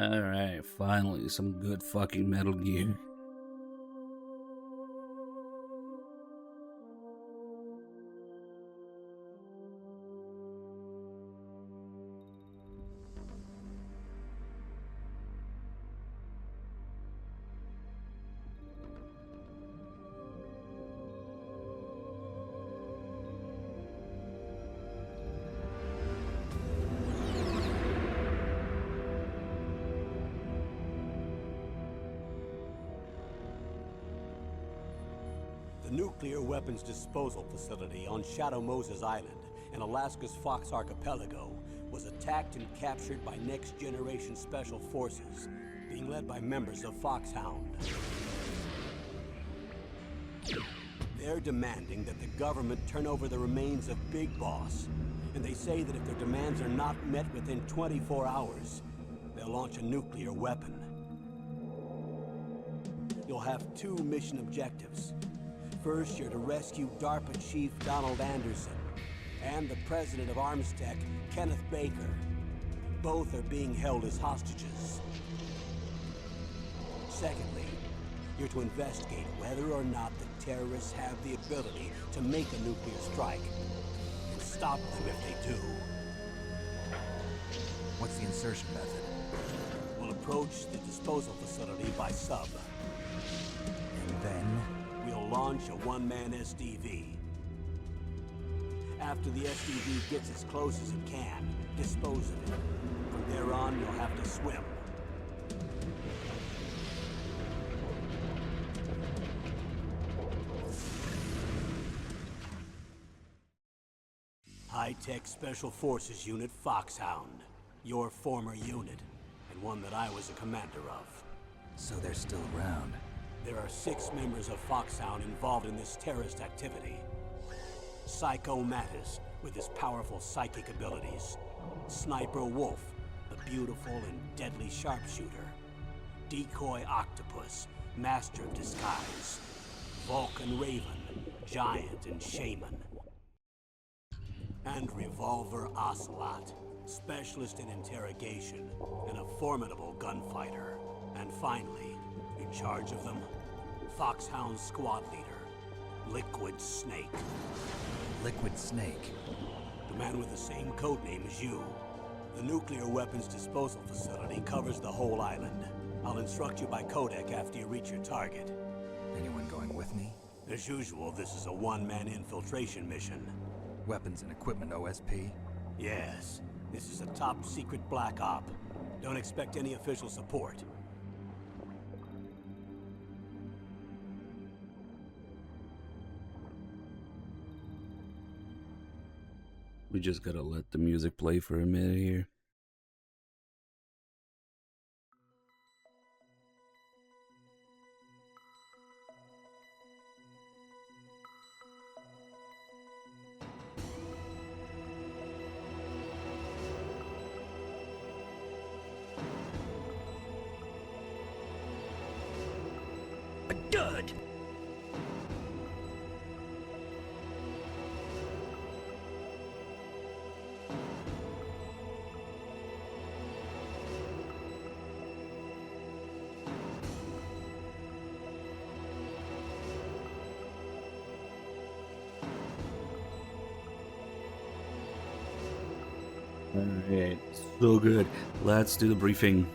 Alright, finally, some good fucking Metal Gear. The nuclear weapons disposal facility on Shadow Moses Island in Alaska's Fox Archipelago was attacked and captured by Next Generation Special Forces, being led by members of Foxhound. They're demanding that the government turn over the remains of Big Boss, and they say that if their demands are not met within 24 hours, they'll launch a nuclear weapon. You'll have two mission objectives. First, you're to rescue DARPA Chief Donald Anderson and the president of Armstech, Kenneth Baker. Both are being held as hostages. Secondly, you're to investigate whether or not the terrorists have the ability to make a nuclear strike and stop them if they do. What's the insertion method? We'll approach the disposal facility by sub. And then? We'll launch a one-man SDV. After the SDV gets as close as it can, dispose of it. From there on, you'll have to swim. High-Tech Special Forces Unit Foxhound. Your former unit, and one that I was a commander of. So they're still around. There are 6 members of Foxhound involved in this terrorist activity. Psycho Mattis, with his powerful psychic abilities. Sniper Wolf, the beautiful and deadly sharpshooter. Decoy Octopus, master of disguise. Vulcan Raven, giant and shaman. And Revolver Ocelot, specialist in interrogation and a formidable gunfighter. And finally, in charge of them, Foxhound squad leader, Liquid Snake. Liquid Snake? The man with the same codename as you. The nuclear weapons disposal facility covers the whole island. I'll instruct you by codec after you reach your target. Anyone going with me? As usual, this is a one-man infiltration mission. Weapons and equipment OSP? Yes. This is a top-secret black op. Don't expect any official support. We just gotta let the music play for a minute here. Good! Alright, so good. Let's do the briefing.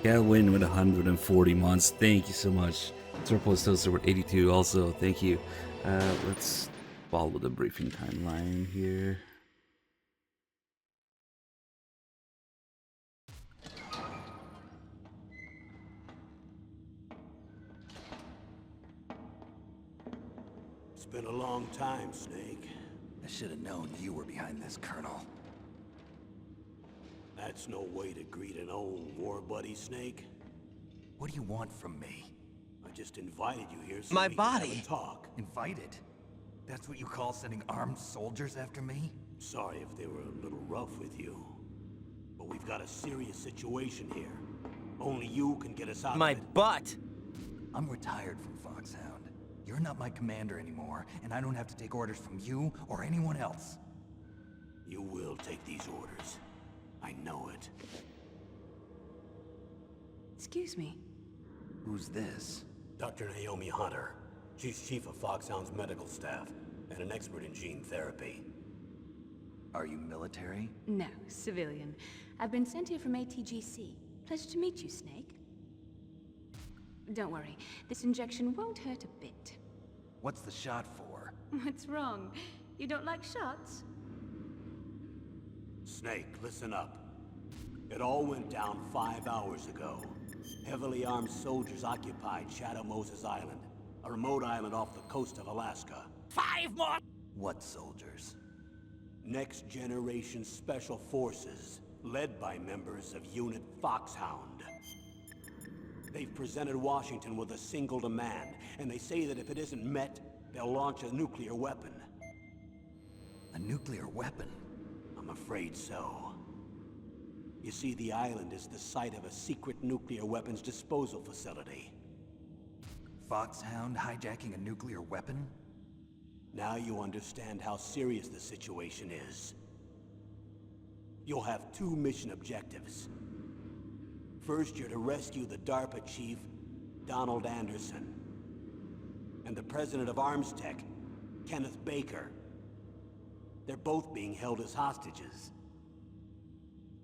Got win with 140 months. Thank you so much. Surplus Toaster with 82 also. Thank you. Let's follow the briefing timeline here. It's been a long time, Snake. I should have known you were behind this, Colonel. That's no way to greet an old war buddy, Snake. What do you want from me? I just invited you here so My we can have body. a talk. Invited? That's what you call sending armed soldiers after me? Sorry if they were a little rough with you. But we've got a serious situation here. Only you can get us out My of it. butt! I'm retired from Foxhound. You're not my commander anymore, and I don't have to take orders from you or anyone else. You will take these orders. I know it. Excuse me. Who's this? Dr. Naomi Hunter. She's chief of Foxhound's medical staff and an expert in gene therapy. Are you military? No, civilian. I've been sent here from ATGC. Pleasure to meet you, Snake. Don't worry, this injection won't hurt a bit. What's the shot for? What's wrong? You don't like shots? Snake, listen up. It all went down 5 hours ago. Heavily armed soldiers occupied Shadow Moses Island, a remote island off the coast of Alaska. 5 more! What soldiers? Next Generation Special Forces, led by members of Unit Foxhound. They've presented Washington with a single demand, and they say that if it isn't met, they'll launch a nuclear weapon. A nuclear weapon? I'm afraid so. You see, the island is the site of a secret nuclear weapons disposal facility. Foxhound hijacking a nuclear weapon? Now you understand how serious the situation is. You'll have 2 mission objectives. First, you're to rescue the DARPA chief, Donald Anderson, and the president of Arms Tech, Kenneth Baker. They're both being held as hostages.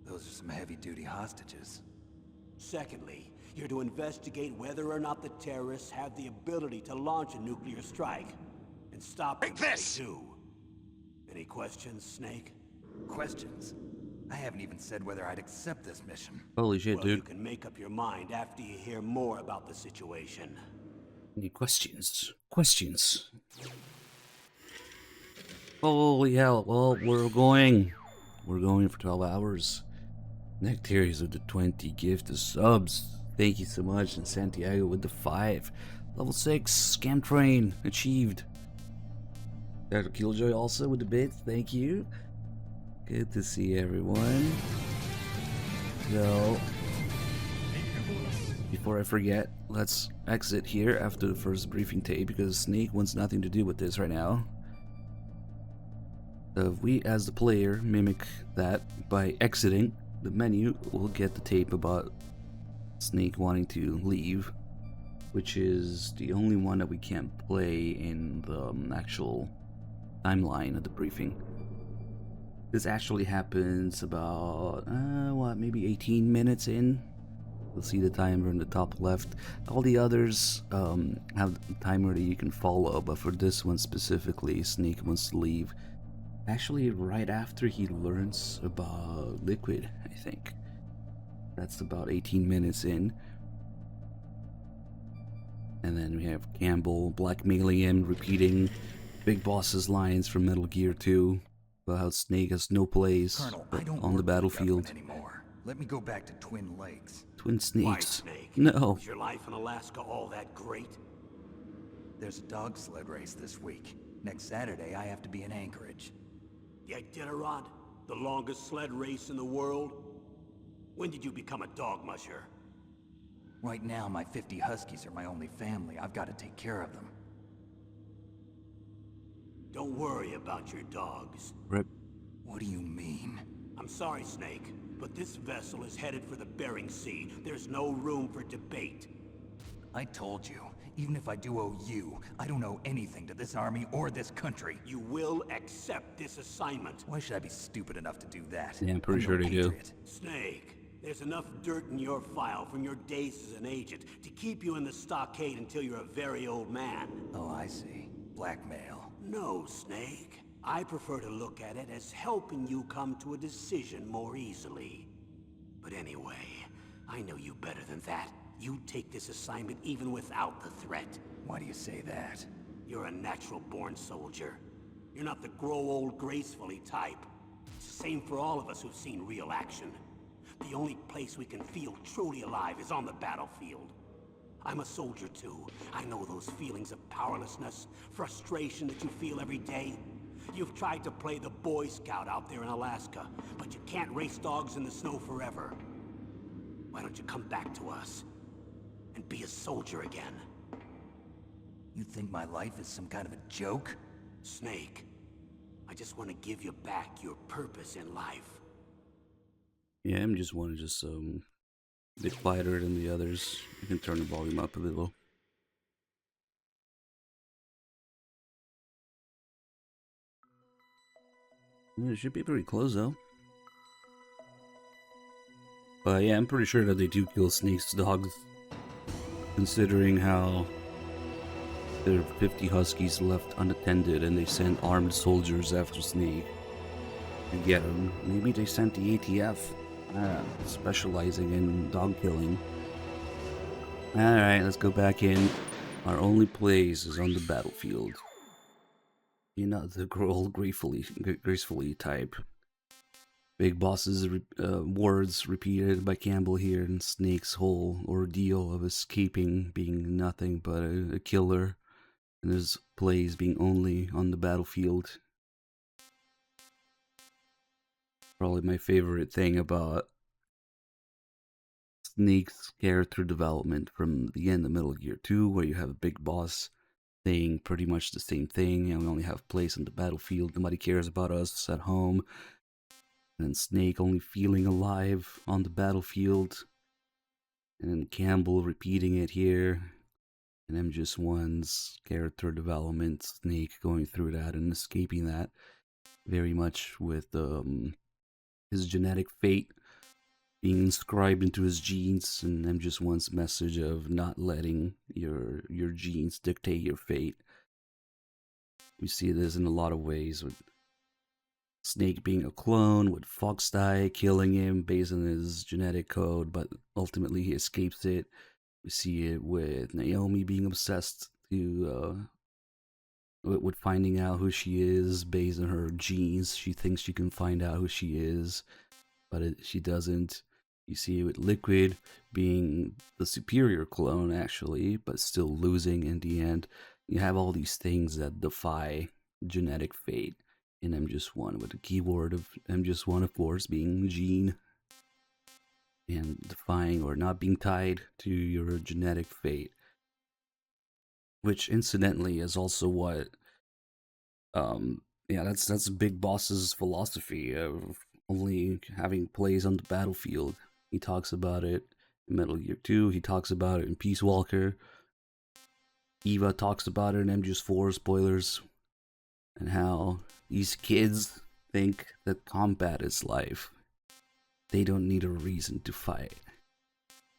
Those are some heavy-duty hostages. Secondly, you're to investigate whether or not the terrorists have the ability to launch a nuclear strike, and stop them if they do. Any questions, Snake? Questions? I haven't even said whether I'd accept this mission. Holy shit, Well, you dude. can make up your mind after you hear more about the situation. Any questions? Questions? Holy hell. Well, we're going for 12 hours. Nectarius with the 20 gift of subs. Thank you so much. And Santiago with the 5. Level 6. Scam train achieved. Dr. Killjoy also with the bits. Thank you. Good to see everyone. So, before I forget, let's exit here after the first briefing tape because Snake wants nothing to do with this right now. So if we, as the player, mimic that by exiting the menu, we'll get the tape about Snake wanting to leave, which is the only one that we can't play in the actual timeline of the briefing. This actually happens about, maybe 18 minutes in. You'll see the timer in the top left. All the others have a timer that you can follow, but for this one specifically, Snake wants to leave. Actually, right after he learns about Liquid, I think. That's about 18 minutes in. And then we have Campbell blackmailing him, repeating Big Boss's lines from Metal Gear 2 about how Snake has no place Colonel, I don't on the work for battlefield. government anymore. Let me go back to Twin Lakes. Twin Why, Snakes. Snake? No. Was your life in Alaska all that great? There's a dog sled race this week. Next Saturday, I have to be in Anchorage. The Iditarod? The longest sled race in the world? When did you become a dog musher? Right now, my 50 huskies are my only family. I've got to take care of them. Don't worry about your dogs. Rip. What do you mean? I'm sorry, Snake, but this vessel is headed for the Bering Sea. There's no room for debate. I told you, even if I do owe you, I don't owe anything to this army or this country. You will accept this assignment. Why should I be stupid enough to do that? Yeah, I'm pretty no sure they do. patriot. Snake, there's enough dirt in your file from your days as an agent to keep you in the stockade until you're a very old man. Oh, I see. Blackmail. No, Snake. I prefer to look at it as helping you come to a decision more easily. But anyway, I know you better than that. You'd take this assignment even without the threat. Why do you say that? You're a natural-born soldier. You're not the grow old gracefully type. It's the same for all of us who've seen real action. The only place we can feel truly alive is on the battlefield. I'm a soldier too. I know those feelings of powerlessness, frustration that you feel every day. You've tried to play the Boy Scout out there in Alaska, but you can't race dogs in the snow forever. Why don't you come back to us and be a soldier again? You think my life is some kind of a joke? Snake, I just want to give you back your purpose in life. Yeah, I'm just want to a bit quieter than the others. You can turn the volume up a little. It should be pretty close though. But yeah, I'm pretty sure that they do kill Snake's dogs, considering how there are 50 Huskies left unattended and they sent armed soldiers after Snake to get him. Maybe they sent the ATF, specializing in dog killing. Alright, let's go back in. Our only place is on the battlefield. You're not the gracefully type. Big Boss's words repeated by Campbell here, and Snake's whole ordeal of escaping being nothing but a killer, and his plays being only on the battlefield. Probably my favorite thing about Snake's character development from the end of Metal Gear 2, where you have a Big Boss saying pretty much the same thing, and we only have place on the battlefield, nobody cares about us at home. And Snake only feeling alive on the battlefield. And then Campbell repeating it here. And MGS1's character development, Snake going through that and escaping that. Very much with his genetic fate being inscribed into his genes. And MGS1's message of not letting your genes dictate your fate. We see this in a lot of ways with Snake being a clone, with Foxdie killing him based on his genetic code, but ultimately he escapes it. We see it with Naomi being obsessed with finding out who she is based on her genes. She thinks she can find out who she is, but she doesn't. You see it with Liquid being the superior clone, actually, but still losing in the end. You have all these things that defy genetic fate in MGS1, with the keyword of MGS1, of course, being gene, and defying or not being tied to your genetic fate, which incidentally is also what that's Big Boss's philosophy of only having plays on the battlefield. He talks about it in Metal Gear 2, he talks about it in Peace Walker, Eva talks about it in MGS4, spoilers, and how these kids think that combat is life. They don't need a reason to fight.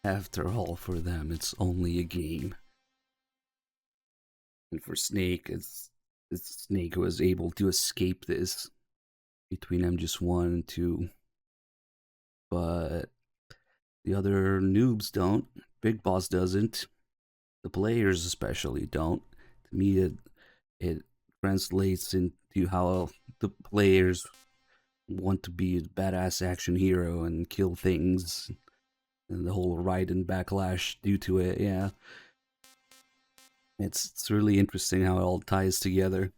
After all, for them, it's only a game. And for Snake, it's Snake who was able to escape this between MGS1 and 2. But the other noobs don't. Big Boss doesn't. The players especially don't. To me, it translates into how the players want to be a badass action hero and kill things, and the whole Raiden backlash due to it. Yeah, it's really interesting how it all ties together.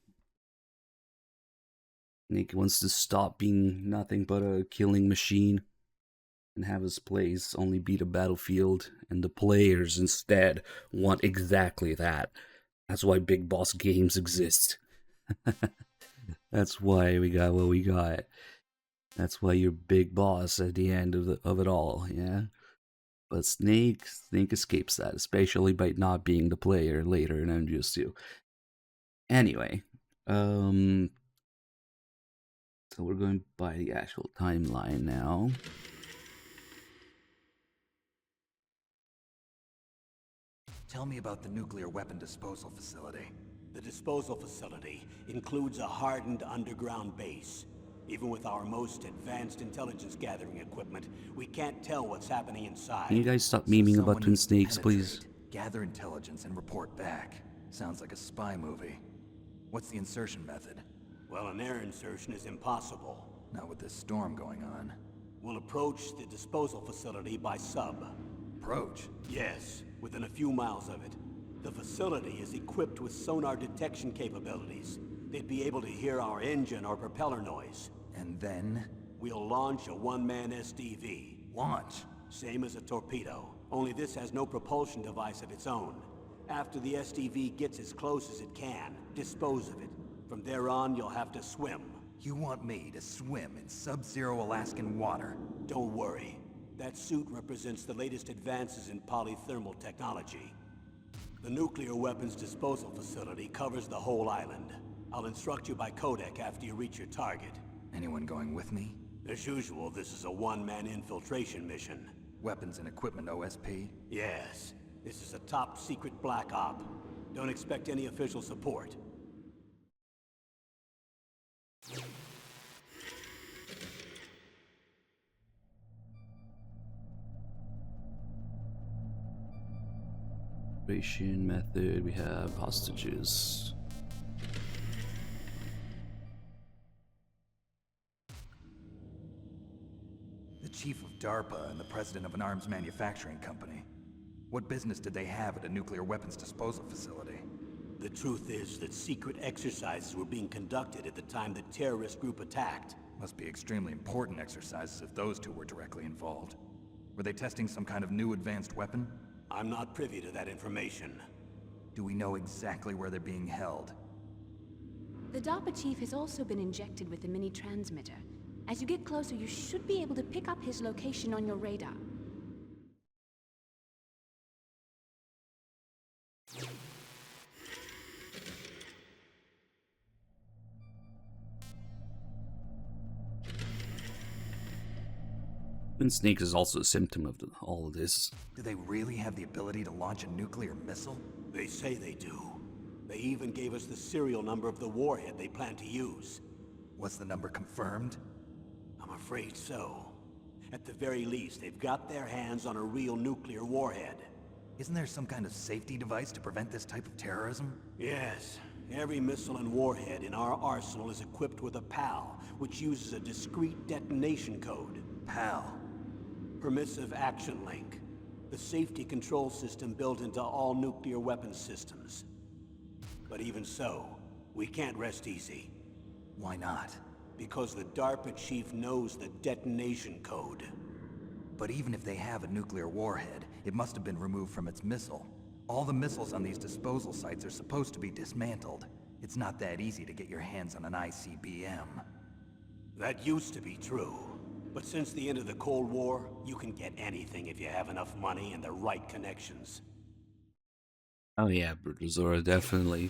Nick wants to stop being nothing but a killing machine and have his plays only be the battlefield, and the players instead want exactly that. That's why Big Boss games exist. That's why we got what we got. That's why you're Big Boss at the end of it all, yeah? But Snake escapes that, especially by not being the player later in MGS2. Anyway, so we're going by the actual timeline now. Tell me about the nuclear weapon disposal facility. The disposal facility includes a hardened underground base. Even with our most advanced intelligence gathering equipment, we can't tell what's happening inside. Can you guys stop memeing about Twin Snakes, please? Gather intelligence and report back. Sounds like a spy movie. What's the insertion method? Well, an air insertion is impossible. Not with this storm going on. We'll approach the disposal facility by sub. Approach? Yes, within a few miles of it. The facility is equipped with sonar detection capabilities. They'd be able to hear our engine or propeller noise. And then? We'll launch a one-man SDV. Launch? Same as a torpedo, only this has no propulsion device of its own. After the SDV gets as close as it can, dispose of it. From there on, you'll have to swim. You want me to swim in sub-zero Alaskan water? Don't worry. That suit represents the latest advances in polythermal technology. The nuclear weapons disposal facility covers the whole island. I'll instruct you by codec after you reach your target. Anyone going with me? As usual, this is a one-man infiltration mission. Weapons and equipment OSP? Yes, this is a top-secret black op. Don't expect any official support. Operation method, we have hostages. The chief of DARPA and the president of an arms manufacturing company. What business did they have at a nuclear weapons disposal facility? The truth is that secret exercises were being conducted at the time the terrorist group attacked. Must be extremely important exercises if those two were directly involved. Were they testing some kind of new advanced weapon? I'm not privy to that information. Do we know exactly where they're being held? The DARPA chief has also been injected with a mini transmitter. As you get closer, you should be able to pick up his location on your radar. And Snake is also a symptom of all of this. Do they really have the ability to launch a nuclear missile? They say they do. They even gave us the serial number of the warhead they plan to use. Was the number confirmed? I'm afraid so. At the very least, they've got their hands on a real nuclear warhead. Isn't there some kind of safety device to prevent this type of terrorism? Yes. Every missile and warhead in our arsenal is equipped with a PAL, which uses a discrete detonation code. PAL. Permissive Action Link. The safety control system built into all nuclear weapons systems. But even so, we can't rest easy. Why not? Because the DARPA chief knows the detonation code. But even if they have a nuclear warhead, it must have been removed from its missile. All the missiles on these disposal sites are supposed to be dismantled. It's not that easy to get your hands on an ICBM. That used to be true. But since the end of the Cold War, you can get anything if you have enough money and the right connections. Oh yeah, Brutozora, definitely.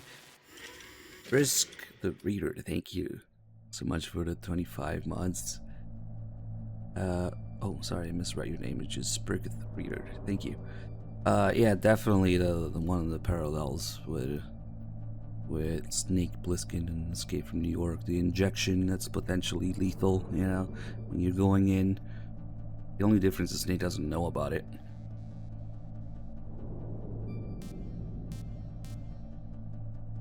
Risk the Reader, thank you so much for the 25 months. Oh, sorry, I misread your name. It's just Brick the Reader. Thank you. Yeah, definitely the one of the parallels with Snake Plissken and Escape from New York. The injection that's potentially lethal, you know, when you're going in. The only difference is Snake doesn't know about it.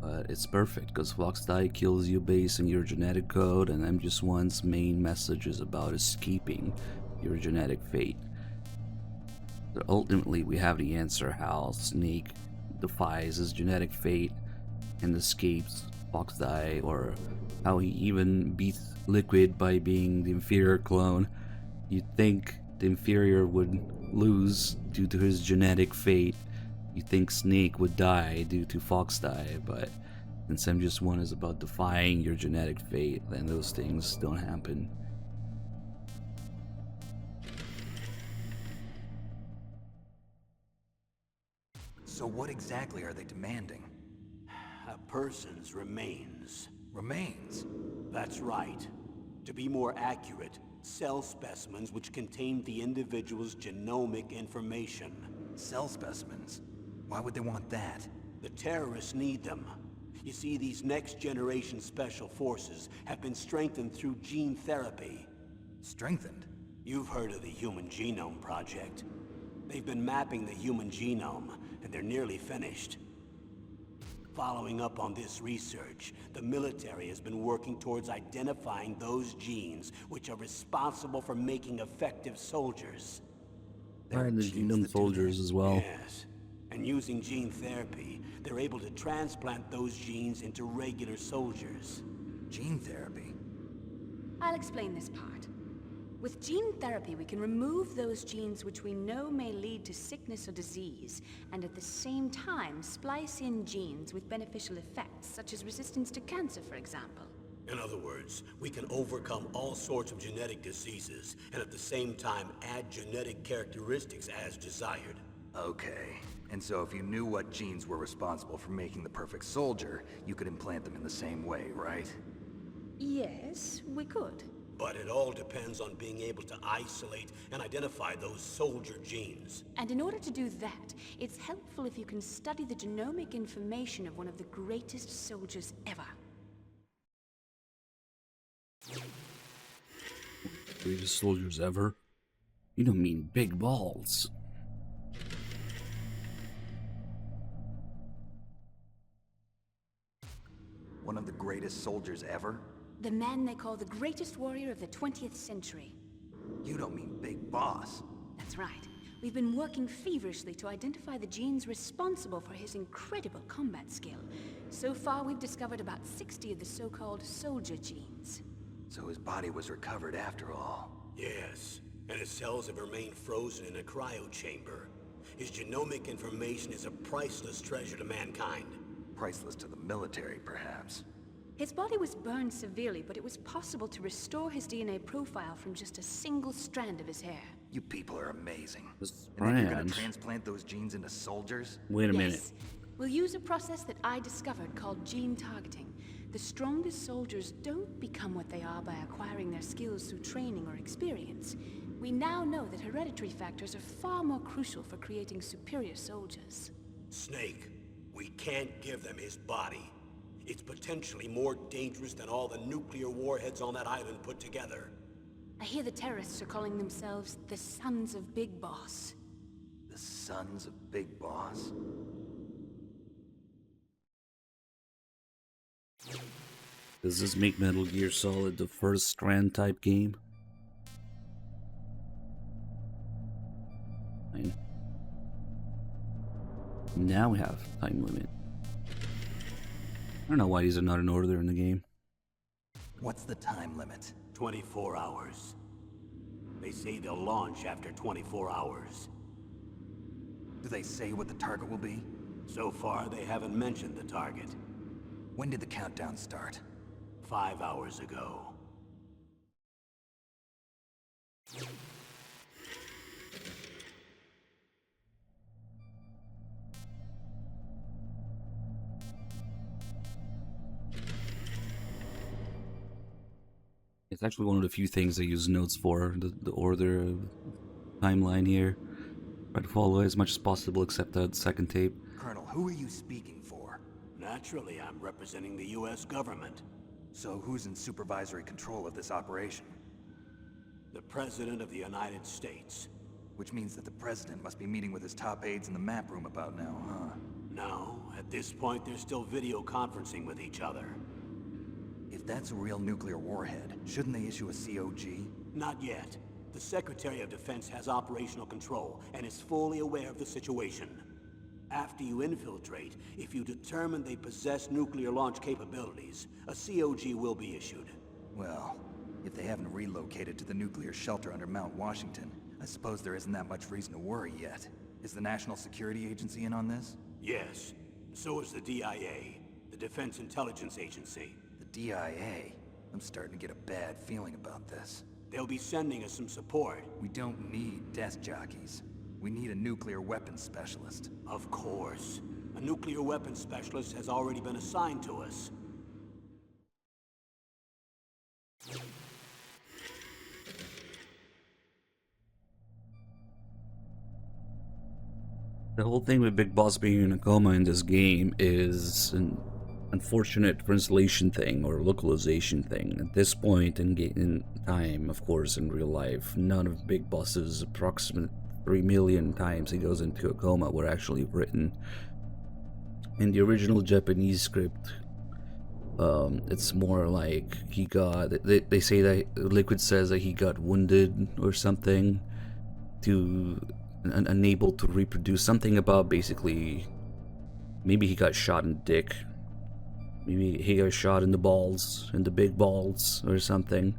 But it's perfect, because Fox Die kills you based on your genetic code, and MGS1's main message is about escaping your genetic fate. So ultimately, we have the answer how Snake defies his genetic fate and escapes Fox Die, or how he even beats Liquid by being the inferior clone. You'd think the inferior would lose due to his genetic fate. You think Snake would die due to Fox Die, but since MGS1 is about defying your genetic fate, then those things don't happen. So what exactly are they demanding? A person's remains. Remains? That's right. To be more accurate, cell specimens which contain the individual's genomic information. Cell specimens? Why would they want that? The terrorists need them. You see, these next-generation special forces have been strengthened through gene therapy. Strengthened? You've heard of the Human Genome Project. They've been mapping the human genome, and they're nearly finished. Following up on this research, the military has been working towards identifying those genes which are responsible for making effective soldiers. And the genome soldiers as well. Yes. And using gene therapy, they're able to transplant those genes into regular soldiers. Gene therapy? I'll explain this part. With gene therapy, we can remove those genes which we know may lead to sickness or disease, and at the same time splice in genes with beneficial effects, such as resistance to cancer, for example. In other words, we can overcome all sorts of genetic diseases and at the same time add genetic characteristics as desired. Okay. And so if you knew what genes were responsible for making the perfect soldier, you could implant them in the same way, right? Yes, we could. But it all depends on being able to isolate and identify those soldier genes. And in order to do that, it's helpful if you can study the genomic information of one of the greatest soldiers ever. Greatest soldiers ever? You don't mean big balls. One of the greatest soldiers ever? The man they call the greatest warrior of the 20th century. You don't mean Big Boss. That's right. We've been working feverishly to identify the genes responsible for his incredible combat skill. So far, we've discovered about 60 of the so-called soldier genes. So his body was recovered after all. Yes, and his cells have remained frozen in a cryo chamber. His genomic information is a priceless treasure to mankind. Priceless to the military, perhaps. His body was burned severely, but it was possible to restore his DNA profile from just a single strand of his hair. You people are amazing. This And then you're gonna brand. transplant those genes into soldiers? Wait a minute. Yes. We'll use a process that I discovered called gene targeting. The strongest soldiers don't become what they are by acquiring their skills through training or experience. We now know that hereditary factors are far more crucial for creating superior soldiers. Snake, we can't give them his body. It's potentially more dangerous than all the nuclear warheads on that island put together. I hear the terrorists are calling themselves the Sons of Big Boss. The sons of Big Boss? Does this make Metal Gear Solid the first Strand type game? Fine. Now we have time limit. I don't know why these are not in order in the game. What's the time limit? 24 hours. They say they'll launch after 24 hours. Do they say what the target will be? So far, they haven't mentioned the target. When did the countdown start? 5 hours ago. It's actually one of the few things I use notes for, the order timeline here. Try to follow as much as possible except that second tape. Colonel, who are you speaking for? Naturally, I'm representing the U.S. government. So who's in supervisory control of this operation? The President of the United States. Which means that the President must be meeting with his top aides in the map room about now, huh? No, at this point, they're still video conferencing with each other. If that's a real nuclear warhead, shouldn't they issue a COG? Not yet. The Secretary of Defense has operational control and is fully aware of the situation. After you infiltrate, if you determine they possess nuclear launch capabilities, a COG will be issued. Well, if they haven't relocated to the nuclear shelter under Mount Washington, I suppose there isn't that much reason to worry yet. Is the National Security Agency in on this? Yes. So is the DIA, the Defense Intelligence Agency. The DIA? I'm starting to get a bad feeling about this. They'll be sending us some support. We don't need desk jockeys. We need a nuclear weapons specialist. Of course. A nuclear weapons specialist has already been assigned to us. The whole thing with Big Boss being in a coma in this game is an unfortunate translation thing or localization thing. At this point in time, of course, in real life, none of Big Boss's approximate 3 million times he goes into a coma were actually written. In the original Japanese script, it's more like he got... They say that Liquid says that he got wounded or something to... unable to reproduce, something about basically maybe he got shot in the dick, maybe he got shot in the balls, in the big balls or something,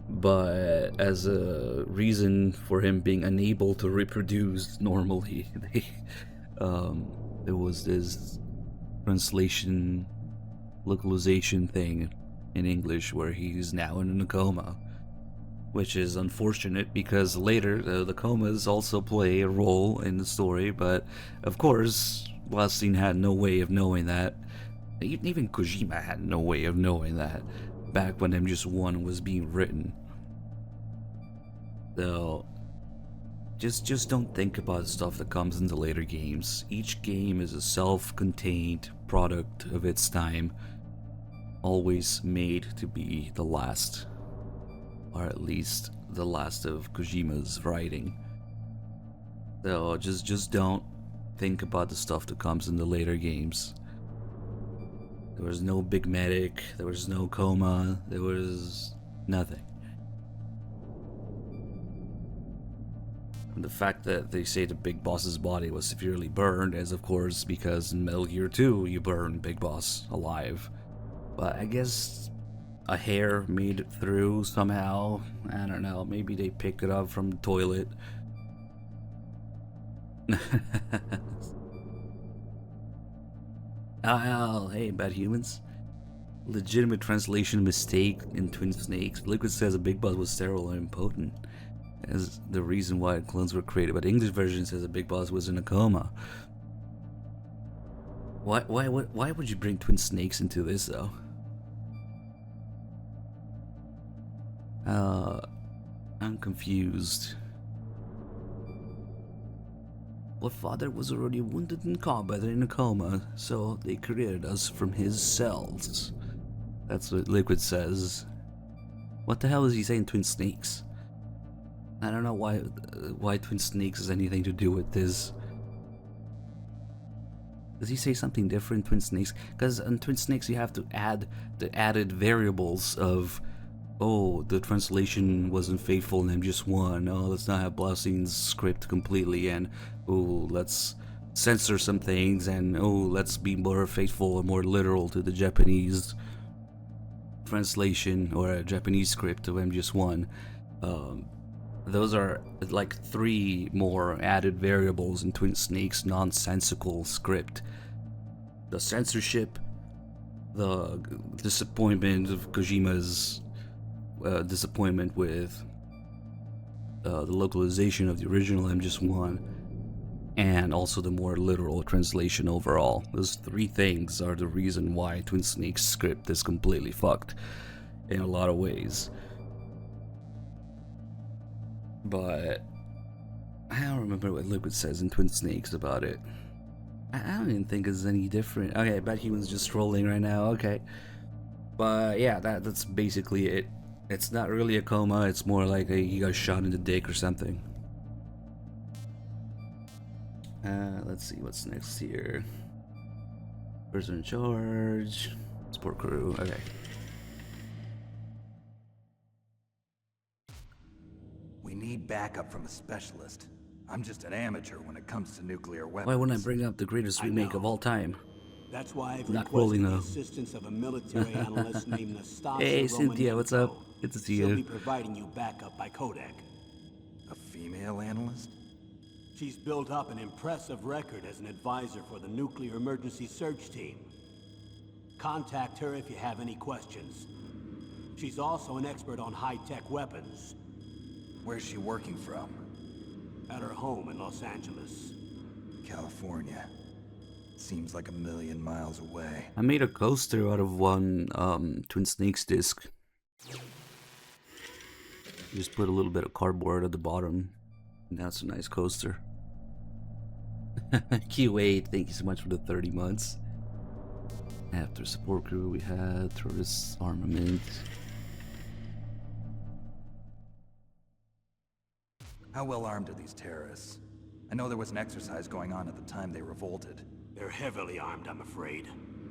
but as a reason for him being unable to reproduce normally, there was this translation localization thing in English where he's now in a coma. Which is unfortunate because later the comas also play a role in the story, but of course, Blaustein had no way of knowing that. Even Kojima had no way of knowing that back when MGS1 was being written. So, just don't think about stuff that comes in the later games. Each game is a self-contained product of its time, always made to be the last. Or at least the last of Kojima's writing. So just don't think about the stuff that comes in the later games. There was no Big Medic, there was no coma, there was nothing. And the fact that they say the Big Boss's body was severely burned is of course because in Metal Gear 2 you burn Big Boss alive. But I guess a hair made it through somehow. I don't know, maybe they picked it up from the toilet. Oh, hey, bad humans. Legitimate translation mistake in Twin Snakes. Liquid says a Big Boss was sterile and impotent as the reason why clones were created, but the English version says a Big Boss was in a coma. Why would you bring Twin Snakes into this though? I'm confused. Our father was already wounded in combat and in a coma, so they created us from his cells. That's what Liquid says. What the hell is he saying, Twin Snakes? I don't know why Twin Snakes has anything to do with this. Does he say something different, Twin Snakes? Because on Twin Snakes you have to add the added variables of, oh, the translation wasn't faithful in MGS1. Oh, let's not have Blaustein's script completely, and oh, let's censor some things, and oh, let's be more faithful and more literal to the Japanese translation or a Japanese script of MGS1. Those are like 3 more added variables in Twin Snakes' nonsensical script. The censorship, the disappointment of Kojima's disappointment with the localization of the original MGS1, and also the more literal translation overall. Those 3 things are the reason why Twin Snakes' script is completely fucked in a lot of ways. But I don't remember what Liquid says in Twin Snakes about it. I don't even think it's any different. Okay, Bad Human's just trolling right now, okay. But yeah, that's basically it. It's not really a coma, it's more like he got shot in the dick or something. Let's see what's next here. Person in charge, support crew, okay. We need backup from a specialist. I'm just an amateur when it comes to nuclear weapons. Why wouldn't I bring up the greatest remake of all time? That's why I've Not requested rolling, the though. assistance of a military analyst named Nastasia Hey, Cynthia, what's up? Romanenko. Good to see She'll you. be providing you backup by Kodak. A female analyst? She's built up an impressive record as an advisor for the Nuclear Emergency Search Team. Contact her if you have any questions. She's also an expert on high-tech weapons. Where's she working from? At her home in Los Angeles. California. Seems like 1,000,000 miles away. I made a coaster out of one Twin Snakes disc. Just put a little bit of cardboard at the bottom. And that's a nice coaster. Q8, thank you so much for the 30 months. After support crew, we had tourist armament. How well armed are these terrorists? I know there was an exercise going on at the time they revolted. They're heavily armed, I'm afraid.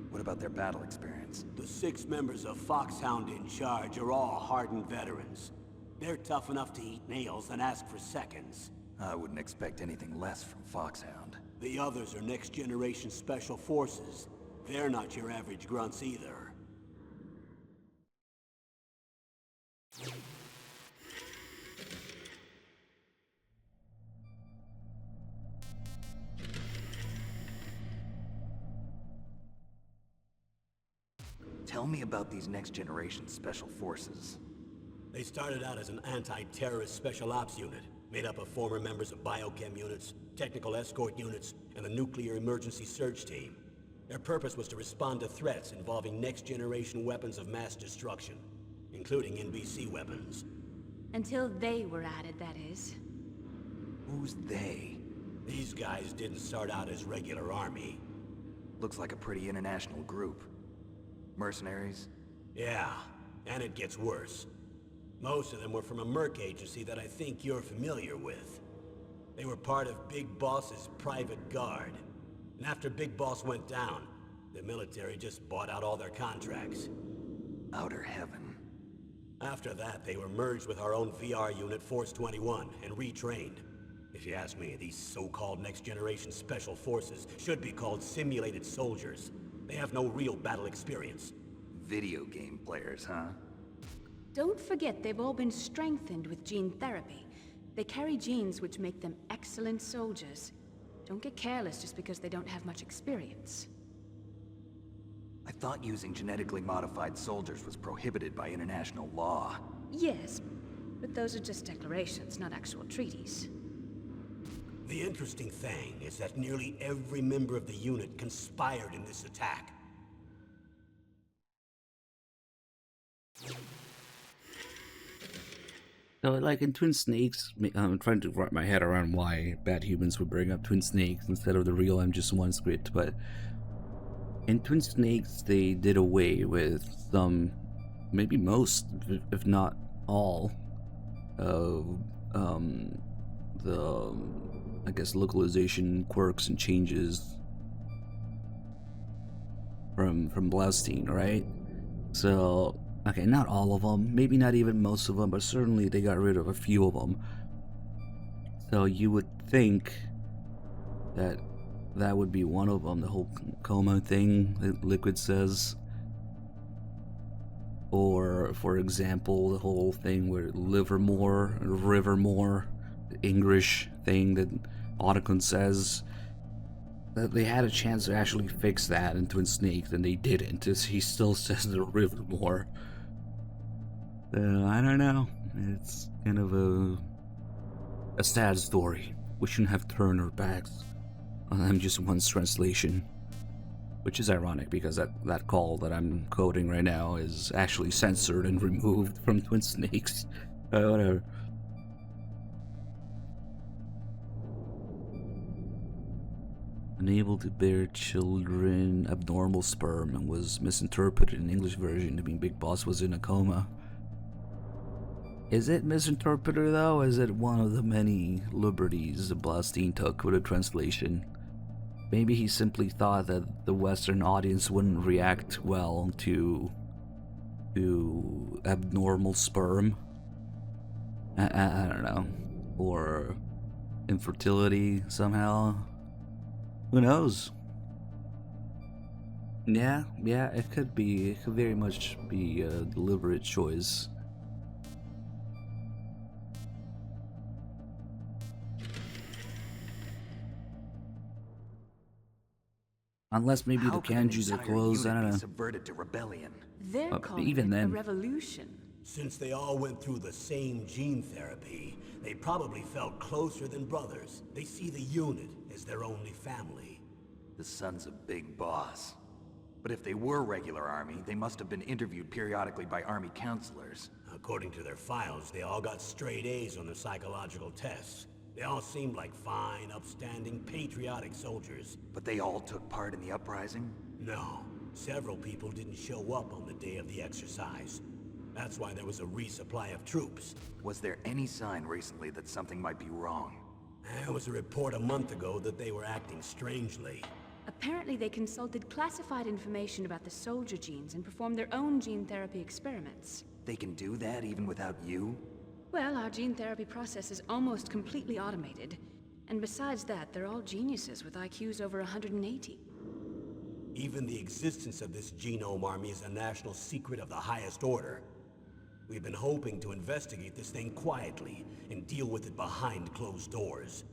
What about their battle experience? The 6 members of Foxhound in charge are all hardened veterans. They're tough enough to eat nails and ask for seconds. I wouldn't expect anything less from Foxhound. The others are next-generation special forces. They're not your average grunts either. Tell me about these next-generation special forces. They started out as an anti-terrorist special ops unit, made up of former members of biochem units, technical escort units, and the nuclear emergency surge team. Their purpose was to respond to threats involving next-generation weapons of mass destruction, including NBC weapons. Until they were added, that is. Who's they? These guys didn't start out as regular army. Looks like a pretty international group. Mercenaries? Yeah, and it gets worse. Most of them were from a merc agency that I think you're familiar with. They were part of Big Boss's private guard. And after Big Boss went down, the military just bought out all their contracts. Outer heaven. After that, they were merged with our own VR unit, Force 21, and retrained. If you ask me, these so-called next-generation special forces should be called simulated soldiers. They have no real battle experience. Video game players, huh? Don't forget they've all been strengthened with gene therapy. They carry genes which make them excellent soldiers. Don't get careless just because they don't have much experience. I thought using genetically modified soldiers was prohibited by international law. Yes, but those are just declarations, not actual treaties. The interesting thing is that nearly every member of the unit conspired in this attack. So, like in Twin Snakes, I'm trying to wrap my head around why bad humans would bring up Twin Snakes instead of the real MGS1 script, but in Twin Snakes, they did away with some, maybe most, if not all, of the, I guess, localization quirks and changes from Blaustein, right? So, okay, not all of them, maybe not even most of them, but certainly they got rid of a few of them. So you would think that that would be one of them, the whole coma thing that Liquid says. Or, for example, the whole thing where Livermore, the English thing that Otacon says. That they had a chance to actually fix that in Twin Snakes, and they didn't. He still says the Rivermore. I don't know. It's kind of a sad story. We shouldn't have turned our backs on MGS1's translation. Which is ironic because that call that I'm quoting right now is actually censored and removed from Twin Snakes. Whatever. Unable to bear children, abnormal sperm, and was misinterpreted in English version to mean Big Boss was in a coma. Is it misinterpreted though? Is it one of the many liberties Blaustein took with a translation? Maybe he simply thought that the Western audience wouldn't react well to abnormal sperm. I don't know. Or infertility somehow. Who knows? Yeah, it could be. It could very much be a deliberate choice. Unless maybe the kanjis are closed, I don't know. Subverted to rebellion. They're calling even it then. a revolution. Since they all went through the same gene therapy, they probably felt closer than brothers. They see the unit as their only family. The sons of Big Boss. But if they were regular army, they must have been interviewed periodically by army counselors. According to their files, they all got straight A's on their psychological tests. They all seemed like fine, upstanding, patriotic soldiers. But they all took part in the uprising? No, several people didn't show up on the day of the exercise. That's why there was a resupply of troops. Was there any sign recently that something might be wrong? There was a report a month ago that they were acting strangely. Apparently they consulted classified information about the soldier genes and performed their own gene therapy experiments. They can do that even without you? Well, our gene therapy process is almost completely automated. And besides that, they're all geniuses with IQs over 180. Even the existence of this genome army is a national secret of the highest order. We've been hoping to investigate this thing quietly and deal with it behind closed doors.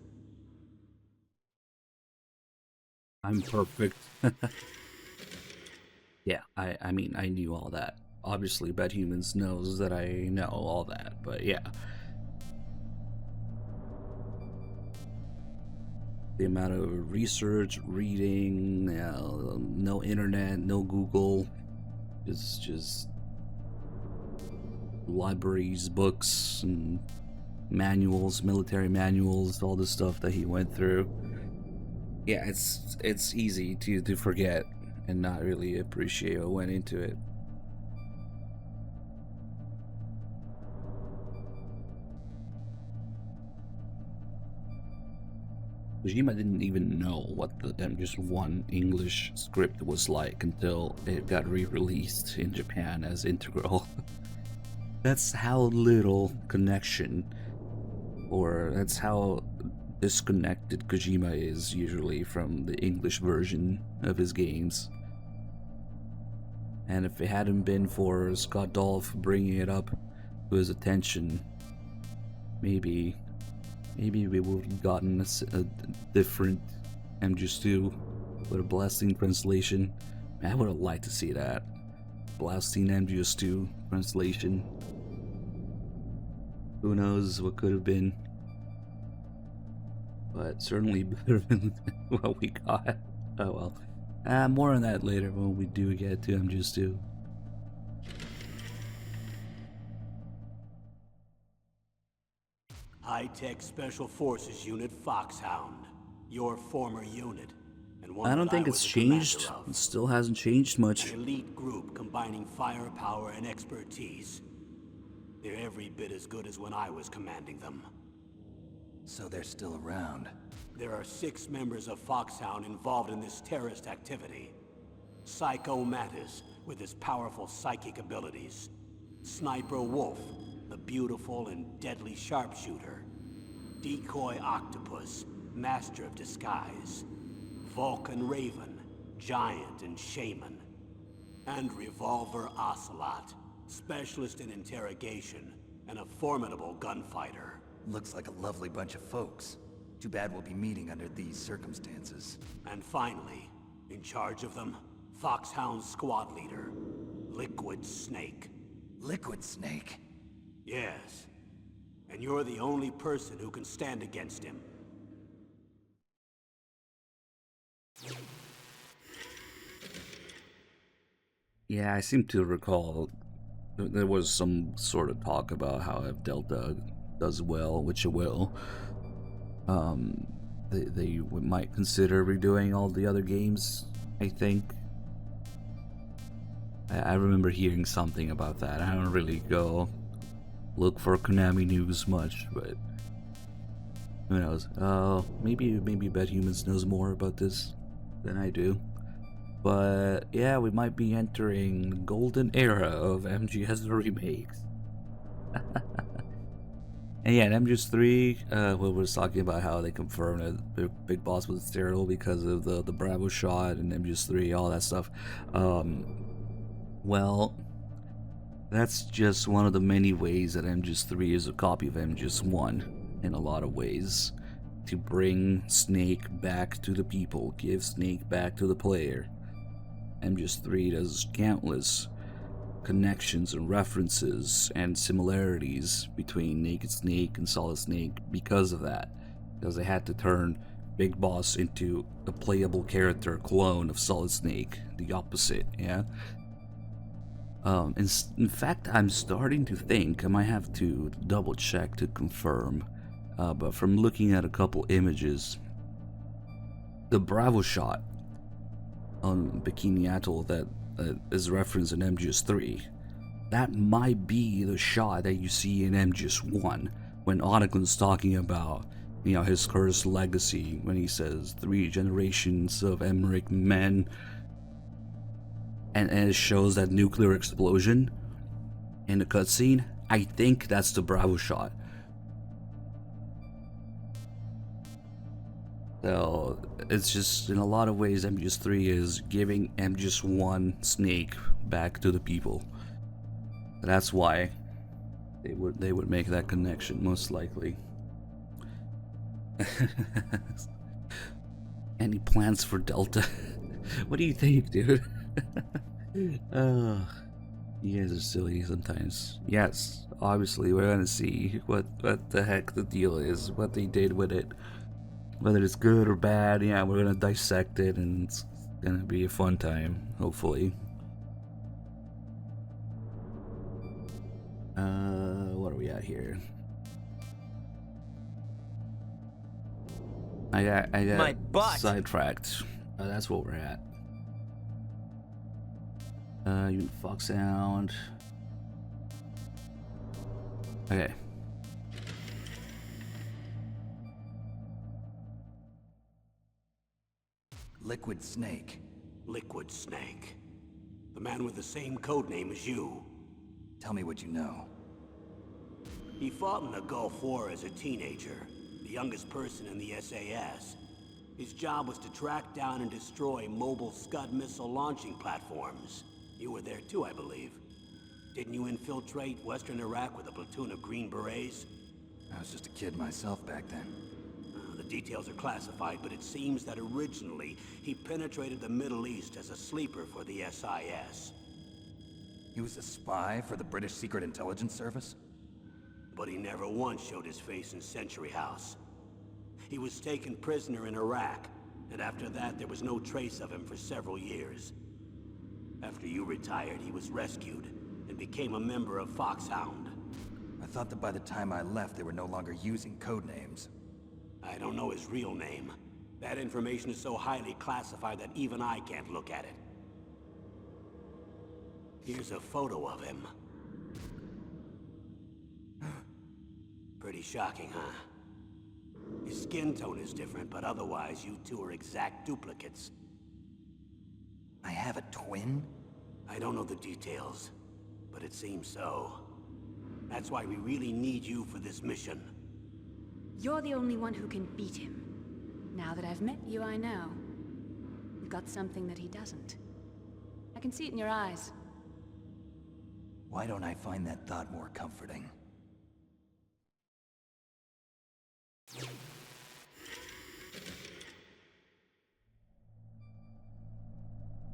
I'm perfect. Yeah, I mean, I knew all that. Obviously, Bad Humans knows that I know all that, but yeah. The amount of research, reading, no internet, no Google, just libraries, books, and manuals, military manuals, all the stuff that he went through. Yeah, it's easy to forget and not really appreciate what went into it. Kojima didn't even know what the MGS1 English script was like until it got re-released in Japan as Integral. That's how little connection, or that's how disconnected Kojima is usually from the English version of his games. And if it hadn't been for Scott Dolph bringing it up to his attention, maybe we would have gotten a different MGS2 with a blasting translation. Man, I would have liked to see that. Blasting MGS2 translation. Who knows what could have been. But certainly better than what we got. Oh well. More on that later when we do get to MGS2. High-tech Special Forces Unit Foxhound. Your former unit. And one I don't that think I it's was the commander changed. of. It still hasn't changed much. An elite group combining firepower and expertise. They're every bit as good as when I was commanding them. So they're still around. There are 6 members of Foxhound involved in this terrorist activity. Psycho Mattis, with his powerful psychic abilities. Sniper Wolf, the beautiful and deadly sharpshooter. Decoy Octopus, master of disguise. Vulcan Raven, giant and shaman. And Revolver Ocelot, specialist in interrogation and a formidable gunfighter. Looks like a lovely bunch of folks. Too bad we'll be meeting under these circumstances. And finally, in charge of them, Foxhound's squad leader, Liquid Snake. Liquid Snake? Yes. And you're the only person who can stand against him. Yeah, I seem to recall there was some sort of talk about how if Delta does well, which it will, they might consider redoing all the other games, I think. I remember hearing something about that. I don't really go look for Konami news much, but who knows? Maybe Bad Humans knows more about this than I do. But yeah, we might be entering the golden era of MGS remakes. And yeah, in MGS3, we were talking about how they confirmed that the Big Boss was sterile because of the Bravo shot and MGS3, all that stuff. Well, that's just one of the many ways that MGS3 is a copy of MGS1 in a lot of ways. To bring Snake back to the people, give Snake back to the player. MGS3 does countless connections and references and similarities between Naked Snake and Solid Snake because of that. Because they had to turn Big Boss into a playable character clone of Solid Snake, the opposite, yeah? In fact, I'm starting to think, I might have to double check to confirm, but from looking at a couple images, the Bravo shot on Bikini Atoll that is referenced in MGS3, that might be the shot that you see in MGS1 when Onagon's talking about, you know, his cursed legacy, when he says 3 generations of Emmerich men, and it shows that nuclear explosion in the cutscene. I think that's the Bravo shot. So it's just, in a lot of ways, MGS3 is giving MGS1 Snake back to the people. That's why they would make that connection, most likely. Any plans for Delta? What do you think, dude? Uh, you guys are silly sometimes. Yes, obviously we're gonna see what the heck the deal is, what they did with it, whether it's good or bad. Yeah, we're gonna dissect it, and it's gonna be a fun time, hopefully. What are we at here? I got My butt! sidetracked. That's what we're at. You fuck sound. Okay. Liquid Snake. Liquid Snake. The man with the same codename as you. Tell me what you know. He fought in the Gulf War as a teenager, the youngest person in the SAS. His job was to track down and destroy mobile Scud missile launching platforms. You were there too, I believe. Didn't you infiltrate Western Iraq with a platoon of Green Berets? I was just a kid myself back then. The details are classified, but it seems that originally he penetrated the Middle East as a sleeper for the SIS. He was a spy for the British Secret Intelligence Service? But he never once showed his face in Century House. He was taken prisoner in Iraq, and after that there was no trace of him for several years. After you retired, he was rescued and became a member of Foxhound. I thought that by the time I left, they were no longer using codenames. I don't know his real name. That information is so highly classified that even I can't look at it. Here's a photo of him. Pretty shocking, huh? His skin tone is different, but otherwise you two are exact duplicates. I have a twin? I don't know the details, but it seems so. That's why we really need you for this mission. You're the only one who can beat him. Now that I've met you, I know. You've got something that he doesn't. I can see it in your eyes. Why don't I find that thought more comforting?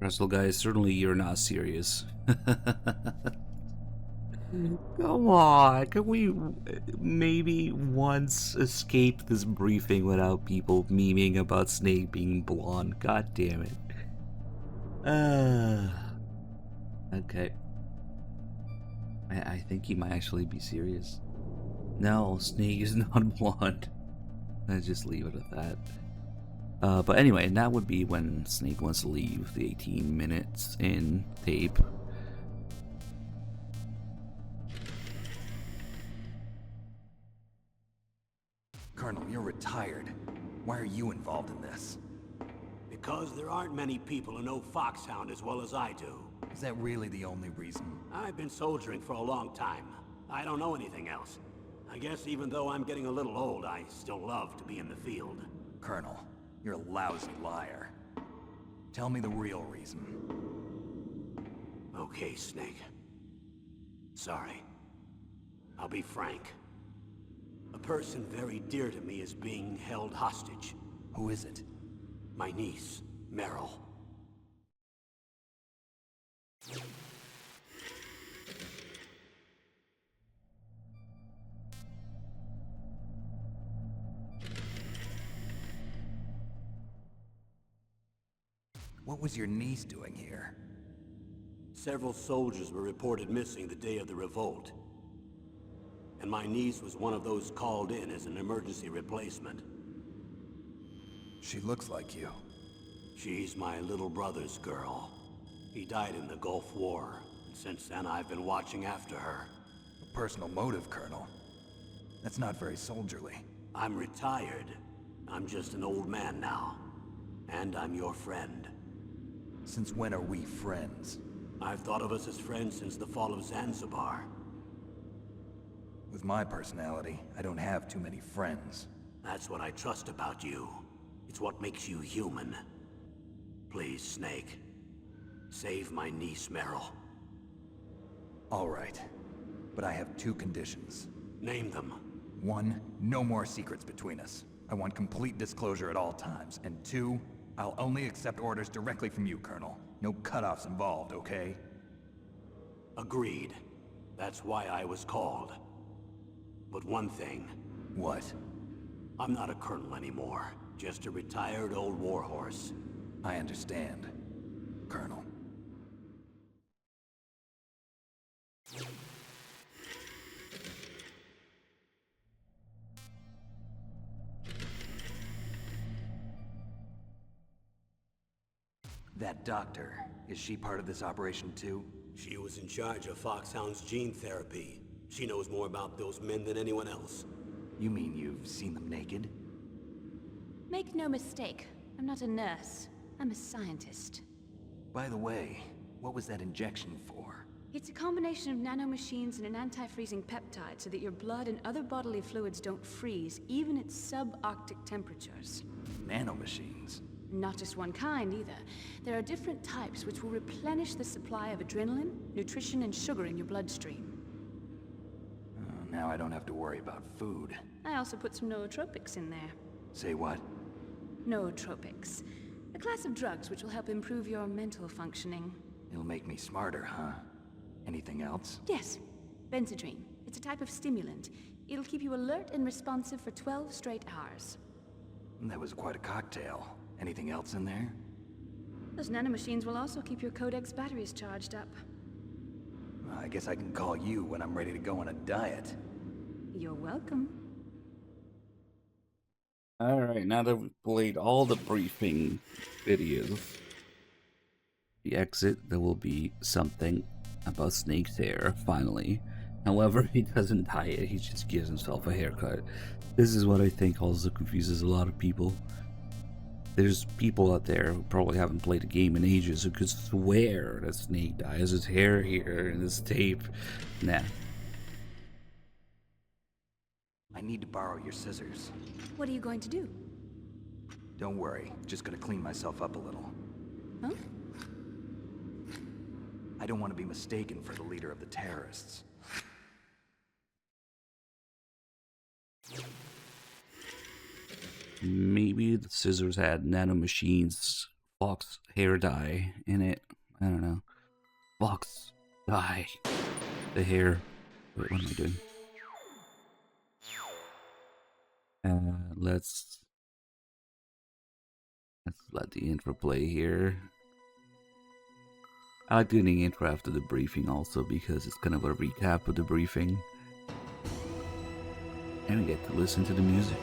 Russell, guys, certainly you're not serious. Come on, can we maybe once escape this briefing without people memeing about Snake being blonde? God damn it. Okay. I think he might actually be serious. No, Snake is not blonde. Let's just leave it at that. But anyway, that would be when Snake wants to leave the 18 minutes in tape. Colonel, you're retired. Why are you involved in this? Because there aren't many people who know Foxhound as well as I do. Is that really the only reason? I've been soldiering for a long time. I don't know anything else. I guess even though I'm getting a little old, I still love to be in the field. Colonel, you're a lousy liar. Tell me the real reason. Okay, Snake. Sorry. I'll be frank. A person very dear to me is being held hostage. Who is it? My niece, Meryl. What was your niece doing here? Several soldiers were reported missing the day of the revolt. And my niece was one of those called in as an emergency replacement. She looks like you. She's my little brother's girl. He died in the Gulf War, and since then I've been watching after her. A personal motive, Colonel. That's not very soldierly. I'm retired. I'm just an old man now. And I'm your friend. Since when are we friends? I've thought of us as friends since the fall of Zanzibar. With my personality, I don't have too many friends. That's what I trust about you. It's what makes you human. Please, Snake. Save my niece, Meryl. All right. But I have two conditions. Name them. 1, no more secrets between us. I want complete disclosure at all times. And 2, I'll only accept orders directly from you, Colonel. No cutoffs involved, okay? Agreed. That's why I was called. But one thing, What? I'm not a colonel anymore. Just a retired old warhorse. I understand, Colonel. That doctor, is she part of this operation too? She was in charge of Foxhound's gene therapy. She knows more about those men than anyone else. You mean you've seen them naked? Make no mistake, I'm not a nurse. I'm a scientist. By the way, what was that injection for? It's a combination of nanomachines and an anti-freezing peptide so that your blood and other bodily fluids don't freeze, even at subarctic temperatures. Nanomachines? Not just one kind, either. There are different types which will replenish the supply of adrenaline, nutrition, and sugar in your bloodstream. Oh, now I don't have to worry about food. I also put some nootropics in there. Say what? Nootropics. A class of drugs which will help improve your mental functioning. It'll make me smarter, huh? Anything else? Yes. Benzedrine. It's a type of stimulant. It'll keep you alert and responsive for 12 straight hours. That was quite a cocktail. Anything else in there? Those nanomachines will also keep your Codex batteries charged up. Well, I guess I can call you when I'm ready to go on a diet. You're welcome. Alright, now that we've played all the briefing videos, the exit, there will be something about Snake's hair, finally. However, he doesn't dye it, he just gives himself a haircut. This is what I think also confuses a lot of people. There's people out there who probably haven't played a game in ages who could swear that Snake dyes his hair here in this tape. Nah. I need to borrow your scissors. What are you going to do? Don't worry, just gonna clean myself up a little. Huh? I don't want to be mistaken for the leader of the terrorists. Maybe the scissors had nanomachines, Fox hair dye in it. I don't know. Fox dye. The hair. Wait, what am I doing? Let's let the intro play here. I like doing the intro after the briefing also because it's kind of a recap of the briefing. And we get to listen to the music.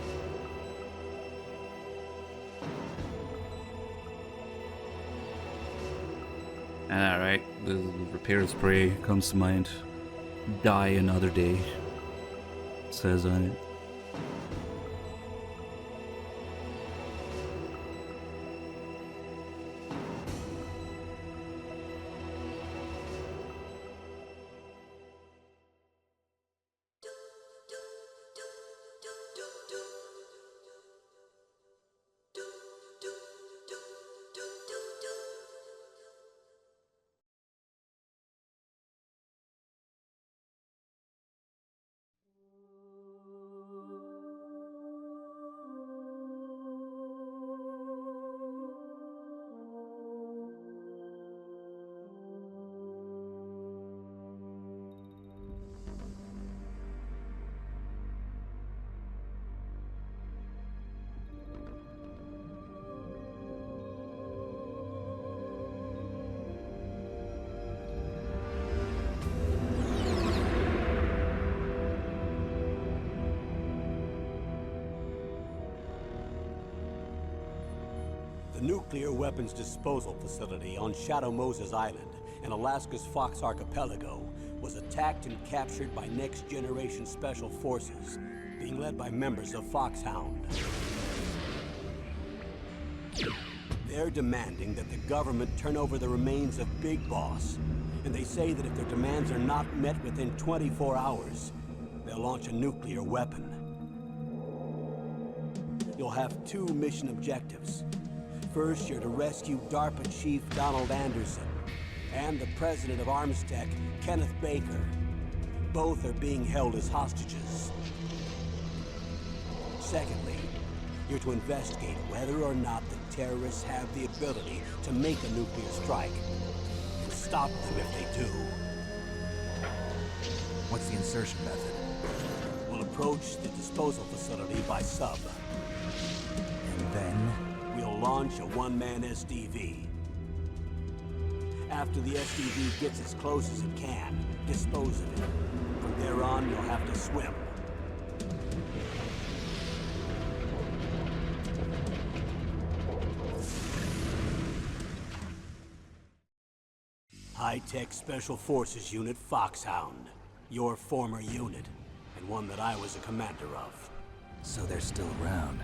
Alright, the repair spray comes to mind. Die another day. It says on it. The nuclear weapons disposal facility on Shadow Moses Island in Alaska's Fox Archipelago was attacked and captured by next-generation special forces, being led by members of Foxhound. They're demanding that the government turn over the remains of Big Boss, and they say that if their demands are not met within 24 hours, they'll launch a nuclear weapon. You'll have two mission objectives. First, you're to rescue DARPA Chief Donald Anderson and the president of Armstech, Kenneth Baker. Both are being held as hostages. Secondly, You're to investigate whether or not the terrorists have the ability to make a nuclear strike, and stop them if they do. What's the insertion method? We'll approach the disposal facility by sub. And then? We'll launch a one-man SDV. After the SDV gets as close as it can, dispose of it. From there on, you'll have to swim. High-tech Special Forces Unit Foxhound. Your former unit, and one that I was a commander of. So they're still around.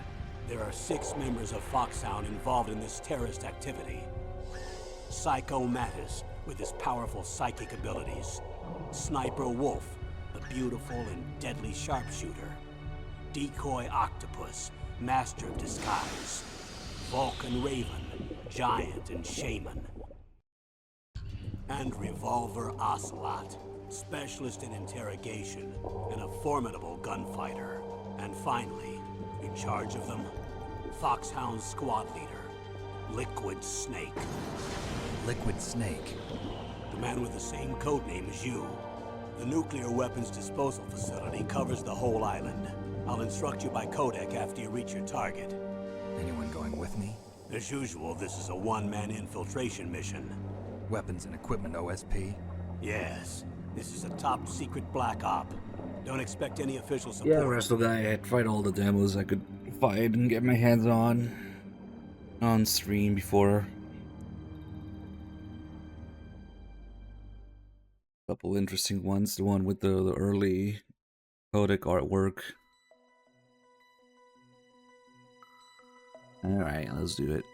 There are 6 members of Foxhound involved in this terrorist activity. Psycho Mattis, with his powerful psychic abilities. Sniper Wolf, the beautiful and deadly sharpshooter. Decoy Octopus, master of disguise. Vulcan Raven, giant and shaman. And Revolver Ocelot, specialist in interrogation and a formidable gunfighter. And finally, in charge of them, Foxhound's squad leader, Liquid Snake. Liquid Snake? The man with the same codename as you. The nuclear weapons disposal facility covers the whole island. I'll instruct you by codec after you reach your target. Anyone going with me? As usual, this is a one-man infiltration mission. Weapons and equipment OSP? Yes. This is a top-secret black op. Don't expect any official support. Yeah, Wrestle Guy, I had tried all the demos I could find and get my hands on stream before. A couple interesting ones. The one with the early codec artwork. Alright, let's do it.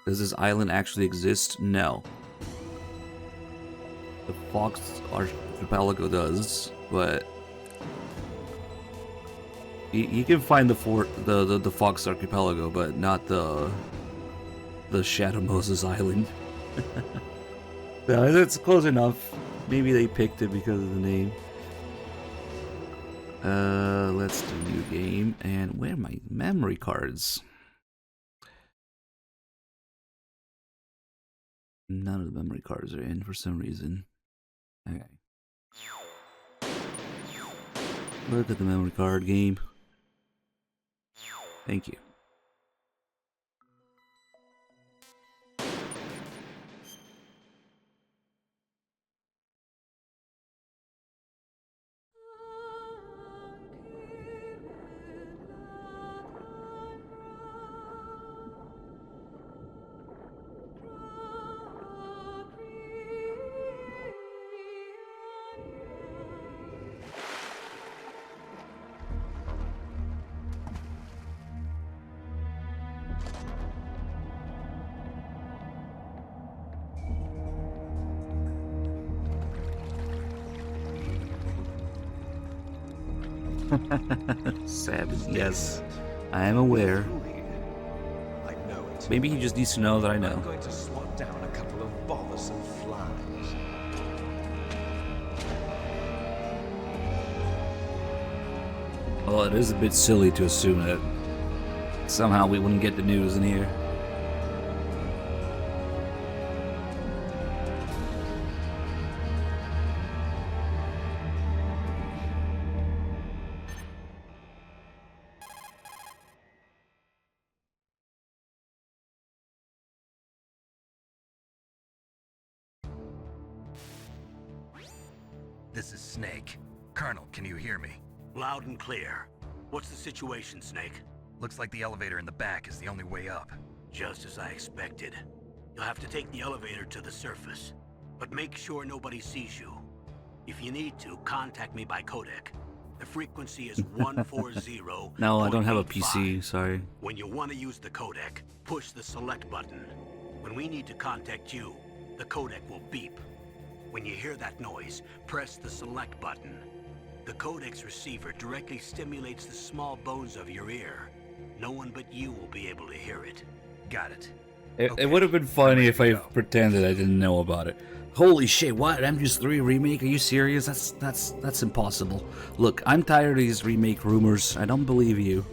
Does this island actually exist? No. The Fox Archipelago does, but you can find the Fox Archipelago, but not the Shadow Moses Island. Yeah, it's close enough. Maybe they picked it because of the name. Let's do new game. And where are my memory cards? None of the memory cards are in for some reason. Okay. Look at the memory card game. Thank you. Savage, yes. I am aware. I know it. Maybe he just needs to know that I know. I'm going to swat down a couple of bothersome flies. Well, it is a bit silly to assume that somehow we wouldn't get the news in here. This is Snake. Colonel, can you hear me? Loud and clear. What's the situation, Snake? Looks like the elevator in the back is the only way up. Just as I expected. You'll have to take the elevator to the surface. But make sure nobody sees you. If you need to, contact me by codec. The frequency is 140. No, I don't have a PC, sorry. When you want to use the codec, push the select button. When we need to contact you, the codec will beep. When you hear that noise, press the select button. The codec's receiver directly stimulates the small bones of your ear. No one but you will be able to hear it. Got it. It would have been funny if I pretended I didn't know about it. Holy shit, what? MGS3 remake? Are you serious? That's impossible. Look, I'm tired of these remake rumors. I don't believe you.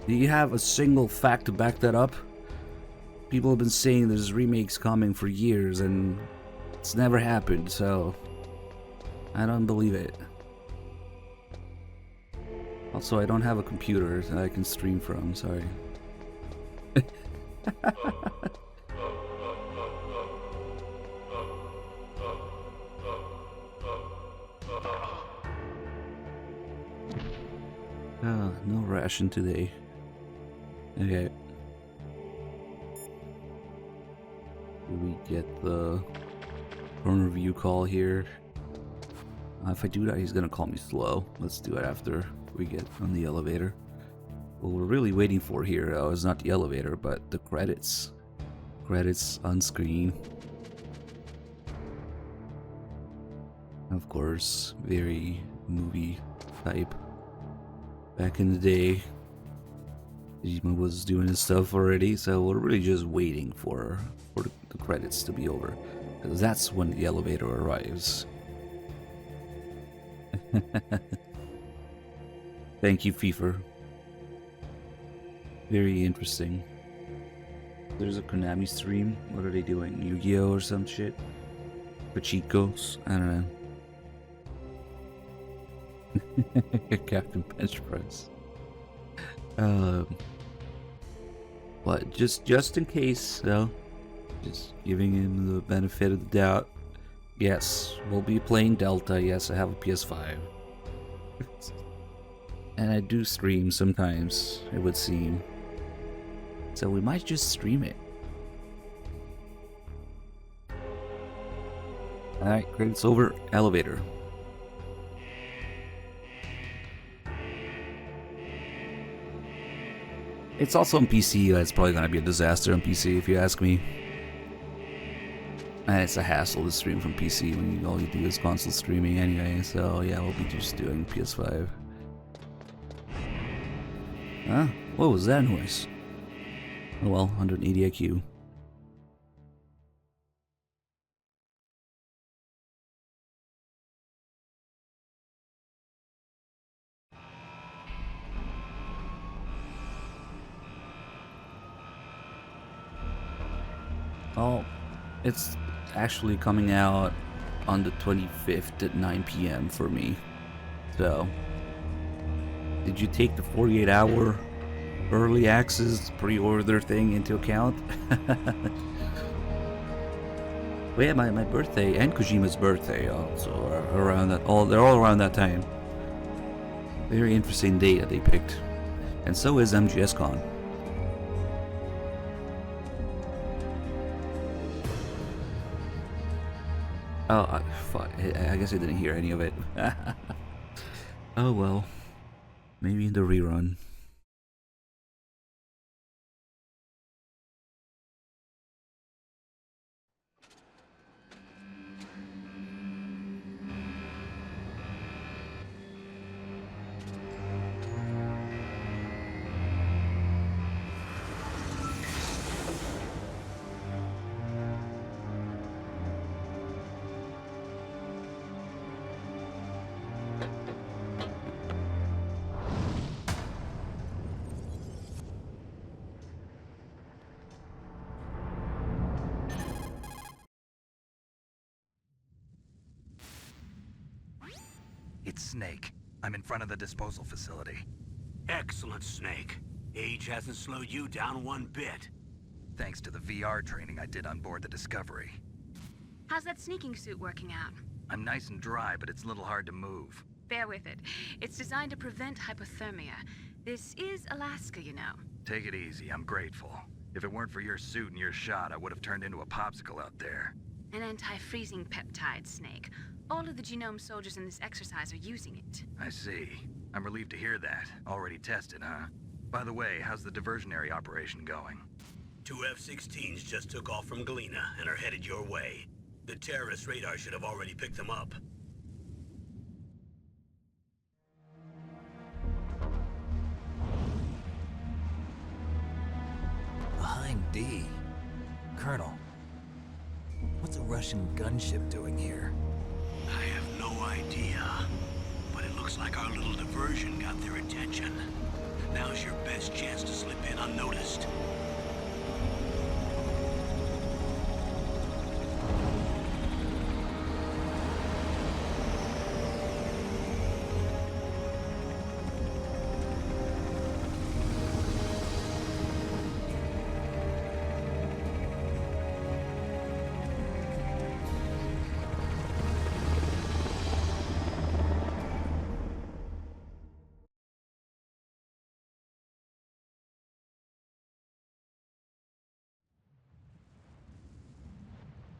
Do you have a single fact to back that up? People have been saying there's remakes coming for years and it's never happened, so I don't believe it. Also, I don't have a computer that I can stream from, sorry. No ration today. Okay. Do we get the corner view call here? If I do that, he's gonna call me slow. Let's do it after we get on the elevator. What we're really waiting for here is not the elevator, but the credits. Credits on screen. Of course, very movie type. Back in the day, Kojima was doing his stuff already, so we're really just waiting for the credits to be over, because that's when the elevator arrives. Thank you, FIFA. Very interesting. There's a Konami stream. What are they doing? Yu-Gi-Oh or some shit? Pachicos? I don't know. Captain Bench Press. But just in case, though, just giving him the benefit of the doubt. Yes, we'll be playing Delta. Yes, I have a PS5. And I do stream sometimes, it would seem. So we might just stream it. Alright, credits over. Elevator. It's also on PC. It's probably gonna be a disaster on PC if you ask me. And it's a hassle to stream from PC when all you do is console streaming anyway. So yeah, we'll be just doing PS5. Huh? What was that noise? Oh well, 180 IQ. Oh, it's actually coming out on the 25th at 9 p.m. for me. So, did you take the 48-hour early access pre-order thing into account? Well, yeah, my birthday and Kojima's birthday also are around that. They're all around that time. Very interesting day that they picked, and so is MGS1. Oh, fuck. I guess I didn't hear any of it. Oh well. Maybe in the rerun. It's Snake. I'm in front of the disposal facility. Excellent, Snake. Age hasn't slowed you down one bit. Thanks to the VR training I did on board the Discovery. How's that sneaking suit working out? I'm nice and dry, but it's a little hard to move. Bear with it. It's designed to prevent hypothermia. This is Alaska, you know. Take it easy, I'm grateful. If it weren't for your suit and your shot, I would have turned into a popsicle out there. An anti-freezing peptide, Snake. All of the genome soldiers in this exercise are using it. I see. I'm relieved to hear that. Already tested, huh? By the way, how's the diversionary operation going? 2 F-16s just took off from Galena and are headed your way. The terrorist radar should have already picked them up. Behind D. Colonel, what's a Russian gunship doing here? I have no idea, but it looks like our little diversion got their attention. Now's your best chance to slip in unnoticed.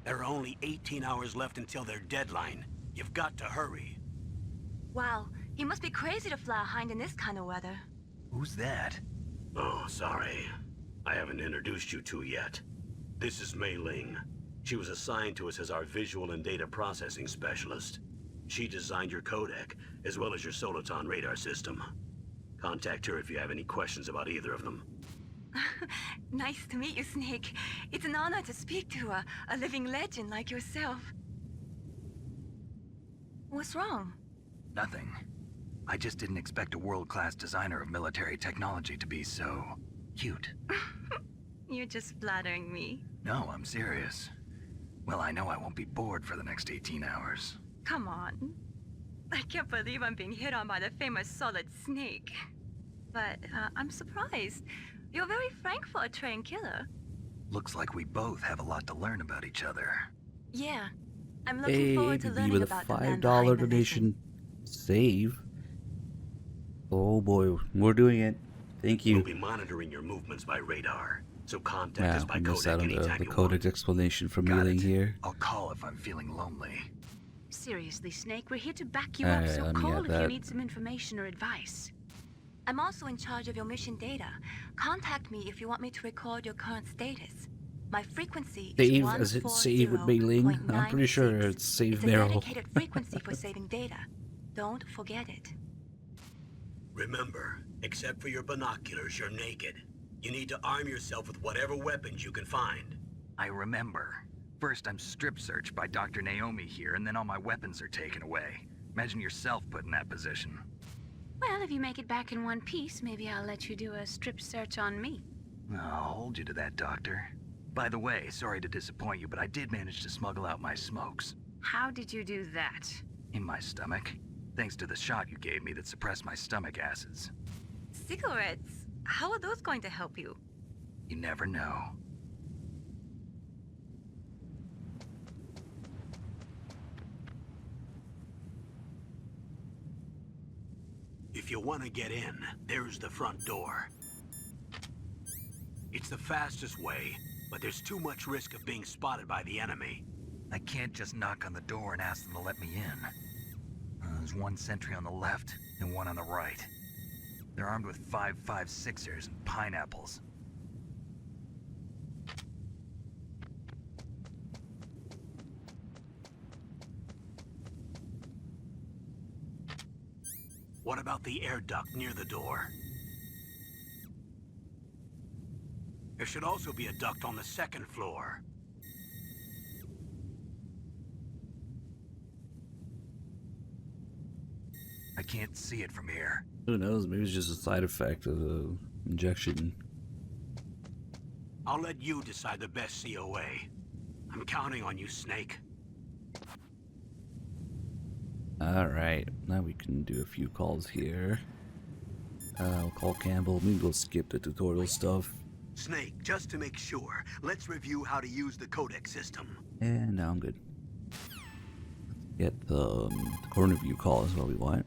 There are only 18 hours left until their deadline. You've got to hurry. Wow, he must be crazy to fly a hind in this kind of weather. Who's that? Oh, sorry. I haven't introduced you to yet. This is Mei Ling. She was assigned to us as our visual and data processing specialist. She designed your codec, as well as your Soliton radar system. Contact her if you have any questions about either of them. Nice to meet you, Snake. It's an honor to speak to a living legend like yourself. What's wrong? Nothing. I just didn't expect a world-class designer of military technology to be so cute. You're just flattering me. No, I'm serious. Well, I know I won't be bored for the next 18 hours. Come on. I can't believe I'm being hit on by the famous Solid Snake. But I'm surprised. You're very frank for a trained killer. Looks like we both have a lot to learn about each other. Yeah. I'm looking Hey, forward to BB learning with a about the man $5 behind the donation. mission. Save. Oh boy, we're doing it. Thank We'll you. be monitoring your movements by radar, so contact us Yeah, by we missed codec out on anytime the you codec want. explanation from Got Mei Ling it. here. I'll call if I'm feeling lonely. Seriously, Snake, we're here to back you Alright, up, so let me call add if you that. need some information or advice. I'm also in charge of your mission data. Contact me if you want me to record your current status. My frequency Save, is as it save with Mei Ling? I'm pretty sure 140.96. it's save It's a Meryl. dedicated frequency for saving data. Don't forget it. Remember, except for your binoculars, you're naked. You need to arm yourself with whatever weapons you can find. I remember. First, I'm strip searched by Dr. Naomi here, and then all my weapons are taken away. Imagine yourself put in that position. Well, if you make it back in one piece, maybe I'll let you do a strip search on me. I'll hold you to that, Doctor. By the way, sorry to disappoint you, but I did manage to smuggle out my smokes. How did you do that? In my stomach. Thanks to the shot you gave me that suppressed my stomach acids. Cigarettes? How are those going to help you? You never know. If you want to get in, there's the front door. It's the fastest way, but there's too much risk of being spotted by the enemy. I can't just knock on the door and ask them to let me in. There's one sentry on the left and one on the right. They're armed with 5.56ers and pineapples. What about the air duct near the door? There should also be a duct on the second floor. I can't see it from here. Who knows? Maybe it's just a side effect of the injection. I'll let you decide the best COA. I'm counting on you, Snake. Alright, now we can do a few calls here. I'll call Campbell. Maybe we'll skip the tutorial stuff. Snake, just to make sure, let's review how to use the codec system. And now I'm good. Let's get the corner view call is what we want.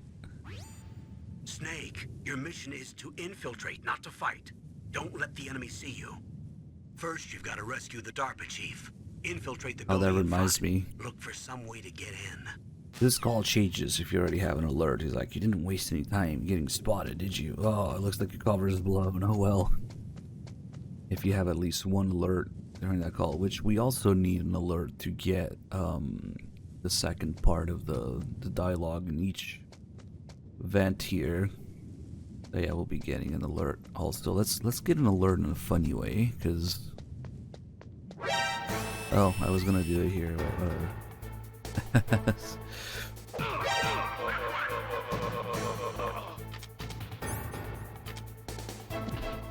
Snake, your mission is to infiltrate, not to fight. Don't let the enemy see you. First, you've got to rescue the DARPA chief. Infiltrate the Oh, building that in reminds front. me. Look for some way to get in. This call changes if you already have an alert. He's like, you didn't waste any time getting spotted, did you? Oh, it looks like your cover is blown. Oh well. If you have at least one alert during that call, which we also need an alert to get the second part of the dialogue in each event here. So yeah, we'll be getting an alert also. Let's get an alert in a funny way, because oh, I was gonna do it here, but whatever.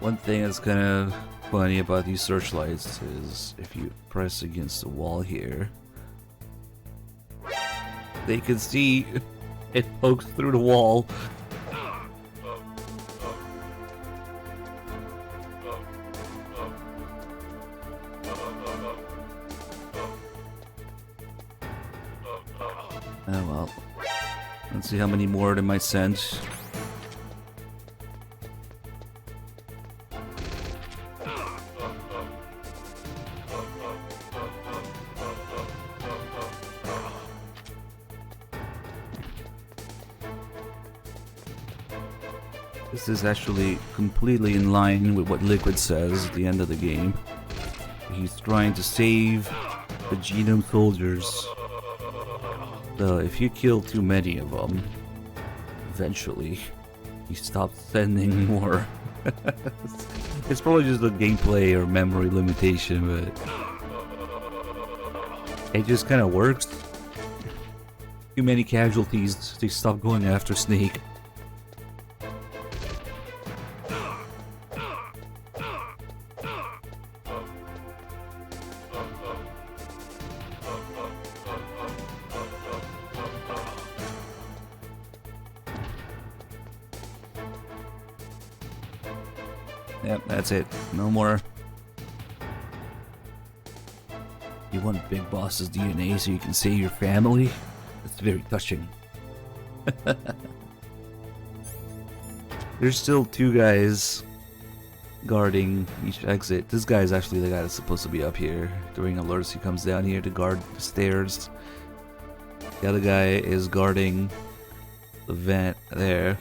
One thing that's kind of funny about these searchlights is if you press against the wall here, they can see it pokes through the wall. Oh well. Let's see how many more they might send. This is actually completely in line with what Liquid says at the end of the game. He's trying to save the genome soldiers. So if you kill too many of them, eventually he stops sending more. It's probably just a gameplay or memory limitation, but it just kind of works. Too many casualties, they stop going after Snake. Yep, that's it. No more. You want Big Boss's DNA so you can save your family? That's very touching. There's still two guys guarding each exit. This guy is actually the guy that's supposed to be up here. During alerts, he comes down here to guard the stairs. The other guy is guarding the vent there.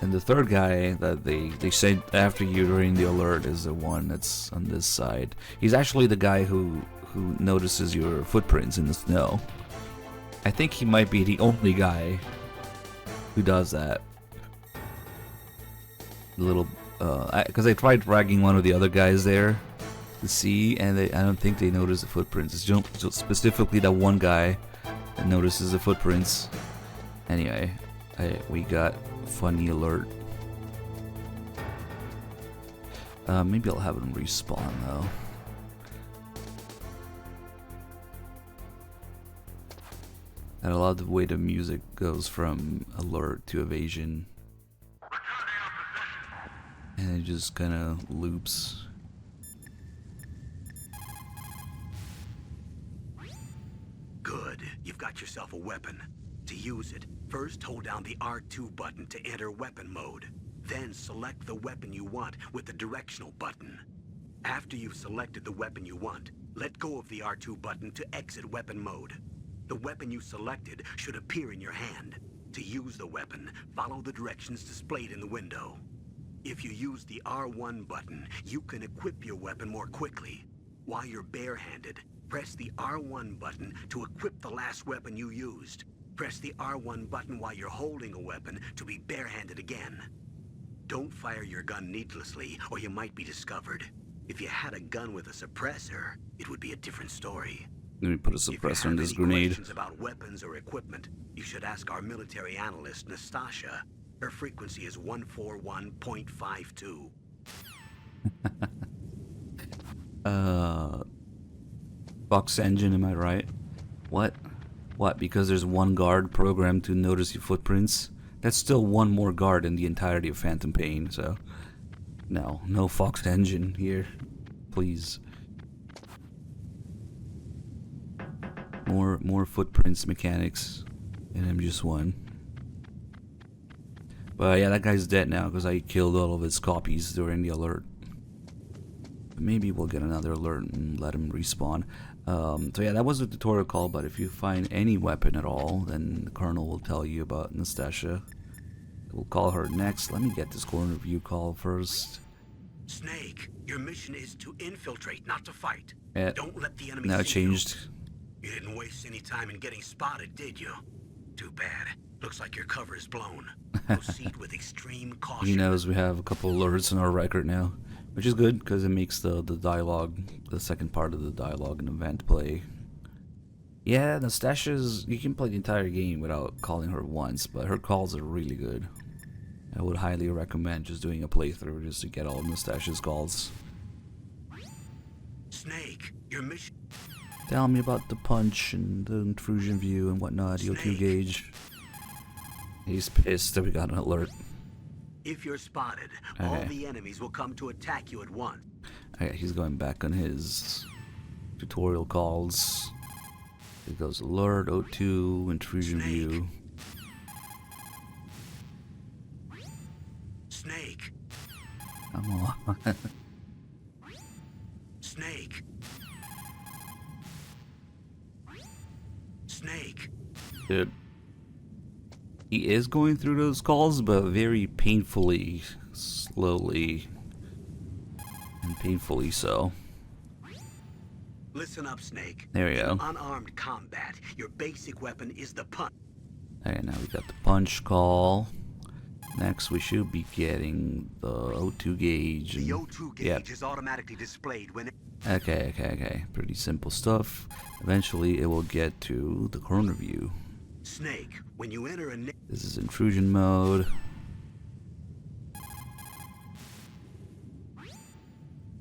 And the third guy that they sent after you during the alert is the one that's on this side. He's actually the guy who notices your footprints in the snow. I think he might be the only guy who does that. Little, because I tried dragging one of the other guys there to see, and I don't think they notice the footprints. It's just specifically that one guy that notices the footprints. Anyway, we got funny alert. Maybe I'll have him respawn though. I love the way the music goes from alert to evasion, and it just kind of loops. Good. You've got yourself a weapon. To use it, first hold down the R2 button to enter weapon mode. Then select the weapon you want with the directional button. After you've selected the weapon you want, let go of the R2 button to exit weapon mode. The weapon you selected should appear in your hand. To use the weapon, follow the directions displayed in the window. If you use the R1 button, you can equip your weapon more quickly. While you're barehanded, press the R1 button to equip the last weapon you used. Press the R1 button while you're holding a weapon to be barehanded again. Don't fire your gun needlessly, or you might be discovered. If you had a gun with a suppressor, it would be a different story. Let me put a suppressor on this grenade. If you have any questions about weapons or equipment, you should ask our military analyst, Nastasha. Her frequency is 141.52. Fox engine, am I right? What? What? Because there's one guard programmed to notice your footprints? That's still one more guard in the entirety of Phantom Pain, so... No Fox engine here. Please. More footprints mechanics in MGS1. But yeah, that guy's dead now because I killed all of his copies during the alert. Maybe we'll get another alert and let him respawn. So yeah, that was a tutorial call, but if you find any weapon at all, then the Colonel will tell you about Nastasha. We'll call her next. Let me get this corner view call first. Snake, your mission is to infiltrate, not to fight. Yeah. Don't let the enemy Now it see you. changed. You didn't waste any time in getting spotted, did you? Too bad. Looks like your cover is blown. Proceed with extreme caution. He knows we have a couple alerts on our record now, which is good because it makes the dialogue, the second part of the dialogue and event play. Yeah, Nastasha's, you can play the entire game without calling her once, but her calls are really good. I would highly recommend just doing a playthrough just to get all of Nastasia's calls. Snake, your mission. Tell me about the punch and the intrusion view and whatnot, the O2 gauge. He's pissed that we got an alert. If you're spotted, all the enemies will come to attack you at once. Okay, he's going back on his tutorial calls. It goes alert, O2, intrusion view. Snake. Come on. Snake. Snake. Dude. He is going through those calls, but very painfully, slowly, and painfully so. Listen up, Snake. There we go. In unarmed combat, your basic weapon is the punch. Okay, now we got the punch call. Next, we should be getting the O2 gauge. The O2 gauge is automatically displayed when it... Okay. Pretty simple stuff. Eventually, it will get to the corner view. Snake, when you enter a... This is intrusion mode.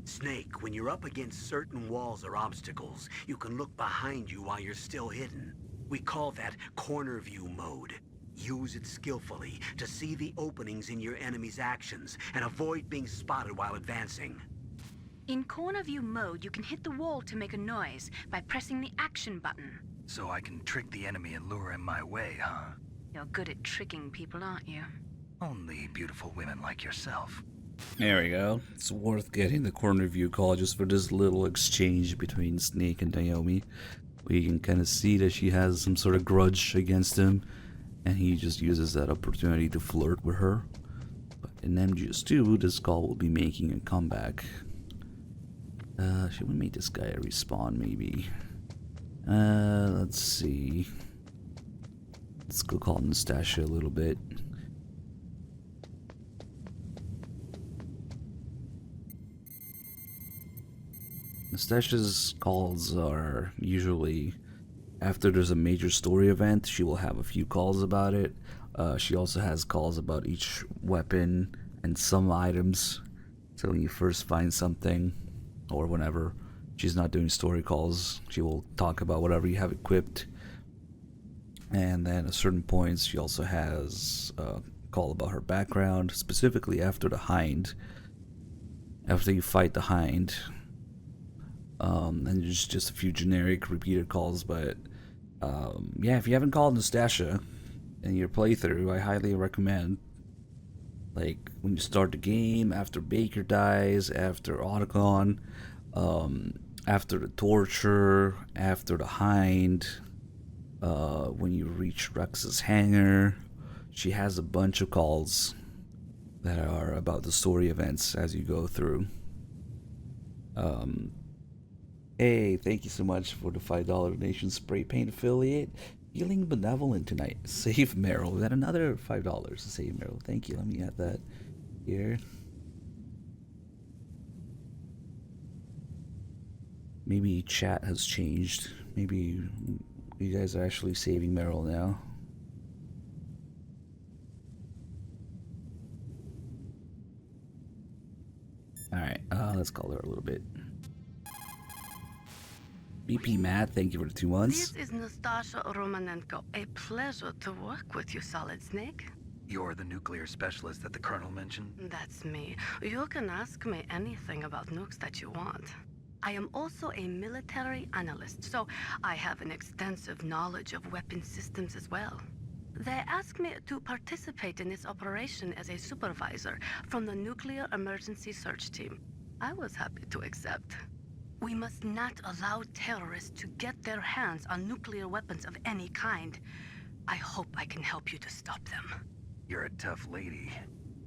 Snake, when you're up against certain walls or obstacles, you can look behind you while you're still hidden. We call that corner view mode. Use it skillfully to see the openings in your enemy's actions and avoid being spotted while advancing. In corner view mode, you can hit the wall to make a noise by pressing the action button. So I can trick the enemy and lure him my way, huh? You're good at tricking people, aren't you? Only beautiful women like yourself. There we go. It's worth getting the corner view call just for this little exchange between Snake and Naomi. We can kind of see that she has some sort of grudge against him, and he just uses that opportunity to flirt with her. But in MGS2, this call will be making a comeback. Should we make this guy a respawn, maybe? Let's see. Let's go call Nastasia a little bit. Nastasia's calls are usually after there's a major story event. She will have a few calls about it. She also has calls about each weapon and some items. So when you first find something, or whenever she's not doing story calls, she will talk about whatever you have equipped. And then at certain points, she also has a call about her background, specifically after the Hind. After you fight the Hind. And there's just a few generic repeated calls, but yeah, if you haven't called Nastasia in your playthrough, I highly recommend, like, when you start the game, after Baker dies, after Otacon, after the torture, after the Hind, when you reach Rex's hangar, she has a bunch of calls that are about the story events as you go through. Hey, thank you so much for the $5 donation, Spray Paint affiliate. Feeling benevolent tonight. Save Meryl. We got another $5 to save Meryl. Thank you. Let me add that here. Maybe chat has changed. Maybe you guys are actually saving Meryl now. Alright, let's call her a little bit. BP Matt, thank you for the 2 months. This is Nastasha Romanenko. A pleasure to work with you, Solid Snake. You're the nuclear specialist that the Colonel mentioned? That's me. You can ask me anything about nukes that you want. I am also a military analyst, so I have an extensive knowledge of weapon systems as well. They asked me to participate in this operation as a supervisor from the Nuclear Emergency Search Team. I was happy to accept. We must not allow terrorists to get their hands on nuclear weapons of any kind. I hope I can help you to stop them. You're a tough lady.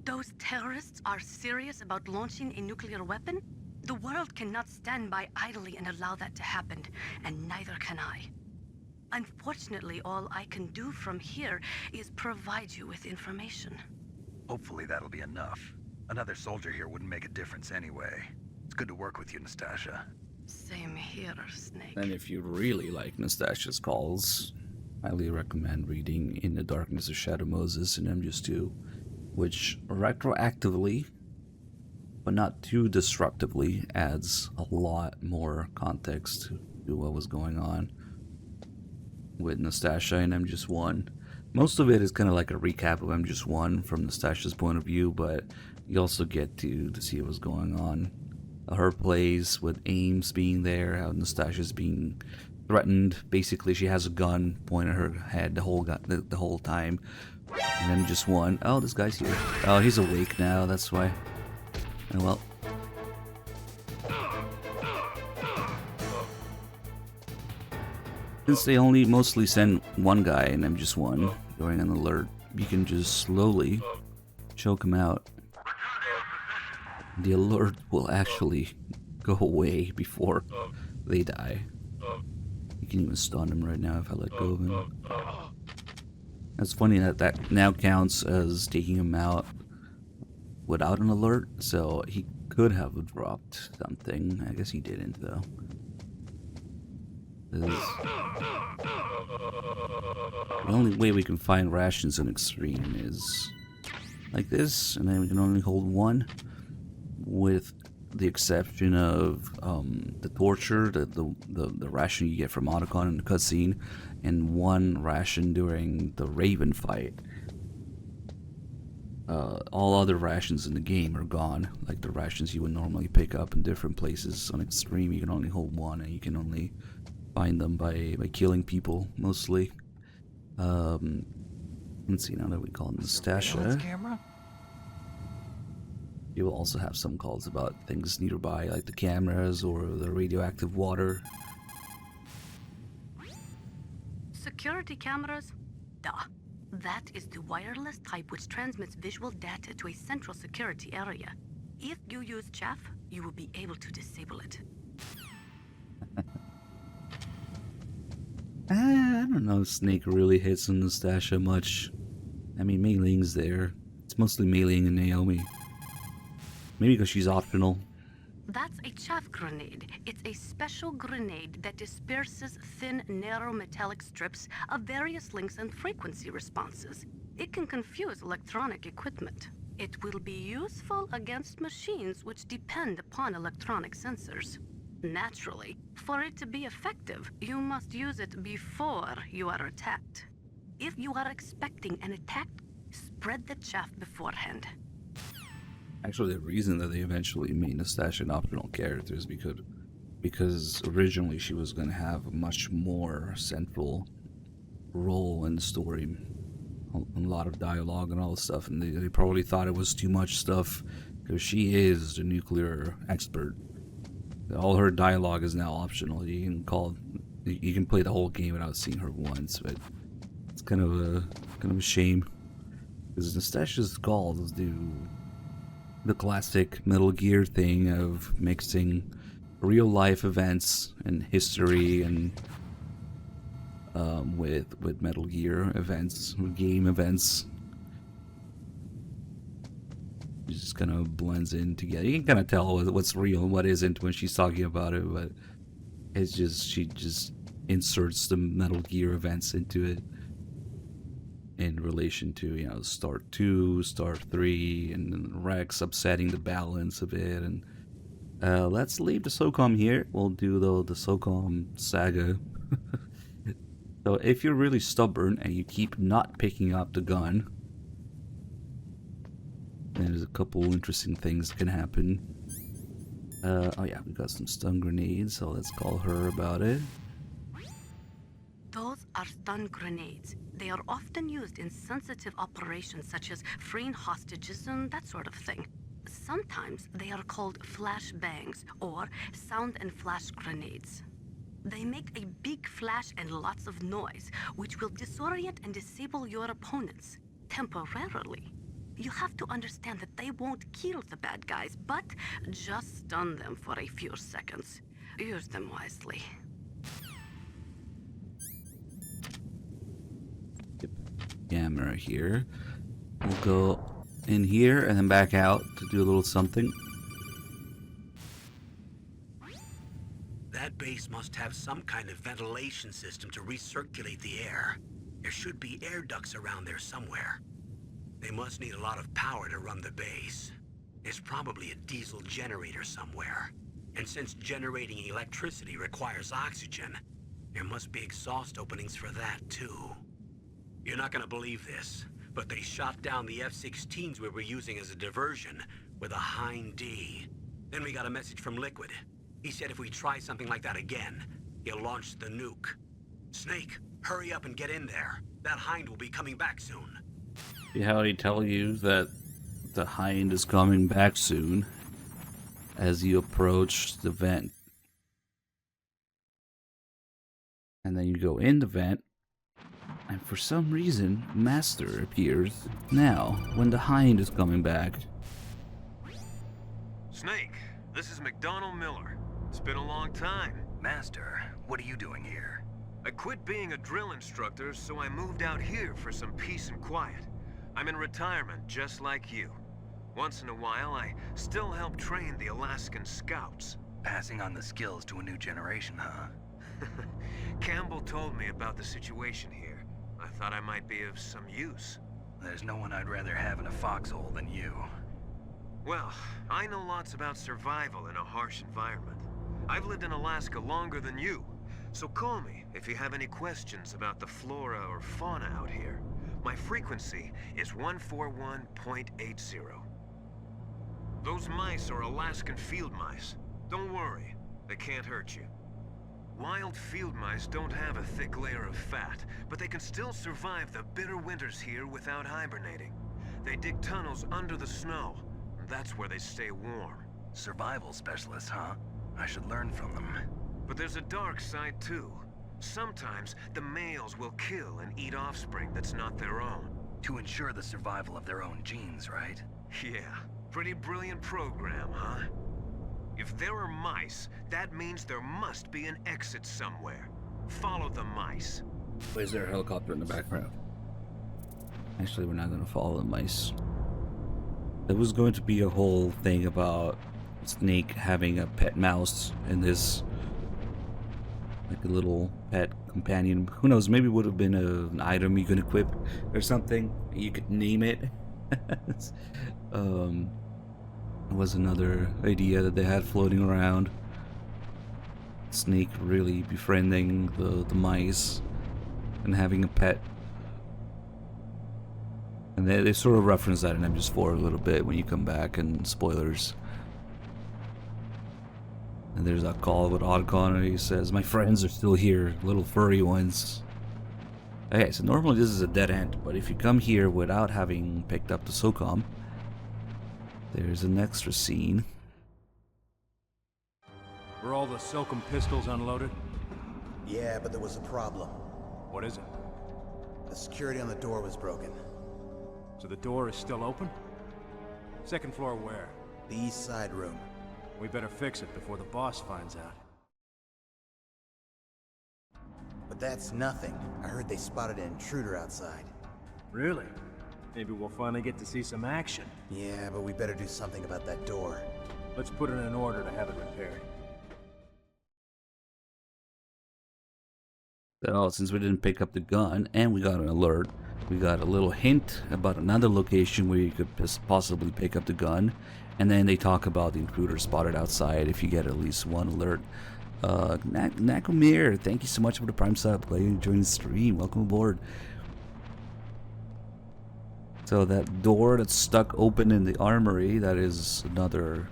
Those terrorists are serious about launching a nuclear weapon? The world cannot stand by idly and allow that to happen, and neither can I. Unfortunately, all I can do from here is provide you with information. Hopefully that'll be enough. Another soldier here wouldn't make a difference anyway. It's good to work with you, Nastasia. Same here, Snake. And if you really like Nastasia's calls, highly recommend reading In the Darkness of Shadow Moses and MGS2. which retroactively, but not too disruptively, adds a lot more context to what was going on with Nastasha and MGS1. Most of it is kind of like a recap of MGS1 from Nastasha's point of view, but you also get to see what's going on. Her plays with Ames being there, how Nastasha's being threatened. Basically, she has a gun pointed at her head the whole time. And MGS1, oh, this guy's here. Oh, he's awake now, that's why. Oh well. Since they only mostly send one guy in MGS1 during an alert, you can just slowly choke him out. The alert will actually go away before they die. You can even stun him right now if I let go of him. That's funny that now counts as taking him out without an alert, so he could have dropped something. I guess he didn't, though. The only way we can find rations in Extreme is like this, and then we can only hold one, with the exception of the torture, the ration you get from Otacon in the cutscene, and one ration during the Raven fight. All other rations in the game are gone, like the rations you would normally pick up in different places. On Extreme, you can only hold one, and you can only find them by killing people, mostly. Let's see, now that we call him Nastasha. You will also have some calls about things nearby, like the cameras or the radioactive water. Security cameras? Duh. That is the wireless type which transmits visual data to a central security area. If you use chaff, you will be able to disable it. I don't know if Snake really hits on Nastasha much. I mean, Mei Ling's there. It's mostly Mei Ling and Naomi. Maybe because she's optional. That's a chaff grenade. It's a special grenade that disperses thin, narrow metallic strips of various lengths and frequency responses. It can confuse electronic equipment. It will be useful against machines which depend upon electronic sensors. Naturally, for it to be effective, you must use it before you are attacked. If you are expecting an attack, spread the chaff beforehand. Actually, the reason that they eventually made Nastasha an optional character is because originally she was going to have a much more central role in the story. A lot of dialogue and all this stuff, and they probably thought it was too much stuff because she is the nuclear expert. All her dialogue is now optional. You can play the whole game without seeing her once, but it's kind of a shame because Nastasha's calls do the classic Metal Gear thing of mixing real life events and history and with Metal Gear events, game events. It just kind of blends in together. You can kind of tell what's real and what isn't when she's talking about it, but it's just she just inserts the Metal Gear events into it in relation to, you know, Star 2, Star 3, and then Rex upsetting the balance of it. And let's leave the SOCOM here. We'll do the SOCOM saga. So if you're really stubborn and you keep not picking up the gun, there's a couple interesting things that can happen. Oh yeah, we got some stun grenades, so let's call her about it. Those are stun grenades. They are often used in sensitive operations such as freeing hostages and that sort of thing. Sometimes they are called flash bangs or sound and flash grenades. They make a big flash and lots of noise, which will disorient and disable your opponents temporarily. You have to understand that they won't kill the bad guys, but just stun them for a few seconds. Use them wisely. Camera here. We'll go in here and then back out to do a little something. That base must have some kind of ventilation system to recirculate the air. There should be air ducts around there somewhere. They must need a lot of power to run the base. There's probably a diesel generator somewhere. And since generating electricity requires oxygen, there must be exhaust openings for that too. You're not gonna believe this, but they shot down the F-16s we were using as a diversion with a Hind D. Then we got a message from Liquid. He said if we try something like that again, he'll launch the nuke. Snake, hurry up and get in there. That Hind will be coming back soon. See how he tell you that the Hind is coming back soon as you approach the vent. And then you go in the vent, and for some reason, Master appears now when the Hind is coming back. Snake, this is McDonald Miller. It's been a long time. Master, what are you doing here? I quit being a drill instructor, so I moved out here for some peace and quiet. I'm in retirement, just like you. Once in a while, I still help train the Alaskan Scouts. Passing on the skills to a new generation, huh? Campbell told me about the situation here. I thought I might be of some use. There's no one I'd rather have in a foxhole than you. Well, I know lots about survival in a harsh environment. I've lived in Alaska longer than you, so call me if you have any questions about the flora or fauna out here. My frequency is 141.80. Those mice are Alaskan field mice. Don't worry, they can't hurt you. Wild field mice don't have a thick layer of fat, but they can still survive the bitter winters here without hibernating. They dig tunnels under the snow. That's where they stay warm. Survival specialists, huh? I should learn from them. But there's a dark side too. Sometimes the males will kill and eat offspring that's not their own. To ensure the survival of their own genes, right? Yeah, pretty brilliant program, huh? If there are mice, that means there must be an exit somewhere. Follow the mice. Why is there a helicopter in the background? Actually, we're not going to follow the mice. There was going to be a whole thing about Snake having a pet mouse in this, like a little pet companion. Who knows, maybe it would have been an item you could equip or something. You could name it. Was another idea that they had floating around. Snake really befriending the mice and having a pet. And they sort of reference that in MGS4 a little bit when you come back, and spoilers. And there's that call with Oddcon, he says, "My friends are still here, little furry ones." Okay, so normally this is a dead end, but if you come here without having picked up the SOCOM, there's an extra scene. Were all the SOCOM pistols unloaded? Yeah, but there was a problem. What is it? The security on the door was broken. So the door is still open? Second floor where? The east side room. We better fix it before the boss finds out. But that's nothing. I heard they spotted an intruder outside. Really? Maybe we'll finally get to see some action. Yeah, but we better do something about that door. Let's put in an order to have it repaired. So, since we didn't pick up the gun and we got an alert, we got a little hint about another location where you could possibly pick up the gun. And then they talk about the intruder spotted outside if you get at least one alert. Nakomir, thank you so much for the Prime sub. Glad you enjoyed the stream. Welcome aboard. So that door that's stuck open in the armory, that is another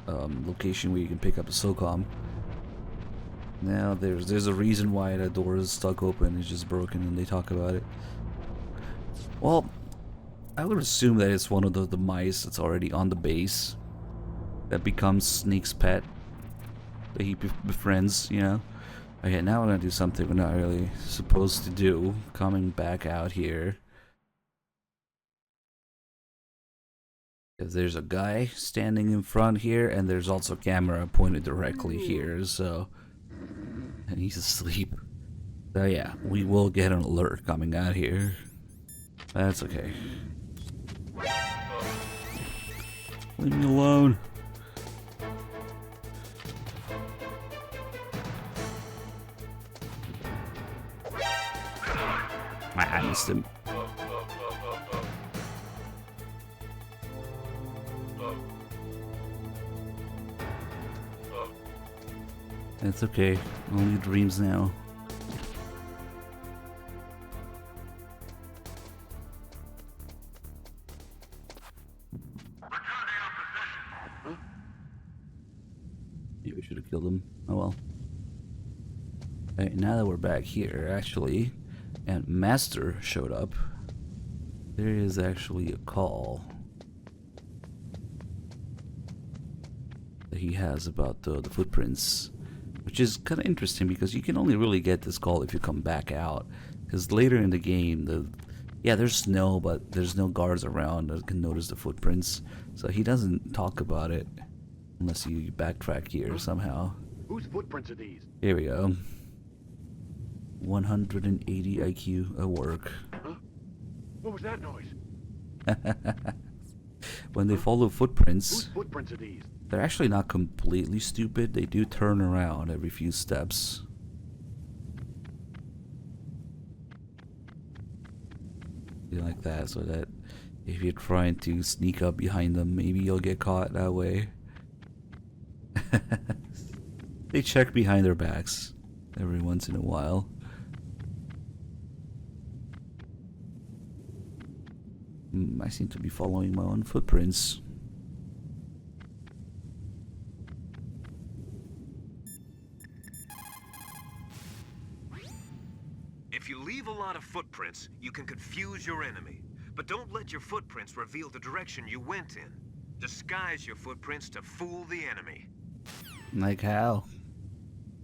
location where you can pick up the SOCOM. Now there's a reason why that door is stuck open. It's just broken, and they talk about it. Well, I would assume that it's one of the mice that's already on the base that becomes Snake's pet that he befriends, you know. Okay, now we're gonna do something we're not really supposed to do. Coming back out here. Because there's a guy standing in front here, and there's also a camera pointed directly here, so... And he's asleep. So yeah, we will get an alert coming out here. That's okay. Leave me alone. I missed him. It's okay. Only dreams now. Maybe we should have killed him. Oh well. Alright, now that we're back here, actually, and Master showed up, there is actually a call that he has about the footprints, which is kind of interesting because you can only really get this call if you come back out. Because later in the game, there's snow, but there's no guards around that can notice the footprints, so he doesn't talk about it unless you backtrack here somehow. Whose footprints are these? Here we go. 180 IQ at work. Huh? What was that noise? When they follow footprints, Whose footprints are these? they're actually not completely stupid. They do turn around every few steps. Like that, so that if you're trying to sneak up behind them, maybe you'll get caught that way. They check behind their backs every once in a while. I seem to be following my own footprints. If you leave a lot of footprints, you can confuse your enemy. But don't let your footprints reveal the direction you went in. Disguise your footprints to fool the enemy. Like how?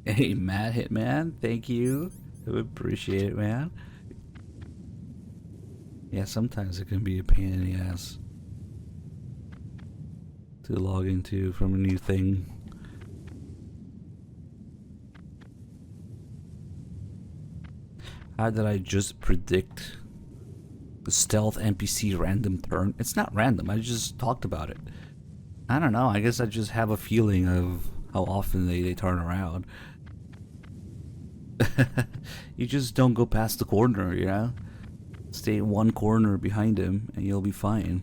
Hey, Matt Hitman, thank you. I appreciate it, man. Yeah, sometimes it can be a pain in the ass to log into from a new thing. How did I just predict the stealth NPC random turn? It's not random, I just talked about it. I don't know, I guess I just have a feeling of how often they turn around. You just don't go past the corner, you know? Stay in one corner behind him and you'll be fine.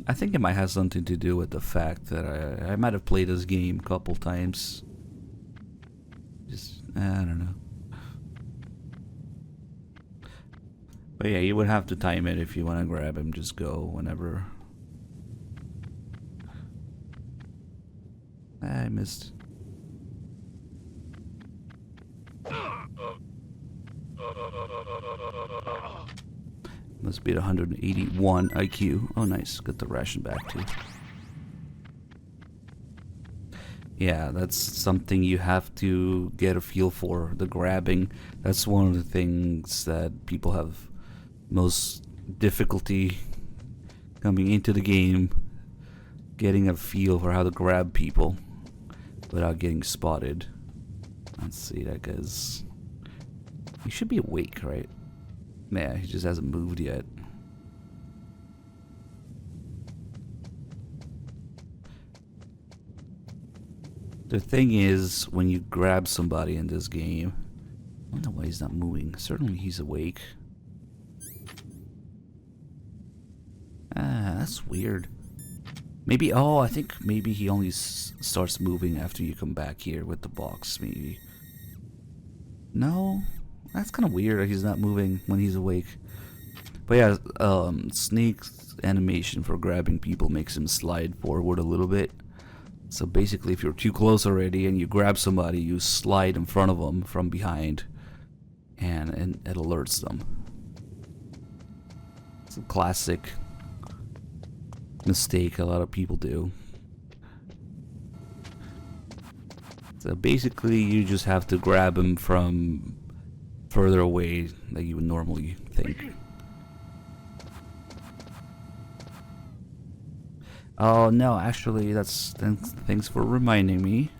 I think it might have something to do with the fact that I might have played this game a couple times. Just, I don't know. But yeah, you would have to time it if you want to grab him. Just go whenever. I missed. Must be at 181 IQ. Oh, nice. Got the ration back too. Yeah, that's something you have to get a feel for. The grabbing. That's one of the things that people have most difficulty coming into the game. Getting a feel for how to grab people without getting spotted. Let's see, that guy's... He should be awake, right? Yeah, he just hasn't moved yet. The thing is, when you grab somebody in this game, I don't know why he's not moving. Certainly he's awake. Ah, that's weird. Maybe, oh, I think maybe he only starts moving after you come back here with the box, maybe. No? That's kind of weird that he's not moving when he's awake. But yeah, Snake's animation for grabbing people makes him slide forward a little bit. So basically, if you're too close already and you grab somebody, you slide in front of them from behind, and it alerts them. It's a classic mistake a lot of people do. So basically, you just have to grab him from further away than you would normally think. Oh no, actually, thanks for reminding me.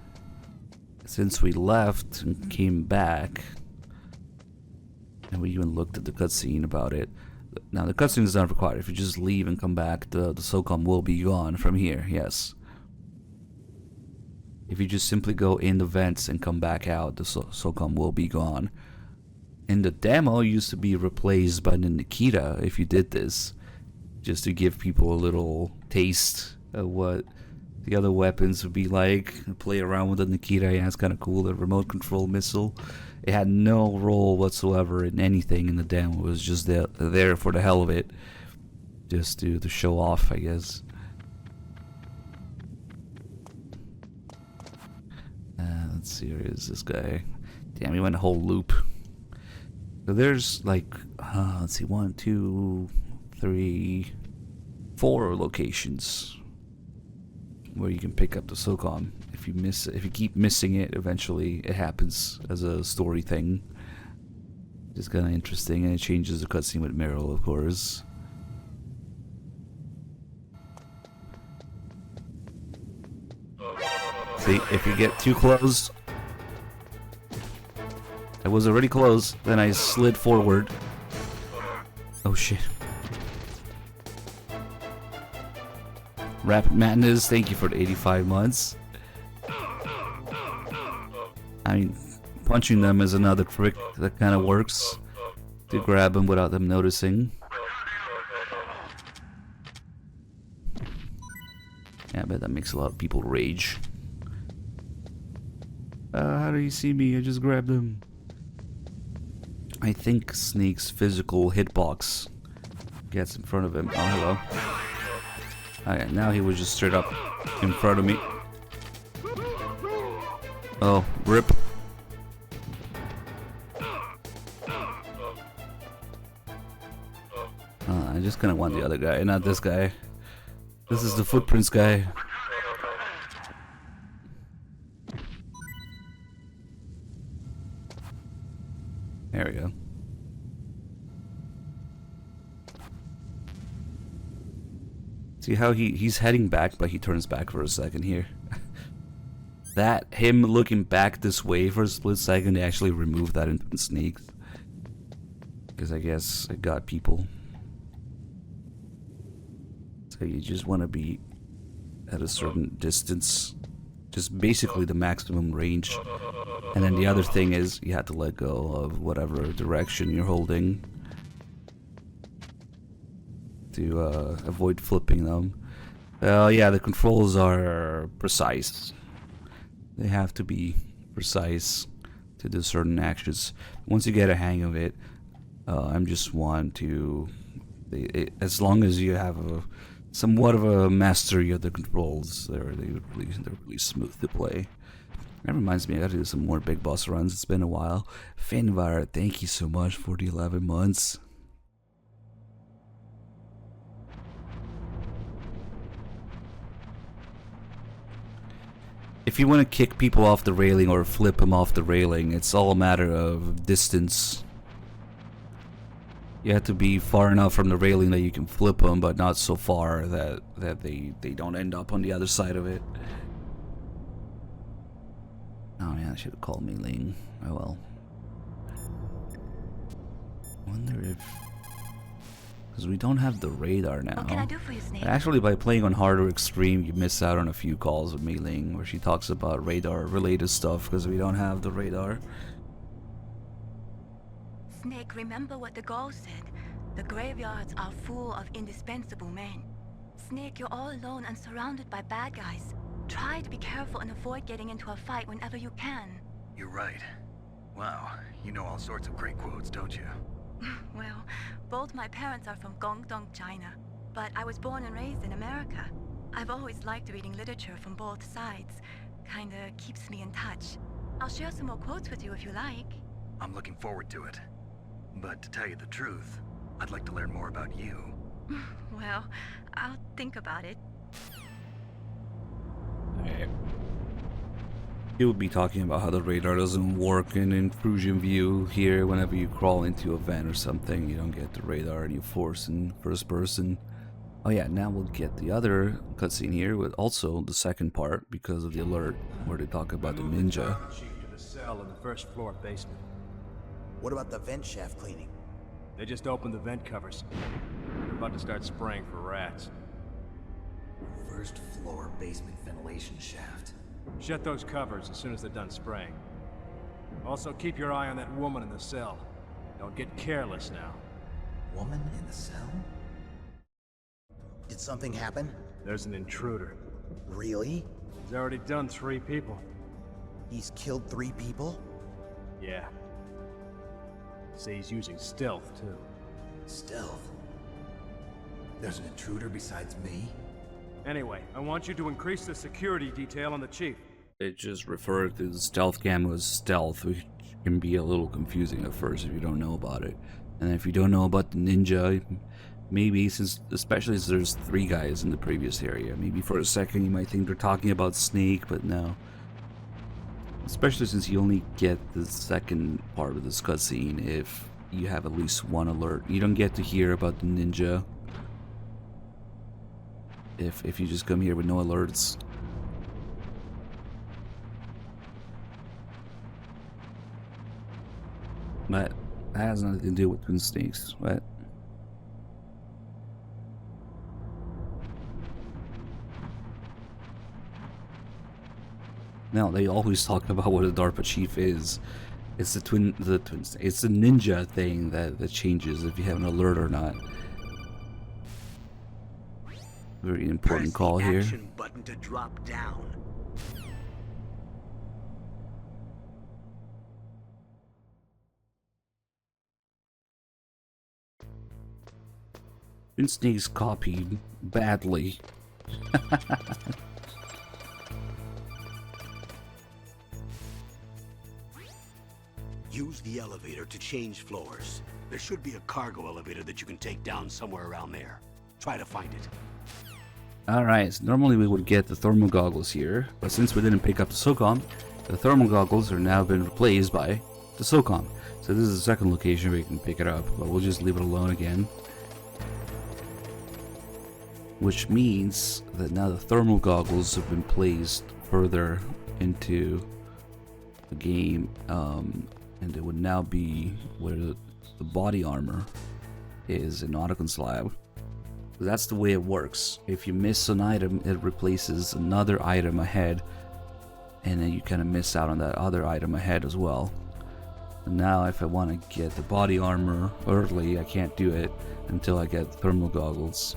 Since we left and came back, and we even looked at the cutscene about it. Now the cutscene is not required. If you just leave and come back, the SOCOM will be gone from here. Yes. If you just simply go in the vents and come back out, the SOCOM will be gone. In the demo, it used to be replaced by the Nikita if you did this. just to give people a little taste of what the other weapons would be like. Play around with the Nikita. Yeah, it's kind of cool. The remote control missile. It had no role whatsoever in anything in the demo. It was just there for the hell of it. Just to show off, I guess. Let's see, where is this guy? Damn, he went a whole loop. So there's like, let's see, 1, 2, 3, 4 locations where you can pick up the SOCOM. If you keep missing it, eventually it happens as a story thing. It's kind of interesting, and it changes the cutscene with Meryl, of course. See, if you get too close, I was already close, then I slid forward. Oh shit. Rapid Madness, thank you for the 85 months. I mean, punching them is another trick that kind of works to grab them without them noticing. Yeah, I bet that makes a lot of people rage. How do you see me? I just grabbed him. I think Snake's physical hitbox gets in front of him. Oh, hello. Okay, now he was just straight up in front of me. Oh, rip. I just kind of want the other guy, not this guy. This is the footprints guy. There we go. See how he's heading back, but he turns back for a second here. That, him looking back this way for a split second, they actually removed that in Snakes. Because I guess it got people. So you just want to be at a certain distance. Just basically the maximum range. And then the other thing is you have to let go of whatever direction you're holding to avoid flipping them. Yeah, the controls are precise. They have to be precise to do certain actions. Once you get a hang of it, I'm just one to... as long as you have somewhat of a mastery of the controls, they're really smooth to play. That reminds me, I gotta do some more big boss runs. It's been a while. Finvar, thank you so much for the 11 months. If you want to kick people off the railing or flip them off the railing, it's all a matter of distance. You have to be far enough from the railing that you can flip them, but not so far that they don't end up on the other side of it. Oh yeah, I should have called me Ling. Oh well. Wonder if... because we don't have the radar now. What can I do for you, Snake? Actually, by playing on harder extreme, you miss out on a few calls with Mei Ling where she talks about radar-related stuff because we don't have the radar. Snake, remember what the Gauls said. The graveyards are full of indispensable men. Snake, you're all alone and surrounded by bad guys. Try to be careful and avoid getting into a fight whenever you can. You're right. Wow, you know all sorts of great quotes, don't you? Well, both my parents are from Guangdong, China, but I was born and raised in America. I've always liked reading literature from both sides. Kinda keeps me in touch. I'll share some more quotes with you if you like. I'm looking forward to it. But to tell you the truth, I'd like to learn more about you. Well, I'll think about it. Alright. He would be talking about how the radar doesn't work in intrusion view here. Whenever you crawl into a vent or something, you don't get the radar and you force in first person. Oh yeah, now we'll get the other cutscene here with also the second part because of the alert where they talk about the ninja. To the cell in the first floor basement. What about the vent shaft cleaning? They just opened the vent covers. They're about to start spraying for rats. First floor basement ventilation shaft. Shut those covers as soon as they're done spraying. Also, keep your eye on that woman in the cell. Don't get careless now. Woman in the cell? Did something happen? There's an intruder. Really? He's already done 3 people. He's killed 3 people? Yeah. Say he's using stealth, too. Stealth? There's an intruder besides me? Anyway, I want you to increase the security detail on the chief. It just referred to the stealth cam as stealth, which can be a little confusing at first if you don't know about it. And if you don't know about the ninja, maybe especially since there's 3 guys in the previous area, maybe for a second you might think they're talking about Snake, but no. Especially since you only get the second part of this cutscene if you have at least 1 alert. You don't get to hear about the ninja if you just come here with no alerts. But that has nothing to do with Twin Snakes, right? Now they always talk about what a DARPA chief is. It's it's the ninja thing that changes if you have an alert or not. Very important call here. Press the action button to drop down. Twin Snakes copied badly. Use the elevator to change floors. There should be a cargo elevator that you can take down somewhere around there. Try to find it. Alright, so normally we would get the thermal goggles here, but since we didn't pick up the SOCOM, the thermal goggles are now been replaced by the SOCOM. So this is the second location where you can pick it up, but we'll just leave it alone again. Which means that now the thermal goggles have been placed further into the game, and it would now be where the body armor is in Ottocon's lab. That's the way it works. If you miss an item, it replaces another item ahead, and then you kind of miss out on that other item ahead as well. And now if I want to get the body armor early, I can't do it until I get thermal goggles.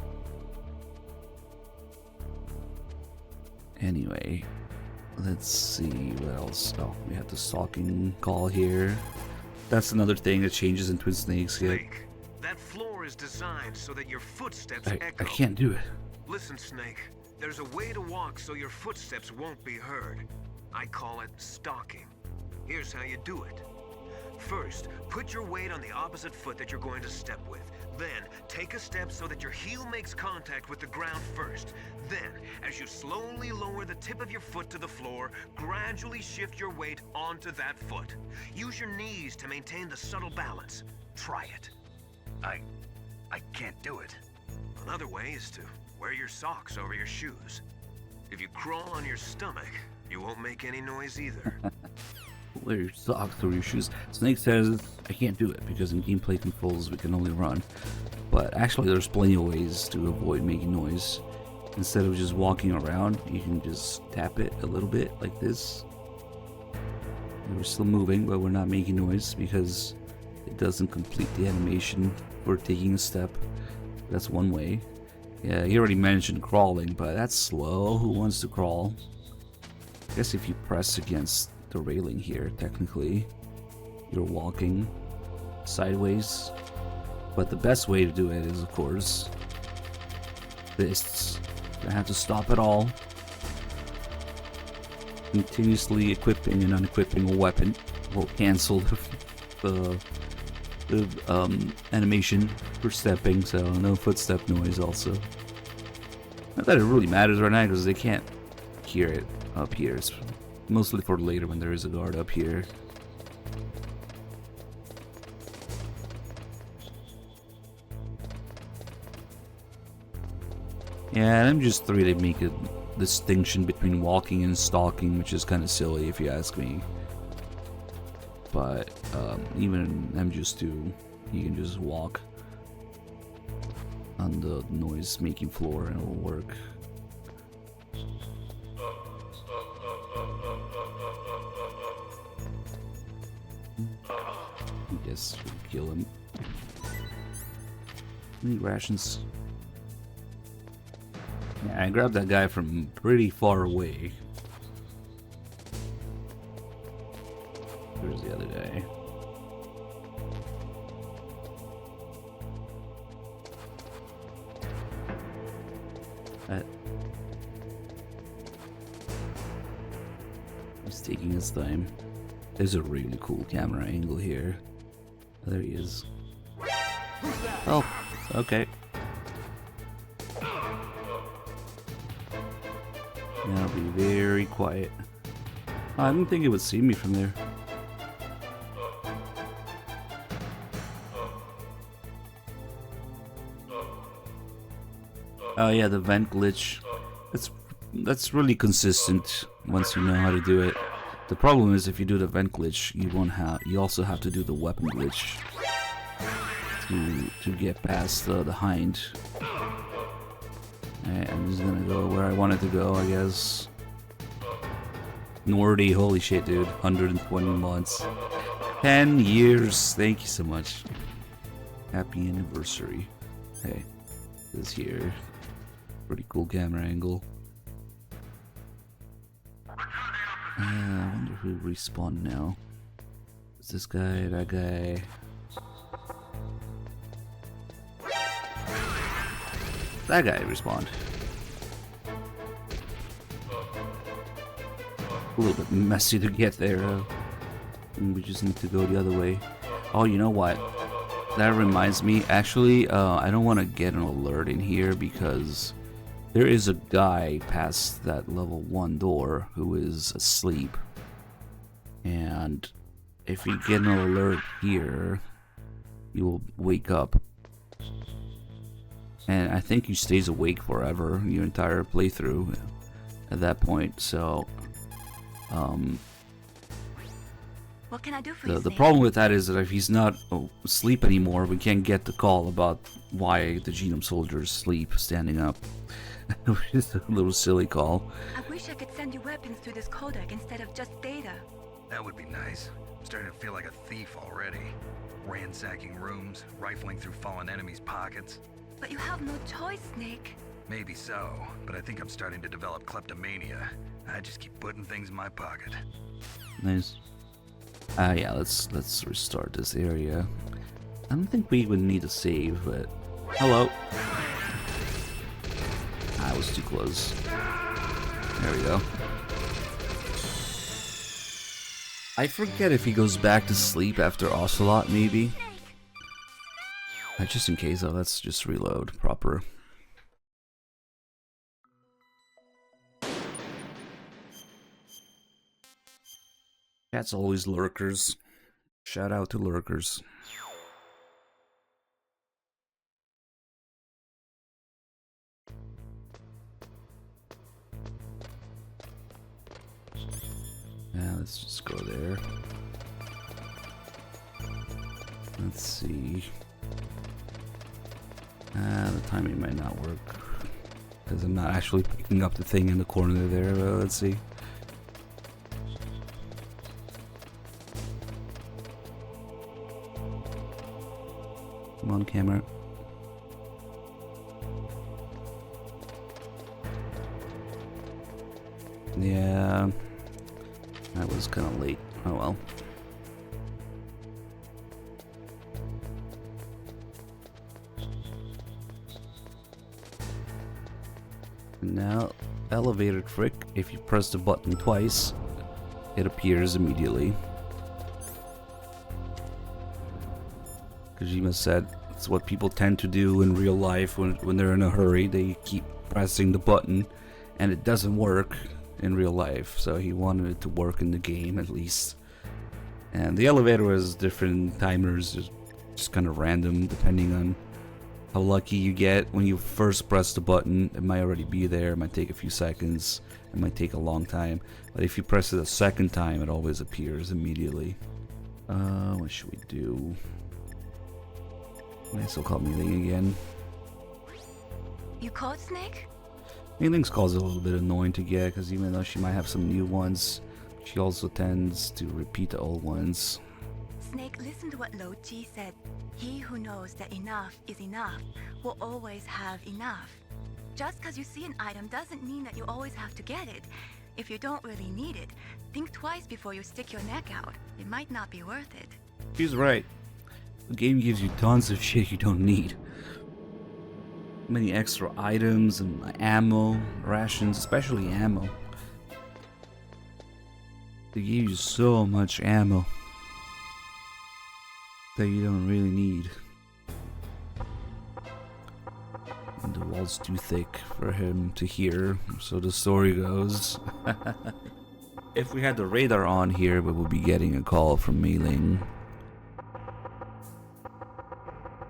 Anyway, let's see what else. Oh, we have the stalking call here. That's another thing that changes in Twin Snakes. Snake, that floor is designed so that your footsteps I echo. can't do it. Listen, Snake, there's a way to walk so your footsteps won't be heard. I call it stalking. Here's how you do it. First, put your weight on the opposite foot that you're going to step with. Then, take a step so that your heel makes contact with the ground first. Then, as you slowly lower the tip of your foot to the floor, gradually shift your weight onto that foot. Use your knees to maintain the subtle balance. Try it. I can't do it. Another way is to wear your socks over your shoes. If you crawl on your stomach, you won't make any noise either. Wear your socks or your shoes. Snake says I can't do it because in gameplay controls we can only run. But actually there's plenty of ways to avoid making noise. Instead of just walking around, you can just tap it a little bit like this. And we're still moving, but we're not making noise because it doesn't complete the animation for taking a step. That's one way. Yeah, he already mentioned crawling, but that's slow. Who wants to crawl? I guess if you press against the railing here, technically you're walking sideways, but the best way to do it is of course this. I have to stop it all, continuously equipping and unequipping a weapon will cancel the animation for stepping, so no footstep noise. Also, not that it really matters right now because they can't hear it up here. It's mostly for later when there is a guard up here. Yeah, and MGS3 they make a distinction between walking and stalking, which is kind of silly if you ask me. But even in MGS2, you can just walk on the noise-making floor and it will work. I guess we'll kill him. Any rations? Yeah, I grabbed that guy from pretty far away. Where's the other guy? He's taking his time. There's a really cool camera angle here. There he is. Oh, okay. Yeah, I'll be very quiet. Oh, I didn't think it would see me from there. Oh yeah, the vent glitch. That's really consistent once you know how to do it. The problem is if you do the vent glitch, you also have to do the weapon glitch to get past the hind. Alright, I'm just gonna go where I wanted to go, I guess. Nordy, holy shit, dude. 120 months. 10 years. Thank you so much. Happy anniversary. Hey, this here. Pretty cool camera angle. I wonder who respawned now. Is this guy, that guy? That guy respawned. A little bit messy to get there. We just need to go the other way. Oh, you know what? That reminds me. Actually, I don't want to get an alert in here because there is a guy past that level 1 door who is asleep. And if you get an alert here, you will wake up. And I think he stays awake forever, your entire playthrough at that point. So, what can I do for you, the problem with that is that if he's not asleep anymore, we can't get the call about why the genome soldiers sleep standing up. It's a little silly call. I wish I could send you weapons through this codec instead of just data. That would be nice. I'm starting to feel like a thief already. Ransacking rooms, rifling through fallen enemies' pockets. But you have no choice, Snake. Maybe so, but I think I'm starting to develop kleptomania. I just keep putting things in my pocket. Nice. Yeah, let's restart this area. I don't think we would need a save, but hello. I was too close. There we go. I forget if he goes back to sleep after Ocelot, maybe. Just in case, though, let's just reload proper. That's always lurkers. Shout out to lurkers. Yeah, let's just go there. Let's see. The timing might not work because I'm not actually picking up the thing in the corner there. Let's see. Come on, camera. Yeah, that was kind of late. Oh well. Now, elevator trick. If you press the button twice, it appears immediately. Kojima said it's what people tend to do in real life when they're in a hurry. They keep pressing the button and it doesn't work in real life. So he wanted it to work in the game at least. And the elevator has different timers, just kind of random depending on how lucky you get. When you first press the button, it might already be there. It might take a few seconds. It might take a long time. But if you press it a second time, it always appears immediately. What should we do? They still call me Ling again. You called Snake? Ling's calls a little bit annoying to get because even though she might have some new ones, she also tends to repeat the old ones. Snake, listen to what Lo Ji said. He who knows that enough is enough will always have enough. Just because you see an item doesn't mean that you always have to get it. If you don't really need it, think twice before you stick your neck out. It might not be worth it. She's right. The game gives you tons of shit you don't need. Many extra items and ammo, rations, especially ammo. They give you so much ammo that you don't really need. And the wall's too thick for him to hear, so the story goes. If we had the radar on here, we would be getting a call from Mei Ling.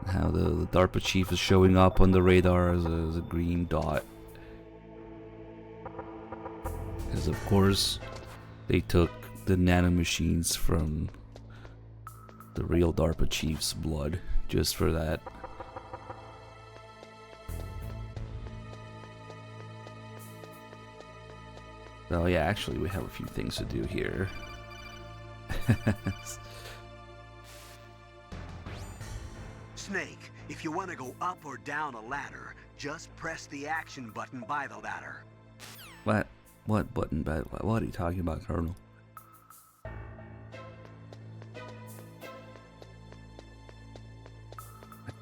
How the DARPA chief is showing up on the radar as a green dot. Because of course, they took the nanomachines from the real DARPA chief's blood, just for that. So yeah, actually we have a few things to do here. Snake, if you want to go up or down a ladder, just press the action button by the ladder. What? What button? What are you talking about, Colonel?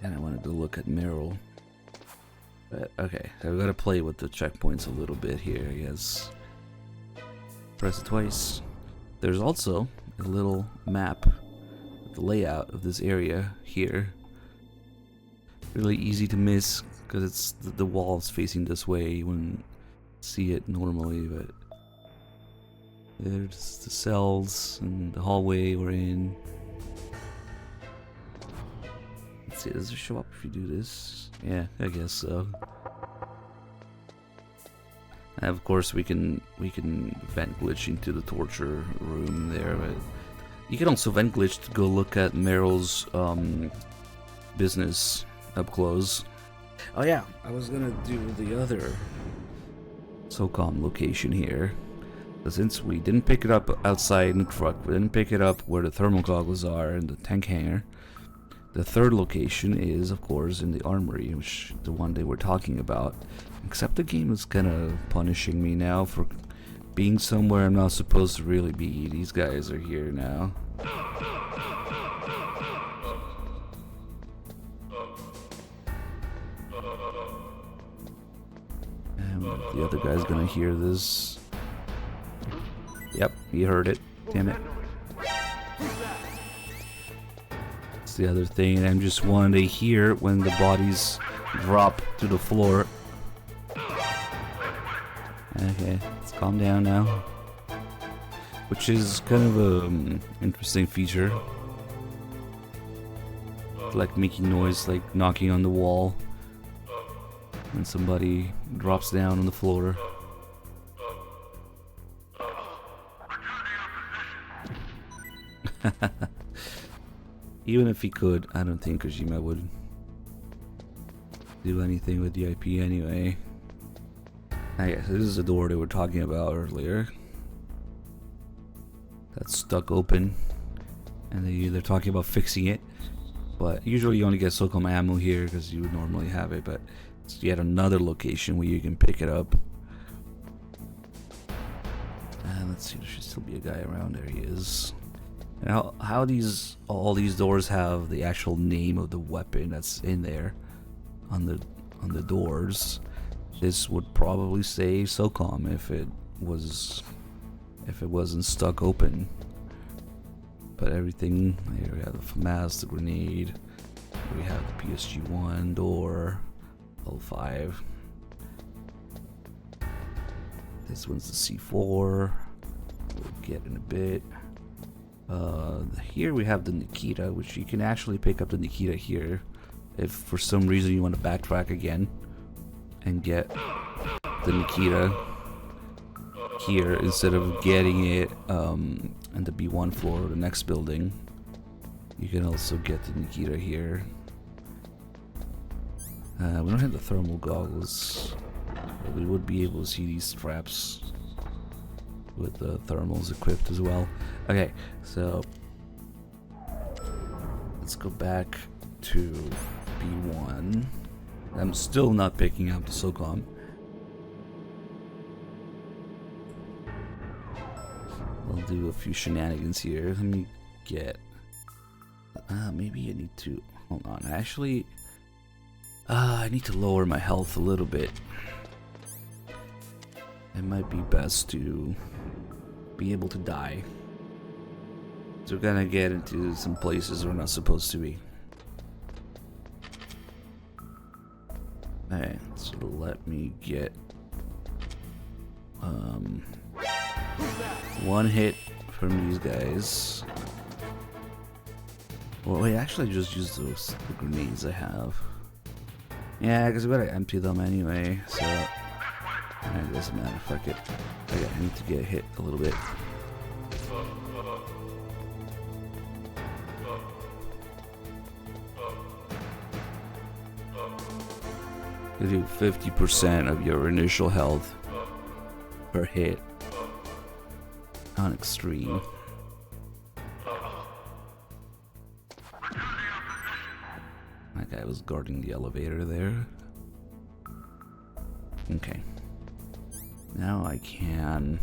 And I wanted to look at Meryl. But okay, so we gotta play with the checkpoints a little bit here, I guess. Press it twice. There's also a little map, the layout of this area here. Really easy to miss because it's the wall's facing this way. You wouldn't see it normally, but there's the cells and the hallway we're in. Let's see, does it show up if you do this? Yeah, I guess so. And of course we can vent glitch into the torture room there, but you can also vent glitch to go look at Meryl's business up close. Oh yeah, I was gonna do the other SOCOM location here. But since we didn't pick it up outside in the truck, we didn't pick it up where the thermal goggles are in the tank hangar. The third location is, of course, in the armory, which the one they were talking about. Except the game is kind of punishing me now for being somewhere I'm not supposed to really be. These guys are here now. And the other guy's gonna hear this. Yep, he heard it. Damn it. It's the other thing, and I'm just wanting to hear when the bodies drop to the floor. Okay, let's calm down now. Which is kind of a interesting feature. Like making noise, like knocking on the wall when somebody drops down on the floor. Even if he could, I don't think Kojima would do anything with the IP anyway. I guess this is the door they were talking about earlier. That's stuck open, and they're talking about fixing it. But usually you only get SOCOM ammo here because you would normally have it. But it's yet another location where you can pick it up. And let's see, there should still be a guy around. There he is. And how all these doors have the actual name of the weapon that's in there on the doors. This would probably say SOCOM if it wasn't stuck open. But everything here, we have the FAMAS, the grenade, we have the PSG1 door, L5. This one's the C4. We'll get in a bit. Here we have the Nikita, which you can actually pick up the Nikita here if for some reason you want to backtrack again and get the Nikita here instead of getting it in the B1 floor or the next building. You can also get the Nikita here. We don't have the thermal goggles, but we would be able to see these straps with the thermals equipped as well. Okay, so let's go back to B1. I'm still not picking up the SOCOM. I'll do a few shenanigans here. Let me get... maybe I need to... Hold on. Actually, I need to lower my health a little bit. It might be best to be able to die. So we're gonna get into some places we're not supposed to be. Alright, so let me get one hit from these guys. Well, wait, actually just use the grenades I have. Yeah, because we gotta empty them anyway, so it doesn't matter, fuck it. I need to get hit a little bit. You do 50% of your initial health per hit on extreme. That guy was guarding the elevator there. Okay. Now I can...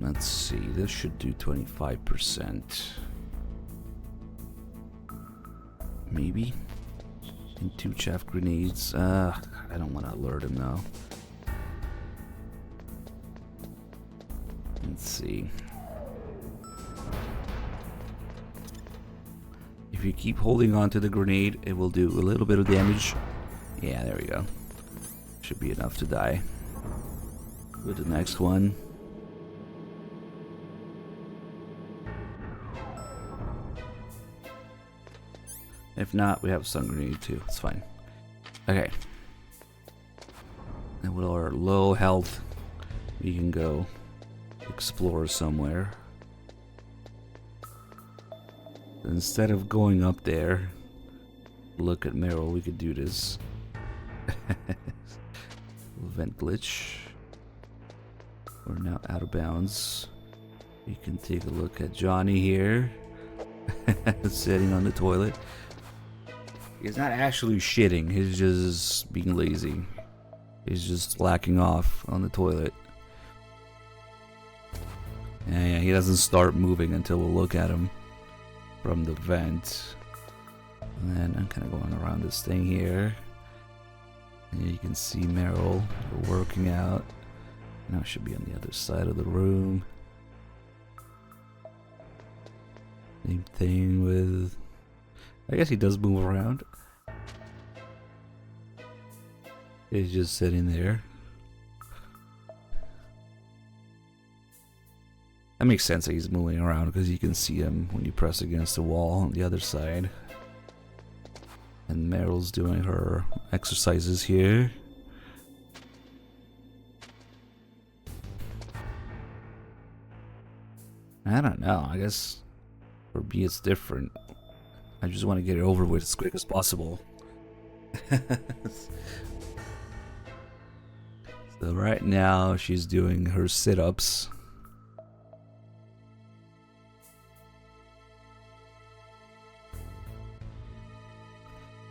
let's see, this should do 25%. Maybe? And 2 chaff grenades. I don't want to alert him though. Let's see. If you keep holding on to the grenade, it will do a little bit of damage. Yeah, there we go. Should be enough to die. With the next one. If not, we have a stun grenade too. It's fine. Okay. And with our low health, we can go explore somewhere. Instead of going up there, look at Meryl, we could do this. Event glitch. We're now out of bounds. We can take a look at Johnny here. Sitting on the toilet. He's not actually shitting, he's just being lazy. He's just slacking off on the toilet. And he doesn't start moving until we look at him from the vent. And then I'm kind of going around this thing here. And you can see Meryl working out. Now I should be on the other side of the room. Same thing with... I guess he does move around. He's just sitting there. That makes sense that he's moving around because you can see him when you press against the wall on the other side. And Meryl's doing her exercises here. I don't know, I guess for me it's different. I just want to get it over with as quick as possible. So right now she's doing her sit-ups.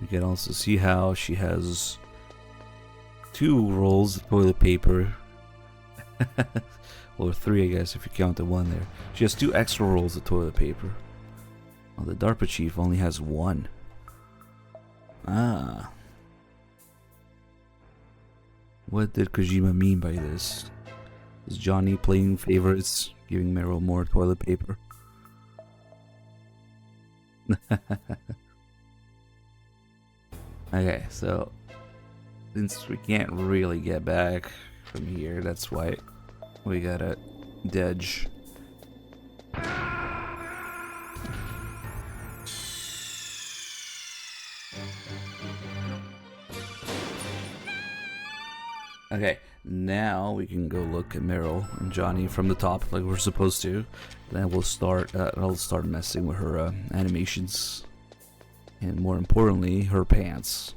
You can also see how she has 2 rolls of toilet paper. Or 3, I guess, if you count the one there. She has 2 extra rolls of toilet paper. Well, the DARPA chief only has 1. Ah. What did Kojima mean by this? Is Johnny playing favorites, giving Meryl more toilet paper? Okay, so since we can't really get back from here, that's why we gotta dodge. Okay, now we can go look at Meryl and Johnny from the top like we're supposed to. Then we'll start, I'll start messing with her animations. And more importantly, her pants.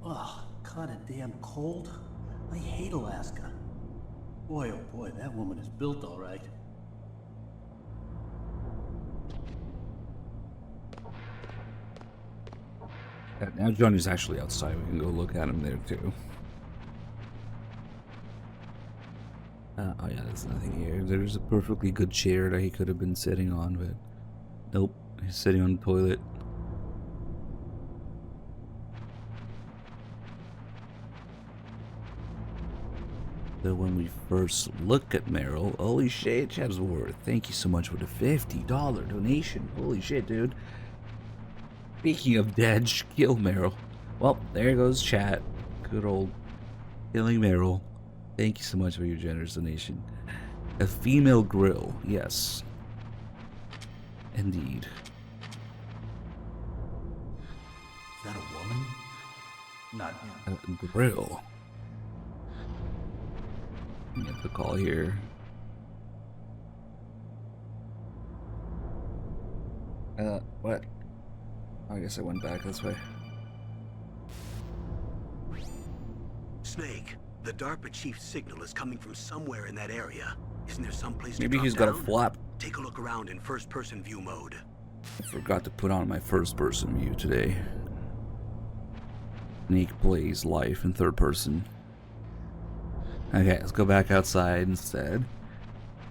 Ugh, kinda damn cold. I hate Alaska. Boy, oh boy, that woman is built all right. Yeah, now Johnny's actually outside. We can go look at him there too. Oh yeah, there's nothing here. There's a perfectly good chair that he could have been sitting on, but nope, he's sitting on the toilet. So when we first look at Meryl, holy shit, Chebsworth, thank you so much for the $50 donation. Holy shit, dude. Speaking of dead, kill Meryl. Well, there goes chat. Good old killing Meryl. Thank you so much for your generous donation. A female grill, yes. Indeed. Is that a woman? Not yet. A grill. Get the call here. What? I guess I went back this way. Snake, the DARPA chief's signal is coming from somewhere in that area. Isn't there some place Maybe to he's drop got a down? flap. Take a look around in first-person view mode. I forgot to put on my first-person view today. Snake plays life in third person. Okay, let's go back outside instead.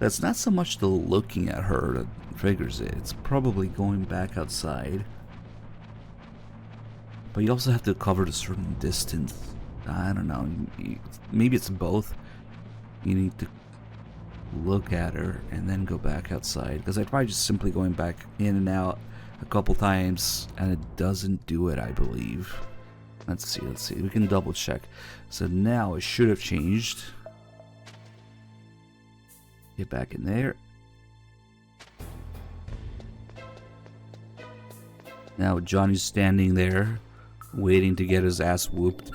That's not so much the looking at her that triggers it. It's probably going back outside. But you also have to cover a certain distance. I don't know. Maybe it's both. You need to look at her and then go back outside. Because I tried just simply going back in and out a couple times and it doesn't do it, I believe. Let's see. We can double check. So now it should have changed. Get back in there. Now Johnny's standing there, waiting to get his ass whooped.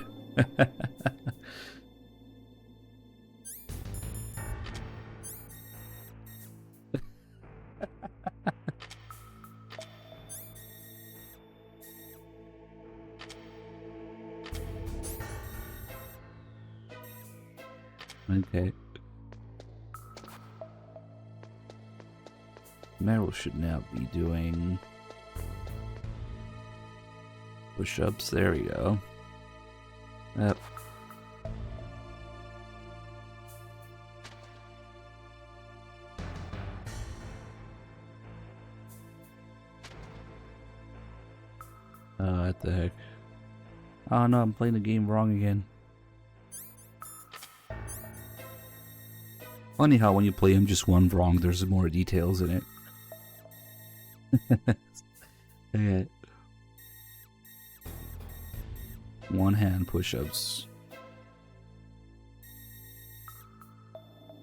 Okay. Meryl should now be doing push-ups. There we go. Yep. What the heck? Oh no, I'm playing the game wrong again. Funny how when you play him just one wrong, there's more details in it. Okay. One hand push-ups.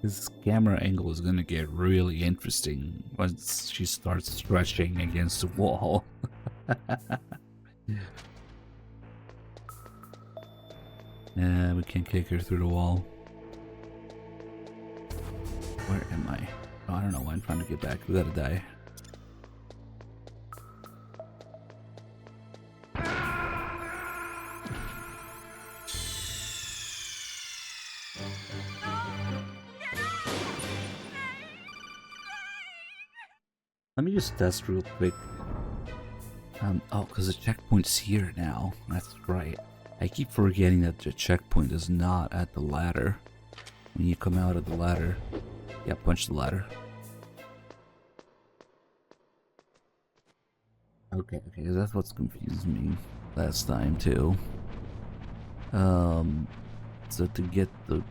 This camera angle is gonna get really interesting once she starts stretching against the wall. Yeah, we can't kick her through the wall. Where am I? Oh, I don't know why I'm trying to get back. We gotta die. Let me just test real quick. Oh, because the checkpoint's here now. That's right. I keep forgetting that the checkpoint is not at the ladder. When you come out of the ladder. Yeah, punch the ladder. Okay, that's what's confused me last time too. So to get the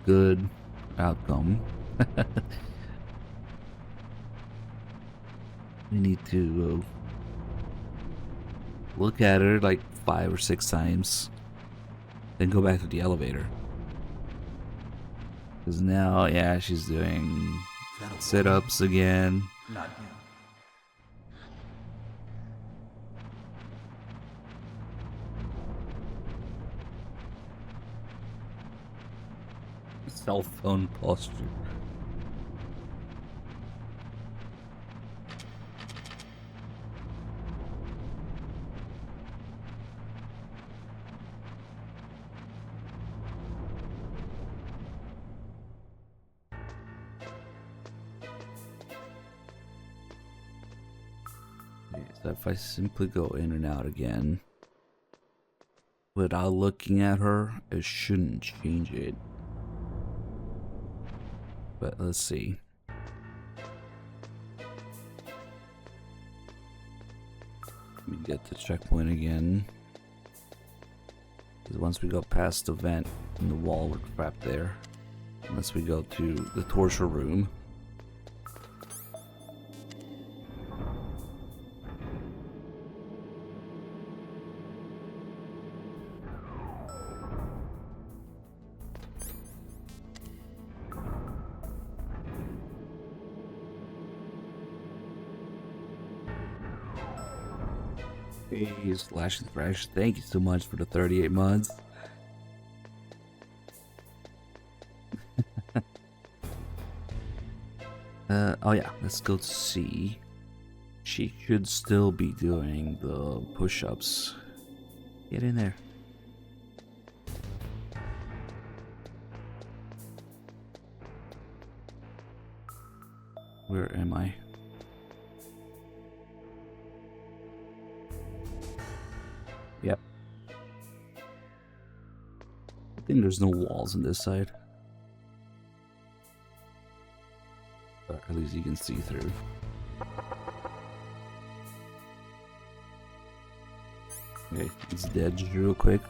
good outcome, we need to look at her like 5 or 6 times, then go back to the elevator. Because now, yeah, she's doing sit-ups again. Not yet. Cell phone posture. So if I simply go in and out again without looking at her, it shouldn't change it. But let's see. Let me get the checkpoint again. Because once we go past the vent in the wall, we're trapped there. Unless we go to the torture room. Hey, Slash and Thrash, thank you so much for the 38 months. Oh yeah, let's go to C. She should still be doing the push-ups. Get in there. Where am I? Yep. I think there's no walls on this side. But at least you can see through. Okay, it's dead just real quick.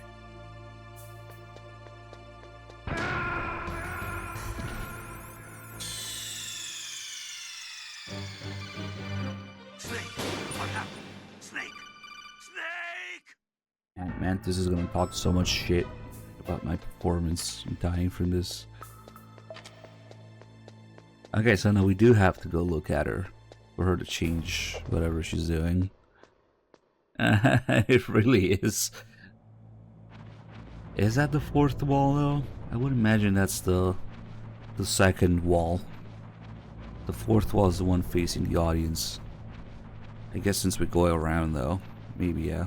Snake! What happened? Snake! Snake! And Mantis is gonna talk so much shit about my performance. I'm dying from this. Okay, so now we do have to go look at her for her to change whatever she's doing. It really is. Is that the fourth wall though? I would imagine that's the second wall. The fourth wall is the one facing the audience. I guess since we go around though, maybe yeah.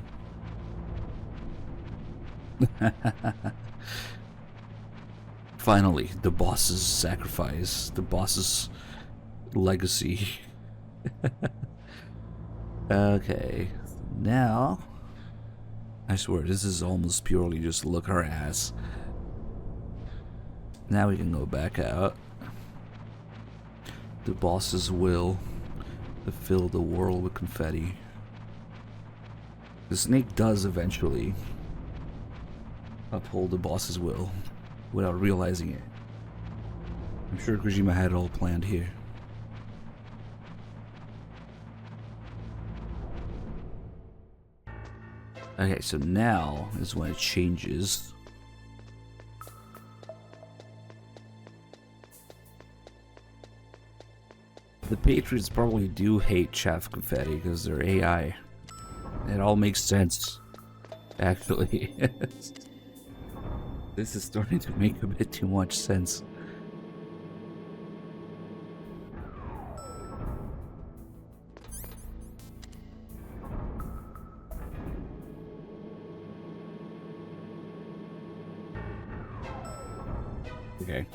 Finally, the boss's sacrifice, the boss's legacy. Okay, now I swear this is almost purely just look her ass. Now we can go back out. The boss's will to fill the world with confetti. The snake does eventually uphold the boss's will without realizing it. I'm sure Kojima had it all planned here. Okay, so now is when it changes. The Patriots probably do hate Chaff Confetti because they're AI. It all makes sense, actually. This is starting to make a bit too much sense. Okay.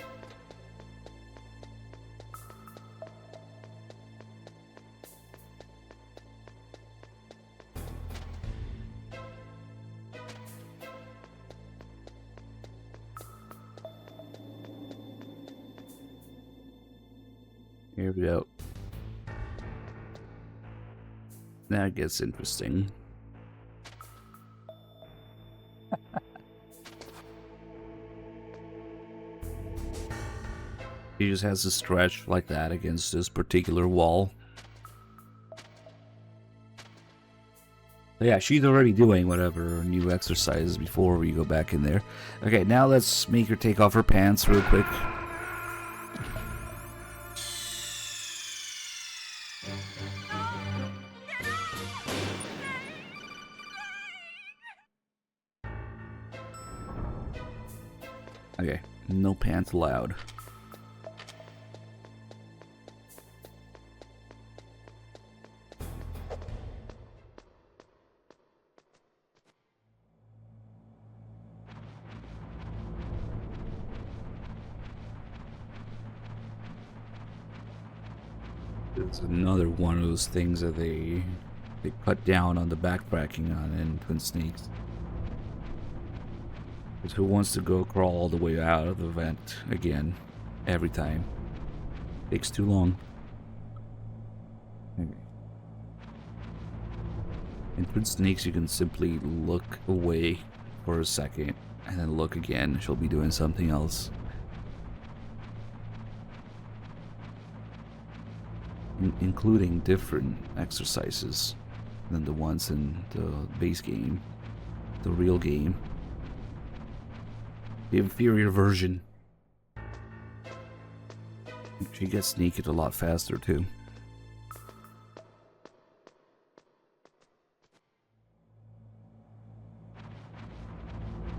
Here we go. Now it gets interesting. He just has to stretch like that against this particular wall. So yeah, she's already doing whatever new exercises before we go back in there. Okay, now let's make her take off her pants real quick. Okay, no pants allowed. It's another one of those things that they they cut down on the backtracking in Twin Snakes. Because who wants to go crawl all the way out of the vent again every time? Takes too long. Okay. In Twin Snakes, you can simply look away for a second and then look again. She'll be doing something else. Including different exercises than the ones in the base game, the real game, the inferior version. She gets naked a lot faster too.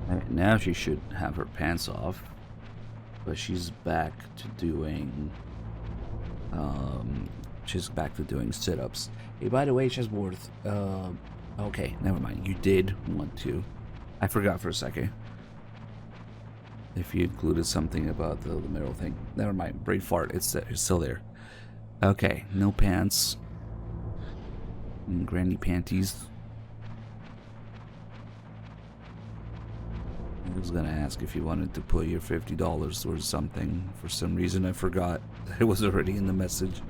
Right, now she should have her pants off, but she's back to doing sit-ups. Hey, by the way, Chessworth, okay, never mind. You did want to. I forgot for a second. If you included something about the middle thing. Never mind. Brain fart. It's still there. Okay, no pants. And granny panties. I was gonna ask if you wanted to put your $50 or something. For some reason, I forgot. It was already in the message.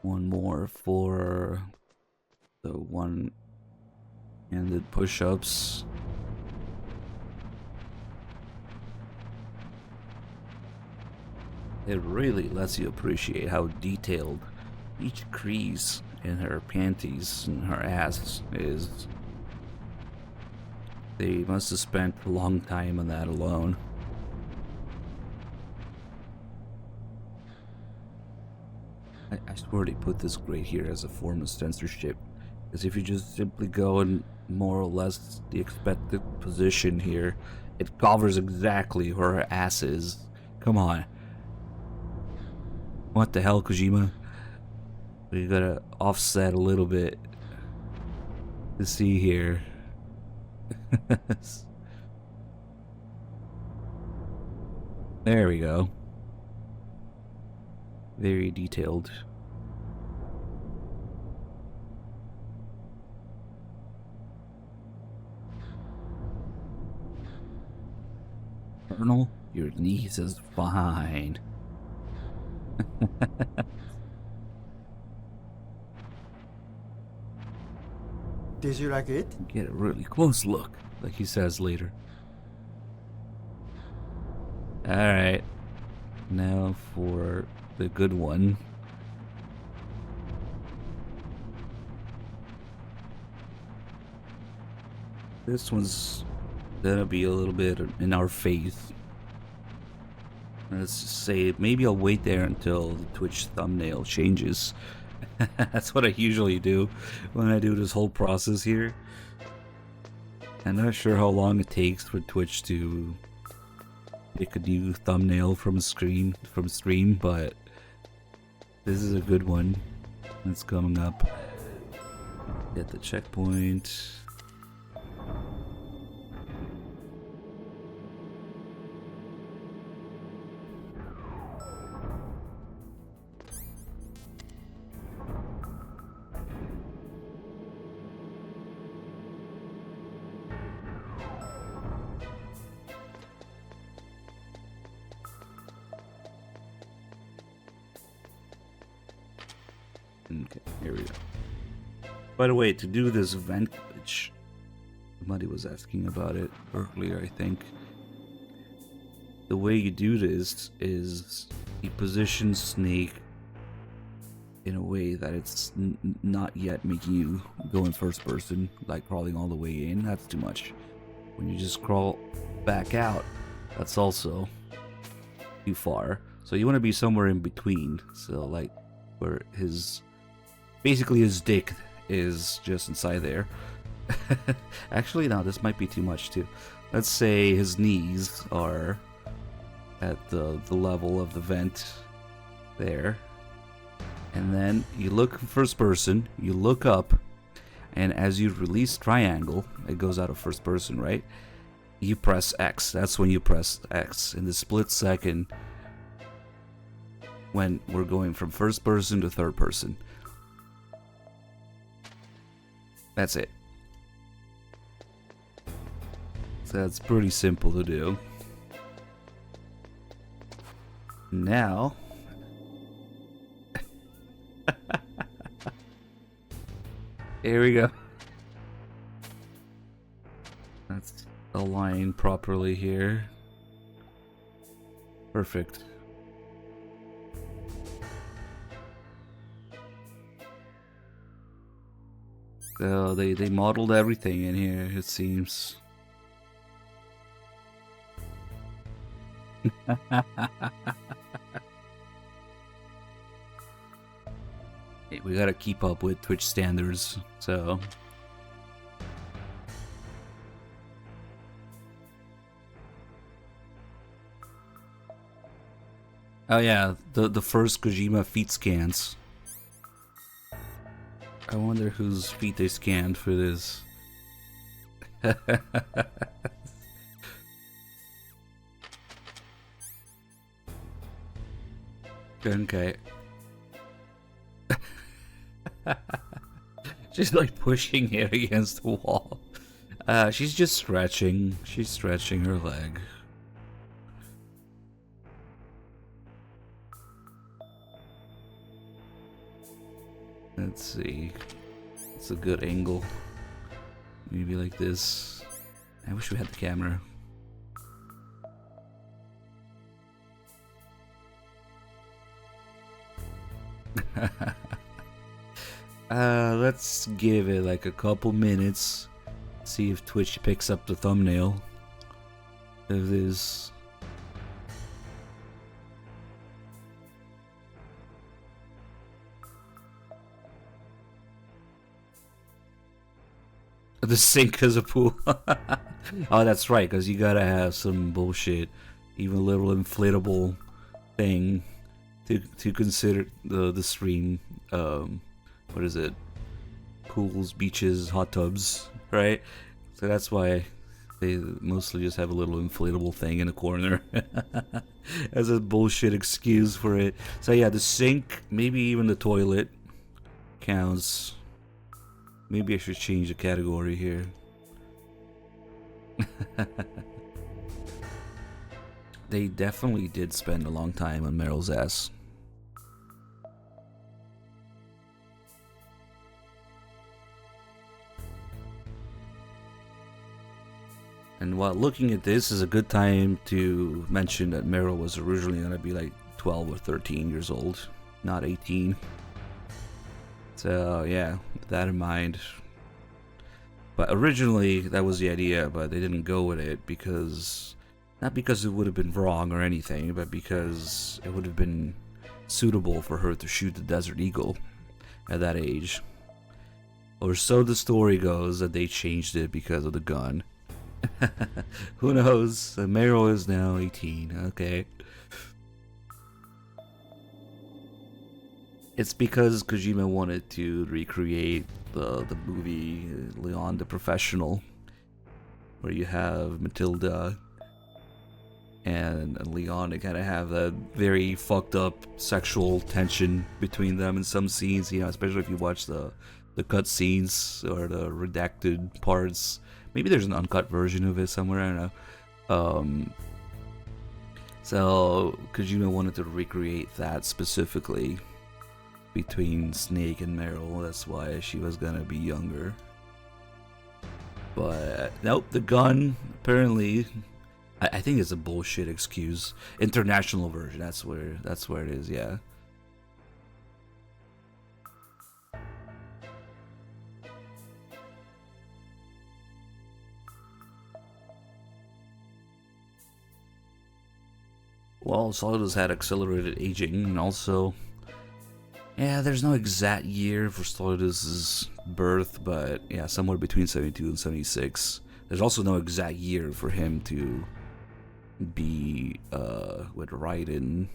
One more for the one-handed push-ups. It really lets you appreciate how detailed each crease in her panties and her ass is. They must have spent a long time on that alone. I swear they put this right here as a form of censorship. Because if you just simply go in more or less the expected position here, it covers exactly where her ass is. Come on. What the hell, Kojima? We gotta offset a little bit to see here. There we go. Very detailed. Colonel, your niece is fine. Did you like it? Get a really close look, like he says later. Alright. Now for the good one. This one's gonna be a little bit in our face. Let's just say maybe I'll wait there until the Twitch thumbnail changes. That's what I usually do when I do this whole process here. I'm not sure how long it takes for Twitch to pick a new thumbnail from stream, but this is a good one that's coming up. Get the checkpoint. Okay, here we go. By the way, to do this vent glitch, somebody was asking about it earlier, I think. The way you do this is you position Snake in a way that it's not yet making you go in first person, like crawling all the way in. That's too much. When you just crawl back out, that's also too far. So you want to be somewhere in between. So like where basically his dick is just inside there. Actually, no, this might be too much too. Let's say his knees are at the level of the vent there. And then you look first person, you look up, and as you release triangle, it goes out of first person, right? You press X. That's when you press X. In the split second when we're going from first person to third person. That's it. So that's pretty simple to do. Now, here we go. Let's align properly here. Perfect. So they modeled everything in here, it seems. Hey, we gotta keep up with Twitch standards, so. Oh yeah, the first Kojima feet scans. I wonder whose feet they scanned for this. Okay. She's like pushing it against the wall. She's just stretching. She's stretching her leg. Let's see. It's a good angle. Maybe like this. I wish we had the camera. Let's give it like a couple minutes. See if Twitch picks up the thumbnail of this. The sink as a pool. Oh, that's right, because you gotta have some bullshit, even a little inflatable thing to consider the stream. What is it? Pools, beaches, hot tubs, right? So that's why they mostly just have a little inflatable thing in the corner as a bullshit excuse for it. So yeah, the sink, maybe even the toilet counts. Maybe I should change the category here. They definitely did spend a long time on Meryl's ass. And while looking at this is a good time to mention that Meryl was originally going to be like 12 or 13 years old, not 18. So yeah, with that in mind. But originally that was the idea, but they didn't go with it because, not because it would have been wrong or anything, but because it would have been suitable for her to shoot the Desert Eagle at that age. Or so the story goes, that they changed it because of the gun. Who knows? Meryl is now 18, okay. It's because Kojima wanted to recreate the movie Leon the Professional, where you have Matilda and Leon to kind of have that very fucked up sexual tension between them in some scenes, you know, especially if you watch the cut scenes or the redacted parts. Maybe there's an uncut version of it somewhere, I don't know. So Kojima wanted to recreate that specifically between Snake and Meryl. That's why she was gonna be younger. But nope, the gun apparently, I think it's a bullshit excuse. International version, that's where it is, yeah. Well, Solidus had accelerated aging, and also, yeah, there's no exact year for Solidus's birth, but yeah, somewhere between 72 and 76. There's also no exact year for him to be with Raiden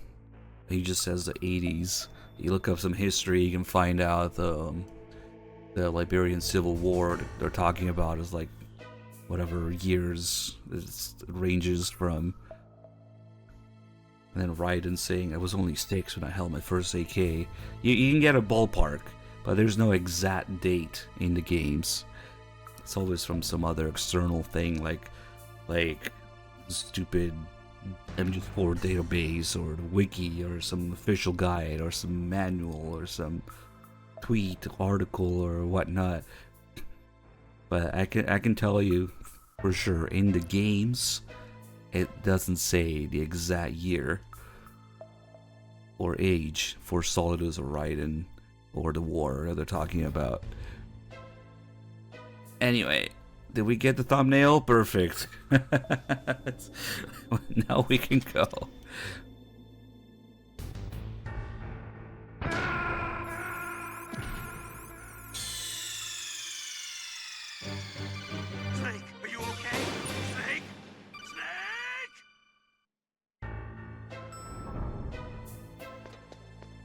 he just says the 80s. You look up some history, you can find out the Liberian Civil War they're talking about is like whatever years it ranges from. And then Raiden saying I was only 6 when I held my first AK. You can get a ballpark, but there's no exact date in the games. It's always from some other external thing like stupid MGS4 database or the wiki or some official guide or some manual or some tweet article or whatnot. But I can tell you for sure in the games it doesn't say the exact year or age for Solidus or Raiden or the war that they're talking about. Anyway, did we get the thumbnail? Perfect. Now we can go. Snake, are you okay? Snake? Snake!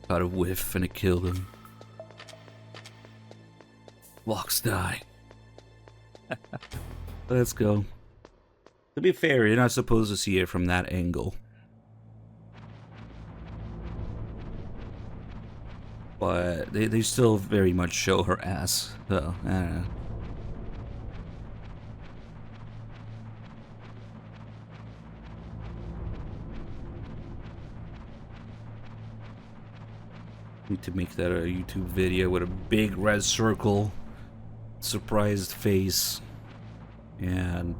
Got a whiff and it killed him. Walks die. Let's go. To be fair, you're not supposed to see it from that angle. But they still very much show her ass, so I don't know. Need to make that a YouTube video with a big red circle, surprised face, and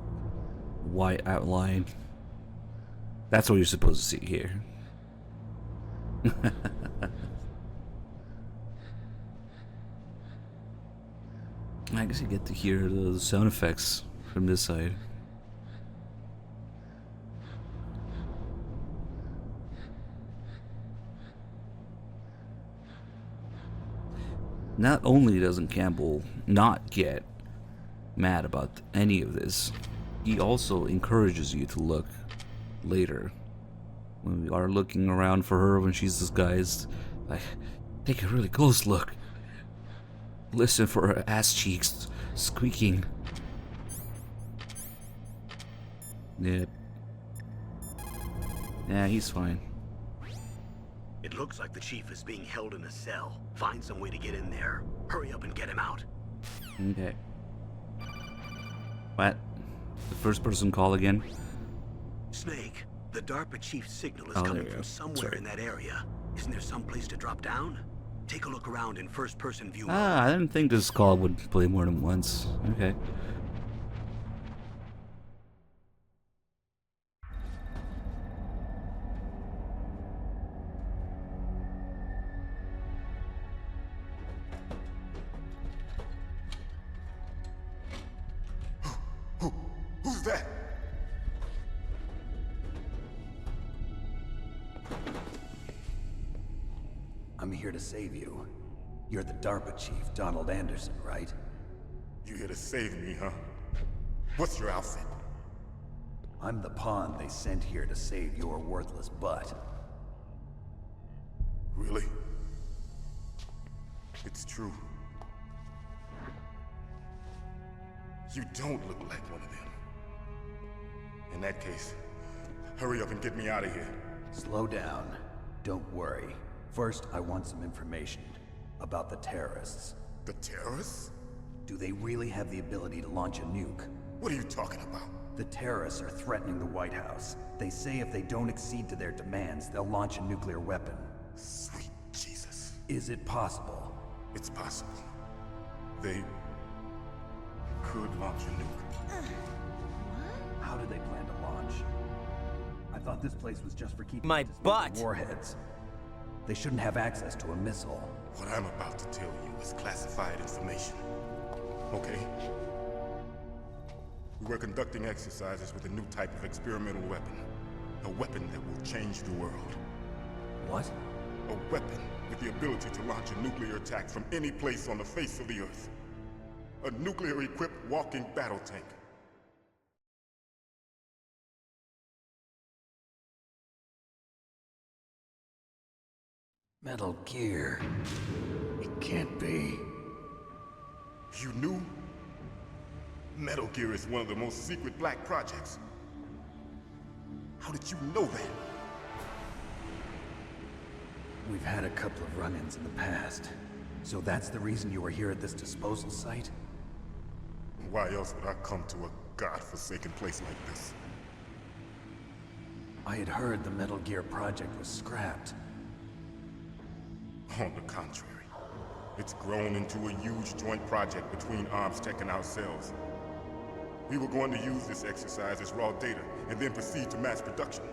white outline. That's what you're supposed to see here. I guess you get to hear the sound effects from this side. Not only doesn't Campbell not get mad about any of this, he also encourages you to look later. When we are looking around for her when she's disguised, like, take a really close look. Listen for her ass cheeks squeaking. Yep. Yeah, he's fine. It looks like the chief is being held in a cell. Find some way to get in there. Hurry up and get him out. Okay. What? The first person call again? Snake, the DARPA chief's signal is Oh, coming there you from go. somewhere Sorry. in that area. Isn't there some place to drop down? Take a look around in first-person view. Ah, I didn't think this call would play more than once. Okay. Who's that? I'm here to save you. You're the DARPA chief, Donald Anderson, right? You here to save me, huh? What's your outfit? I'm the pawn they sent here to save your worthless butt. Really? It's true. You don't look like one of them. In that case, hurry up and get me out of here. Slow down. Don't worry. First, I want some information about the terrorists. The terrorists? Do they really have the ability to launch a nuke? What are you talking about? The terrorists are threatening the White House. They say if they don't accede to their demands, they'll launch a nuclear weapon. Sweet Jesus. Is it possible? It's possible. They could launch a nuke. How do they plan to launch? I thought this place was just for keeping My butt! warheads. They shouldn't have access to a missile. What I'm about to tell you is classified information. Okay? We were conducting exercises with a new type of experimental weapon. A weapon that will change the world. What? A weapon with the ability to launch a nuclear attack from any place on the face of the Earth. A nuclear-equipped walking battle tank. Metal Gear. It can't be. You knew? Metal Gear is one of the most secret black projects. How did you know that? We've had a couple of run-ins in the past. So that's the reason you were here at this disposal site? Why else would I come to a godforsaken place like this? I had heard the Metal Gear project was scrapped. On the contrary, it's grown into a huge joint project between ArmsTech and ourselves. We were going to use this exercise as raw data and then proceed to mass production.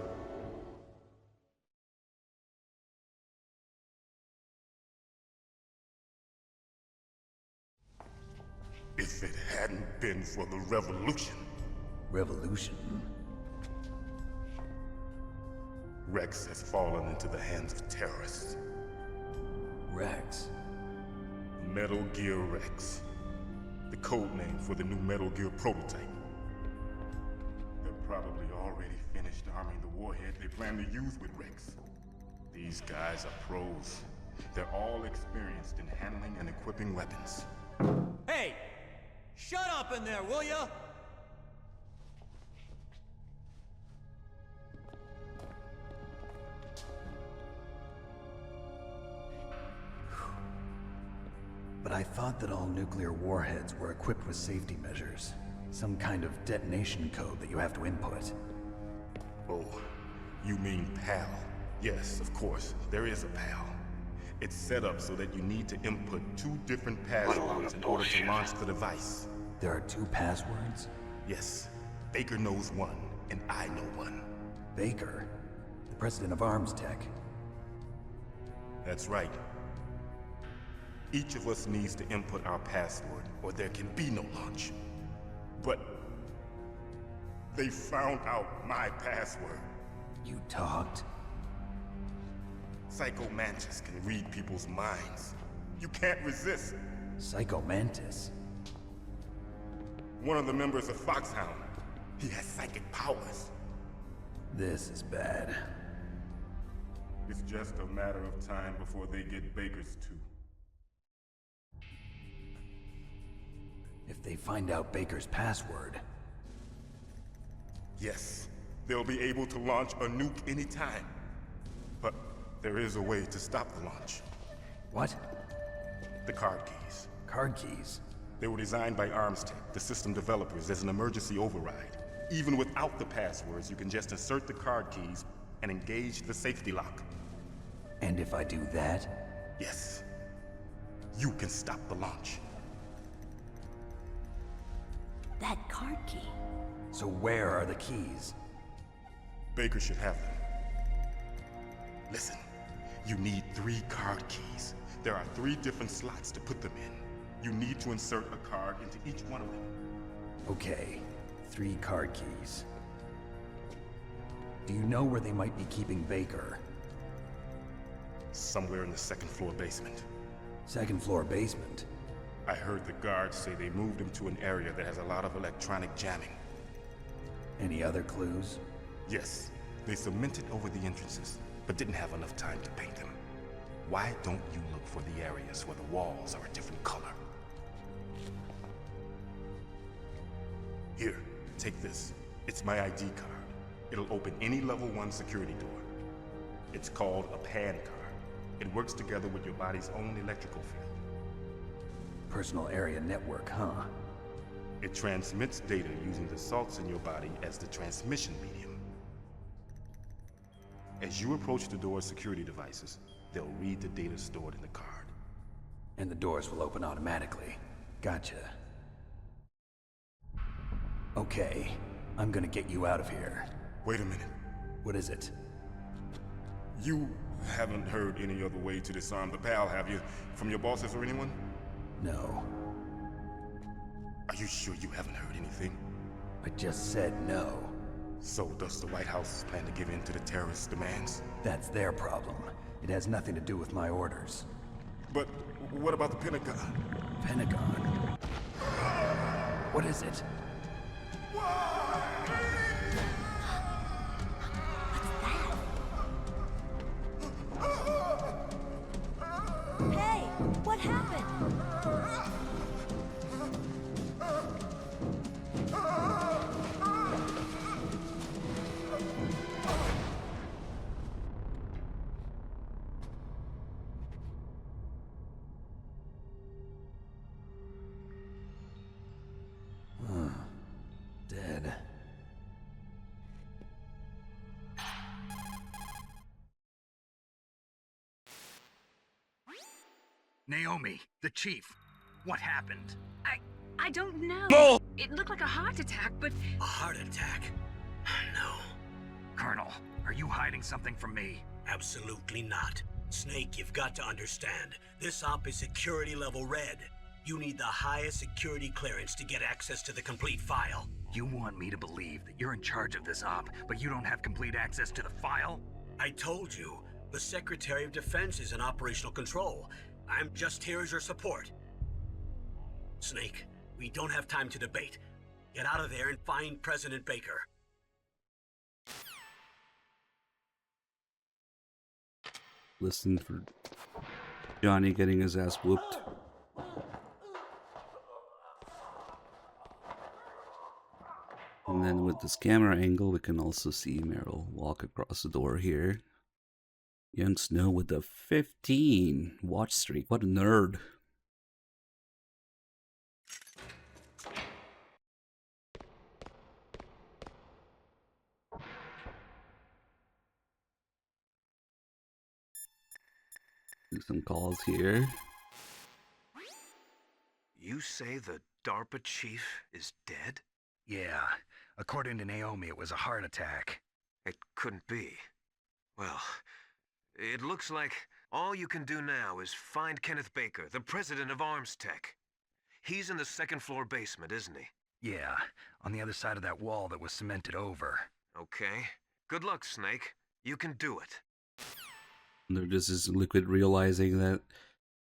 If it hadn't been for the revolution. Revolution? Rex has fallen into the hands of terrorists. Rex? Metal Gear Rex. The code name for the new Metal Gear prototype. They're probably already finished arming the warhead they plan to use with Rex. These guys are pros. They're all experienced in handling and equipping weapons. Hey! Shut up in there, will ya? But I thought that all nuclear warheads were equipped with safety measures. Some kind of detonation code that you have to input. Oh, you mean PAL? Yes, of course, there is a PAL. It's set up so that you need to input 2 different passwords in order to launch the device. There are 2 passwords? Yes. Baker knows one, and I know one. Baker? The president of ArmsTech? That's right. Each of us needs to input our password, or there can be no launch. But they found out my password. You talked? Psycho Mantis can read people's minds. You can't resist. Psycho Mantis? One of the members of Foxhound. He has psychic powers. This is bad. It's just a matter of time before they get Baker's too. If they find out Baker's password... Yes, they'll be able to launch a nuke anytime. But there is a way to stop the launch. What? The card keys. Card keys? They were designed by ArmsTech, the system developers, as an emergency override. Even without the passwords, you can just insert the card keys and engage the safety lock. And if I do that? Yes. You can stop the launch. That card key. So where are the keys? Baker should have them. Listen, you need 3 card keys. There are 3 different slots to put them in. You need to insert a card into each one of them. Okay, 3 card keys. Do you know where they might be keeping Baker? Somewhere in the 2nd floor basement. 2nd floor basement? I heard the guards say they moved him to an area that has a lot of electronic jamming. Any other clues? Yes. They cemented over the entrances, but didn't have enough time to paint them. Why don't you look for the areas where the walls are a different color? Here, take this. It's my ID card. It'll open any level 1 security door. It's called a PAN card. It works together with your body's own electrical field. Personal area network, huh? It transmits data using the salts in your body as the transmission medium. As you approach the door's security devices, they'll read the data stored in the card. And the doors will open automatically. Gotcha. Okay, I'm gonna get you out of here. Wait a minute. What is it? You haven't heard any other way to disarm the PAL, have you? From your bosses or anyone? No. Are you sure you haven't heard anything? I just said no. So does the White House plan to give in to the terrorists' demands? That's their problem. It has nothing to do with my orders. But what about the Pentagon? Pentagon? What is it? Naomi, the chief. What happened? I don't know. No! It looked like a heart attack, but... A heart attack? No. Colonel, are you hiding something from me? Absolutely not. Snake, you've got to understand. This op is security level red. You need the highest security clearance to get access to the complete file. You want me to believe that you're in charge of this op, but you don't have complete access to the file? I told you, the Secretary of Defense is in operational control. I'm just here as your support. Snake, we don't have time to debate. Get out of there and find President Baker. Listen for Johnny getting his ass whooped. And then with this camera angle, we can also see Meryl walk across the door here. Young Snow with the 15 watch streak. What a nerd. Do some calls here. You say the DARPA chief is dead? Yeah. According to Naomi, it was a heart attack. It couldn't be. Well, it looks like all you can do now is find Kenneth Baker, the president of Arms Tech. He's in the second floor basement, isn't he? Yeah, on the other side of that wall that was cemented over. Okay. Good luck, Snake. You can do it. This is Liquid realizing that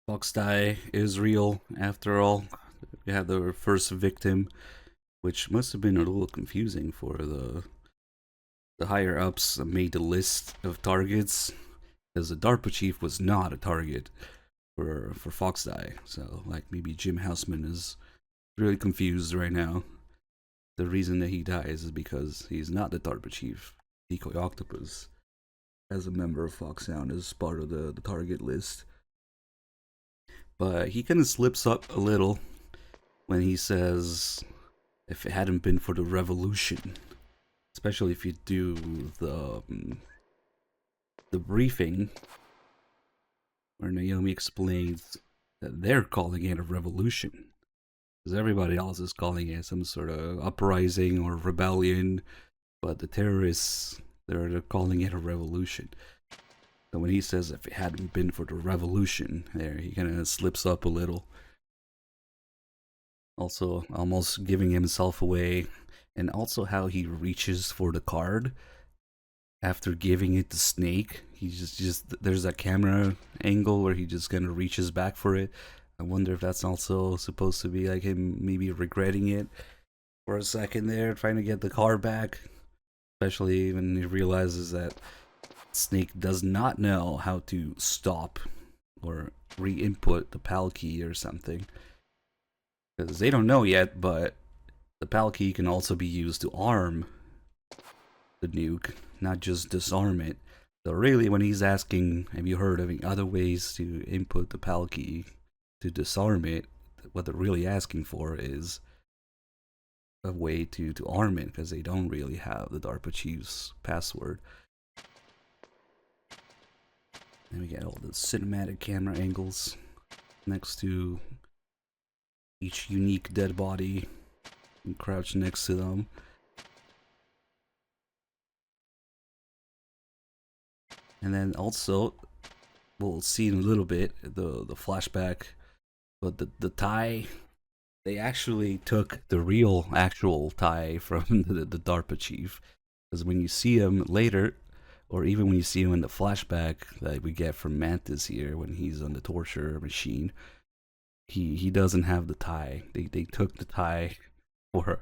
Foxdie is real after all. We have the first victim, which must have been a little confusing for the higher ups that made the list of targets, because the DARPA chief was not a target for Foxdie. So like maybe Jim Houseman is really confused right now. The reason that he dies is because he's not the DARPA chief. Decoy Octopus, as a member of Foxhound, is part of the target list. But he kind of slips up a little when he says, if it hadn't been for the revolution, especially if you do the briefing where Naomi explains that they're calling it a revolution, because everybody else is calling it some sort of uprising or rebellion, but the terrorists, they're calling it a revolution. So when he says if it hadn't been for the revolution, there he kind of slips up a little. Also, almost giving himself away, and also how he reaches for the card after giving it to Snake. He just there's that camera angle where he just kind of reaches back for it. I wonder if that's also supposed to be like him maybe regretting it for a second there, trying to get the card back. Especially when he realizes that Snake does not know how to stop or re-input the PAL key or something. Because they don't know yet, but the PAL key can also be used to arm the nuke, not just disarm it. So really, when he's asking, have you heard of any other ways to input the PAL key to disarm it, what they're really asking for is a way to arm it, because they don't really have the DARPA chief's password. And we get all the cinematic camera angles next to each unique dead body and crouch next to them. And then also, we'll see in a little bit the flashback, but the tie, they actually took the real actual tie from the DARPA chief, because when you see him later, or even when you see him in the flashback that we get from Mantis here when he's on the torture machine, he doesn't have the tie. They took the tie for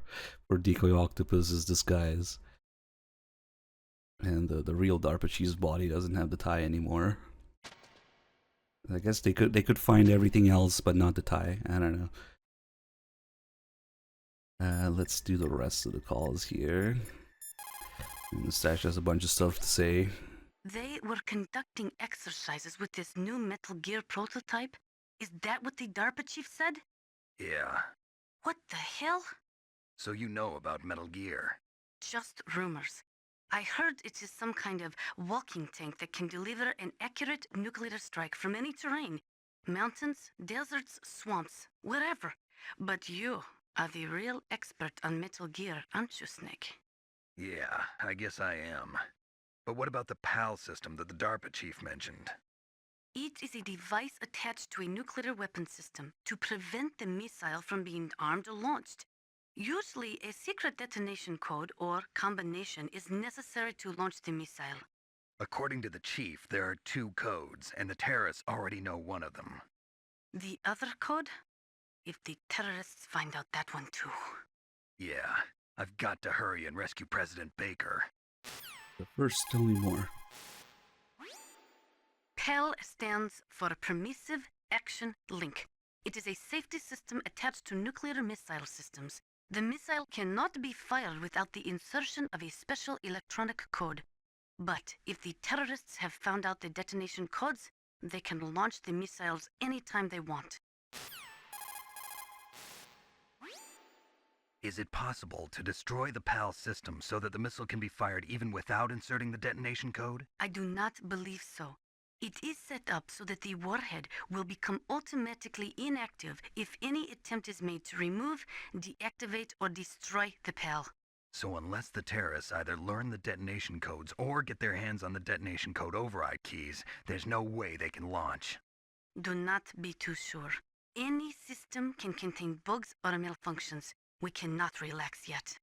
Decoy Octopus's disguise, and the real DARPA chief's body doesn't have the tie anymore. I guess they could find everything else but not the tie. I don't know. Let's do the rest of the calls here. Mustache has a bunch of stuff to say. They were conducting exercises with this new Metal Gear prototype? Is that what the DARPA chief said? Yeah. What the hell? So you know about Metal Gear? Just rumors. I heard it is some kind of walking tank that can deliver an accurate nuclear strike from any terrain. Mountains, deserts, swamps, wherever. But you are the real expert on Metal Gear, aren't you, Snake? Yeah, I guess I am. But what about the PAL system that the DARPA chief mentioned? It is a device attached to a nuclear weapon system to prevent the missile from being armed or launched. Usually, a secret detonation code or combination is necessary to launch the missile. According to the chief, there are 2 codes, and the terrorists already know one of them. The other code? If the terrorists find out that one too. Yeah, I've got to hurry and rescue President Baker. But first, tell me more. PAL stands for Permissive Action Link. It is a safety system attached to nuclear missile systems. The missile cannot be fired without the insertion of a special electronic code. But if the terrorists have found out the detonation codes, they can launch the missiles anytime they want. Is it possible to destroy the PAL system so that the missile can be fired even without inserting the detonation code? I do not believe so. It is set up so that the warhead will become automatically inactive if any attempt is made to remove, deactivate, or destroy the PAL. So unless the terrorists either learn the detonation codes or get their hands on the detonation code override keys, there's no way they can launch. Do not be too sure. Any system can contain bugs or malfunctions. We cannot relax yet.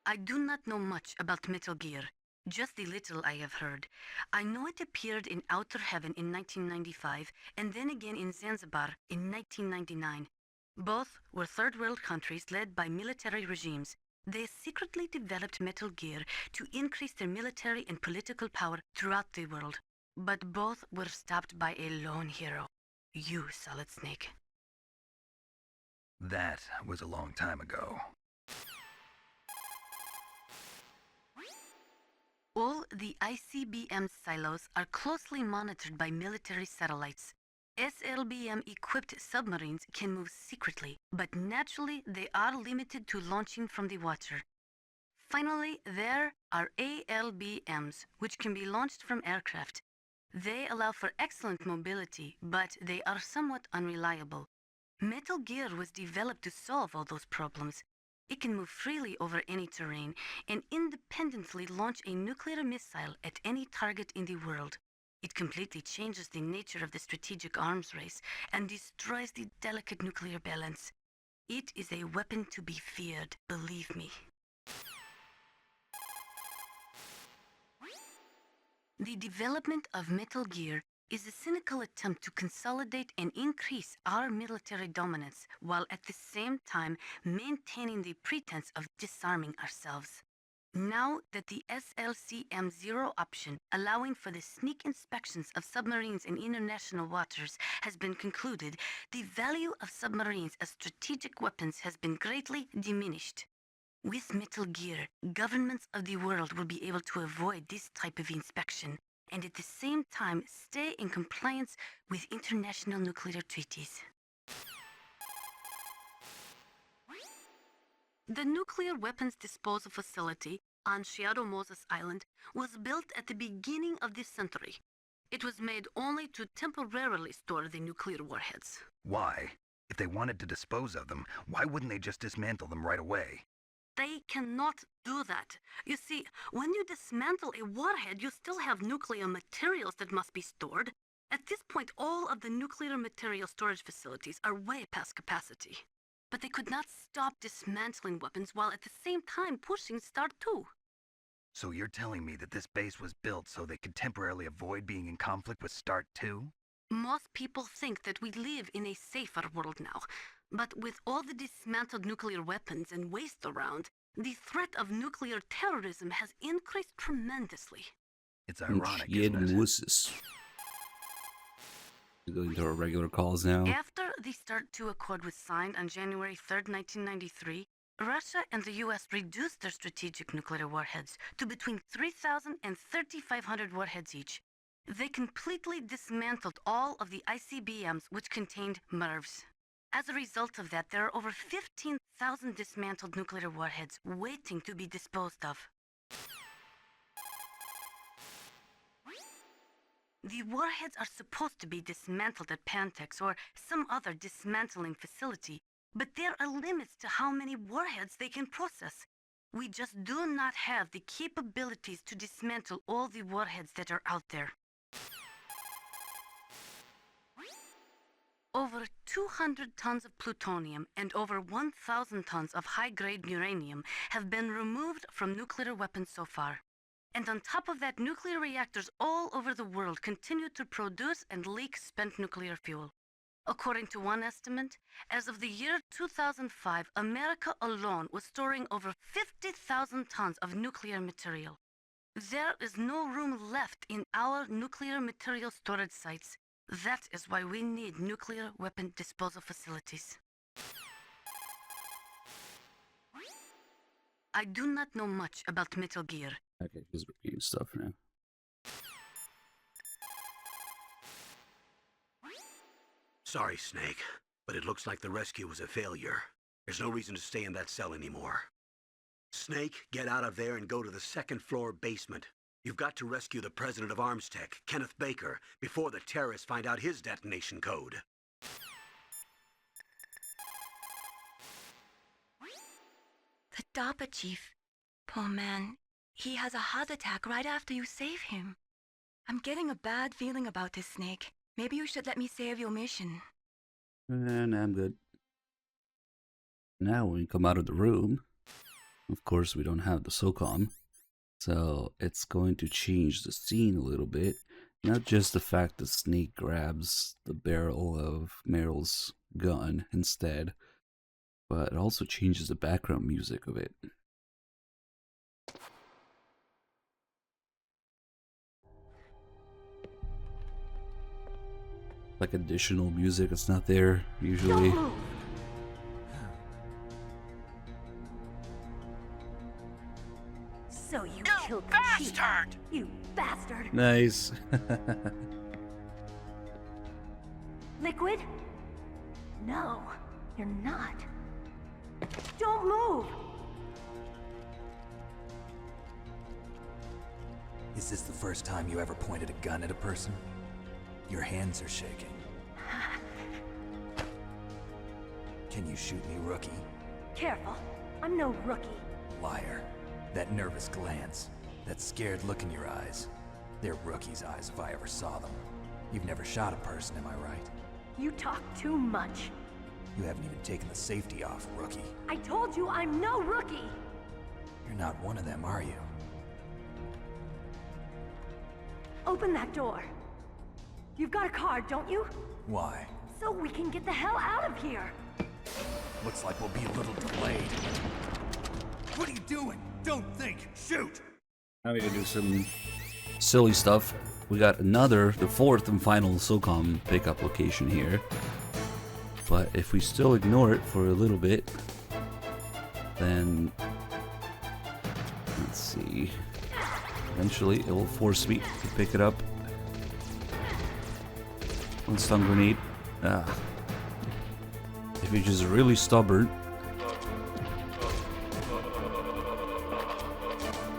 I do not know much about Metal Gear. Just the little I have heard. I know it appeared in Outer Heaven in 1995, and then again in Zanzibar in 1999. Both were third world countries led by military regimes. They secretly developed Metal Gear to increase their military and political power throughout the world. But both were stopped by a lone hero. You, Solid Snake. That was a long time ago. All the ICBM silos are closely monitored by military satellites. SLBM-equipped submarines can move secretly, but naturally they are limited to launching from the water. Finally, there are ALBMs, which can be launched from aircraft. They allow for excellent mobility, but they are somewhat unreliable. Metal Gear was developed to solve all those problems. It can move freely over any terrain and independently launch a nuclear missile at any target in the world. It completely changes the nature of the strategic arms race and destroys the delicate nuclear balance. It is a weapon to be feared, believe me. The development of Metal Gear is a cynical attempt to consolidate and increase our military dominance while at the same time maintaining the pretense of disarming ourselves. Now that the SLCM-0 option, allowing for the sneak inspections of submarines in international waters, has been concluded, the value of submarines as strategic weapons has been greatly diminished. With Metal Gear, governments of the world will be able to avoid this type of inspection, and at the same time stay in compliance with international nuclear treaties. The nuclear weapons disposal facility on Shadow Moses Island was built at the beginning of this century. It was made only to temporarily store the nuclear warheads. Why? If they wanted to dispose of them, why wouldn't they just dismantle them right away? They cannot do that. You see, when you dismantle a warhead, you still have nuclear materials that must be stored. At this point, all of the nuclear material storage facilities are way past capacity. But they could not stop dismantling weapons while at the same time pushing Start 2. So you're telling me that this base was built so they could temporarily avoid being in conflict with Start 2? Most people think that we live in a safer world now. But with all the dismantled nuclear weapons and waste around, the threat of nuclear terrorism has increased tremendously. It's ironic, isn't it? Going to our regular calls now. After the Start 2 Accord was signed on January 3rd, 1993, Russia and the US reduced their strategic nuclear warheads to between 3,000 and 3,500 warheads each. They completely dismantled all of the ICBMs which contained MIRVs. As a result of that, there are over 15,000 dismantled nuclear warheads waiting to be disposed of. The warheads are supposed to be dismantled at Pantex or some other dismantling facility, but there are limits to how many warheads they can process. We just do not have the capabilities to dismantle all the warheads that are out there. Over 200 tons of plutonium and over 1,000 tons of high-grade uranium have been removed from nuclear weapons so far. And on top of that, nuclear reactors all over the world continue to produce and leak spent nuclear fuel. According to one estimate, as of the year 2005, America alone was storing over 50,000 tons of nuclear material. There is no room left in our nuclear material storage sites. That is why we need nuclear weapon disposal facilities. I do not know much about Metal Gear. Okay, just repeating stuff now. Sorry, Snake, but it looks like the rescue was a failure. There's no reason to stay in that cell anymore. Snake, get out of there and go to the second floor basement. You've got to rescue the president of Armstech, Kenneth Baker, before the terrorists find out his detonation code. The DARPA chief. Poor man. He has a heart attack right after you save him. I'm getting a bad feeling about this, Snake. Maybe you should let me save your mission. And I'm good. Now when we come out of the room, of course we don't have the SOCOM. So it's going to change the scene a little bit. Not just the fact that Snake grabs the barrel of Meryl's gun instead, but it also changes the background music of it. Like additional music that's not there usually. So you killed the chief. You bastard! Nice. Liquid? No, you're not. Don't move! Is this the first time you ever pointed a gun at a person? Your hands are shaking. Can you shoot me, rookie? Careful, I'm no rookie. Liar. That nervous glance, that scared look in your eyes. They're rookie's eyes if I ever saw them. You've never shot a person, am I right? You talk too much. You haven't even taken the safety off, rookie. I told you I'm no rookie! You're not one of them, are you? Open that door. You've got a card, don't you? Why? So we can get the hell out of here. Looks like we'll be a little delayed. What are you doing? Don't think, shoot! Now we gotta do some silly stuff. We got the fourth and final SOCOM pickup location here. But if we still ignore it for a little bit, then let's see. Eventually it will force me to pick it up. One stun grenade. If you're just really stubborn,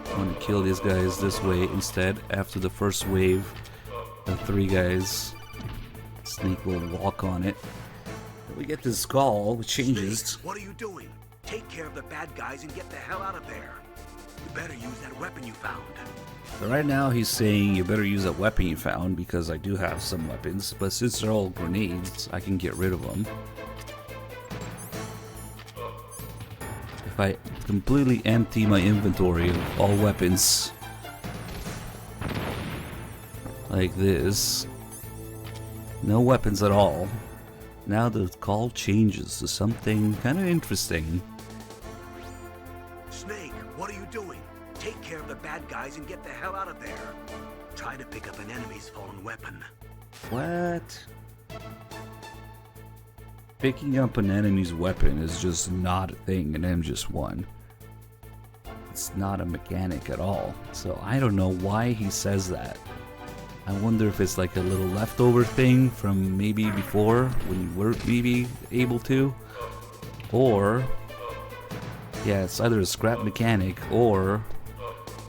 I want to kill these guys this way instead. After the first wave of 3 guys, Snake will walk on it. We get this call, which changes. Snake, what are you doing? Take care of the bad guys and get the hell out of there. You better use that weapon you found. But right now he's saying you better use that weapon you found because I do have some weapons, but since they're all grenades, I can get rid of them. If I completely empty my inventory of all weapons like this, no weapons at all, now the call changes to something kind of interesting. Snake, what are you doing? Take care of the bad guys and get the hell out of there. Try to pick up an enemy's fallen weapon. What? Picking up an enemy's weapon is just not a thing in MGS1. It's not a mechanic at all. So I don't know why he says that. I wonder if it's like a little leftover thing from maybe before when you weren't maybe able to. Or, yeah, it's either a scrap mechanic or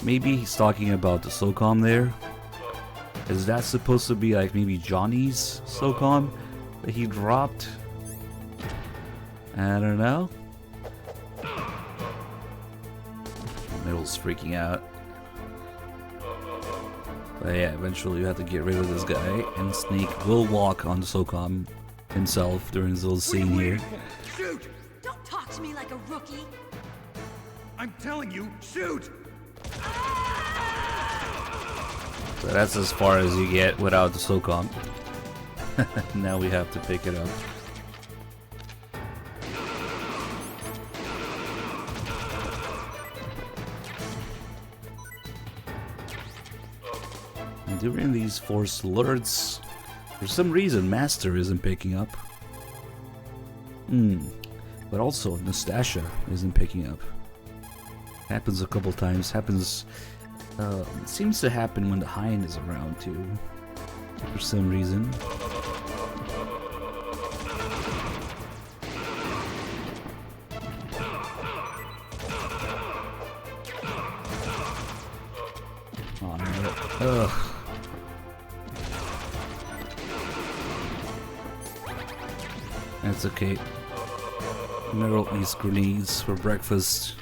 maybe he's talking about the SOCOM there. Is that supposed to be like maybe Johnny's SOCOM that he dropped? I don't know. Meryl's freaking out. But yeah, eventually you have to get rid of this guy, and Snake will walk on the SOCOM himself during his little scene here. Shoot! Don't talk to me like a rookie. I'm telling you, shoot! So that's as far as you get without the SOCOM. Now we have to pick it up. And during these forced alerts, for some reason Master isn't picking up. But also Nastasia isn't picking up. Happens a couple times. Happens. It seems to happen when the Hind is around too, for some reason. Oh no! Ugh. That's okay. Meryl eats grenades for breakfast.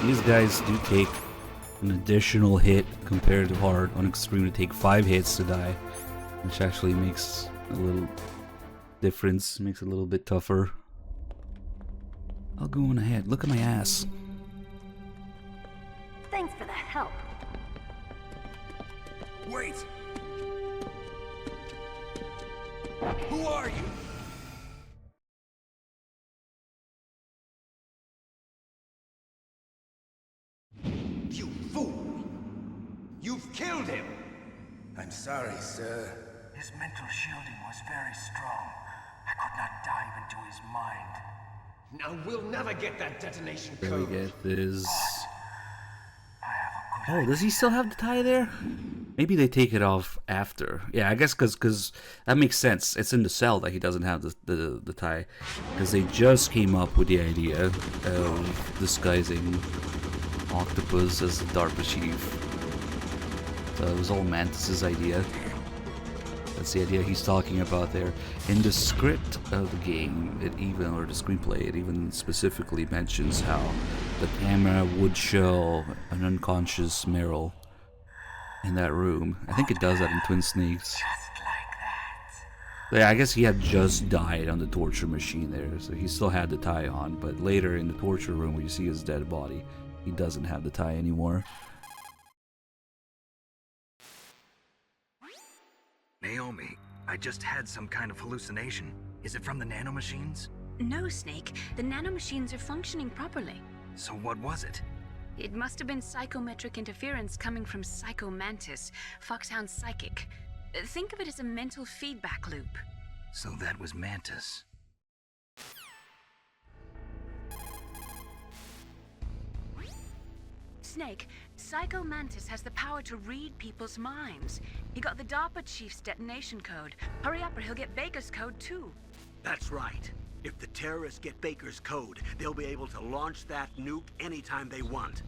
These guys do take an additional hit compared to hard. On extreme, to take 5 hits to die, which actually makes a little difference, makes it a little bit tougher. I'll go on ahead. Look at my ass. Thanks for the help. Wait! Who are you? You fool! You've killed him! I'm sorry, sir. His mental shielding was very strong. I could not dive into his mind. Now we'll never get that detonation There we code. get this. Oh, does he still have the tie there? Maybe they take it off after. Yeah, I guess because that makes sense. It's in the cell that he doesn't have the tie. Because they just came up with the idea of disguising Octopus as the DARPA chief. So it was all Mantis's idea. That's the idea he's talking about there. In the script of the game, or the screenplay, it even specifically mentions how the camera would show an unconscious Meryl in that room. I think it does that in Twin Snakes. Yeah, I guess he had just died on the torture machine there, so he still had the tie on, but later in the torture room where you see his dead body, he doesn't have the tie anymore. Naomi, I just had some kind of hallucination. Is it from the nanomachines? No, Snake. The nanomachines are functioning properly. So what was it? It must have been psychometric interference coming from Psycho Mantis, Foxhound's psychic. Think of it as a mental feedback loop. So that was Mantis. Snake, Psycho Mantis has the power to read people's minds. He got the DARPA chief's detonation code. Hurry up or he'll get Baker's code too. That's right. If the terrorists get Baker's code, they'll be able to launch that nuke anytime they want.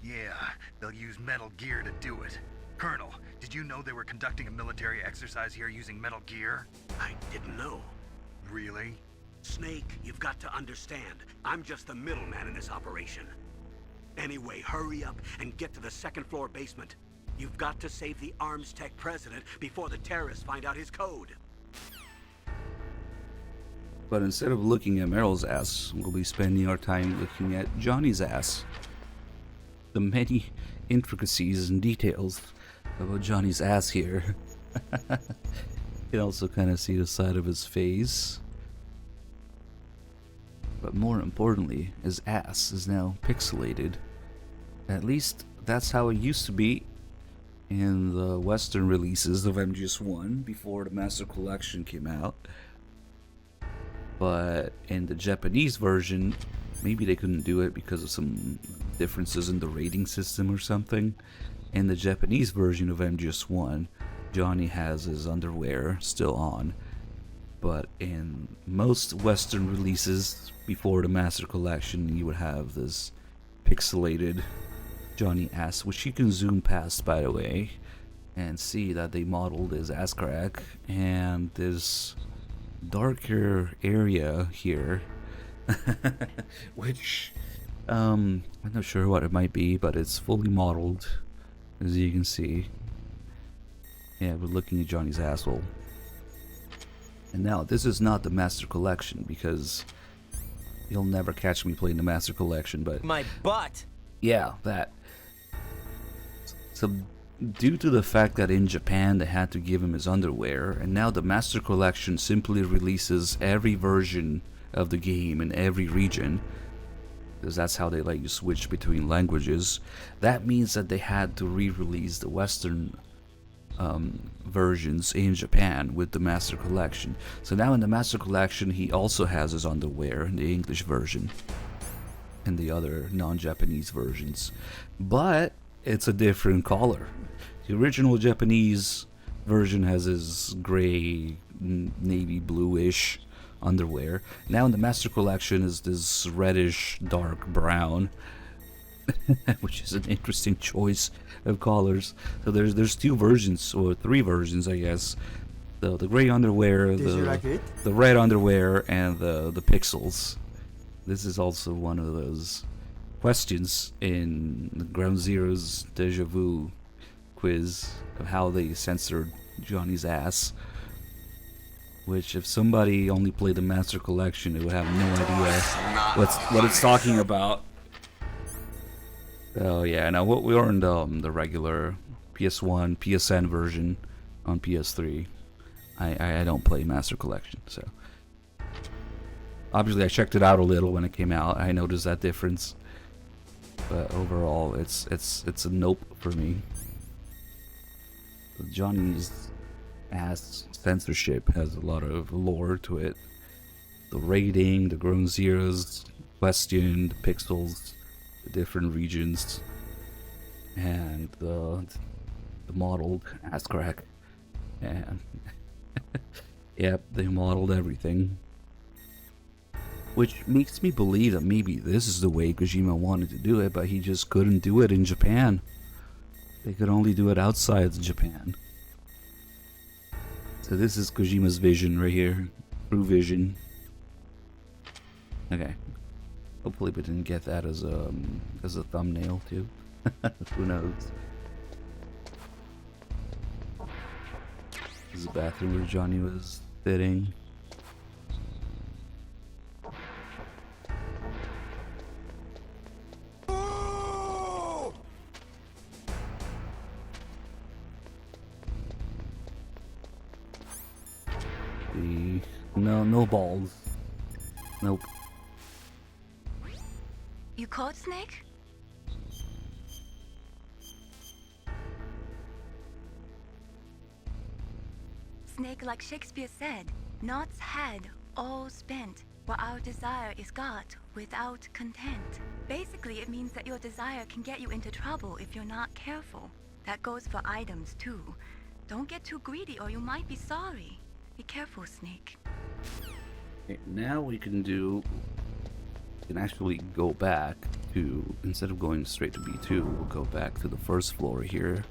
Yeah, they'll use Metal Gear to do it. Colonel, did you know they were conducting a military exercise here using Metal Gear? I didn't know. Really? Snake, you've got to understand. I'm just the middleman in this operation. Anyway, hurry up and get to the second-floor basement. You've got to save the Arms Tech president before the terrorists find out his code. But instead of looking at Meryl's ass, we'll be spending our time looking at Johnny's ass. The many intricacies and details about Johnny's ass here. You can also kind of see the side of his face. But more importantly, his ass is now pixelated. At least that's how it used to be in the Western releases of MGS1 before the Master Collection came out. But in the Japanese version, maybe they couldn't do it because of some differences in the rating system or something. In the Japanese version of MGS1, Johnny has his underwear still on. But in most Western releases before the Master Collection, you would have this pixelated Johnny ass, which you can zoom past, by the way, and see that they modeled his ass crack, and this darker area here, which I'm not sure what it might be, but it's fully modeled, as you can see. Yeah, we're looking at Johnny's asshole. And now, this is not the Master Collection, because you'll never catch me playing the Master Collection, but... My butt! Yeah, that. So, due to the fact that in Japan they had to give him his underwear, and now the Master Collection simply releases every version of the game in every region, because that's how they let you switch between languages, that means that they had to re-release the Western versions in Japan with the Master Collection. So now in the Master Collection he also has his underwear in the English version and the other non-Japanese versions, but it's a different color. The original Japanese version has his gray, navy bluish underwear. Now in the Master Collection is this reddish dark brown, which is an interesting choice of colors. So there's two versions, or three versions, I guess. The gray underwear, the red underwear, and the pixels. This is also one of those questions in the Ground Zero's Deja Vu quiz of how they censored Johnny's ass. Which, if somebody only played the Master Collection, they would have no idea what it's talking about. Oh yeah, now we are in the regular PS1, PSN version on PS3. I don't play Master Collection, so obviously I checked it out a little when it came out. I noticed that difference, but overall it's a nope for me. Johnny's ass censorship has a lot of lore to it. The rating, the Grown Zeroes question, the pixels, the different regions, and the modeled ass crack, and yep, they modeled everything, which makes me believe that maybe this is the way Kojima wanted to do it, but he just couldn't do it in Japan. They could only do it outside Japan. So this is Kojima's vision right here, true vision. Okay. Hopefully we didn't get that as a thumbnail too. Who knows? This is the bathroom where Johnny was sitting. No balls. Nope. You caught Snake? Snake, like Shakespeare said, knots had, all spent, while our desire is got without content. Basically, it means that your desire can get you into trouble if you're not careful. That goes for items too. Don't get too greedy or you might be sorry. Be careful, Snake. Okay, now we can actually go back to, instead of going straight to B2, we'll go back to the first floor here,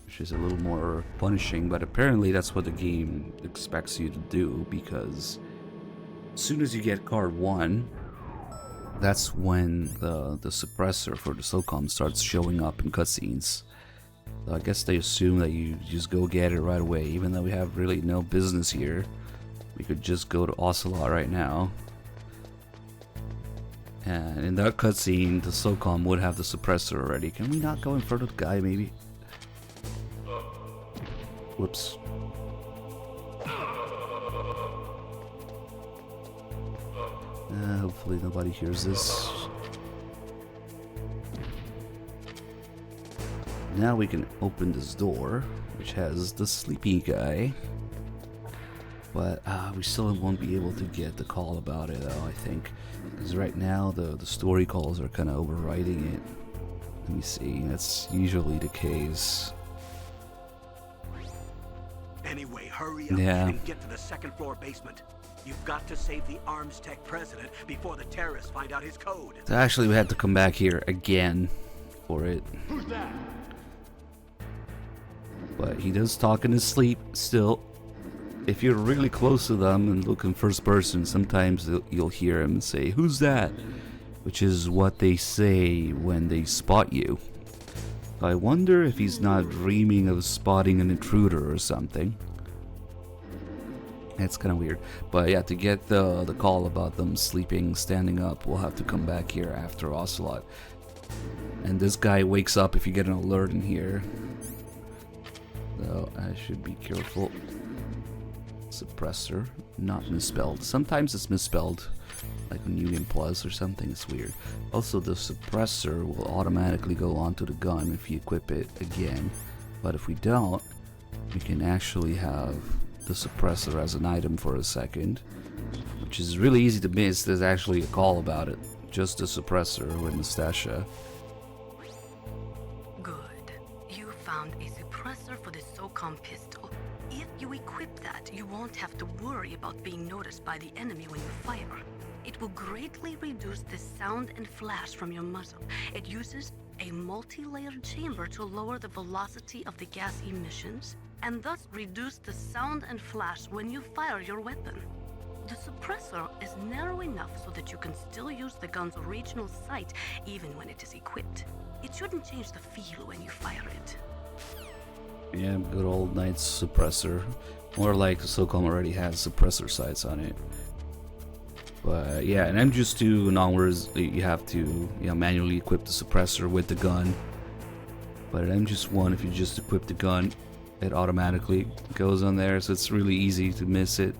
which is a little more punishing, but apparently that's what the game expects you to do, because as soon as you get card 1, that's when the suppressor for the SOCOM starts showing up in cutscenes. So I guess they assume that you just go get it right away, even though we have really no business here. We could just go to Ocelot right now. And in that cutscene, the SOCOM would have the suppressor already. Can we not go in front of the guy, maybe? Whoops. Hopefully nobody hears this. Now we can open this door, which has the sleepy guy. But we still won't be able to get the call about it, though, I think. Because right now, the story calls are kind of overriding it. Let me see, that's usually the case. Anyway, hurry up and get to the second floor basement. You've got to save the Arms Tech president before the terrorists find out his code. So actually, we had to come back here again for it. Who's that? But he does talk in his sleep still. If you're really close to them and look in first person, sometimes you'll hear him say, "Who's that?" Which is what they say when they spot you. I wonder if he's not dreaming of spotting an intruder or something. It's kind of weird. But yeah, to get the call about them sleeping, standing up, we'll have to come back here after Ocelot. And this guy wakes up if you get an alert in here. So I should be careful. Suppressor, not misspelled. Sometimes it's misspelled, like on Union Plus or something. It's weird. Also, the suppressor will automatically go onto the gun if you equip it again. But if we don't, we can actually have the suppressor as an item for a second, which is really easy to miss. There's actually a call about it. Just the suppressor with Nastasha. Good. You found a suppressor for the SOCOM pistol. If you equip that, you won't have to worry about being noticed by the enemy when you fire. It will greatly reduce the sound and flash from your muzzle. It uses a multi-layered chamber to lower the velocity of the gas emissions, and thus reduce the sound and flash when you fire your weapon. The suppressor is narrow enough so that you can still use the gun's original sight even when it is equipped. It shouldn't change the feel when you fire it. Yeah, good old Knight's suppressor. More like SOCOM already has suppressor sights on it. But yeah, in MGS2 and onwards, you have to manually equip the suppressor with the gun. But in MGS1, if you just equip the gun, it automatically goes on there, so it's really easy to miss it.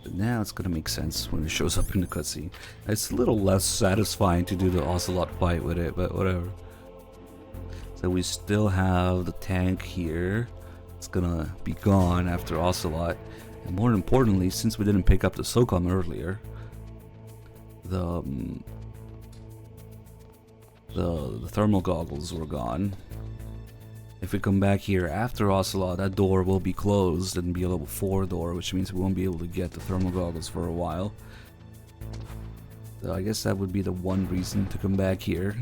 But now it's gonna make sense when it shows up in the cutscene. It's a little less satisfying to do the Ocelot fight with it, but whatever. So we still have the tank here. It's gonna be gone after Ocelot. And more importantly, since we didn't pick up the SOCOM earlier, the thermal goggles were gone. If we come back here after Ocelot, that door will be closed and be a level 4 door, which means we won't be able to get the thermal goggles for a while. So I guess that would be the one reason to come back here,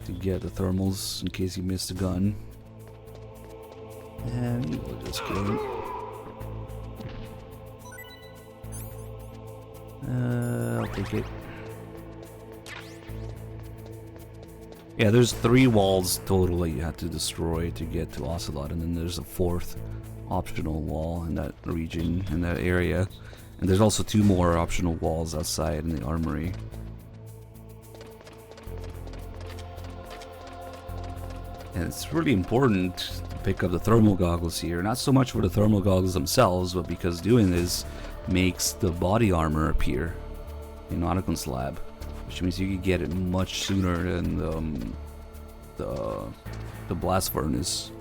to get the thermals in case you missed a gun. And we'll just kill him. I'll take it. Yeah, there's 3 walls total that you have to destroy to get to Ocelot, and then there's a 4th optional wall in that region, in that area. And there's also 2 more optional walls outside in the armory. And it's really important to pick up the thermal goggles here. Not so much for the thermal goggles themselves, but because doing this makes the body armor appear in Otacon's lab, which means you can get it much sooner than the blast furnace,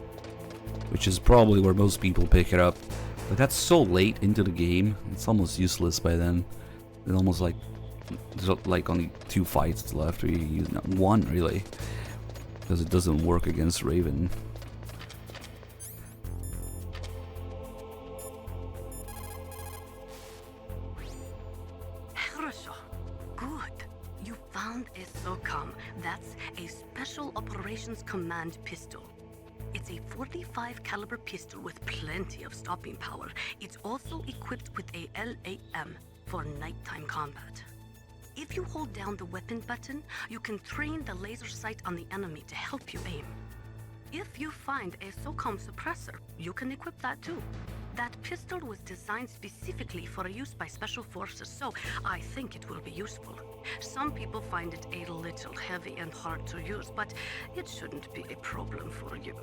which is probably where most people pick it up. But that's so late into the game, it's almost useless by then. It's almost like there's like only 2 fights left, or you use one really, because it doesn't work against Raven. Good. You found a SOCOM. That's a Special Operations Command pistol. It's a 45 caliber pistol with plenty of stopping power. It's also equipped with a LAM for nighttime combat. If you hold down the weapon button, you can train the laser sight on the enemy to help you aim. If you find a SOCOM suppressor, you can equip that too. That pistol was designed specifically for use by special forces, so I think it will be useful. Some people find it a little heavy and hard to use, but it shouldn't be a problem for you.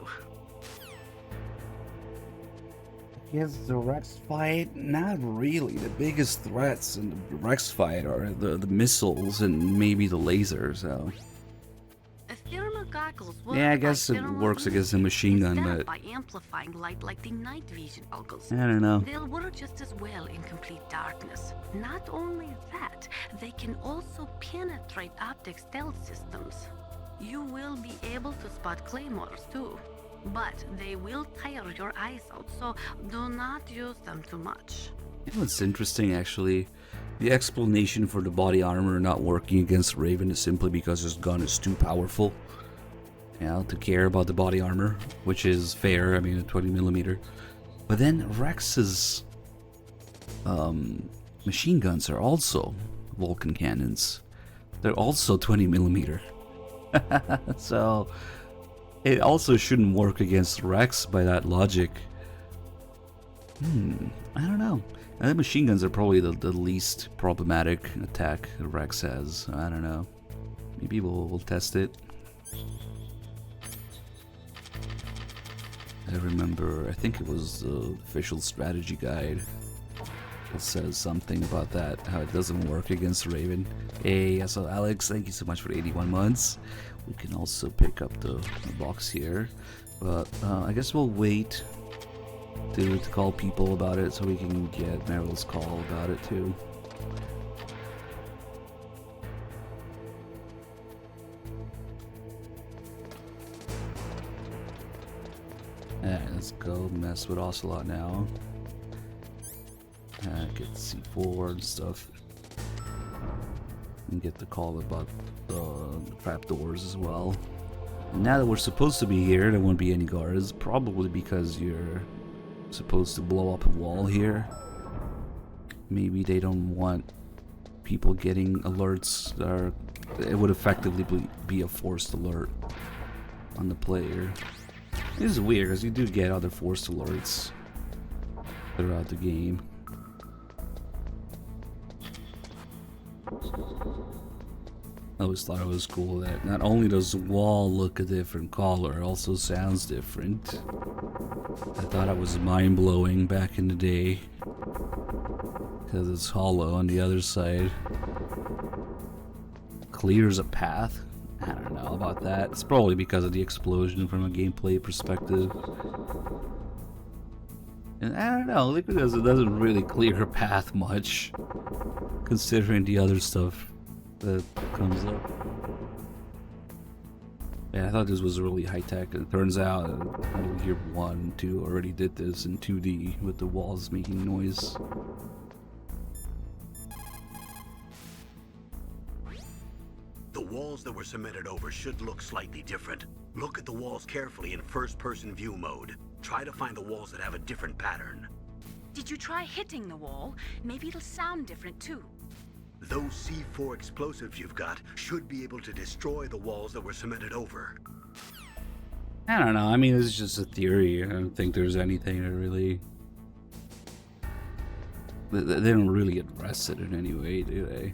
Yes, the Rex fight, not really. The biggest threats in the Rex fight are the missiles and maybe the lasers, so... Thermal goggles work Yeah, I guess it works against a machine gun, but... by amplifying light like the night vision goggles. I don't know. They'll work just as well in complete darkness. Not only that, they can also penetrate optic stealth systems. You will be able to spot claymores too. but they will tire your eyes out, so do not use them too much. You know what's interesting, actually? The explanation for the body armor not working against Raven is simply because his gun is too powerful, you know, to care about the body armor, which is fair. I mean, a 20mm. But then Rex's machine guns are also Vulcan cannons. They're also 20mm. So it also shouldn't work against Rex by that logic. I don't know. I think machine guns are probably the least problematic attack Rex has. I don't know. Maybe we'll test it. I remember, I think it was the official strategy guide that says something about that, how it doesn't work against Raven. Hey, so Alex, thank you so much for 81 months. We can also pick up the box here, but I guess we'll wait to call people about it so we can get Meryl's call about it too. Alright, let's go mess with Ocelot now. Get C4 and stuff. And get the call about the trapdoors as well. And now that we're supposed to be here, there won't be any guards. Probably because you're supposed to blow up a wall here. Maybe they don't want people getting alerts that are... It would effectively be a forced alert on the player. This is weird because you do get other forced alerts throughout the game. I always thought it was cool that not only does the wall look a different color, it also sounds different. I thought it was mind-blowing back in the day because it's hollow on the other side. Clears a path. I don't know about that. It's probably because of the explosion from a gameplay perspective. And I don't know, Liquid doesn't really clear a path much, considering the other stuff that comes up. Yeah, I thought this was really high-tech, and it turns out Metal Gear 1 and 2 already did this in 2D with the walls making noise. The walls that were cemented over should look slightly different. Look at the walls carefully in first-person view mode. Try to find the walls that have a different pattern. Did you try hitting the wall? Maybe it'll sound different too. Those C4 explosives you've got should be able to destroy the walls that were cemented over. I don't know, I mean, it's just a theory. I don't think there's anything that really... They don't really address it in any way, do they?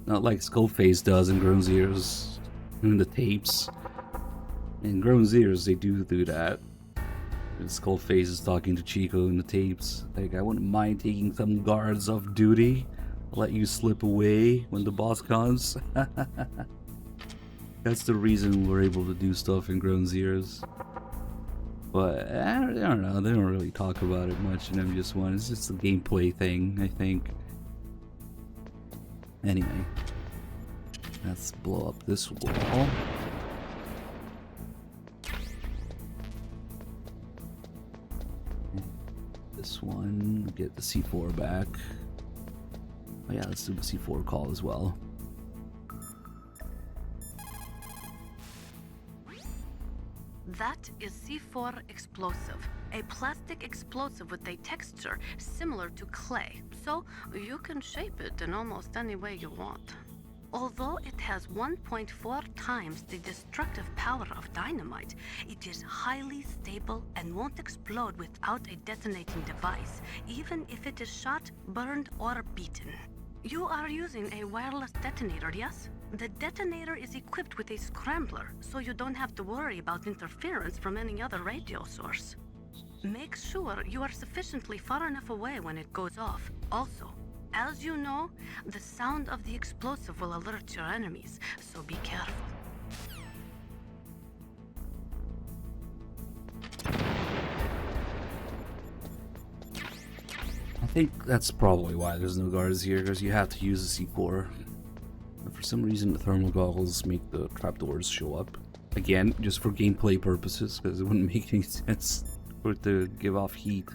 Not like Skullface does in Grown Zeroes, in the tapes. In Grown Zeroes, they do that. And Skullface is talking to Chico in the tapes. Like, I wouldn't mind taking some guards off duty. Let you slip away when the boss comes. That's the reason we're able to do stuff in Grown Zeroes. But I don't know, they don't really talk about it much in MGS1. It's just a gameplay thing, I think. Anyway, let's blow up this wall. This one, get the C4 back. Oh yeah, let's do the C4 call as well. That is C4 explosive, a plastic explosive with a texture similar to clay, so you can shape it in almost any way you want. Although it has 1.4 times the destructive power of dynamite, it is highly stable and won't explode without a detonating device, even if it is shot, burned, or beaten. You are using a wireless detonator, yes? The detonator is equipped with a scrambler, so you don't have to worry about interference from any other radio source. Make sure you are sufficiently far enough away when it goes off. Also, as you know, the sound of the explosive will alert your enemies, so be careful. I think that's probably why there's no guards here, because you have to use a C4. But for some reason, the thermal goggles make the trapdoors show up. Again, just for gameplay purposes, because it wouldn't make any sense for it to give off heat.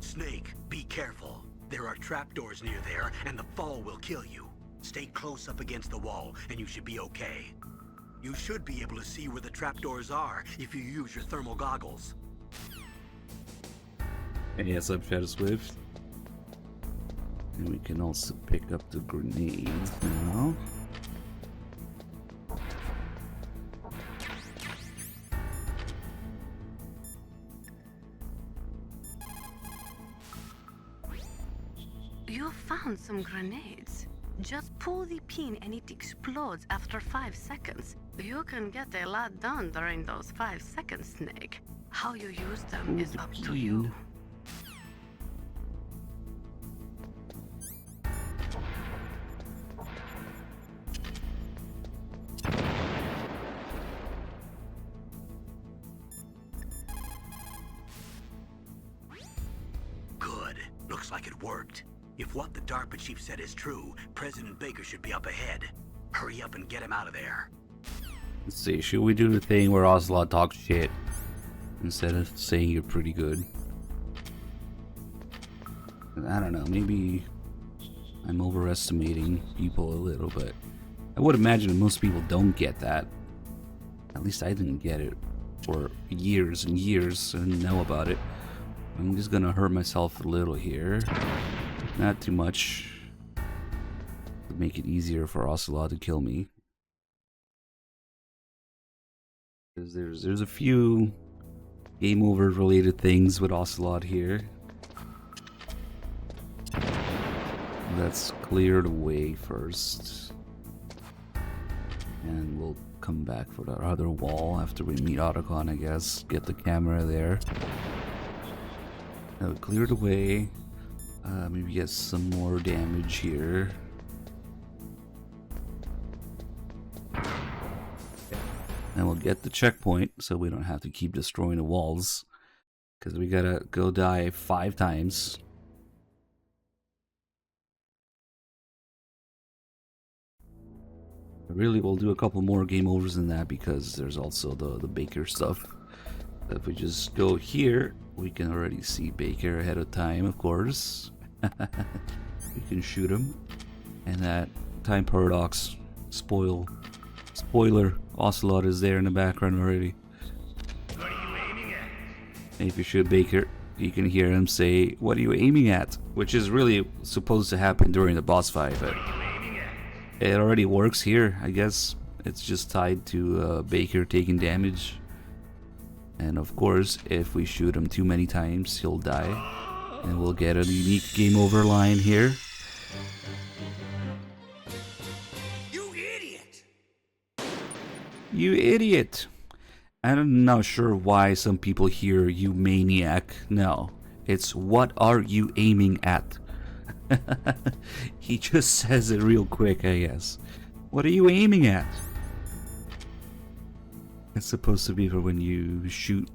Snake, be careful. There are trapdoors near there, and the fall will kill you. Stay close up against the wall, and you should be okay. You should be able to see where the trapdoors are if you use your thermal goggles. And yes, I'm Shadow Swift. And we can also pick up the grenades now. You found some grenades. Just pull the pin and it explodes after 5 seconds. You can get a lot done during those 5 seconds, Snake. How you use them is up to you. Good. Looks like it worked. If what the DARPA chief said is true, President Baker should be up ahead. Hurry up and get him out of there. Let's see, should we do the thing where Ocelot talks shit instead of saying you're pretty good? I don't know, maybe I'm overestimating people a little, but I would imagine most people don't get that. At least I didn't get it for years and years and know about it. I'm just gonna hurt myself a little here. Not too much. To make it easier for Ocelot to kill me. Because there's a few game over related things with Ocelot here. Let's clear the way first. And we'll come back for the other wall after we meet Otacon, I guess. Get the camera there. Now clear the way. Maybe get some more damage here. And we'll get the checkpoint so we don't have to keep destroying the walls. Because we gotta go die 5 times. Really, we'll do a couple more game overs than that because there's also the Baker stuff. If we just go here, we can already see Baker ahead of time, of course. We can shoot him. And that time paradox spoiler, Ocelot is there in the background already. What are you aiming at? And if you shoot Baker, you can hear him say, "What are you aiming at?" Which is really supposed to happen during the boss fight, but it already works here, I guess. It's just tied to Baker taking damage. And of course, if we shoot him too many times, he'll die. And we'll get a unique game over line here. You idiot! You idiot! I'm not sure why some people hear "you maniac." No, it's "what are you aiming at?" He just says it real quick, I guess. What are you aiming at? It's supposed to be for when you shoot.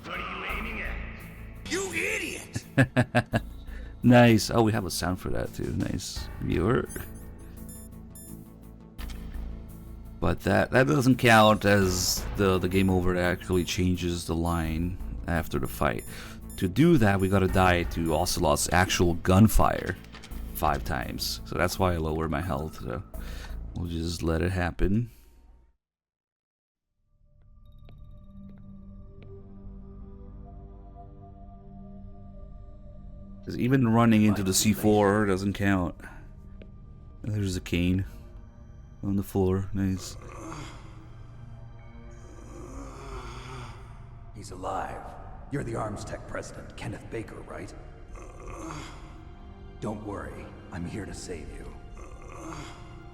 What are you aiming at? You idiot! Nice. Oh, we have a sound for that too. Nice. Viewer. But that doesn't count as the game over that actually changes the line after the fight. To do that, we gotta die to Ocelot's actual gunfire 5 times. So that's why I lowered my health. So we'll just let it happen. Because even running into the C4 doesn't count. There's a cane on the floor. Nice. He's alive. You're the Arms Tech president, Kenneth Baker, right? Don't worry. I'm here to save you.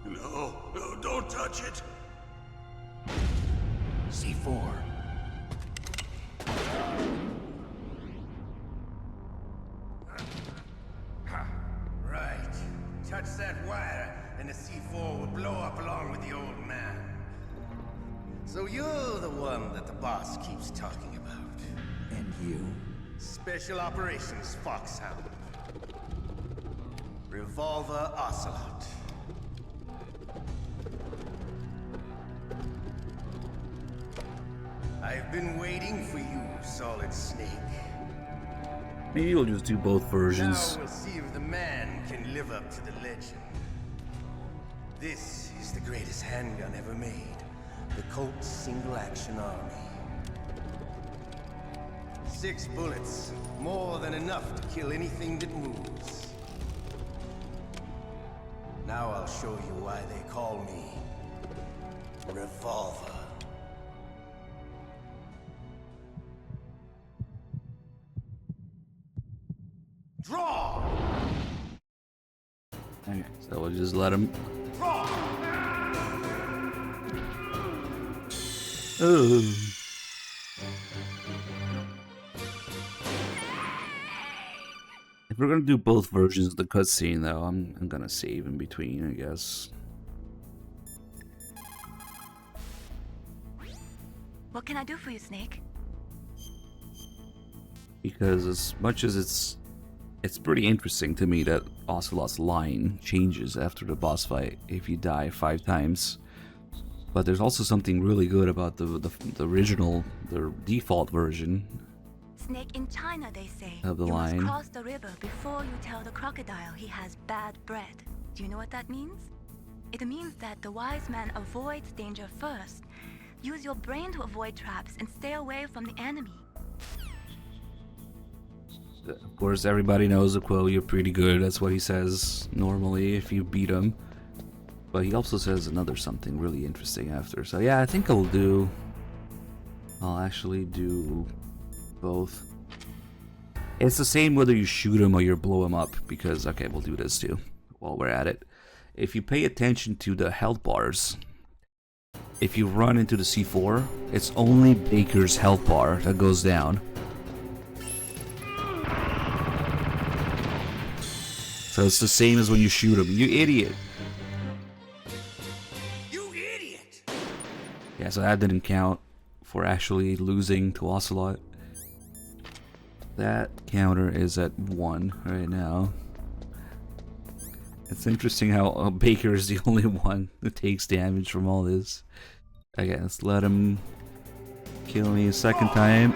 No, don't touch it! C4. Right. Touch that wire, and the C4 will blow up along with the old man. So you're the one that the boss keeps talking about. And you? Special Operations Foxhound. Revolver Ocelot. I've been waiting for you, Solid Snake. Maybe we'll just do both versions. Now we'll see if the man can live up to the legend. This is the greatest handgun ever made. The Colt's single-action army. 6 bullets, more than enough to kill anything that moves. Now I'll show you why they call me Revolver. Draw! Okay, so we'll just let him. Draw! Oh. If we're gonna do both versions of the cutscene, though, I'm gonna save in between, I guess. What can I do for you, Snake? Because as much as it's pretty interesting to me that Ocelot's line changes after the boss fight if you die 5 times. But there's also something really good about the original, the default version. Snake, in China they say Of the you line. must cross the river before you tell the crocodile he has bad bread. Do you know what that means? It means that the wise man avoids danger first. Use your brain to avoid traps and stay away from the enemy. Of course, everybody knows the quote, you're pretty good. That's what he says normally if you beat him. But he also says another something really interesting after. So yeah, I think I'll actually do both. It's the same whether you shoot him or you blow him up, because, okay, we'll do this too while we're at it. If you pay attention to the health bars, if you run into the C4, it's only Baker's health bar that goes down. So it's the same as when you shoot him. You idiot! You idiot! Yeah, so that didn't count for actually losing to Ocelot. That counter is at 1 right now. It's interesting how Baker is the only one who takes damage from all this. Okay, let's let him kill me a second time.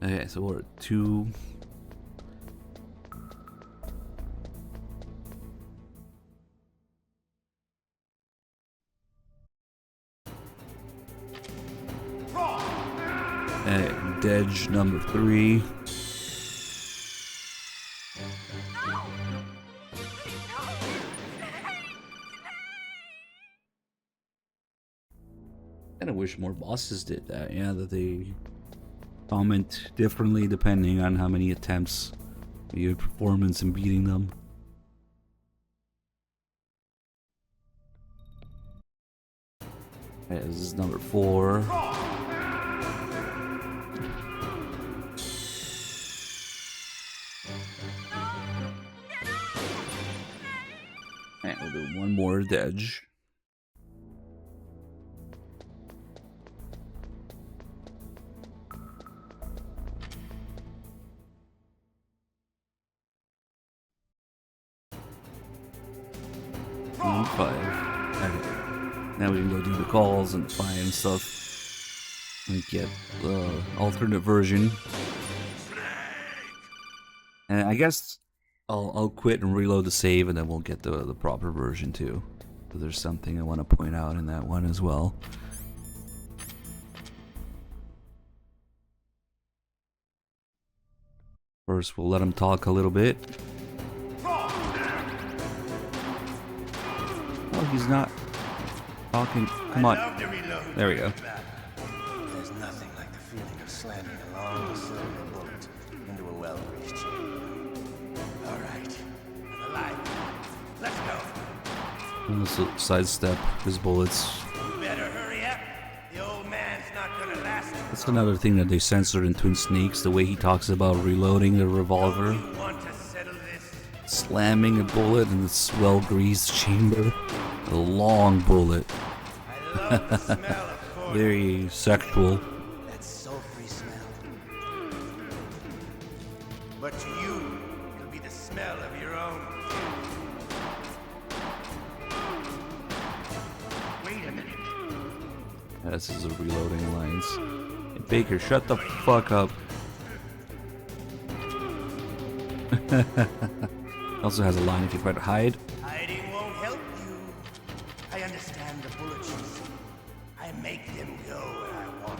Okay, so we're at 2. Dedge number 3. I wish more bosses did that, yeah, that they comment differently depending on how many attempts your performance in beating them. Okay, this is number 4. And we'll do one more Dedge. And 5. Okay. Now we can go do the calls and find stuff and get the alternate version. And I guess I'll quit and reload the save, and then we'll get the proper version too. But there's something I want to point out in that one as well. First, we'll let him talk a little bit. Oh, he's not talking. Come on. There we go. There's nothing like the feeling of slamming a long silver bullet into a well-greased chamber. All right, for the light. Let's go. And also sidestep his bullets. You better hurry up. The old man's not gonna last. That's another thing that they censored in Twin Snakes, the way he talks about reloading the revolver. You want to settle this? Slamming a bullet in this well-greased chamber. A long bullet. I love the smell of corn. Very sexual. That sulfury smell. But to you, it'll be the smell of your own. Wait a minute. This is a reloading lines. Hey, Baker, shut the fuck up. Also has a line if you try to hide. Hiding won't help you. I understand the bullets you see. I make them go where I want.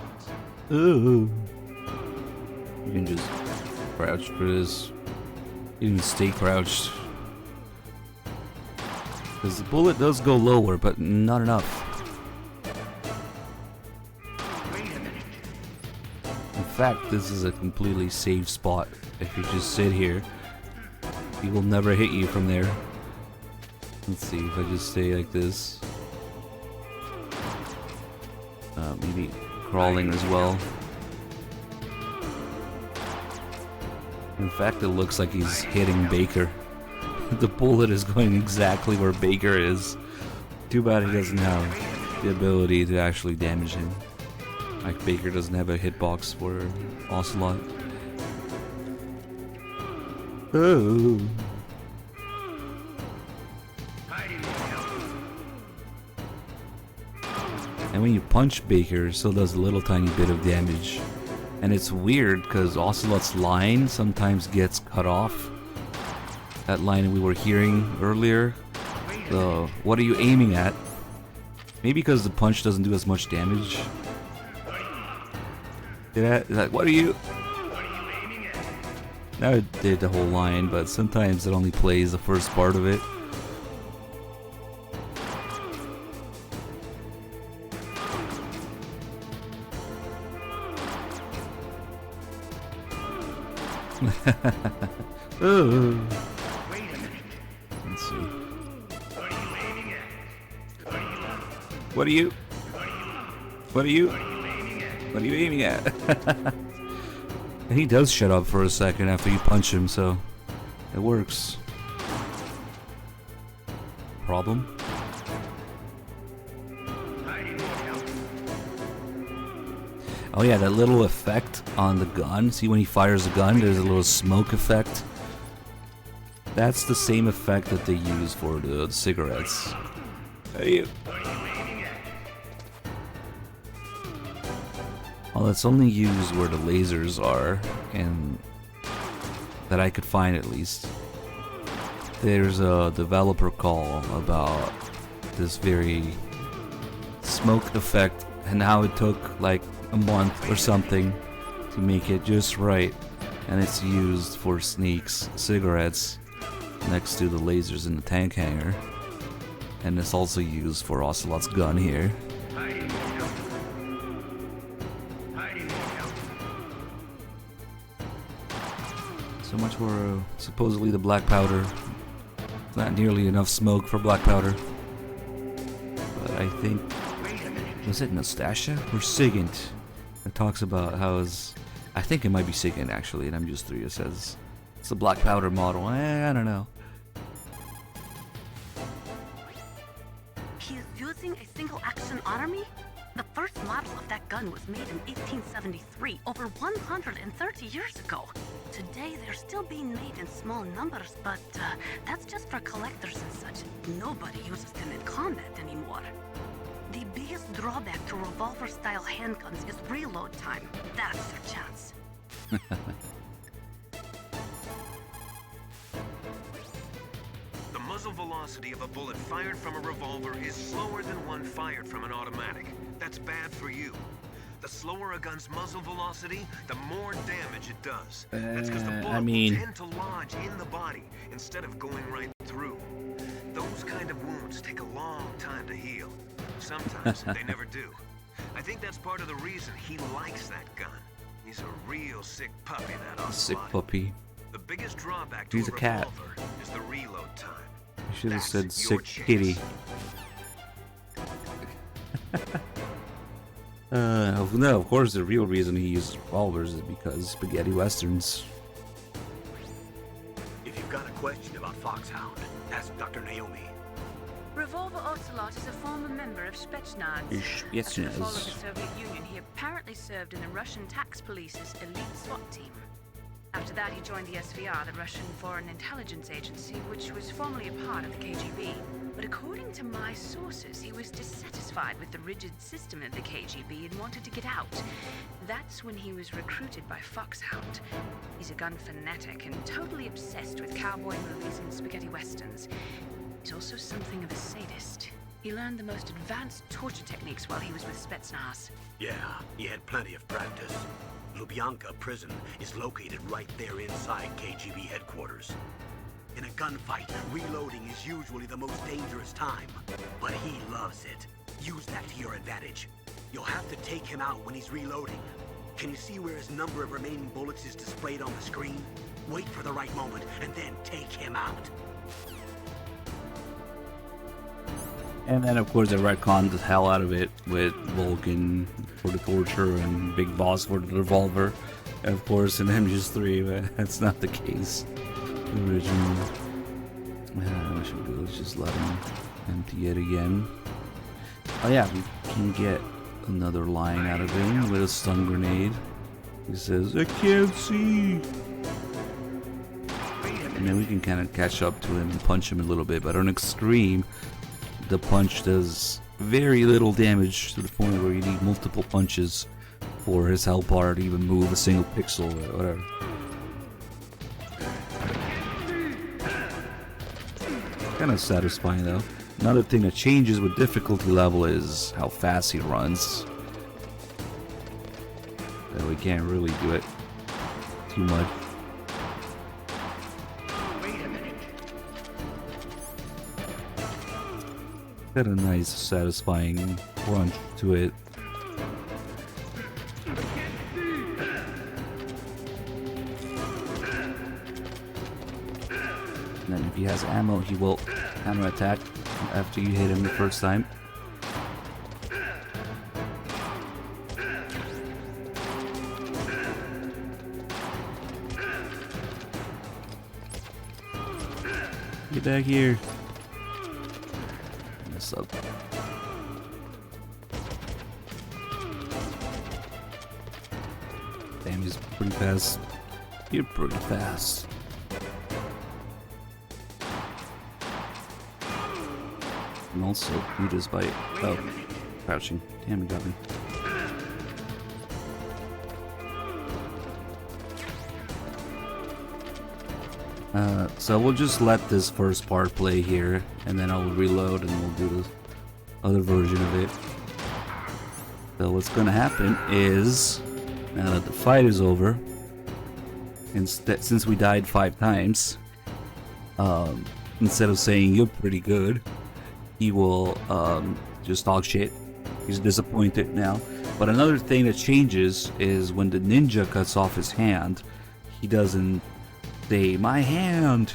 Ooh. You can just crouch for this. You can stay crouched. Because the bullet does go lower, but not enough. In fact, this is a completely safe spot. If you just sit here, he will never hit you from there. Let's see if I just stay like this. Maybe crawling as well. In fact, it looks like he's hitting Baker. The bullet is going exactly where Baker is. Too bad he doesn't have the ability to actually damage him. Like Baker doesn't have a hitbox for Ocelot. Oh. And when you punch Baker, it still does a little tiny bit of damage. And it's weird because Ocelot's line sometimes gets cut off. That line we were hearing earlier. The what are you aiming at? Maybe because the punch doesn't do as much damage. What are you? Now it did the whole line, but sometimes it only plays the first part of it. Ooh. Let's see. What are you? What are you? What are you aiming at? And he does shut up for a second after you punch him, so it works. Problem? Oh yeah, that little effect on the gun. See when he fires the gun, there's a little smoke effect. That's the same effect that they use for the cigarettes. Hey, well, it's only used where the lasers are, and that I could find at least. There's a developer call about this very smoke effect and how it took like a month or something to make it just right, and it's used for Sneak's cigarettes next to the lasers in the tank hangar, and it's also used for Ocelot's gun here. So much for supposedly the black powder. Not nearly enough smoke for black powder, but I think, was it Nastasia or Sigint? It talks about how his, I think it might be Sigint actually, and MGS3 says it's a black powder model. I don't know. He is using a single action army? The first model of that gun was made in 1873, over 130 years ago. Today they're still being made in small numbers, but that's just for collectors and such. Nobody uses them in combat anymore. The biggest drawback to revolver-style handguns is reload time. That's your chance. The muzzle velocity of a bullet fired from a revolver is slower than one fired from an automatic. That's bad for you. The slower a gun's muzzle velocity, the more damage it does. That's because the bullet will tend to lodge in the body instead of going right through. Those kind of wounds take a long time to heal. Sometimes they never do. I think that's part of the reason he likes that gun. He's a real sick puppy, that Ocelot. Sick puppy. The biggest drawback to He's a cat. revolver is the reload time. You should have said sick kitty. No, of course the real reason he uses revolvers is because spaghetti westerns. If you've got a question about Foxhound, ask Dr. Naomi. Revolver Ocelot is a former member of Spetsnaz. After the fall of the Soviet Union, he apparently served in the Russian tax police's elite SWAT team. After that, he joined the SVR, the Russian Foreign Intelligence Agency, which was formerly a part of the KGB. But according to my sources, he was dissatisfied with the rigid system of the KGB and wanted to get out. That's when he was recruited by Foxhound. He's a gun fanatic and totally obsessed with cowboy movies and spaghetti westerns. He's also something of a sadist. He learned the most advanced torture techniques while he was with Spetsnaz. Yeah, he had plenty of practice. Lubyanka prison is located right there inside KGB headquarters. In a gunfight, reloading is usually the most dangerous time, but he loves it. Use that to your advantage. You'll have to take him out when he's reloading. Can you see where his number of remaining bullets is displayed on the screen? Wait for the right moment, and then take him out. And then, of course, they retconned the hell out of it with Vulcan for the torture and Big Boss for the revolver. And, of course, in MGS3, but that's not the case. The original. What should we do? Let's just let him empty it again. Oh, yeah, we can get another line out of him with a stun grenade. He says, "I can't see." And then we can kind of catch up to him and punch him a little bit. But on Extreme, the punch does very little damage to the point where you need multiple punches for his health bar to even move a single pixel or whatever. Kind of satisfying though. Another thing that changes with difficulty level is how fast he runs. So we can't really do it too much. Got a nice, satisfying crunch to it. And then if he has ammo, he will counterattack after you hit him the first time. Get back here. Mess up. Damn, he's pretty fast. You're pretty fast. And also, he just by crouching. Damn, he got me. So we'll just let this first part play here, and then I'll reload and we'll do the other version of it. So what's gonna happen is, now that the fight is over, since we died 5 times, instead of saying you're pretty good, he will just talk shit. He's disappointed now. But another thing that changes is when the ninja cuts off his hand, he doesn't say, "My hand!"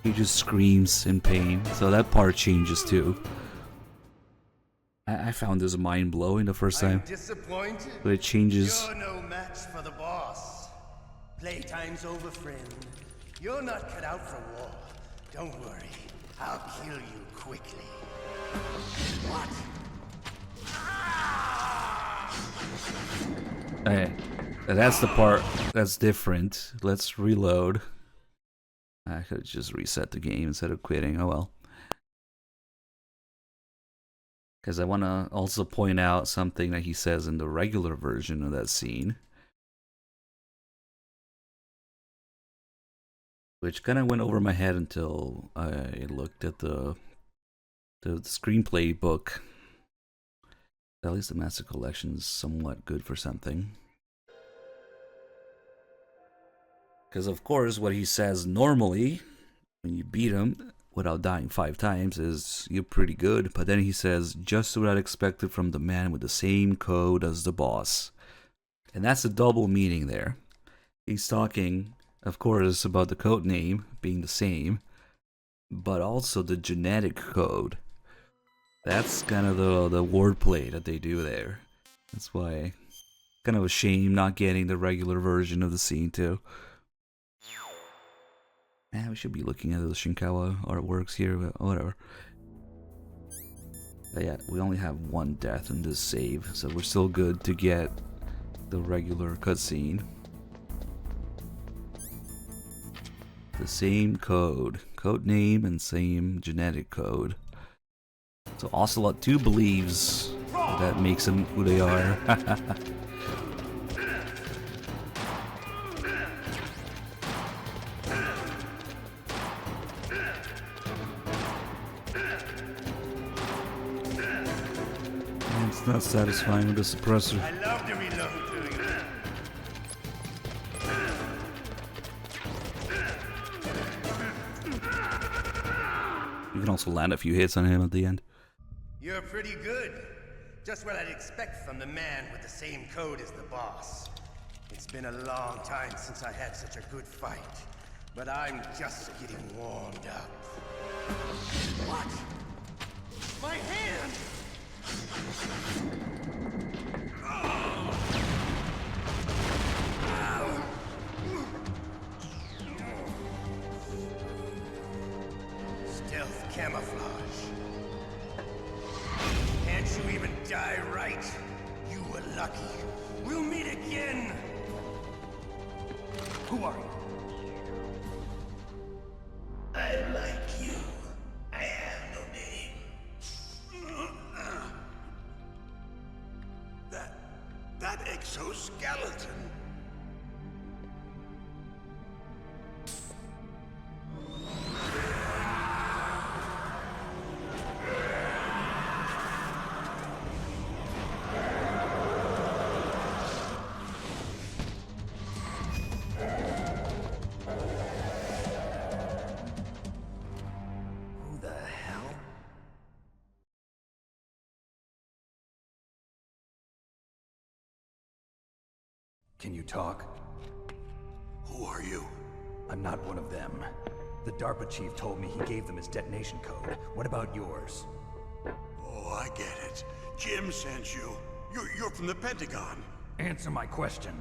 He just screams in pain. So that part changes too. I found this mind-blowing the first time. Disappointed? But it changes. You're no match for the boss. Playtime's over, friend. You're not cut out for war. Don't worry. I'll kill you quickly. What? Okay. That's the part that's different. Let's reload. I could just reset the game instead of quitting. Oh well. Because I want to also point out something that he says in the regular version of that scene, which kind of went over my head until I looked at the screenplay book. At least the Master Collection is somewhat good for something. Because of course what he says normally when you beat him without dying 5 times is you're pretty good, but then he says just what I'd expected from the man with the same code as the boss. And that's a double meaning there. He's talking, of course, about the code name being the same, but also the genetic code. That's kind of the wordplay that they do there. That's why kind of a shame not getting the regular version of the scene too. Man, we should be looking at the Shinkawa artworks here, but whatever. But yeah, we only have 1 death in this save, so we're still good to get the regular cutscene. the same code. Code name and same genetic code. So Ocelot 2 believes that makes them who they are. And it's not satisfying with the suppressor. I love to reload to you. You can also land a few hits on him at the end. You're pretty good. Just what I'd expect from the man with the same code as the boss. It's been a long time since I had such a good fight, but I'm just getting warmed up. What? My hand! Stealth camouflage. Can't you even die right? You were lucky. We'll meet again! Who are you? I like you. I have no name. That exoskeleton. Who the hell? Can you talk? Who are you? I'm not one of them. The DARPA chief told me he gave them his detonation code. What about yours? Oh, I get it. Jim sent you. You're from the Pentagon. Answer my question.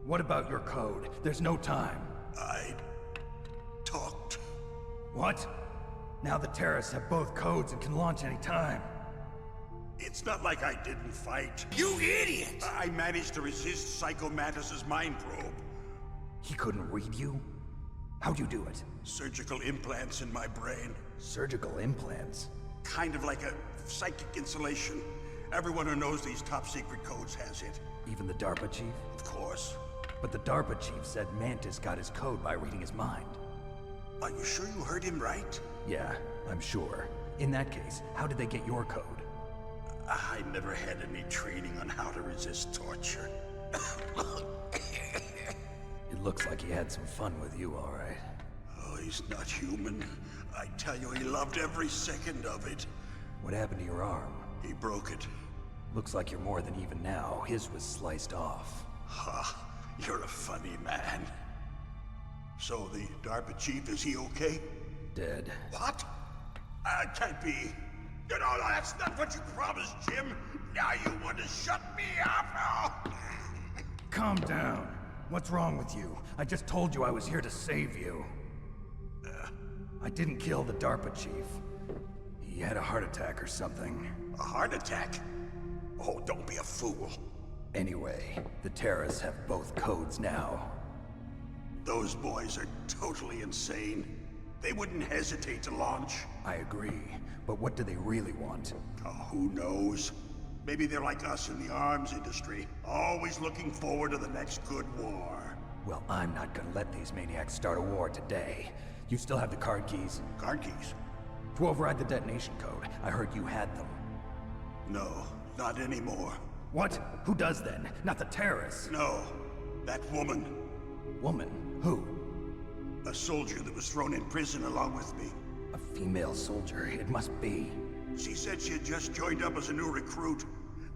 What about your code? There's no time. I talked. What? Now the terrorists have both codes and can launch any time. It's not like I didn't fight. You idiot! I managed to resist Psycho Mantis's mind probe. He couldn't read you? How'd you do it? Surgical implants in my brain. Surgical implants? Kind of like a psychic insulation. Everyone who knows these top secret codes has it. Even the DARPA chief? Of course. But the DARPA chief said Mantis got his code by reading his mind. Are you sure you heard him right? Yeah, I'm sure. In that case, how did they get your code? I never had any training on how to resist torture. It looks like he had some fun with you, all right. Oh, he's not human. I tell you, he loved every second of it. What happened to your arm? He broke it. Looks like you're more than even now. His was sliced off. Ha, you're a funny man. So the DARPA chief, is he okay? Dead. What? Can't be. No, that's not what you promised, Jim. Now you want to shut me up? Calm down. What's wrong with you? I just told you I was here to save you. I didn't kill the DARPA chief. He had a heart attack or something. A heart attack? Oh, don't be a fool. Anyway, the terrorists have both codes now. Those boys are totally insane. They wouldn't hesitate to launch. I agree, but what do they really want? Oh, who knows? Maybe they're like us in the arms industry, always looking forward to the next good war. Well, I'm not gonna let these maniacs start a war today. You still have the card keys? Card keys? To override the detonation code. I heard you had them. No, not anymore. What? Who does then? Not the terrorists? No, that woman. Woman? Who? A soldier that was thrown in prison along with me. A female soldier, it must be. She said she had just joined up as a new recruit.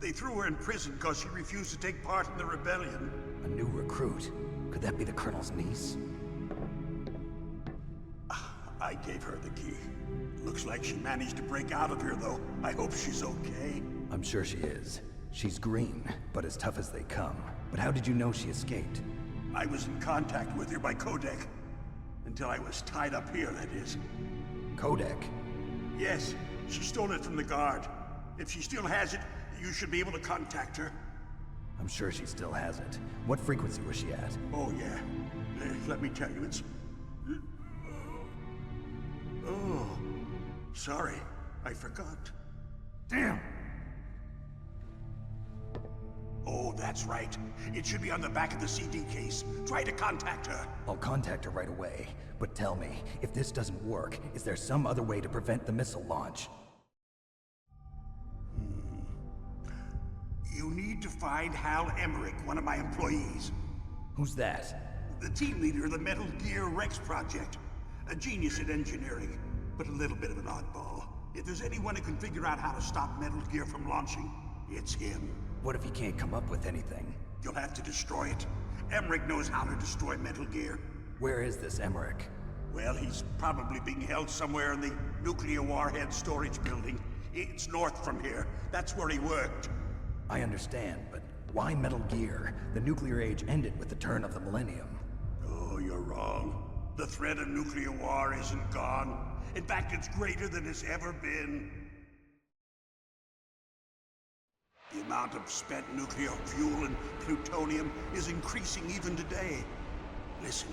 They threw her in prison because she refused to take part in the rebellion. A new recruit? Could that be the Colonel's niece? I gave her the key. Looks like she managed to break out of here, though. I hope she's okay. I'm sure she is. She's green, but as tough as they come. But how did you know she escaped? I was in contact with her by codec. Until I was tied up here, that is. Codec? Yes, she stole it from the guard. If she still has it, you should be able to contact her. I'm sure she still has it. What frequency was she at? Oh, yeah. Let me tell you, it's Oh, sorry. I forgot. Damn! Oh, that's right. It should be on the back of the CD case. Try to contact her. I'll contact her right away. But tell me, if this doesn't work, is there some other way to prevent the missile launch? You need to find Hal Emmerich, one of my employees. Who's that? The team leader of the Metal Gear Rex project. A genius at engineering, but a little bit of an oddball. If there's anyone who can figure out how to stop Metal Gear from launching, it's him. What if he can't come up with anything? You'll have to destroy it. Emmerich knows how to destroy Metal Gear. Where is this Emmerich? Well, he's probably being held somewhere in the nuclear warhead storage building. It's north from here. That's where he worked. I understand, but why Metal Gear? The nuclear age ended with the turn of the millennium. Oh, you're wrong. The threat of nuclear war isn't gone. In fact, it's greater than it's ever been. The amount of spent nuclear fuel and plutonium is increasing even today. Listen,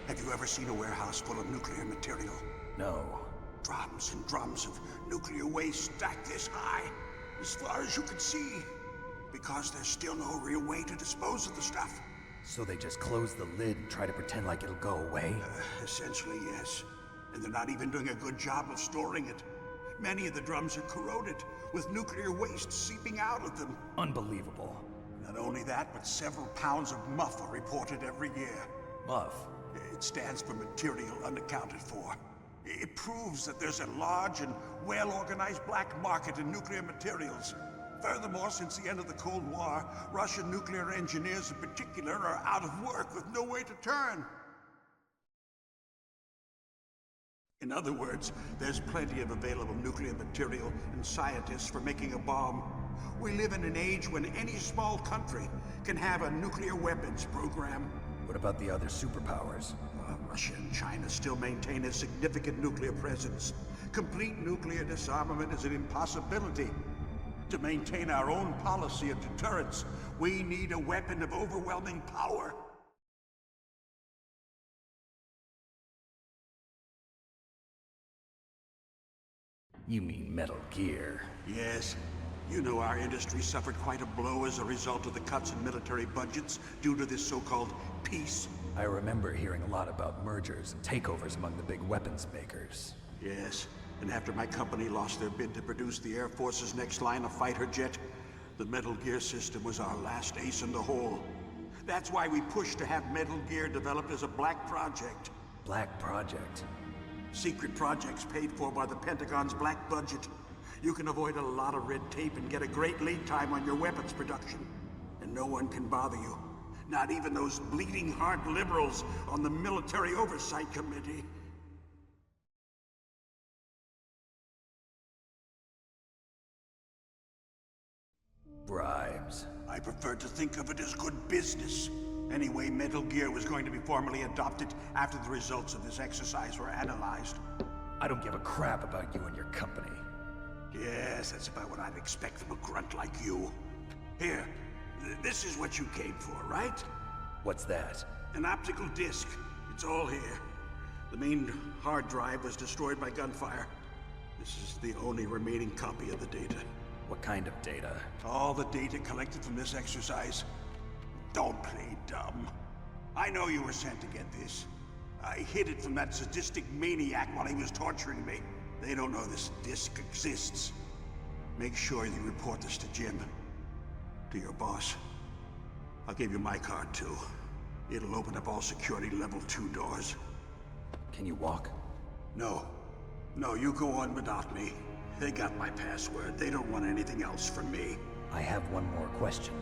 have you ever seen a warehouse full of nuclear material? No. Drums and drums of nuclear waste stacked this high, as far as you can see. Because there's still no real way to dispose of the stuff. So they just close the lid and try to pretend like it'll go away? Essentially, yes. And they're not even doing a good job of storing it. Many of the drums are corroded, with nuclear waste seeping out of them. Unbelievable. Not only that, but several pounds of MUF are reported every year. MUF? It stands for material unaccounted for. It proves that there's a large and well-organized black market in nuclear materials. Furthermore, since the end of the Cold War, Russian nuclear engineers in particular are out of work with no way to turn. In other words, there's plenty of available nuclear material and scientists for making a bomb. We live in an age when any small country can have a nuclear weapons program. What about the other superpowers? Russia and China still maintain a significant nuclear presence. Complete nuclear disarmament is an impossibility. To maintain our own policy of deterrence, we need a weapon of overwhelming power. You mean Metal Gear? Yes. You know our industry suffered quite a blow as a result of the cuts in military budgets due to this so-called peace. I remember hearing a lot about mergers and takeovers among the big weapons makers. Yes. And after my company lost their bid to produce the Air Force's next line of fighter jet, the Metal Gear system was our last ace in the hole. That's why we pushed to have Metal Gear developed as a black project. Black project? Secret projects paid for by the Pentagon's black budget. You can avoid a lot of red tape and get a great lead time on your weapons production. And no one can bother you. Not even those bleeding heart liberals on the Military Oversight Committee. Bribes. I prefer to think of it as good business. Anyway, Metal Gear was going to be formally adopted after the results of this exercise were analyzed. I don't give a crap about you and your company. Yes, that's about what I'd expect from a grunt like you. Here, this is what you came for, right? What's that? An optical disc. It's all here. The main hard drive was destroyed by gunfire. This is the only remaining copy of the data. What kind of data? All the data collected from this exercise. Don't play dumb. I know you were sent to get this. I hid it from that sadistic maniac while he was torturing me. They don't know this disc exists. Make sure you report this to Jim. To your boss. I'll give you my card too. It'll open up all security level 2 doors. Can you walk? No. No, you go on without me. They got my password. They don't want anything else from me. I have one more question.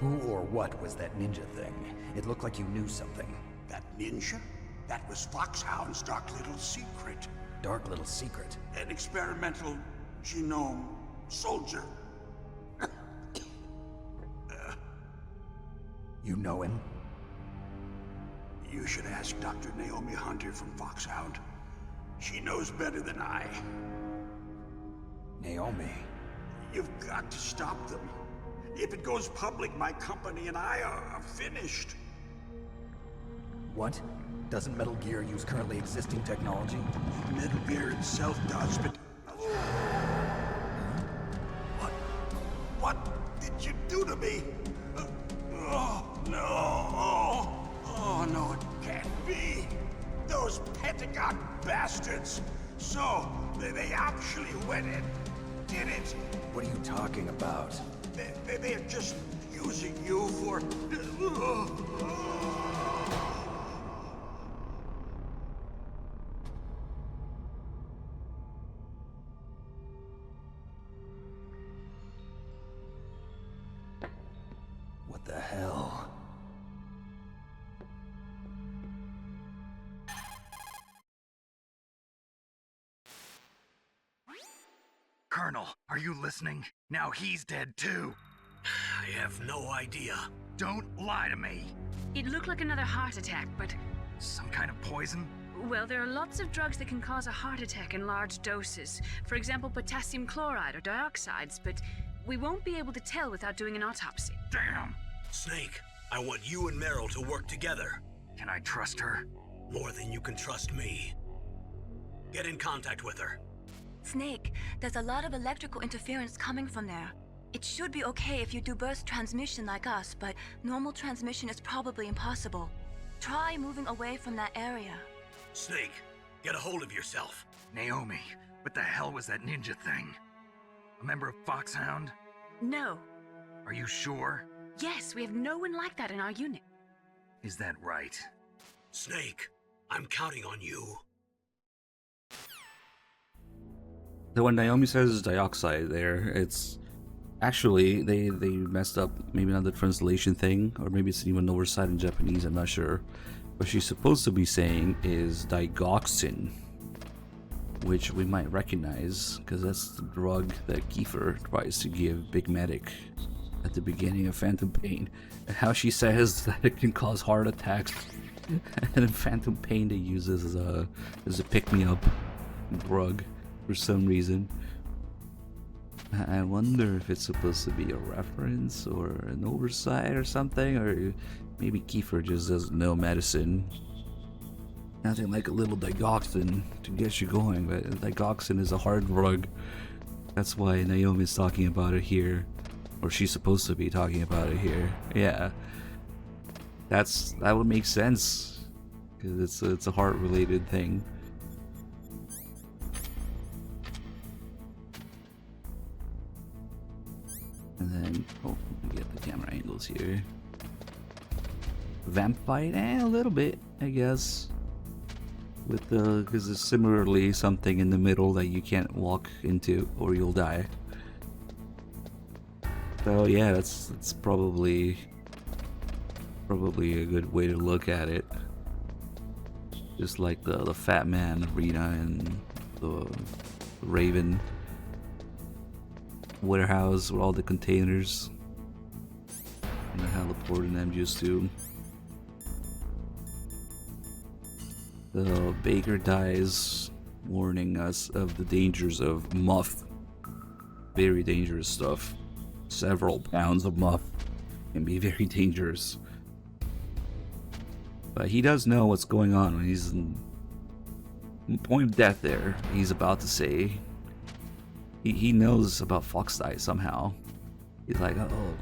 Who or what was that ninja thing? It looked like you knew something. That ninja? That was Foxhound's dark little secret. Dark little secret? An experimental genome soldier. You know him? You should ask Dr. Naomi Hunter from Foxhound. She knows better than I. Naomi? You've got to stop them. If it goes public, my company and I are finished. What? Doesn't Metal Gear use currently existing technology? Metal Gear itself does, but... What did you do to me? Oh, no. Oh, no, it can't be. Those Pentagon bastards. So, they actually went and did it. What are you talking about? They're just using you for... What the hell? Colonel, are you listening? Now he's dead too. I have no idea. Don't lie to me. It looked like another heart attack, but... Some kind of poison? Well, there are lots of drugs that can cause a heart attack in large doses. For example, potassium chloride or dioxides, but we won't be able to tell without doing an autopsy. Damn! Snake, I want you and Meryl to work together. Can I trust her? More than you can trust me. Get in contact with her. Snake, there's a lot of electrical interference coming from there. It should be okay if you do burst transmission like us, but normal transmission is probably impossible. Try moving away from that area. Snake, get a hold of yourself. Naomi, what the hell was that ninja thing? A member of Foxhound? No. Are you sure? Yes, we have no one like that in our unit. Is that right? Snake, I'm counting on you. So when Naomi says dioxide there, it's actually they messed up, maybe not the translation thing, or maybe it's even an oversight in Japanese, I'm not sure. What she's supposed to be saying is digoxin, which we might recognize because that's the drug that Kiefer tries to give Big Medic at the beginning of Phantom Pain, and how she says that it can cause heart attacks. And in Phantom Pain they use this as a pick-me-up drug for some reason. I wonder if it's supposed to be a reference or an oversight or something, or maybe Kiefer just doesn't know medicine. Nothing like a little digoxin to get you going, but digoxin is a hard drug. That's why Naomi's talking about it here, or she's supposed to be talking about it here. Yeah, that would make sense because it's a heart-related thing. And then, oh, we get the camera angles here. Vamp fight, a little bit, I guess. With the, because there's similarly something in the middle that you can't walk into or you'll die. So yeah, that's probably a good way to look at it. Just like the Fat Man arena and the Raven warehouse with all the containers and the heliport in MGS2. The baker dies, warning us of the dangers of muff. Very dangerous stuff. Several pounds of muff can be very dangerous. But he does know what's going on when he's in point of death there. He's about to say he knows about Fox Die somehow. He's like, oh,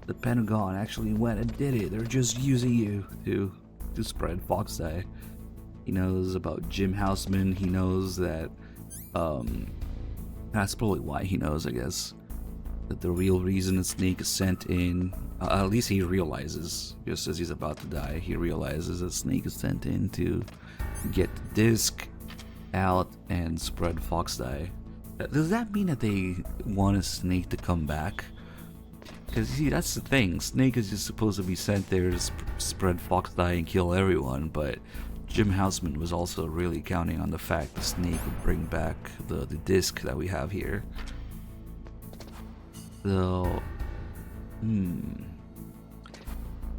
the Pentagon actually went and did it. They're just using you to spread Fox Die. He knows about Jim Houseman. He knows that that's probably why he knows, I guess, that the real reason Snake is sent in, at least he realizes, just as he's about to die, he realizes that Snake is sent in to get the disc out and spread Fox Die. Does that mean that they want a Snake to come back? Because see, that's the thing. Snake is just supposed to be sent there to spread Fox Die and kill everyone, but Jim Houseman was also really counting on the fact that Snake would bring back the disc that we have here. So,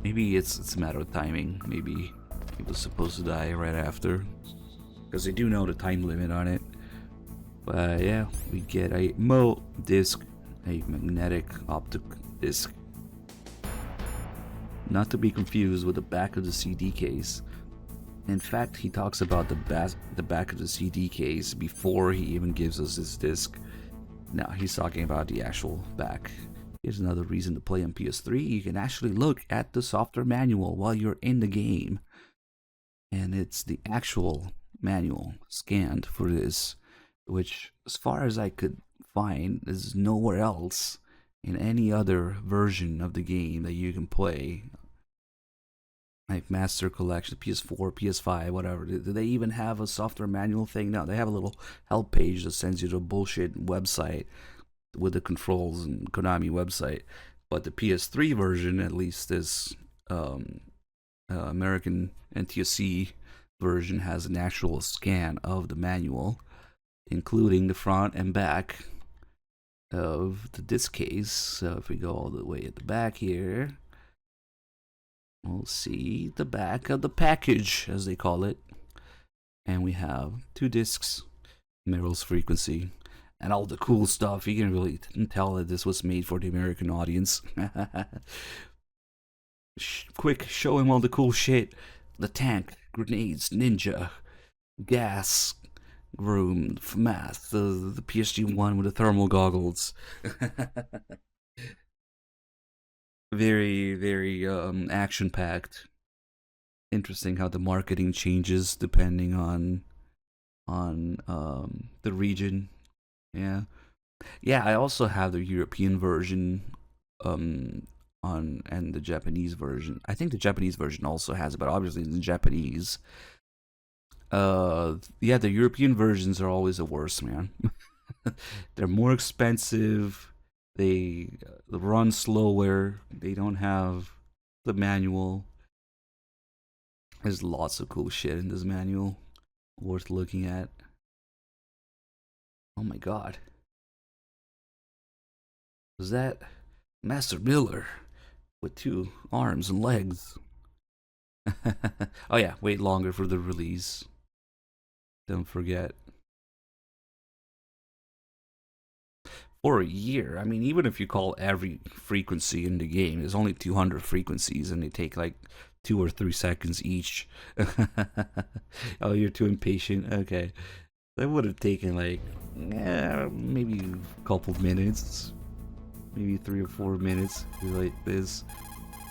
maybe it's a matter of timing. Maybe he was supposed to die right after, because they do know the time limit on it. But yeah, we get a Mo disc, a magnetic optic disc. Not to be confused with the back of the CD case. In fact, he talks about the back of the CD case before he even gives us his disc. Now he's talking about the actual back. Here's another reason to play on PS3. You can actually look at the software manual while you're in the game. And it's the actual manual scanned for this, which, as far as I could find, is nowhere else in any other version of the game that you can play. Like Master Collection, PS4, PS5, whatever. Do they even have a software manual thing? No, they have a little help page that sends you to a bullshit website with the controls and Konami website. But the PS3 version, at least this American NTSC version, has an actual scan of the manual, including the front and back of the disc case. So if we go all the way at the back here, we'll see the back of the package, as they call it. And we have 2 discs, Meryl's Frequency, and all the cool stuff. You can really tell that this was made for the American audience. Quick, show him all the cool shit. The tank, grenades, ninja, gas room, FMAS, the PSG-1 with the thermal goggles. Very, very action-packed. Interesting how the marketing changes depending on the region. Yeah, I also have the European version and the Japanese version. I think the Japanese version also has it, but obviously in Japanese. Yeah, the European versions are always the worst, man. They're more expensive. They run slower. They don't have the manual. There's lots of cool shit in this manual worth looking at. Oh my god. Was that Master Miller with 2 arms and legs? Oh yeah, wait longer for the release. Don't forget. For a year. I mean, even if you call every frequency in the game, there's only 200 frequencies and they take like 2 or 3 seconds each. Oh, you're too impatient? Okay. That would have taken like, maybe a couple minutes. Maybe 3 or 4 minutes. Like this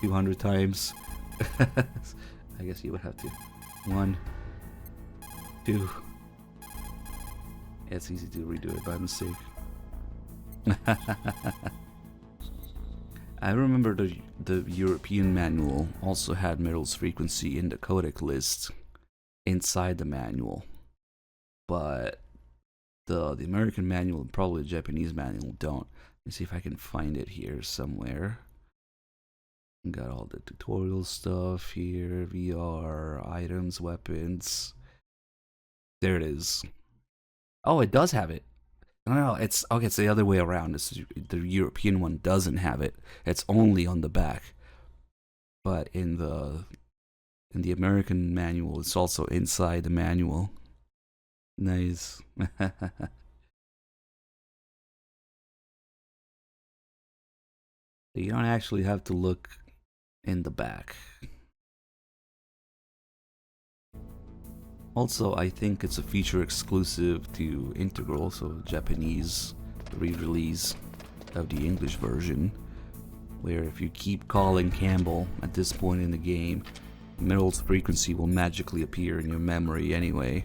200 times. I guess you would have to. 1, 2. Yeah, it's easy to redo it by mistake. I remember the European manual also had Meryl's Frequency in the codec list inside the manual, but the American manual and probably the Japanese manual don't. Let me see if I can find it here somewhere. Got all the tutorial stuff here, VR, items, weapons. There it is. Oh, it does have it. No, it's okay. It's the other way around. The European one doesn't have it. It's only on the back. But in the American manual, it's also inside the manual. Nice. You don't actually have to look in the back. Also, I think it's a feature exclusive to Integral, so Japanese re-release of the English version, where if you keep calling Campbell at this point in the game, Meryl's Frequency will magically appear in your memory anyway,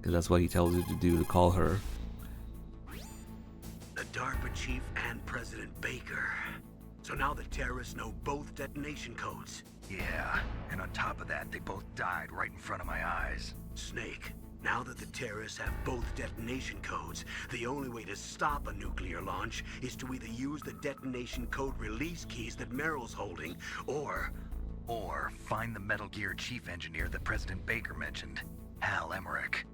because that's what he tells you to do, to call her. The DARPA chief and President Baker. So now the terrorists know both detonation codes. Yeah, and on top of that, they both died right in front of my eyes. Snake, now that the terrorists have both detonation codes, the only way to stop a nuclear launch is to either use the detonation code release keys that Meryl's holding, or find the Metal Gear chief engineer that President Baker mentioned, Hal Emmerich.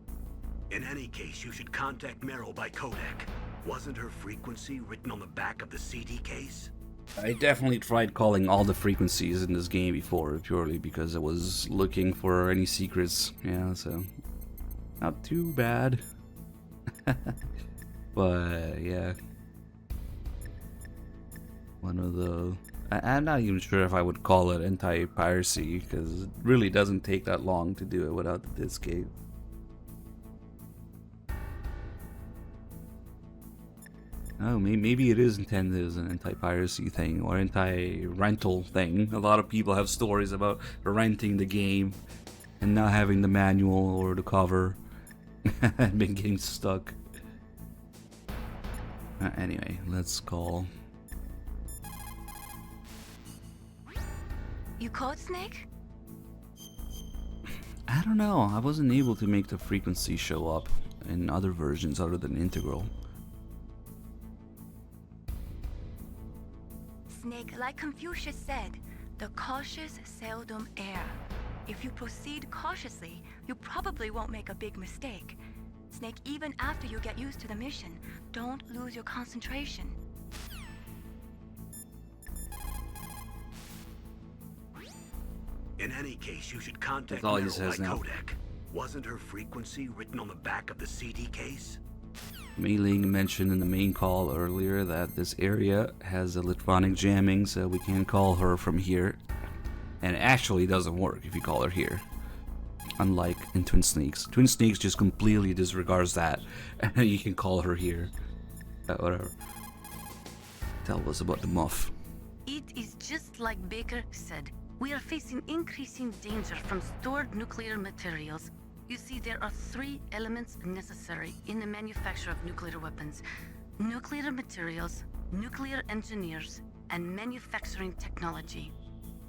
In any case, you should contact Meryl by codec. Wasn't her frequency written on the back of the CD case? I definitely tried calling all the frequencies in this game before, purely because I was looking for any secrets. Yeah, so not too bad. But yeah, one of the I'm not even sure if I would call it anti-piracy, because it really doesn't take that long to do it without the disc cave. Oh, maybe it is intended as an anti-piracy thing or anti-rental thing. A lot of people have stories about renting the game and not having the manual or the cover and been getting stuck. Anyway, let's call. You caught Snake? I don't know. I wasn't able to make the frequency show up in other versions other than Integral. Snake, like Confucius said, the cautious seldom err. If you proceed cautiously, you probably won't make a big mistake. Snake, even after you get used to the mission, don't lose your concentration. In any case, you should contact That's all he Meryl says by now. codec. Wasn't her frequency written on the back of the CD case? Mei Ling mentioned in the main call earlier that this area has electronic jamming, so we can call her from here. And it actually doesn't work if you call her here. Unlike in Twin Snakes. Twin Snakes just completely disregards that. And you can call her here. Whatever. Tell us about the muff. It is just like Baker said. We are facing increasing danger from stored nuclear materials. You see, there are 3 elements necessary in the manufacture of nuclear weapons: nuclear materials, nuclear engineers, and manufacturing technology.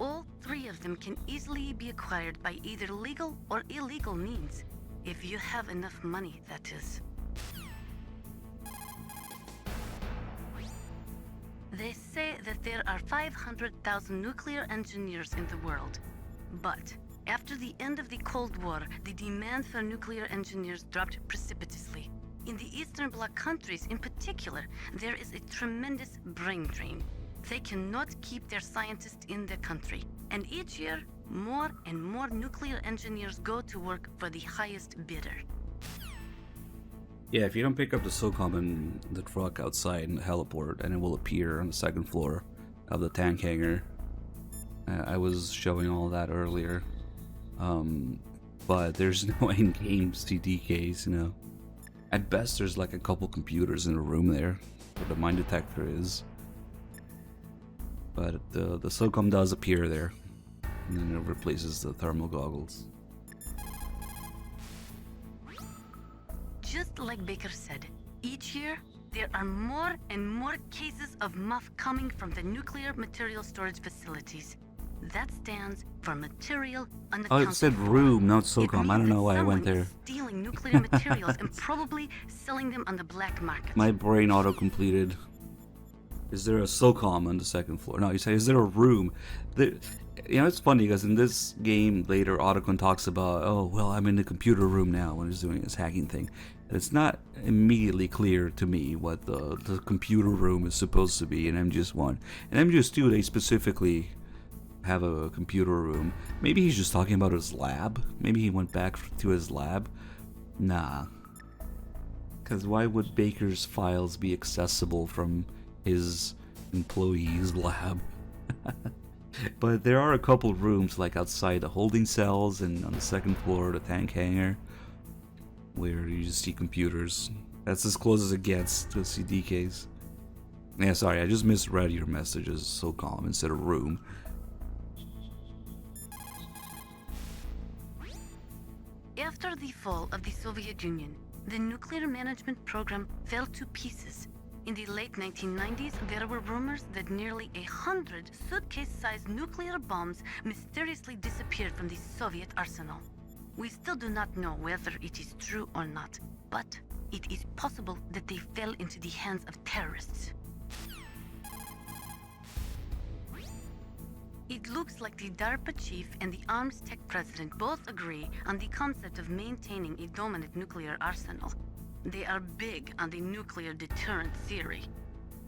All 3 of them can easily be acquired by either legal or illegal means, if you have enough money, that is. They say that there are 500,000 nuclear engineers in the world, but after the end of the Cold War, the demand for nuclear engineers dropped precipitously. In the Eastern Bloc countries in particular, there is a tremendous brain drain. They cannot keep their scientists in the country, and each year, more and more nuclear engineers go to work for the highest bidder. Yeah, if you don't pick up the SOCOM in the truck outside in the heliport, and it will appear on the 2nd floor of the tank hangar. I was showing all that earlier. But there's no in-game CD case, you know. At best, there's like a couple computers in the room there, where the mine detector is. But the SOCOM does appear there, and then it replaces the thermal goggles. Just like Baker said, each year there are more and more cases of muff coming from the nuclear material storage facilities. That stands for material Oh, unaccounted it said for. room, not It SOCOM. I means don't know that why I went someone there. is stealing nuclear materials and probably selling them on the black market. My brain auto-completed. Is there a SOCOM on the 2nd floor? No, you say, is there a room? You know, it's funny because in this game later, Otacon talks about, oh, well, I'm in the computer room now when he's doing his hacking thing. And it's not immediately clear to me what the computer room is supposed to be in MGS1. In MGS2, they specifically have a computer room. Maybe he's just talking about his lab. Maybe he went back to his lab. Nah. Because why would Baker's files be accessible from his employee's lab? But there are a couple rooms like outside the holding cells and on the 2nd floor of the tank hangar where you just see computers. That's as close as it gets to a CD case. Yeah, sorry, I just misread your messages. SOCOM instead of room. After the fall of the Soviet Union, the nuclear management program fell to pieces. In the late 1990s, there were rumors that nearly 100 suitcase-sized nuclear bombs mysteriously disappeared from the Soviet arsenal. We still do not know whether it is true or not, but it is possible that they fell into the hands of terrorists. It looks like the DARPA chief and the Arms Tech president both agree on the concept of maintaining a dominant nuclear arsenal. They are big on the nuclear deterrent theory.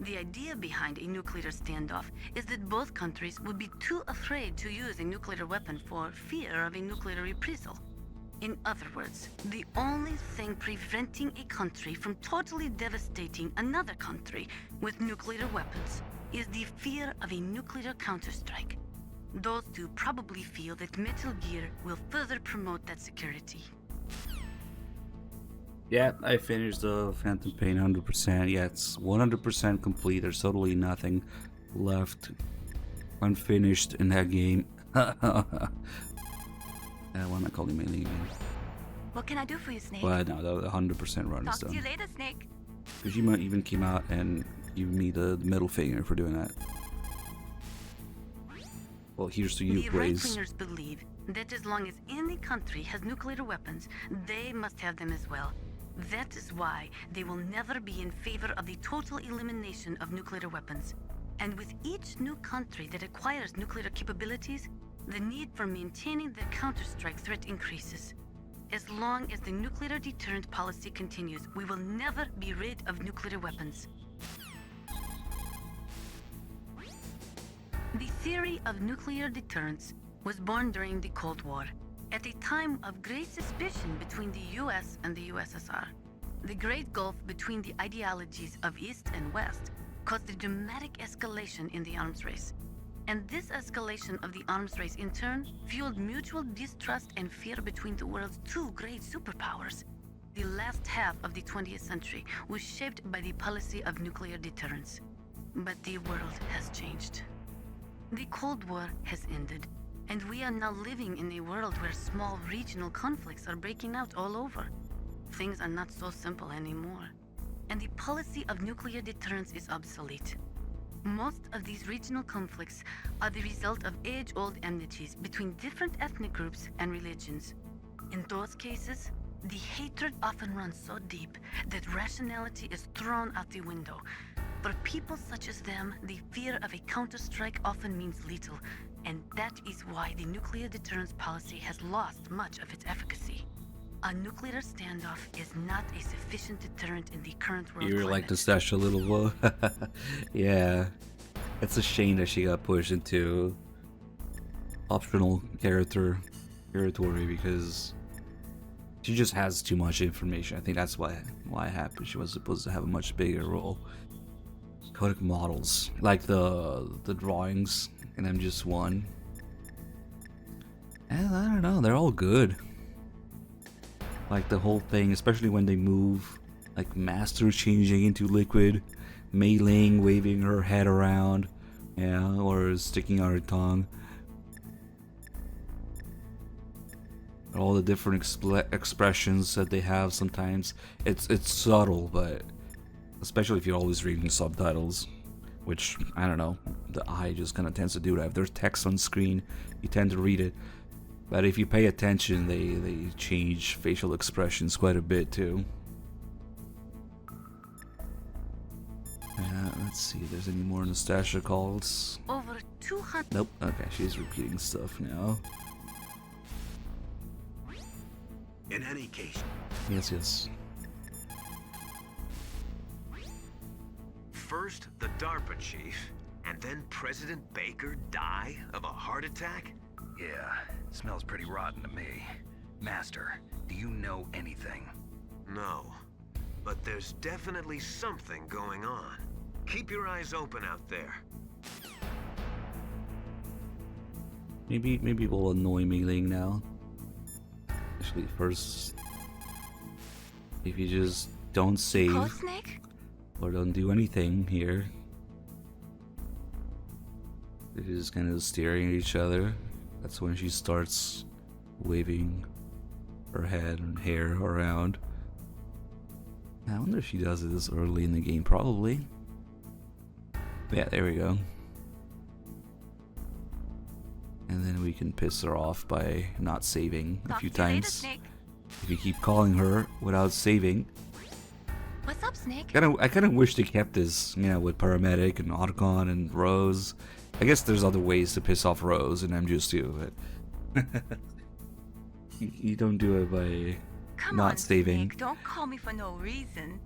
The idea behind a nuclear standoff is that both countries would be too afraid to use a nuclear weapon for fear of a nuclear reprisal. In other words, the only thing preventing a country from totally devastating another country with nuclear weapons is the fear of a nuclear counterstrike. Those two probably feel that Metal Gear will further promote that security. Yeah, I finished the Phantom Pain 100%. Yeah, it's 100% complete. There's totally nothing left unfinished in that game. Why am I calling my name? What can I do for you, Snake? Well, no, the 100% run is Talk to done. you later, Snake. Kojima even came out and gave me the middle finger for doing that. Well, here's to you, The Blaze. right-wingers believe that as long as any country has nuclear weapons, they must have them as well. That is why they will never be in favor of the total elimination of nuclear weapons. And with each new country that acquires nuclear capabilities, the need for maintaining the counterstrike threat increases. As long as the nuclear deterrent policy continues, we will never be rid of nuclear weapons. The theory of nuclear deterrence was born during the Cold War, at a time of great suspicion between the US and the USSR. The great gulf between the ideologies of East and West caused a dramatic escalation in the arms race. And this escalation of the arms race in turn fueled mutual distrust and fear between the world's two great superpowers. The last half of the 20th century was shaped by the policy of nuclear deterrence. But the world has changed. The Cold War has ended, and we are now living in a world where small regional conflicts are breaking out all over. Things are not so simple anymore, and the policy of nuclear deterrence is obsolete. Most of these regional conflicts are the result of age-old enmities between different ethnic groups and religions. In those cases, the hatred often runs so deep that rationality is thrown out the window. For people such as them, the fear of a counterstrike often means little, and that is why the nuclear deterrence policy has lost much of its efficacy. A nuclear standoff is not a sufficient deterrent in the current world You climate. like to stash a little boy. Yeah. It's a shame that she got pushed into optional territory because she just has too much information. I think that's why it happened. She was supposed to have a much bigger role. Codec models, like the drawings in MGS1. And I don't know, they're all good. Like the whole thing, especially when they move, like Master changing into Liquid, Mei Ling waving her head around, yeah, or sticking out her tongue. All the different expressions that they have sometimes. It's subtle, but especially if you're always reading subtitles, which, I don't know, the eye just kind of tends to do that. If there's text on screen, you tend to read it. But if you pay attention, they change facial expressions quite a bit too. Let's see if there's any more Nastasha calls. Over 200. Nope. Okay, she's repeating stuff now. In any case. Yes. First, the DARPA chief, and then President Baker die of a heart attack? Yeah, smells pretty rotten to me. Master, do you know anything? No, but there's definitely something going on. Keep your eyes open out there. Maybe we'll annoy Mei Ling now. Actually, first, if you just don't save Code Snake? or don't do anything here, they're just kind of staring at each other. That's when she starts waving her head and hair around. I wonder if she does it this early in the game. Probably. Yeah, there we go. And then we can piss her off by not saving a few times. If you keep calling her without saving. What's up, Snake? I kind of wish they kept this, with Paramedic and Otacon and Rose. I guess there's other ways to piss off Rose and MGS2, but you don't do it by not saving. Snake, don't call me for no reason.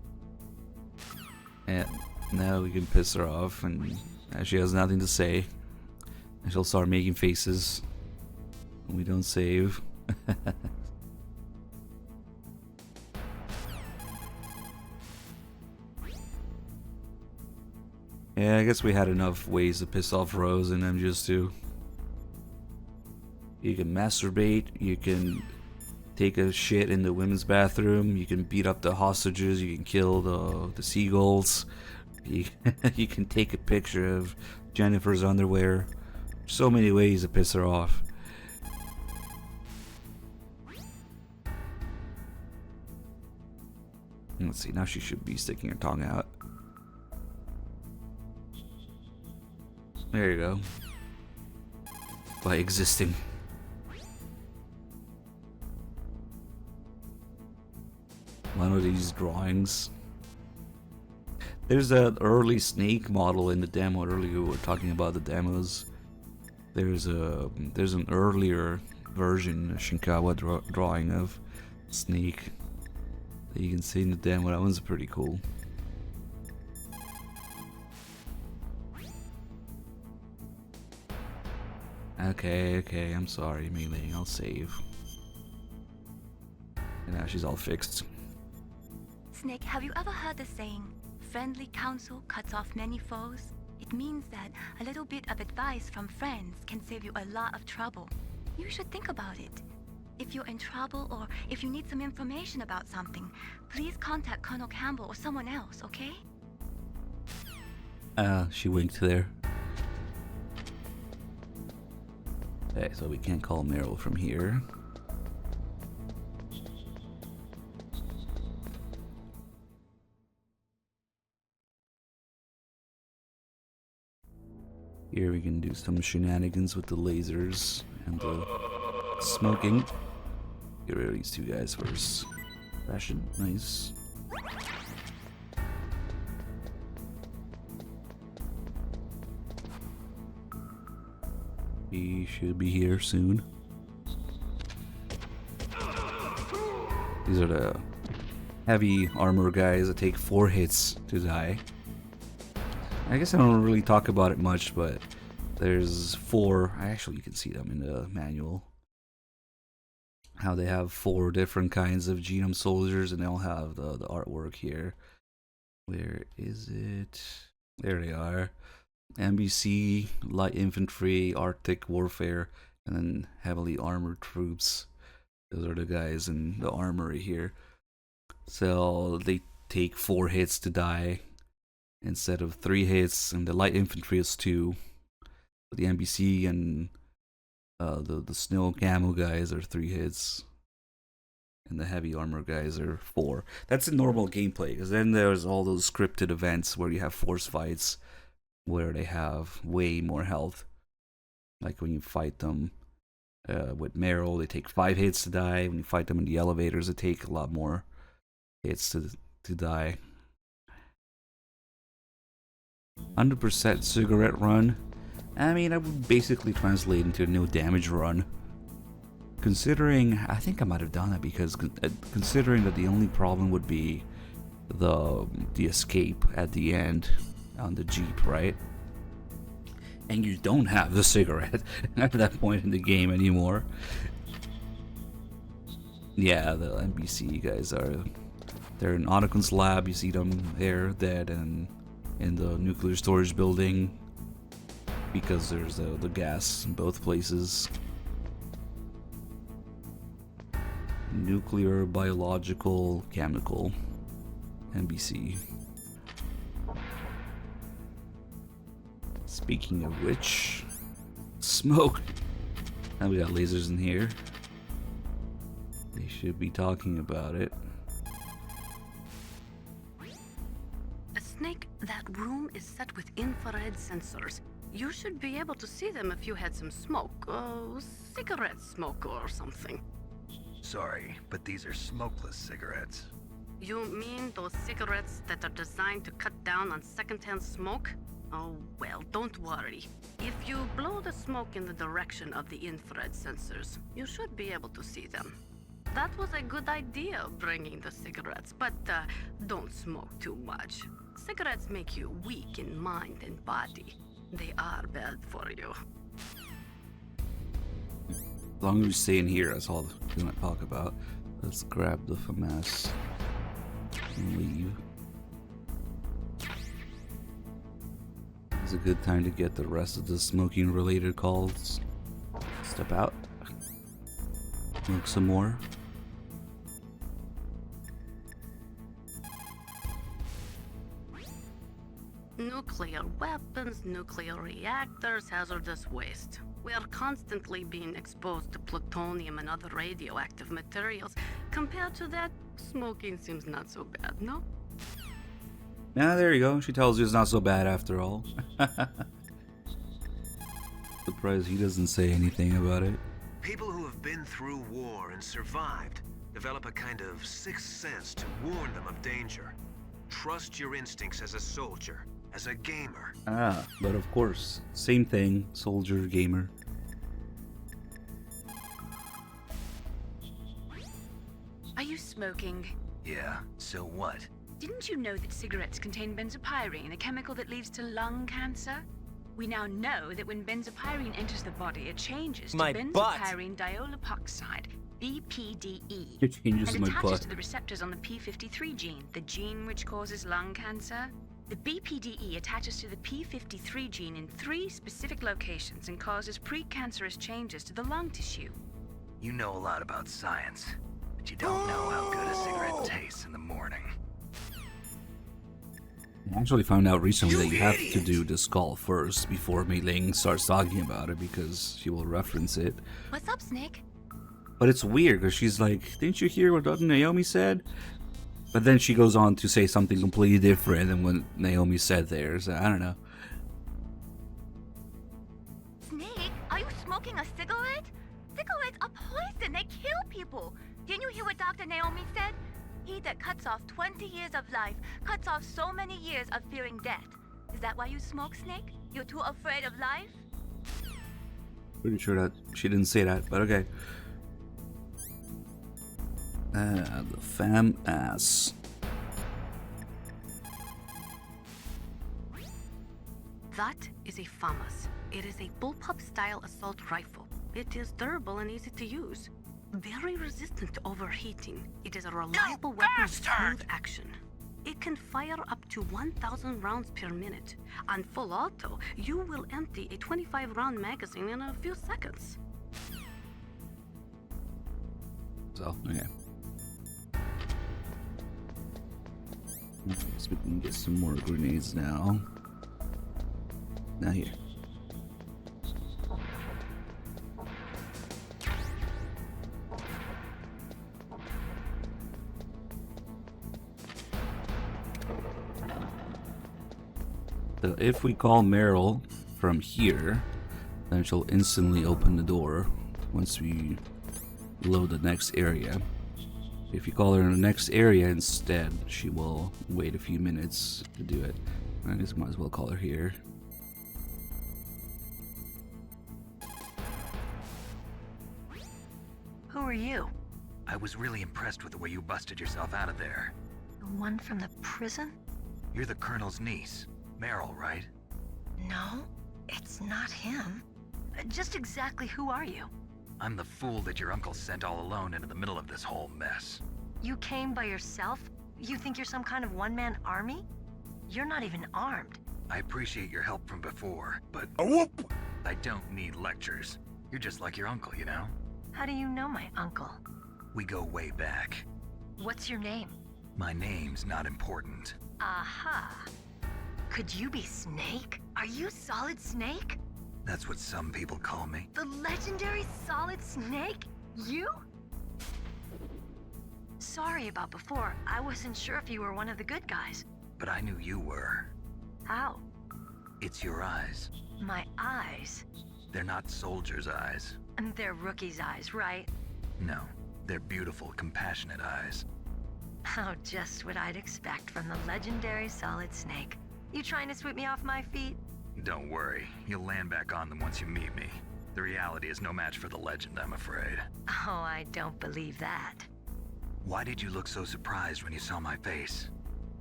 And now we can piss her off, and she has nothing to say. And she'll start making faces when we don't save. Yeah, I guess we had enough ways to piss off Rose in MGS2. You can masturbate, you can take a shit in the women's bathroom, you can beat up the hostages, you can kill the seagulls, you can take a picture of Jennifer's underwear. So many ways to piss her off. Let's see, now she should be sticking her tongue out. There you go. By existing. One of these drawings. There's that early snake model in the demo. Earlier we were talking about the demos. There's an earlier version, a Shinkawa drawing of Snake that you can see in the demo. That one's pretty cool. Okay, I'm sorry, Melee. I'll save. And now she's all fixed. Snake, have you ever heard the saying, friendly counsel cuts off many foes? It means that a little bit of advice from friends can save you a lot of trouble. You should think about it. If you're in trouble or if you need some information about something, please contact Colonel Campbell or someone else, okay? She winked there. Okay, so we can't call Meryl from here. Here we can do some shenanigans with the lasers and the smoking. Get rid of these two guys first. Fashion, nice. He should be here soon. These are the heavy armor guys that take 4 hits to die. I guess I don't really talk about it much, but there's 4. Actually, you can see them in the manual. How they have 4 different kinds of genome soldiers, and they all have the artwork here. Where is it? There they are. MBC, light infantry, Arctic warfare, and then heavily armored troops. Those are the guys in the armory here. So they take 4 hits to die instead of 3 hits, and the light infantry is 2. But the MBC and the snow camo guys are 3 hits, and the heavy armor guys are 4. That's a normal gameplay, because then there's all those scripted events where you have force fights where they have way more health. Like when you fight them with Meryl, they take 5 hits to die. When you fight them in the elevators, they take a lot more hits to die. 100% cigarette run. I mean, that would basically translate into a no damage run. Considering, I think I might have done it because considering that the only problem would be the escape at the end on the Jeep, right? And you don't have the cigarette at that point in the game anymore. Yeah, the NPC guys they're in Otacon's lab. You see them there dead, and in the nuclear storage building because there's the gas in both places. Nuclear, biological, chemical, NBC. Speaking of which, smoke. Now we got lasers in here. They should be talking about it. Snake, that room is set with infrared sensors. You should be able to see them if you had some smoke. Cigarette smoke or something. Sorry, but these are smokeless cigarettes. You mean those cigarettes that are designed to cut down on secondhand smoke? Oh, well, don't worry. If you blow the smoke in the direction of the infrared sensors, you should be able to see them. That was a good idea, bringing the cigarettes, but don't smoke too much. Cigarettes make you weak in mind and body. They are bad for you. As long as we stay in here, that's all we're gonna talk about. Let's grab the FAMAS and leave. It's a good time to get the rest of the smoking related calls. Step out. Smoke some more. Nuclear weapons, nuclear reactors, hazardous waste. We are constantly being exposed to plutonium and other radioactive materials. Compared to that, smoking seems not so bad, no? Yeah, there you go. She tells you it's not so bad after all. Surprised he doesn't say anything about it. People who have been through war and survived develop a kind of sixth sense to warn them of danger. Trust your instincts as a soldier, as a gamer. Ah, but of course, same thing, soldier, gamer. Are you smoking? Yeah, so what? Didn't you know that cigarettes contain benzopyrene, a chemical that leads to lung cancer? We now know that when benzopyrene enters the body, it changes to benzopyrene diolipoxide, BPDE, It changes and my attaches butt. to the receptors on the p53 gene, the gene which causes lung cancer. The BPDE attaches to the p53 gene in 3 specific locations and causes precancerous changes to the lung tissue. You know a lot about science, but you don't know how good a cigarette tastes in the morning. I actually found out recently that you have to do the skull first before Mei Ling starts talking about it because she will reference it. What's up, Snake? But it's weird because she's like, didn't you hear what Naomi said? But then she goes on to say something completely different than what Naomi said there, so I don't know. Snake, are you smoking a cigarette? Cigarettes are poison. They kill people. Didn't you hear what Dr. Naomi said? He that cuts off 20 years of life cuts off so many years of fearing death. Is that why you smoke, Snake? You're too afraid of life? Pretty sure that she didn't say that, but okay. The fam ass. That is a FAMAS. It is a bullpup-style assault rifle. It is durable and easy to use. Very resistant to overheating. It is a reliable weapon with smooth action. It can fire up to 1,000 rounds per minute. On full auto, you will empty a 25-round magazine in a few seconds. So, okay. So we can get some more grenades now. Now here. So if we call Meryl from here, then she'll instantly open the door once we load the next area. If you call her in the next area instead, she will wait a few minutes to do it. I just might as well call her here. Who are you? I was really impressed with the way you busted yourself out of there. The one from the prison? You're the Colonel's niece, Meryl, right? No, it's not him. Just exactly who are you? I'm the fool that your uncle sent all alone into the middle of this whole mess. You came by yourself? You think you're some kind of one-man army? You're not even armed. I appreciate your help from before, but I don't need lectures. You're just like your uncle, you know? How do you know my uncle? We go way back. What's your name? My name's not important. Aha. Could you be Snake? Are you Solid Snake? That's what some people call me. The legendary Solid Snake? You? Sorry about before. I wasn't sure if you were one of the good guys. But I knew you were. How? It's your eyes. My eyes? They're not soldiers' eyes. And they're rookies' eyes, right? No, they're beautiful, compassionate eyes. Oh, just what I'd expect from the legendary Solid Snake. You trying to sweep me off my feet? Don't worry, you'll land back on them once you meet me. The reality is no match for the legend, I'm afraid. Oh, I don't believe that. Why did you look so surprised when you saw my face?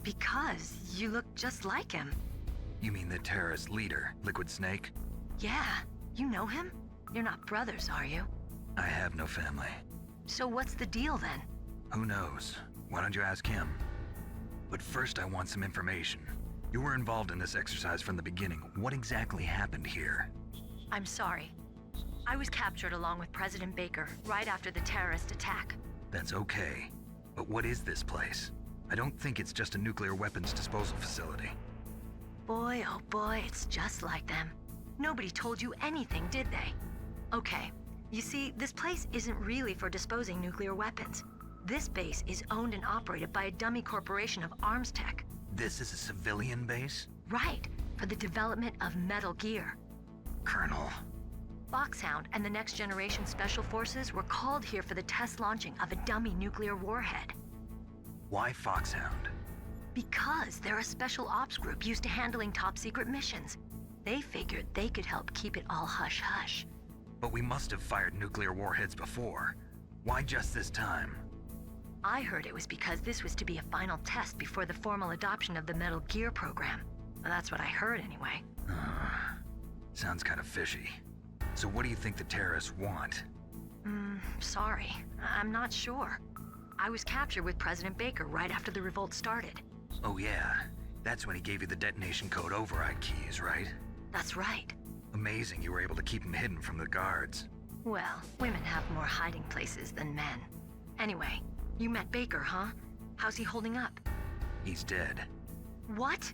Because you look just like him. You mean the terrorist leader, Liquid Snake? Yeah, you know him? You're not brothers, are you? I have no family. So what's the deal then? Who knows? Why don't you ask him? But first I want some information. You were involved in this exercise from the beginning. What exactly happened here? I'm sorry. I was captured along with President Baker right after the terrorist attack. That's okay. But what is this place? I don't think it's just a nuclear weapons disposal facility. Boy, oh boy, it's just like them. Nobody told you anything, did they? Okay, you see, this place isn't really for disposing nuclear weapons. This base is owned and operated by a dummy corporation of arms tech. This is a civilian base? Right, for the development of Metal Gear. Colonel. Foxhound and the Next Generation Special Forces were called here for the test launching of a dummy nuclear warhead. Why Foxhound? Because they're a special ops group used to handling top secret missions. They figured they could help keep it all hush-hush. But we must have fired nuclear warheads before. Why just this time? I heard it was because this was to be a final test before the formal adoption of the Metal Gear program. Well, that's what I heard anyway. Sounds kind of fishy. So what do you think the terrorists want? Sorry. I'm not sure. I was captured with President Baker right after the revolt started. Oh yeah, that's when he gave you the detonation code override keys, right? That's right. Amazing you were able to keep him hidden from the guards. Well, women have more hiding places than men. Anyway, you met Baker, huh? How's he holding up? He's dead. What?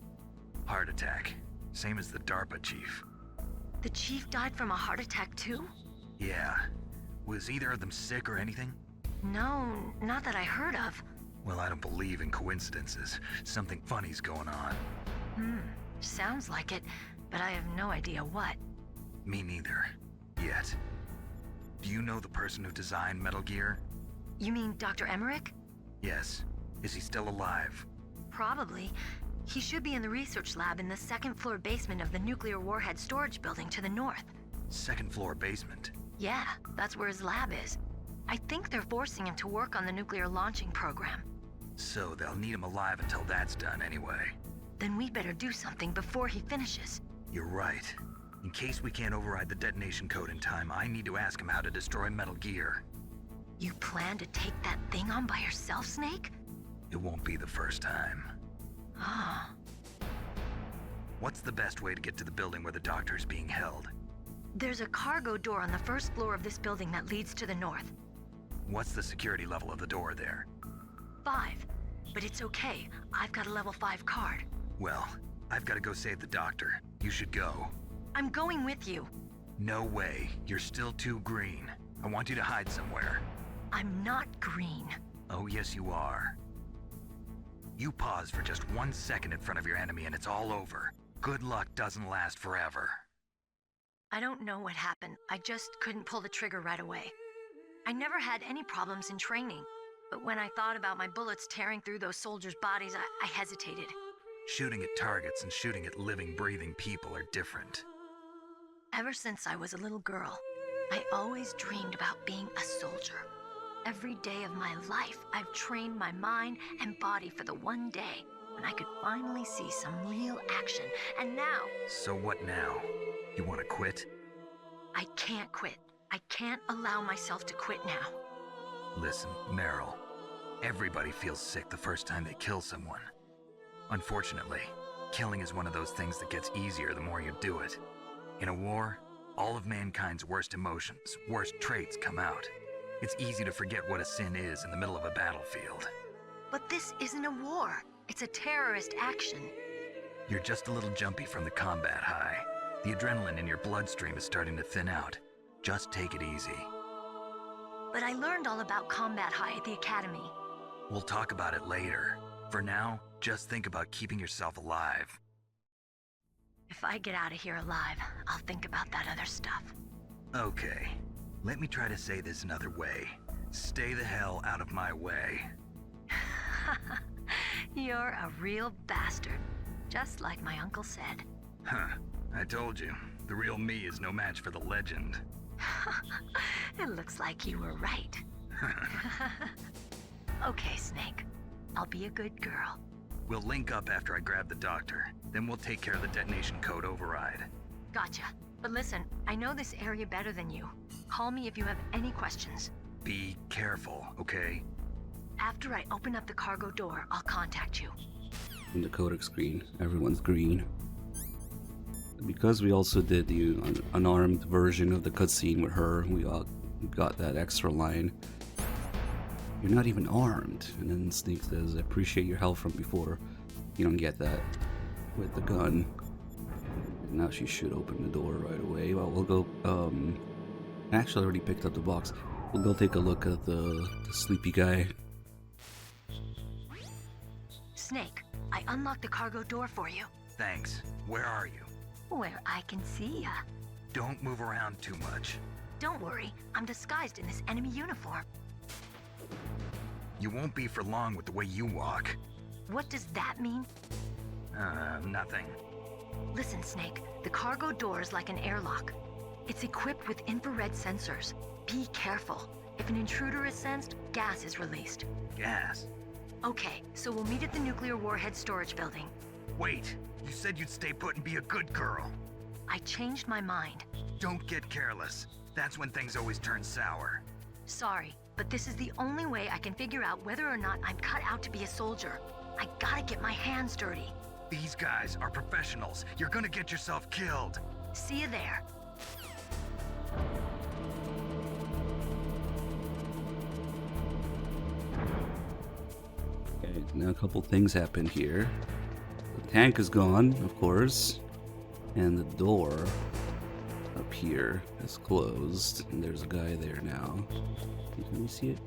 Heart attack. Same as the DARPA chief. The chief died from a heart attack too? Yeah. Was either of them sick or anything? No, not that I heard of. Well, I don't believe in coincidences. Something funny's going on. Sounds like it, but I have no idea what. Me neither. Yet. Do you know the person who designed Metal Gear? You mean Dr. Emmerich? Yes. Is he still alive? Probably. He should be in the research lab in the second floor basement of the nuclear warhead storage building to the north. Second floor basement? Yeah, that's where his lab is. I think they're forcing him to work on the nuclear launching program. So they'll need him alive until that's done anyway. Then we better do something before he finishes. You're right. In case we can't override the detonation code in time, I need to ask him how to destroy Metal Gear. You plan to take that thing on by yourself, Snake? It won't be the first time. Ah. What's the best way to get to the building where the doctor's being held? There's a cargo door on the first floor of this building that leads to the north. What's the security level of the door there? 5. But it's okay. I've got a level 5 card. Well, I've got to go save the doctor. You should go. I'm going with you. No way. You're still too green. I want you to hide somewhere. I'm not green. Oh, yes, you are. You pause for just 1 second in front of your enemy and it's all over. Good luck doesn't last forever. I don't know what happened. I just couldn't pull the trigger right away. I never had any problems in training, but when I thought about my bullets tearing through those soldiers' bodies, I hesitated. Shooting at targets and shooting at living, breathing people are different. Ever since I was a little girl, I always dreamed about being a soldier. Every day of my life, I've trained my mind and body for the one day when I could finally see some real action, and now... So what now? You want to quit? I can't quit. I can't allow myself to quit now. Listen, Meryl, everybody feels sick the first time they kill someone. Unfortunately, killing is one of those things that gets easier the more you do it. In a war, all of mankind's worst emotions, worst traits come out. It's easy to forget what a sin is in the middle of a battlefield. But this isn't a war. It's a terrorist action. You're just a little jumpy from the combat high. The adrenaline in your bloodstream is starting to thin out. Just take it easy. But I learned all about combat high at the academy. We'll talk about it later. For now, just think about keeping yourself alive. If I get out of here alive, I'll think about that other stuff. Okay. Let me try to say this another way. Stay the hell out of my way. You're a real bastard. Just like my uncle said. Huh. I told you. The real me is no match for the legend. It looks like you were right. Okay, Snake. I'll be a good girl. We'll link up after I grab the doctor. Then we'll take care of the detonation code override. Gotcha. But listen, I know this area better than you. Call me if you have any questions. Be careful, okay? After I open up the cargo door, I'll contact you. in the codec screen. Everyone's green. Because we also did the unarmed version of the cutscene with her, we got that extra line. You're not even armed. And then Snake says, I appreciate your help from before. You don't get that with the gun. And now she should open the door right away. Well, we'll go, actually I already picked up the box. We'll go take a look at the sleepy guy. Snake, I unlocked the cargo door for you. Thanks. Where are you? Where I can see ya. Don't move around too much. Don't worry, I'm disguised in this enemy uniform. You won't be for long with the way you walk. What does that mean? Nothing. Listen, Snake, the cargo door is like an airlock. It's equipped with infrared sensors. Be careful. If an intruder is sensed, gas is released. Gas? Okay, so we'll meet at the nuclear warhead storage building. Wait, you said you'd stay put and be a good girl. I changed my mind. Don't get careless. That's when things always turn sour. Sorry, but this is the only way I can figure out whether or not I'm cut out to be a soldier. I gotta get my hands dirty. These guys are professionals. You're gonna get yourself killed. See you there. Okay, now a couple things happened here. The tank is gone, of course, and the door up here is closed, and there's a guy there now. Can you see it?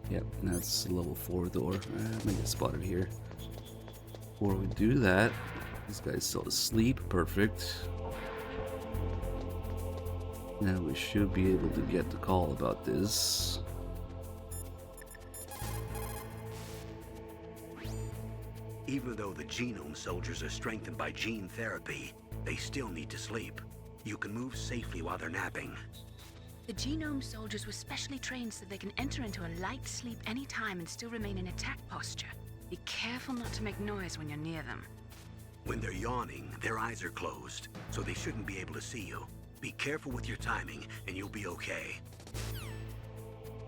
Yep, that's the level 4 door. I may get spotted here. Before we do that, this guy's still asleep. Perfect. Now we should be able to get the call about this. Even though the genome soldiers are strengthened by gene therapy, they still need to sleep. You can move safely while they're napping. The genome soldiers were specially trained so they can enter into a light sleep anytime and still remain in attack posture. Be careful not to make noise when you're near them. When they're yawning, their eyes are closed, so they shouldn't be able to see you. Be careful with your timing, and you'll be okay.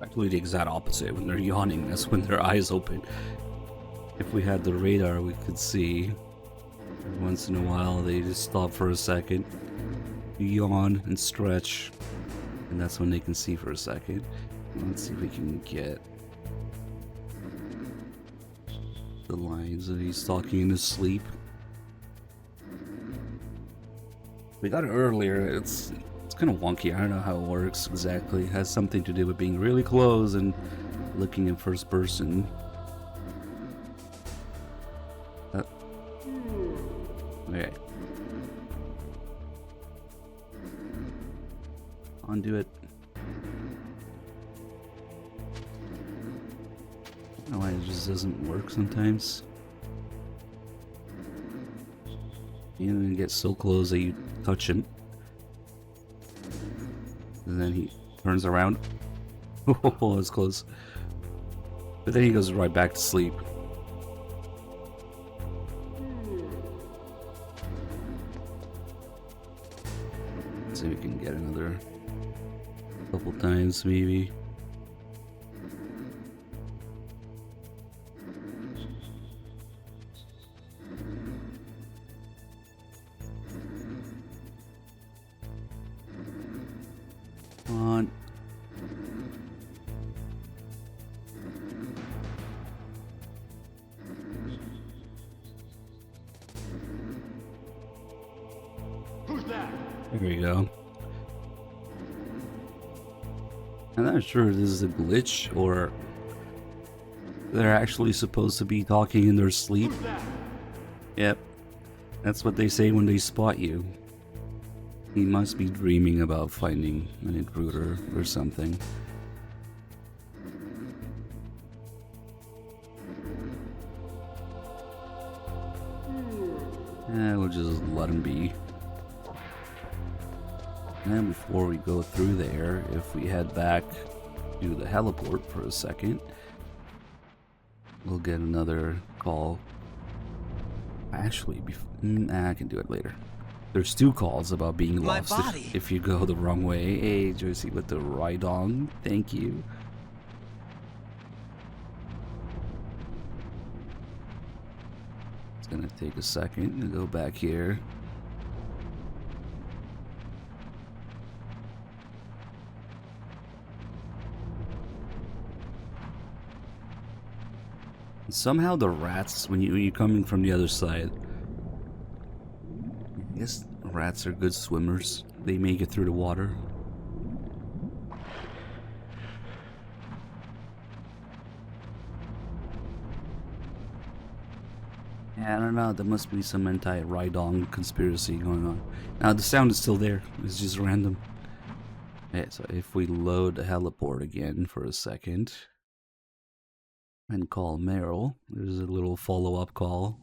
Actually, the exact opposite. When they're yawning, that's when their eyes open. If we had the radar, we could see. Once in a while, they just stop for a second, yawn, and stretch. And that's when they can see for a second. Let's see if we can get the lines that he's talking in his sleep. We got it earlier. It's kind of wonky. I don't know how it works exactly. It has something to do with being really close and looking in first person. Okay. Undo it. I don't know why it just doesn't work sometimes. You know, you get so close that you touch him. And then he turns around. Oh, that's close. But then he goes right back to sleep. Let's see if we can get another couple times, maybe. Come on. Who's that? There you go. I'm not sure if this is a glitch or they're actually supposed to be talking in their sleep. Who's that? Yep. That's what they say when they spot you. He must be dreaming about finding an intruder or something. We'll just let him be. And before we go through there, if we head back to the heliport for a second, we'll get another call. Actually, I can do it later. There's 2 calls about being lost if you go the wrong way. Hey, Joycey with the ride-on. Thank you. It's gonna take a second to go back here. Somehow the rats, when you're coming from the other side, I guess rats are good swimmers. They make it through the water. Yeah, I don't know. There must be some anti-Rydong conspiracy going on. Now the sound is still there. It's just random. Okay, so if we load the heliport again for a second and call Meryl, there's a little follow-up call.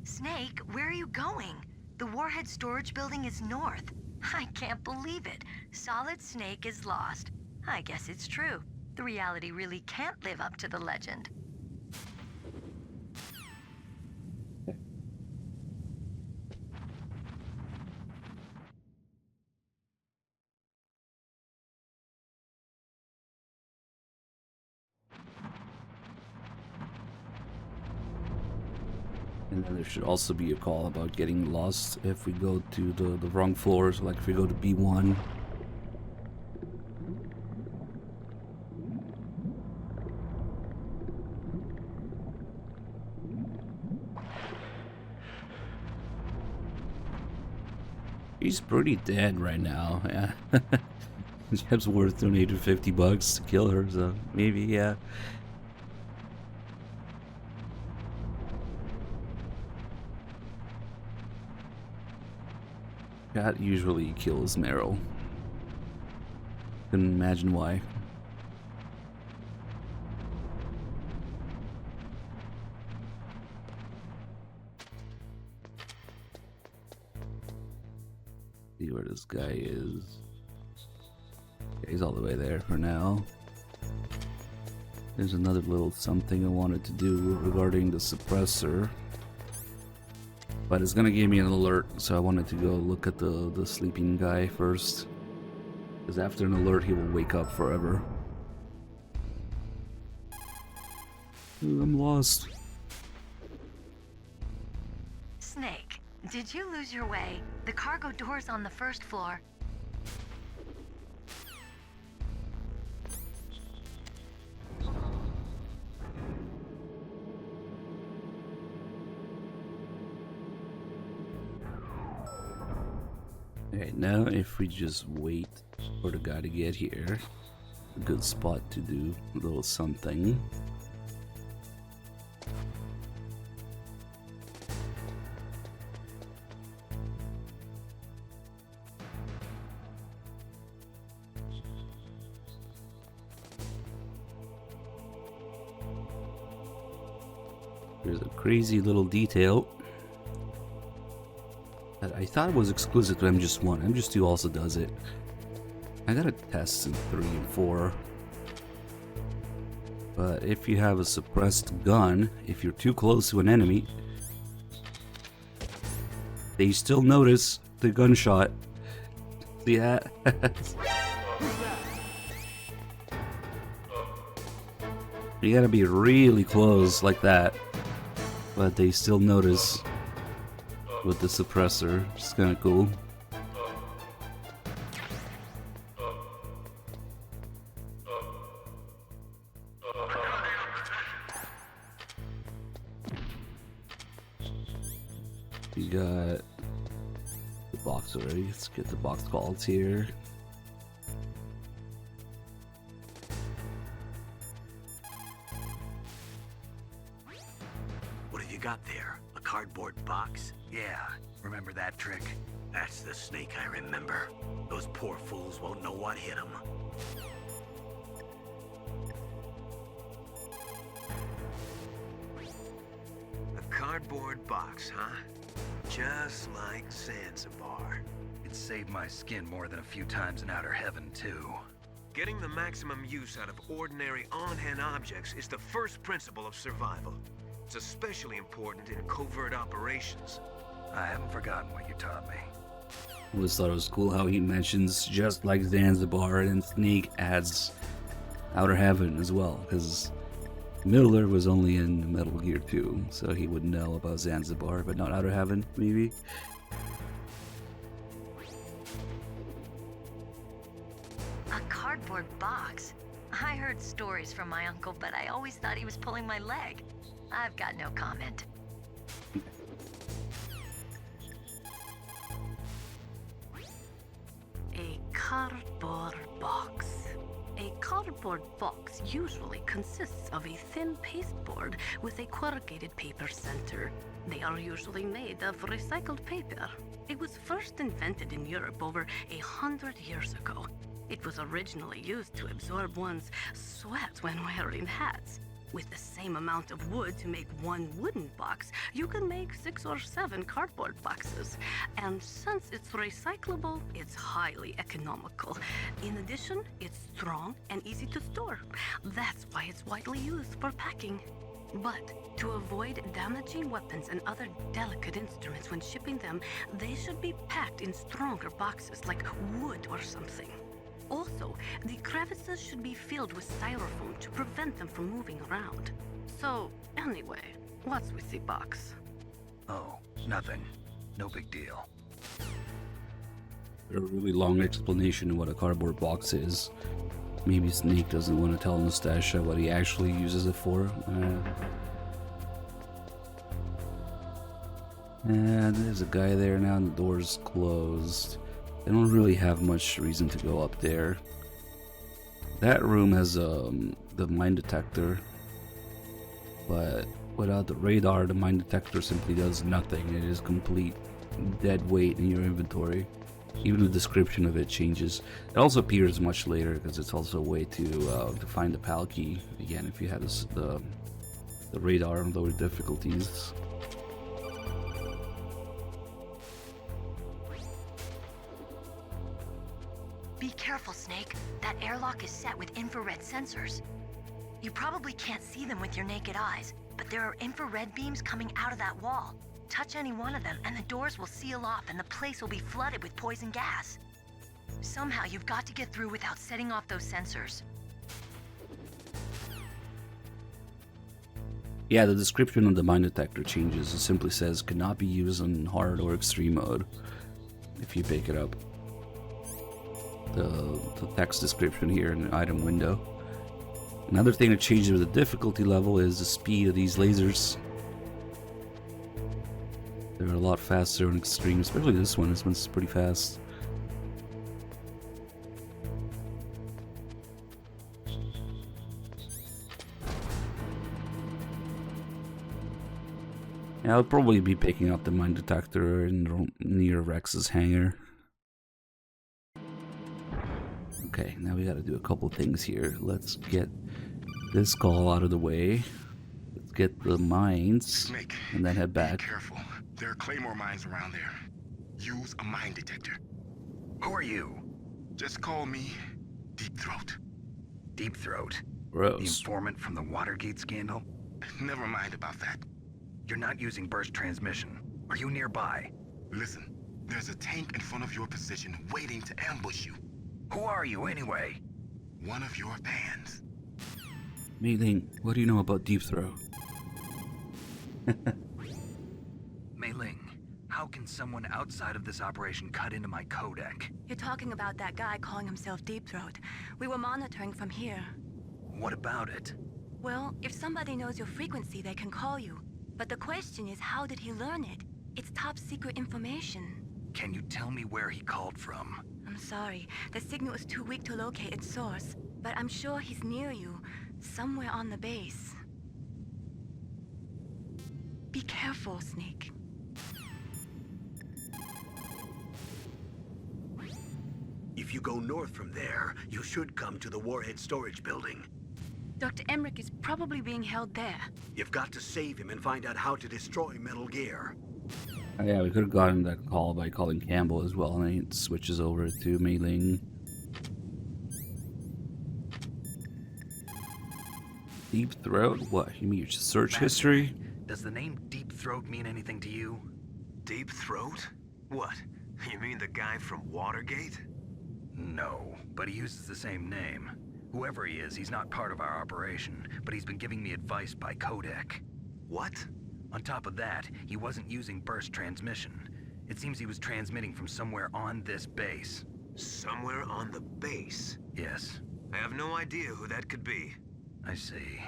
Snake, where are you going? The Warhead storage building is north. I can't believe it. Solid Snake is lost. I guess it's true. The reality really can't live up to the legend. And then there should also be a call about getting lost if we go to the wrong floors, like if we go to B1. He's pretty dead right now, yeah. It's worth donating $50 to kill her, so maybe, yeah. Cat usually kills Meryl. Couldn't imagine why. See where this guy is. Okay, he's all the way there for now. There's another little something I wanted to do regarding the suppressor. But it's gonna give me an alert, so I wanted to go look at the sleeping guy first. Because after an alert, he will wake up forever. Ooh, I'm lost. Snake, did you lose your way? The cargo door's on the first floor. Okay, now if we just wait for the guy to get here, a good spot to do a little something. There's a crazy little detail that I thought was exclusive to MGS1. MGS2 also does it. I got a test in 3 and 4. But if you have a suppressed gun, if you're too close to an enemy, they still notice the gunshot. See that? You gotta be really close like that. But they still notice with the suppressor. It's kinda cool. We got the box already. Let's get the box calls here. What have you got there? A cardboard box? Yeah, remember that trick? That's the Snake I remember. Those poor fools won't know what hit them. A cardboard box, huh? Just like Zanzibar. It saved my skin more than a few times in outer heaven, too. Getting the maximum use out of ordinary on-hand objects is the first principle of survival. It's especially important in covert operations. I haven't forgotten what you taught me. I always thought it was cool how he mentions just like Zanzibar, and Snake adds Outer Heaven as well, because Miller was only in Metal Gear 2, so he would know about Zanzibar, but not Outer Heaven, maybe? A cardboard box? I heard stories from my uncle, but I always thought he was pulling my leg. I've got no comment. A cardboard box. A cardboard box usually consists of a thin pasteboard with a corrugated paper center. They are usually made of recycled paper. It was first invented in Europe over 100 years ago. It was originally used to absorb one's sweat when wearing hats. With the same amount of wood to make one wooden box, you can make 6 or 7 cardboard boxes. And since it's recyclable, it's highly economical. In addition, it's strong and easy to store. That's why it's widely used for packing. But to avoid damaging weapons and other delicate instruments when shipping them, they should be packed in stronger boxes like wood or something. Also, the crevices should be filled with styrofoam to prevent them from moving around. So, anyway, what's with the box? Oh, nothing. No big deal. A really long explanation of what a cardboard box is. Maybe Snake doesn't want to tell Nastasha what he actually uses it for. And there's a guy there now, and the door's closed. They don't really have much reason to go up there. That room has the mine detector, but without the radar, the mine detector simply does nothing. It is complete dead weight in your inventory. Even the description of it changes. It also appears much later because it's also a way to find the PAL key again if you have the radar on lower difficulties. Be careful, Snake. That airlock is set with infrared sensors. You probably can't see them with your naked eyes, but there are infrared beams coming out of that wall. Touch any one of them and the doors will seal off and the place will be flooded with poison gas. Somehow you've got to get through without setting off those sensors. Yeah, the description of the mine detector changes. It simply says cannot be used in hard or extreme mode if you pick it up. The text description here in the item window. Another thing that changes with the difficulty level is the speed of these lasers. They're a lot faster in extreme, especially this one. This one's pretty fast. Yeah, I'll probably be picking up the mine detector near Rex's hangar. Okay, now we gotta do a couple things here. Let's get this call out of the way. Let's get the mines, Snake, and then head back. Be careful. There are Claymore mines around there. Use a mine detector. Who are you? Just call me Deep Throat. Deep Throat? Gross. The informant from the Watergate scandal? Never mind about that. You're not using burst transmission. Are you nearby? Listen, there's a tank in front of your position waiting to ambush you. Who are you anyway? One of your fans. Mei Ling, what do you know about Deep Throat? Mei Ling, how can someone outside of this operation cut into my codec? You're talking about that guy calling himself Deep Throat. We were monitoring from here. What about it? Well, if somebody knows your frequency, they can call you. But the question is, how did he learn it? It's top secret information. Can you tell me where he called from? I'm sorry. The signal is too weak to locate its source. But I'm sure he's near you, somewhere on the base. Be careful, Snake. If you go north from there, you should come to the Warhead Storage Building. Dr. Emmerich is probably being held there. You've got to save him and find out how to destroy Metal Gear. Oh, yeah, we could have gotten that call by calling Campbell as well, and then it switches over to Mei Ling. Deep Throat? What? You mean your search history? Does the name Deep Throat mean anything to you? Deep Throat? What? You mean the guy from Watergate? No, but he uses the same name. Whoever he is, he's not part of our operation, but he's been giving me advice by codec. What? On top of that, he wasn't using burst transmission. It seems he was transmitting from somewhere on this base. Somewhere on the base? Yes. I have no idea who that could be. I see.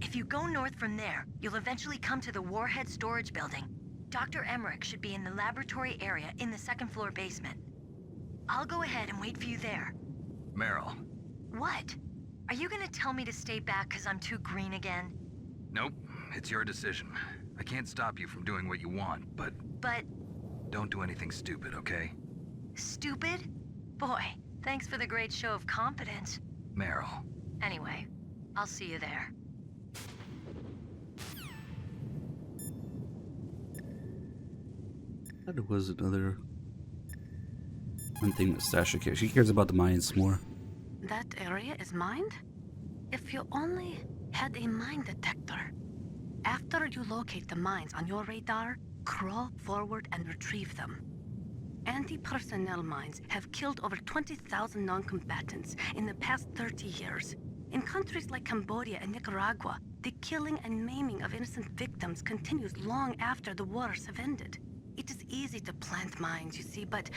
If you go north from there, you'll eventually come to the Warhead Storage Building. Dr. Emmerich should be in the laboratory area in the second floor basement. I'll go ahead and wait for you there. Meryl. What? Are you gonna tell me to stay back because I'm too green again? Nope. It's your decision. I can't stop you from doing what you want, but... But... Don't do anything stupid, okay? Stupid? Boy, thanks for the great show of competence. Meryl. Anyway, I'll see you there. There was another one thing that Stasha cares. She cares about the mines more. That area is mined? If you only had a mine detector. After you locate the mines on your radar, crawl forward and retrieve them. Anti-personnel mines have killed over 20,000 non-combatants in the past 30 years. In countries like Cambodia and Nicaragua, the killing and maiming of innocent victims continues long after the wars have ended. It is easy to plant mines, you see, but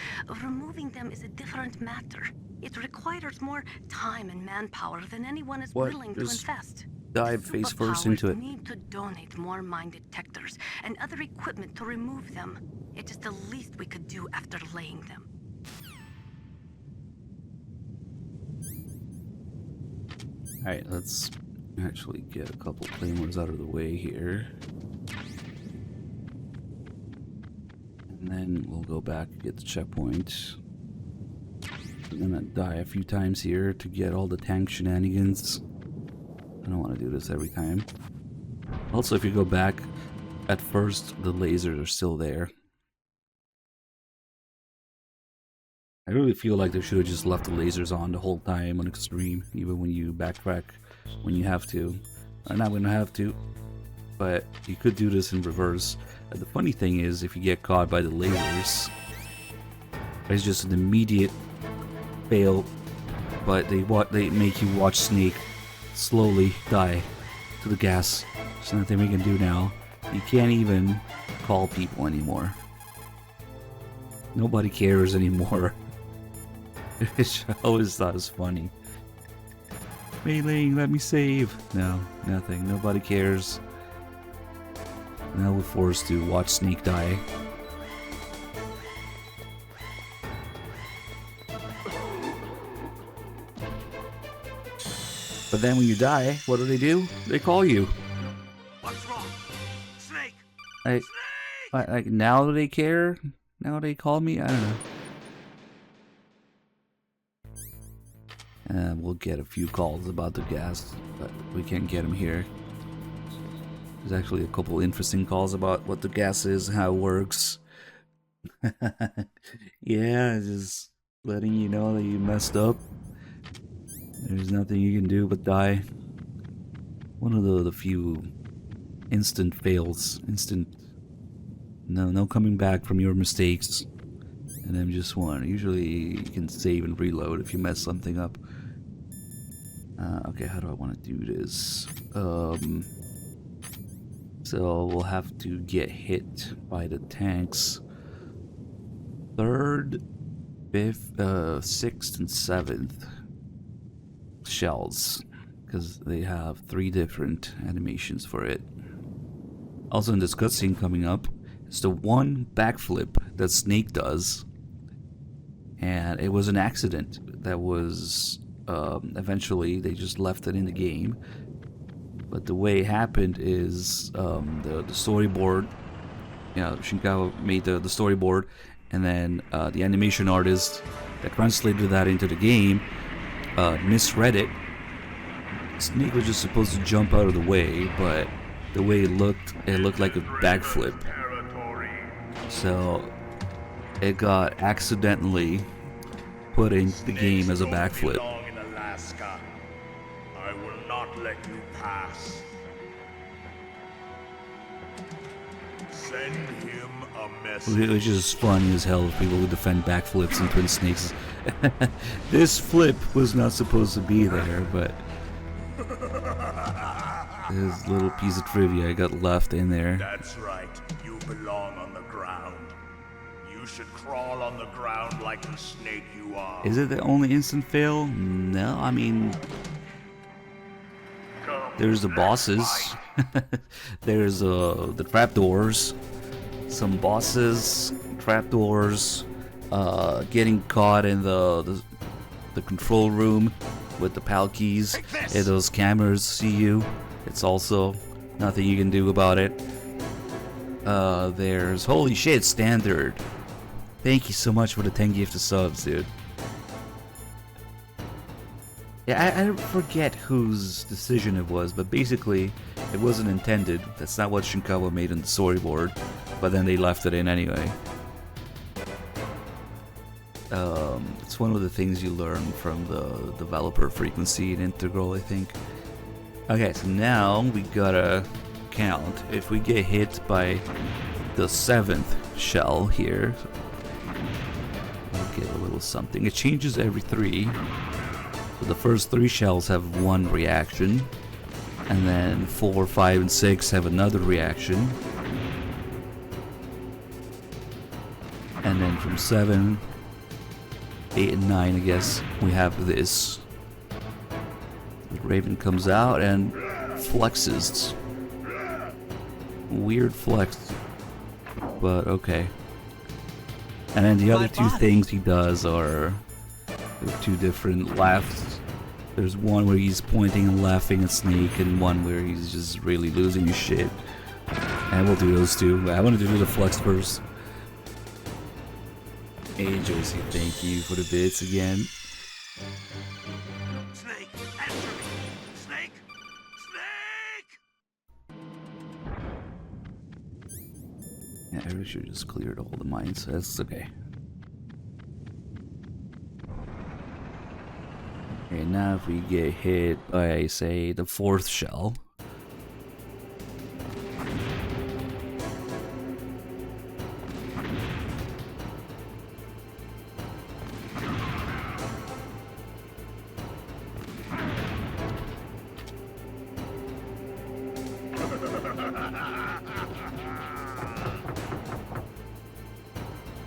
removing them is a different matter. It requires more time and manpower than anyone is willing to invest. Dive face first into it. We need to donate more mine detectors and other equipment to remove them. It is the least we could do after laying them. Alright, let's actually get a couple claymores out of the way here. And then we'll go back and get the checkpoint. I'm gonna die a few times here to get all the tank shenanigans. I don't want to do this every time. Also, if you go back, at first the lasers are still there. I really feel like they should have just left the lasers on the whole time on Extreme, even when you backtrack when you have to. I'm not going to have to, but you could do this in reverse. The funny thing is, if you get caught by the lasers, it's just an immediate fail, but they make you watch Snake slowly die to the gas. There's nothing we can do now. You can't even call people anymore. Nobody cares anymore. Which I always thought was funny. Mei Ling, let me save. No, nothing. Nobody cares. Now we're forced to watch Snake die. But then when you die, what do? They call you. What's wrong? Snake! Like now they care? Now they call me? I don't know. We'll get a few calls about the gas, but we can't get them here. There's actually a couple interesting calls about what the gas is, how it works. Yeah, just letting you know that you messed up. There's nothing you can do but die. One of the few instant fails. No coming back from your mistakes. And then just one. Usually you can save and reload if you mess something up. Okay, how do I want to do this? So we'll have to get hit by the tanks. 3rd, 5th, 6th, and 7th shells, because they have 3 different animations for it. Also in this cutscene coming up, it's the one backflip that Snake does, and it was an accident that was eventually they just left it in the game. But the way it happened is the storyboard, Shinkawa made the storyboard, and then the animation artist that translated that into the game misread it. Snake was just supposed to jump out of the way, but the way it looked like a backflip. So it got accidentally put into the game as a backflip. In Alaska. I will not let you pass. Send him a Which is funny as hell if people who defend backflips and twin snakes. This flip was not supposed to be there, but this little piece of trivia got left in there. That's right. You belong on the ground. You should crawl on the ground like the snake you are. Is it the only instant fail? No, I mean, there's the bosses. There's the trapdoors. Some bosses, trapdoors, getting caught in the control room with the PAL keys. And those cameras see you. It's also nothing you can do about it. There's holy shit, standard. Thank you so much for the 10 gifted subs, dude. Yeah, I forget whose decision it was, but basically it wasn't intended. That's not what Shinkawa made in the storyboard, but then they left it in anyway. It's one of the things you learn from the developer frequency in Integral, I think. Okay, so now we gotta count. If we get hit by the 7th shell here, we'll get a little something. It changes every 3. So the first 3 shells have 1 reaction, and then 4, 5, and 6 have another reaction. And then from 7, 8, and 9, I guess, we have this. The Raven comes out and flexes. Weird flex, but okay. And then the other 2 things he does are 2 different laughs. There's one where he's pointing and laughing at Snake, and one where he's just really losing his shit. And we'll do those 2. I wanted to do the flex first. Hey Josie, thank you for the bits again. Snake, answer me! Snake! Snake! Yeah, I really should just cleared all the mines. That's okay. Okay, now if we get hit by, say, the 4th shell.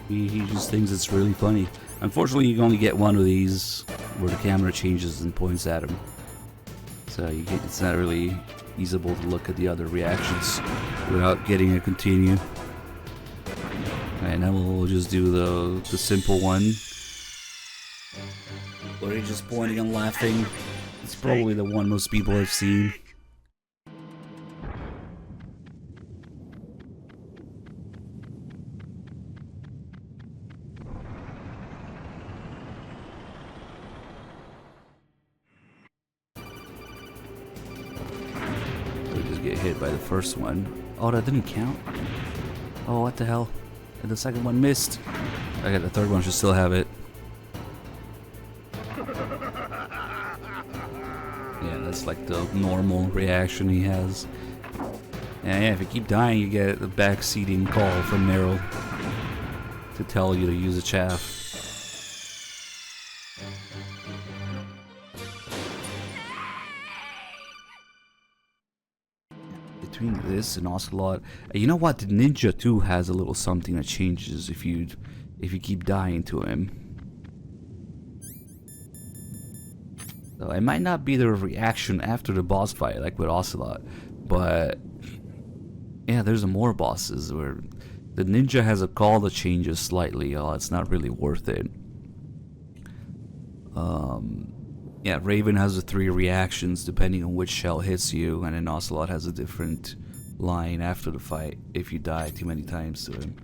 He just thinks it's really funny. Unfortunately, you can only get one of these where the camera changes and points at him. So it's not really feasible to look at the other reactions without getting a continue. Alright, now we'll just do the simple one. Where he's just pointing and laughing. It's probably the one most people have seen. Get hit by the first one. Oh, that didn't count? Oh, what the hell? And the second one missed. Okay, the third one should still have it. Yeah, that's like the normal reaction he has. And yeah, if you keep dying, you get a backseating call from Meryl to tell you to use a chaff. Between this and Ocelot, you know what? The Ninja too has a little something that changes if you keep dying to him. So it might not be the reaction after the boss fight like with Ocelot, but yeah, there's more bosses where the Ninja has a call that changes slightly. Oh, it's not really worth it. Yeah, Raven has the 3 reactions depending on which shell hits you, and then Ocelot has a different line after the fight if you die too many times to him.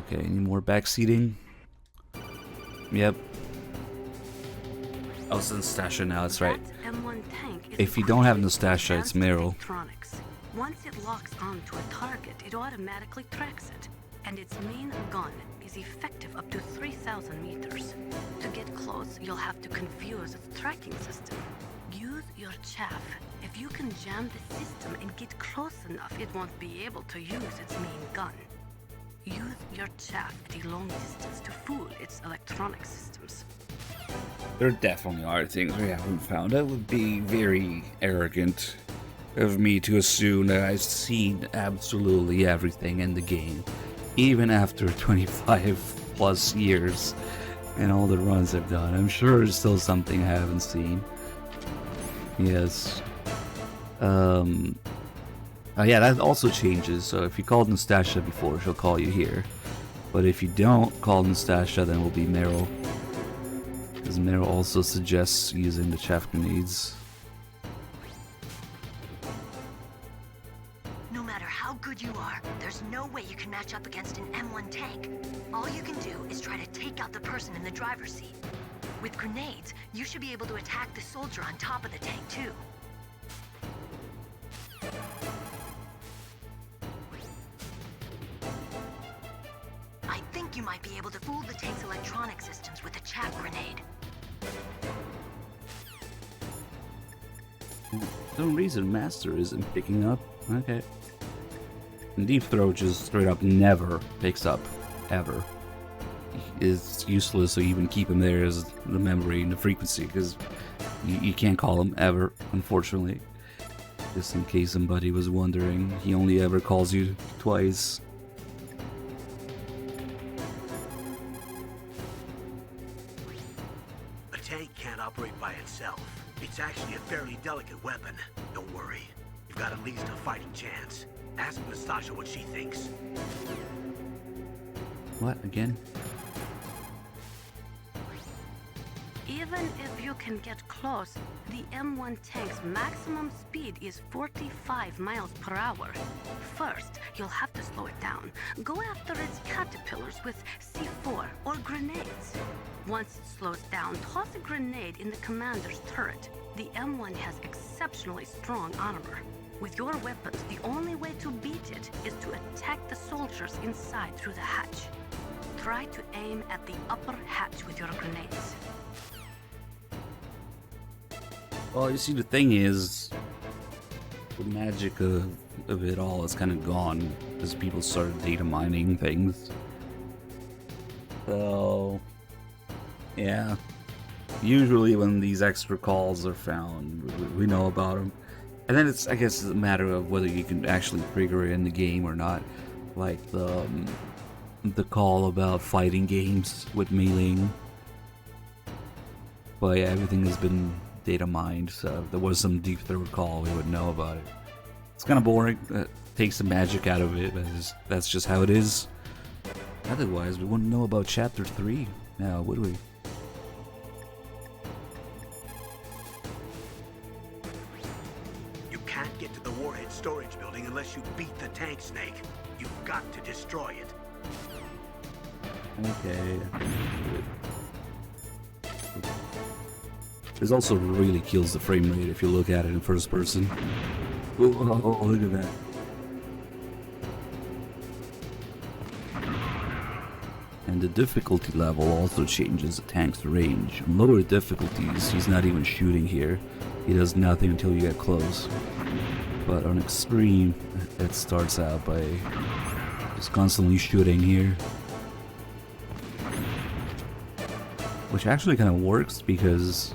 Okay, any more backseating? Yep. Oh, it's Nastasha now, that's right. If you don't have Nastasha, it's Meryl. Once it locks onto a target, it automatically tracks it. And its main gun is effective up to 3,000 meters. To get close, you'll have to confuse its tracking system. Use your chaff. If you can jam the system and get close enough, it won't be able to use its main gun. Use your chaff at a long distance to fool its electronic systems. There definitely are things we haven't found. It would be very arrogant of me to assume that I've seen absolutely everything in the game, even after 25 plus years and all the runs I've done. I'm sure there's still something I haven't seen. Yes. Yeah, that also changes. So if you called Nastasha before, she'll call you here. But if you don't call Nastasha, then it will be Meryl. Because Meryl also suggests using the chaff grenades. No matter how good you are, there's no way you can match up against an M1 tank. All you can do is try to take out the person in the driver's seat. With grenades, you should be able to attack the soldier on top of the tank too. I think you might be able to fool the tank's electronic systems with a chaff grenade. For some reason, Master isn't picking up. Okay. And Deep Throat just straight up never picks up. Ever. It's useless to even keep him there as the memory and the frequency, because you can't call him ever, unfortunately. Just in case somebody was wondering, he only ever calls you twice. A tank can't operate by itself. It's actually a fairly delicate weapon. Don't worry. You've got at least a fighting chance. Ask Nastasha what she thinks. What, again? Even if you can get close, the M1 tank's maximum speed is 45 miles per hour. First, you'll have to slow it down. Go after its caterpillars with C4 or grenades. Once it slows down, toss a grenade in the commander's turret. The M1 has exceptionally strong armor. With your weapons, the only way to beat it is to attack the soldiers inside through the hatch. Try to aim at the upper hatch with your grenades. Well, you see, the thing is, the magic of it all is kind of gone as people started data mining things. So, yeah. Usually when these extra calls are found, we know about them. And then it's, I guess, a matter of whether you can actually trigger it in the game or not. Like the call about fighting games with meleeing. But yeah, everything has been data mined, so if there was some Deep Throat call, we would know about it. It's kind of boring. Takes the magic out of it, but that's just how it is. Otherwise, we wouldn't know about Chapter 3 now, would we? You can't get to the warhead storage building unless you beat the tank, Snake. You've got to destroy it. Okay. This also really kills the frame rate if you look at it in first person. Oh, look at that. And the difficulty level also changes the tank's range. On lower difficulties, he's not even shooting here. He does nothing until you get close. But on extreme, it starts out by just constantly shooting here. Which actually kind of works, because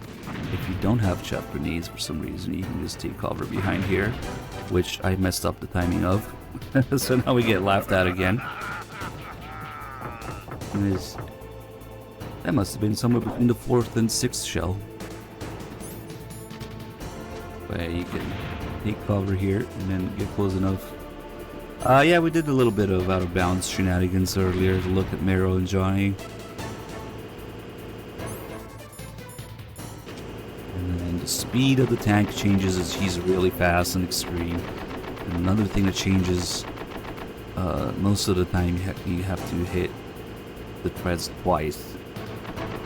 if you don't have chaff grenades for some reason, you can just take cover behind here, which I messed up the timing of. So now we get laughed at again. That must have been somewhere between the 4th and 6th shell. But you can take cover here and then get close enough. Yeah, we did a little bit of out of bounds shenanigans earlier to look at Meryl and Johnny. And the speed of the tank changes as he's really fast and extreme. And another thing that changes, most of the time you have to hit the treads twice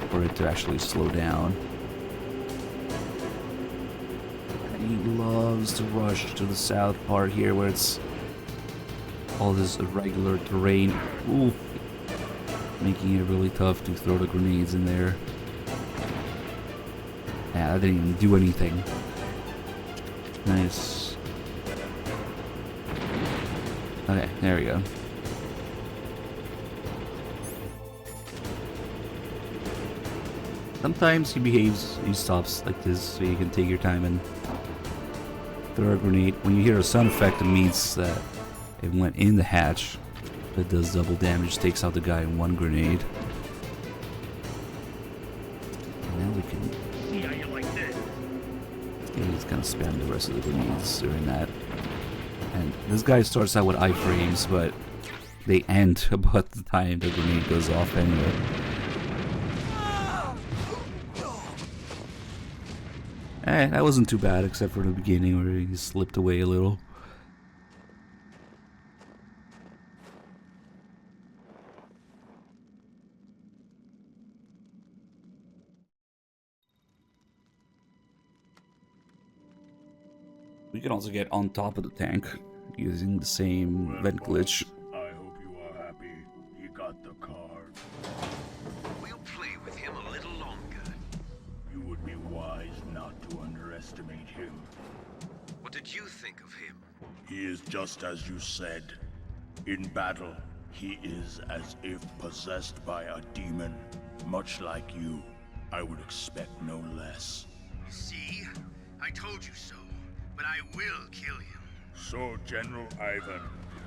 for it to actually slow down. And he loves to rush to the south part here where it's all this irregular terrain. Ooh, making it really tough to throw the grenades in there. Yeah, that didn't even do anything. Nice. Okay, there we go. Sometimes he stops like this, so you can take your time and throw a grenade. When you hear a sound effect, it means that it went in the hatch. It does double damage, takes out the guy in one grenade. And now we can... Yeah, you like this. Yeah, he's gonna spam the rest of the grenades during that. And this guy starts out with iframes, but they end about the time the grenade goes off anyway. That wasn't too bad, except for the beginning where he slipped away a little. We can also get on top of the tank using the same vent glitch. I hope you are happy. He got the card. We'll play with him a little longer. You would be wise not to underestimate him. What did you think of him? He is just as you said. In battle, he is as if possessed by a demon. Much like you, I would expect no less. See? I told you so. But I will kill him. So, General Ivan,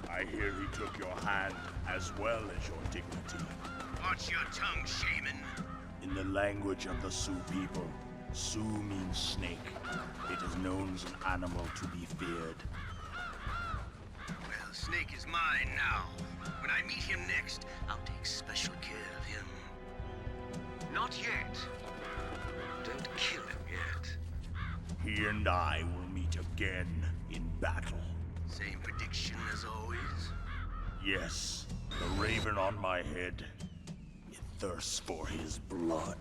I hear he took your hand as well as your dignity. Watch your tongue, shaman. In the language of the Sioux people, Sioux means snake. It is known as an animal to be feared. Well, Snake is mine now. When I meet him next, I'll take special care of him. Not yet. Don't kill him yet. He and I will meet again in battle. Same prediction as always? Yes, the raven on my head. It thirsts for his blood.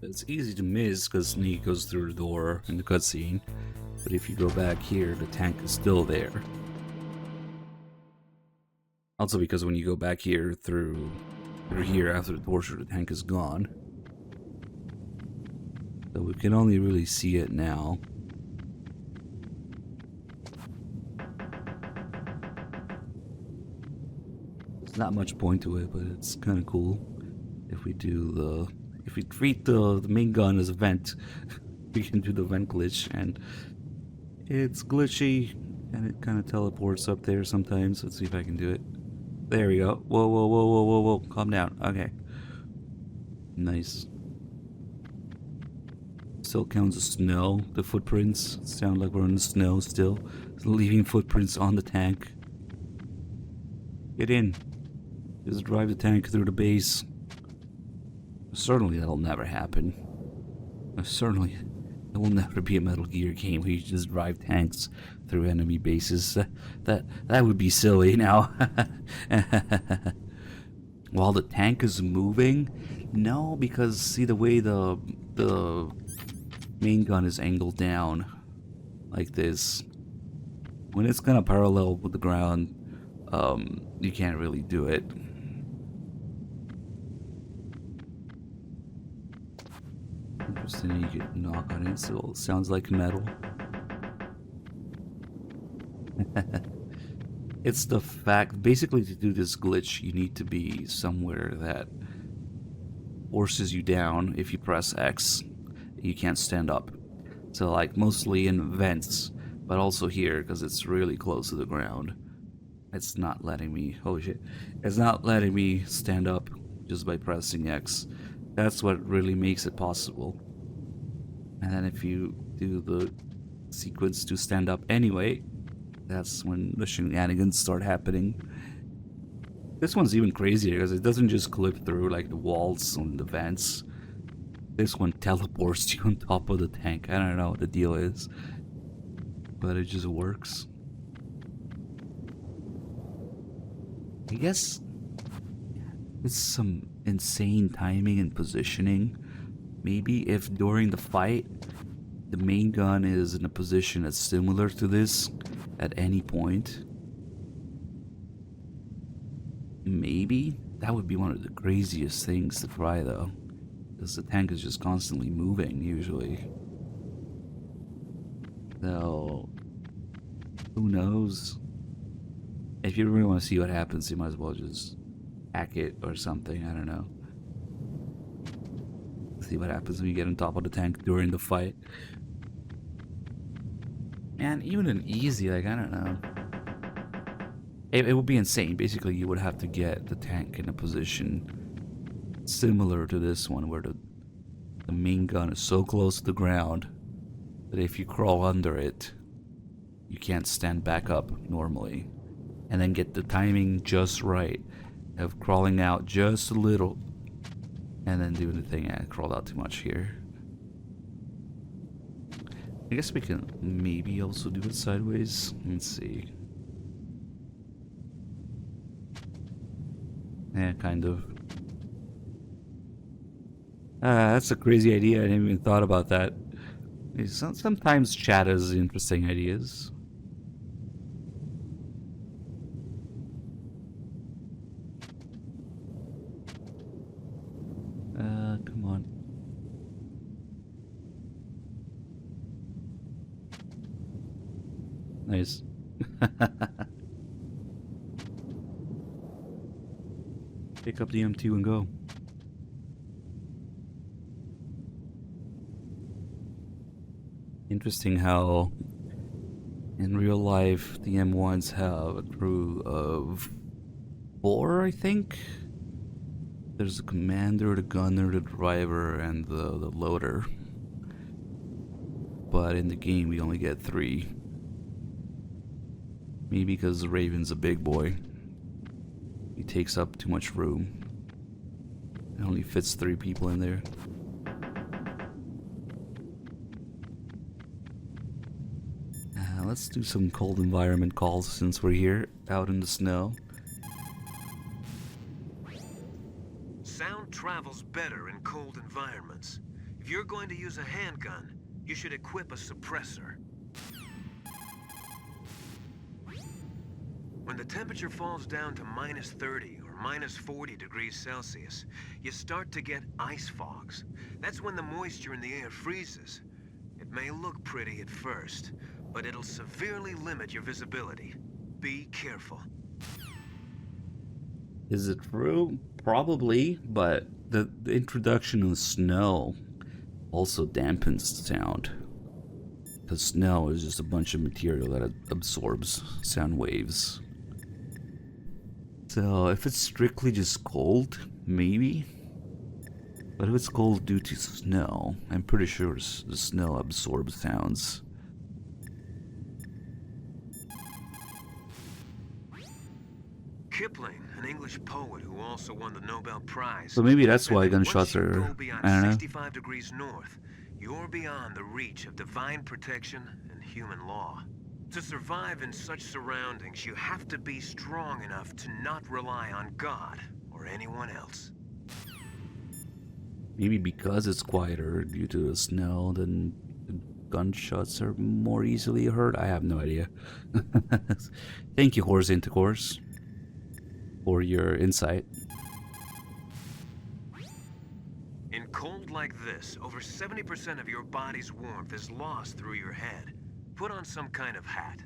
It's easy to miss because Snake goes through the door in the cutscene, but if you go back here, the tank is still there. Also because when you go back here through here after the torture, the tank is gone. So we can only really see it now. There's not much point to it, but it's kind of cool. If we treat the main gun as a vent, we can do the vent glitch, and it's glitchy, and it kind of teleports up there sometimes. Let's see if I can do it. There we go. Whoa, whoa, whoa, whoa, whoa, whoa. Calm down. Okay. Nice. Still counts as snow. The footprints sound like we're in the snow still. It's leaving footprints on the tank. Get in. Just drive the tank through the base. Certainly that'll never happen. Certainly there will never be a Metal Gear game where you just drive tanks through enemy bases. That would be silly now. While the tank is moving? No, because see the way the main gun is angled down like this. When it's kind of parallel with the ground, you can't really do it. Interesting, you can knock on it, so it sounds like metal. It's the fact, basically to do this glitch, you need to be somewhere that forces you down. If you press X, you can't stand up. So like mostly in vents, but also here, because it's really close to the ground. It's not letting me, oh shit, it's not letting me stand up just by pressing X. That's what really makes it possible. And then if you do the sequence to stand up anyway, that's when the shenanigans start happening. This one's even crazier because it doesn't just clip through like the walls and the vents. This one teleports you on top of the tank. I don't know what the deal is, but it just works. I guess it's some insane timing and positioning. Maybe if during the fight the main gun is in a position that's similar to this at any point, maybe that would be one of the craziest things to try, though, because the tank is just constantly moving usually. So who knows? If you really want to see what happens, you might as well just hack it or something. I don't know. See what happens when you get on top of the tank during the fight. And even an easy, like, I don't know. It would be insane. Basically, you would have to get the tank in a position similar to this one, where the main gun is so close to the ground that if you crawl under it, you can't stand back up normally. And then get the timing just right of crawling out just a little and then doing the thing. I crawled out too much here. I guess we can maybe also do it sideways. Let's see. Yeah, kind of. That's a crazy idea. I didn't even thought about that. Sometimes chat has interesting ideas. Come on. Nice. Pick up the M2 and go. Interesting how in real life the M1s have a crew of 4, I think. There's the commander, the gunner, the driver, and the loader. But in the game we only get 3. Maybe because the Raven's a big boy. He takes up too much room. It only fits 3 people in there. Let's do some cold environment calls since we're here, out in the snow. Sound travels better in cold environments. If you're going to use a handgun, you should equip a suppressor. When the temperature falls down to -30 or -40 degrees Celsius, you start to get ice fogs. That's when the moisture in the air freezes. It may look pretty at first, but it'll severely limit your visibility. Be careful. Is it true? Probably, but the introduction of snow also dampens sound. Because snow is just a bunch of material that absorbs sound waves. So if it's strictly just cold, maybe. But if it's cold due to snow, I'm pretty sure the snow absorbs sounds. Kipling, an English poet who also won the Nobel Prize. So maybe that's why said that gunshots once you are, go beyond I don't know. 65 degrees north, you're beyond the reach of divine protection and human law. To survive in such surroundings, you have to be strong enough to not rely on God or anyone else. Maybe because it's quieter due to the snow, then gunshots are more easily heard. I have no idea. Thank you, Horse Intercourse, for your insight. In cold like this, over 70% of your body's warmth is lost through your head. Put on some kind of hat.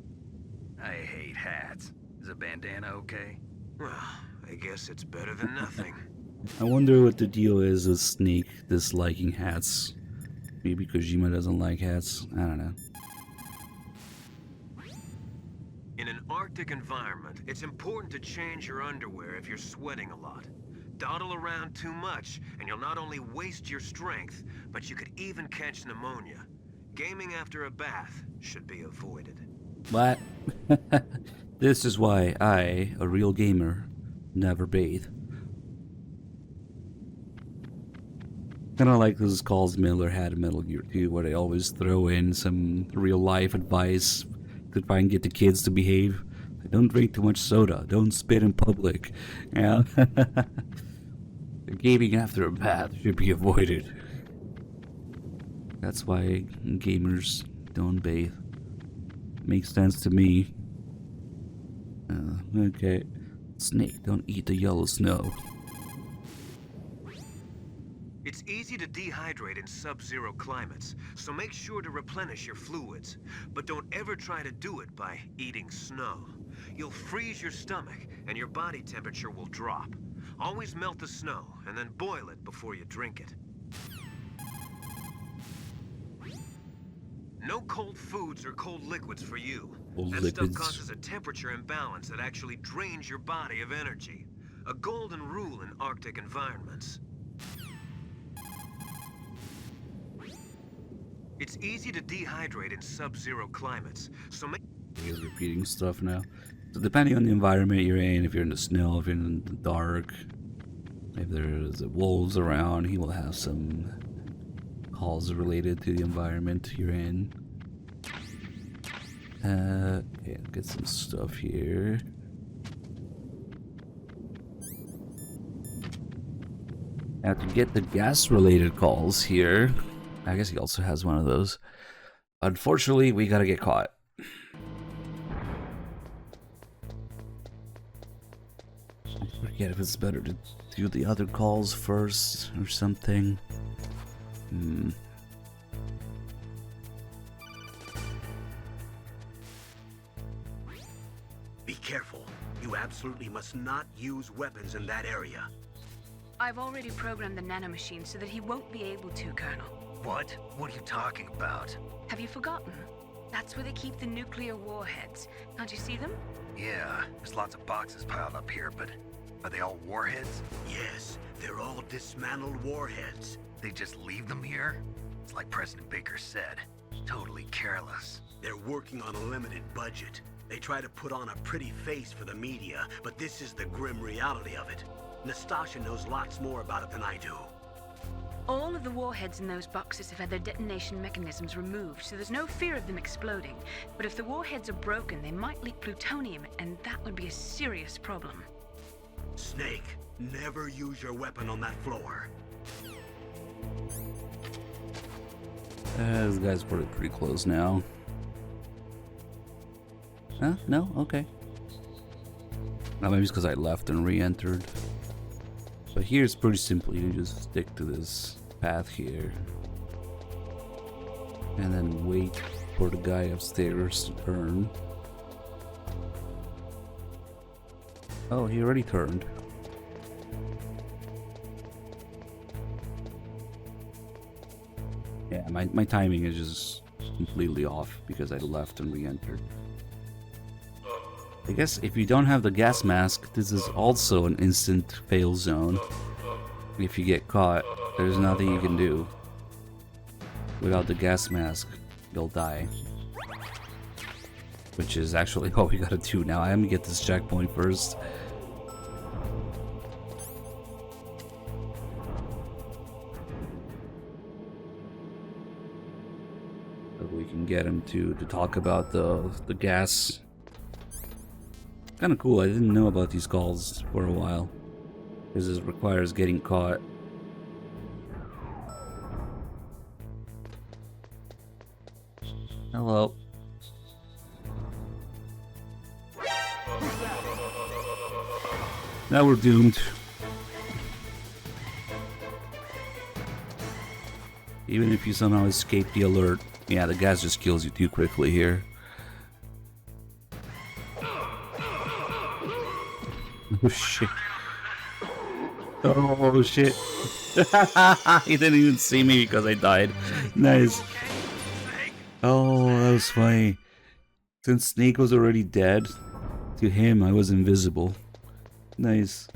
I hate hats. Is a bandana okay? Well, I guess it's better than nothing. I wonder what the deal is with Snake disliking hats. Maybe Kojima doesn't like hats. I don't know. In an Arctic environment, it's important to change your underwear if you're sweating a lot. Dawdle around too much, and you'll not only waste your strength, but you could even catch pneumonia. Gaming after a bath should be avoided. What? This is why I, a real gamer, never bathe. Kind of like those calls Miller had in Metal Gear 2, where they always throw in some real-life advice to try and get the kids to behave. Don't drink too much soda. Don't spit in public. Yeah. Gaming after a bath should be avoided. That's why gamers don't bathe. Makes sense to me. Okay. Snake, don't eat the yellow snow. It's easy to dehydrate in sub-zero climates, so make sure to replenish your fluids. But don't ever try to do it by eating snow. You'll freeze your stomach, and your body temperature will drop. Always melt the snow, and then boil it before you drink it. No cold foods or cold liquids for you. That stuff causes a temperature imbalance that actually drains your body of energy. A golden rule in Arctic environments. It's easy to dehydrate in sub-zero climates, so make... He's repeating stuff now. So depending on the environment you're in, if you're in the snow, if you're in the dark, if there's wolves around, he will have some calls related to the environment you're in. Okay, get some stuff here. Now to get the gas-related calls here, I guess he also has one of those. Unfortunately, we gotta get caught. I forget if it's better to do the other calls first or something. Be careful. You absolutely must not use weapons in that area. I've already programmed the nanomachine so that he won't be able to, Colonel. What? What are you talking about? Have you forgotten? That's where they keep the nuclear warheads. Can't you see them? Yeah, there's lots of boxes piled up here, but are they all warheads? Yes, they're all dismantled warheads. They just leave them here? It's like President Baker said. Totally careless. They're working on a limited budget. They try to put on a pretty face for the media, but this is the grim reality of it. Nastasha knows lots more about it than I do. All of the warheads in those boxes have had their detonation mechanisms removed, so there's no fear of them exploding. But if the warheads are broken, they might leak plutonium, and that would be a serious problem. Snake, never use your weapon on that floor. This guy's pretty close now. Huh? No? Okay. Now maybe it's because I left and re-entered. But here it's pretty simple. You just stick to this path here. And then wait for the guy upstairs to turn. Oh, he already turned. Yeah, my timing is just completely off because I left and re-entered. I guess if you don't have the gas mask, this is also an instant fail zone. If you get caught, there's nothing you can do. Without the gas mask, you'll die. Which is actually what we gotta do now. I am gonna get this checkpoint first. So we can get him to talk about the gas. Kind of cool. I didn't know about these calls for a while. Because it requires getting caught. Hello. Now we're doomed. Even if you somehow escape the alert, yeah, the gas just kills you too quickly here. Oh shit. Oh shit. He didn't even see me because I died. Nice. Oh, that was funny. Since Snake was already dead, to him I was invisible. Nice.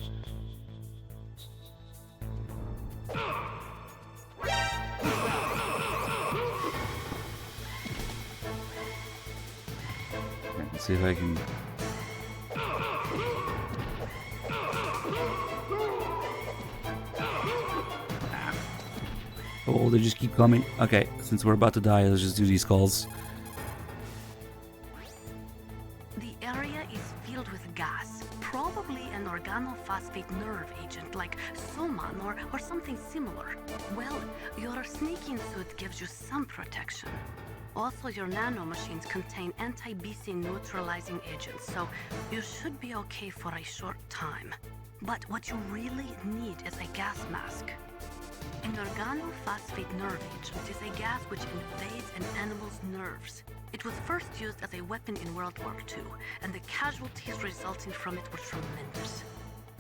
Let's see if I can... Oh, they just keep coming. Okay, since we're about to die, let's just do these calls. The area is filled with gas, probably an organophosphate nerve agent like Soman or something similar. Well, your sneaking suit gives you some protection. Also, your nanomachines contain anti-BC neutralizing agents, so you should be okay for a short time. But what you really need is a gas mask. An organophosphate nerve agent is a gas which invades an animal's nerves. It was first used as a weapon in World War II, and the casualties resulting from it were tremendous.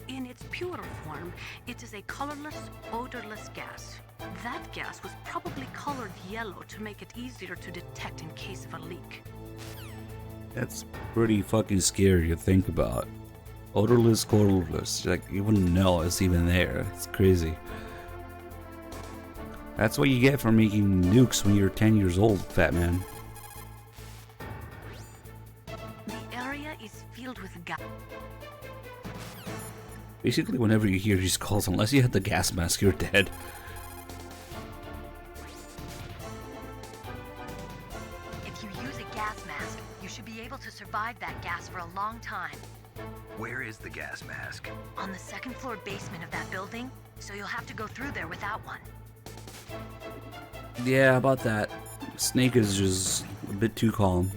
In its pure form, it is a colorless, odorless gas. That gas was probably colored yellow to make it easier to detect in case of a leak. That's pretty fucking scary to think about. Odorless, colorless. Like, you wouldn't know it's even there. It's crazy. That's what you get for making nukes when you're 10 years old, fat man. The area is filled with gas. Basically, whenever you hear these calls, unless you had the gas mask, you're dead. If you use a gas mask, you should be able to survive that gas for a long time. Where is the gas mask? On the second floor basement of that building, so you'll have to go through there without one. Yeah, about that. Snake is just a bit too calm.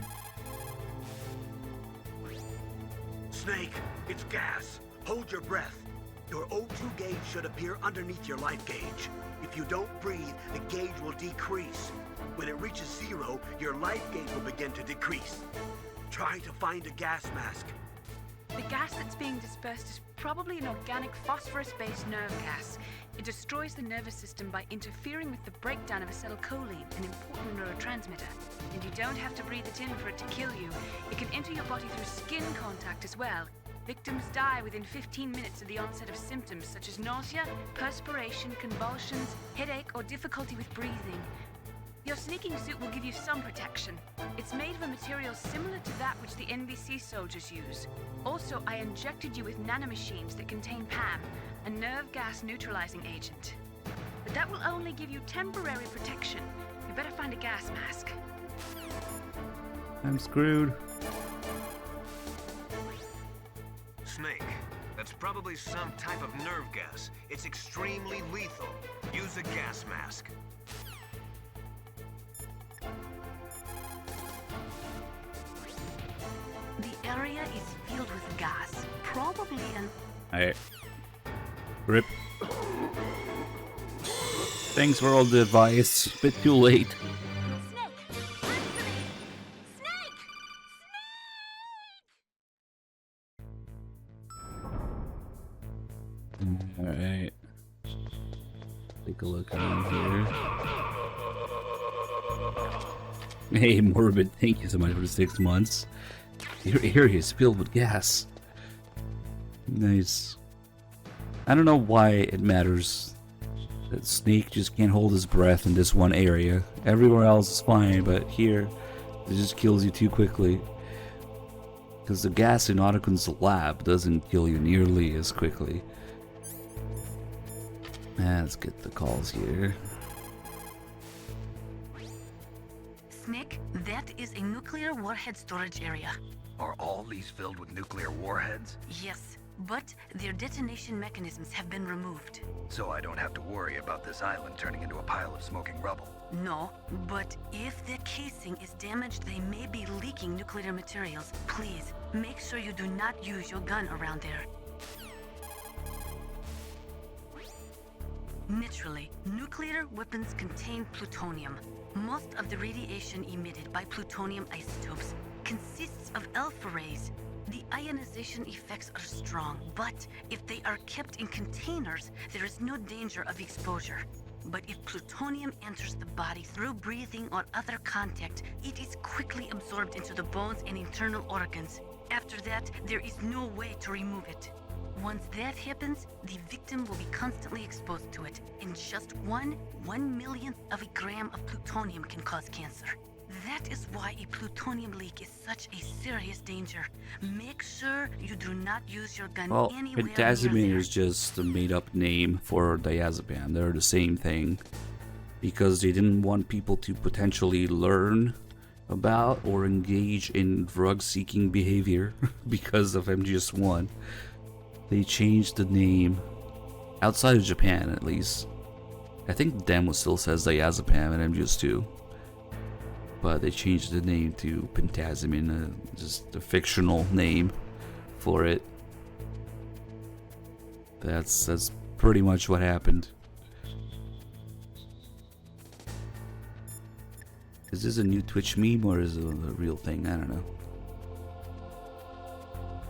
Snake, it's gas. Hold your breath. Your O2 gauge should appear underneath your life gauge. If you don't breathe, the gauge will decrease. When it reaches 0, your life gauge will begin to decrease. Try to find a gas mask. The gas that's being dispersed is probably an organic phosphorus-based nerve gas. It destroys the nervous system by interfering with the breakdown of acetylcholine, an important neurotransmitter. And you don't have to breathe it in for it to kill you. It can enter your body through skin contact as well. Victims die within 15 minutes of the onset of symptoms such as nausea, perspiration, convulsions, headache, or difficulty with breathing. Your sneaking suit will give you some protection. It's made of a material similar to that which the NBC soldiers use. Also, I injected you with nanomachines that contain PAM, a nerve gas neutralizing agent. But that will only give you temporary protection. You better find a gas mask. I'm screwed. Snake, that's probably some type of nerve gas. It's extremely lethal. Use a gas mask. The area is filled with gas, probably an... Alright. Rip. Thanks for all the advice. Bit too late. Alright. Take a look around here. Hey, Morbid, thank you so much for the 6 months. Your area is filled with gas. Nice. I don't know why it matters that Snake just can't hold his breath in this one area. Everywhere else is fine, but here, it just kills you too quickly. Because the gas in Otakun's lab doesn't kill you nearly as quickly. Let's get the calls here. Snake, that is a nuclear warhead storage area. Are all these filled with nuclear warheads? Yes, but their detonation mechanisms have been removed. So I don't have to worry about this island turning into a pile of smoking rubble. No, but if the casing is damaged, they may be leaking nuclear materials. Please, make sure you do not use your gun around there. Naturally, nuclear weapons contain plutonium. Most of the radiation emitted by plutonium isotopes consists of alpha rays. The ionization effects are strong, but if they are kept in containers, there is no danger of exposure. But if plutonium enters the body through breathing or other contact, it is quickly absorbed into the bones and internal organs. After that, there is no way to remove it. Once that happens, the victim will be constantly exposed to it, and just 1/1,000,000th of a gram of plutonium can cause cancer. That is why a plutonium leak is such a serious danger. Make sure you do not use your gun anywhere near Pentazimine there. is just a made-up name for diazepam. They're the same thing. Because they didn't want people to potentially learn about or engage in drug-seeking behavior because of MGS1. They changed the name, outside of Japan at least. I think the demo still says diazepam and MGS2. but they changed the name to Pentazemin, just a fictional name for it. That's pretty much what happened. Is this a new Twitch meme or is it a real thing? I don't know.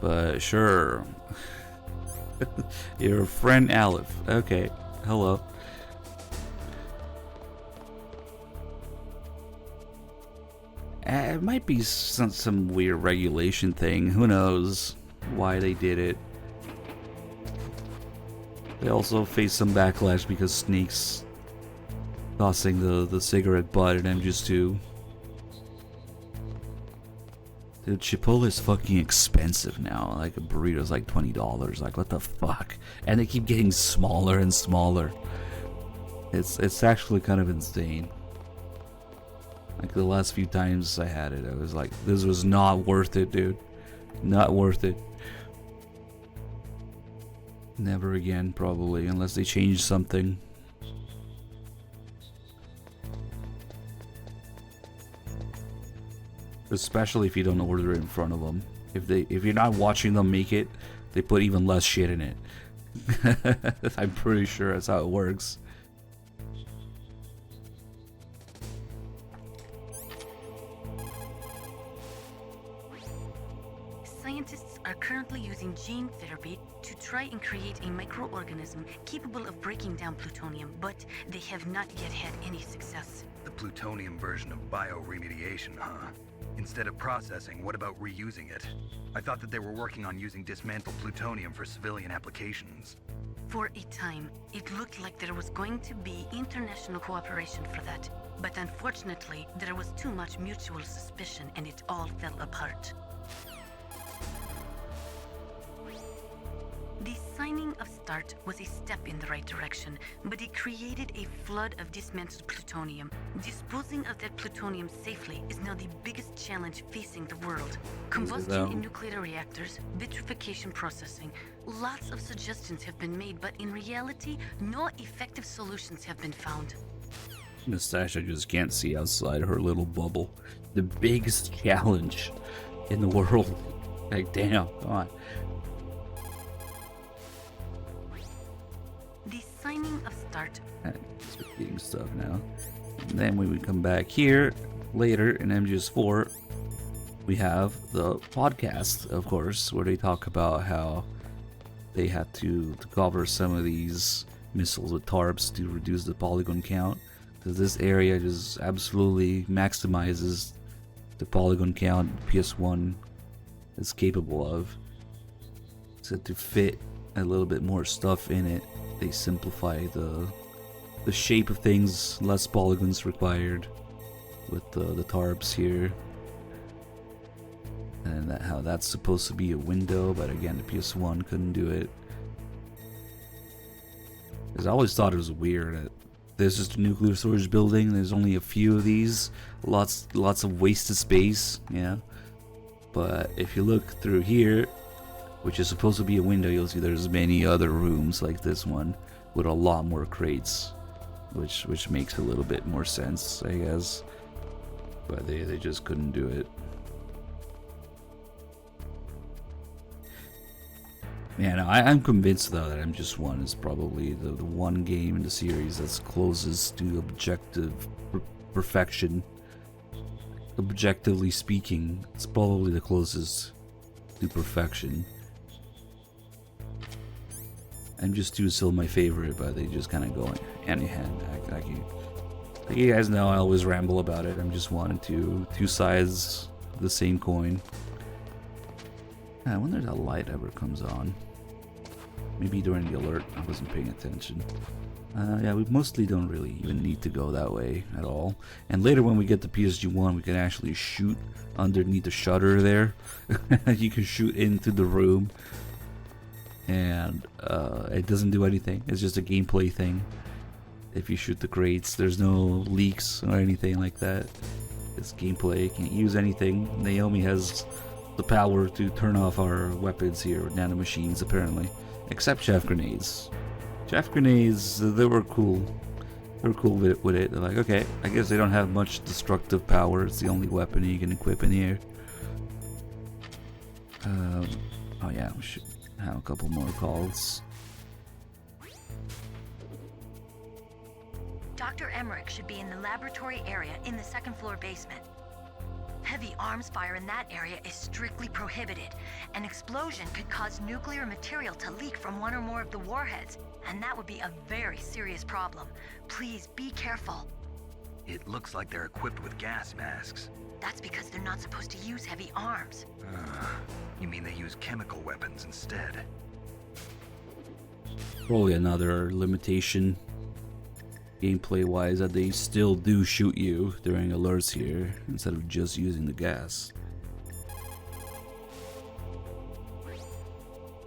But sure. Your friend Aleph. Okay. Hello. It might be some weird regulation thing. Who knows why they did it. They also face some backlash because Snake's tossing the cigarette butt at MGS2. Dude, Chipotle is fucking expensive now. Like a burrito's like $20. Like what the fuck? And they keep getting smaller and smaller. It's actually kind of insane. Like the last few times I had it, I was like, this was not worth it, dude. Not worth it. Never again, probably, unless they change something. Especially if you don't order it in front of them. If you're not watching them make it, they put even less shit in it. I'm pretty sure that's how it works. Scientists are currently using gene therapy to try and create a microorganism capable of breaking down plutonium, but they have not yet had any success. The plutonium version of bioremediation, huh? Instead of processing, what about reusing it? I thought that they were working on using dismantled plutonium for civilian applications. For a time, it looked like there was going to be international cooperation for that, but unfortunately, there was too much mutual suspicion and it all fell apart. The signing of START was a step in the right direction, but it created a flood of dismantled plutonium. Disposing of that plutonium safely is now the biggest challenge facing the world. Combustion in nuclear reactors, vitrification processing. Lots of suggestions have been made, but in reality, no effective solutions have been found. Nastasha just can't see outside her little bubble. The biggest challenge in the world. Like, damn, come on. The signing of START. Just repeating stuff now. And then when we come back here later in MGS4, we have the podcast, of course, where they talk about how they had to cover some of these missiles with tarps to reduce the polygon count. Because this area just absolutely maximizes the polygon count PS1 is capable of. So to fit a little bit more stuff in it, they simplify the shape of things, less polygons required with the tarps here. And how that's supposed to be a window, but again, the PS1 couldn't do it. Because I always thought it was weird that this is the nuclear storage building, there's only a few of these, lots of wasted space, yeah. But if you look through here, which is supposed to be a window, you'll see there's many other rooms like this one with a lot more crates, which makes a little bit more sense, I guess. But they just couldn't do it. Man, I'm convinced though that MGS1 is probably the one game in the series that's closest to objective perfection. Objectively speaking, it's probably the closest to perfection. MGS2 is still my favorite, but they just kind of go hand in hand. Like you guys know, I always ramble about it. MGS1 and 2 sides of the same coin. I wonder if that light ever comes on. Maybe during the alert, I wasn't paying attention. Yeah, we mostly don't really even need to go that way at all. And later when we get to PSG1, we can actually shoot underneath the shutter there. You can shoot into the room. And it doesn't do anything. It's just a gameplay thing. If you shoot the crates, there's no leaks or anything like that. It's gameplay, can't use anything. Naomi has the power to turn off our weapons here with nanomachines apparently. Except chaff grenades. Chaff grenades, they were cool. They're cool with it. They're like, okay, I guess they don't have much destructive power. It's the only weapon you can equip in here. Oh yeah, we should have a couple more calls. Dr. Emmerich should be in the laboratory area in the second floor basement. Heavy arms fire in that area is strictly prohibited. An explosion could cause nuclear material to leak from one or more of the warheads, and that would be a very serious problem. Please be careful. It looks like they're equipped with gas masks. That's because they're not supposed to use heavy arms. You mean they use chemical weapons instead? Probably another limitation, gameplay-wise, that they still do shoot you during alerts here instead of just using the gas.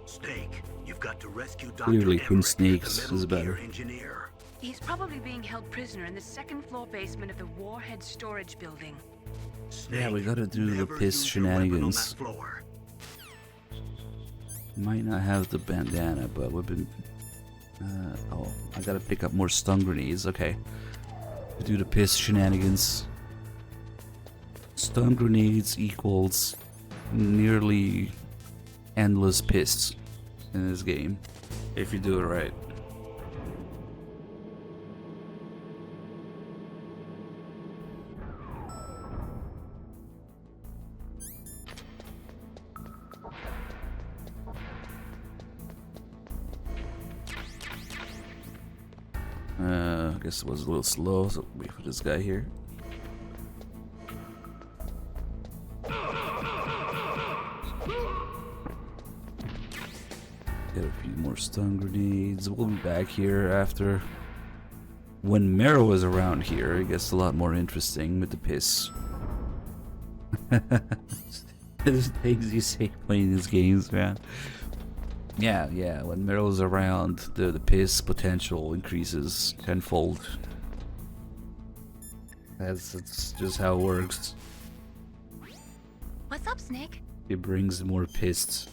Snake, you've got to rescue Dr. Clearly, Twin Emmerich, Snakes the is Metal better. Gear engineer. He's probably being held prisoner in the second floor basement of the Warhead storage building. Snake, Yeah, we gotta do the never piss use your weapon on shenanigans. that floor. Might not have the bandana, but we've been... oh, I gotta pick up more stun grenades. Okay. We do the piss shenanigans. Stun grenades equals nearly endless piss in this game, if you do it right. I guess it was a little slow, so wait for this guy here. Get a few more stun grenades. We'll be back here after. When Marrow is around here, it gets a lot more interesting with the piss. There's things you say playing these games, man. Yeah, when Meryl's around, the piss potential increases tenfold. That's just how it works. What's up, Snake? It brings more piss.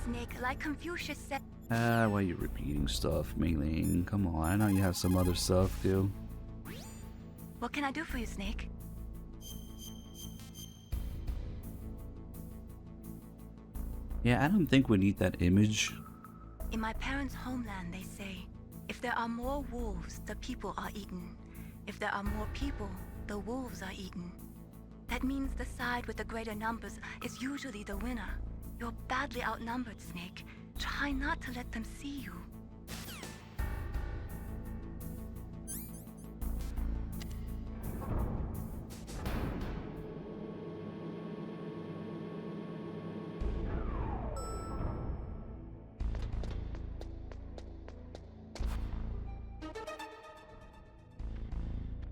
Snake, like Confucius said. Why are you repeating stuff, Mei-Ling? Come on, I know you have some other stuff too. What can I do for you, Snake? Yeah, I don't think we need that image. In my parents' homeland, they say, if there are more wolves, the people are eaten. If there are more people, the wolves are eaten. That means the side with the greater numbers is usually the winner. You're badly outnumbered, Snake. Try not to let them see you.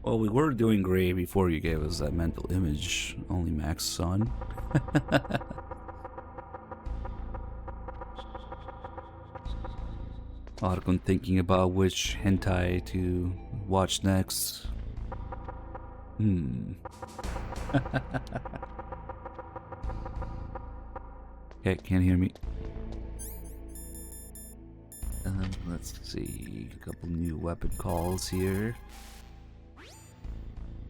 Well, we were doing great before you gave us that mental image. Only Mac's son. Argon thinking about which hentai to watch next. Okay, can't hear me. Let's see, a couple new weapon calls here.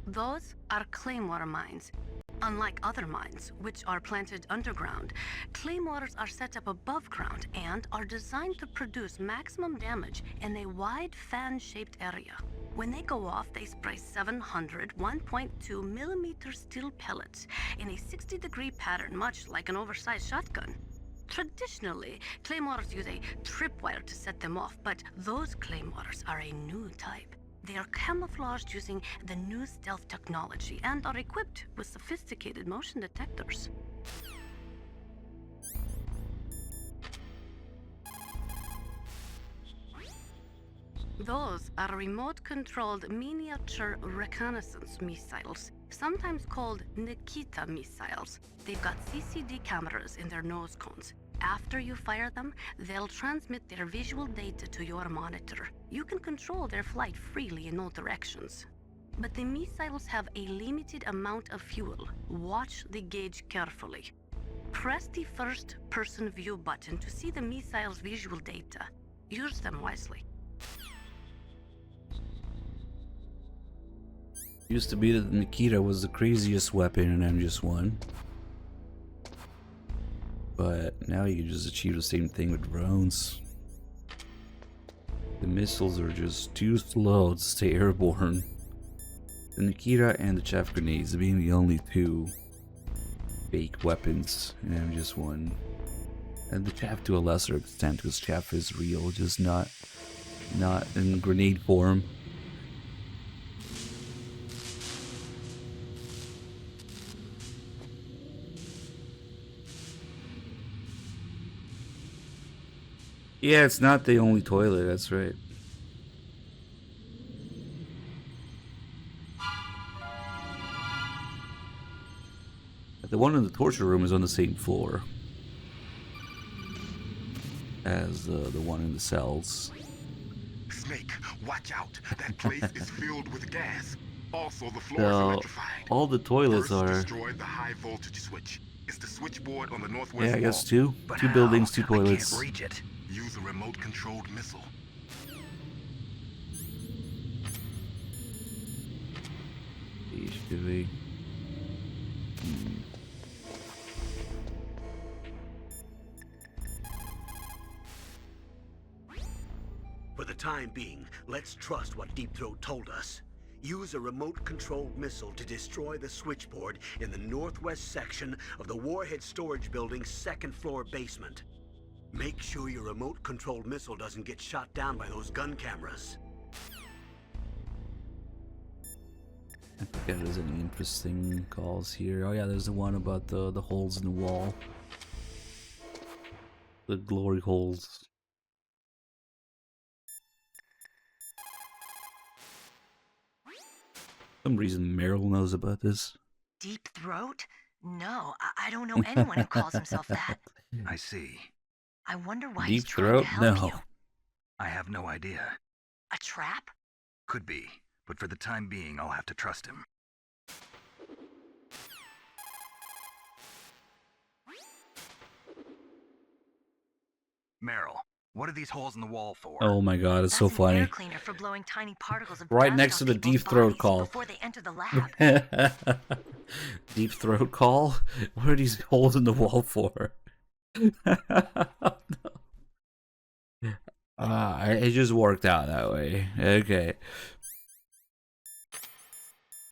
Those are claymore mines. Unlike other mines, which are planted underground, claymores are set up above ground and are designed to produce maximum damage in a wide fan-shaped area. When they go off, they spray 700 1.2 millimeter steel pellets in a 60-degree pattern, much like an oversized shotgun. Traditionally, claymores use a tripwire to set them off, but those claymores are a new type. They are camouflaged using the new stealth technology and are equipped with sophisticated motion detectors. Those are remote-controlled miniature reconnaissance missiles, sometimes called Nikita missiles. They've got CCD cameras in their nose cones. After you fire them, they'll transmit their visual data to your monitor. You can control their flight freely in all directions. But the missiles have a limited amount of fuel. Watch the gauge carefully. Press the first-person view button to see the missile's visual data. Use them wisely. Used to be that Nikita was the craziest weapon in MGS1. But now you can just achieve the same thing with drones. The missiles are just too slow to stay airborne. The Nikita and the chaff grenades being the only two fake weapons in MGS1. And the chaff to a lesser extent, because chaff is real, just not in grenade form. Yeah, it's not the only toilet, that's right. The one in the torture room is on the same floor as the one in the cells. Snake, watch out. That place is filled with gas. Also, the floor is So, electrified. all the toilets First, are... destroy the high voltage switch. It's the switchboard on the northwest Yeah, I guess wall. two buildings, two toilets. I can't reach it. Use a remote-controlled missile. Should we? For the time being, let's trust what Deep Throat told us. Use a remote-controlled missile to destroy the switchboard in the northwest section of the Warhead Storage Building's second-floor basement. Make sure your remote-controlled missile doesn't get shot down by those gun cameras. I forget if there's any interesting calls here. Oh yeah, there's the one about the holes in the wall. The glory holes. For some reason Meryl knows about this. Deep Throat? No, I don't know anyone who calls himself that. I see. I wonder why Deep he's trying Throat? to help No. you. I have no idea. A trap? Could be, but for the time being, I'll have to trust him. Meryl, what are these holes in the wall for? Oh my god, it's so That's an funny. air cleaner for blowing tiny particles of Right dust next to on the people's Deep Throat bodies call. before they enter the lab. Deep Throat call? What are these holes in the wall for? It just worked out that way. Okay.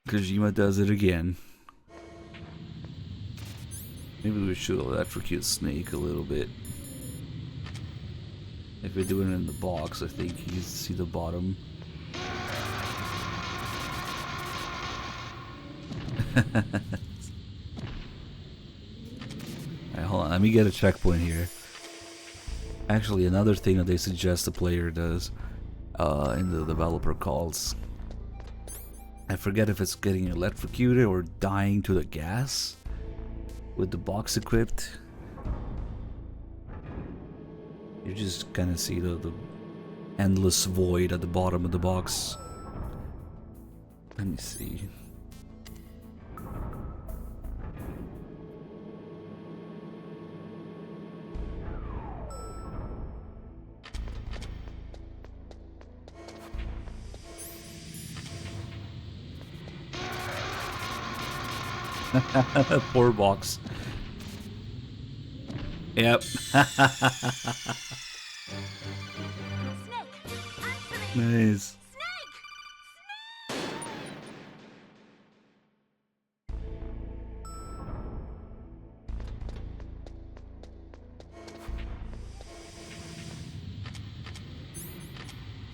Kojima does it again. Maybe we should electrocute Snake a little bit. If we're doing it in the box, I think you can see the bottom. Alright, hold on, let me get a checkpoint here. Actually, another thing that they suggest the player does in the developer calls. I forget if it's getting electrocuted or dying to the gas with the box equipped. You just kind of see the endless void at the bottom of the box. Let me see. Poor box. Yep. Nice.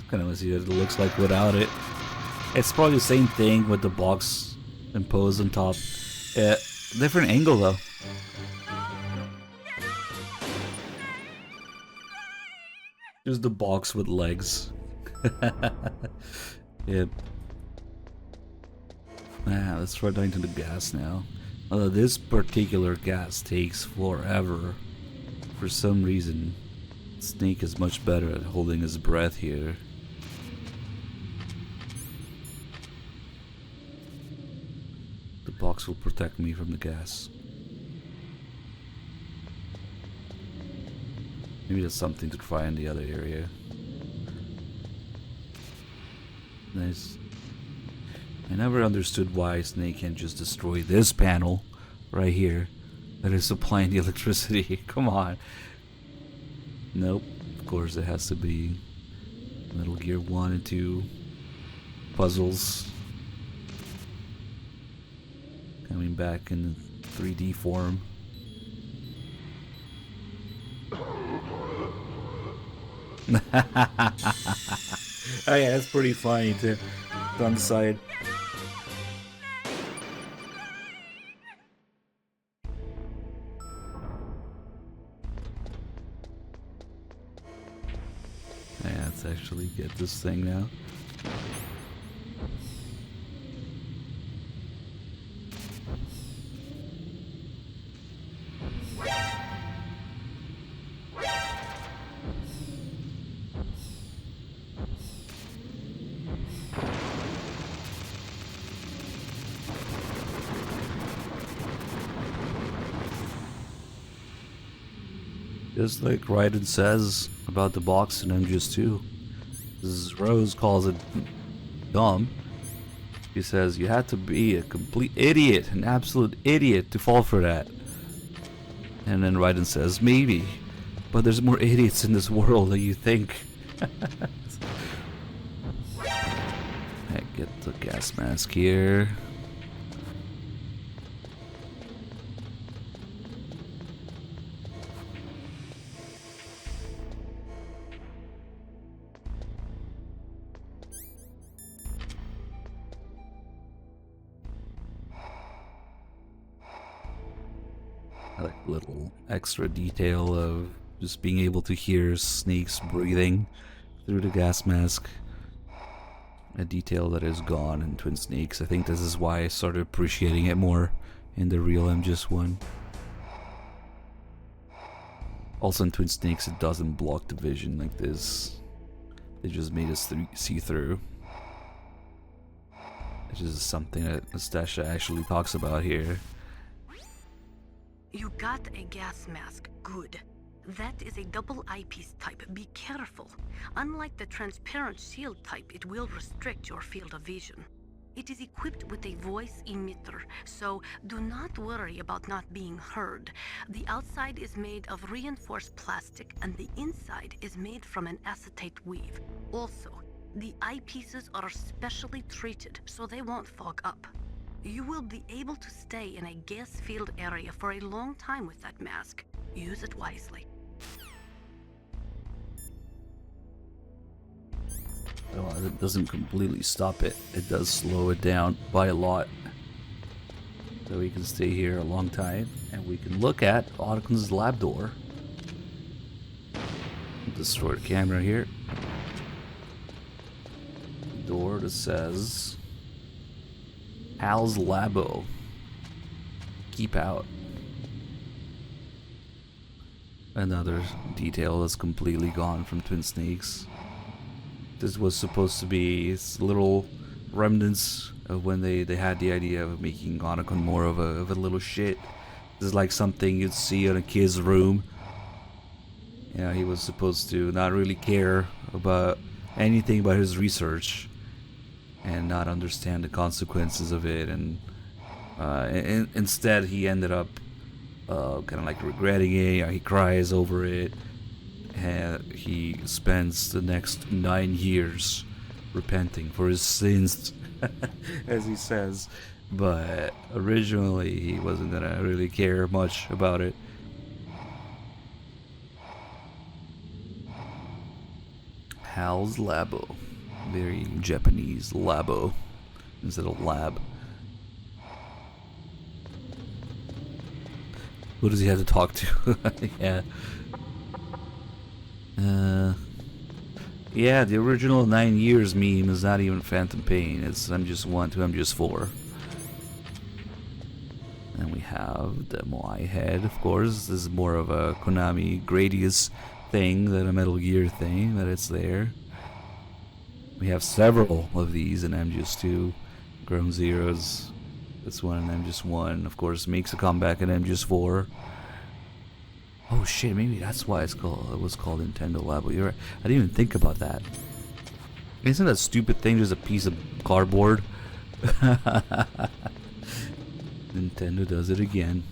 Kind of see what it looks like without it. It's probably the same thing with the box imposed on top. Different angle though. Just the box with legs. Yep. Let's try down to the gas now. Although this particular gas takes forever. For some reason, Snake is much better at holding his breath here. The box will protect me from the gas. Maybe there's something to try in the other area. Nice. I never understood why Snake can't just destroy this panel right here that is supplying the electricity. Come on. Nope. Of course it has to be Metal Gear 1 and 2 puzzles. Coming back in 3D form. Oh yeah, that's pretty funny too. On the side. Yeah, let's actually get this thing now. Just like Raiden says about the box in MGS2. Rose calls it dumb. He says you had to be a complete idiot, an absolute idiot to fall for that. And then Raiden says, maybe, but there's more idiots in this world than you think. I get the gas mask here. I like a little extra detail of just being able to hear Snake's breathing through the gas mask. A detail that is gone in Twin Snakes. I think this is why I started appreciating it more in the real MGS1. Also in Twin Snakes it doesn't block the vision like this. They just made us see through. Which is something that Nastasha actually talks about here. You got a gas mask. Good. That is a double eyepiece type. Be careful. Unlike the transparent shield type, it will restrict your field of vision. It is equipped with a voice emitter, so do not worry about not being heard. The outside is made of reinforced plastic and the inside is made from an acetate weave. Also, the eyepieces are specially treated so they won't fog up. You will be able to stay in a gas-filled area for a long time with that mask. Use it wisely. Well, it doesn't completely stop it. It does slow it down by a lot. So we can stay here a long time, and we can look at Ottocon's lab door. Destroy the camera here. Door that says Hal's Labo. Keep out. Another detail that's completely gone from Twin Snakes. This was supposed to be little remnants of when they had the idea of making Otacon more of a little shit. This is like something you'd see in a kid's room. You know, he was supposed to not really care about anything but his research and not understand the consequences of it, and instead he ended up kind of like regretting it. You know, he cries over it, and he spends the next 9 years repenting for his sins, as he says. But originally he wasn't gonna really care much about it. Hal's Labo. Very Japanese, labo instead of lab. Who does he have to talk to? Yeah. Yeah, the original 9 years meme is not even Phantom Pain. It's MGS1 to MGS4. And we have the Moai head, of course. This is more of a Konami Gradius thing than a Metal Gear thing, but it's there. We have several of these in MGS2, Ground Zeroes. This one in MGS1, of course, makes a comeback in MGS4. Oh shit, maybe that's why it was called Nintendo Labo. You're right. I didn't even think about that. Isn't that stupid thing just a piece of cardboard? Nintendo does it again.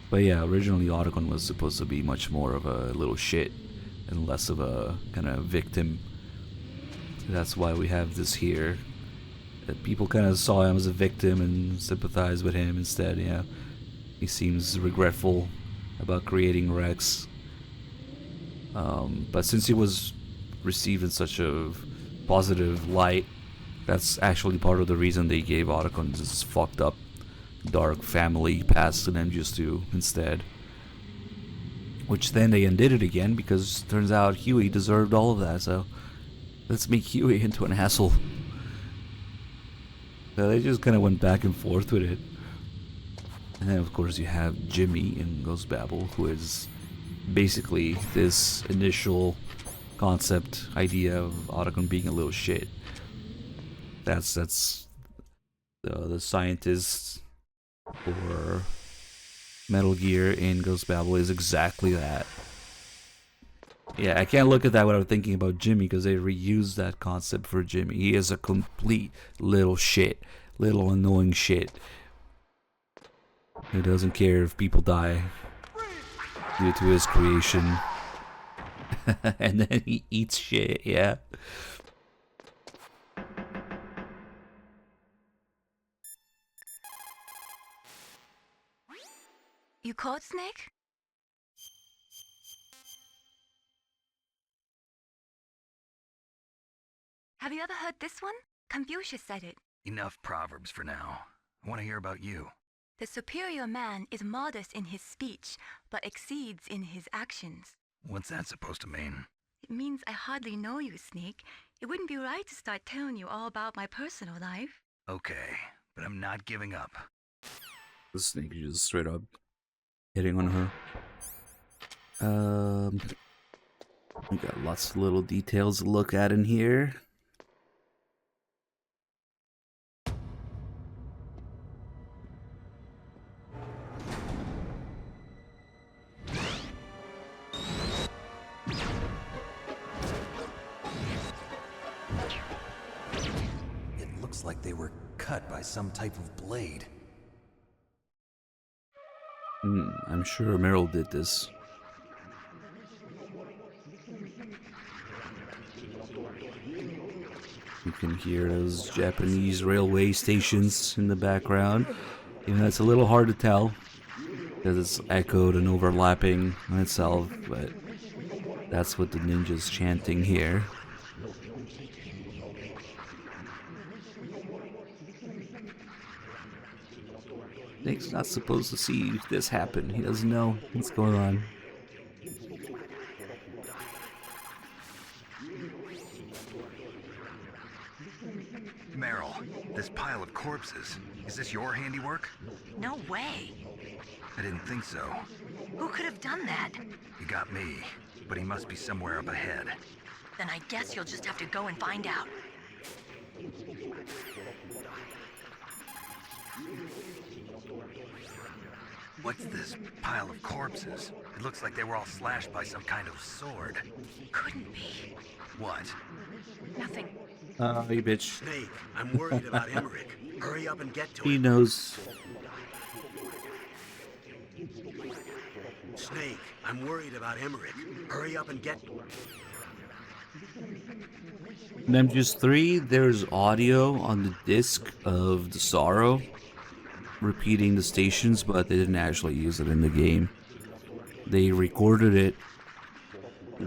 But yeah, originally Otacon was supposed to be much more of a little shit and less of a kind of victim. That's why we have this here. People kind of saw him as a victim and sympathized with him instead. Yeah, he seems regretful about creating Rex. But since he was received in such a positive light, that's actually part of the reason they gave Otacon this fucked up dark family past to MGS2 instead. Which then they undid it again because turns out Huey deserved all of that, so let's make Huey into an asshole. So they just kind of went back and forth with it. And then of course you have Jimmy in Ghost Babel, who is basically this initial concept idea of Otacon being a little shit. That's the scientist for Metal Gear in Ghost Babel is exactly that. Yeah, I can't look at that without thinking about Jimmy because they reused that concept for Jimmy. He is a complete little shit, little annoying shit. He doesn't care if people die due to his creation. And then he eats shit, yeah. You caught Snake? Have you ever heard this one? Confucius said it. Enough proverbs for now. I want to hear about you. The superior man is modest in his speech, but exceeds in his actions. What's that supposed to mean? It means I hardly know you, Snake. It wouldn't be right to start telling you all about my personal life. Okay, but I'm not giving up. The Snake is just straight up hitting on her. We got lots of little details to look at in here. It looks like they were cut by some type of blade. I'm sure Meryl did this. You can hear those Japanese railway stations in the background. You know, it's a little hard to tell because it's echoed and overlapping on itself, but that's what the ninja's chanting here. Nick's not supposed to see this happen. He doesn't know what's going on. Meryl, this pile of corpses, is this your handiwork? No way. I didn't think so. Who could have done that? You got me, but he must be somewhere up ahead. Then I guess you'll just have to go and find out. What's this pile of corpses? It looks like they were all slashed by some kind of sword. Couldn't be. What? Nothing. You bitch. Snake, I'm worried about Emmerich. Hurry up and get to him. He knows. Snake, I'm worried about Emmerich. Hurry up and get to him. In MGS3, there's audio on the disc of the Sorrow repeating the stations, but they didn't actually use it in the game. They recorded it,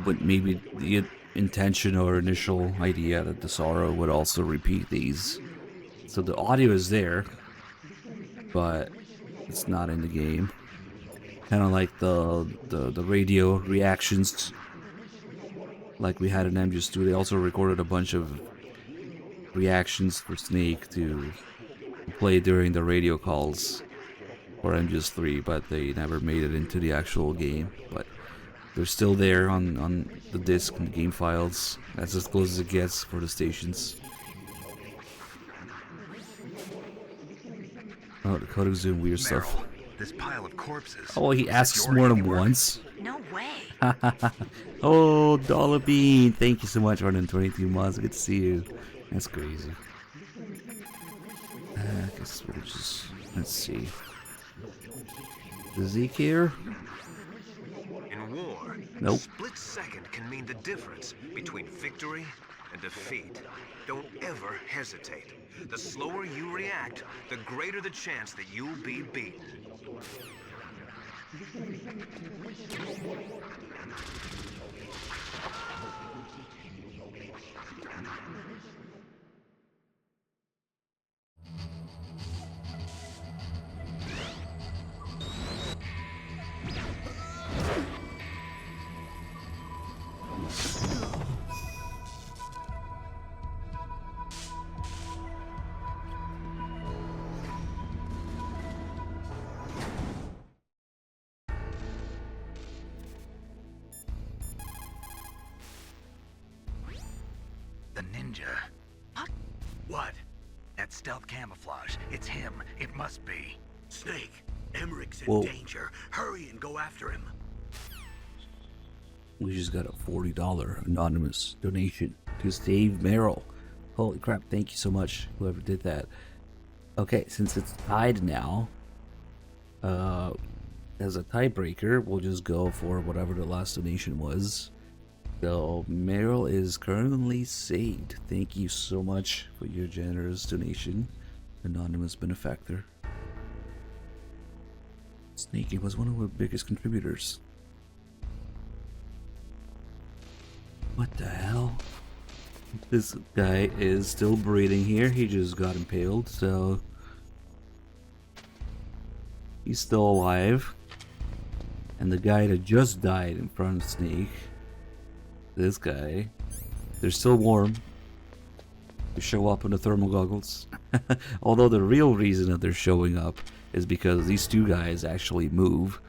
but maybe the intention or initial idea that the Sorrow would also repeat these. So the audio is there, but it's not in the game. Kind of like the radio reactions like we had in MGS2. They also recorded a bunch of reactions for Snake to play during the radio calls for MGS3, but they never made it into the actual game. But they're still there on the disc and the game files. That's as close as it gets for the stations. Oh, the code is doing weird stuff. This pile of corpses. Oh, he asks more than once. No way. Oh, Dollar Bean. Thank you so much for 122 months. Good to see you. That's crazy. I guess we'll just... Let's see. Is Zeke here? In war, Nope. a split second can mean the difference between victory and defeat. Don't ever hesitate. The slower you react, the greater the chance that you'll be beaten. The ninja. What? That stealth camouflage. It's him. It must be. Snake, Emmerich's in Whoa. danger. Hurry and go after him. We just got a $40 anonymous donation to save Meryl. Holy crap, thank you so much, whoever did that. Okay, since it's tied now, as a tiebreaker, we'll just go for whatever the last donation was. So, Meryl is currently saved. Thank you so much for your generous donation, anonymous benefactor. Snakey was one of our biggest contributors. What the hell? This guy is still breathing here. He just got impaled, so he's still alive. And the guy that just died in front of Snake, this guy, they're still warm. They show up in the thermal goggles. Although the real reason that they're showing up is because these two guys actually move,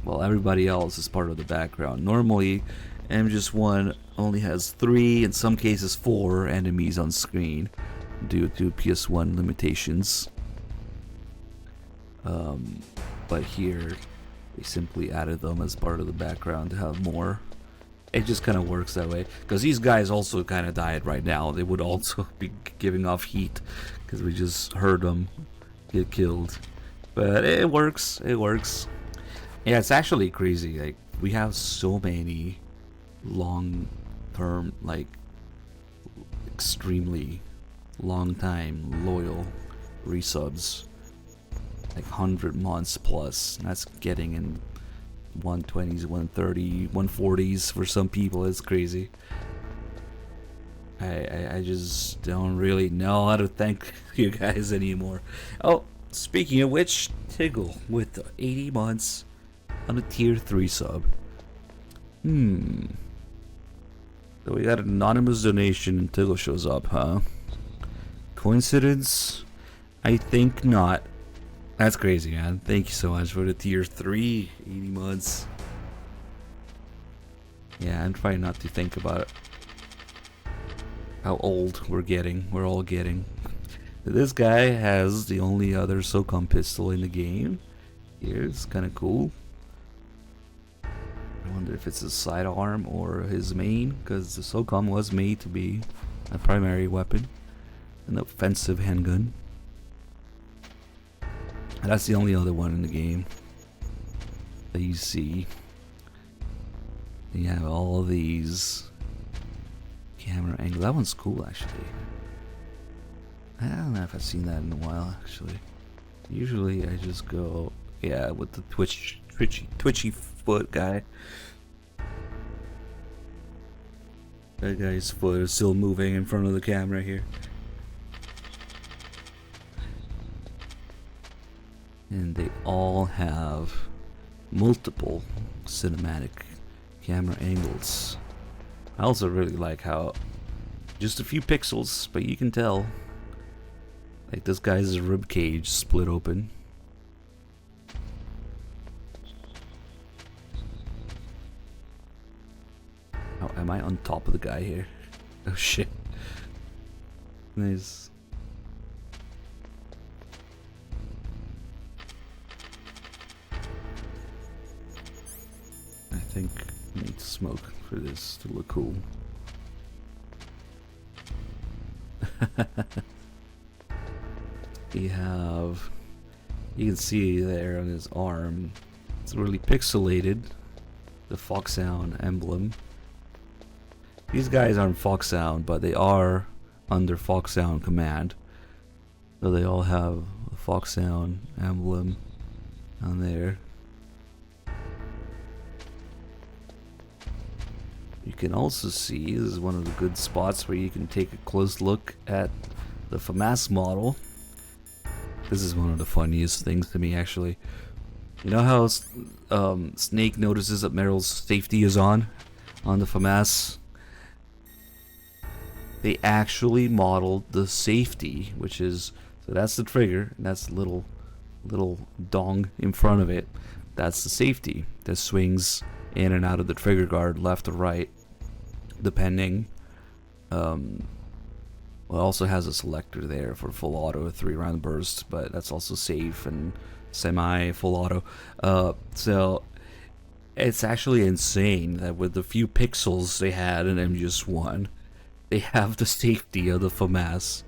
while everybody else is part of the background. Normally, MGS1 only has 3, in some cases 4 enemies on screen due to PS1 limitations. But here, they simply added them as part of the background to have more. It just kind of works that way, because these guys also kind of died right now. They would also be giving off heat, because we just heard them get killed. But it works, it works. Yeah, it's actually crazy. Like, we have so many long-term, like, extremely long-time loyal resubs, like 100 months plus. That's getting in 120s, 130, 140s for some people. It's crazy. I just don't really know how to thank you guys anymore. Oh, speaking of which, Tiggle with the 80 months on a tier 3 sub. So we got an anonymous donation and Tiggle shows up, huh? Coincidence? I think not. That's crazy, man. Thank you so much for the tier 3, 80 months. Yeah, I'm trying not to think about how old we're all getting. This guy has the only other SOCOM pistol in the game. Here, it's kind of cool. I wonder if it's his sidearm or his main, because the SOCOM was made to be a primary weapon, an offensive handgun. And that's the only other one in the game that you see. You have all of these camera angles. That one's cool, actually. I don't know if I've seen that in a while, actually. Usually I just go, yeah, with the twitchy foot guy. That guy's foot is still moving in front of the camera here. And they all have multiple cinematic camera angles. I also really like how just a few pixels, but you can tell, like, this guy's rib cage split open. Oh, am I on top of the guy here? Oh shit. Nice. think I need to smoke for this to look cool. You can see there on his arm, it's really pixelated, the Foxhound emblem. These guys aren't Foxhound, but they are under Foxhound command. So they all have the Foxhound emblem on there. You can also see, this is one of the good spots where you can take a close look at the FAMAS model. This is one of the funniest things to me, actually. You know how Snake notices that Meryl's safety is on the FAMAS? They actually modeled the safety, which is, so that's the trigger, and that's the little dong in front of it. That's the safety that swings in and out of the trigger guard, left or right, depending. Well, it also has a selector there for full auto, 3-round burst, but that's also safe and semi full auto. So it's actually insane that with the few pixels they had in MGS1, they have the safety of the FAMAS.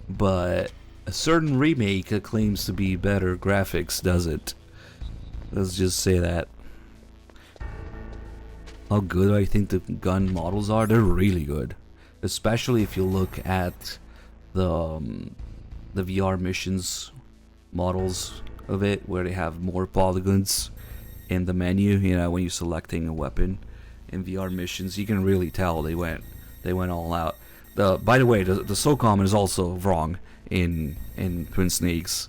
But a certain remake that claims to be better graphics doesn't. Let's just say that. How good I think the gun models are? They're really good. Especially if you look at the VR missions models of it, where they have more polygons in the menu. You know, when you're selecting a weapon in VR missions, you can really tell they went all out. By the way, the SOCOM is also wrong in Twin Snakes.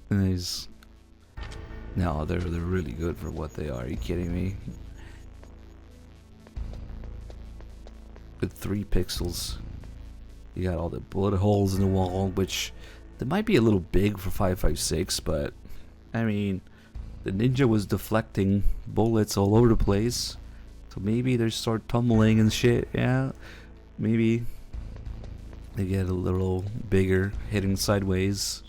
Nice. No, they're really good for what they are. Are you kidding me? With 3 pixels, you got all the bullet holes in the wall, which they might be a little big for 5.56, but I mean, the ninja was deflecting bullets all over the place, so maybe they start tumbling and shit. Yeah, maybe they get a little bigger, hitting sideways.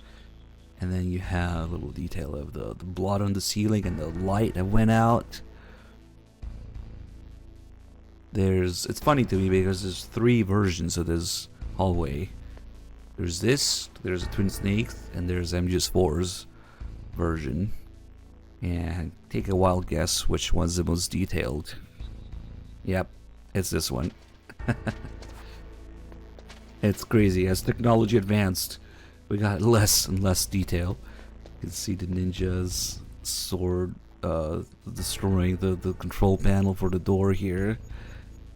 And then you have a little detail of the blood on the ceiling and the light that went out. It's funny to me because there's 3 versions of this hallway. There's this, there's a Twin Snakes, and there's MGS4's version. And take a wild guess which one's the most detailed. Yep, it's this one. It's crazy. As technology advanced, we got less and less detail. You can see the ninja's sword destroying the control panel for the door here.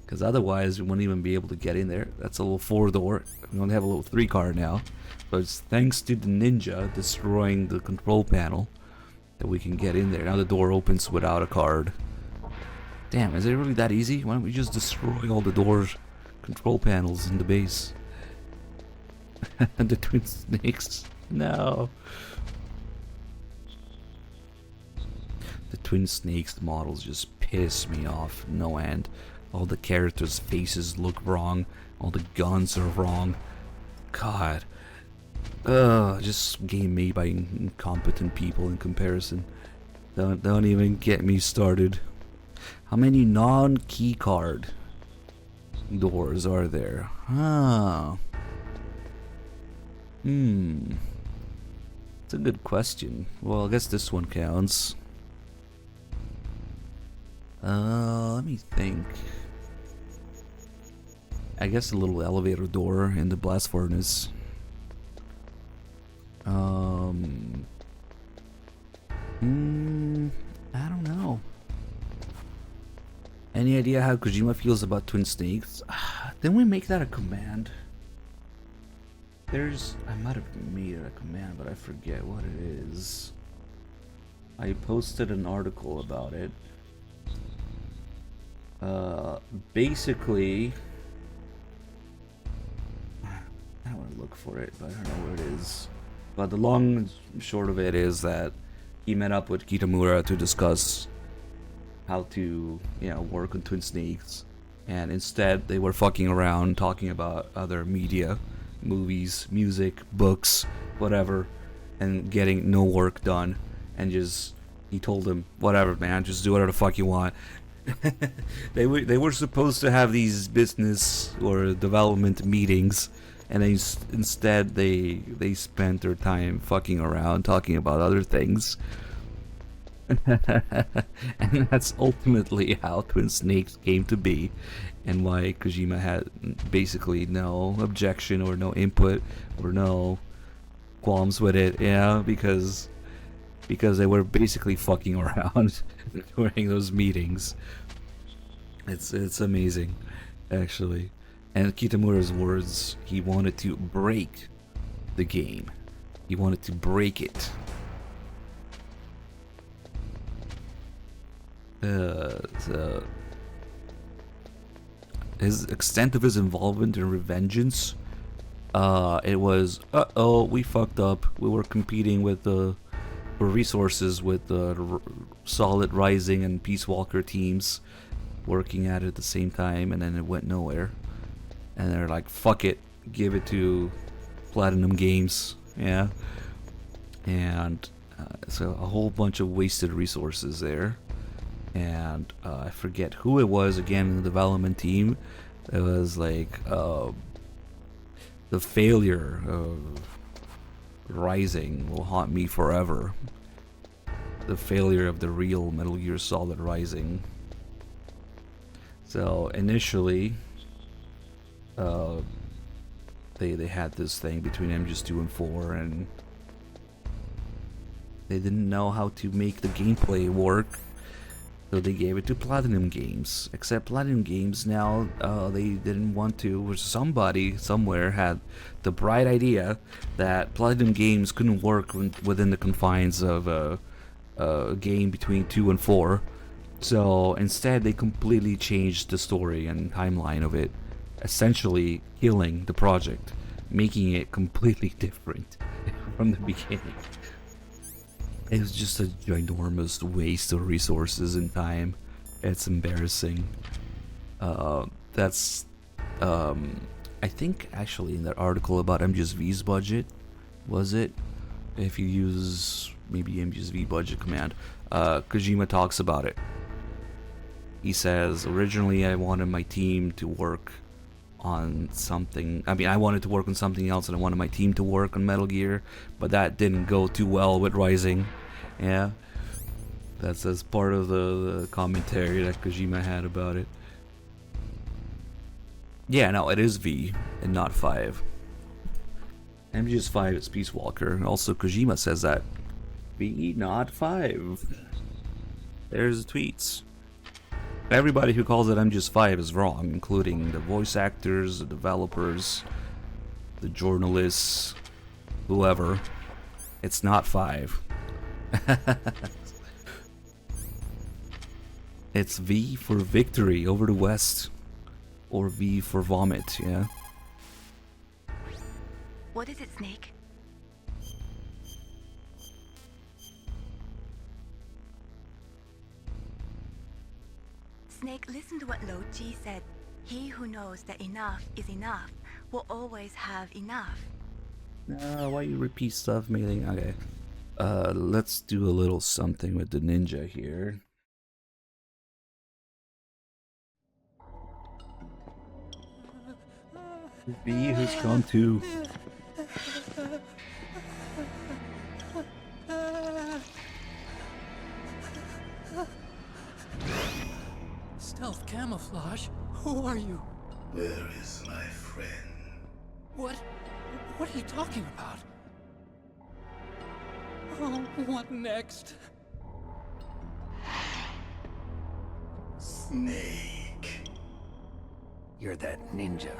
Because otherwise we wouldn't even be able to get in there. That's a little 4-door. We only have a little 3-car now. But it's thanks to the ninja destroying the control panel that we can get in there. Now the door opens without a card. Damn, is it really that easy? Why don't we just destroy all the doors, control panels in the base? And the Twin Snakes. No. The Twin Snakes models just piss me off no end. All the characters' faces look wrong. All the guns are wrong. God. Just game made by incompetent people in comparison. Don't even get me started. How many non-key card doors are there? It's a good question. Well, I guess this one counts. Let me think. I guess a little elevator door in the blast furnace. I don't know. Any idea how Kojima feels about Twin Snakes? Didn't we make that a command? I might have made it a command, but I forget what it is. I posted an article about it. Basically, I want to look for it, but I don't know where it is. But the long and short of it is that he met up with Kitamura to discuss how to, work on Twin Snakes, and instead they were fucking around talking about other media, movies, music, books, whatever, and getting no work done, and just he told him, whatever, man, just do whatever the fuck you want. They were supposed to have these business or development meetings, and instead they spent their time fucking around talking about other things. And that's ultimately how Twin Snakes came to be, and why Kojima had basically no objection or no input or no qualms with it. Yeah, because they were basically fucking around during those meetings. It's amazing, actually. And Kitamura's words, he wanted to break the game. He wanted to break it. So his extent of his involvement in Revengeance, it was, we fucked up. We were competing with for resources with the Solid Rising and Peace Walker teams, working at it at the same time, and then it went nowhere. And they're like, fuck it, give it to Platinum Games. Yeah. And so a whole bunch of wasted resources there. And I forget who it was again in the development team. It was like the failure of Rising will haunt me forever. The failure of the real Metal Gear Solid Rising. So initially, they had this thing between MGS2 and 4, and they didn't know how to make the gameplay work. So they gave it to Platinum Games. Except Platinum Games now, they didn't want to, or somebody somewhere had the bright idea that Platinum Games couldn't work within the confines of a game between 2 and 4. So instead they completely changed the story and timeline of it, essentially killing the project, making it completely different from the beginning. It was just a ginormous waste of resources and time. It's embarrassing. That's, I think actually in that article about MGS-V's budget, was it? If you use maybe MGS-V budget command, Kojima talks about it. He says, originally I wanted my team to work on something. I mean, I wanted to work on something else, and I wanted my team to work on Metal Gear, but that didn't go too well with Rising. Yeah, that's as part of the commentary that Kojima had about it. Yeah, no, it is V and not 5. MGS5 is Peace Walker. Also, Kojima says that V, not 5. There's the tweets. Everybody who calls it MGS5 is wrong, including the voice actors, the developers, the journalists, whoever. It's not 5. It's V for victory over the West, or V for vomit, yeah? What is it, Snake? Snake, listen to what Lo Ji said. He who knows that enough is enough will always have enough. Why you repeat stuff, Mailing? Okay. Let's do a little something with the ninja here. V who's gone too. Stealth camouflage? Who are you? Where is my friend? What are you talking about? Oh, what next? Snake. You're that ninja.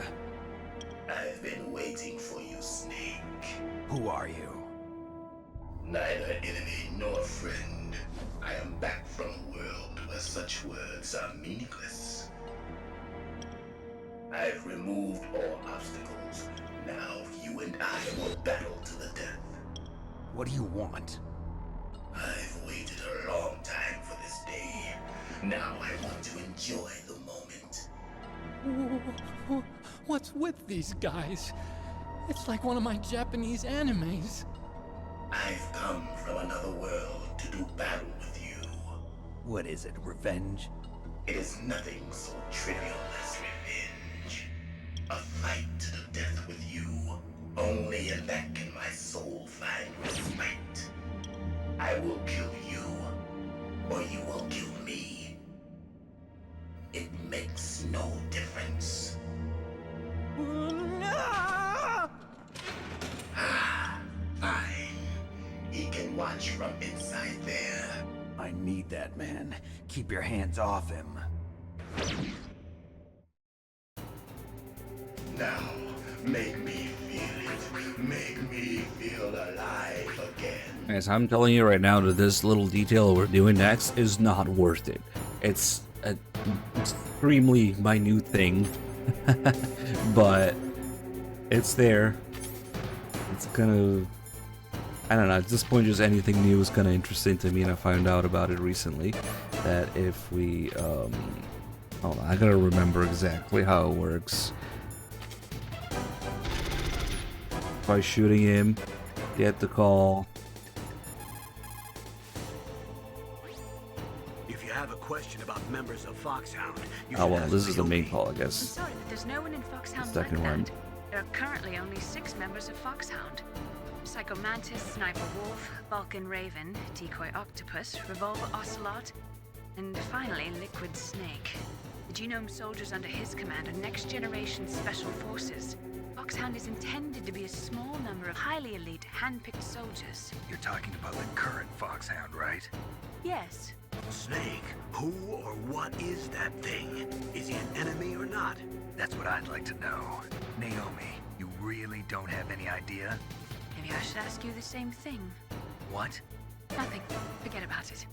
I've been waiting for you, Snake. Who are you? Neither enemy nor friend. I am back from a world where such words are meaningless. I've removed all obstacles. Now you and I will battle to the death. What do you want? I've waited a long time for this day. Now I want to enjoy the moment. What's with these guys? It's like one of my Japanese animes. I've come from another world to do battle with you. What is it, revenge? It is nothing so trivial as revenge. A fight to the death with you. Only in that can my soul find respite. I will kill you, or you will kill me. It makes no difference. Fine. He can watch from inside there. I need that man. Keep your hands off him. Now, make me feel it. Make me feel alive again. Guys, I'm telling you right now that this little detail we're doing next is not worth it. It's an extremely minute thing, but it's there. It's kind of, I don't know, at this point just anything new is kind of interesting to me, and I found out about it recently, that if we, hold on, I gotta remember exactly how it works. By shooting him, get the call. If you have a question about members of Foxhound, you Oh should well, ask this is the POV. main call, I I'm guess. sorry, but there's no one in Foxhound Second like one. that. There are currently only 6 members of Foxhound. Psycho Mantis, Sniper Wolf, Vulcan Raven, Decoy Octopus, Revolver Ocelot, and finally Liquid Snake. The genome soldiers under his command are next-generation special forces. Foxhound is intended to be a small number of highly elite, hand-picked soldiers. You're talking about the current Foxhound, right? Yes. Snake, who or what is that thing? Is he an enemy or not? That's what I'd like to know. Naomi, you really don't have any idea? Maybe I should ask you the same thing. What? Nothing. Forget about it.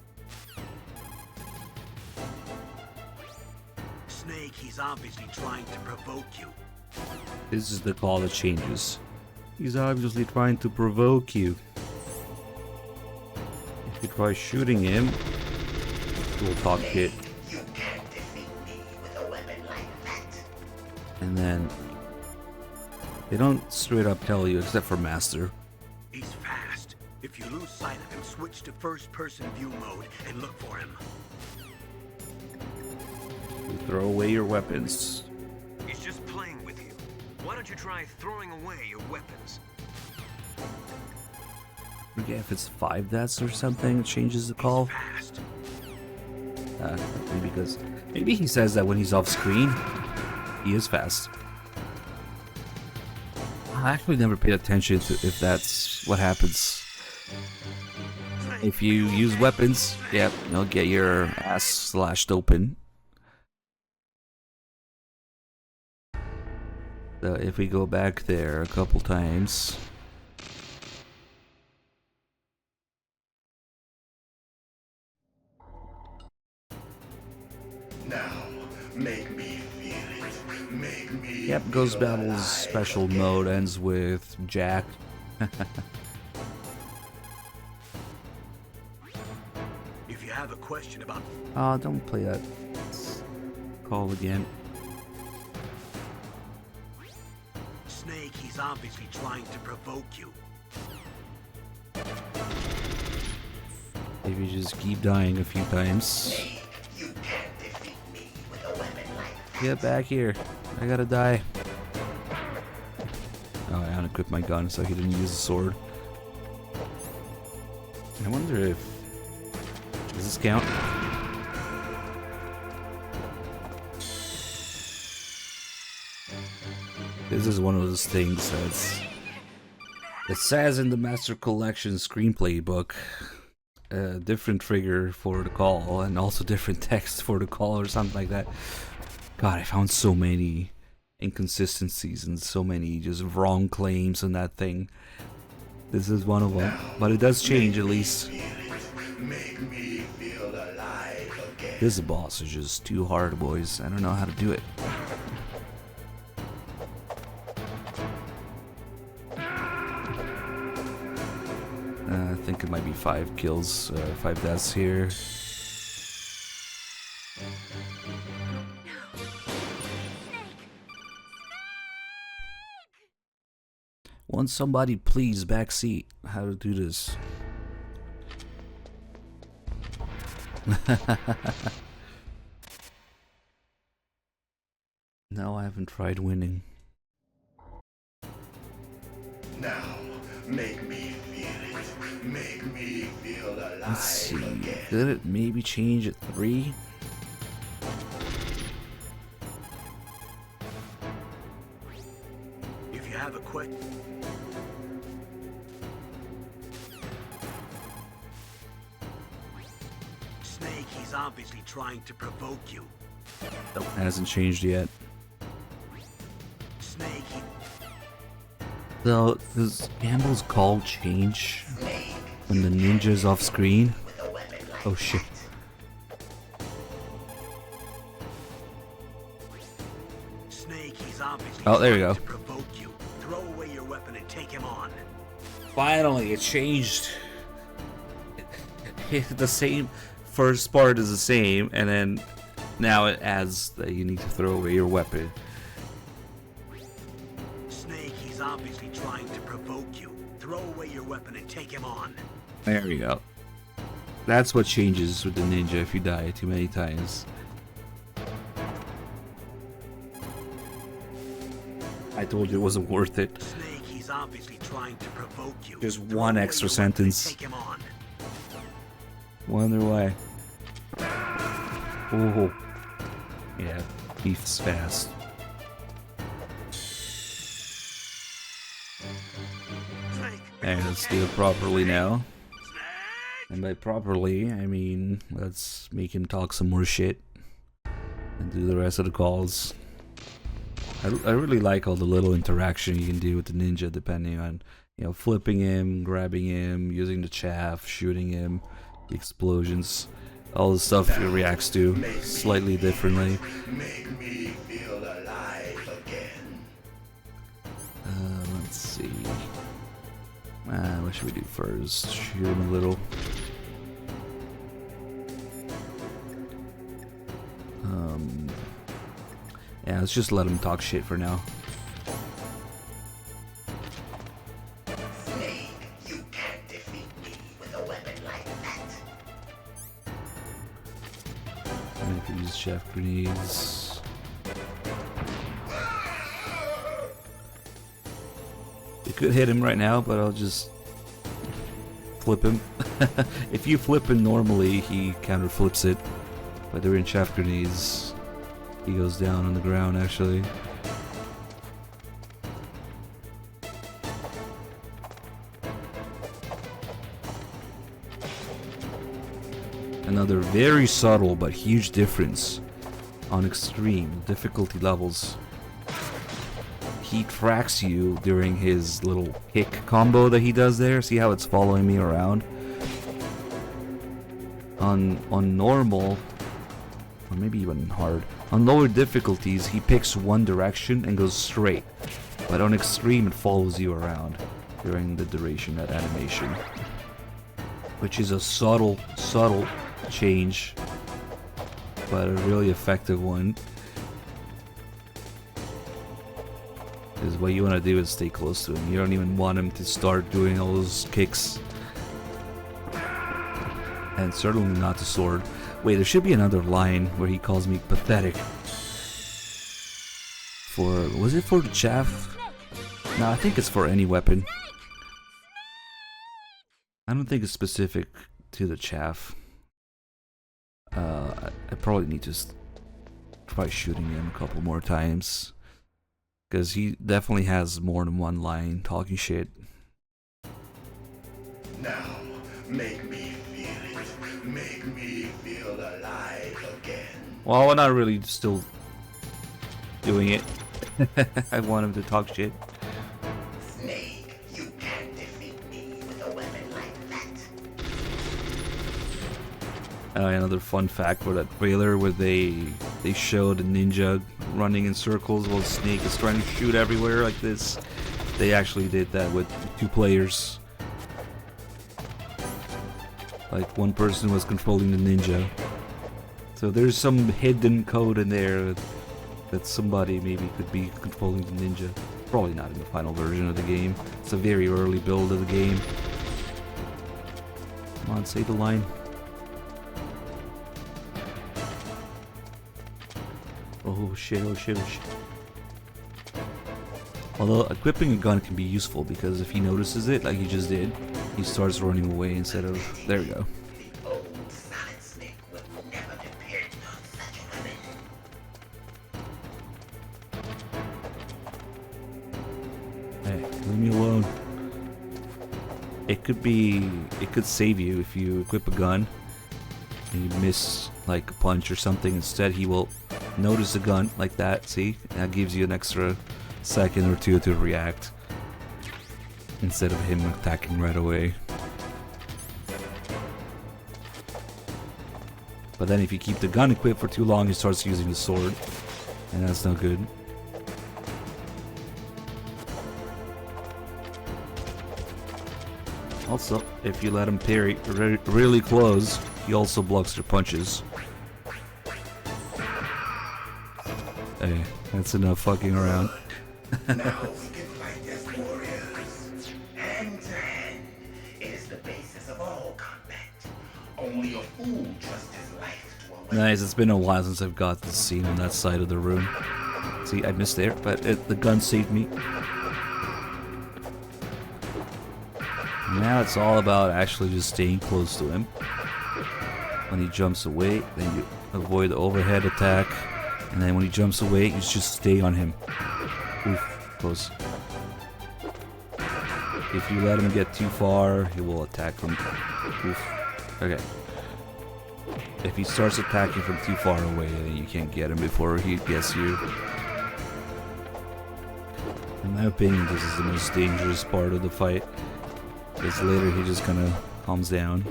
Snake, he's obviously trying to provoke you. This is the call that changes. He's obviously trying to provoke you. If you try shooting him, he'll talk shit. You can't defeat me with a weapon like that. And then they don't straight up tell you, except for Master. He's fast. If you lose sight of him, switch to first-person view mode and look for him. You throw away your weapons. He's just playing with you. Why don't you try throwing away your weapons? Forget if it's 5 deaths or something, it changes the call. Maybe because maybe he says that when he's off screen, he is fast. I actually never paid attention to if that's what happens. If you use weapons, yep, you'll get your ass slashed open. So if we go back there a couple times. Now, make me feel it. Make me Yep, Ghost feel Battle's alive special again. mode ends with Jack. If you have a question about... Oh, don't play that call again. Snake, he's obviously trying to provoke you. Maybe just keep dying a few times. You can't defeat me with a weapon like that. Get back here. I gotta die. Oh, I unequipped my gun so he didn't use the sword. I wonder if... Does this count? This is one of those things that's... It says in the Master Collection screenplay book, different trigger for the call and also different text for the call or something like that. God, I found so many inconsistencies and so many just wrong claims on that thing. This is one of them, but it does change at least. Make me feel alive again. This boss is just too hard, boys. I don't know how to do it. I think it might be 5 kills, 5 deaths here. Want somebody please backseat how to do this. No, I haven't tried winning. Now, make me feel it. Make me feel alive. Let's see. Again. Could it maybe change at 3? If you have a question. Snake, he's obviously trying to provoke you. Nope, hasn't changed yet. Snake, he... So, does Gamble's call change when the ninja's off screen? Oh shit. Snake, he's obviously Oh, there we trying go. to provoke you. Throw away your weapon and take him on. Finally, it changed. The same first part is the same, and then now it adds that you need to throw away your weapon. Snake, he's obviously trying to provoke you. Throw away your weapon and take him on. There we go. That's what changes with the ninja if you die too many times. I told you it wasn't worth it. Snake, he's obviously trying to provoke you. Just Throw one away extra your weapon and sentence. Take him on. Wonder why. Oh. Yeah, beef's fast. And let's do it properly now. And by properly, I mean let's make him talk some more shit and do the rest of the calls. I really like all the little interaction you can do with the ninja, depending on, you know, flipping him, grabbing him, using the chaff, shooting him, the explosions, all the stuff he reacts to slightly differently. Make me feel alive again. Let's see. What should we do first? Shoot him a little. Yeah, let's just let him talk shit for now. Snake, you can't defeat me with a weapon like that. I'm gonna use chaff grenades. You could hit him right now, but I'll just flip him. If you flip him normally, he counter flips it. But they're in chaff grenades. He goes down on the ground actually. Another very subtle but huge difference on extreme difficulty levels. He tracks you during his little kick combo that he does there. See how it's following me around? On normal, or maybe even hard, on lower difficulties he picks one direction and goes straight. But on extreme it follows you around during the duration of that animation. Which is a subtle change, but a really effective one. Because what you want to do is stay close to him. You don't even want him to start doing all those kicks. And certainly not the sword. Wait, there should be another line where he calls me pathetic. For, was it for the chaff? No, I think it's for any weapon. I don't think it's specific to the chaff. I probably need to try shooting him a couple more times. Because he definitely has more than one line talking shit. Now, make me feel it. Make me feel alive again. Well, we're not really still doing it. I want him to talk shit. Snake, you can't defeat me with a weapon like that. Another fun fact for that trailer where they showed a ninja running in circles while Snake is trying to shoot everywhere like this. They actually did that with 2 players. Like one person was controlling the ninja. So there's some hidden code in there that somebody maybe could be controlling the ninja. Probably not in the final version of the game. It's a very early build of the game. Come on, say the line. Oh shit, oh shit, oh shit. Although equipping a gun can be useful because if he notices it, like he just did, he starts running away instead of... There we go. Hey, leave me alone. It could save you if you equip a gun and you miss like a punch or something. Instead, he will notice the gun like that. See, that gives you an extra second or two to react instead of him attacking right away. But then if you keep the gun equipped for too long, he starts using the sword, and that's no good. Also, if you let him parry really close, he also blocks their punches. Hey, that's enough fucking around. Now we can fight as warriors. Hand to hand. It is the basis of all combat. Only a fool trusts his life to a weapon. Nice, it's been a while since I've got this scene on that side of the room. See, I missed there, but the gun saved me. Now it's all about actually just staying close to him. When he jumps away, then you avoid the overhead attack. And then when he jumps away, you just stay on him. Oof, close. If you let him get too far, he will attack from... Oof. Okay. If he starts attacking from too far away, then you can't get him before he gets you. In my opinion, this is the most dangerous part of the fight. Because later he just kind of calms down.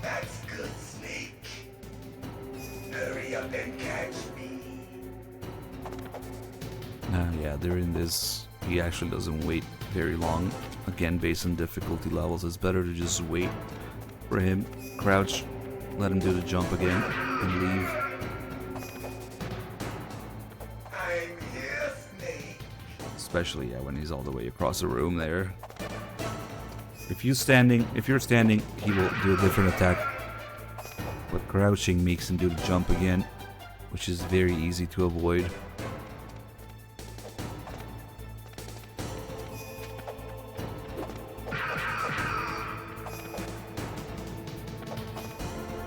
That's good, Snake. Hurry up and catch me. Yeah, during this, he actually doesn't wait very long. Again, based on difficulty levels, it's better to just wait for him, crouch, let him do the jump again, and leave. Especially when he's all the way across the room there. If you're standing, he will do a different attack. But crouching makes him do the jump again, which is very easy to avoid.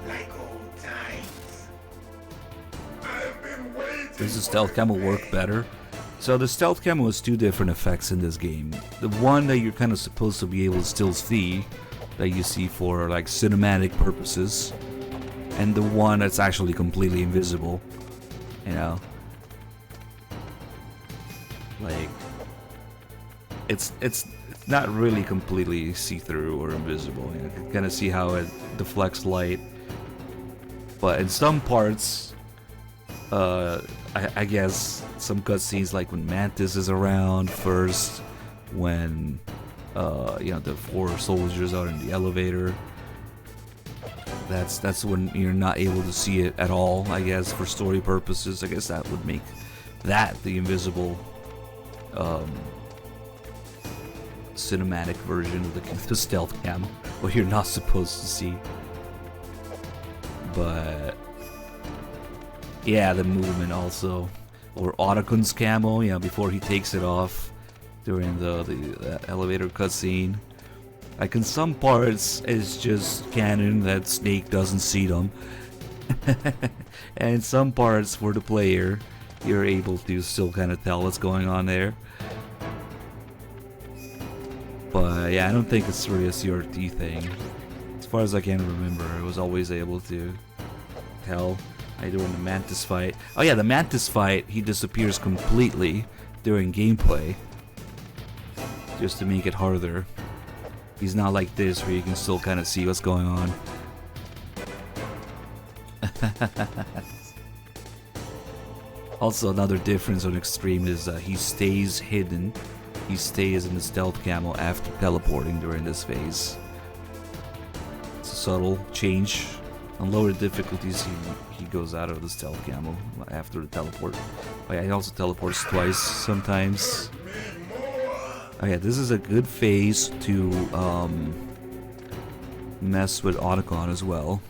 Like old times. I've been waiting. Does the stealth camo work better? So the stealth camo has two different effects in this game. The one that you're kind of supposed to be able to still see, that you see for like cinematic purposes, and the one that's actually completely invisible. You know, like it's not really completely see-through or invisible. You can kind of see how it deflects light, but in some parts, I guess some cutscenes, like when Mantis is around first, when the 4 soldiers are in the elevator. That's when you're not able to see it at all. I guess for story purposes, I guess that would make that the invisible cinematic version of the stealth camo, what you're not supposed to see. But yeah, the movement also, or Otakun's camo, before he takes it off during the elevator cutscene. Like in some parts, it's just canon that Snake doesn't see them, and in some parts for the player, you're able to still kind of tell what's going on there. But yeah, I don't think it's really a CRT thing. As far as I can remember, I was always able to tell. During the Mantis fight. Oh yeah, the Mantis fight, he disappears completely during gameplay, just to make it harder. He's not like this where you can still kind of see what's going on. Also, another difference on Extreme is he stays hidden. He stays in the stealth camo after teleporting during this phase. It's a subtle change On lower difficulties, he goes out of the stealth camo after the teleport. Oh yeah, he also teleports twice sometimes. Oh yeah, this is a good phase to mess with Otacon as well.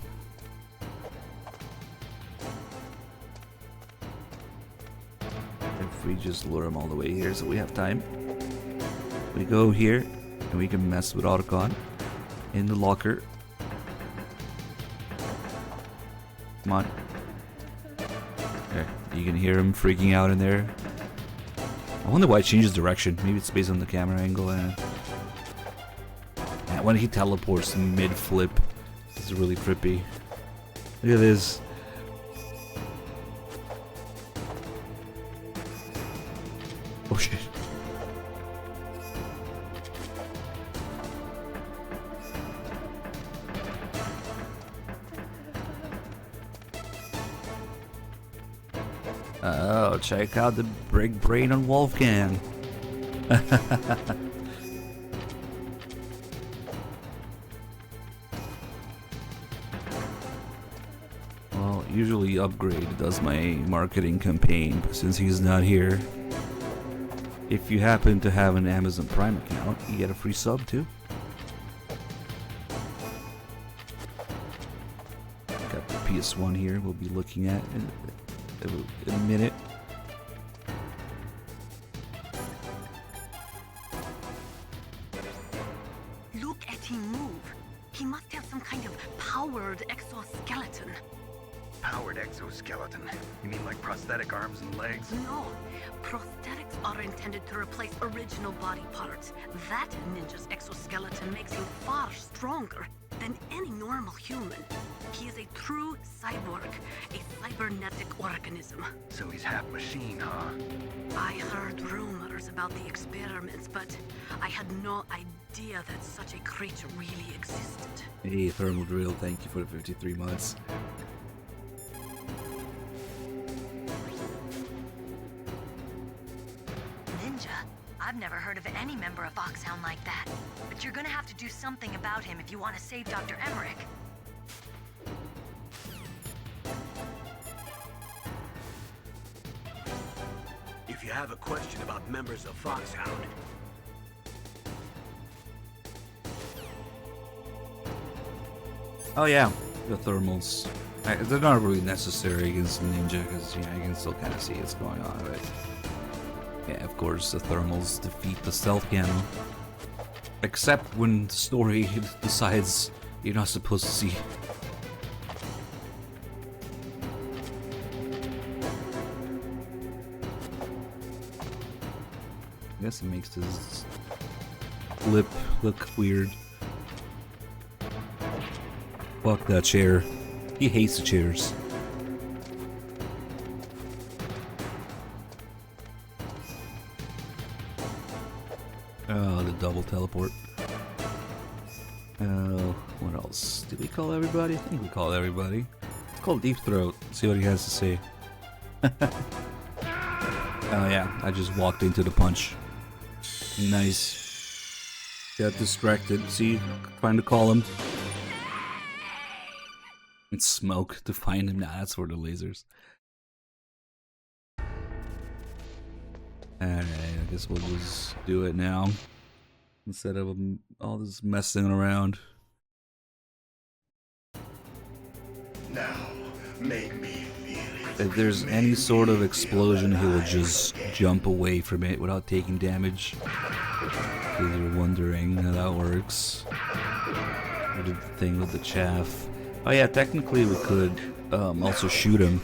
If we just lure him all the way here so we have time. We go here and we can mess with Otacon in the locker. Come on. There, you can hear him freaking out in there. I wonder why it changes direction. Maybe it's based on the camera angle. And when he teleports mid-flip, it's really trippy. Look at this. Oh shit. Oh, check out the big brain on Wolfgang. Well, usually Upgrade does my marketing campaign, but since he's not here, if you happen to have an Amazon Prime account, you get a free sub too. Got the PS1 here we'll be looking at in a minute. Look at him move. He must have some kind of powered exoskeleton. Powered exoskeleton? You mean like prosthetic arms and legs? No, prosthetics are intended to replace original body parts. That ninja's exoskeleton makes him far stronger than any normal human. He is a true cyborg, a cybernetic organism. So he's half machine, huh? I heard rumors about the experiments, but I had no idea that such a creature really existed. Hey, Thermal Drill, thank you for the 53 months. Ninja? I've never heard of any member of Foxhound like that. But you're gonna have to do something about him if you want to save Dr. Emmerich. If you have a question about members of Foxhound, Oh yeah, the thermals. They're not really necessary against Ninja because, you know, you can still kind of see what's going on, but yeah, of course, the thermals defeat the stealth camo. Except when the story decides you're not supposed to see. I guess it makes his lip look weird. Fuck that chair. He hates the chairs. Oh, the double teleport. Oh, what else? Did we call everybody? I think we called everybody. Let's call Deep Throat. See what he has to say. Oh yeah, I just walked into the punch. Nice. Got distracted. See, trying to call him. And smoke to find him. Nah, that's for the lasers. Alright, I guess we'll just do it now. Instead of all this messing around. Now, make me feel it. If there's any sort of explosion, he will just jump away from it without taking damage. If you're wondering how that works. Or the thing with the chaff. Oh yeah, technically we could also shoot him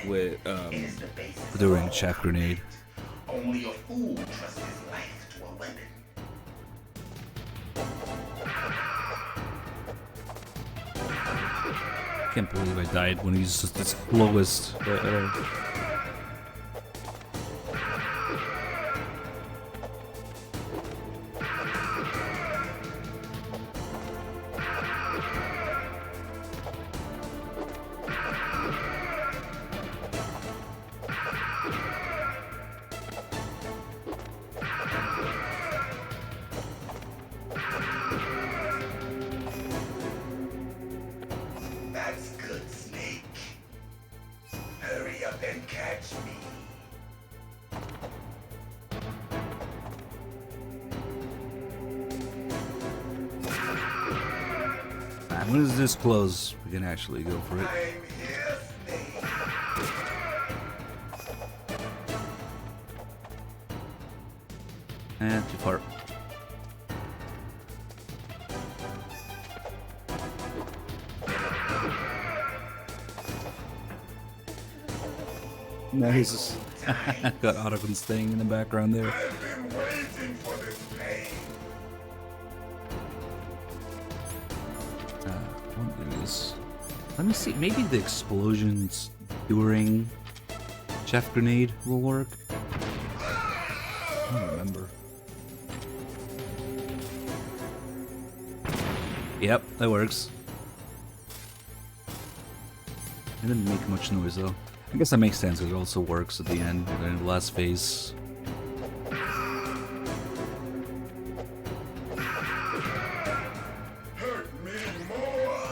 with during a chaff grenade. Only a fool trusts his life to a weapon. I can't believe I died when he's just the slowest. catch me. When is this close? We can actually go for it. And too far. Nice. Got Otacon staying in the background there. I've been waiting for this pain. What is? Let me see. Maybe the explosions during Chef Grenade will work. I don't remember. Yep, that works. It didn't make much noise though. I guess that makes sense. It also works at the end, in the last phase. Hurt me more.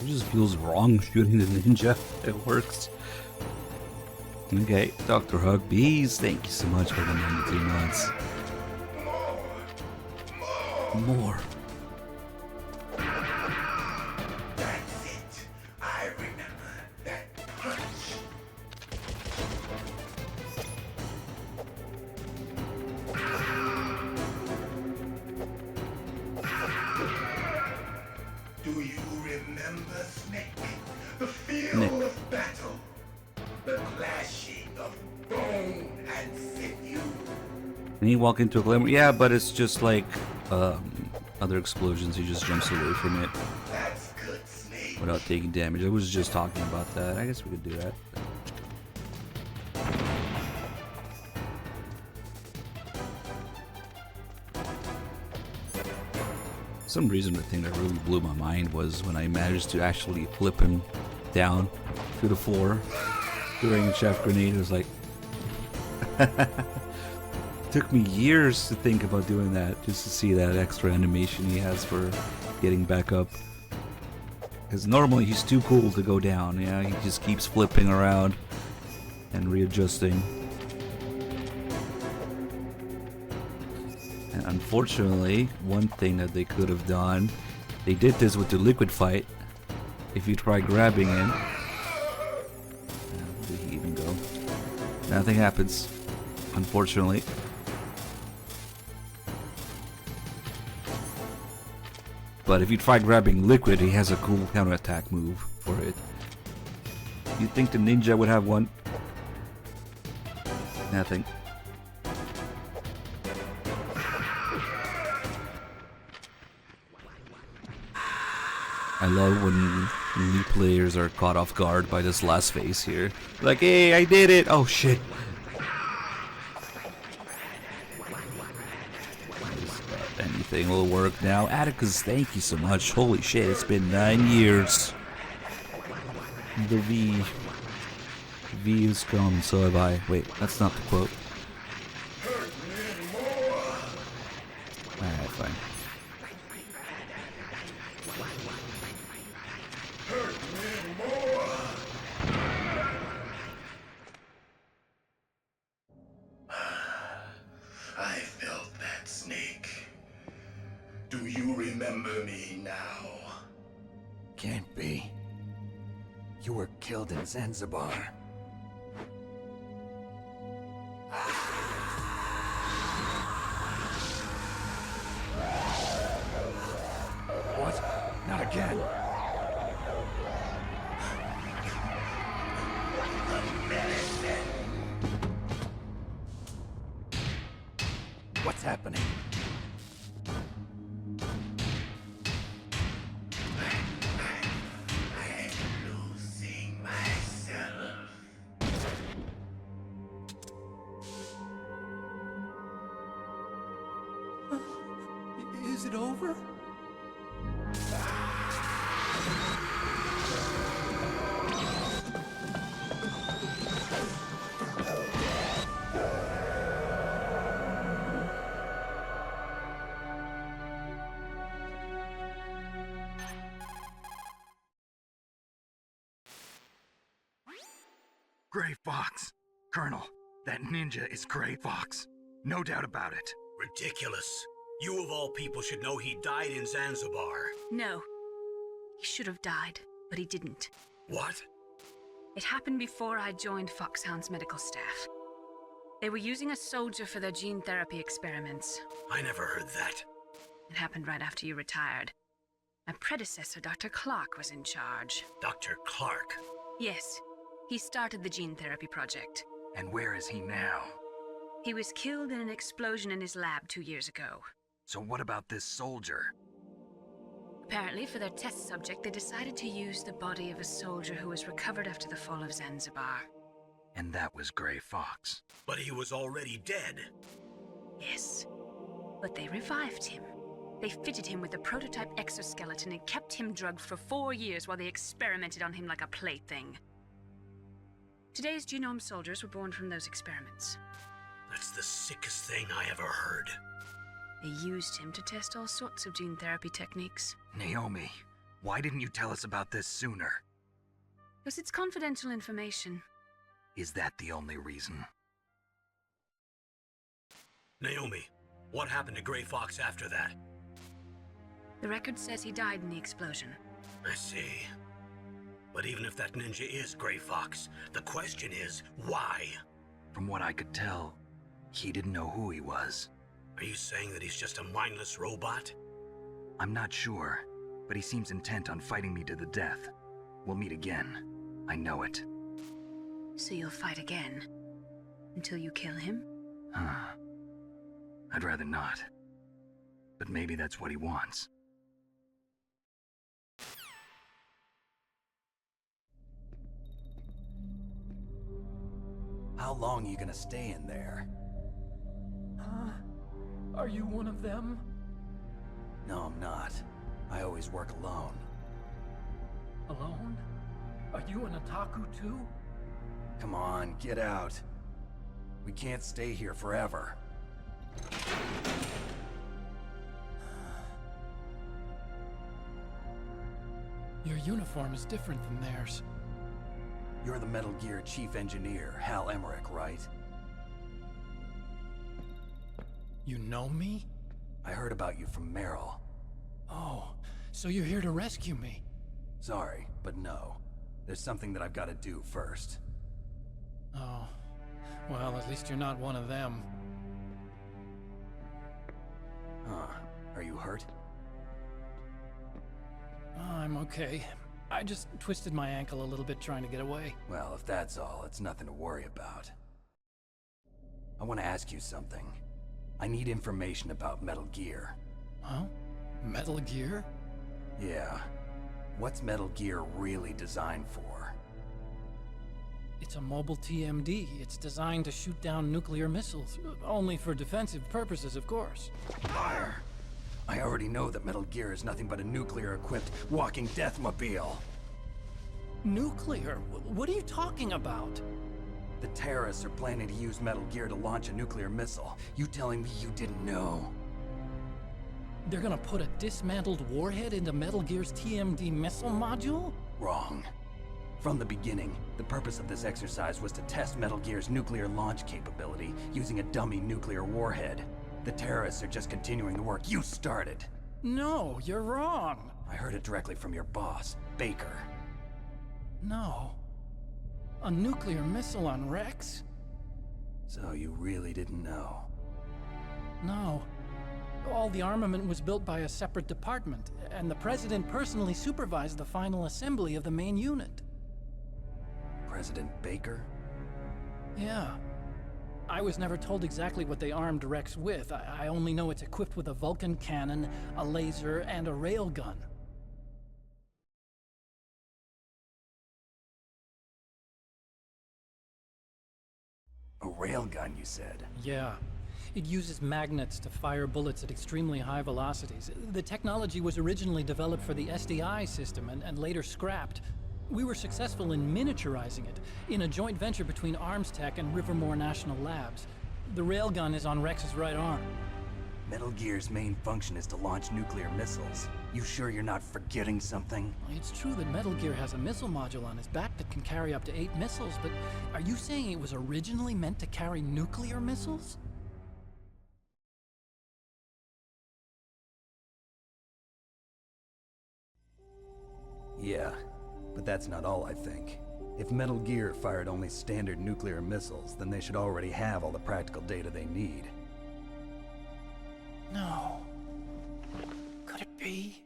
It just feels wrong shooting the ninja. It works. Okay, Dr. Hug Bees, thank you so much for the 92 months. More. That's it. I remember that punch. Do you remember, Snake? The field of battle. The clashing of bone and sinew. Can he walk into a glamour? Yeah, but it's just like other explosions. He just jumps away from it. That's good, Snake. Without taking damage. I was just talking about that. I guess we could do that. For some reason, the thing that really blew my mind was when I managed to actually flip him down to the floor during a Chef Grenade. It was like took me years to think about doing that, just to see that extra animation he has for getting back up. Because normally he's too cool to go down. Yeah, he just keeps flipping around and readjusting. And unfortunately, one thing that they could have done, they did this with the liquid fight. If you try grabbing him, where did he even go? Nothing happens, unfortunately. But if you try grabbing liquid, he has a cool counterattack move for it. You'd think the ninja would have one. Nothing. I love when new players are caught off guard by this last phase here. Like, hey, I did it! Oh shit! Anything will work now. Atticus, thank you so much. Holy shit, it's been 9 years. The V has come, so have I. Wait, that's not the quote. Alright, fine. I felt that, Snake. Do you remember me now? Can't be. You were killed in Zanzibar. What? Not again. What's happening? Losing myself. Is it over? Gray Fox. Colonel, that ninja is Gray Fox. No doubt about it. Ridiculous. You of all people should know he died in Zanzibar. No. He should have died, but he didn't. What? It happened before I joined Foxhound's medical staff. They were using a soldier for their gene therapy experiments. I never heard that. It happened right after you retired. My predecessor, Dr. Clark, was in charge. Dr. Clark? Yes. He started the gene therapy project. And where is he now? He was killed in an explosion in his lab 2 years ago. So what about this soldier? Apparently, for their test subject, they decided to use the body of a soldier who was recovered after the fall of Zanzibar. And that was Gray Fox. But he was already dead. Yes. But they revived him. They fitted him with a prototype exoskeleton and kept him drugged for 4 years while they experimented on him like a plaything. Today's genome soldiers were born from those experiments. That's the sickest thing I ever heard. They used him to test all sorts of gene therapy techniques. Naomi, why didn't you tell us about this sooner? Because it's confidential information. Is that the only reason? Naomi, what happened to Gray Fox after that? The record says he died in the explosion. I see. But even if that ninja is Gray Fox, the question is, why? From what I could tell, he didn't know who he was. Are you saying that he's just a mindless robot? I'm not sure, but he seems intent on fighting me to the death. We'll meet again. I know it. So you'll fight again? Until you kill him? I'd rather not. But maybe that's what he wants. How long are you gonna stay in there? Are you one of them? No, I'm not. I always work alone. Alone? Are you an otaku too? Come on, get out. We can't stay here forever. Your uniform is different than theirs. You're the Metal Gear Chief Engineer, Hal Emmerich, right? You know me? I heard about you from Meryl. Oh, so you're here to rescue me? Sorry, but no. There's something that I've got to do first. Oh, well, at least you're not one of them. Huh. Are you hurt? I'm okay. I just twisted my ankle a little bit trying to get away. Well, if that's all, it's nothing to worry about. I want to ask you something. I need information about Metal Gear. Huh? Metal Gear? Yeah. What's Metal Gear really designed for? It's a mobile TMD. It's designed to shoot down nuclear missiles. Only for defensive purposes, of course. Fire! I already know that Metal Gear is nothing but a nuclear-equipped walking deathmobile. Nuclear? What are you talking about? The terrorists are planning to use Metal Gear to launch a nuclear missile. You telling me you didn't know? They're gonna put a dismantled warhead into Metal Gear's TMD missile module? Wrong. From the beginning, the purpose of this exercise was to test Metal Gear's nuclear launch capability using a dummy nuclear warhead. The terrorists are just continuing the work you started. No, you're wrong. I heard it directly from your boss, Baker. No. A nuclear missile on Rex? So you really didn't know? No. All the armament was built by a separate department, and the President personally supervised the final assembly of the main unit. President Baker? Yeah. I was never told exactly what they armed Rex with. I only know it's equipped with a Vulcan cannon, a laser, and a railgun. A railgun, you said? Yeah. It uses magnets to fire bullets at extremely high velocities. The technology was originally developed for the SDI system and later scrapped. We were successful in miniaturizing it, in a joint venture between ArmsTech and Rivermore National Labs. The railgun is on Rex's right arm. Metal Gear's main function is to launch nuclear missiles. You sure you're not forgetting something? It's true that Metal Gear has a missile module on his back that can carry up to 8 missiles, but are you saying it was originally meant to carry nuclear missiles? Yeah, but that's not all I think. If Metal Gear fired only standard nuclear missiles, then they should already have all the practical data they need. No. Could it be?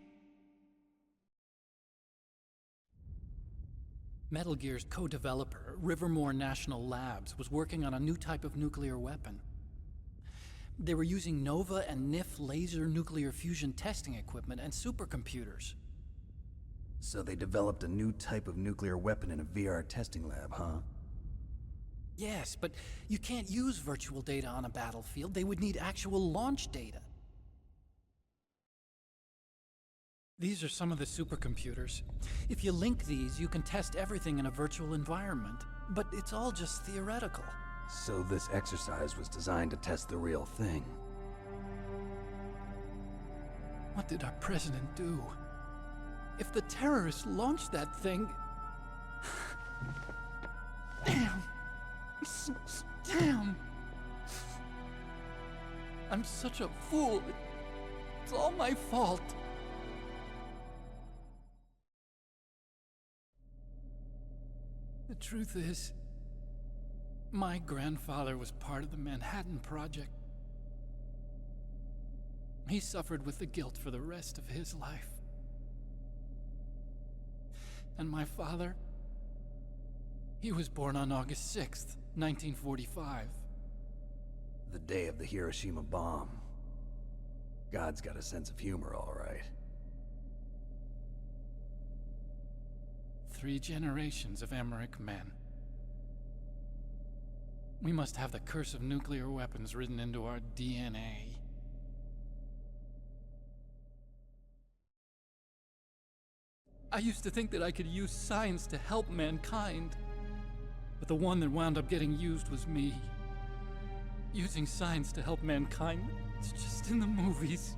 Metal Gear's co-developer, Rivermore National Labs, was working on a new type of nuclear weapon. They were using Nova and NIF laser nuclear fusion testing equipment and supercomputers. So they developed a new type of nuclear weapon in a VR testing lab, huh? Yes, but you can't use virtual data on a battlefield. They would need actual launch data. These are some of the supercomputers. If you link these, you can test everything in a virtual environment. But it's all just theoretical. So this exercise was designed to test the real thing. What did our president do? If the terrorists launched that thing... Damn. Damn. I'm such a fool. It's all my fault. The truth is, my grandfather was part of the Manhattan Project. He suffered with the guilt for the rest of his life. And my father, he was born on August 6th, 1945. The day of the Hiroshima bomb. God's got a sense of humor, all right. 3 generations of Emmerich men. We must have the curse of nuclear weapons written into our DNA. I used to think that I could use science to help mankind, but the one that wound up getting used was me. Using science to help mankind, it's just in the movies.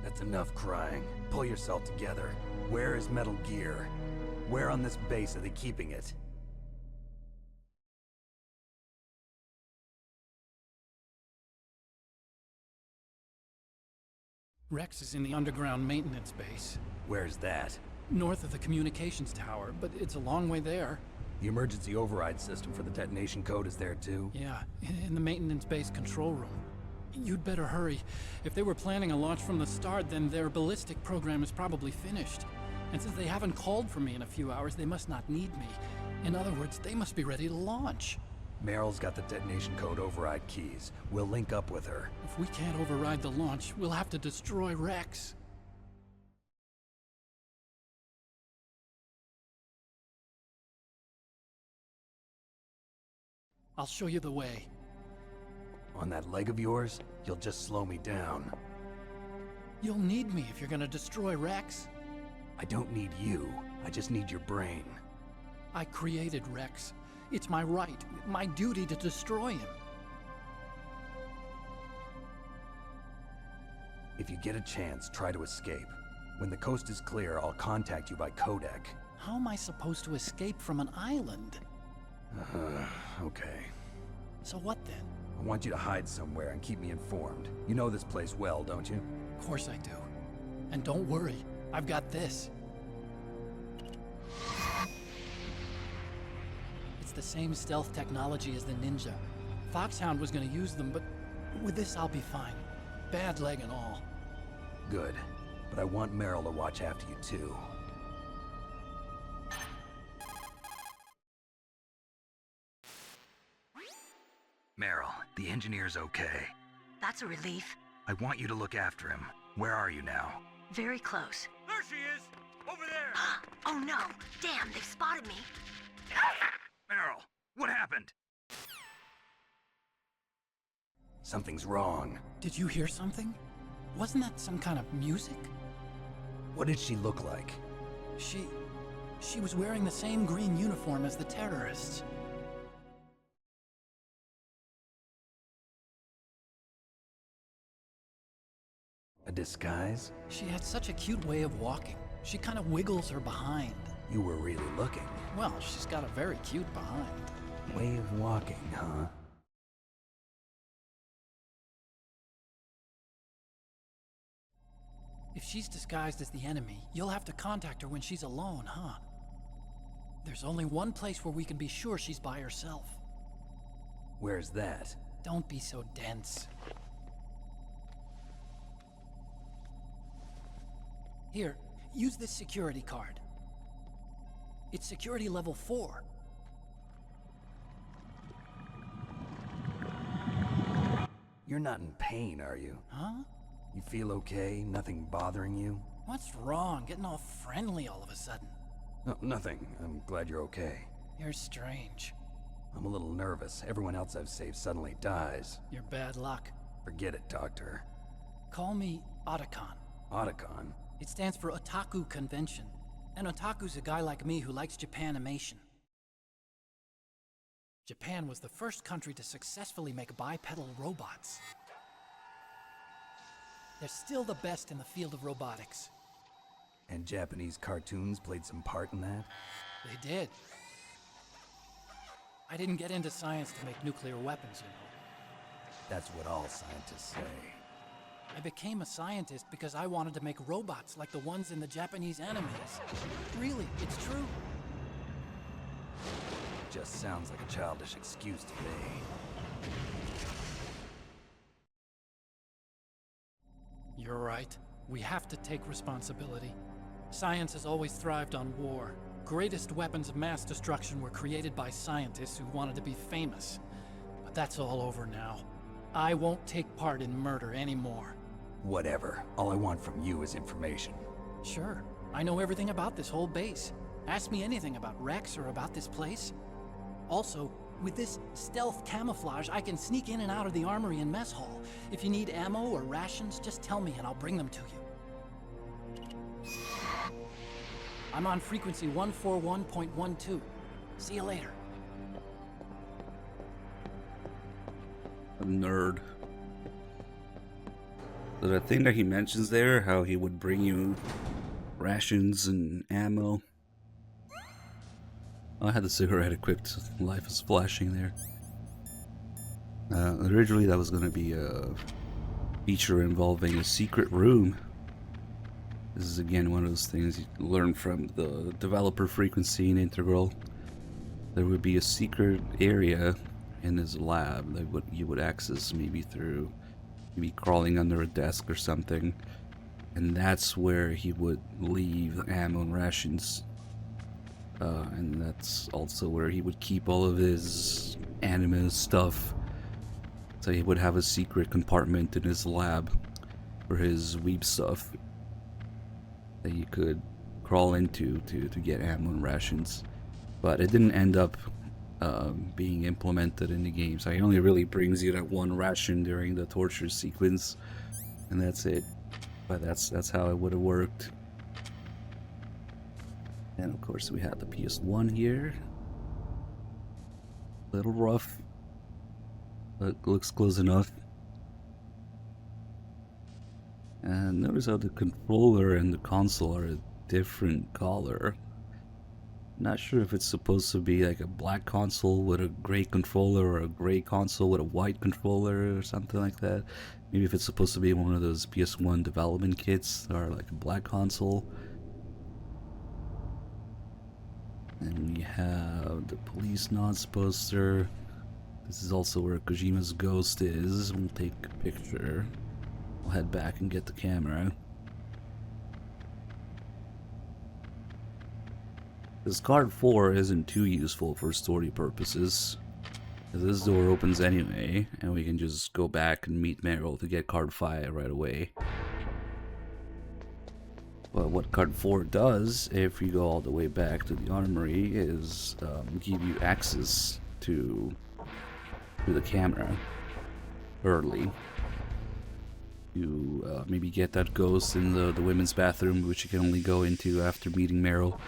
That's enough crying. Pull yourself together. Where is Metal Gear? Where on this base are they keeping it? Rex is in the underground maintenance base. Where's that? North of the communications tower, but it's a long way there. The emergency override system for the detonation code is there too? Yeah, in the maintenance base control room. You'd better hurry. If they were planning a launch from the start, then their ballistic program is probably finished. And since they haven't called for me in a few hours, they must not need me. In other words, they must be ready to launch. Meryl's got the detonation code override keys. We'll link up with her. If we can't override the launch, we'll have to destroy Rex. I'll show you the way. On that leg of yours, you'll just slow me down. You'll need me if you're gonna destroy Rex. I don't need you. I just need your brain. I created Rex. It's my right, my duty to destroy him. If you get a chance, try to escape. When the coast is clear, I'll contact you by codec. How am I supposed to escape from an island? Okay. So what then? I want you to hide somewhere and keep me informed. You know this place well, don't you? Of course I do. And don't worry, I've got this. It's the same stealth technology as the Ninja. Foxhound was gonna use them, but with this I'll be fine. Bad leg and all. Good. But I want Meryl to watch after you too. Meryl, the engineer's okay. That's a relief. I want you to look after him. Where are you now? Very close. There she is! Over there! Oh no! Damn, they've spotted me! Meryl, what happened? Something's wrong. Did you hear something? Wasn't that some kind of music? What did she look like? She was wearing the same green uniform as the terrorists. A disguise? She had such a cute way of walking. She kind of wiggles her behind. You were really looking. Well, she's got a very cute behind. Way of walking, huh? If she's disguised as the enemy, you'll have to contact her when she's alone, huh? There's only one place where we can be sure she's by herself. Where's that? Don't be so dense. Here, use this security card. It's security level 4. You're not in pain, are you? Huh? You feel okay? Nothing bothering you? What's wrong? Getting all friendly all of a sudden. No, nothing. I'm glad you're okay. You're strange. I'm a little nervous. Everyone else I've saved suddenly dies. You're bad luck. Forget it, Doctor. Call me Otacon. Otacon? It stands for Otaku Convention. An otaku's a guy like me who likes Japanimation. Japan was the first country to successfully make bipedal robots. They're still the best in the field of robotics. And Japanese cartoons played some part in that? They did. I didn't get into science to make nuclear weapons, you know. That's what all scientists say. I became a scientist because I wanted to make robots like the ones in the Japanese animes. Really, it's true. Just sounds like a childish excuse to me. You're right. We have to take responsibility. Science has always thrived on war. Greatest weapons of mass destruction were created by scientists who wanted to be famous. But that's all over now. I won't take part in murder anymore. Whatever. All I want from you is information. Sure. I know everything about this whole base. Ask me anything about Rex or about this place. Also, with this stealth camouflage, I can sneak in and out of the armory and mess hall. If you need ammo or rations, just tell me and I'll bring them to you. I'm on frequency 141.12. See you later. A nerd. So the thing that he mentions there, how he would bring you rations and ammo. I had the cigarette equipped. Life is flashing there. Originally that was going to be a feature involving a secret room. This is again one of those things you learn from the developer frequency in Integral. There would be a secret area in his lab that you would access maybe through crawling under a desk or something, and that's where he would leave ammo and rations. And that's also where he would keep all of his anime stuff. So he would have a secret compartment in his lab for his weeb stuff that you could crawl into to get ammo and rations. But it didn't end up being implemented in the game, so it only really brings you that one ration during the torture sequence, and that's it. But that's how it would have worked. And of course we have the PS1 here. A little rough, but looks close enough. And notice how the controller and the console are a different color. Not sure if it's supposed to be like a black console with a gray controller or a gray console with a white controller or something like that. Maybe if it's supposed to be one of those PS1 development kits or like a black console. And we have the police nods poster. This is also where Kojima's ghost is. We'll take a picture. We'll head back and get the camera. This card 4 isn't too useful for story purposes, because this door opens anyway, and we can just go back and meet Meryl to get card 5 right away. But what card 4 does, if you go all the way back to the armory, is give you access to the camera early. You maybe get that ghost in the women's bathroom, which you can only go into after meeting Meryl.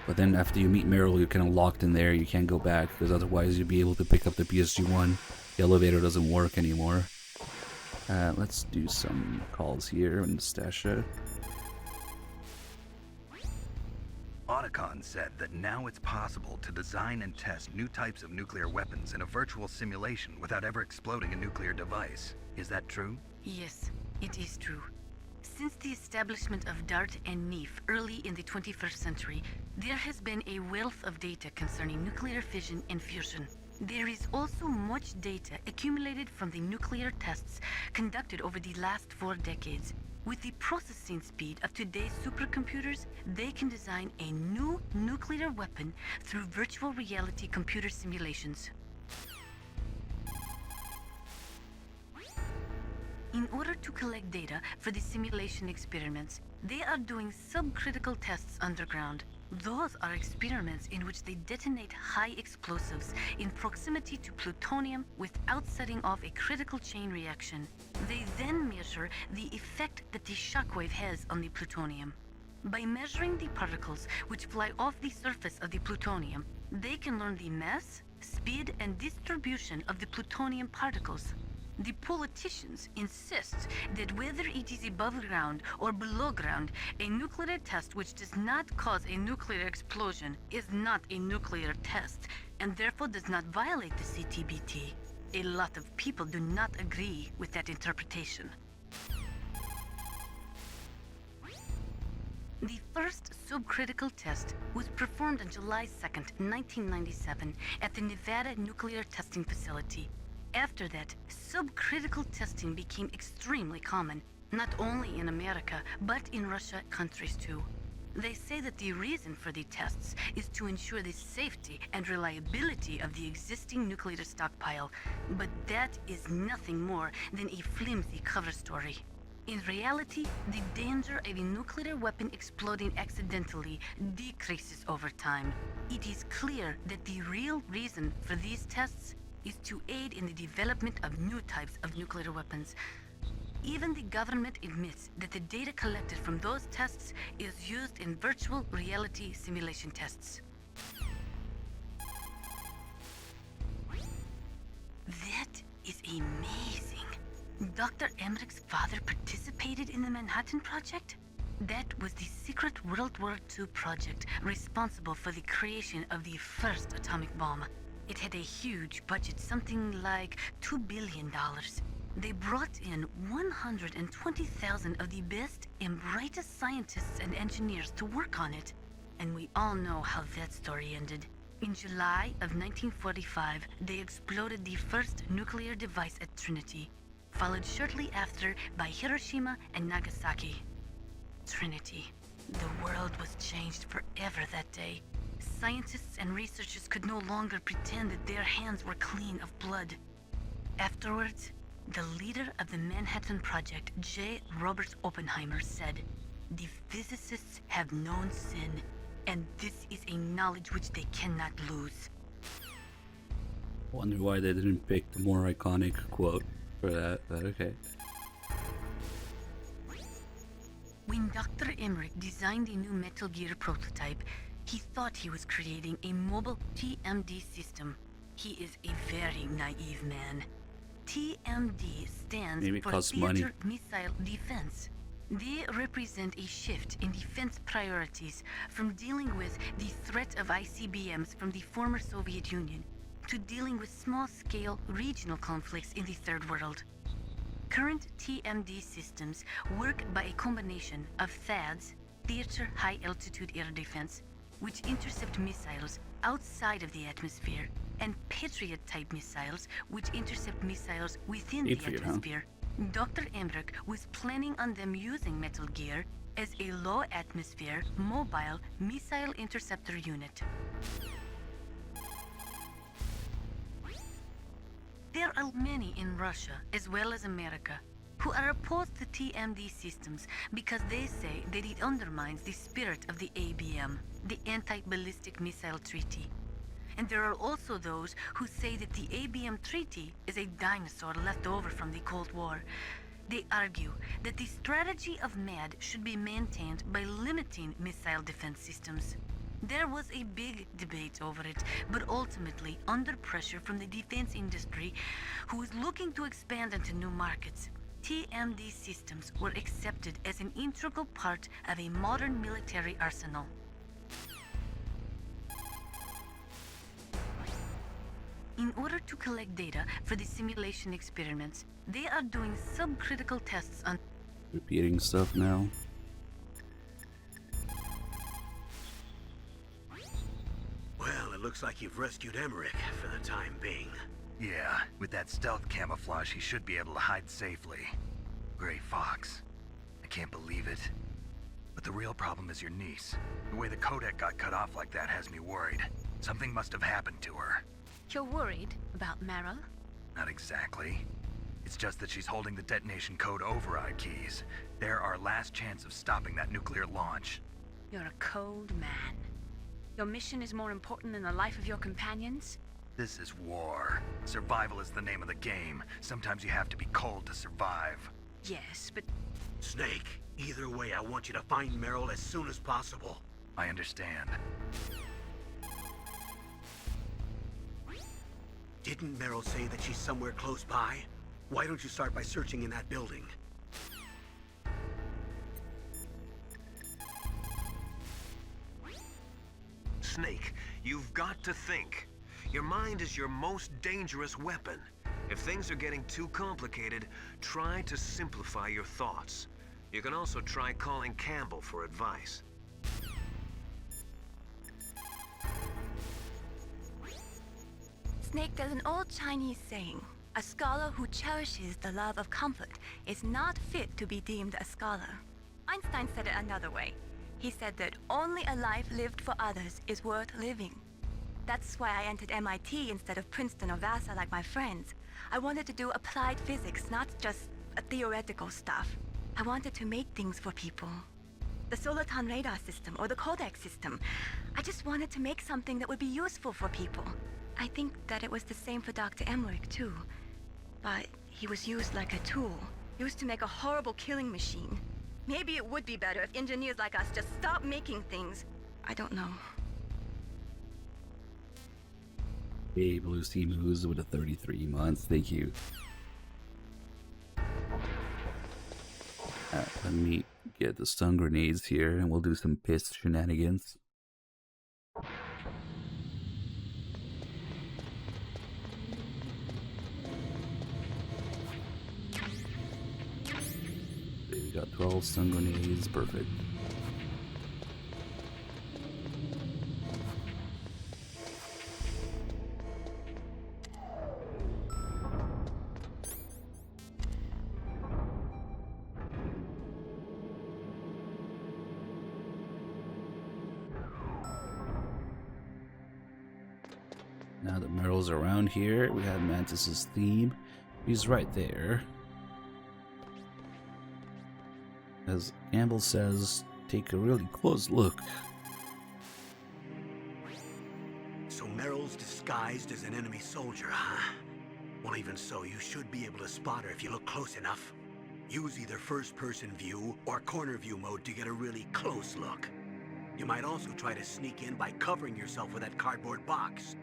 But then after you meet Meryl, you're kind of locked in there. You can't go back, because otherwise you'll be able to pick up the PSG1. The elevator doesn't work anymore. Let's do some calls here in Stasha. Otacon said that now it's possible to design and test new types of nuclear weapons in a virtual simulation without ever exploding a nuclear device. Is that true? Yes, it is true. Since the establishment of DART and NEEF early in the 21st century, there has been a wealth of data concerning nuclear fission and fusion. There is also much data accumulated from the nuclear tests conducted over the last 4 decades. With the processing speed of today's supercomputers, they can design a new nuclear weapon through virtual reality computer simulations. In order to collect data for the simulation experiments, they are doing subcritical tests underground. Those are experiments in which they detonate high explosives in proximity to plutonium without setting off a critical chain reaction. They then measure the effect that the shockwave has on the plutonium. By measuring the particles which fly off the surface of the plutonium, they can learn the mass, speed, and distribution of the plutonium particles. The politicians insist that whether it is above ground or below ground, a nuclear test which does not cause a nuclear explosion is not a nuclear test, and therefore does not violate the CTBT. A lot of people do not agree with that interpretation. The first subcritical test was performed on July 2nd, 1997 at the Nevada Nuclear Testing Facility. After that, subcritical testing became extremely common, not only in America, but in Russia countries too. They say that the reason for the tests is to ensure the safety and reliability of the existing nuclear stockpile, but that is nothing more than a flimsy cover story. In reality, the danger of a nuclear weapon exploding accidentally decreases over time. It is clear that the real reason for these tests is to aid in the development of new types of nuclear weapons. Even the government admits that the data collected from those tests is used in virtual reality simulation tests. That is amazing. Dr. Emmerich's father participated in the Manhattan Project? That was the secret World War II project responsible for the creation of the first atomic bomb. It had a huge budget, something like $2 billion. They brought in 120,000 of the best and brightest scientists and engineers to work on it. And we all know how that story ended. In July of 1945, they exploded the first nuclear device at Trinity, followed shortly after by Hiroshima and Nagasaki. Trinity. The world was changed forever that day. Scientists and researchers could no longer pretend that their hands were clean of blood. Afterwards, the leader of the Manhattan Project, J. Robert Oppenheimer, said, "The physicists have known sin, and this is a knowledge which they cannot lose." Wonder why they didn't pick the more iconic quote for that, but okay. When Dr. Emmerich designed the new Metal Gear prototype, he thought he was creating a mobile TMD system. He is a very naive man. TMD stands Maybe it for costs Theater money. Missile Defense. They represent a shift in defense priorities from dealing with the threat of ICBMs from the former Soviet Union to dealing with small-scale regional conflicts in the Third World. Current TMD systems work by a combination of THAADs, Theater High Altitude Air Defense, which intercept missiles outside of the atmosphere, and Patriot-type missiles, which intercept missiles within the atmosphere. Dr. Emmerich was planning on them using Metal Gear as a low-atmosphere, mobile missile interceptor unit. There are many in Russia, as well as America, who are opposed to TMD systems because they say that it undermines the spirit of the ABM, the Anti-Ballistic Missile Treaty. And there are also those who say that the ABM Treaty is a dinosaur left over from the Cold War. They argue that the strategy of MAD should be maintained by limiting missile defense systems. There was a big debate over it, but ultimately, under pressure from the defense industry, who is looking to expand into new markets, TMD systems were accepted as an integral part of a modern military arsenal. In order to collect data for the simulation experiments, they are doing subcritical tests on... Repeating stuff now. Well, it looks like you've rescued Emmerich for the time being. Yeah, with that stealth camouflage, he should be able to hide safely. Gray Fox. I can't believe it. But the real problem is your niece. The way the codec got cut off like that has me worried. Something must have happened to her. You're worried about Meryl? Not exactly. It's just that she's holding the detonation code override keys. They're our last chance of stopping that nuclear launch. You're a cold man. Your mission is more important than the life of your companions? This is war. Survival is the name of the game. Sometimes you have to be cold to survive. Yes, but... Snake, either way, I want you to find Meryl as soon as possible. I understand. Didn't Meryl say that she's somewhere close by? Why don't you start by searching in that building? Snake, you've got to think. Your mind is your most dangerous weapon. If things are getting too complicated, try to simplify your thoughts. You can also try calling Campbell for advice. Snake, there's an old Chinese saying, a scholar who cherishes the love of comfort is not fit to be deemed a scholar. Einstein said it another way. He said that only a life lived for others is worth living. That's why I entered MIT instead of Princeton or Vassar like my friends. I wanted to do applied physics, not just theoretical stuff. I wanted to make things for people. The Soliton radar system or the codec system. I just wanted to make something that would be useful for people. I think that it was the same for Dr. Emmerich too. But he was used like a tool, used to make a horrible killing machine. Maybe it would be better if engineers like us just stopped making things. I don't know. Hey, Blue Sea Moves with a 33 months. Thank you. Let me get the stun grenades here and we'll do some piss shenanigans. We got 12 stun grenades. Perfect. Now that Meryl's around here, we have Mantis's theme. He's right there. As Campbell says, take a really close look. So Meryl's disguised as an enemy soldier, huh? Well, even so, you should be able to spot her if you look close enough. Use either first-person view or corner view mode to get a really close look. You might also try to sneak in by covering yourself with that cardboard box.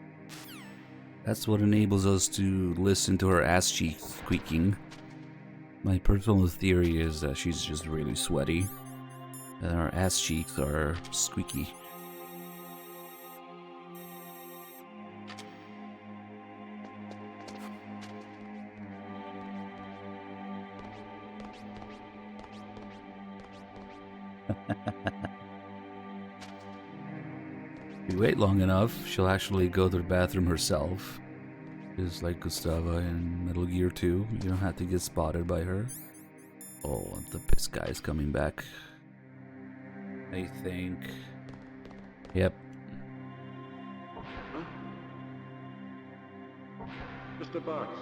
That's what enables us to listen to her ass cheeks squeaking. My personal theory is that she's just really sweaty, and her ass cheeks are squeaky. If you wait long enough, she'll actually go to the bathroom herself. Just like Gustava in Metal Gear 2, you don't have to get spotted by her. Oh, the piss guy is coming back. I think. Yep. Huh? Just a box.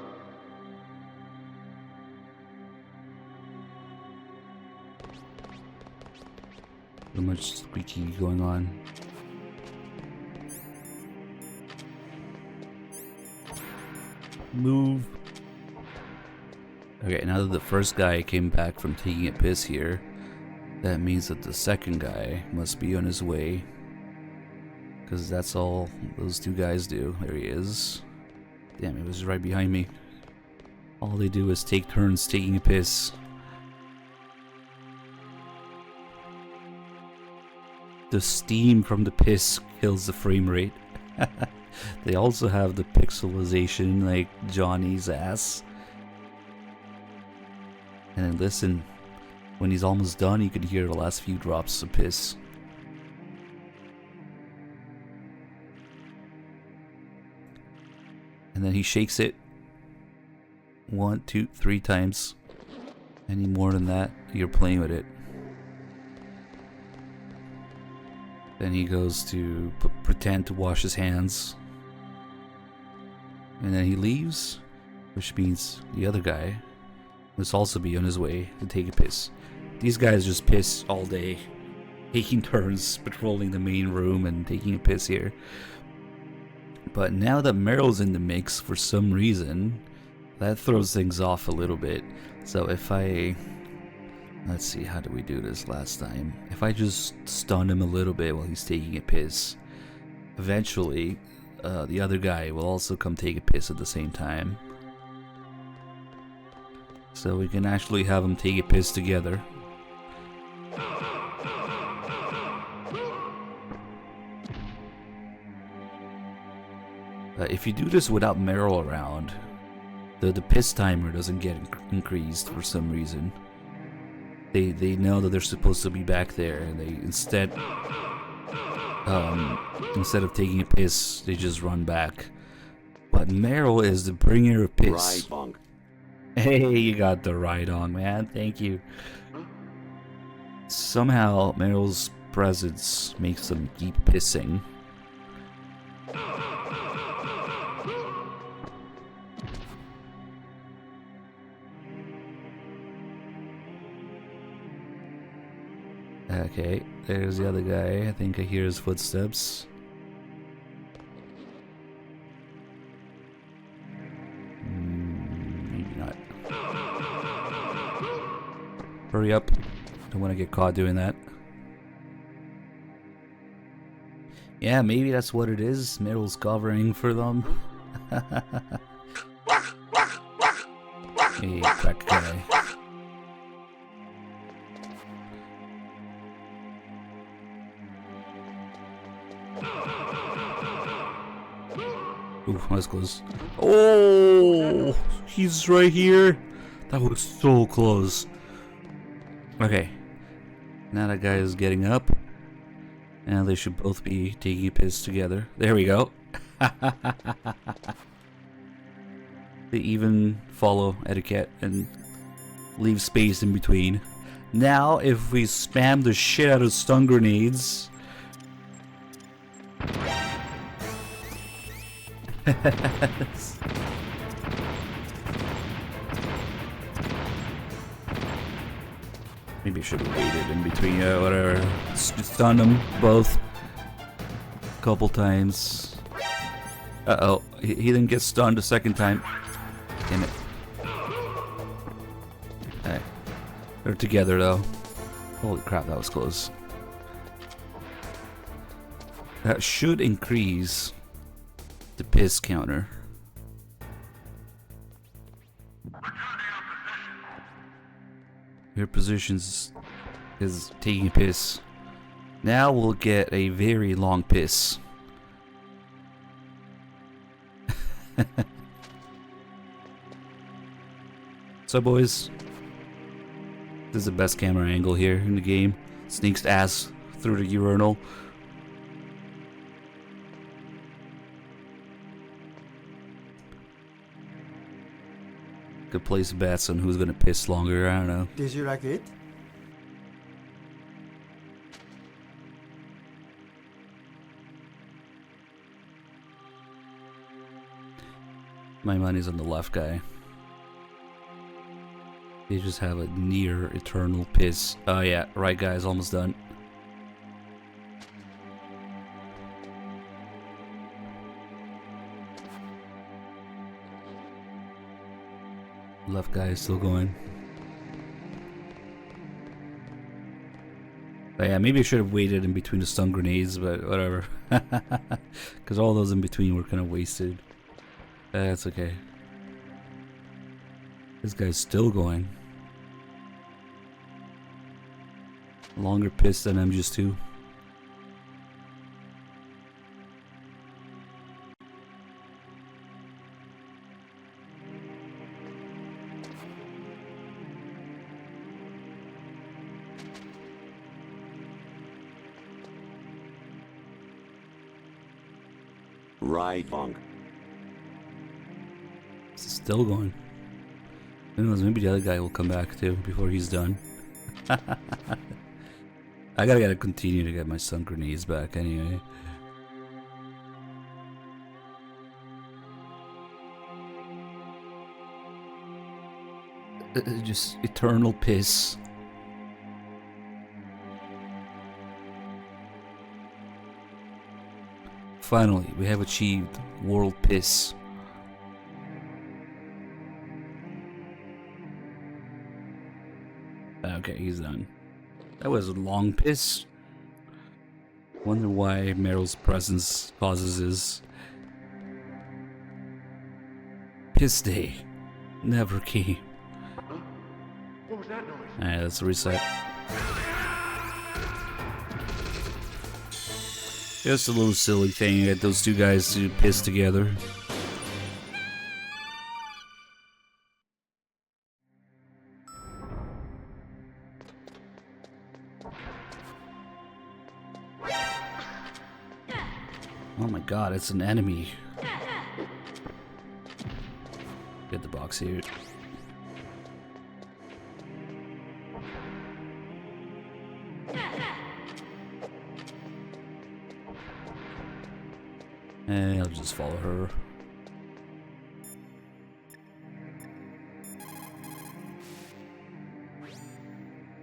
Too much squeaky going on. Move. Okay, now that the first guy came back from taking a piss here, that means that the second guy must be on his way. Because that's all those two guys do. There he is. Damn, he was right behind me. All they do is take turns taking a piss. The steam from the piss kills the frame rate. They also have the pixelization like Johnny's ass. And then listen, when he's almost done, you can hear the last few drops of piss. And then he shakes it 1, 2, 3 times. Any more than that, you're playing with it. Then he goes to pretend to wash his hands. And then he leaves, which means the other guy must also be on his way to take a piss. These guys just piss all day, taking turns patrolling the main room and taking a piss here. But now that Meryl's in the mix for some reason, that throws things off a little bit. So if I... Let's see, how did we do this last time? If I just stun him a little bit while he's taking a piss, eventually the other guy will also come take a piss at the same time. So we can actually have them take a piss together. If you do this without Meryl around, the piss timer doesn't get increased for some reason. They know that they're supposed to be back there, and they instead of taking a piss, they just run back. But Meryl is the bringer of piss. Right, Bonk. Hey, you got the right on, man. Thank you. Somehow, Meryl's presence makes them keep pissing. Okay, there's the other guy. I think I hear his footsteps. Maybe not. Hurry up. Don't want to get caught doing that. Yeah, maybe that's what it is. Meryl's covering for them. Hey, crack guy. Ooh, that was close. Oh, he's right here. That was so close. Okay. Now that guy is getting up. And they should both be taking a piss together. There we go. They even follow etiquette and leave space in between. Now, if we spam the shit out of stun grenades... Maybe I should have waited in between, whatever. Stun them both a couple times. Uh-oh, he didn't get stunned a second time. Damn it. Alright. They're together though. Holy crap, that was close. That should increase the piss counter. Your positions is taking a piss. Now we'll get a very long piss. So boys, this is the best camera angle here in the game. Sneaks ass through the urinal. Could place bets on who's gonna piss longer, I don't know. Did you like it? My money's on the left guy. They just have a near eternal piss. Oh yeah, right guy's almost done. Left guy is still going. But yeah, maybe I should have waited in between the stun grenades, but whatever. Because all those in between were kind of wasted. That's okay. This guy's still going. Longer piss than MGS2. Right, Bonk. It's still going. Who knows, maybe the other guy will come back too before he's done. I gotta continue to get my stun grenades back anyway. Just eternal piss. Finally, we have achieved world piss. Okay, he's done. That was a long piss. Wonder why Meryl's presence causes his piss day. Never came. What was that noise? Alright, let's reset. Just a little silly thing, get those two guys to piss together. Oh my god, it's an enemy. Get the box here. And I'll just follow her.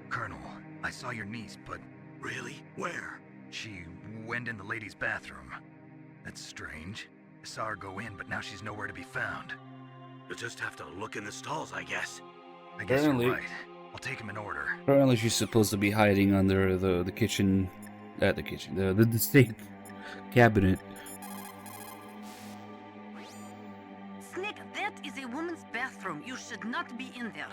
Colonel, I saw your niece, but... Really? Where? She went in the ladies' bathroom. That's strange. I saw her go in, but now she's nowhere to be found. You'll just have to look in the stalls, I guess. I guess Apparently- you're right. I'll take him in order. Apparently she's supposed to be hiding under the kitchen... the sink cabinet. Snake, that is a woman's bathroom. You should not be in there.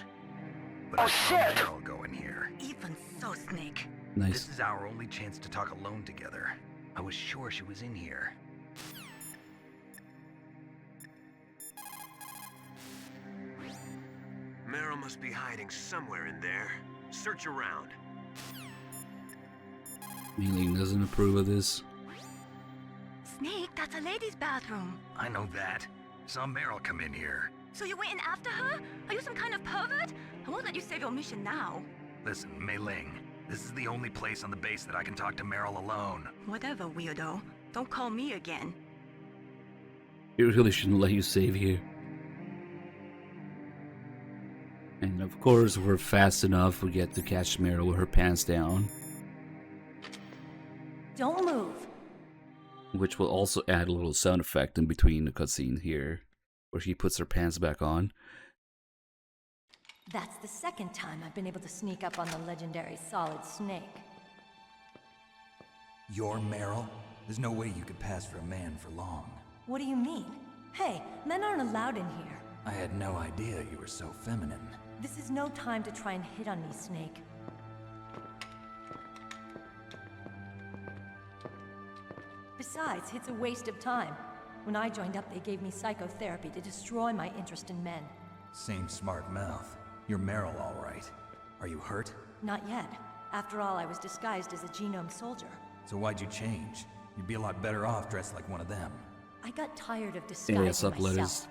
But I saw the girl go in here. Even so, Snake. Nice. This is our only chance to talk alone together. I was sure she was in here. Meryl must be hiding somewhere in there. Search around. Mealing doesn't approve of this. Snake, that's a ladies' bathroom. I know that. Saw Meryl come in here. So you went in after her? Are you some kind of pervert? I won't let you save your mission now. Listen, Mei Ling, this is the only place on the base that I can talk to Meryl alone. Whatever, weirdo. Don't call me again. It really shouldn't let you save here. And of course, we're fast enough, we get to catch Meryl with her pants down. Don't move. Which will also add a little sound effect in between the cutscene here, where she puts her pants back on. That's the second time I've been able to sneak up on the legendary Solid Snake. You're Meryl? There's no way you could pass for a man for long. What do you mean? Hey, men aren't allowed in here. I had no idea you were so feminine. This is no time to try and hit on me, Snake. Besides, it's a waste of time. When I joined up, they gave me psychotherapy to destroy my interest in men. Same smart mouth. You're Meryl, all right. Are you hurt? Not yet. After all, I was disguised as a genome soldier. So why'd you change? You'd be a lot better off dressed like one of them. I got tired of disguising Yeah, sup, myself. letters.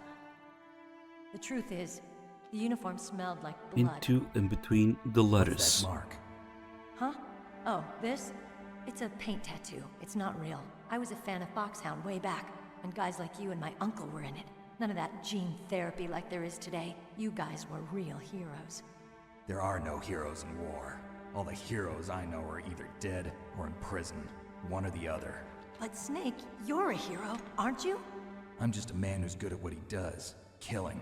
The truth is, the uniform smelled like blood. Into and between the letters. What's that mark? Huh? Oh, this? It's a paint tattoo. It's not real. I was a fan of Foxhound way back, and guys like you and my uncle were in it. None of that gene therapy like there is today. You guys were real heroes. There are no heroes in war. All the heroes I know are either dead or in prison. One or the other. But Snake, you're a hero, aren't you? I'm just a man who's good at what he does. Killing.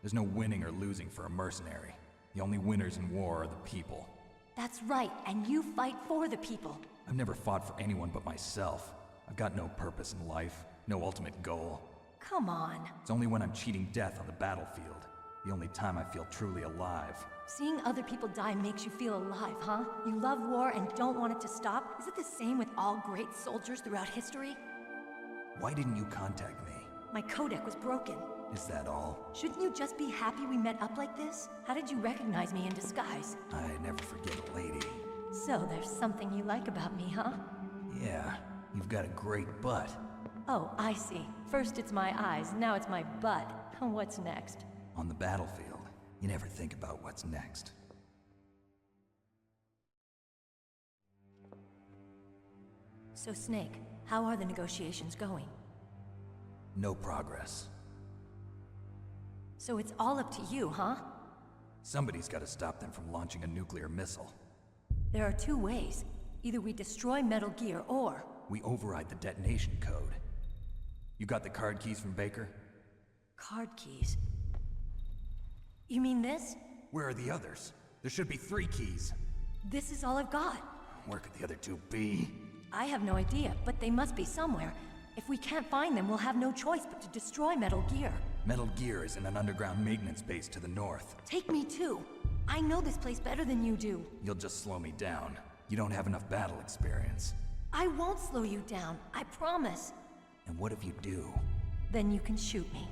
There's no winning or losing for a mercenary. The only winners in war are the people. That's right, and you fight for the people. I've never fought for anyone but myself. I've got no purpose in life, no ultimate goal. Come on. It's only when I'm cheating death on the battlefield. The only time I feel truly alive. Seeing other people die makes you feel alive, huh? You love war and don't want it to stop? Is it the same with all great soldiers throughout history? Why didn't you contact me? My codec was broken. Is that all? Shouldn't you just be happy we met up like this? How did you recognize me in disguise? I never forget a lady. So there's something you like about me, huh? Yeah, you've got a great butt. Oh, I see. First it's my eyes, now it's my butt. What's next? On the battlefield, you never think about what's next. So Snake, how are the negotiations going? No progress. So it's all up to you, huh? Somebody's got to stop them from launching a nuclear missile. There are two ways. Either we destroy Metal Gear, or... we override the detonation code. You got the card keys from Baker? Card keys? You mean this? Where are the others? There should be 3 keys. This is all I've got. Where could the other 2 be? I have no idea, but they must be somewhere. If we can't find them, we'll have no choice but to destroy Metal Gear. Metal Gear is in an underground maintenance base to the north. Take me too. I know this place better than you do. You'll just slow me down. You don't have enough battle experience. I won't slow you down, I promise. And what if you do? Then you can shoot me.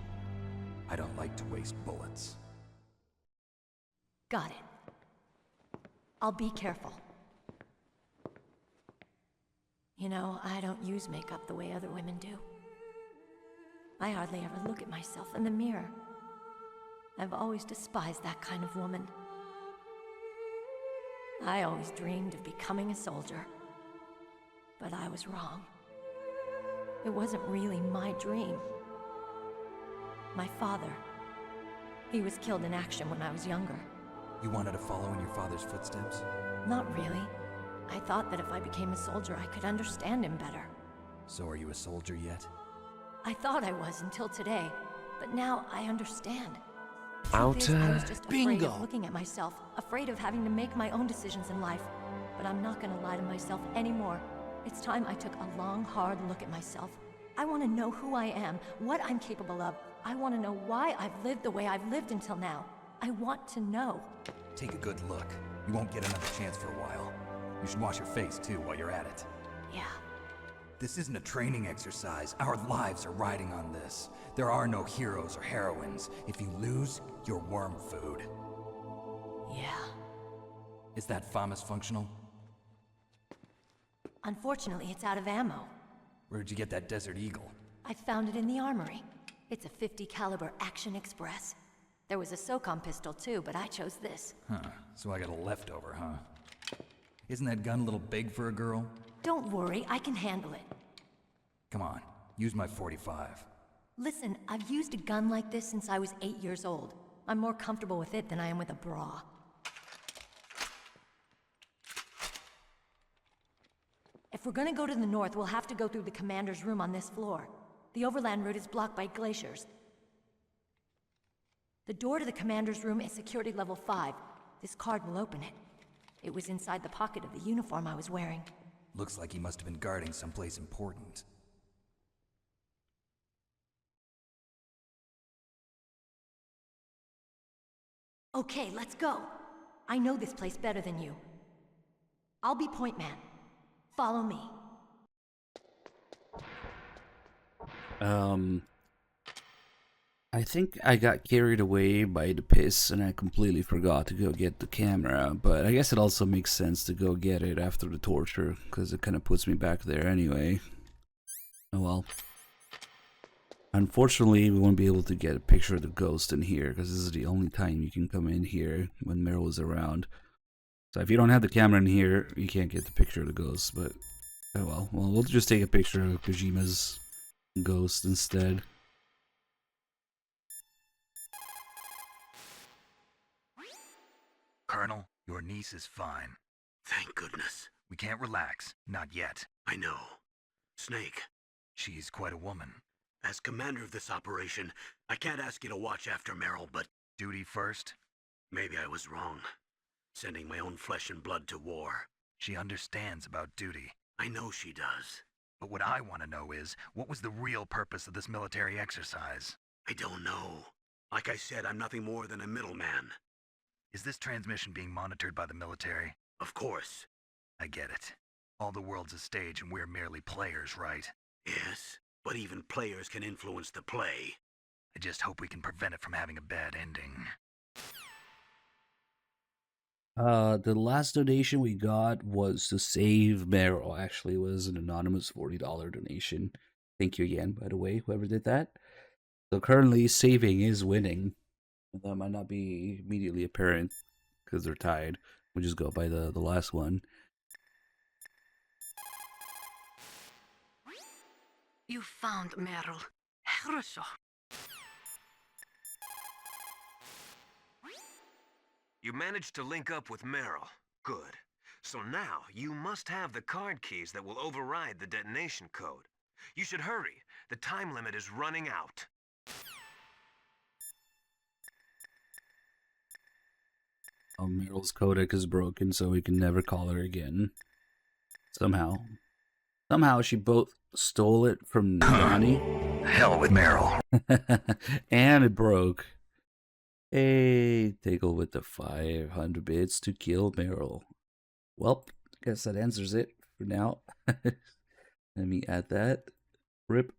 I don't like to waste bullets. Got it. I'll be careful. You know, I don't use makeup the way other women do. I hardly ever look at myself in the mirror. I've always despised that kind of woman. I always dreamed of becoming a soldier. But I was wrong. It wasn't really my dream. My father, he was killed in action when I was younger. You wanted to follow in your father's footsteps? Not really. I thought that if I became a soldier, I could understand him better. So are you a soldier yet? I thought I was until today, but now I understand. Out. Truth is, I was just afraid of looking at myself, afraid of having to make my own decisions in life. But I'm not gonna lie to myself anymore. It's time I took a long, hard look at myself. I want to know who I am, what I'm capable of. I want to know why I've lived the way I've lived until now. I want to know. Take a good look. You won't get another chance for a while. You should wash your face, too, while you're at it. Yeah. This isn't a training exercise. Our lives are riding on this. There are no heroes or heroines. If you lose, you're worm food. Yeah. Is that FAMAS functional? Unfortunately, it's out of ammo. Where'd you get that Desert Eagle? I found it in the armory. It's a .50 caliber Action Express. There was a SOCOM pistol too, but I chose this. Huh, so I got a leftover, huh? Isn't that gun a little big for a girl? Don't worry, I can handle it. Come on, use my .45. Listen, I've used a gun like this since I was 8 years old. I'm more comfortable with it than I am with a bra. If we're gonna go to the north, we'll have to go through the commander's room on this floor. The overland route is blocked by glaciers. The door to the commander's room is security level 5. This card will open it. It was inside the pocket of the uniform I was wearing. Looks like he must have been guarding someplace important. Okay, let's go. I know this place better than you. I'll be point man. Follow me. I think I got carried away by the piss and I completely forgot to go get the camera, but I guess it also makes sense to go get it after the torture, because it kind of puts me back there anyway. Oh well. Unfortunately, we won't be able to get a picture of the ghost in here, because this is the only time you can come in here when Meryl is around. So if you don't have the camera in here, you can't get the picture of the ghost, but oh well. Well, we'll just take a picture of Kojima's ghost instead. Colonel, your niece is fine. Thank goodness. We can't relax. Not yet. I know. Snake. She's quite a woman. As commander of this operation, I can't ask you to watch after Meryl, but... Duty first? Maybe I was wrong. Sending my own flesh and blood to war. She understands about duty. I know she does. But what I want to know is, what was the real purpose of this military exercise? I don't know. Like I said, I'm nothing more than a middleman. Is this transmission being monitored by the military? Of course. I get it. All the world's a stage and we're merely players, right? Yes, but even players can influence the play. I just hope we can prevent it from having a bad ending. The last donation we got was to save Meryl. Actually, it was an anonymous $40 donation. Thank you again, by the way, whoever did that. So currently, saving is winning. That might not be immediately apparent because they're tied. We'll just go by the last one. You found Meryl. хорошо. You managed to link up with Meryl. Good. So now, you must have the card keys that will override the detonation code. You should hurry. The time limit is running out. Oh, Meryl's codec is broken, so we can never call her again. Somehow she both stole it from Johnny. Hell with Meryl. And it broke. Hey, Tickle with the 500 bits to kill Meryl. Well, guess that answers it for now. Let me add that. Rip.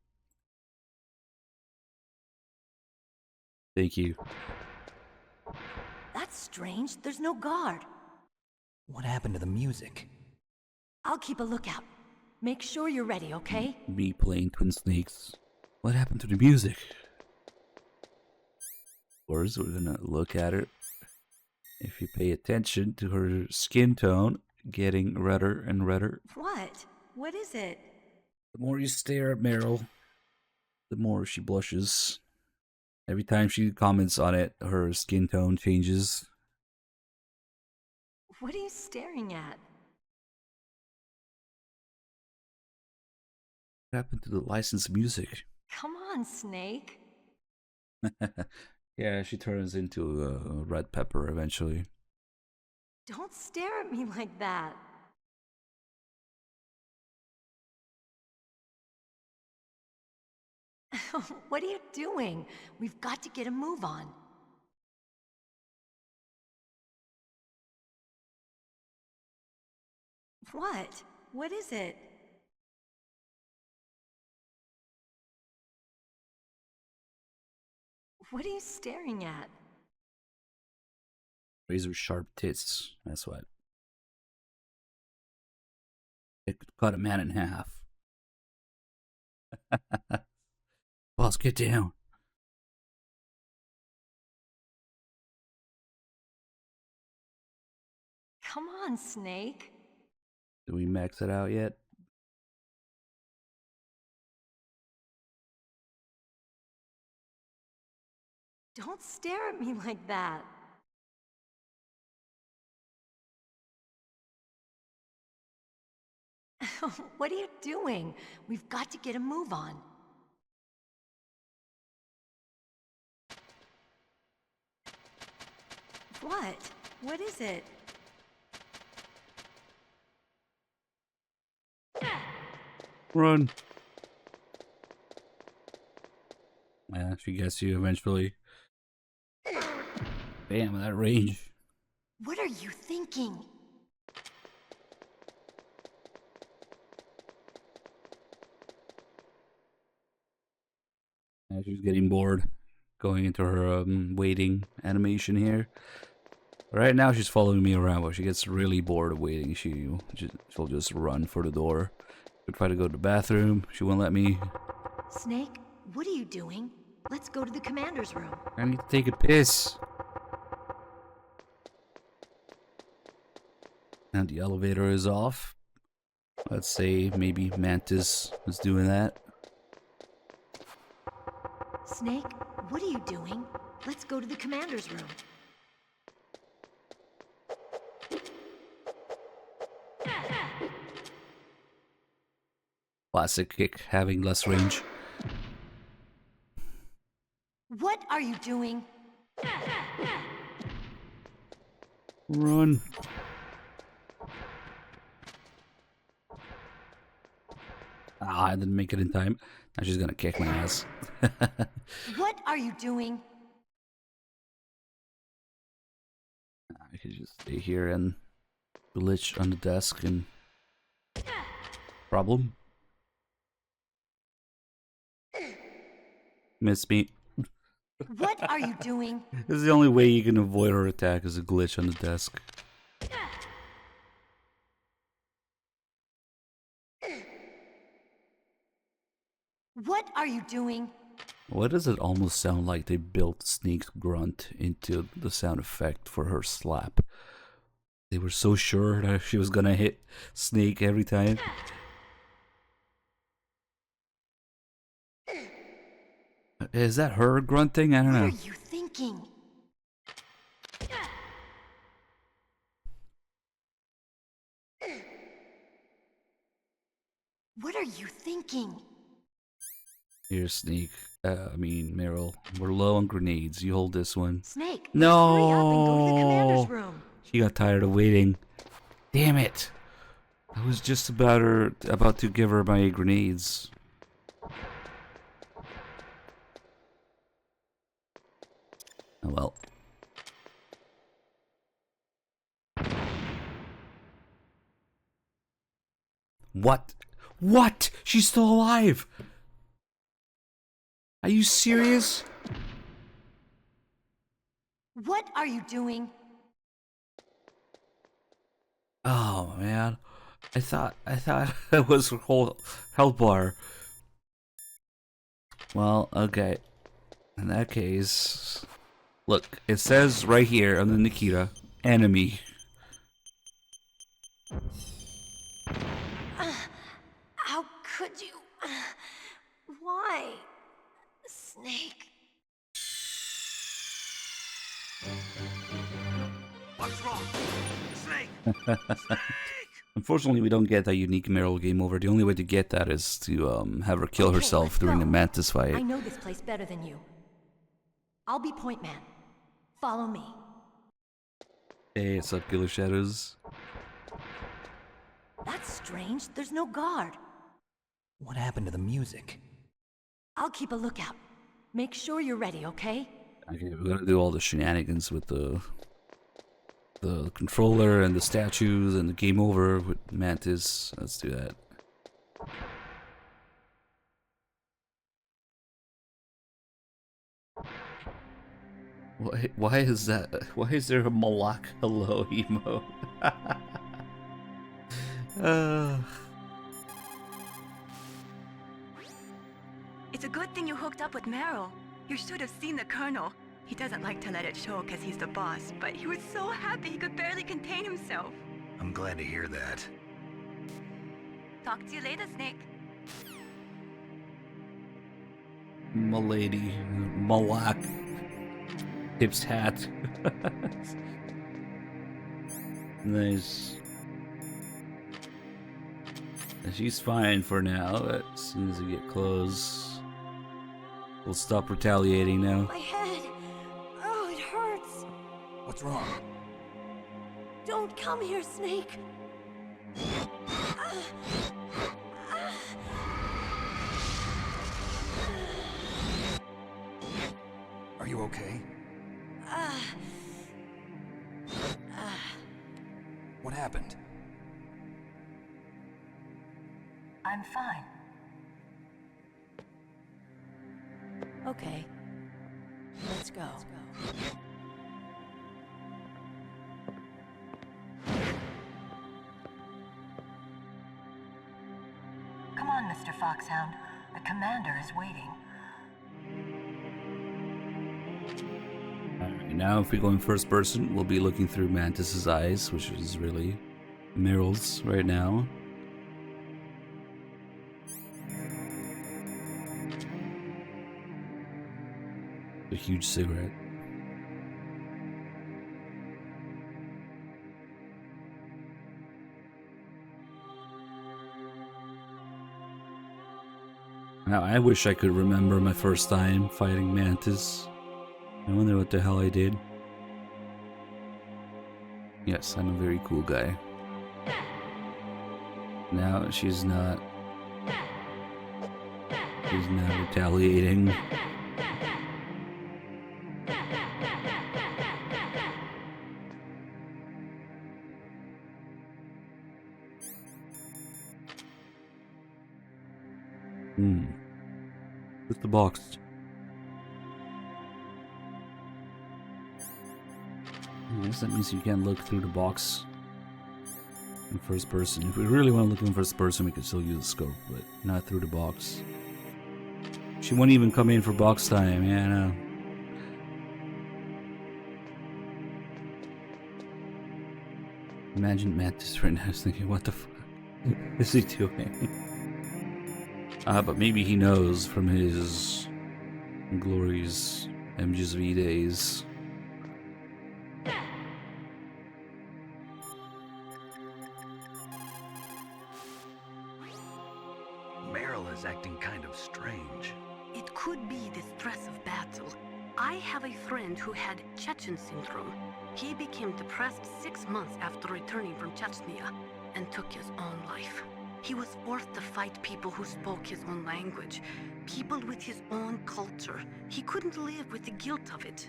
Thank you. That's strange. There's no guard. What happened to the music? I'll keep a lookout. Make sure you're ready, okay? Me playing Twin Snakes. What happened to the music? We're gonna look at her. If you pay attention to her skin tone getting redder and redder. What? What is it? The more you stare at Meryl, the more she blushes. Every time she comments on it, her skin tone changes. What are you staring at? What happened to the licensed music? Come on, Snake. Yeah, she turns into a red pepper eventually. Don't stare at me like that. What are you doing? We've got to get a move on. What? What is it? What are you staring at? Razor sharp tits, that's what. It could cut a man in half. Boss, get down. Come on, Snake. Did we max it out yet? Don't stare at me like that. What are you doing? We've got to get a move on. What? What is it? Run. Yeah, she gets you eventually. Bam, that range. What are you thinking? Yeah, she's getting bored. Going into her waiting animation here. Right now she's following me around, but she gets really bored of waiting. She'll just run for the door. I try to go to the bathroom. She won't let me. Snake, what are you doing? Let's go to the commander's room. I need to take a piss. And the elevator is off. Let's say maybe Mantis was doing that. Snake, what are you doing? Let's go to the commander's room. Classic kick, having less range. What are you doing? Run. Ah, I didn't make it in time. Now she's gonna kick my ass. What are you doing? could just stay here and glitch on the desk and problem. Miss me. What are you doing? This is the only way you can avoid her attack is a glitch on the desk. What are you doing? Why does it almost sound like they built Sneak's grunt into the sound effect for her slap? They were so sure that she was gonna hit Snake every time. Is that her grunting? I don't know. What are you thinking? What are you thinking? Here, Sneak. Meryl. We're low on grenades. You hold this one. Snake, No! hurry up and go to the commander's room. She got tired of waiting. Damn it! I was just about to give her my grenades. Oh well. What? What? She's still alive! Are you serious? What are you doing? Oh man. I thought it was her whole health bar. Well, okay. In that case, look, it says right here on the Nikita, enemy. How could you? Why? Snake. What's wrong? Snake! Unfortunately, we don't get that unique Meryl game over. The only way to get that is to have her kill herself during the Mantis fight. I know this place better than you. I'll be point man. Follow me. Hey, what's up, Killer Shadows? That's strange. There's no guard. What happened to the music? I'll keep a lookout. Make sure you're ready, okay? Okay, we're gonna do all the shenanigans with the controller and the statues and the game over with Mantis. Let's do that. Why is that? Why is there a Malak hello emo? It's a good thing you hooked up with Meryl. You should have seen the Colonel. He doesn't like to let it show because he's the boss, but he was so happy he could barely contain himself. I'm glad to hear that. Talk to you later, Snake. Milady, Malak, Tip's hat. Nice. She's fine for now, but as soon as we get close, we'll stop retaliating now. My head. Oh, it hurts. What's wrong? Don't come here, Snake. Are you okay? What happened? I'm fine. Okay. Let's go. Come on, Mr. Foxhound. The commander is waiting. Alright, now if we go in first person, we'll be looking through Mantis's eyes, which is really Meryl's right now. A huge cigarette. Now, I wish I could remember my first time fighting Mantis. I wonder what the hell I did. Yes, I'm a very cool guy. Now, she's not retaliating. Where's the box? I guess that means you can't look through the box in first person. If we really want to look in first person, we can still use the scope, but not through the box. She won't even come in for box time. Yeah, I know. Imagine Mantis right now is thinking, what the fuck is he doing? But maybe he knows from his glorious MGS1 days. Meryl is acting kind of strange. It could be the stress of battle. I have a friend who had Chechen syndrome. He became depressed 6 months after returning from Chechnya and took his own life. He was forced to fight people who spoke his own language, people with his own culture. He couldn't live with the guilt of it.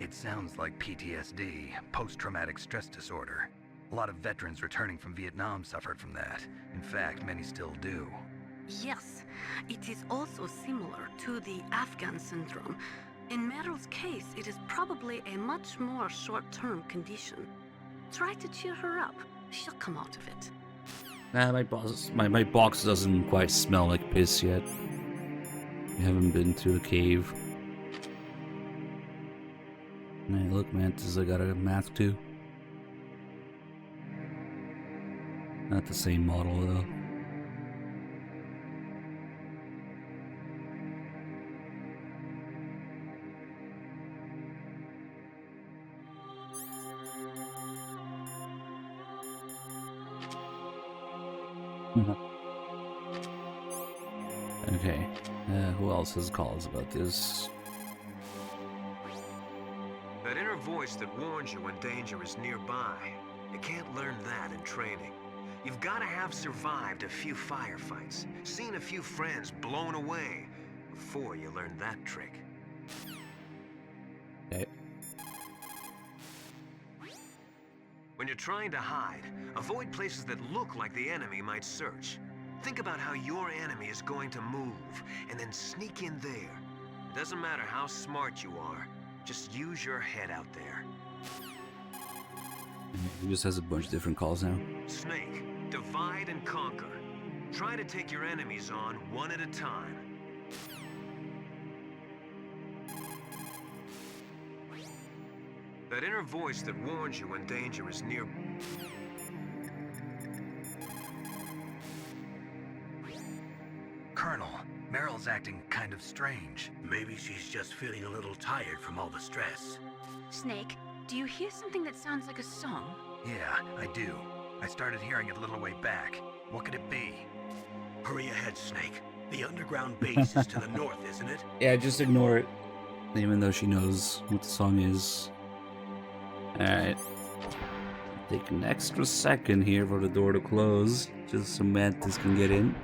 It sounds like PTSD, post-traumatic stress disorder. A lot of veterans returning from Vietnam suffered from that. In fact, many still do. Yes, it is also similar to the Afghan syndrome. In Meryl's case, it is probably a much more short-term condition. Try to cheer her up. She'll come out of it. Nah, my box doesn't quite smell like piss yet. We haven't been to the cave. Hey, look, Mantis, I got a mask too. Not the same model though. Okay, who else has calls about this? That inner voice that warns you when danger is nearby. You can't learn that in training. You've got to have survived a few firefights, seen a few friends blown away, before you learn that trick. Okay. When you're trying to hide, avoid places that look like the enemy might search. Think about how your enemy is going to move, and then sneak in there. It doesn't matter how smart you are, just use your head out there. He just has a bunch of different calls now. Snake, divide and conquer. Try to take your enemies on one at a time. That inner voice that warns you when danger is near. Colonel, Meryl's acting kind of strange. Maybe she's just feeling a little tired from all the stress. Snake, do you hear something that sounds like a song? Yeah, I do. I started hearing it a little way back. What could it be? Hurry ahead, Snake. The underground base is to the north, isn't it? Yeah, just ignore it. Even though she knows what the song is. Alright. Take an extra second here for the door to close, just so Mantis can get in.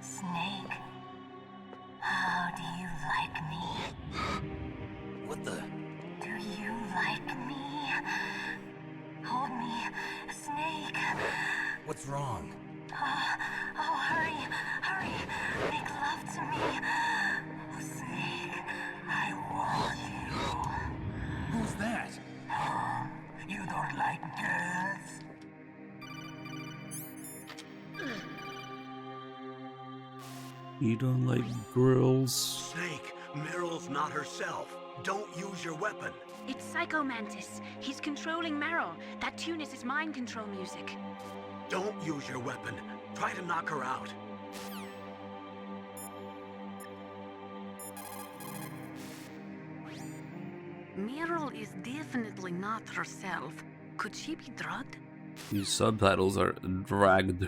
Snake, how do you like me? What the? Do you like me? Hold me, Snake. What's wrong? Oh, hurry, hurry. Make love to me. Snake, I want you. Who's that? Oh, you don't like girls? You don't like girls? Snake, Meryl's not herself. Don't use your weapon. It's Psycho Mantis. He's controlling Meryl. That tune is his mind control music. Don't use your weapon. Try to knock her out. Meryl is definitely not herself. Could she be drugged? These subtitles are dragged.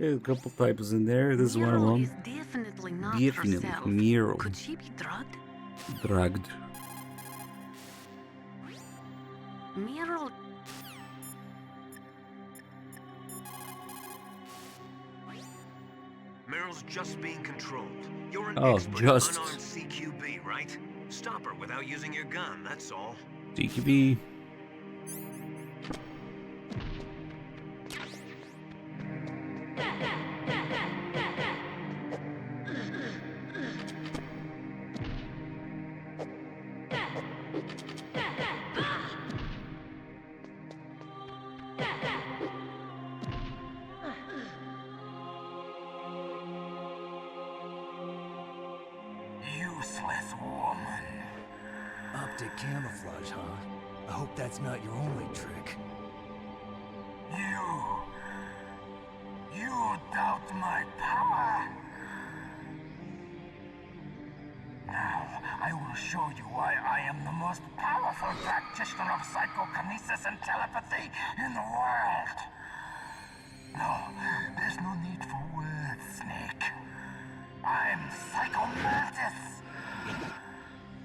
Yeah, a couple typos in there. This is one of them. Is definitely not Definitely. herself. Meryl. Could she be drugged? Dragged. Meryl. Meryl's just being controlled. You're an Oh, expert just. unarmed CQB, right? Stop her without using your gun, that's all. CQB. Useless woman. Optic camouflage, huh? I hope that's not your only trick. You doubt my power? Now, I will show you why I am the most powerful practitioner of psychokinesis and telepathy in the world. No, there's no need for words, Snake. I'm Psycho Mantis.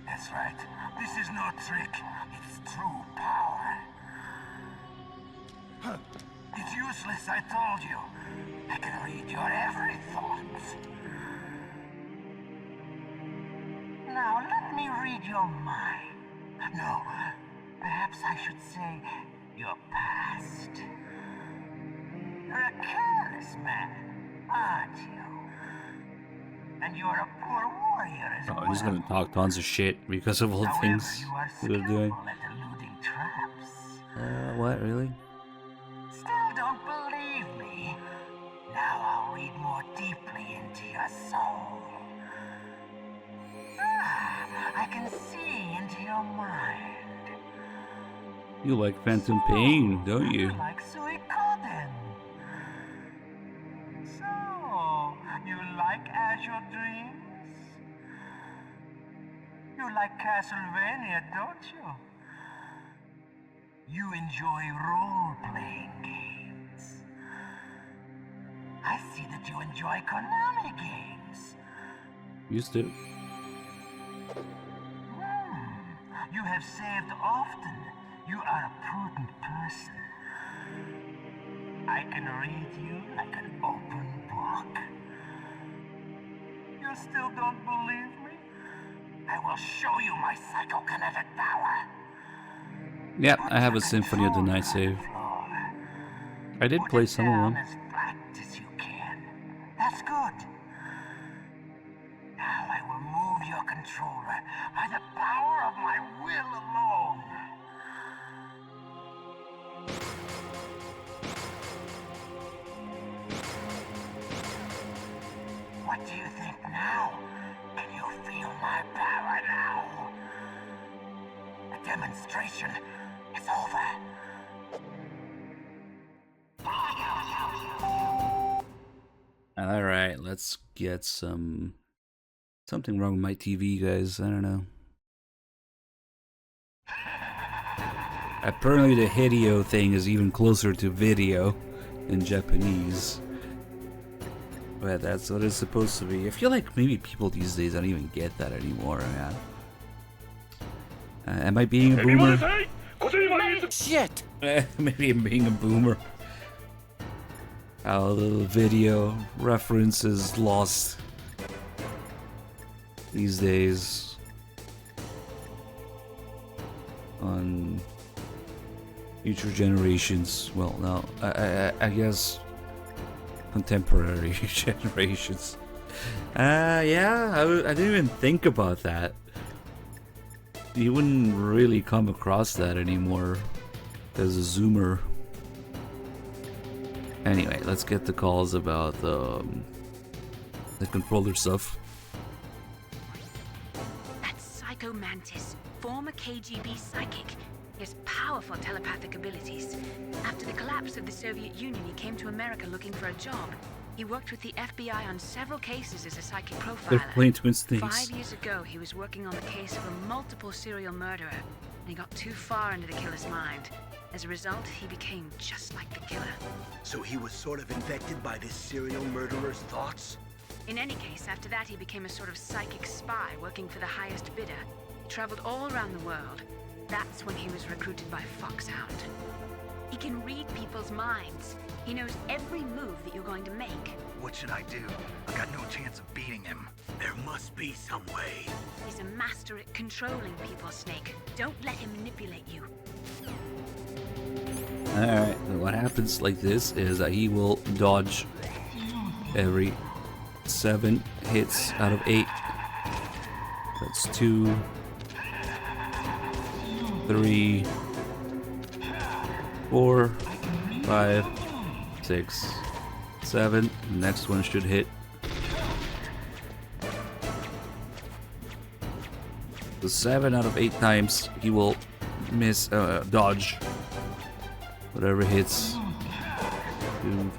That's right. This is no trick. It's true power. Huh. It's useless, I told you. I can read your every thought. Now, let me read your mind. No, perhaps I should say your past. You're a careless man, aren't you? And you're a poor warrior as well. Oh, he's gonna talk tons of shit because of all the things we're doing. At eluding traps. What, really? Still don't believe me? Now I'll read more deeply into your soul. I can see into your mind. You like Phantom Pain, don't you? Like Suikoden. So, you like Azure Dreams? You like Castlevania, don't you? You enjoy role-playing games. I see that you enjoy Konami games. Used to. You have saved often. You are a prudent person. I can read you like an open book. You still don't believe me? I will show you my psychokinetic power. Yep, I have a Symphony of the Night save. I did play some of them. As flat as you can. That's good. Now I will move your controller by the power of my will alone. What do you think now? Can you feel my power now? The demonstration is over. Alright, let's get some... Something wrong with my TV, guys. I don't know. Apparently the Hideo thing is even closer to video in Japanese. But that's what it's supposed to be. I feel like maybe people these days don't even get that anymore, man. Am I being a boomer? Shit! Maybe I'm being a boomer. How the video reference is lost these days on future generations. Well, no, I guess contemporary generations. Yeah, I didn't even think about that. You wouldn't really come across that anymore as a zoomer. Anyway, let's get the calls about the controller stuff. That's Psycho Mantis, former KGB psychic. He has powerful telepathic abilities. After the collapse of the Soviet Union, he came to America looking for a job. He worked with the FBI on several cases as a psychic profiler. They're playing twin things. 5 years ago, he was working on the case of a multiple serial murderer, and he got too far into the killer's mind. As a result, he became just like the killer. So he was sort of infected by this serial murderer's thoughts? In any case, after that, he became a sort of psychic spy working for the highest bidder. He traveled all around the world. That's when he was recruited by Foxhound. He can read people's minds. He knows every move that you're going to make. What should I do? I've got no chance of beating him. There must be some way. He's a master at controlling people, Snake. Don't let him manipulate you. Alright, so what happens like this is that he will dodge every 7 hits out of 8. That's 2, 3, 4, 5, 6, 7. The next one should hit. The 7 out of 8 times he will miss, dodge whatever hits. 2,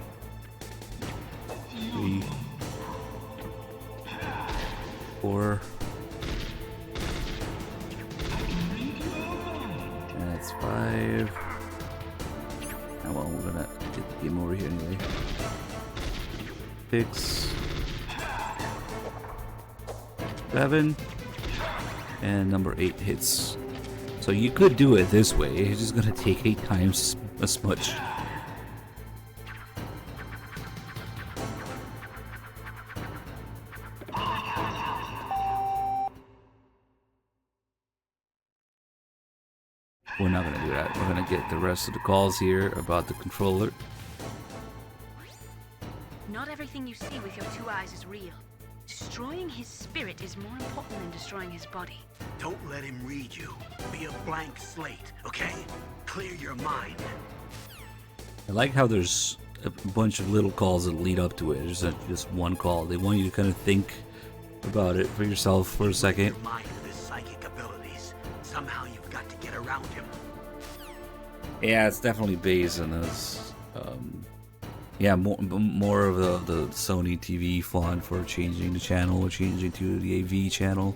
3, 4. That's 5. Oh, well, we're gonna get the game over here anyway. 6, 7, and number 8 hits. So you could do it this way. It's just gonna take 8 times as much. We're not gonna do that. We're gonna get the rest of the calls here about the controller. Not everything you see with your 2 eyes is real. Destroying his spirit is more important than destroying his body. Don't let him read you. Be a blank slate, okay? Clear your mind. I like how there's a bunch of little calls that lead up to it. There's not just one call. They want you to kind of think about it for yourself for a second. Your mind with his psychic abilities. Somehow you've got to get around him. Yeah, it's definitely based on this. Yeah, more of the Sony TV font for changing the channel or changing to the AV channel.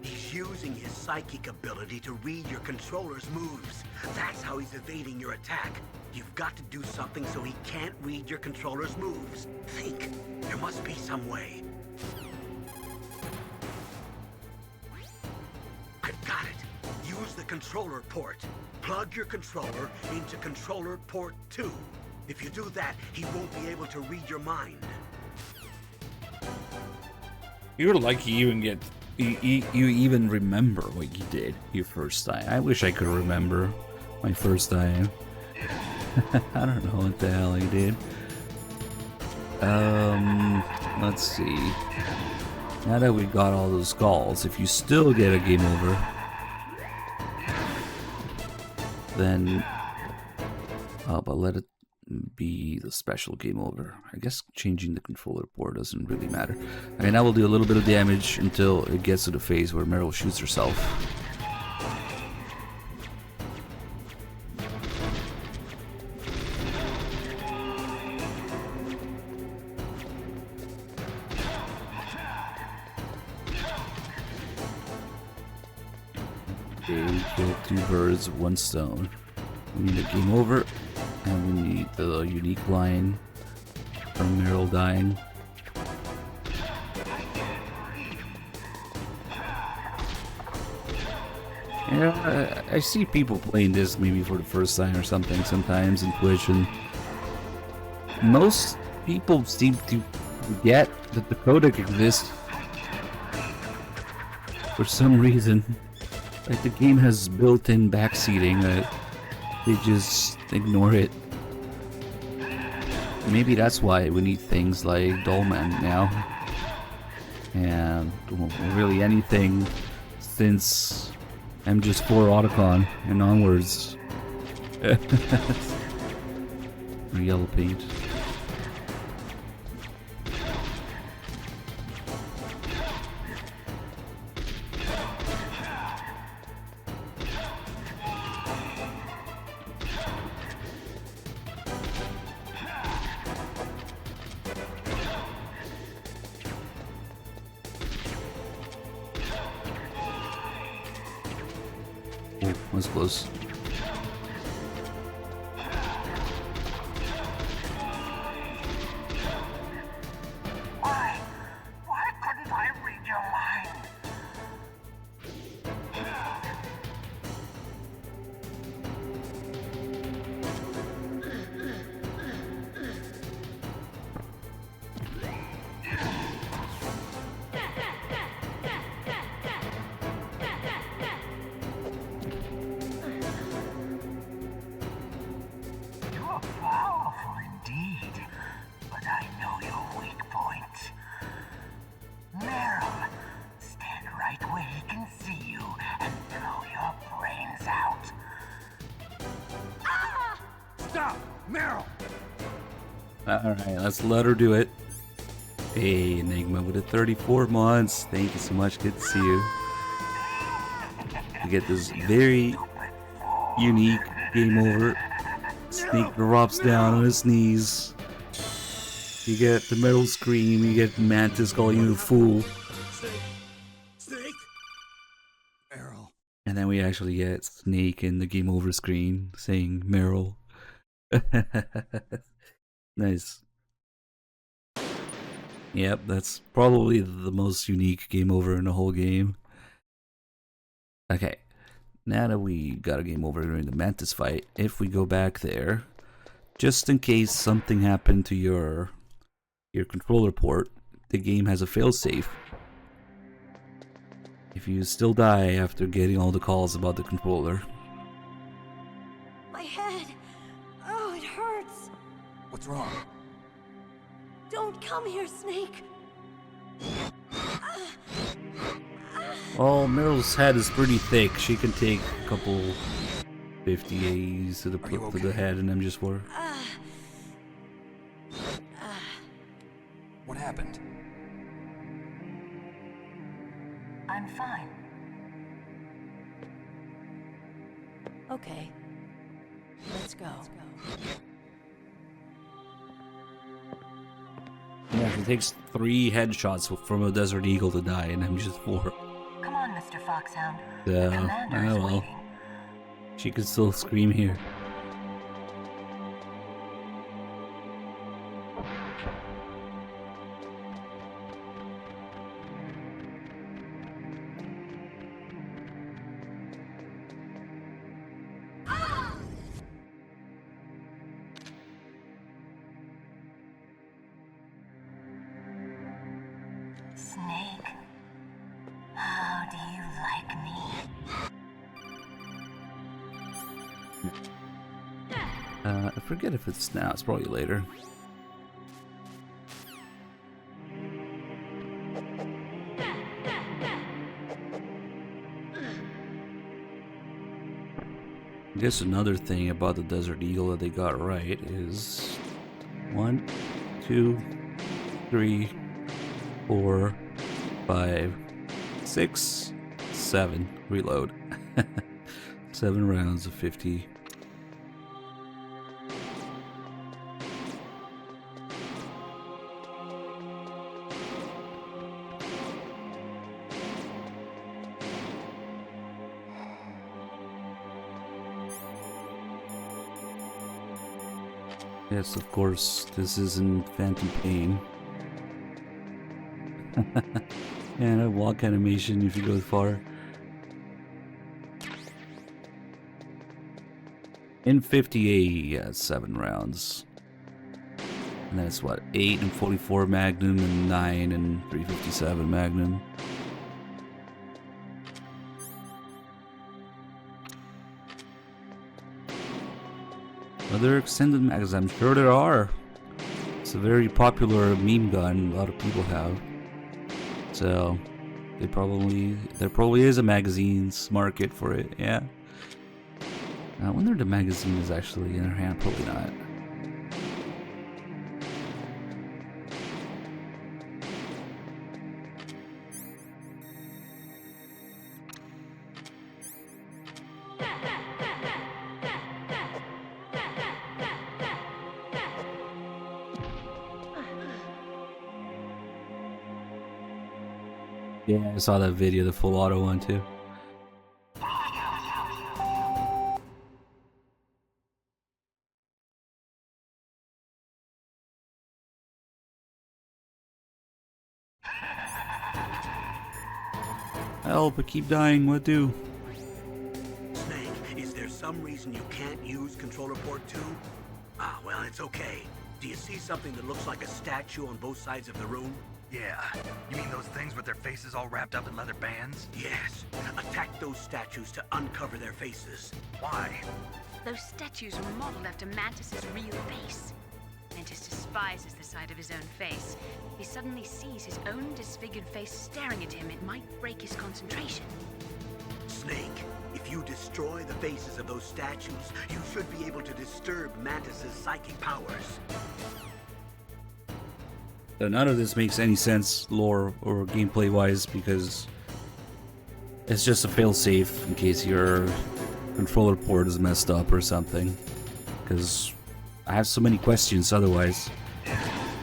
He's using his psychic ability to read your controller's moves. That's how he's evading your attack. You've got to do something so he can't read your controller's moves. Think. There must be some way. I've got it. Use the controller port. Plug your controller into controller port 2. If you do that, he won't be able to read your mind. You're lucky you even get you even remember what you did your first time. I wish I could remember my first time. I don't know what the hell I did. Let's see. Now that we got all those calls, if you still get a game over, then but let it be the special game over. I guess changing the controller port doesn't really matter. Okay, now we'll do a little bit of damage until it gets to the phase where Meryl shoots herself. Okay, kill 2 birds, 1 stone. We need a game over, and we need the unique line from Meryl dying. Yeah, I see people playing this maybe for the first time or something sometimes in Twitch, and most people seem to forget that the codec exists for some reason. Like the game has built-in backseating, they just ignore it. Maybe that's why we need things like Dolman now. And well, really anything since MGS4 Otacon and onwards. Yellow paint. Oh, that's close. Why couldn't I read your mind? Stop! Meryl! Alright, let's let her do it. Hey, Enigma with the 34 months. Thank you so much. Good to see you. You get this very unique game over. Snake drops down on his knees. You get the metal scream. You get Mantis calling you a fool. Snake! Meryl. And then we actually get Snake in the game over screen saying Meryl. Nice. Yep, that's probably the most unique game over in the whole game. Okay, now that we got a game over during the Mantis fight, if we go back there, just in case something happened to your controller port, the game has a failsafe. If you still die after getting all the calls about the controller. My head. Oh, it hurts. What's wrong? Don't come here, Snake. Well, Meryl's head is pretty thick. She can take a couple 50 A's to the head in MGS4. What happened? I'm fine. Okay. Let's go. Yeah, it takes 3 headshots from a Desert Eagle to die in MGS4. Come on, Mr. Foxhound. Yeah, well. She could still scream here. Snake, how do you like me? I forget if it's now. It's probably later. I guess another thing about the Desert Eagle that they got right is 1, 2, 3, 4, 5, 6, 7. Reload. 7 rounds of 50. Yes, of course, this isn't Phantom Pain. And a walk animation if you go far. In 58, yeah, 7 rounds. And that's what, 8 and 44 Magnum and 9 and 357 Magnum. Other extended mags, I'm sure there are. It's a very popular meme gun, a lot of people have. So, there probably is a magazine's market for it, yeah. I wonder if the magazine is actually in her hand, probably not. Yeah, I saw that video, the full auto one too. Help, I keep dying, what do? Snake, is there some reason you can't use controller port 2? Ah, well, it's okay. Do you see something that looks like a statue on both sides of the room? Yeah. You mean those things with their faces all wrapped up in leather bands? Yes. Attack those statues to uncover their faces. Why? Those statues were modeled after Mantis's real face. Mantis despises the sight of his own face. If he suddenly sees his own disfigured face staring at him, it might break his concentration. Snake, if If you destroy the faces of those statues, you should be able to disturb Mantis's psychic powers. So none of this makes any sense lore or gameplay wise because it's just a failsafe in case your controller port is messed up or something. Because I have so many questions otherwise.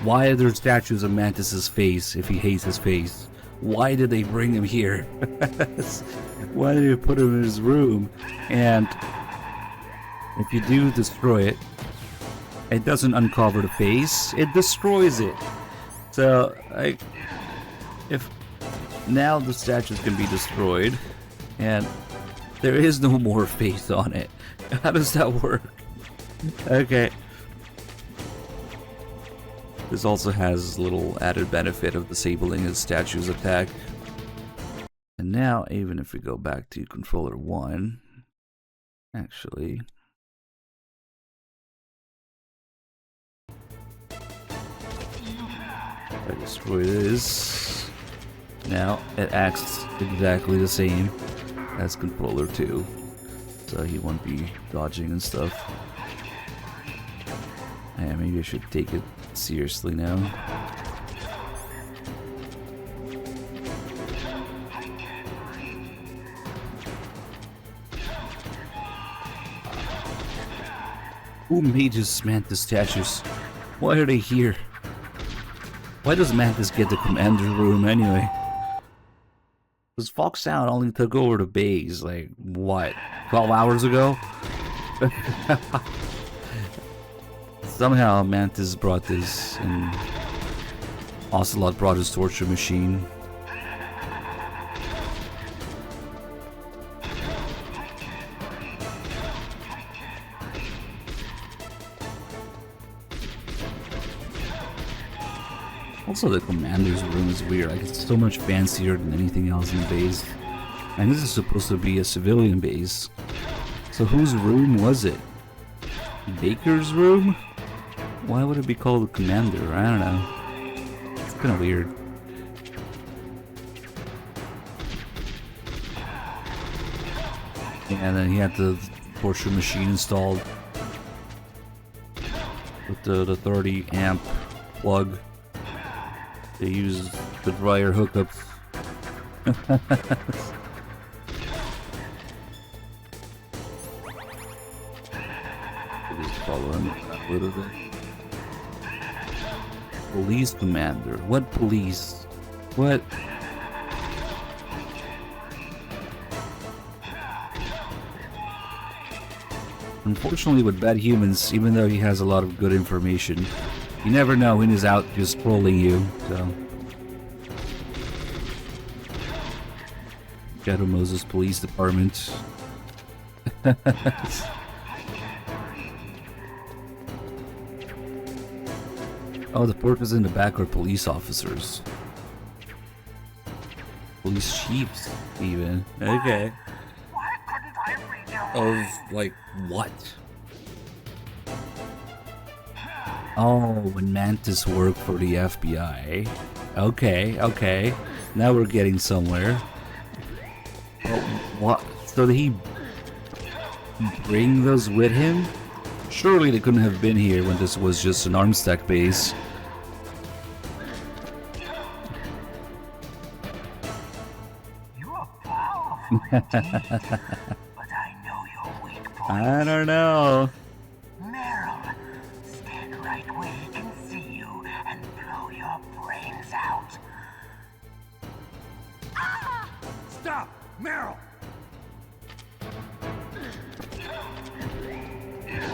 Why are there statues of Mantis's face if he hates his face? Why did they bring him here? Why did they put him in his room? And if you do destroy it, it doesn't uncover the face, it destroys it. So, like, if now the statues can be destroyed, and there is no more face on it, how does that work? Okay. This also has little added benefit of disabling his statue's attack. And now, even if we go back to controller 1, actually... if I destroy this, now it acts exactly the same as controller 2. So he won't be dodging and stuff. Yeah, maybe I should take it seriously now. Who made his Mantis statues? Why are they here? Why does Mantis get the commander's room anyway? Because Fox Sound only took over the base, like, what, 12 hours ago? Somehow Mantis brought this, and Ocelot brought his torture machine. Also, the commander's room is weird. Like, it's so much fancier than anything else in the base. And this is supposed to be a civilian base. So whose room was it? Baker's room? Why would it be called the commander? I don't know. It's kind of weird. And then he had the torture machine installed with the 30 amp plug. They use the dryer hookups. Just follow him a little bit. Police commander. What police? What? Unfortunately, with bad humans, even though he has a lot of good information, you never know when he's out just trolling you, so. Shadow Moses Police Department. Oh, the portraits in the back are police officers. Police chiefs, even. Okay. Of, like, what? Oh, when Mantis worked for the FBI. Okay, okay. Now we're getting somewhere. Oh, what? So did he bring those with him? Surely they couldn't have been here when this was just an Armstack base. You are powerful indeed, but I know your weak point. I don't know. Meryl, stand right where he can see you and blow your brains out. Ah! Stop! Meryl!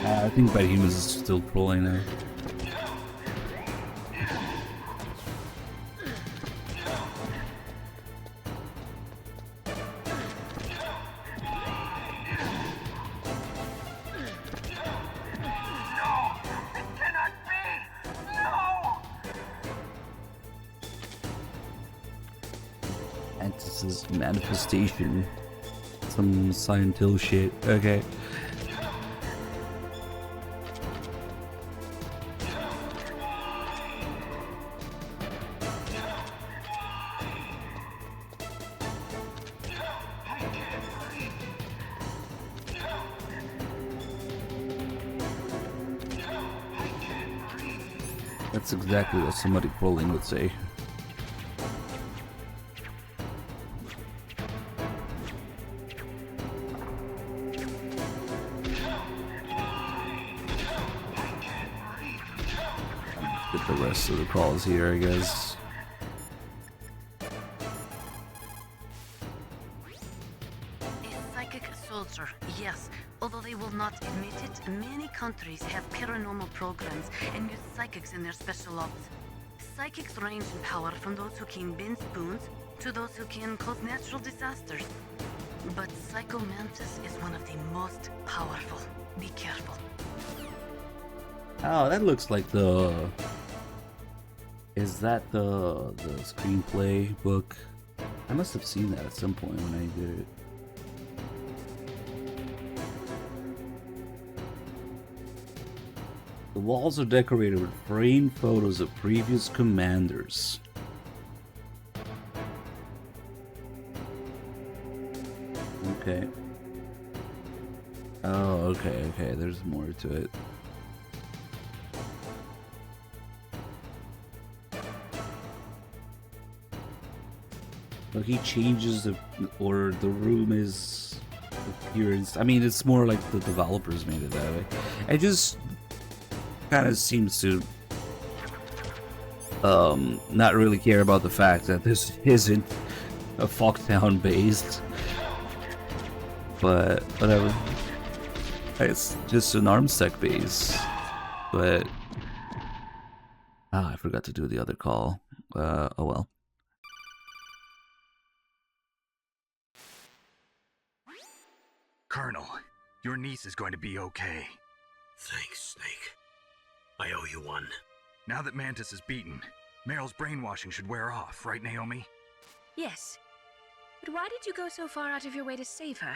I think Bad Humans is still trolling now. Mantis's manifestation. Some Silent Hill shit. Okay. That's exactly what somebody trolling would say. Get the rest of the calls here, I guess. A psychic soldier, yes. Although they will not admit it, many countries have paranormal programs and use psychics in their special ops. Psychics range in power from those who can bend spoons to those who can cause natural disasters. But Psycho Mantis is one of the most powerful. Be careful. Oh, that looks like the... Is that the screenplay book? I must have seen that at some point when I did it. The walls are decorated with framed photos of previous commanders. Okay. Oh, okay, there's more to it. So he changes the room is appearance. I mean, it's more like the developers made it that way. It just kind of seems to not really care about the fact that this isn't a Foxtown based, but whatever. It's just an ArmSec base, but I forgot to do the other call. Oh well. Colonel, your niece is going to be okay. Thanks, Snake. I owe you one. Now that Mantis is beaten, Meryl's brainwashing should wear off, right, Naomi? Yes. But why did you go so far out of your way to save her?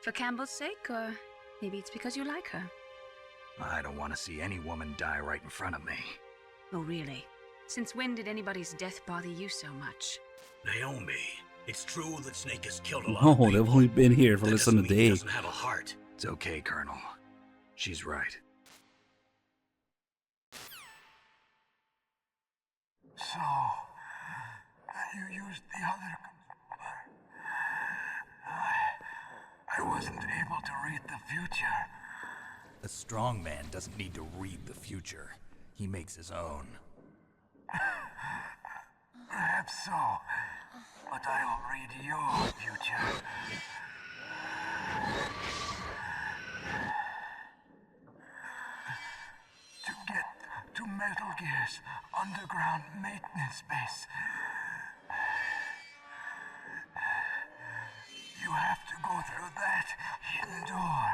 For Campbell's sake, or maybe it's because you like her? I don't want to see any woman die right in front of me. Oh, really? Since when did anybody's death bother you so much? Naomi, it's true that Snake has killed a lot No, of people. they've only been here for less than a That doesn't mean he day. doesn't have a heart. It's okay, Colonel. She's right. So, you used the other... I wasn't able to read the future. A strong man doesn't need to read the future. He makes his own. Perhaps so, but I'll read your future. To get to Metal Gear's underground maintenance base, you have to go through that hidden door.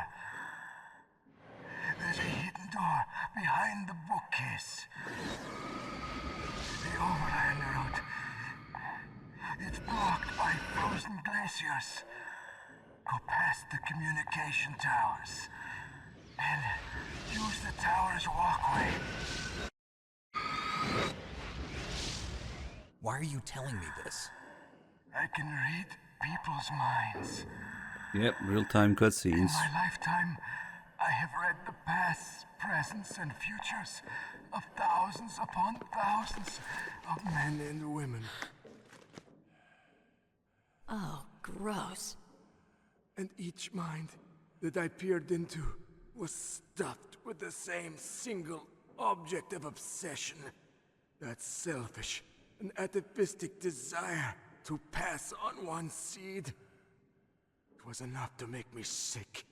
There's a hidden door behind the bookcase. The overland route. It's blocked by frozen glaciers. Go past the communication towers and use the tower's walkway. Why are you telling me this? I can read people's minds. Yep, real-time In cutscenes. my lifetime, I have read the pasts, presents, and futures of thousands upon thousands of men and women. Oh, gross. And each mind that I peered into was stuffed with the same single object of obsession. That selfish and atavistic desire to pass on one seed. It was enough to make me sick.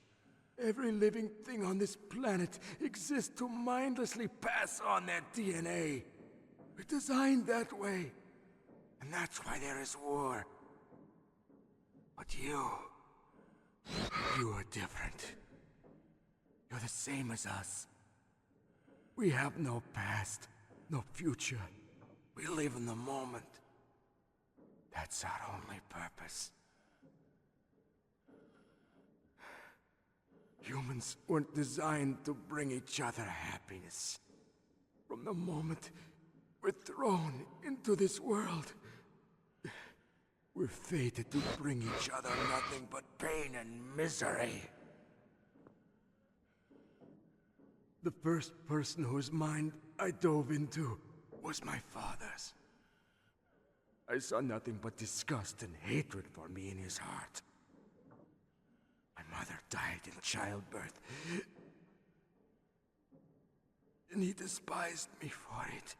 Every living thing on this planet exists to mindlessly pass on their DNA. We're designed that way. And that's why there is war. But you are different. You're the same as us. We have no past, no future. We live in the moment. That's our only purpose. Humans weren't designed to bring each other happiness. From the moment we're thrown into this world, we're fated to bring each other nothing but pain and misery. The first person whose mind I dove into was my father's. I saw nothing but disgust and hatred for me in his heart. My mother died in childbirth, and he despised me for it.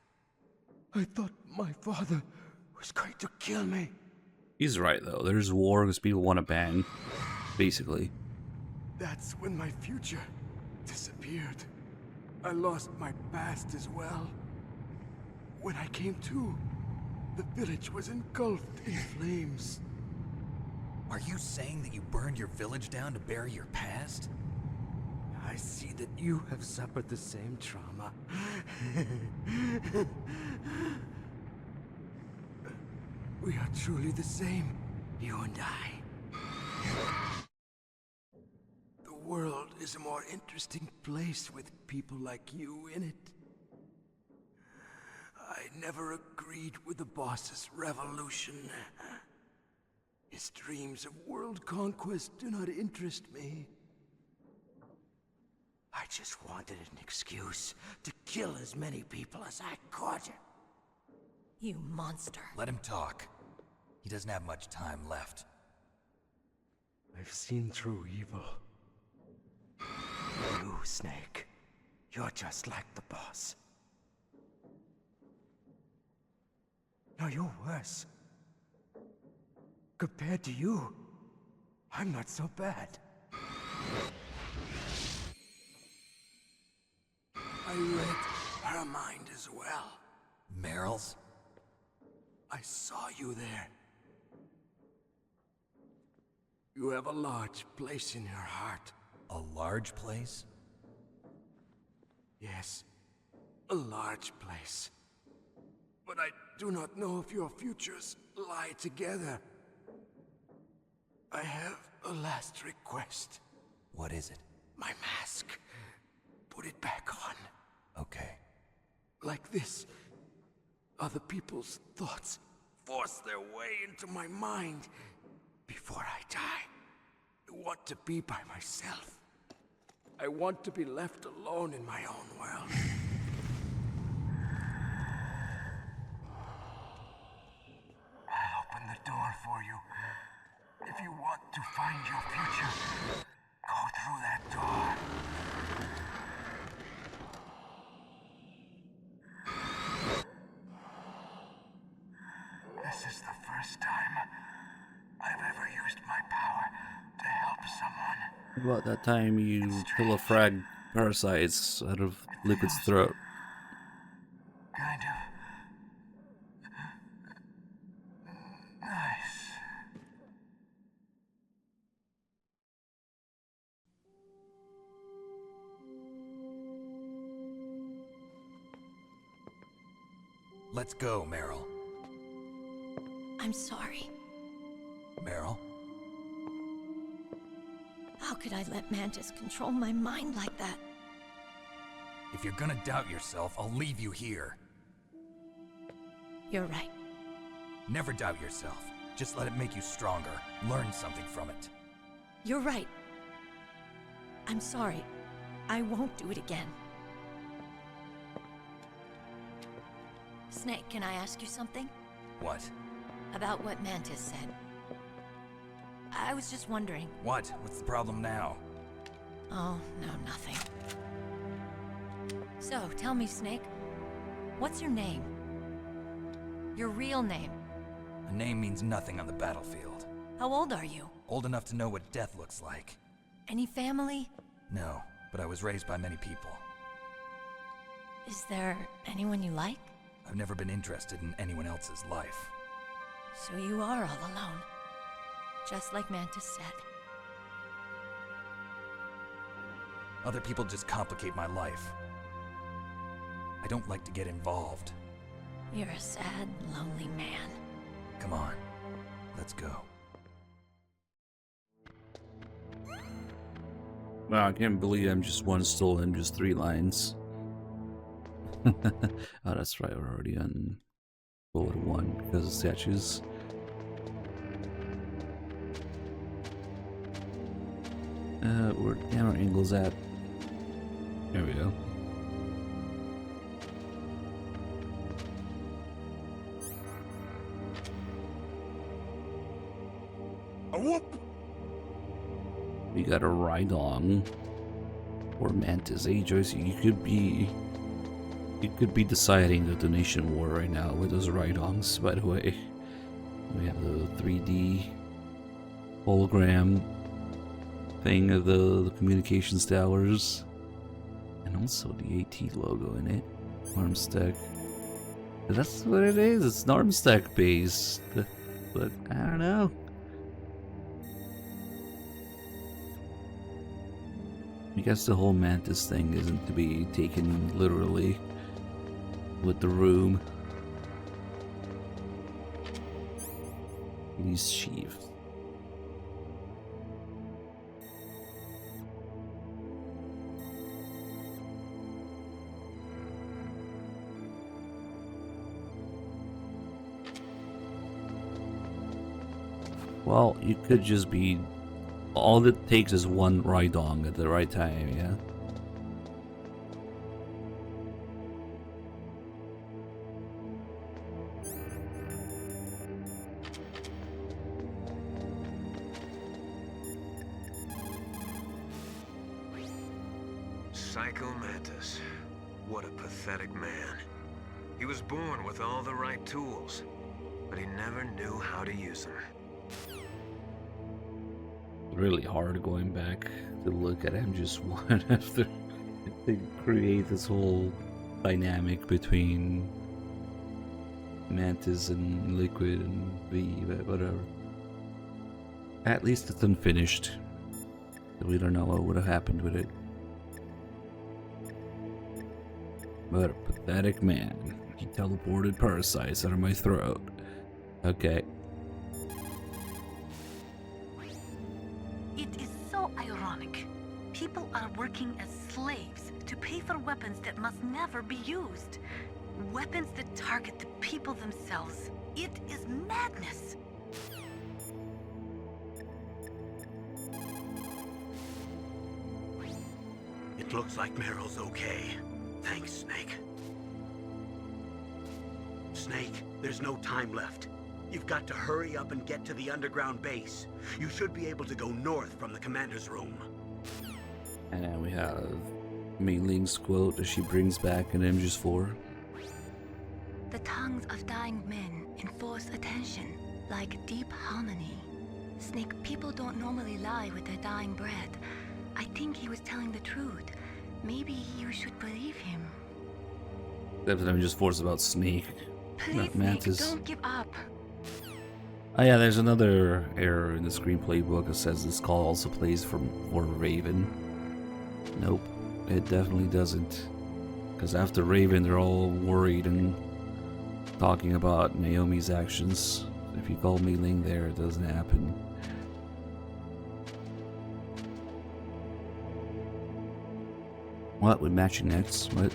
I thought my father was going to kill me. He's right, though. There's war because people want to bang, basically. That's when my future disappeared. I lost my past as well. When I came to, the village was engulfed in flames. Are you saying that you burned your village down to bury your past? I see that you have suffered the same trauma. We are truly the same, you and I. The world is a more interesting place with people like you in it. I never agreed with the boss's revolution. His dreams of world conquest do not interest me. I just wanted an excuse to kill as many people as I could. You monster. Let him talk. He doesn't have much time left. I've seen through evil. You, Snake, you're just like the boss. No, you're worse. Compared to you, I'm not so bad. I read her mind as well. Meryl's? I saw you there. You have a large place in her heart. A large place? Yes, a large place. But I do not know if your futures lie together. I have a last request. What is it? My mask. Put it back on. Okay. Like this, other people's thoughts force their way into my mind. Before I die, I want to be by myself. I want to be left alone in my own world. I'll open the door for you. If you want to find your future, go through that door. This is the first time I've ever used my power to help someone. About that time you kill a frag parasites out of Liquid's throat. Kind of nice. Let's go, Meryl. I'm sorry. Meryl? How could I let Mantis control my mind like that? If you're gonna doubt yourself, I'll leave you here. You're right. Never doubt yourself. Just let it make you stronger. Learn something from it. You're right. I'm sorry. I won't do it again. Snake, can I ask you something? What? About what Mantis said. I was just wondering. What? What's the problem now? Oh, no, nothing. So, tell me, Snake. What's your name? Your real name? A name means nothing on the battlefield. How old are you? Old enough to know what death looks like. Any family? No, but I was raised by many people. Is there anyone you like? I've never been interested in anyone else's life. So you are all alone. Just like Mantis said. Other people just complicate my life. I don't like to get involved. You're a sad, lonely man. Come on, let's go. Wow, I can't believe MGS1 stole in just 3 lines. Oh, that's right, we're already on bullet 1 because of statues. Where the camera angle's at. There we go. whoop. We got a Rhydon or Mantis. Hey Joyce, you could be deciding the donation war right now with those Rhydons, by the way. We have the 3D hologram thing of the communications towers. And also the AT logo in it. Armstack. That's what it is, it's an Armstack base. But I don't know. I guess the whole Mantis thing isn't to be taken literally with the room. These sheaves. Well, you could just be... All it takes is one Rhydon at the right time, yeah? Psycho Mantis. What a pathetic man. He was born with all the right tools, but he never knew how to use them. Really hard going back to look at MGS1 after they create this whole dynamic between Mantis and Liquid and V, but whatever. At least it's unfinished. We don't know what would have happened with it. What a pathetic man. He teleported parasites out of my throat. Okay. It is so ironic. People are working as slaves to pay for weapons that must never be used. Weapons that target the people themselves. It is madness. It looks like Meryl's okay. Thanks, Snake. Snake, there's no time left. You've got to hurry up and get to the underground base. You should be able to go north from the commander's room. And then we have Mei Ling's quote that she brings back in MGS4. The tongues of dying men enforce attention, like deep harmony. Snake, people don't normally lie with their dying breath. I think he was telling the truth. Maybe you should believe him. Except that MGS4 is about Snake, Please, not Mantis. Snake, don't give up. Oh yeah, there's another error in the screenplay book that says this call also plays for Raven. Nope, it definitely doesn't. Because after Raven, they're all worried and talking about Naomi's actions. If you call Mei Ling there, it doesn't happen. What? With matching necks? What?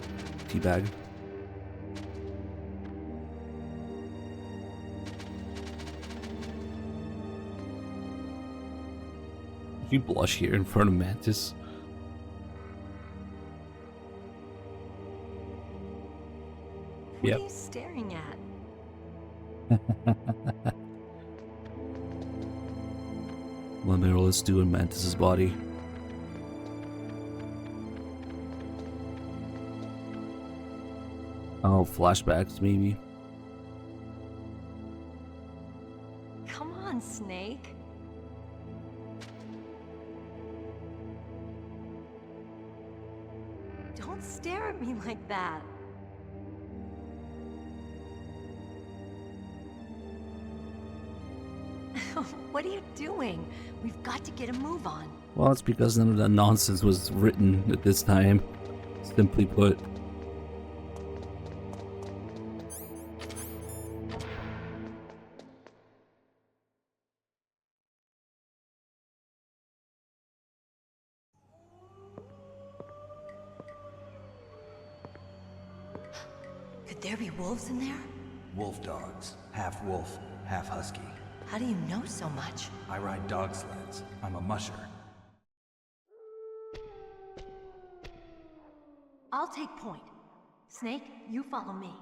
Teabag? Did you blush here in front of Mantis? What Yep. are you staring at? What Meryl is doing Mantis's body. Oh, flashbacks maybe. Come on, Snake. Don't stare at me like that. What are you doing? We've got to get a move on. Well, it's because none of that nonsense was written at this time. Simply put. Could there be wolves in there? Wolf dogs. Half wolf, half husky. How do you know so much? I ride dog sleds. I'm a musher. I'll take point. Snake, you follow me.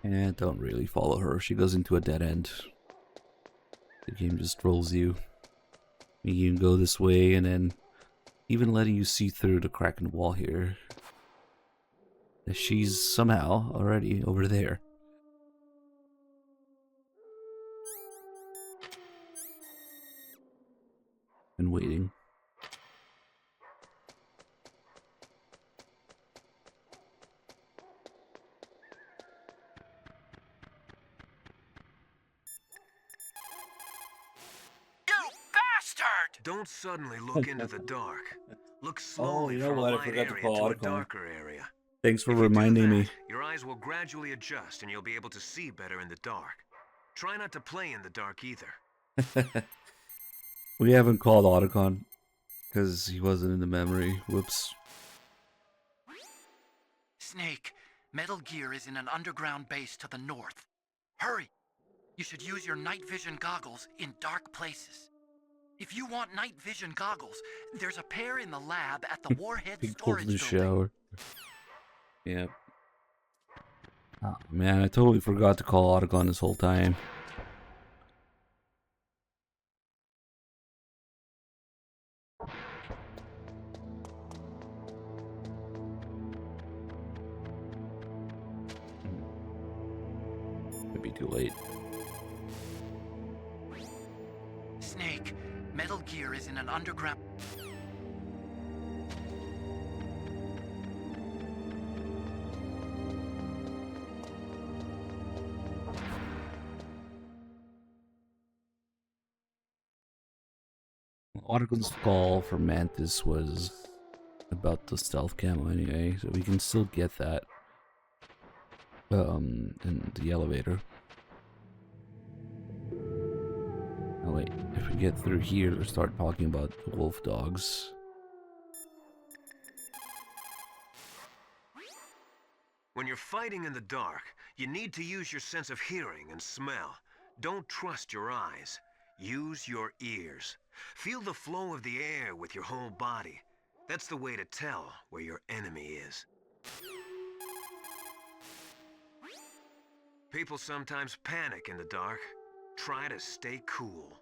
And don't really follow her. She goes into a dead end. the game just rolls you. You can go this way, and then even letting you see through the crack in the wall here. She's somehow already over there. And waiting. Don't suddenly look into the dark. Look slowly you know from what? a I light forgot to area call to a Otacon. darker area. Thanks for If you do reminding me. that, your eyes will gradually adjust and you'll be able to see better in the dark. Try not to play in the dark either. We haven't called Otacon because he wasn't in the memory. Whoops. Snake, Metal Gear is in an underground base to the north. Hurry! You should use your night vision goggles in dark places. If you want night vision goggles, there's a pair in the lab at the Warhead Big storage in the building. shower. Yep. Oh man, I totally forgot to call Otacon this whole time. Could be too late. Snake, Metal Gear is in an underground... Otacon's call for Mantis was about the stealth camo anyway, so we can still get that in the elevator. Oh wait, if we get through here, we'll start talking about the wolf dogs. When you're fighting in the dark, you need to use your sense of hearing and smell. Don't trust your eyes. Use your ears. Feel the flow of the air with your whole body. That's the way to tell where your enemy is. People sometimes panic in the dark. Try to stay cool.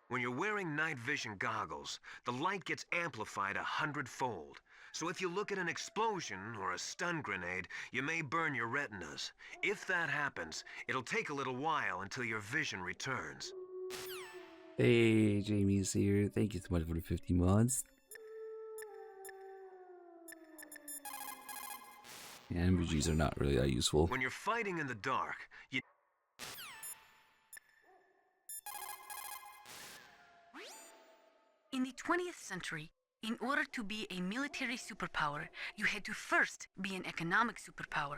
When you're wearing night vision goggles, the light gets amplified 100-fold. So if you look at an explosion or a stun grenade, you may burn your retinas. If that happens, it'll take a little while until your vision returns. Hey, Jamie's here. Thank you so much for the 50 months. Yeah, MVGs are not really that useful. When you're fighting in the dark, you... In the 20th century, in order to be a military superpower, you had to first be an economic superpower.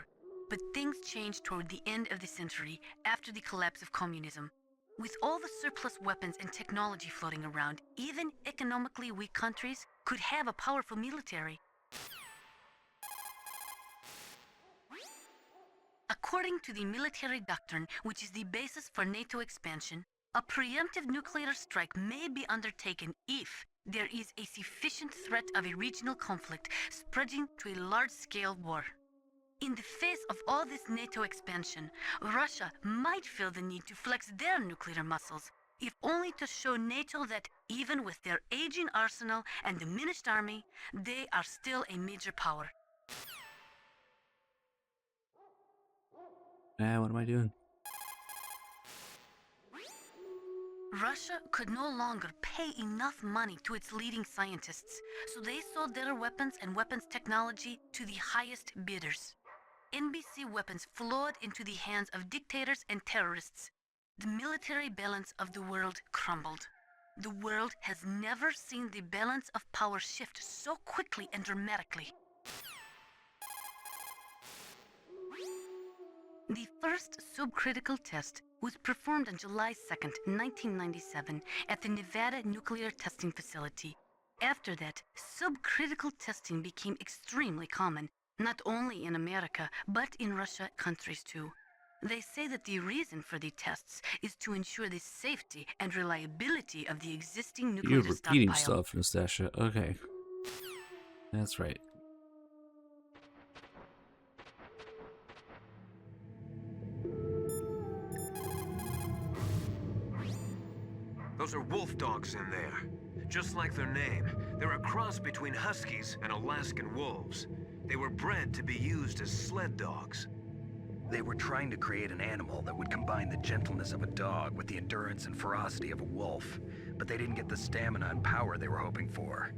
But things changed toward the end of the century after the collapse of communism. With all the surplus weapons and technology floating around, even economically weak countries could have a powerful military. According to the military doctrine, which is the basis for NATO expansion, a preemptive nuclear strike may be undertaken if there is a sufficient threat of a regional conflict spreading to a large-scale war. In the face of all this NATO expansion, Russia might feel the need to flex their nuclear muscles, if only to show NATO that even with their aging arsenal and diminished army, they are still a major power. What am I doing? Russia could no longer pay enough money to its leading scientists, so they sold their weapons and weapons technology to the highest bidders. NBC weapons flowed into the hands of dictators and terrorists. The military balance of the world crumbled. The world has never seen the balance of power shift so quickly and dramatically. The first subcritical test was performed on July 2nd, 1997 at the Nevada Nuclear Testing Facility. After that, subcritical testing became extremely common, not only in America, but in Russia countries too. They say that the reason for the tests is to ensure the safety and reliability of the existing nuclear You're repeating stockpile. stuff, Nastasha. Okay. That's right. Those are wolf dogs in there. Just like their name, they're a cross between huskies and Alaskan wolves. They were bred to be used as sled dogs. They were trying to create an animal that would combine the gentleness of a dog with the endurance and ferocity of a wolf, but they didn't get the stamina and power they were hoping for.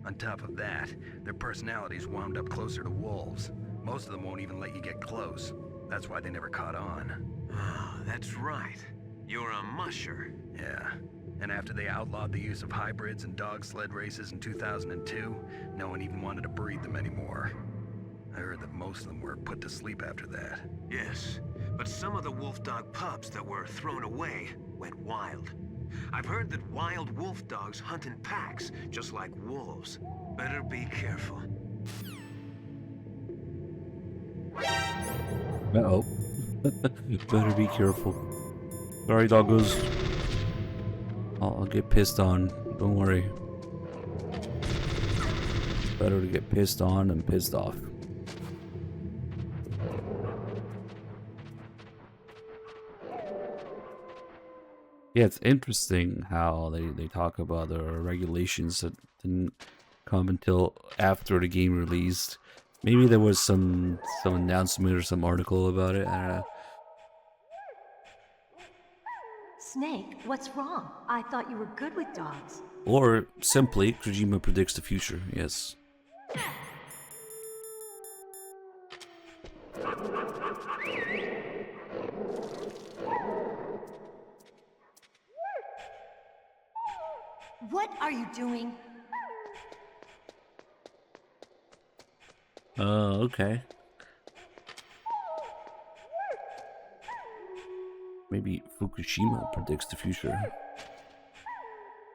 On top of that, their personalities wound up closer to wolves. Most of them won't even let you get close. That's why they never caught on. Ah, that's right. You're a musher. Yeah. And after they outlawed the use of hybrids and dog sled races in 2002, no one even wanted to breed them anymore. I heard that most of them were put to sleep after that. Yes, but some of the wolf dog pups that were thrown away went wild. I've heard that wild wolf dogs hunt in packs, just like wolves. Better be careful. Uh-oh. Better be careful. Sorry, doggos. I'll get pissed on. Don't worry. Better to get pissed on than pissed off. Yeah, it's interesting how they talk about the regulations that didn't come until after the game released. Maybe there was some announcement or some article about it. I don't know. Snake, what's wrong? I thought you were good with dogs. Or simply, Kojima predicts the future. Yes. What are you doing? Okay. Maybe Fukushima predicts the future.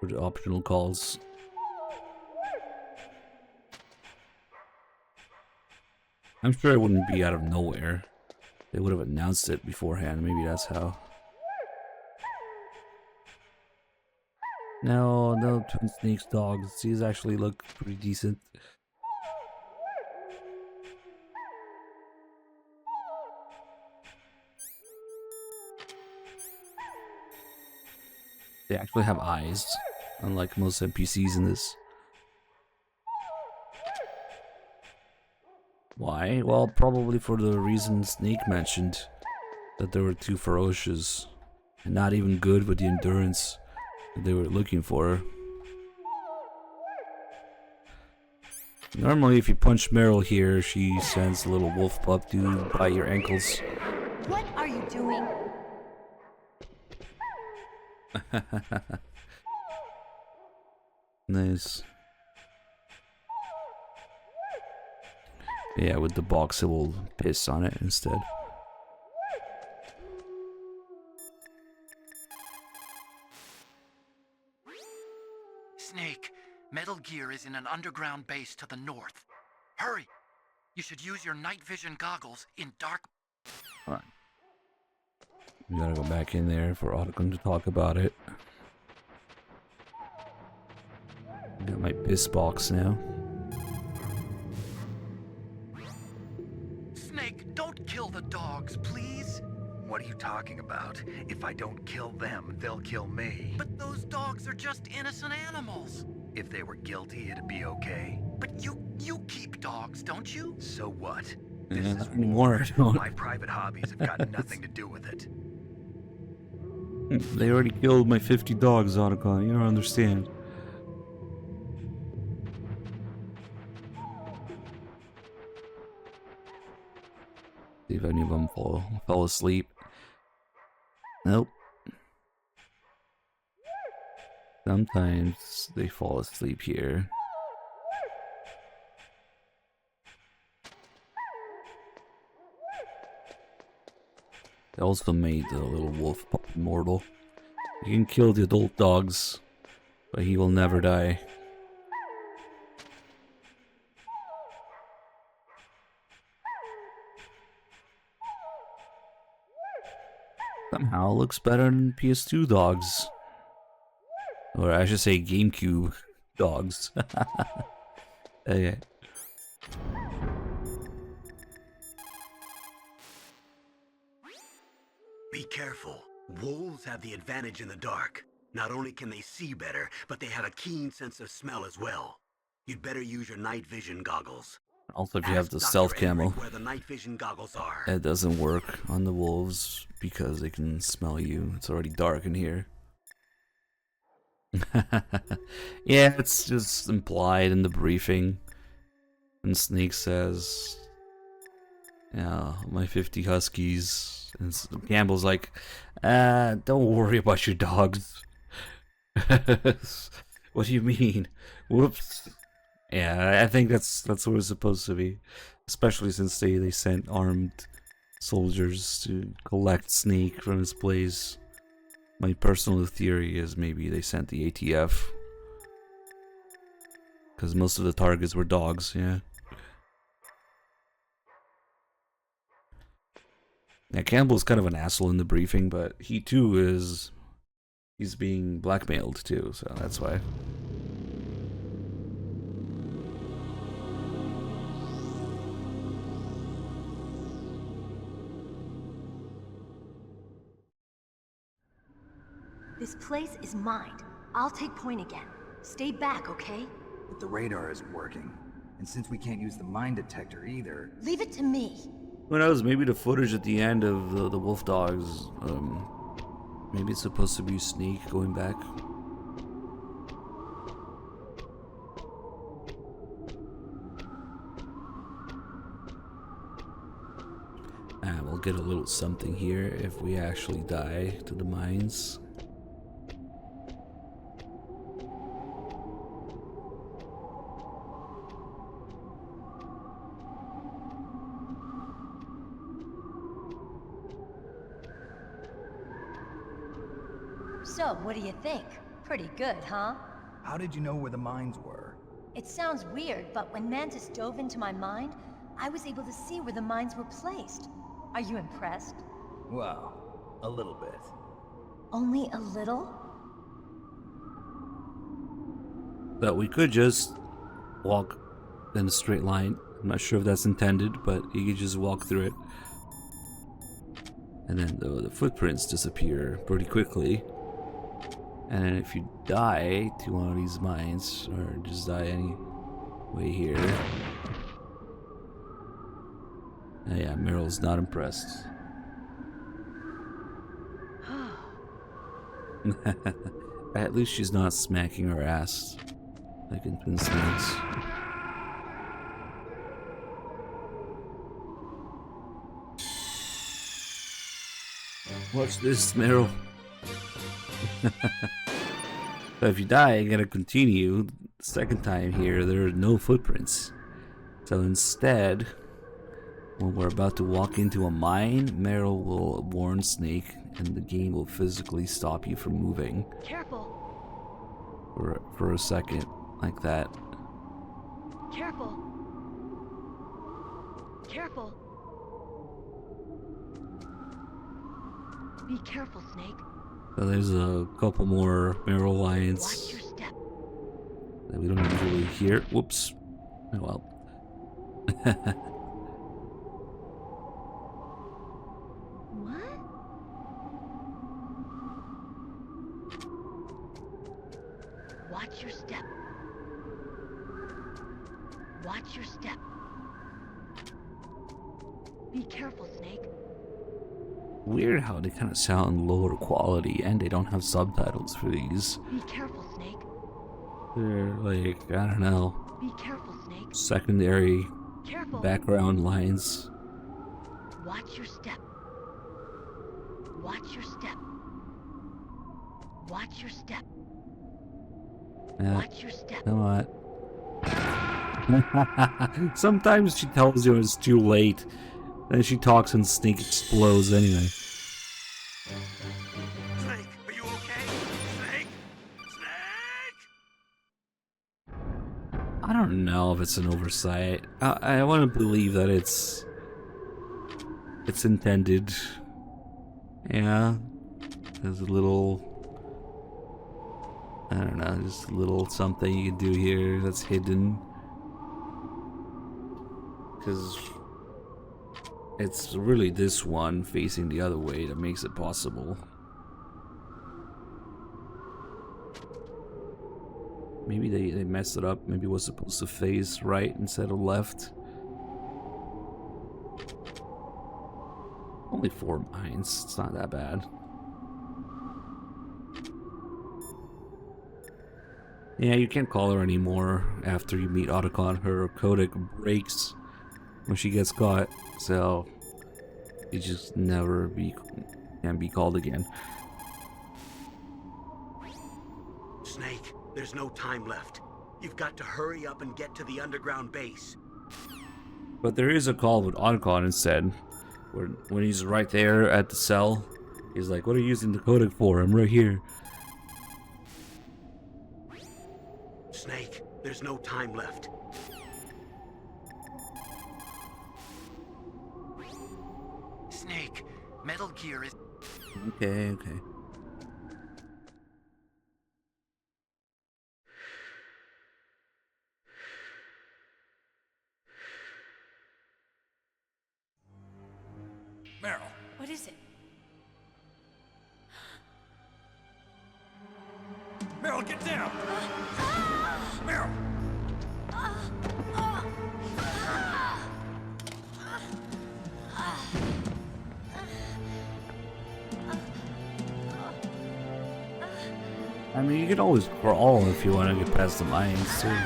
For the optional calls. I'm sure it wouldn't be out of nowhere. They would have announced it beforehand. Maybe that's how. No, Twin Snake's dogs. These actually look pretty decent. They actually have eyes, unlike most NPCs in this. Why? Well, probably for the reason Snake mentioned, that they were too ferocious and not even good with the endurance that they were looking for. Normally, if you punch Meryl here, she sends a little wolf pup to bite your ankles. What are you doing? Nice. Yeah, with the box it will piss on it instead. Snake, Metal Gear is in an underground base to the north. Hurry! You should use your night vision goggles in dark... Alright. We gotta go back in there for Otacon to talk about it. Got my piss box now. Snake, don't kill the dogs, please. What are you talking about? If I don't kill them, they'll kill me. But those dogs are just innocent animals. If they were guilty, it'd be okay. But you keep dogs, don't you? So what? This is war. My private hobbies have got nothing to do with it. They already killed my 50 dogs, Otacon. You don't understand. See if any of them fell asleep. Nope. Sometimes they fall asleep here. They also made the little wolf pup immortal. You can kill the adult dogs, but he will never die. Somehow looks better than PS2 dogs. Or I should say GameCube dogs. Okay. Be careful. Wolves have the advantage in the dark. Not only can they see better, but they have a keen sense of smell as well. You'd better use your night vision goggles. Also, if you have the Ask stealth Dr. Emmerich camo, where the night vision goggles are. it doesn't work on the wolves because they can smell you. It's already dark in here. Yeah, it's just implied in the briefing. And Snake says, yeah, my 50 huskies. And Campbell's like, don't worry about your dogs. What do you mean? Whoops. Yeah, I think that's what it's supposed to be. Especially since they sent armed soldiers to collect Snake from his place. My personal theory is maybe they sent the ATF. Because most of the targets were dogs, yeah. Yeah, Campbell's kind of an asshole in the briefing, but he too he's being blackmailed too, so that's why. This place is mine. I'll take point again. Stay back, okay? But the radar isn't working. And since we can't use the mine detector either... Leave it to me. Who knows, maybe the footage at the end of the wolf dogs, maybe it's supposed to be Snake going back. We'll get a little something here if we actually die to the mines. So, what do you think? Pretty good, huh? How did you know where the mines were? It sounds weird, but when Mantis dove into my mind, I was able to see where the mines were placed. Are you impressed? Well, a little bit. Only a little? But we could just walk in a straight line. I'm not sure if that's intended, but you could just walk through it. And then the footprints disappear pretty quickly. And then if you die to one of these mines, or just die anyway here. Yeah, Meryl's not impressed. At least she's not smacking her ass like in Twin Snakes. Watch this, Meryl. But if you die, you gotta continue. The second time here, there are no footprints. So instead, when we're about to walk into a mine, Meryl will warn Snake, and the game will physically stop you from moving. Careful. For a second, like that. Careful. Careful. Be careful, Snake. So there's a couple more Meryl lines Watch your step. that we don't usually hear. Whoops. Oh well. What? Watch your step. Watch your step. Be careful, Snake. Weird how they kind of sound lower quality and they don't have subtitles for these. Be careful, Snake. They're like, I don't know, Be careful, Snake. secondary Careful. background lines. Watch your step. Watch your step. Watch your step. Watch your step. Come on. Sometimes she tells you it's too late. Then she talks and Snake explodes anyway. Snake, are you okay? Snake? Snake? I don't know if it's an oversight. I want to believe that it's intended. Yeah. There's a little, I don't know, just a little something you can do here that's hidden. Because it's really this one facing the other way that makes it possible. Maybe they messed it up. Maybe it was supposed to face right instead of left. Only 4 mines. It's not that bad. Yeah, you can't call her anymore after you meet Otacon. Her codec breaks when she gets caught, so you just never can be called again. Snake, there's no time left. You've got to hurry up and get to the underground base. But there is a call with Otacon instead, where when he's right there at the cell, he's like, "What are you using the codec for? I'm right here." Snake, there's no time left. Snake, Metal Gear is... Okay. Meryl. What is it? Meryl, get down! Meryl! I mean, you can always crawl if you want to get past the mines, too.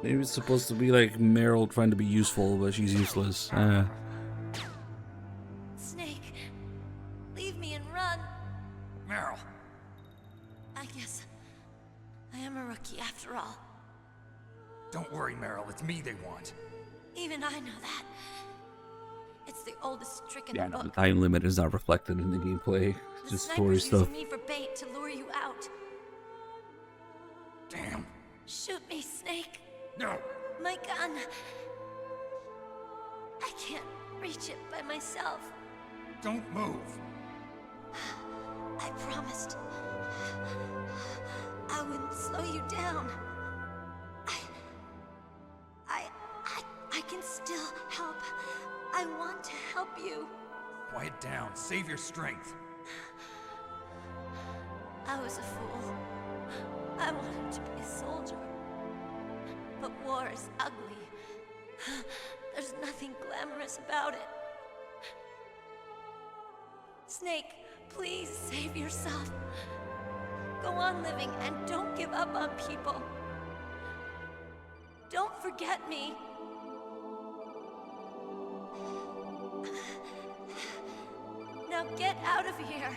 Maybe it's supposed to be like Meryl trying to be useful, but she's useless. Snake, leave me and run. Meryl. I guess I am a rookie after all. Don't worry, Meryl. It's me they want. Even I know that. It's the oldest trick in Yeah, the no, the book. time limit is not reflected in the gameplay. It's The just story sniper's stuff. using me for bait to lure you out. Damn. Shoot me, Snake. No. My gun. I can't reach it by myself. Don't move. I promised I wouldn't slow you down. I can still help. I want to help you. Quiet down. Save your strength. I was a fool. I wanted to be a soldier. But war is ugly. There's nothing glamorous about it. Snake, please save yourself. Go on living and don't give up on people. Don't forget me. Now get out of here.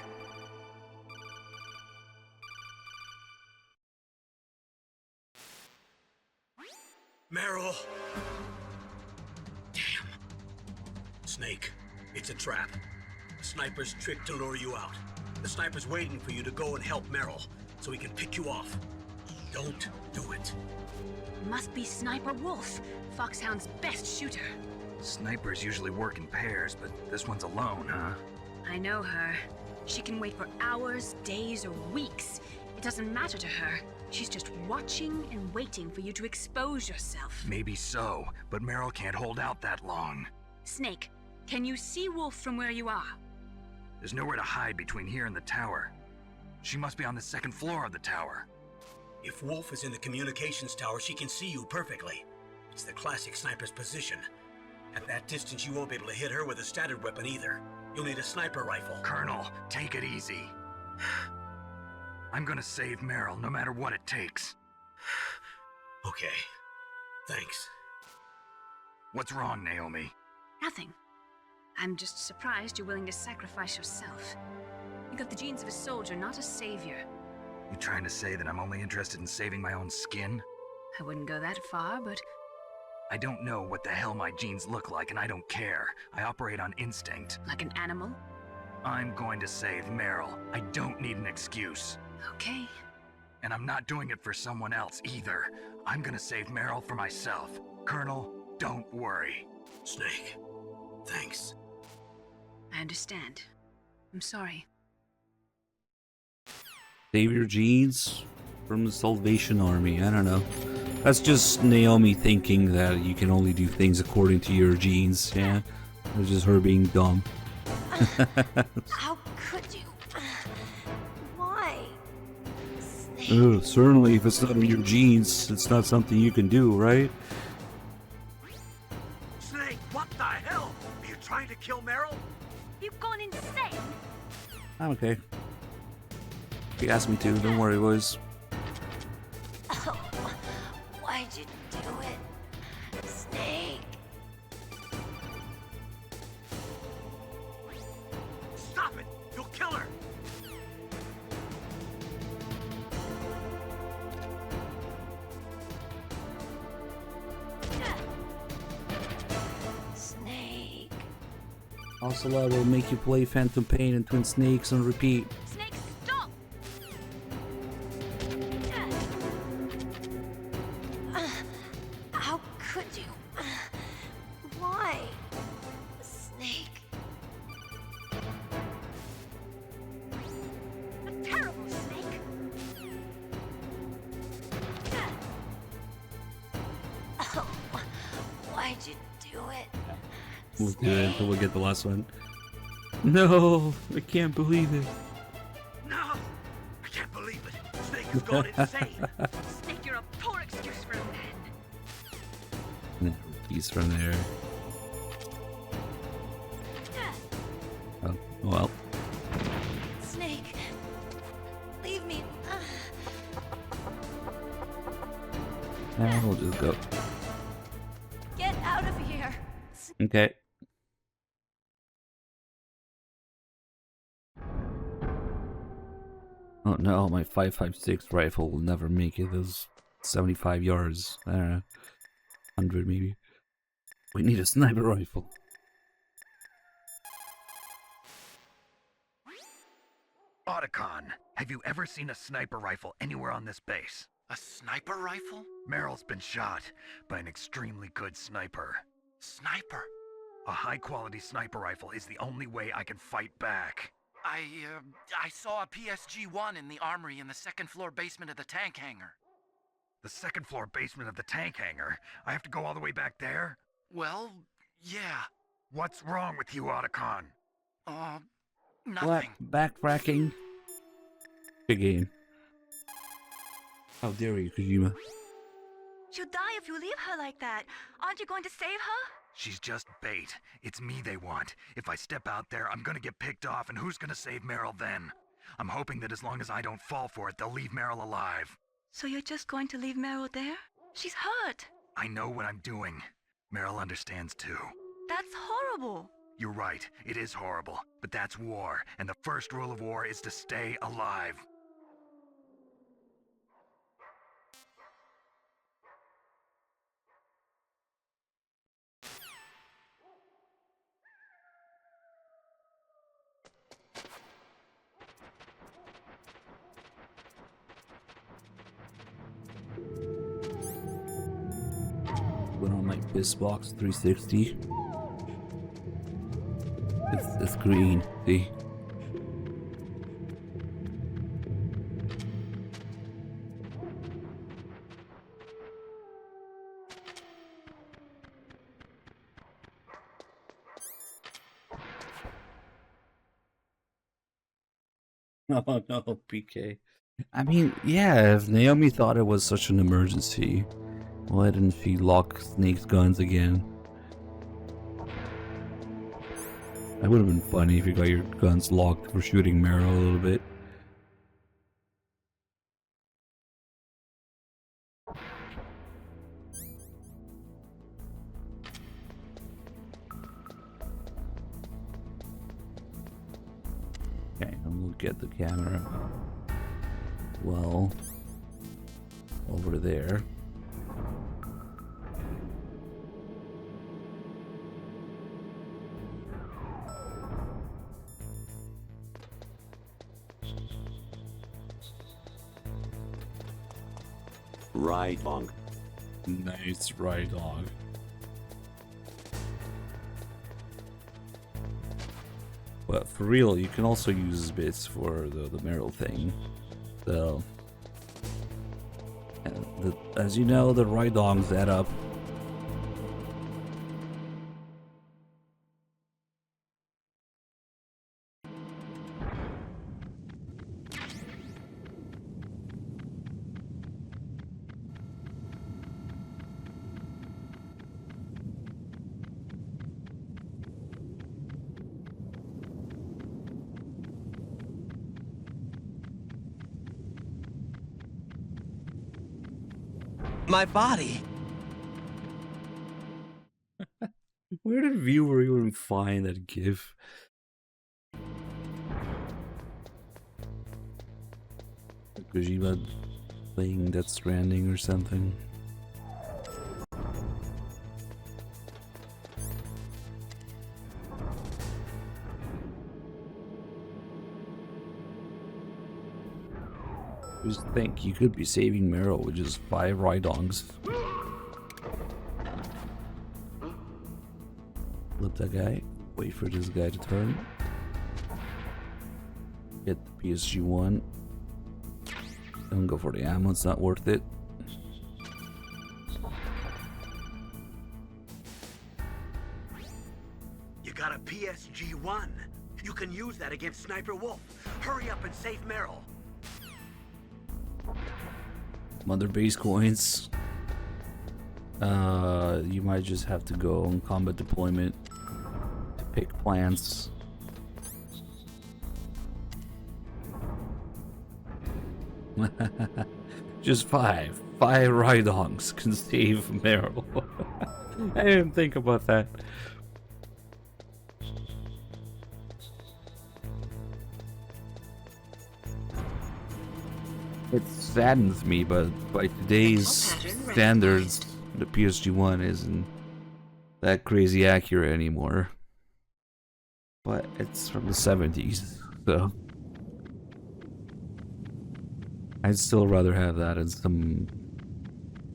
Meryl! Damn. Snake, it's a trap. The sniper's trick to lure you out. The sniper's waiting for you to go and help Meryl, so he can pick you off. Don't do it. Must be Sniper Wolf, Foxhound's best shooter. Snipers usually work in pairs, but this one's alone, huh? I know her. She can wait for hours, days, or weeks. It doesn't matter to her. She's just watching and waiting for you to expose yourself. Maybe so, but Meryl can't hold out that long. Snake, can you see Wolf from where you are? There's nowhere to hide between here and the tower. She must be on the second floor of the tower. If Wolf is in the communications tower, she can see you perfectly. It's the classic sniper's position. At that distance, you won't be able to hit her with a standard weapon either. You'll need a sniper rifle. Colonel, take it easy. I'm gonna save Meryl, no matter what it takes. Okay. Thanks. What's wrong, Naomi? Nothing. I'm just surprised you're willing to sacrifice yourself. You got the genes of a soldier, not a savior. You trying to say that I'm only interested in saving my own skin? I wouldn't go that far, but I don't know what the hell my genes look like, and I don't care. I operate on instinct. like an animal? I'm going to save Meryl. I don't need an excuse. Okay. And I'm not doing it for someone else either. I'm gonna save Meryl for myself. Colonel, don't worry. Snake, thanks. I understand. I'm sorry. Save your genes from the Salvation Army. I don't know. That's just Naomi thinking that you can only do things according to your genes. Yeah, it's just her being dumb. How could you? Why? Certainly, if it's not in your genes, it's not something you can do, right? Snake, what the hell? Are you trying to kill Meryl? You've gone insane. I'm okay. He asked me to, don't worry, boys. Oh, why'd you do it? Snake. Stop it! You'll kill her! Snake. Ocelot will make you play Phantom Pain and Twin Snakes on repeat. Snake, stop! How could you? Why? Snake. A terrible snake. Oh, why'd you do it? We'll do it until we get the last one. No, I can't believe it. No! I can't believe it! Snake has gone insane! Snake, you're a poor excuse for a man. He's from there. Oh, well. Snake, leave me. We'll just go. Get out of here. Okay. Oh no, my 5.56 rifle will never make it. Those 75 yards. I don't know. 100 maybe. We need a sniper rifle. Otacon, have you ever seen a sniper rifle anywhere on this base? A sniper rifle? Meryl's been shot by an extremely good sniper. Sniper? A high-quality sniper rifle is the only way I can fight back. I saw a PSG-1 in the armory in the second-floor basement of the tank hangar. The second-floor basement of the tank hangar? I have to go all the way back there? Well, yeah. What's wrong with you, Otacon? Nothing. Backtracking. Good game. How dare you, Kojima? She'll die if you leave her like that. Aren't you going to save her? She's just bait. It's me they want. If I step out there, I'm gonna get picked off, and who's gonna save Meryl then? I'm hoping that as long as I don't fall for it, they'll leave Meryl alive. So you're just going to leave Meryl there? She's hurt. I know what I'm doing. Meryl understands too. That's horrible. You're right, it is horrible, but that's war, and the first rule of war is to stay alive. Put on my Pissbox 360. It's green, see? Oh no, PK. I mean, yeah, if Naomi thought it was such an emergency, why didn't she lock Snake's guns again? That would have been funny if you got your guns locked for shooting Meryl a little bit. Okay, and we'll get the camera well over there. Right on. Nice right on. But for real, you can also use bits for the Meryl thing. So, and as you know, the Rydongs add up. my body. Where did viewer even find that GIF? Kojima playing Death Stranding or something. Just think, you could be saving Meryl with just 5 Rydongs. Flip that guy. Wait for this guy to turn. Get the PSG1. Don't go for the ammo, it's not worth it. You got a PSG1. You can use that against Sniper Wolf. Hurry up and save Meryl. Mother base coins. You might just have to go on combat deployment to pick plants. Just 5 Rydongs can save Meryl. I didn't think about that. It saddens me, but by today's standards, the PSG1 isn't that crazy accurate anymore. But it's from the 70s, so I'd still rather have that than some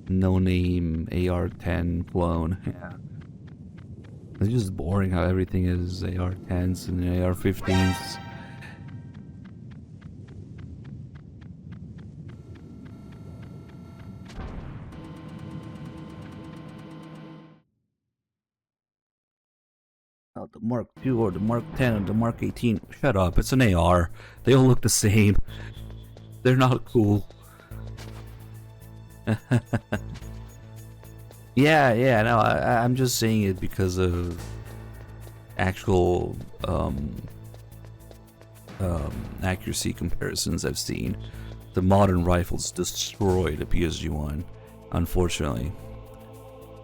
no-name AR-10 clone. Yeah. It's just boring how everything is AR-10s and AR-15s. Oh, the Mark II or the Mark 10 or the Mark 18. Shut up, it's an AR. They all look the same. They're not cool. yeah, no, I'm just saying it because of actual accuracy comparisons I've seen. The modern rifles destroy the PSG1, unfortunately.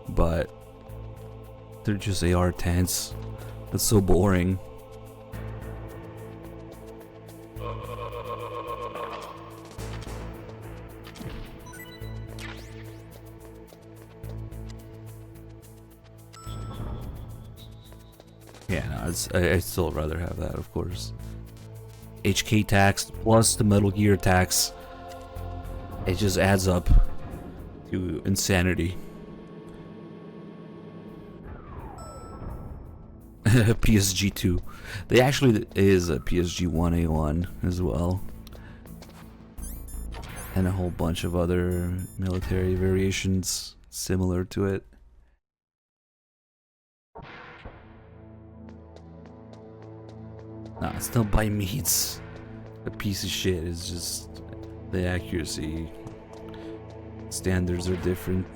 But they're just AR-10s. That's so boring. Yeah, no, I'd still rather have that, of course. HK tax plus the Metal Gear tax. It just adds up to insanity. PSG2. They actually is a PSG1A1 as well. And a whole bunch of other military variations similar to it. Nah, still by means a piece of shit. It's just the accuracy standards are different.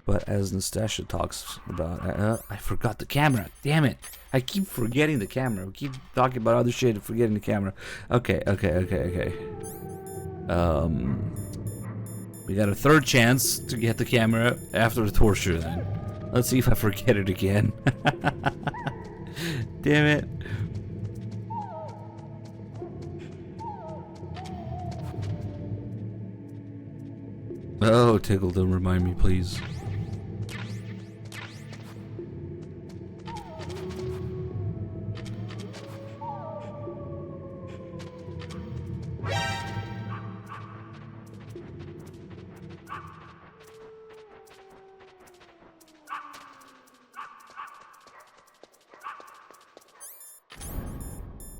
But as Nastasha talks about, I forgot the camera. Damn it! I keep forgetting the camera. I keep talking about other shit and forgetting the camera. Okay. We got a third chance to get the camera after the torture. Then let's see if I forget it again. Damn it! Oh, Tickle, don't remind me, please.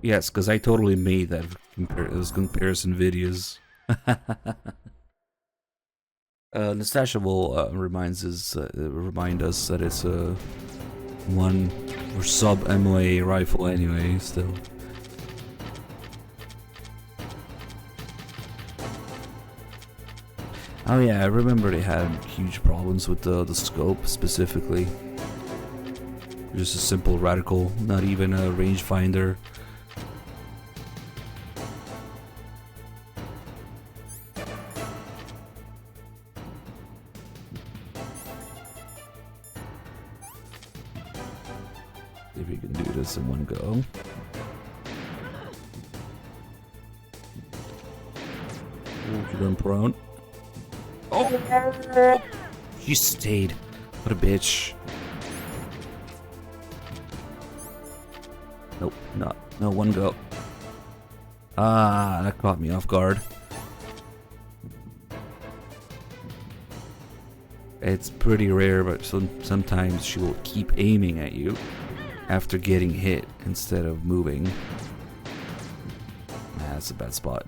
Yes, because I totally made that those comparison videos. Nastasha will remind us that it's a one or sub MOA rifle anyway. Still, oh yeah, I remember they had huge problems with the scope specifically. Just a simple radical, not even a rangefinder. See if we can do this in one go. You're going prone. Oh! She stayed. What a bitch. Nope, no one go. Ah, that caught me off guard. It's pretty rare, but sometimes she will keep aiming at you after getting hit instead of moving. Nah, that's a bad spot.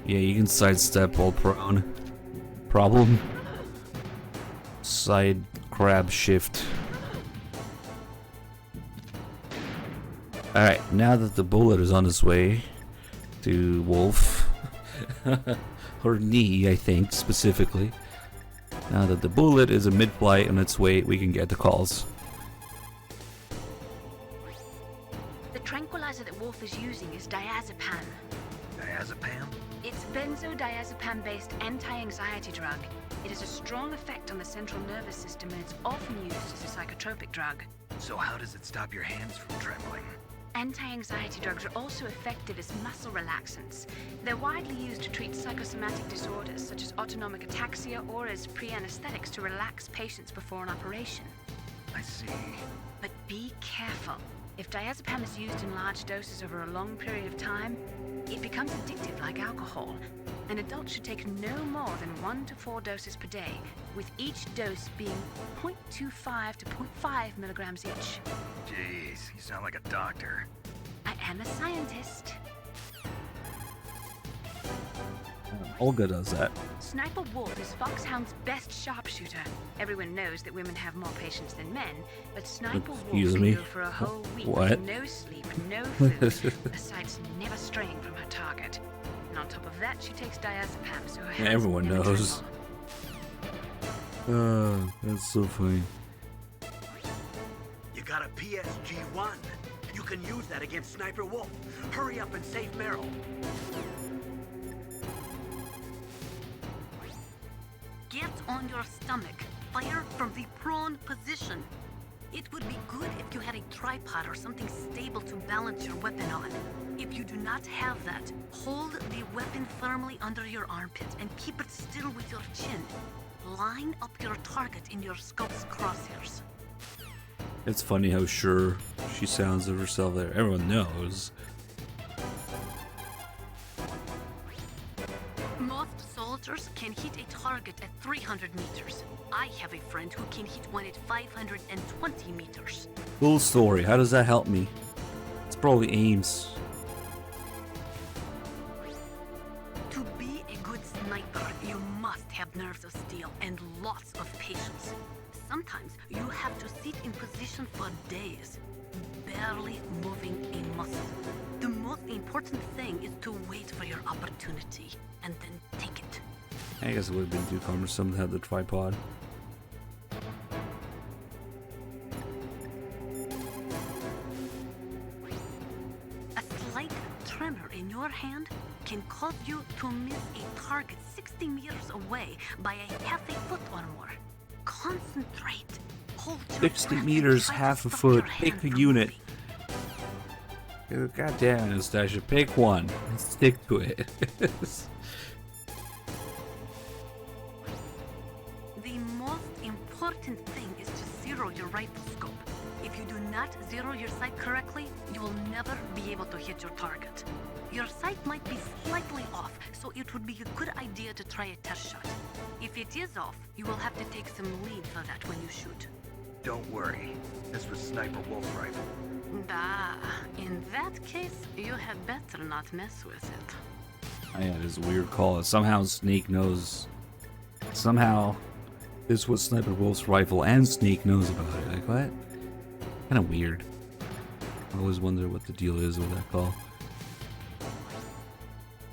Yeah, you can sidestep while prone. Problem? Side crab shift. Alright, now that the bullet is on its way to Wolf, or knee, I think, specifically. Now that the bullet is a mid-flight on its way, we can get the calls. The tranquilizer that Wolf is using is diazepam. Diazepam? It's benzodiazepam-based anti-anxiety drug. It has a strong effect on the central nervous system, and it's often used as a psychotropic drug. So how does it stop your hands from trembling? Anti-anxiety drugs are also effective as muscle relaxants. They're widely used to treat psychosomatic disorders such as autonomic ataxia or as pre-anesthetics to relax patients before an operation. I see. But be careful. If diazepam is used in large doses over a long period of time, it becomes addictive like alcohol. An adult should take no more than 1 to 4 doses per day, with each dose being 0.25 to 0.5 milligrams each. Jeez, you sound like a doctor. I am a scientist. Olga does that. Sniper Wolf is Foxhound's best sharpshooter. Everyone knows that women have more patience than men, but Sniper Wolf can go for a whole week with no sleep, no food, the sight's never straying from her target. And on top of that, she takes diazepam, so her hands Everyone never knows. That's so funny. You got a PSG-1. You can use that against Sniper Wolf. Hurry up and save Meryl. Get on your stomach. Fire from the prone position. It would be good if you had a tripod or something stable to balance your weapon on. If you do not have that, hold the weapon firmly under your armpit and keep it still with your chin. Line up your target in your scope's crosshairs. It's funny how sure she sounds of herself there. Everyone knows. Most soldiers can hit a target at 300 meters. I have a friend who can hit one at 520 meters. Cool story. How does that help me? It's probably aims. To be a good sniper, you must have nerves of steel and lots of patience. Sometimes you have to sit in position for days, barely moving a muscle. The most important thing is to wait for your opportunity and then take it. I guess it would have been too cumbersome to have the tripod. A slight tremor in your hand can cause you to miss a target 60 meters away by a half a foot or more. Concentrate. Hold your 60 breath meters, and try to half a stop foot. your Pick hand a from unit. moving. God damn, Anastasia. Pick one and stick to it. The most important thing is to zero your rifle scope. If you do not zero your sight correctly, you will never be able to hit your target. Your sight might be slightly off, so it would be a good idea to try a test shot. If it is off, you will have to take some lead for that when you shoot. Don't worry. This was Sniper Wolf's rifle. In that case, you had better not mess with it. I had this weird call. Somehow Snake knows. Somehow this was Sniper Wolf's rifle and Snake knows about it. Like, what? Kind of weird. I always wonder what the deal is with that call.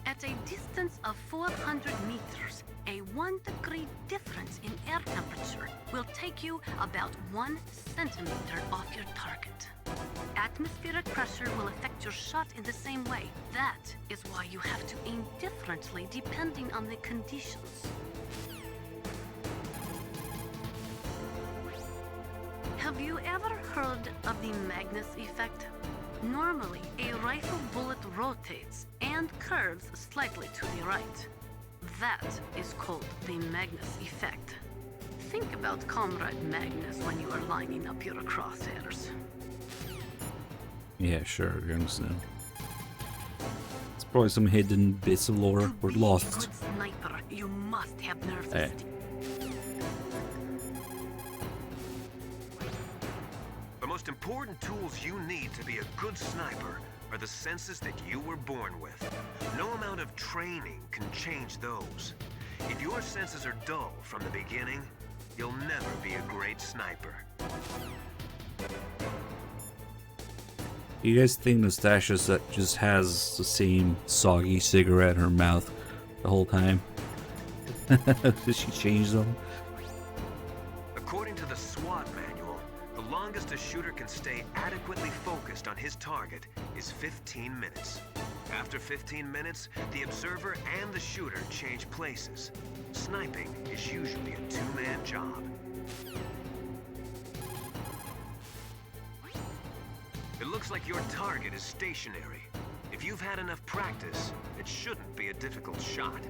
At a distance of 400 meters, a 1 degree difference in air temperature will take you about 1 centimeter off your target. Atmospheric pressure will affect your shot in the same way. That is why you have to aim differently depending on the conditions. Have you ever heard of the Magnus effect? Normally, a rifle bullet rotates and curves slightly to the right. That is called the Magnus effect. Think about Comrade Magnus when you are lining up your crosshairs. Yeah, sure, I understand. It's probably some hidden bits of lore we're lost. Good sniper, you must have nerves. Hey. The most important tools you need to be a good sniper are the senses that you were born with. No amount of training can change those. If your senses are dull from the beginning, you'll never be a great sniper. You guys think Nastasia just has the same soggy cigarette in her mouth the whole time? Did she change them? According to the SWAT manual, the longest a shooter can stay adequately focused on his target is 15 minutes. After 15 minutes, the observer and the shooter change places. Sniping is usually a two-man job. It looks like your target is stationary. If you've had enough practice, it shouldn't be a difficult shot.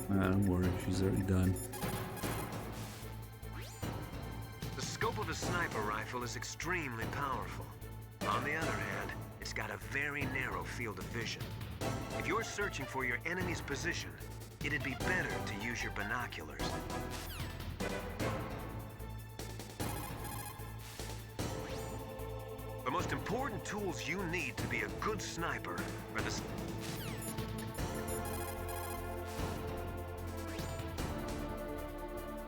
Don't worry, she's already done. The scope of a sniper rifle is extremely powerful. On the other hand, it's got a very narrow field of vision. If you're searching for your enemy's position, it'd be better to use your binoculars. The most important tools you need to be a good sniper are the...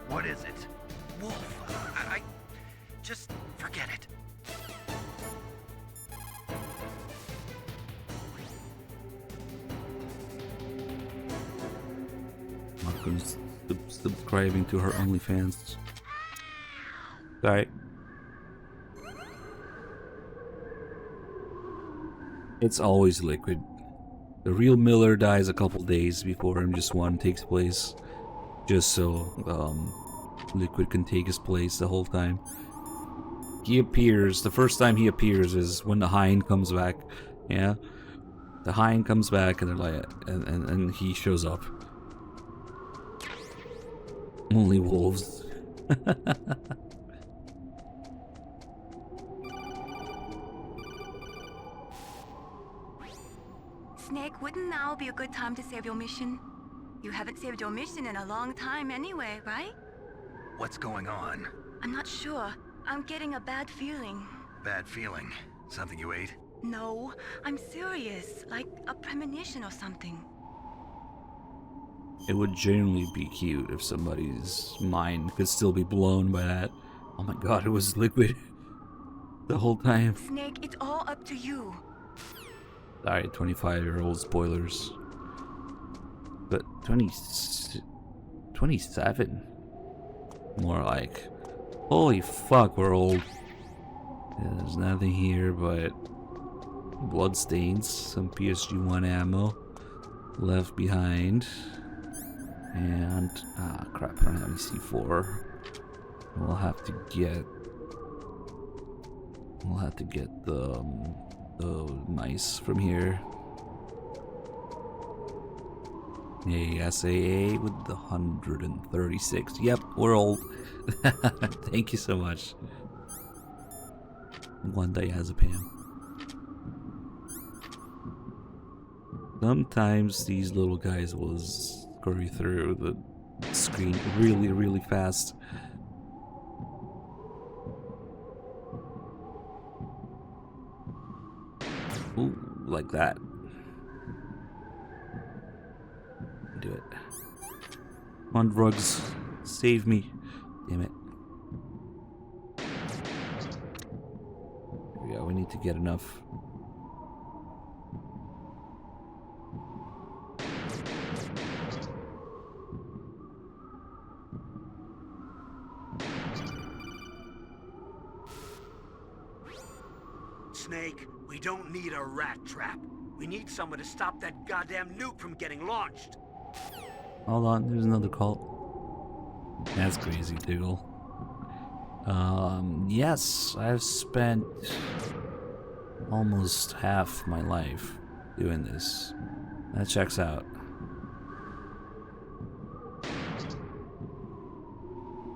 What is it? Wolf. I just forget it. Marco's subscribing to her OnlyFans. Sorry. It's always Liquid. The real Miller dies a couple days before MGS1 takes place, just so Liquid can take his place the whole time. He appears, the first time he appears is when the Hind comes back. Yeah, the Hind comes back and they're like, and he shows up. Only wolves. Snake, wouldn't now be a good time to save your mission? You haven't saved your mission in a long time anyway, right? What's going on? I'm not sure. I'm getting a bad feeling. Bad feeling? Something you ate? No, I'm serious. Like a premonition or something. It would genuinely be cute if somebody's mind could still be blown by that. Oh my god, it was Liquid the whole time. Snake, it's all up to you. Sorry, 25-year-old spoilers. But 27? More like, holy fuck, we're old. Yeah, there's nothing here but bloodstains, some PSG1 ammo left behind. And, crap, I don't have any C4. We'll have to get the mice from here. A SAA with the 136. Yep, we're old. Thank you so much. One diazepam. Sometimes these little guys will scurry through the screen really, really fast. Ooh, like that. Do it. Come on, drugs. Save me. Damn it. Here we go. We need to get enough. Snake. We don't need a rat trap. We need someone to stop that goddamn nuke from getting launched. Hold on, there's another call. That's crazy, Diggle. Yes, I've spent almost half my life doing this. That checks out.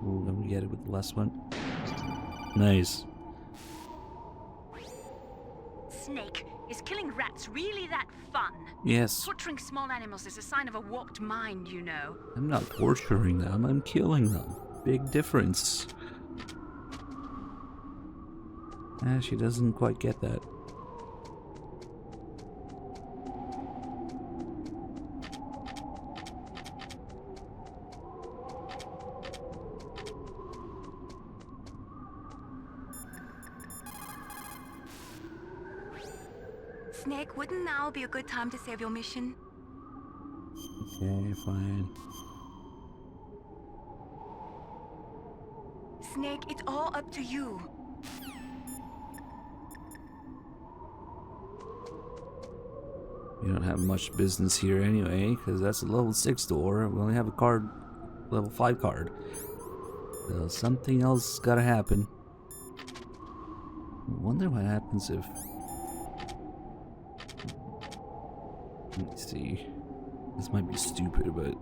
Ooh, let me get it with the last one. Nice. Snake, is killing rats really that fun? Yes. Torturing small animals is a sign of a warped mind, you know. I'm not torturing them, I'm killing them. Big difference. She doesn't quite get that. Snake, wouldn't now be a good time to save your mission? Okay, fine. Snake, it's all up to you. We don't have much business here anyway, because that's a level 6 door. We only have a card, level 5 card. So something else gotta happen. I wonder what happens if... Let me see. This might be stupid, but...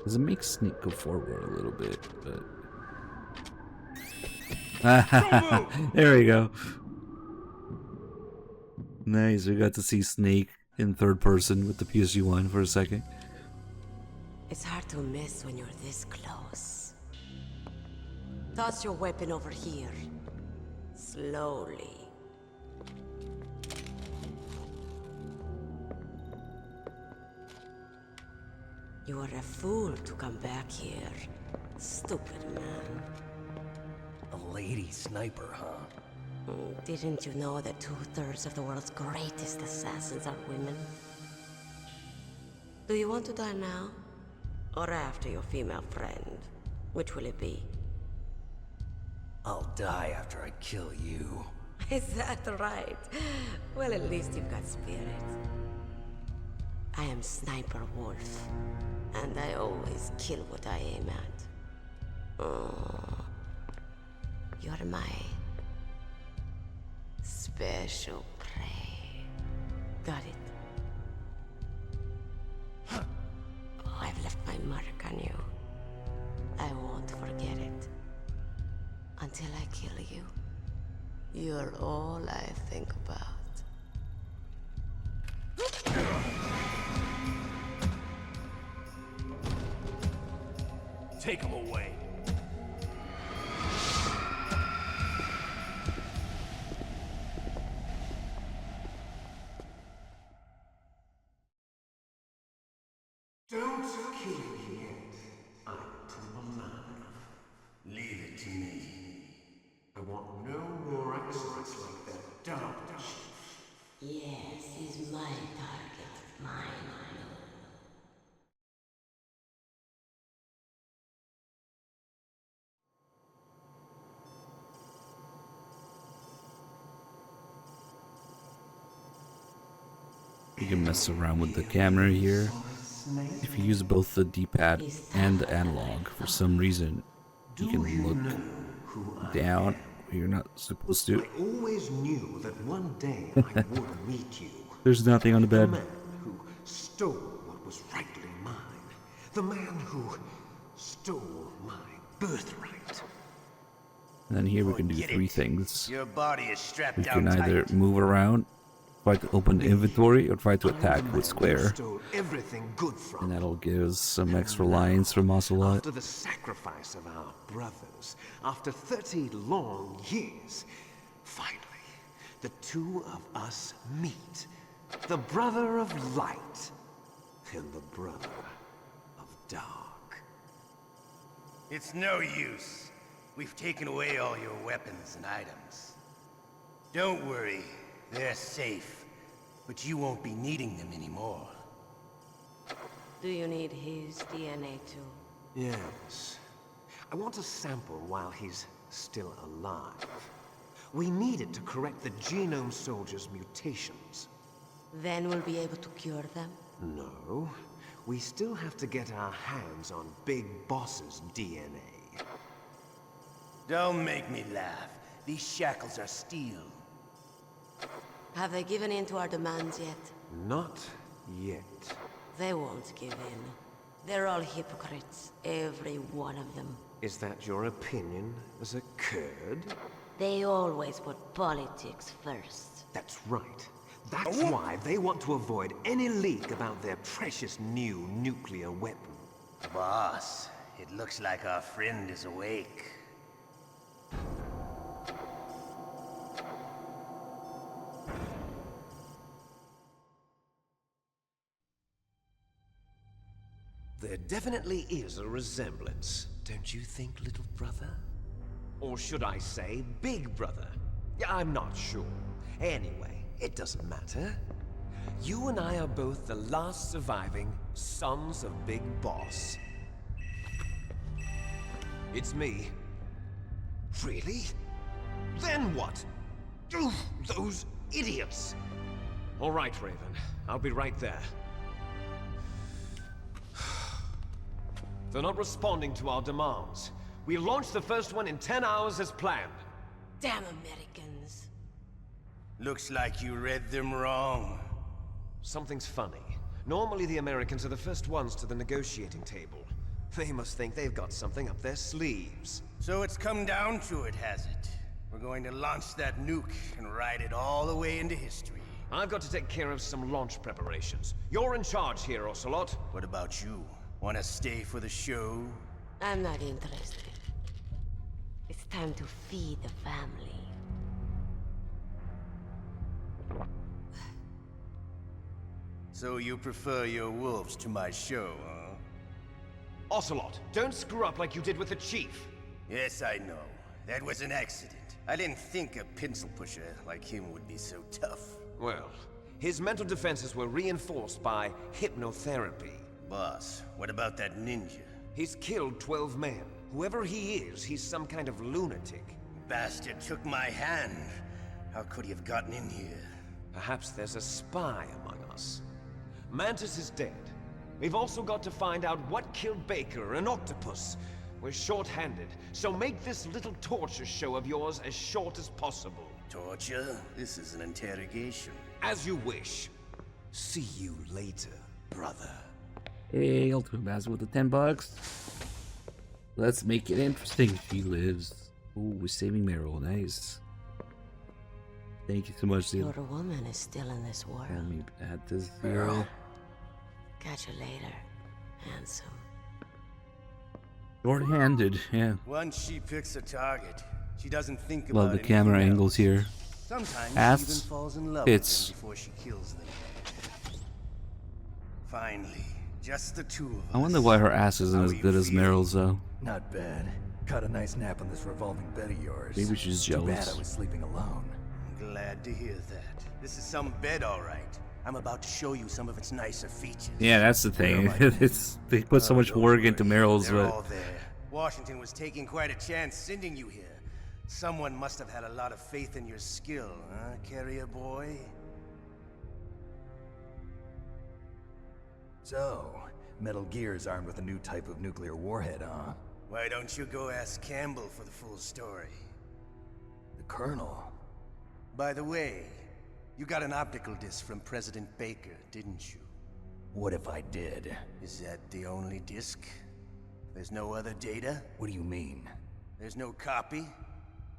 Does it make Snake go forward a little bit, but... There we go. Nice, we got to see Snake in third person with the PSG1 for a second. It's hard to miss when you're this close. Toss your weapon over here. Slowly. You are a fool to come back here. Stupid man. A lady sniper, huh? Didn't you know that 2/3 of the world's greatest assassins are women? Do you want to die now? Or after your female friend? Which will it be? I'll die after I kill you. Is that right? Well, at least you've got spirit. I am Sniper Wolf, and I always kill what I aim at. Oh, you're my special prey. Got it. I've left my mark on you. I won't forget it. Until I kill you. You're all I think about. Take him away. Don't kill me yet. I'm too alive. Leave it to me. I want no more accidents like that dumb chief. Yes, he's my target. Mine. You can mess around with the camera here. If you use both the D-pad and the analog, for some reason, you can look down where you're not supposed to. I always knew that one day I would meet you. There's nothing on the The bed. man who stole what was rightly mine. The man who stole my birthright. And then here we can do three things. Your body is strapped We down can either tight. move around, try to open the inventory, or try to attack with square. Stole everything good from And that'll give us some extra lines from Ocelot. After the sacrifice of our brothers, after 30 long years, finally, the two of us meet. The brother of light and the brother of dark. It's no use. We've taken away all your weapons and items. Don't worry, they're safe. But you won't be needing them anymore. Do you need his DNA too? Yes. I want a sample while he's still alive. We need it to correct the Genome Soldier's mutations. Then we'll be able to cure them? No. We still have to get our hands on Big Boss's DNA. Don't make me laugh. These shackles are steel. Have they given in to our demands yet? Not yet. They won't give in. They're all hypocrites, every one of them. Is that your opinion as a Kurd? They always put politics first. That's right. That's why they want to avoid any leak about their precious new nuclear weapon. Boss, it looks like our friend is awake. There definitely is a resemblance, don't you think, little brother? Or should I say, big brother? I'm not sure. Anyway, it doesn't matter. You and I are both the last surviving sons of Big Boss. It's me. Really? Then what? Oof, those idiots! All right, Raven. I'll be right there. They're not responding to our demands. We launched the first one in 10 hours as planned. Damn Americans. Looks like you read them wrong. Something's funny. Normally the Americans are the first ones to the negotiating table. They must think they've got something up their sleeves. So it's come down to it, has it? We're going to launch that nuke and ride it all the way into history. I've got to take care of some launch preparations. You're in charge here, Ocelot. What about you? Want to stay for the show? I'm not interested. It's time to feed the family. So you prefer your wolves to my show, huh? Ocelot, don't screw up like you did with the Chief. Yes, I know. That was an accident. I didn't think a pencil pusher like him would be so tough. Well, his mental defenses were reinforced by hypnotherapy. Boss, what about that ninja? He's killed 12 men. Whoever he is, he's some kind of lunatic. Bastard took my hand. How could he have gotten in here? Perhaps there's a spy among us. Mantis is dead. We've also got to find out what killed Baker and Octopus. We're short-handed, so make this little torture show of yours as short as possible. Torture? This is an interrogation. As you wish. See you later, brother. Hey, Ultimate Master with the $10. Let's make it interesting. She lives. Oh, we're saving Meryl. Nice. Thank you so much, dude. Your woman is still in this world. Let me add this here. Catch you later, handsome. Short-handed, yeah. Once she picks a target, she doesn't think about Love the camera else. angles here. Sometimes Ass she even falls in love fits. with them before she kills them. Finally, just the two of us. I wonder why her ass isn't as good as Meryl's, though. Not bad. Caught a nice nap on this revolving bed of yours. Maybe she's Too bad jealous. I was sleeping alone. I'm glad to hear that. This is some bed, all right. I'm about to show you some of its nicer features. Yeah, that's the thing. They put so much work into Meryl's, They're but all there. Washington was taking quite a chance sending you here. Someone must have had a lot of faith in your skill, huh, carrier boy? So, Metal Gear is armed with a new type of nuclear warhead, huh? Why don't you go ask Campbell for the full story? The Colonel. By the way, you got an optical disc from President Baker, didn't you? What if I did? Is that the only disc? There's no other data? What do you mean? There's no copy?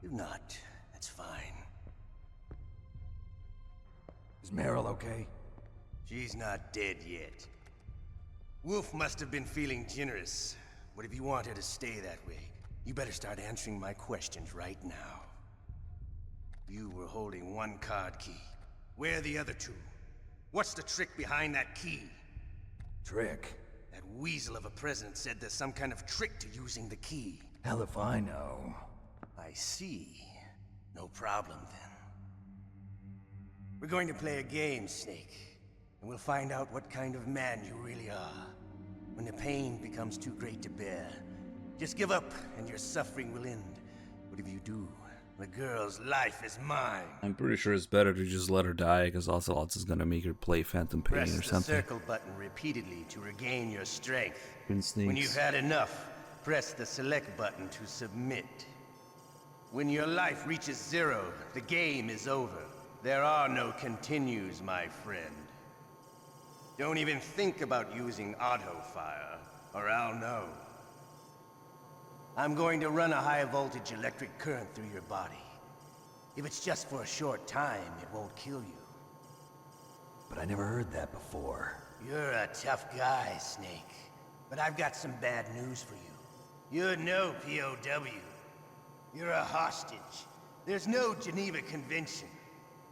If not, that's fine. Is Meryl okay? She's not dead yet. Wolf must have been feeling generous. But if you want her to stay that way, you better start answering my questions right now. You were holding one card key. Where are the other two? What's the trick behind that key? Trick? That weasel of a president said there's some kind of trick to using the key. Hell if I know. I see. No problem then. We're going to play a game, Snake. And we'll find out what kind of man you really are. When the pain becomes too great to bear, just give up and your suffering will end. But if you do, the girl's life is mine. I'm pretty sure it's better to just let her die, because Ocelots is gonna make her play Phantom Pain Press or the something. circle button repeatedly to regain your strength. Twin snakes. When you've had enough, press the select button to submit. When your life reaches 0, the game is over. There are no continues, my friend. Don't even think about using auto fire, or I'll know. I'm going to run a high voltage electric current through your body. If it's just for a short time, it won't kill you. But I never heard that before. You're a tough guy, Snake. But I've got some bad news for you. You're no POW. You're a hostage. There's no Geneva Convention.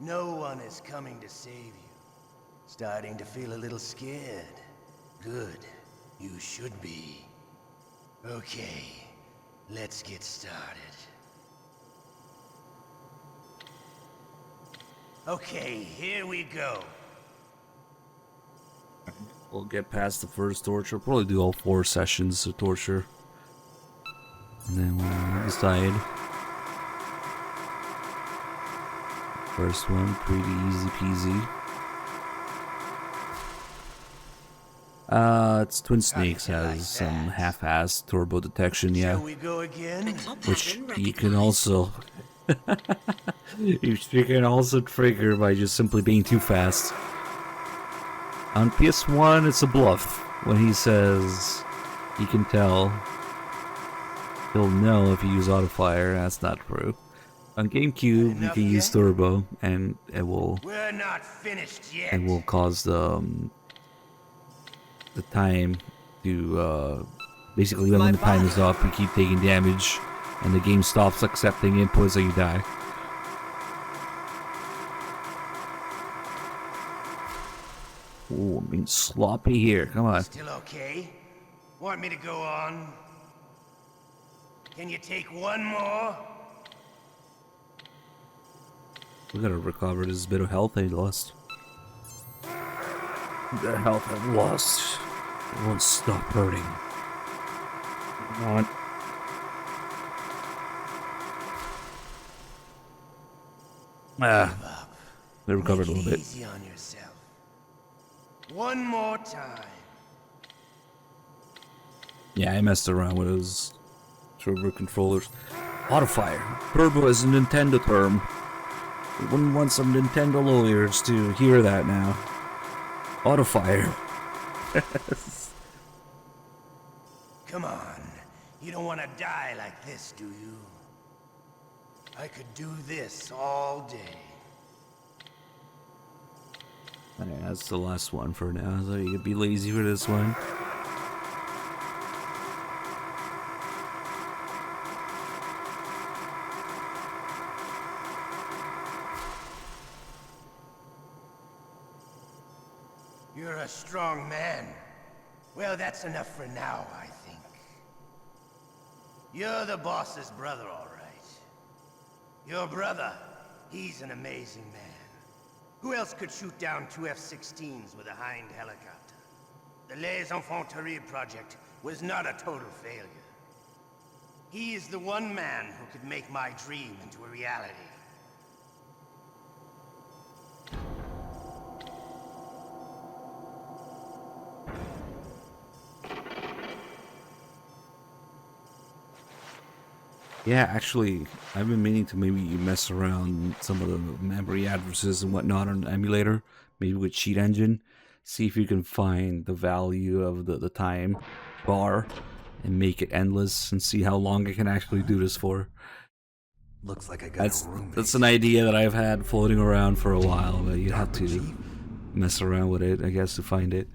No one is coming to save you. Starting to feel a little scared. Good. You should be. Okay, let's get started. Okay, here we go. We'll get past the first torture. Probably do all 4 sessions of torture. And then we'll decide. First one, pretty easy peasy. It's Twin Snakes has some half-assed turbo detection, yeah. Shall we go again? Which you can also you can also trigger by just simply being too fast. On PS1, it's a bluff. When he says he can tell, he'll know if you use autofire. That's not true. On GameCube, you can use turbo, and it will. We're not finished yet. It will cause the time to basically when the time is up, you keep taking damage, and the game stops accepting inputs, so you die. Ooh, I'm being sloppy here. Come on. Still okay? Want me to go on? Can you take one more? We gotta recover this bit of health I lost. The health I've lost. It won't stop hurting. Come on. They recovered a little bit. Easy on yourself. One more time. Yeah, I messed around with those turbo controllers. Autofire. Turbo is a Nintendo term. We wouldn't want some Nintendo lawyers to hear that now. Autofire. Come on. You don't want to die like this, do you? I could do this all day. Alright, that's the last one for now, so you could be lazy for this one. You're a strong man. Well, that's enough for now, I think. You're the boss's brother, all right. Your brother, he's an amazing man. Who else could shoot down 2 F-16s with a Hind helicopter? The Les Infanteries project was not a total failure. He is the one man who could make my dream into a reality. Yeah, actually, I've been meaning to maybe mess around some of the memory addresses and whatnot on emulator, maybe with Cheat Engine, see if you can find the value of the time bar and make it endless and see how long I can actually do this for. Looks like I got a roommate. That's an idea that I've had floating around for a while, but you have to mess around with it, I guess, to find it.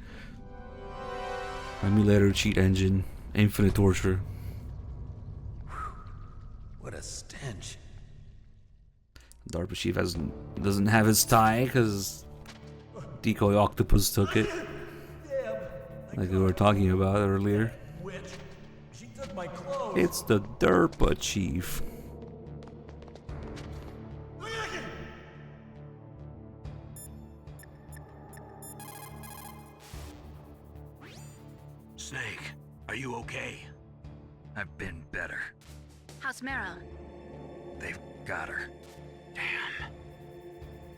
Emulator, Cheat Engine, Infinite Torture. What a stench. DARPA Chief doesn't have his tie because Decoy Octopus took it. Like we were talking about earlier. She took my clothes. It's the DARPA Chief. Snake, are you okay? I've been better. How's Meryl? They've got her. Damn.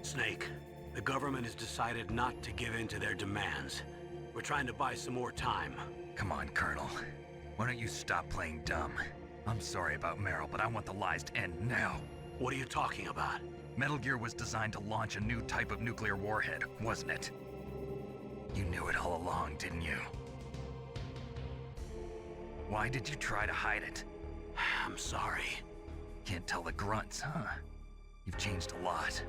Snake, the government has decided not to give in to their demands. We're trying to buy some more time. Come on, Colonel. Why don't you stop playing dumb? I'm sorry about Meryl, but I want the lies to end now. What are you talking about? Metal Gear was designed to launch a new type of nuclear warhead, wasn't it? You knew it all along, didn't you? Why did you try to hide it? I'm sorry. Can't tell the grunts, huh? You've changed a lot.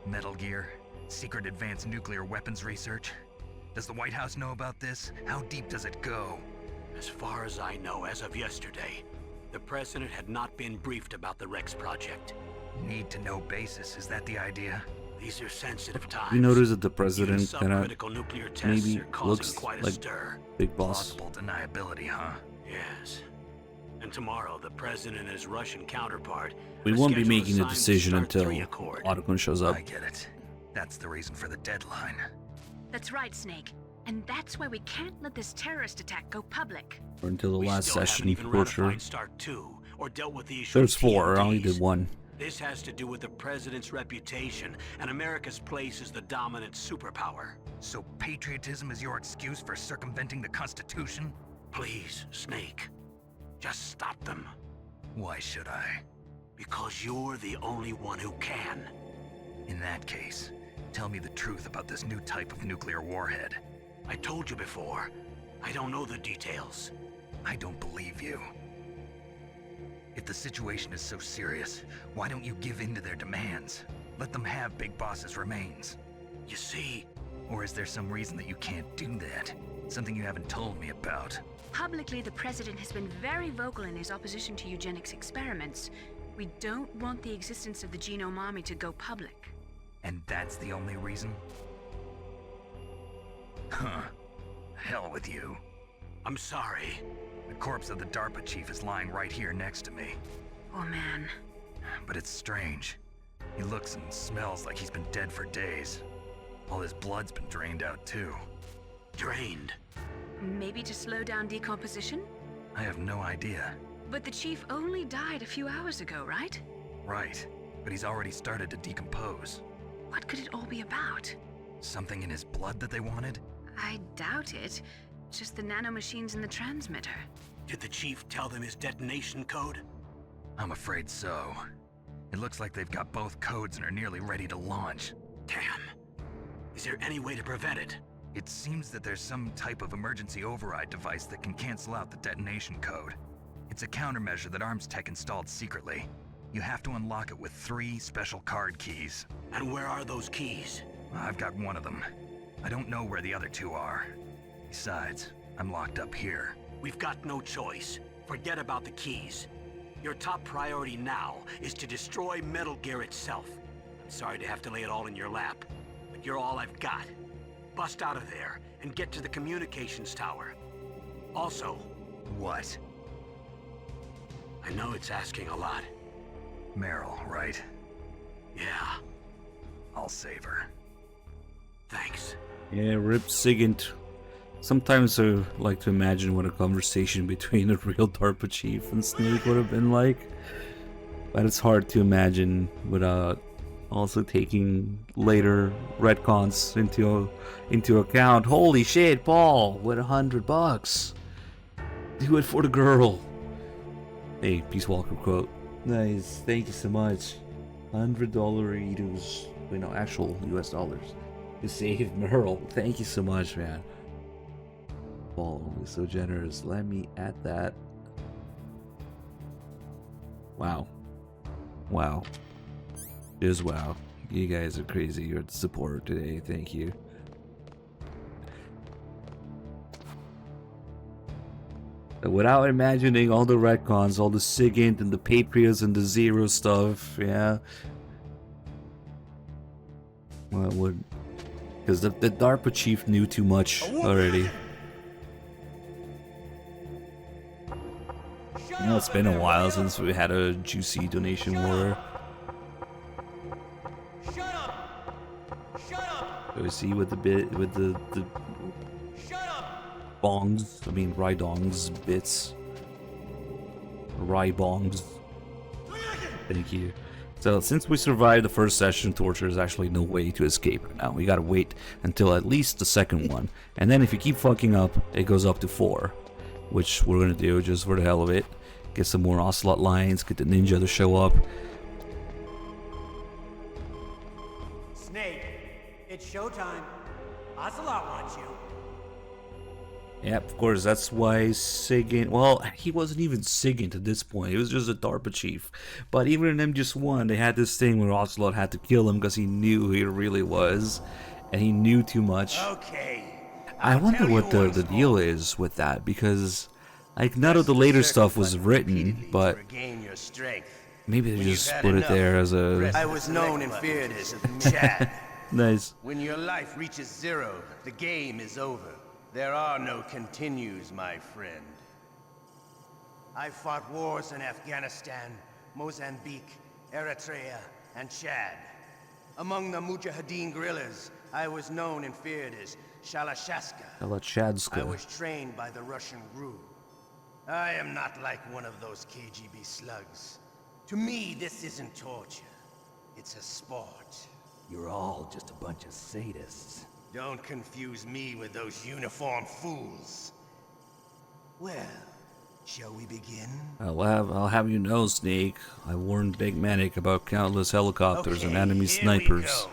Metal Gear, secret advanced nuclear weapons research. Does the White House know about this? How deep does it go? As far as I know, as of yesterday, the president had not been briefed about the Rex project. Need to know basis, is that the idea? These are sensitive times. You notice that the president kind of nuclear tests maybe are causing looks quite a like stir. Big Boss. Plausible deniability, huh? Yes. And tomorrow, the president and his Russian counterpart We are won't be scheduled making to a sign the decision START until 3 Accord. Otacon shows up. I get it. That's the reason for the deadline. That's right, Snake. And that's why we can't let this terrorist attack go public. Or until the We last still session, haven't even for sure. ratified START 2 or dealt with the issue There's of 4, I only TMDs. did 1. This has to do with the president's reputation and America's place as the dominant superpower. So patriotism is your excuse for circumventing the Constitution? Please, Snake, just stop them. Why should I? Because you're the only one who can. In that case, tell me the truth about this new type of nuclear warhead. I told you before, I don't know the details. I don't believe you. If the situation is so serious, why don't you give in to their demands? Let them have Big Boss's remains. You see... Or is there some reason that you can't do that? Something you haven't told me about? Publicly, the president has been very vocal in his opposition to eugenics experiments. We don't want the existence of the Genome Army to go public. And that's the only reason? Huh. Hell with you. I'm sorry. The corpse of the DARPA chief is lying right here next to me. Oh man. But it's strange. He looks and smells like he's been dead for days. All his blood's been drained out too. Drained? Maybe to slow down decomposition? I have no idea. But the chief only died a few hours ago, right? Right. But he's already started to decompose. What could it all be about? Something in his blood that they wanted? I doubt it. Just the nanomachines in the transmitter. Did the chief tell them his detonation code? I'm afraid so. It looks like they've got both codes and are nearly ready to launch. Damn. Is there any way to prevent it? It seems that there's some type of emergency override device that can cancel out the detonation code. It's a countermeasure that Arms Tech installed secretly. You have to unlock it with 3 special card keys. And where are those keys? I've got one of them. I don't know where the other 2 are. Besides, I'm locked up here. We've got no choice. Forget about the keys. Your top priority now is to destroy Metal Gear itself. I'm sorry to have to lay it all in your lap, but you're all I've got. Bust out of there and get to the communications tower. Also... What? I know it's asking a lot. Meryl, right? Yeah. I'll save her. Thanks. Yeah, rip Sigint. Sometimes I like to imagine what a conversation between a real DARPA chief and Snake would have been like. But it's hard to imagine without also taking later retcons into account. Holy shit, Paul, with $100. Do it for the girl. Hey, Peace Walker quote. Nice, thank you so much. $100 Edos. Wait, no, actual US dollars. To save Merle. Thank you so much, man. Paul, always so generous. Let me add that. Wow. Wow. Just wow. You guys are crazy. You're the supporter today. Thank you. Without imagining all the retcons, all the SIGINT and the Patriots and the Zero stuff, yeah. Well, would because the DARPA chief knew too much already. You know, it's been a while since we had a juicy donation war. Shut up! Shut up! So see with the bongs, I mean rydongs bits. Rybongs. Thank you. So since we survived the first session, torture is actually no way to escape now. We gotta wait until at least the second one. And then if you keep fucking up, it goes up to 4. Which we're gonna do just for the hell of it. Get some more Ocelot lines, get the ninja to show up. Snake, it's showtime. Ocelot wants you. Yep, of course, that's why Sigint... Well, he wasn't even Sigint at this point. He was just a DARPA chief. But even in MGS1, they had this thing where Ocelot had to kill him because he knew who he really was. And he knew too much. Okay. I wonder what the deal is with that, because like none of the later stuff was written, but maybe they just put it there as a... I was known and feared as Chad. Nice. When your life reaches 0, the game is over. There are no continues, my friend. I fought wars in Afghanistan, Mozambique, Eritrea, and Chad. Among the Mujahideen guerrillas, I was known and feared as Shalashaska. I was trained by the Russian GRU. I am not like one of those KGB slugs. To me, this isn't torture. It's a sport. You're all just a bunch of sadists. Don't confuse me with those uniformed fools. Well, shall we begin? I'll have you know, Snake, I warned Big Manic about countless helicopters and enemy snipers.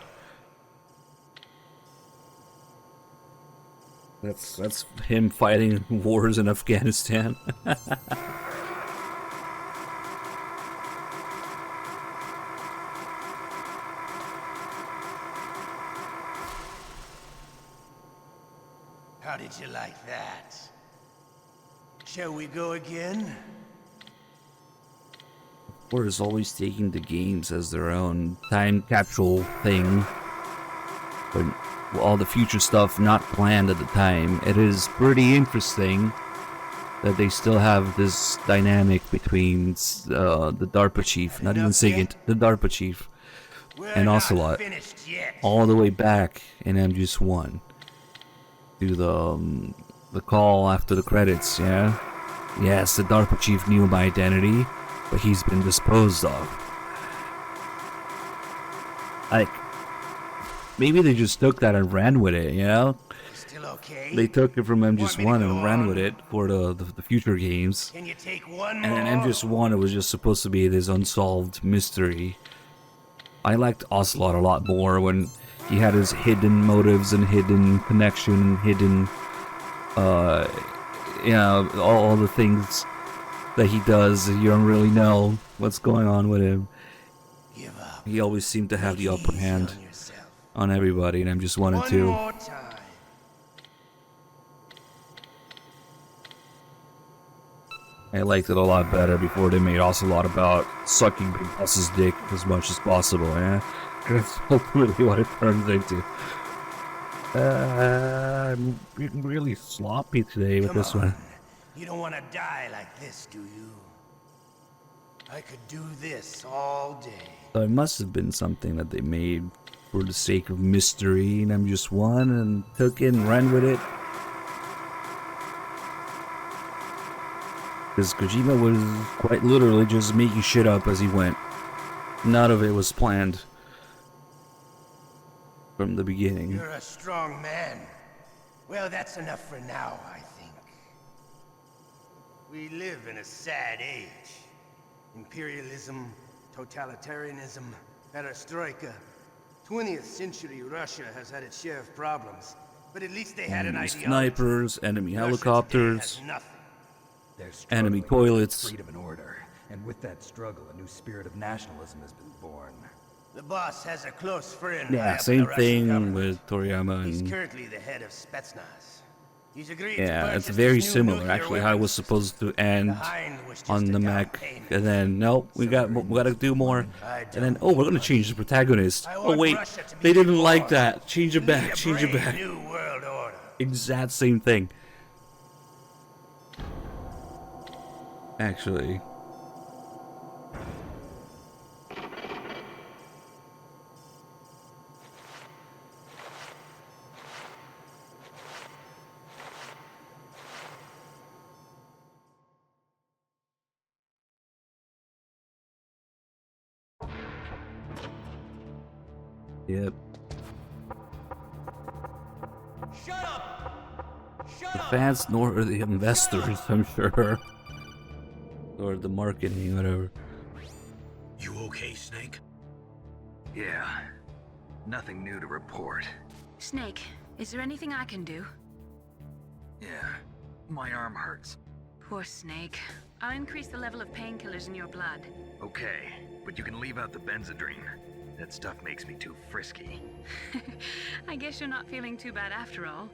That's him fighting wars in Afghanistan. How did you like that? Shall we go again? Or is always taking the games as their own time capsule thing. But all the future stuff not planned at the time. It is pretty interesting that they still have this dynamic between the DARPA chief, not even Sigint, the DARPA chief, and Ocelot, all the way back in MGS1 to the call after the credits. Yeah, yes, the DARPA chief knew my identity, but he's been disposed of. Like, maybe they just took that and ran with it, you know? Still okay? They took it from MGS1 and ran with it for the future games. Can you take one And more? in MGS1, it was just supposed to be this unsolved mystery. I liked Ocelot a lot more when he had his hidden motives and hidden connection, hidden, you know, all the things that he does. You don't really know what's going on with him. He always seemed to have the upper hand on everybody, and MGS1 and 2. One more time. I liked it a lot better before they made Ocelot about sucking Big Boss's dick as much as possible, yeah? That's ultimately what it turns into. I'm being really sloppy today with this one. You don't want to die like this, do you? I could do this all day. So it must have been something that they made for the sake of mystery in MGS1 and took it and ran with it. Because Kojima was quite literally just making shit up as he went. None of it was planned from the beginning. You're a strong man. Well, that's enough for now, I think. We live in a sad age. Imperialism, totalitarianism, perestroika. 20th century Russia has had its share of problems, but at least they had an ideology. Snipers, enemy helicopters, There's enemy toilets. freedom and order, and with that struggle, a new spirit of nationalism has been born. The boss has a close friend. high Yeah, up in same the Russian thing government. with Toriyama He's and... currently the head of Spetsnaz. He's agreed to Yeah, it's purchase very these new similar nuclear actually how it was supposed to end just on the mech, and then nope, we gotta do more, and then oh, we're gonna change the protagonist. Oh wait, they didn't like that. Change it back. Change it back. New world order. Exact same thing. Actually. Yep. Shut up! Shut The up! fans nor the investors, I'm sure. Or the marketing, whatever. You okay, Snake? Yeah. Nothing new to report. Snake, is there anything I can do? Yeah. My arm hurts. Poor Snake. I'll increase the level of painkillers in your blood. Okay, but you can leave out the Benzedrine. That stuff makes me too frisky. I guess you're not feeling too bad after all.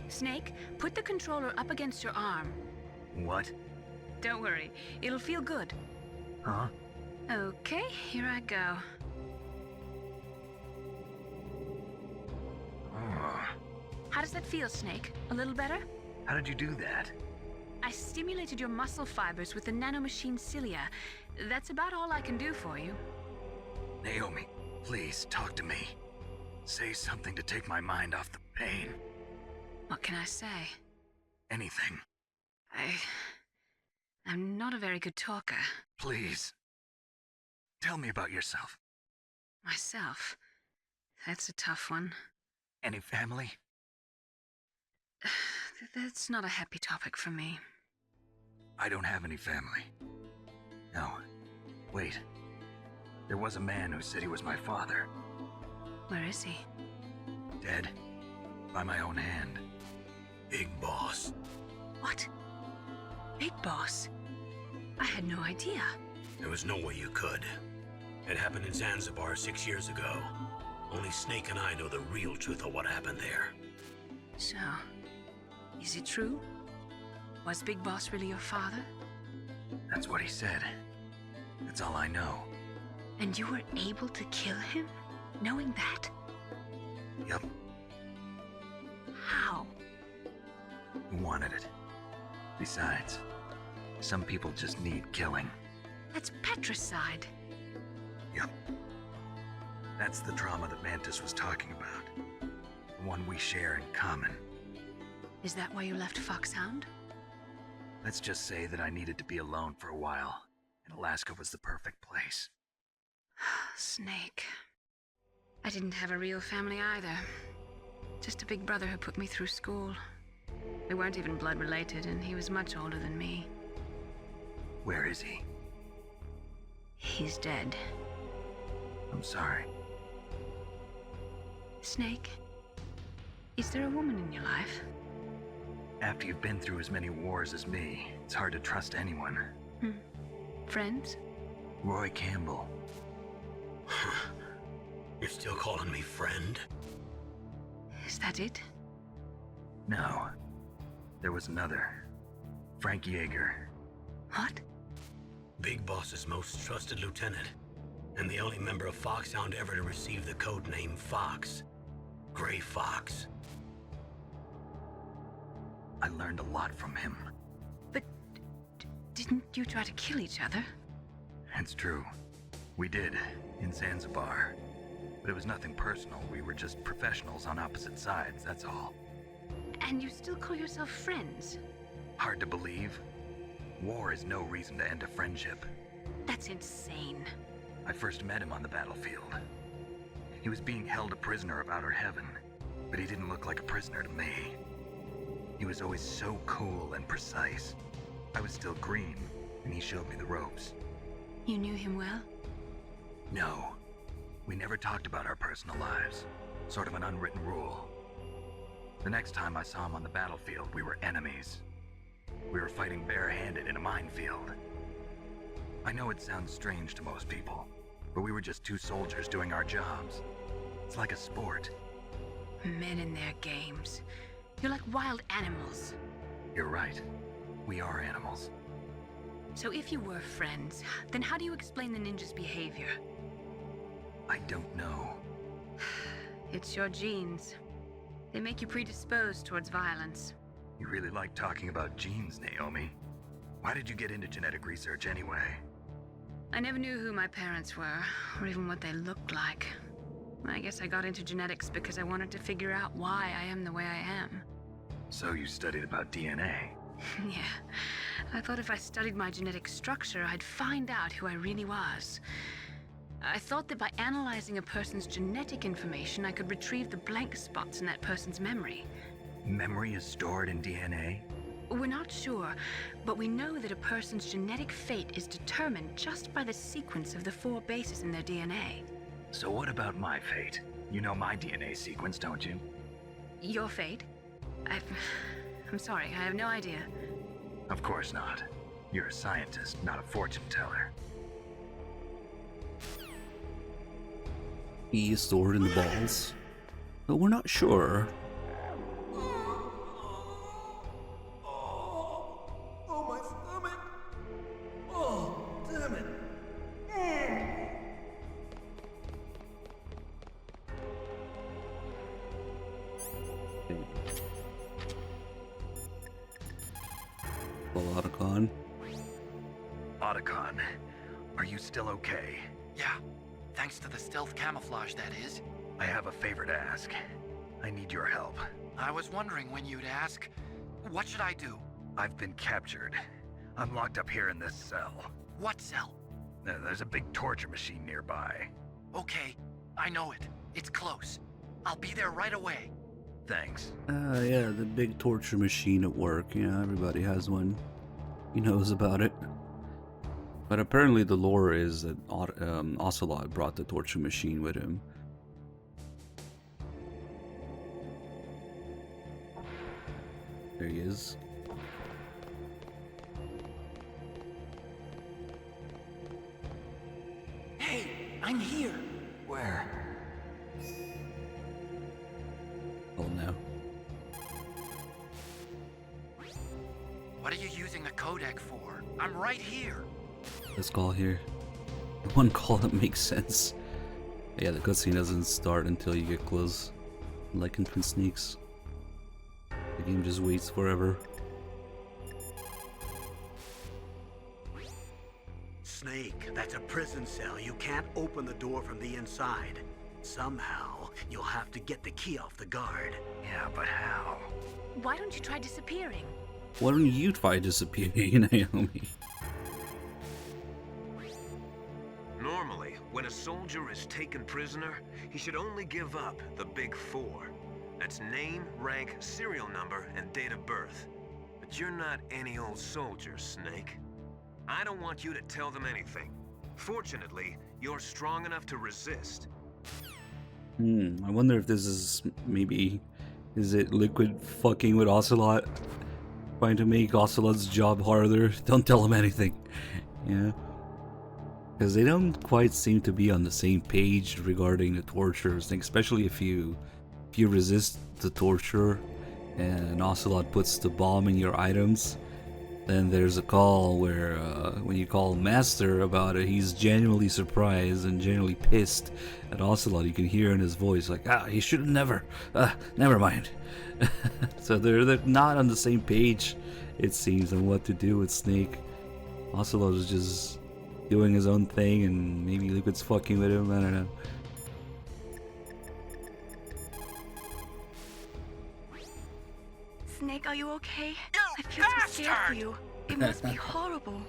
Snake, put the controller up against your arm. What? Don't worry, it'll feel good. Huh? Okay, here I go. Oh. How does that feel, Snake? A little better? How did you do that? I stimulated your muscle fibers with the nanomachine cilia. That's about all I can do for you. Naomi, please talk to me. Say something to take my mind off the pain. What can I say? Anything. I'm not a very good talker. Please. Tell me about yourself. Myself? That's a tough one. Any family? That's not a happy topic for me. I don't have any family. No. Wait. There was a man who said he was my father. Where is he? Dead. By my own hand. Big Boss. What? Big Boss? I had no idea. There was no way you could. It happened in Zanzibar 6 years ago. Only Snake and I know the real truth of what happened there. So, is it true? Was Big Boss really your father? That's what he said. That's all I know. And you were able to kill him, knowing that? Yep. How? He wanted it. Besides, some people just need killing. That's patricide. Yep. That's the trauma that Mantis was talking about. The one we share in common. Is that why you left Foxhound? Let's just say that I needed to be alone for a while, and Alaska was the perfect place. Snake. I didn't have a real family either. Just a big brother who put me through school. We weren't even blood related, and he was much older than me. Where is he? He's dead. I'm sorry. Snake, is there a woman in your life? After you've been through as many wars as me, it's hard to trust anyone. Friends? Roy Campbell. You're still calling me friend? Is that it? No. There was another. Frank Yeager. What? Big Boss's most trusted lieutenant, and the only member of Foxhound ever to receive the code name Fox. Gray Fox. I learned a lot from him. But didn't you try to kill each other? It's true. We did, in Zanzibar. But it was nothing personal. We were just professionals on opposite sides, that's all. And you still call yourself friends? Hard to believe. War is no reason to end a friendship. That's insane. I first met him on the battlefield. He was being held a prisoner of outer heaven, but he didn't look like a prisoner to me. He was always so cool and precise. I was still green, and he showed me the ropes. You knew him well? No. We never talked about our personal lives. Sort of an unwritten rule. The next time I saw him on the battlefield, we were enemies. We were fighting barehanded in a minefield. I know it sounds strange to most people, but we were just two soldiers doing our jobs. It's like a sport. Men and their games. You're like wild animals. You're right. We are animals. So if you were friends, then how do you explain the ninja's behavior? I don't know. It's your genes. They make you predisposed towards violence. You really like talking about genes, Naomi. Why did you get into genetic research anyway? I never knew who my parents were, or even what they looked like. I guess I got into genetics because I wanted to figure out why I am the way I am. So you studied about DNA? Yeah. I thought if I studied my genetic structure, I'd find out who I really was. I thought that by analyzing a person's genetic information, I could retrieve the blank spots in that person's memory. Memory is stored in DNA? We're not sure, but we know that a person's genetic fate is determined just by the sequence of the 4 bases in their DNA. So what about my fate? You know my DNA sequence, don't you? Your fate? I'm sorry, I have no idea. Of course not. You're a scientist, not a fortune teller. He is stored in the balls, but we're not sure. Oh, my stomach! Oh, damn it! Otacon. Otacon, are you still okay? Yeah, thanks to the stealth camouflage, that is. I have a favor to ask. I need your help. I was wondering when you'd ask. What should I do? I've been captured. I'm locked up here in this cell. What cell? There's a big torture machine nearby. Okay, I know it. It's close. I'll be there right away. Thanks. Yeah, the big torture machine at work. Yeah, everybody has one. He knows about it. But apparently the lore is that Ocelot brought the torture machine with him. There he is. Hey, I'm here. Where? Oh no. What are you using the codec for? I'm right here. This call here. The one call that makes sense. Yeah, the cutscene doesn't start until you get close. Like in Twin Snakes. The game just waits forever. Snake, that's a prison cell. You can't open the door from the inside. Somehow, you'll have to get the key off the guard. Yeah, but how? Why don't you try disappearing? Why don't you try disappearing, Naomi? Normally, when a soldier is taken prisoner, he should only give up the big 4. That's name, rank, serial number, and date of birth. But you're not any old soldier, Snake. I don't want you to tell them anything. Fortunately, you're strong enough to resist. I wonder if this is maybe... Is it Liquid fucking with Ocelot? Trying to make Ocelot's job harder? Don't tell him anything. Yeah. Because they don't quite seem to be on the same page regarding the torture thing, especially if you resist the torture and Ocelot puts the bomb in your items. Then there's a call where when you call Master about it, he's genuinely surprised and genuinely pissed at Ocelot. You can hear in his voice like, he should have never, never mind. So they're not on the same page, it seems, on what to do with Snake. Ocelot is just doing his own thing and maybe Liquid's fucking with him, I don't know. Snake, are you okay? I feel so scared for you. It must be horrible.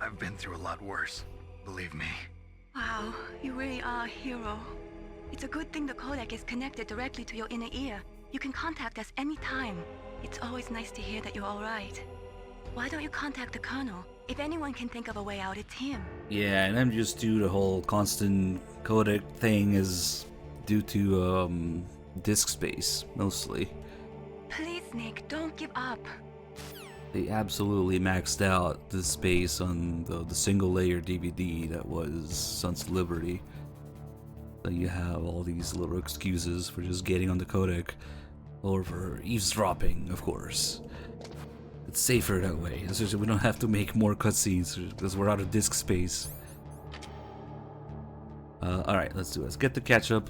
I've been through a lot worse, believe me. Wow, you really are a hero. It's a good thing the codec is connected directly to your inner ear. You can contact us anytime. It's always nice to hear that you're alright. Why don't you contact the Colonel? If anyone can think of a way out, it's him. Yeah, and MGS2, the whole constant codec thing is due to disk space, mostly. Please, Snake, don't give up. They absolutely maxed out the space on the single layer DVD that was Sons of Liberty. So you have all these little excuses for just getting on the codec, or for eavesdropping, of course. It's safer that way. It's just we don't have to make more cutscenes because we're out of disk space. Alright, let's do it. Let's get the catch-up,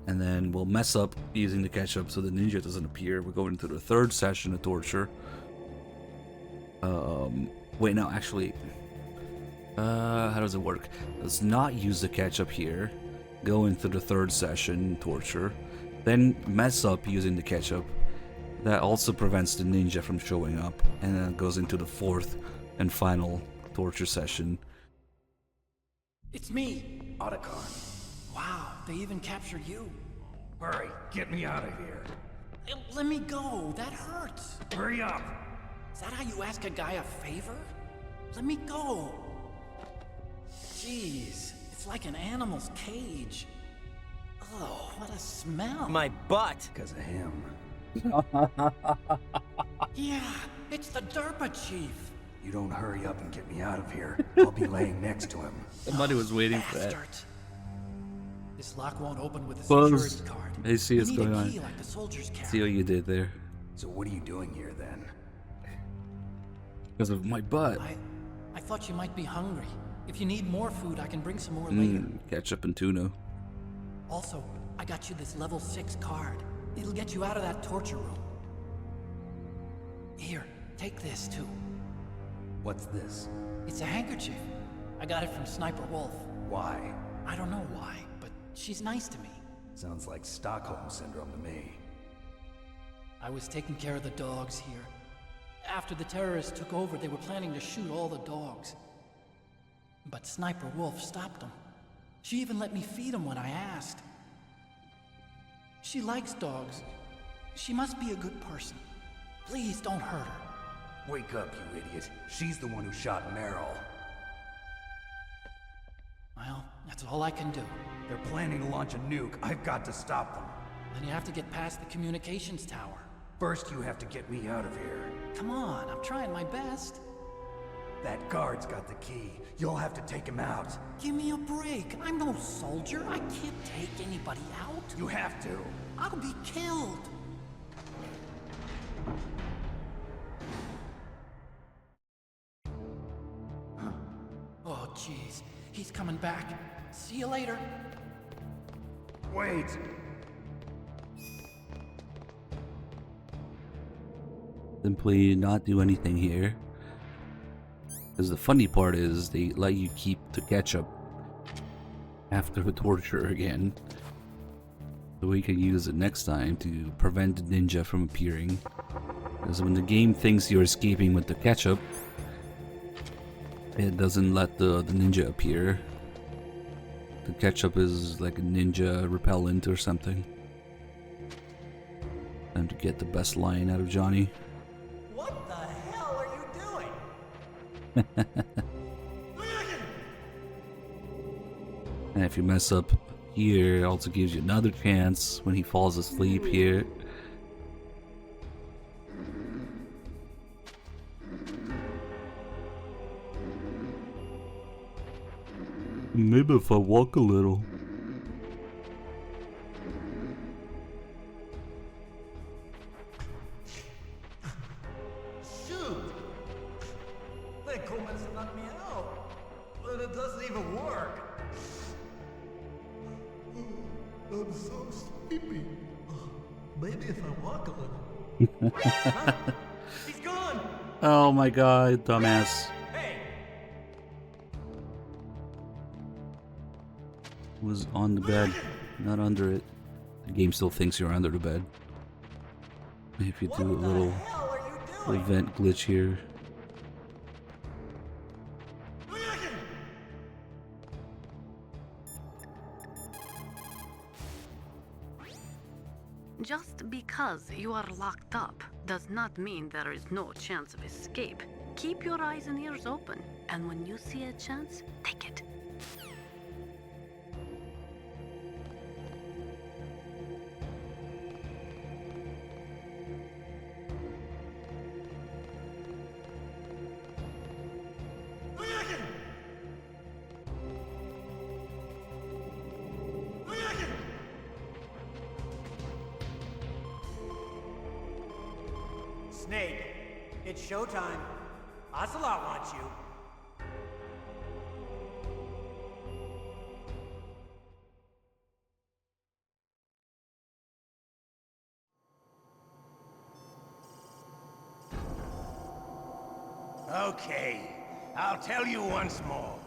and then we'll mess up using the catch-up so the ninja doesn't appear. We're going into the third session of torture. Wait, no, actually, how does it work? Let's not use the catch-up here. Go into the third session, torture. Then mess up using the catch-up. That also prevents the ninja from showing up. And then it goes into the fourth and final torture session. It's me, Otacon. Wow, they even captured you. Hurry, get me out of here. Let me go, that hurts. Hurry up. Is that how you ask a guy a favor? Let me go. Jeez, it's like an animal's cage. Oh, what a smell. My butt! Because of him. Yeah, it's the Derpa chief. You don't hurry up and get me out of here, I'll be laying next to him. Somebody was waiting for that. This lock won't open with a Buzz. security card. I see what's You need going a on. key like the soldiers carry. See what you did there. So what are you doing here then? Because of my butt. I thought you might be hungry. If you need more food, I can bring some more later. Ketchup and tuna. Also, I got you this level 6 card. It'll get you out of that torture room. Here, take this too. What's this? It's a handkerchief. I got it from Sniper Wolf. Why? I don't know why, but she's nice to me. Sounds like Stockholm Syndrome to me. I was taking care of the dogs here. After the terrorists took over, they were planning to shoot all the dogs. But Sniper Wolf stopped them. She even let me feed them when I asked. She likes dogs. She must be a good person. Please don't hurt her. Wake up, you idiot. She's the one who shot Meryl. Well, that's all I can do. They're planning to launch a nuke. I've got to stop them. Then you have to get past the communications tower. First, you have to get me out of here. Come on, I'm trying my best. That guard's got the key. You'll have to take him out. Give me a break. I'm no soldier. I can't take anybody out. You have to. I'll be killed. Oh, jeez. He's coming back. See you later. Wait. Simply not do anything here. Because the funny part is they let you keep the ketchup after the torture again. So we can use it next time to prevent the ninja from appearing. Because when the game thinks you're escaping with the ketchup, it doesn't let the ninja appear. The ketchup is like a ninja repellent or something. Time to get the best line out of Johnny. What the hell are you doing? And if you mess up here, it also gives you another chance when he falls asleep here. Maybe if I walk a little. Shoot! They comments knocked me out, but it doesn't even work. I'm so sleepy. Maybe if I walk a little. Huh? He's gone! Oh my god, dumbass. Hey! Was on the bed, not under it. The game still thinks you're under the bed. If you do a little event glitch here. Just because you are locked up does not mean there is no chance of escape. Keep your eyes and ears open, and when you see a chance, take it. Snake, it's showtime. Ocelot wants you. Okay, I'll tell you once more.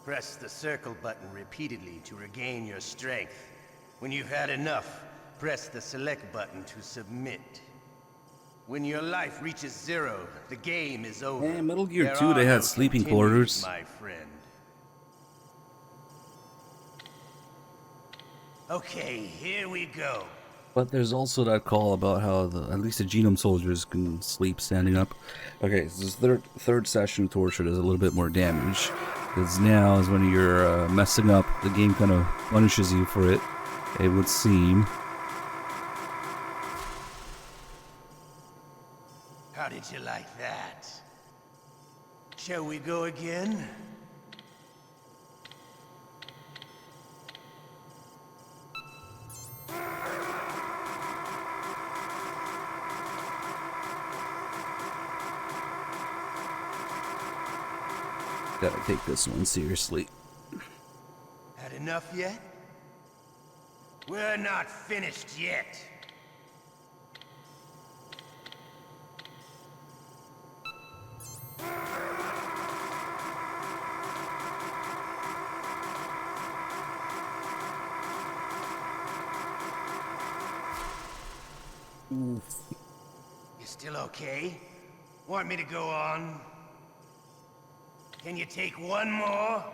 Press the circle button repeatedly to regain your strength. When you've had enough, press the select button to submit. When your life reaches 0, the game is over. Yeah, Metal Gear There 2, are they had no sleeping continues, quarters. my friend. Okay, here we go. But there's also that call about how at least the genome soldiers can sleep standing up. Okay, so this third session of torture does a little bit more damage. Because now is when you're messing up, the game kind of punishes you for it, it would seem. How did you like that? Shall we go again? Gotta take this one seriously. Had enough yet? We're not finished yet. Oof. You still okay? Want me to go on? Can you take one more?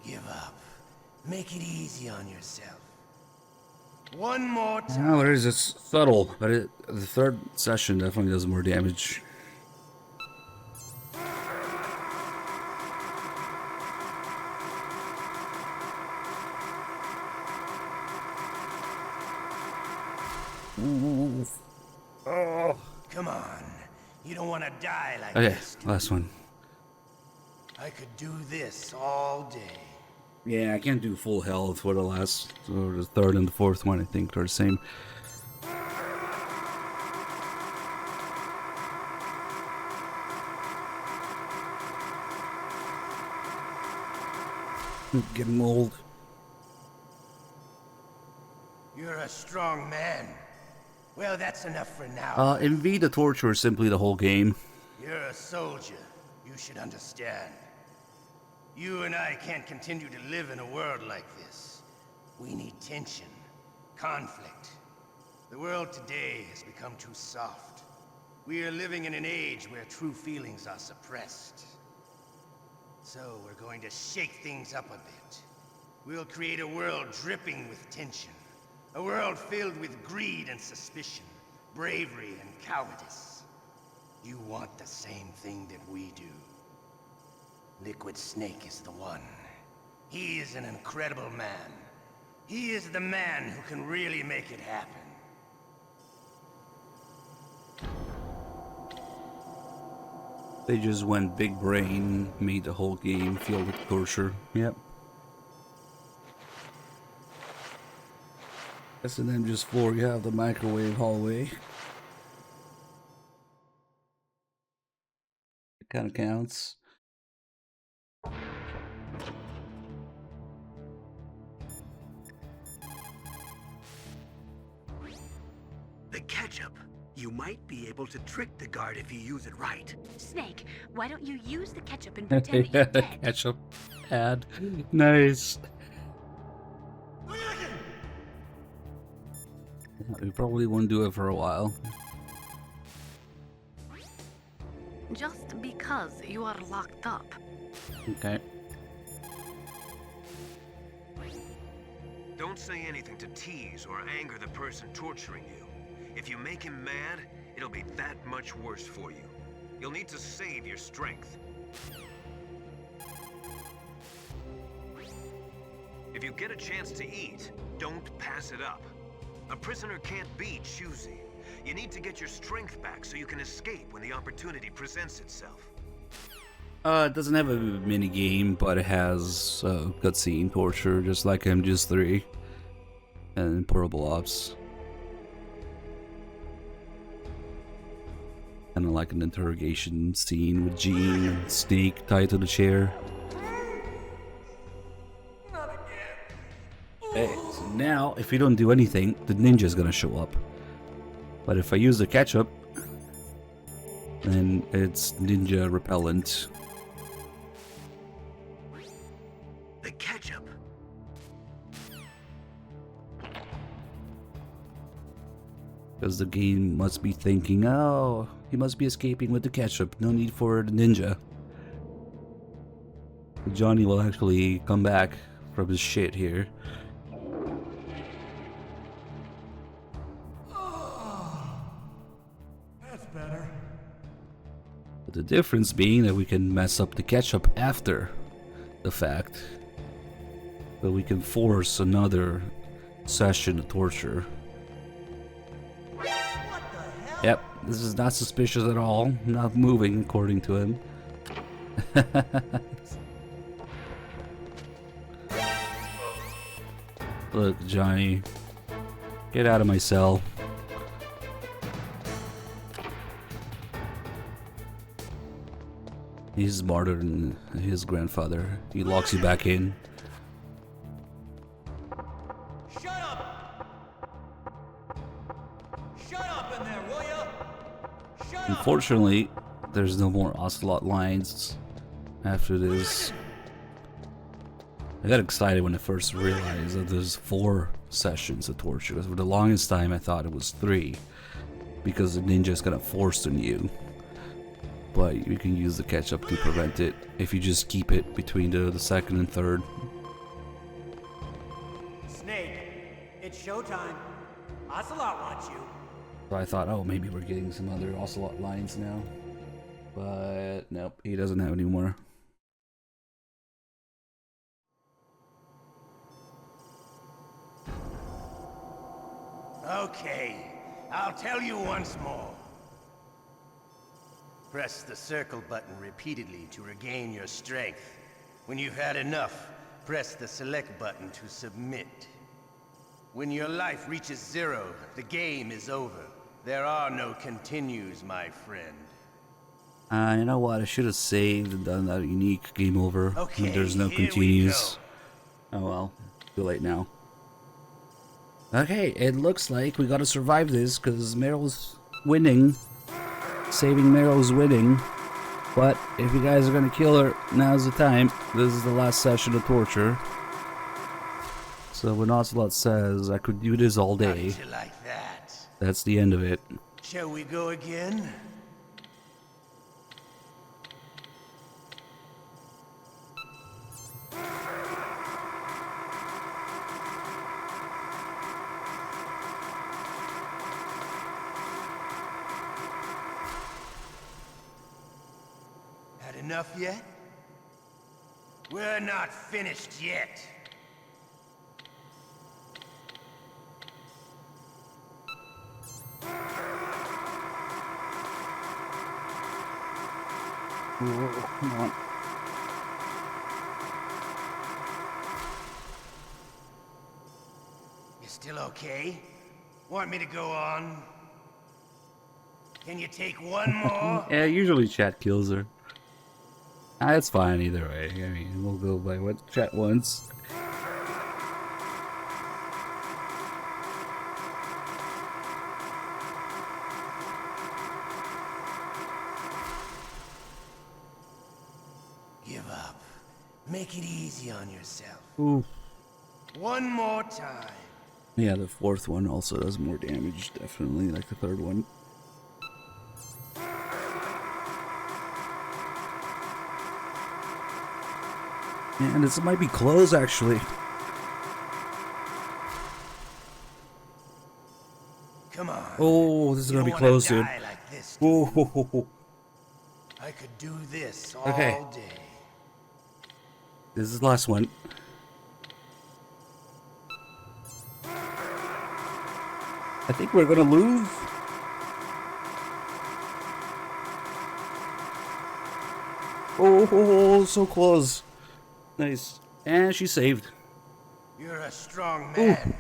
Give up. Make it easy on yourself. One more time. Well, it's subtle, but the third session definitely does more damage. Oh. Come on. You don't want to die like Okay, this. last one. I could do this all day. Yeah, I can't do full health for the last, or the third and the fourth one, I think, they're the same. Getting old. You're a strong man. Well, that's enough for now. Invade the torture is simply the whole game. You're a soldier. You should understand. You and I can't continue to live in a world like this. We need tension, conflict. The world today has become too soft. We are living in an age where true feelings are suppressed. So we're going to shake things up a bit. We'll create a world dripping with tension. A world filled with greed and suspicion, bravery and cowardice. You want the same thing that we do. Liquid Snake is the one. He is an incredible man. He is the man who can really make it happen. They just went big brain, made the whole game filled with torture. Yep. S&M just 4, you have the microwave hallway. It kind of counts. The ketchup. You might be able to trick the guard if you use it right. Snake, why don't you use the ketchup and pretend that you're dead? Ketchup ad. Nice. We probably won't do it for a while. Just because you are locked up. Okay. Don't say anything to tease or anger the person torturing you. If you make him mad, it'll be that much worse for you. You'll need to save your strength. If you get a chance to eat, don't pass it up. A prisoner can't be choosy. You need to get your strength back so you can escape when the opportunity presents itself. It doesn't have a mini game, but it has cutscene torture, just like MGS3 and Portable Ops. Kind of like an interrogation scene with Jean and Snake tied to the chair. Okay, so now if you don't do anything, the ninja's gonna show up. But if I use the ketchup, then it's ninja repellent. The ketchup. Because the game must be thinking, oh, he must be escaping with the ketchup. No need for the ninja. Johnny will actually come back from his shit here. That's better. But the difference being that we can mess up the ketchup after the fact. But we can force another session of torture. Yep, this is not suspicious at all. Not moving according to him. Look, Johnny. Get out of my cell. He's smarter than his grandfather. He locks you back in. Shut up! Shut up in there, will ya? Shut up! Unfortunately, there's no more Ocelot lines after this. I got excited when I first realized that there's 4 sessions of torture. For the longest time I thought it was 3 because the ninja's gonna force on you. But you can use the ketchup to prevent it if you just keep it between the second and third. Snake, it's showtime. Ocelot wants you. So I thought, oh, maybe we're getting some other Ocelot lines now. But nope, he doesn't have any more. Okay, I'll tell you once more. Press the circle button repeatedly to regain your strength. When you've had enough, press the select button to submit. When your life reaches 0, the game is over. There are no continues, my friend. You know what? I should have saved and done that unique game over. Okay, There's no here we continues. Oh well, too late now. Okay, it looks like we gotta survive this because Meryl's winning. Saving Meryl's winning. But if you guys are gonna kill her, now's the time. This is the last session of torture. So when Ocelot says I could do this all day, How'd you like that? that's the end of it. Shall we go again? Had enough yet? We're not finished yet. Oh, come on. You still okay? Want me to go on? Can you take one more? Yeah, usually chat kills her. It's fine either way. I mean, we'll go by what chat wants. Give up. Make it easy on yourself. Ooh. One more time. Yeah, the 4th one also does more damage, definitely, like the 3rd one. Man, this might be close, actually. Come on. Oh, this is gonna be close, dude. Like this, Oh, I could do this all okay. day. This is the last one. I think we're gonna lose. Oh, so close. Nice. And she saved. You're a strong man.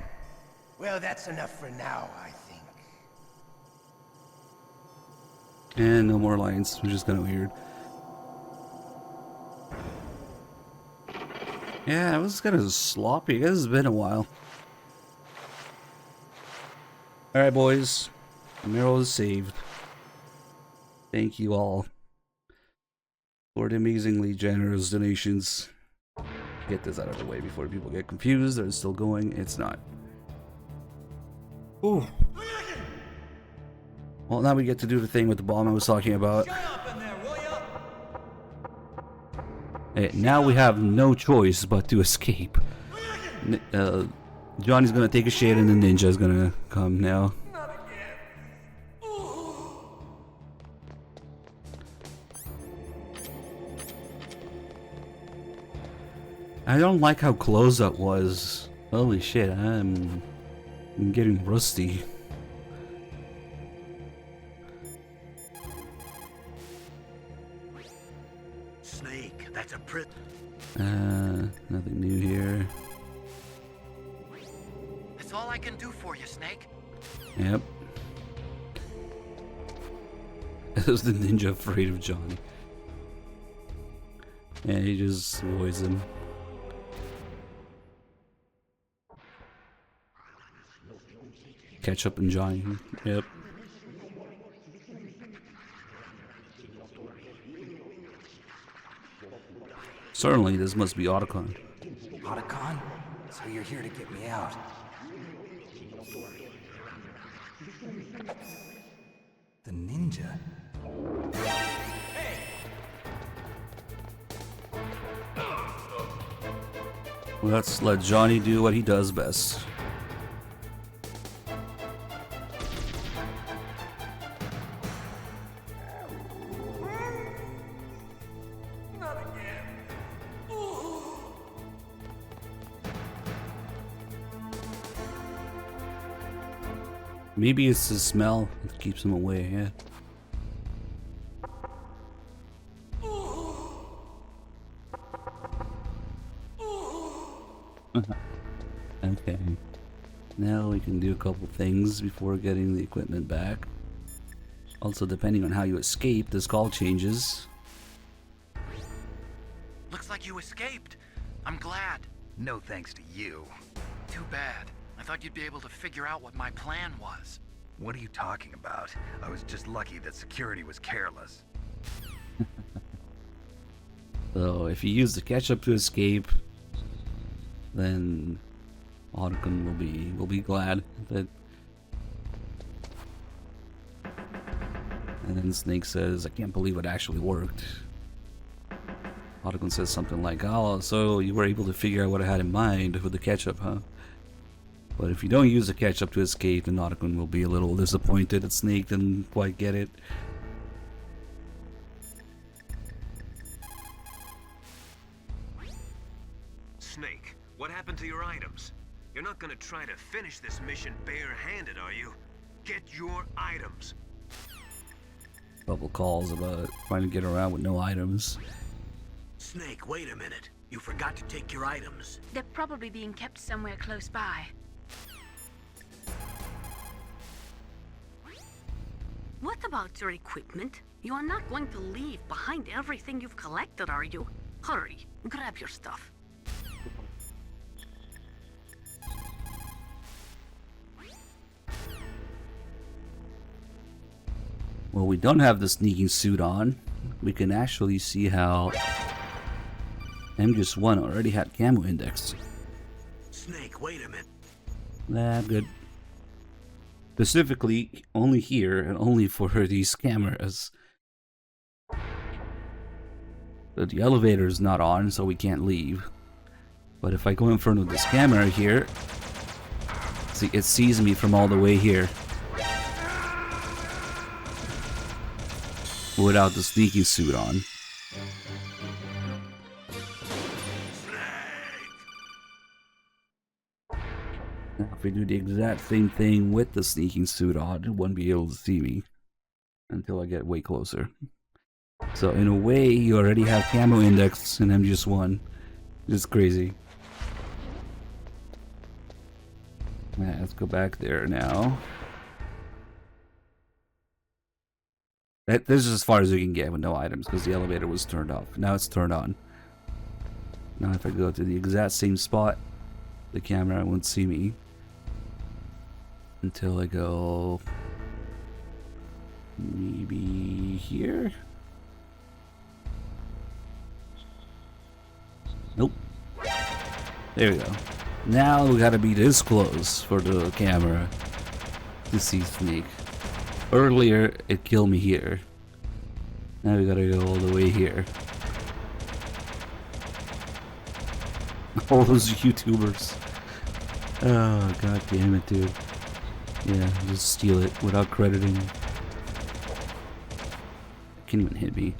Well, that's enough for now, I think. And no more lines, which is kind of weird. Yeah, it was kind of sloppy. I guess it's been a while. Alright, boys. Meryl is saved. Thank you all for the amazingly generous donations. Get this out of the way before people get confused. They're still going. It's not. Ooh. Well, now we get to do the thing with the bomb I was talking about. Hey, now we have no choice but to escape. Johnny's gonna take a shit and the ninja's gonna come now. I don't like how close that was. Holy shit, I'm getting rusty. Snake, that's a prit. Nothing new here. That's all I can do for you, Snake. Yep. Is the ninja afraid of Johnny? Yeah, he just avoids him. Ketchup and Johnny. Yep. Certainly, this must be Otacon. Otacon? So you're here to get me out. The ninja? Let's let Johnny do what he does best. Maybe it's the smell that keeps him away, yeah. Okay. Now we can do a couple things before getting the equipment back. Also, depending on how you escape, this call changes. Looks like you escaped. I'm glad. No thanks to you. Too bad. I thought you'd be able to figure out what my plan was. What are you talking about? I was just lucky that security was careless. So, if you use the ketchup to escape, then Otacon will be glad that. And then Snake says, "I can't believe it actually worked." Otacon says something like, "Oh, so you were able to figure out what I had in mind with the ketchup, huh?" But if you don't use the ketchup to escape, then Otacon will be a little disappointed that Snake didn't quite get it. Snake, what happened to your items? You're not gonna try to finish this mission bare-handed, are you? Get your items. Couple calls about trying to get around with no items. Snake, wait a minute. You forgot to take your items. They're probably being kept somewhere close by. What about your equipment? You are not going to leave behind everything you've collected, are you? Hurry, grab your stuff. Well, we don't have the sneaking suit on. We can actually see how MGS1 already had camo index. Snake, wait a minute. Nah, good. Specifically, only here and only for these cameras. But the elevator is not on, so we can't leave. But if I go in front of this camera here, see, it sees me from all the way here. Without the sneaking suit on. Now, if we do the exact same thing with the sneaking suit on, it won't be able to see me until I get way closer. So in a way, you already have camo index in MGS1. It's crazy. Yeah, let's go back there now. This is as far as you can get with no items because the elevator was turned off. Now it's turned on. Now if I go to the exact same spot, the camera won't see me until I go maybe here. Nope. There we go. Now we gotta be this close for the camera to see Snake. Earlier, it killed me here. Now we gotta go all the way here. All those YouTubers. Oh, god damn it, dude. Yeah, just steal it without crediting. Can't even hit me.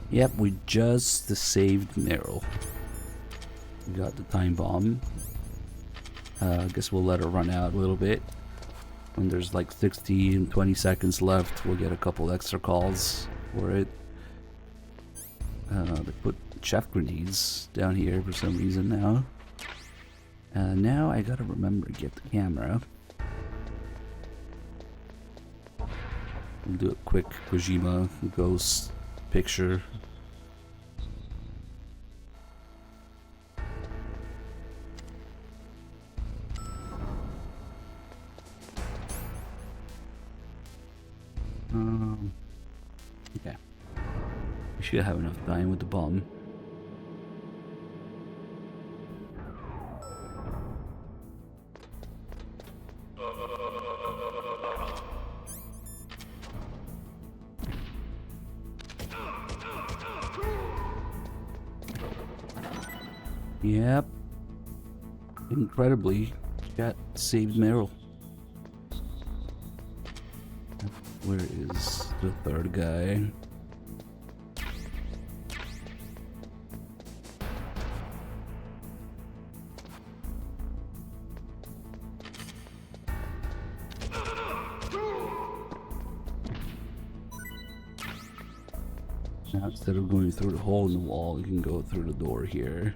Yep, we just saved Meryl. We got the time bomb. I guess we'll let her run out a little bit. When there's like 60 and 20 seconds left, we'll get a couple extra calls for it. They put chef grenades down here for some reason now. Now I gotta remember to get the camera. We'll do a quick Kojima ghost picture. Okay. We should have enough time with the bomb. Yep. Incredibly, got saved Meryl. Where is the third guy? Now instead of going through the hole in the wall, you can go through the door here.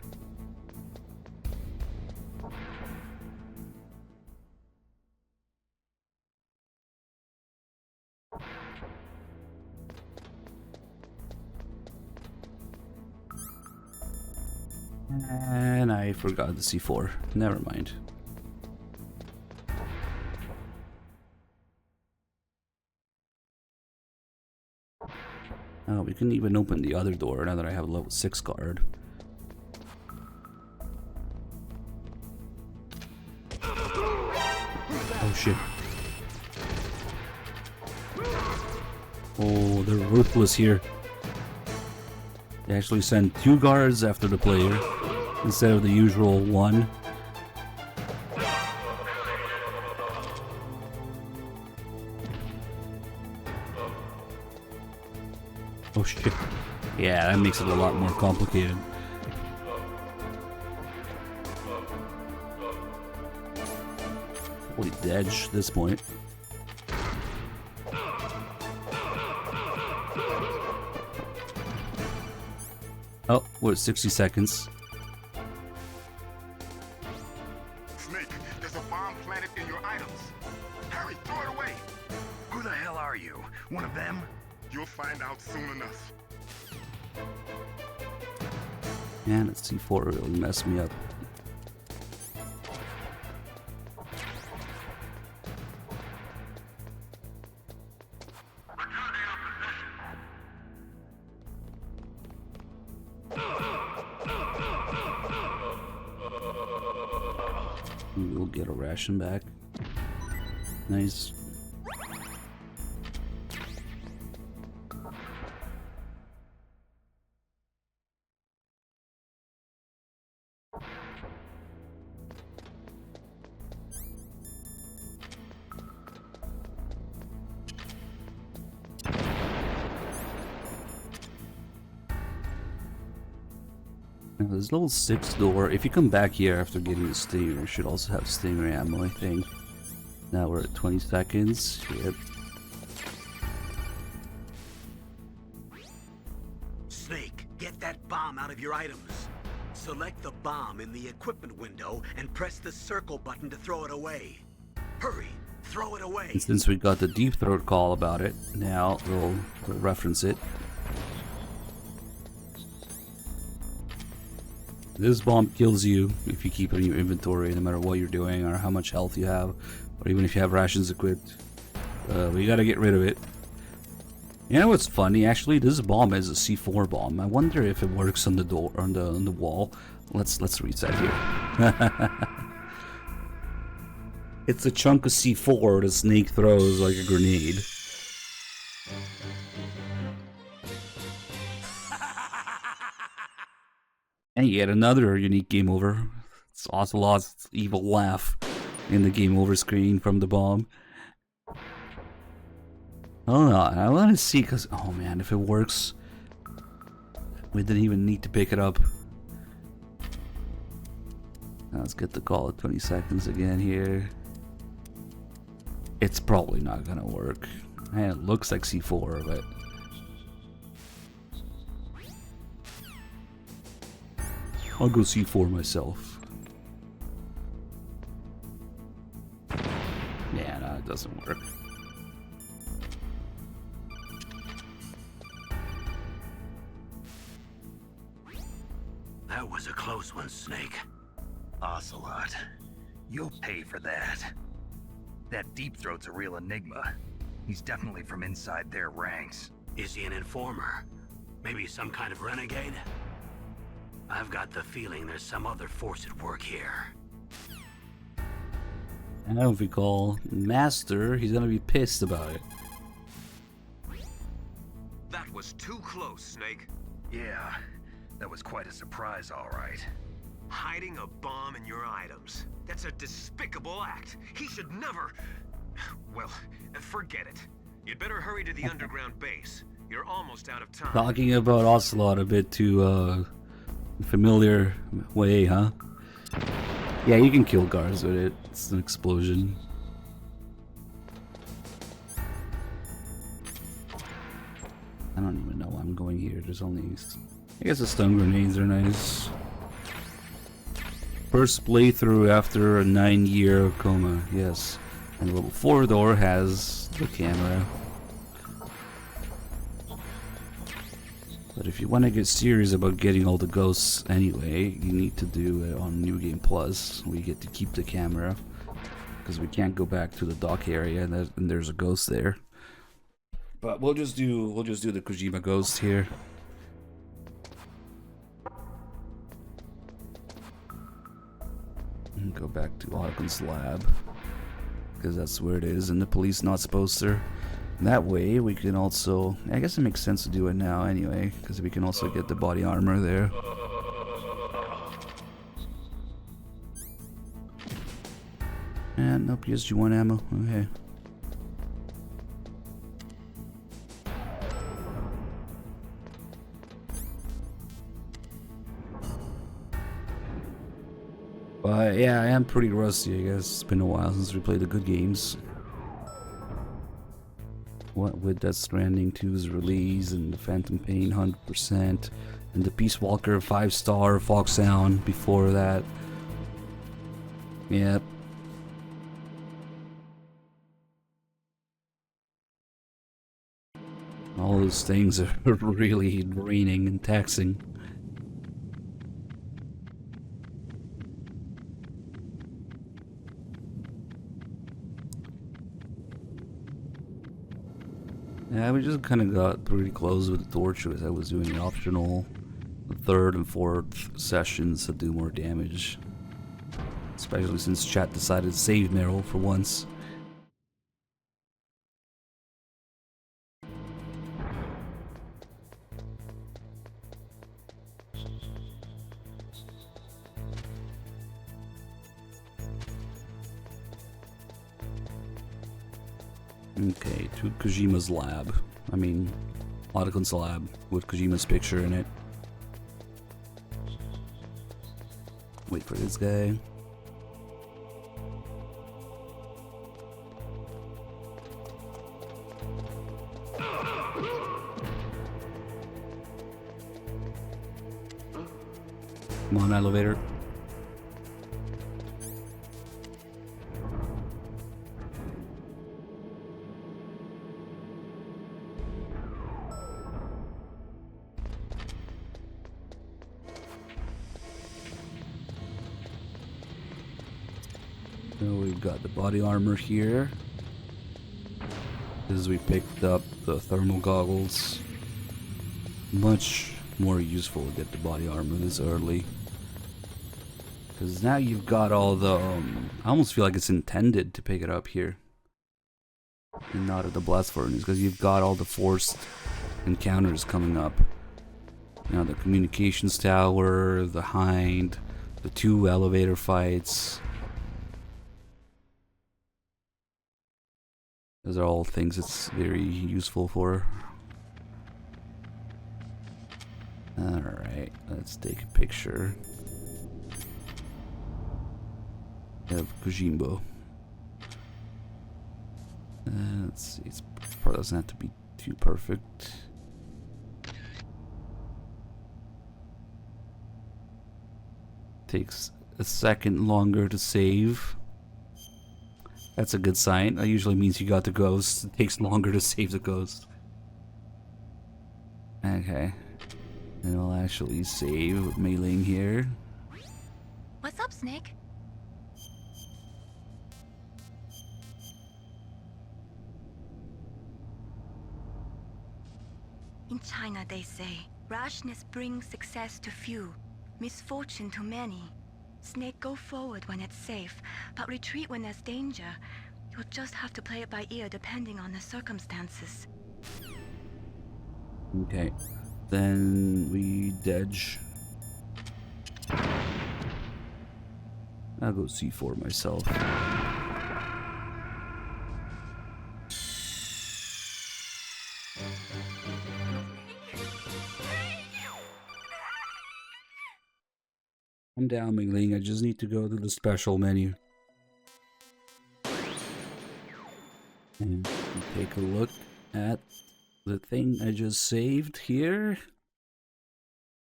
And I forgot the C4. Never mind. Oh, we couldn't even open the other door now that I have a level 6 card. Oh shit. Oh, they're ruthless here. They actually send 2 guards after the player instead of the usual 1. Oh shit. Yeah, that makes it a lot more complicated. Holy edge at this point. Oh, what, 60 seconds? Snake, there's a bomb planted in your items. Hurry, throw it away. Who the hell are you? One of them? You'll find out soon enough. Man, that C4 really messed me up. We'll get a ration back. Nice. There's level 6 door. If you come back here after getting the stinger, you should also have stinger ammo, I think. Now we're at 20 seconds. Yep. Snake, get that bomb out of your items. Select the bomb in the equipment window and press the circle button to throw it away. Hurry, throw it away. And since we got the deep throat call about it, now we'll reference it. This bomb kills you if you keep it in your inventory, no matter what you're doing or how much health you have, or even if you have rations equipped. We gotta get rid of it. You know what's funny? Actually, this bomb is a C4 bomb. I wonder if it works on the door, on the wall. Let's reset here. It's a chunk of C4 the Snake throws like a grenade. And yet another unique game over. It's Ocelot's evil laugh in the game over screen from the bomb. Hold on, I want to see, because, oh man, if it works, we didn't even need to pick it up. Now let's get the call at 20 seconds again here. It's probably not gonna work. And it looks like C4, but... I'll go C4 myself. Yeah, no, it doesn't work. That was a close one, Snake. Ocelot, you'll pay for that. That Deep Throat's a real enigma. He's definitely from inside their ranks. Is he an informer? Maybe some kind of renegade? I've got the feeling there's some other force at work here. And if we call Master, he's gonna be pissed about it. That was too close, Snake. Yeah, that was quite a surprise, all right. Hiding a bomb in your items. That's a despicable act. He should never... Well, forget it. You'd better hurry to the underground base. You're almost out of time. Talking about Ocelot a bit too familiar way, huh? Yeah, you can kill guards with it. It's an explosion. I don't even know why I'm going here. There's only... I guess the stun grenades are nice. First playthrough after a 9-year coma, yes. And level 4 door has the camera. But if you want to get serious about getting all the ghosts anyway, you need to do it on New Game Plus. We get to keep the camera because we can't go back to the dock area, and there's a ghost there. But we'll just do the Kojima ghost here. And go back to Otto's lab because that's where it is, and the police not supposed to. That way we can also, I guess it makes sense to do it now anyway, because we can also get the body armor there. And no PSG-1 ammo, okay. But yeah, I am pretty rusty, I guess. It's been a while since we played the good games. What with Death Stranding 2's release and the Phantom Pain 100% and the Peace Walker 5-star Fox Sound before that. Yep. All those things are really draining and taxing. Yeah, we just kind of got pretty close with the torch as I was doing the optional third and fourth sessions to do more damage. Especially since chat decided to save Meryl for once. Okay, to Kojima's lab. I mean, Otto's lab with Kojima's picture in it. Wait for this guy. Come on, elevator. So we've got the body armor here. As we picked up the thermal goggles. Much more useful to get the body armor this early. Because now you've got all the... I almost feel like it's intended to pick it up here. And not at the blast furnace, because you've got all the forced encounters coming up. You know, the communications tower, the hind, the 2 elevator fights. Those are all things it's very useful for. Alright, let's take a picture of Kojimbo. Let's see, it probably doesn't have to be too perfect. Takes a second longer to save. That's a good sign. That usually means you got the ghost. It takes longer to save the ghost. Okay. And I'll actually save with Mei Ling here. What's up, Snake? In China, they say, rashness brings success to few, misfortune to many. Snake, go forward when it's safe, but retreat when there's danger. You'll just have to play it by ear depending on the circumstances. Okay. Then we dodge. I'll go C4 myself. I'm down, Mei Ling. I just need to go to the special menu. And take a look at the thing I just saved here.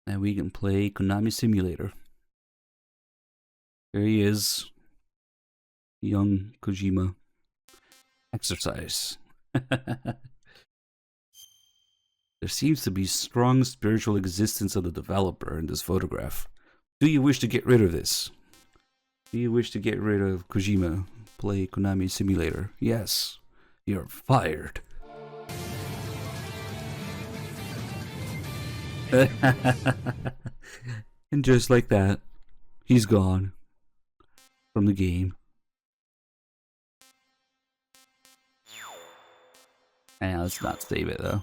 And we can play Konami Simulator. There he is. Young Kojima. Exercise. There seems to be strong spiritual existence of the developer in this photograph. Do you wish to get rid of this? Do you wish to get rid of Kojima? Play Konami Simulator. Yes. You're fired. And just like that, he's gone from the game. And let's not save it though.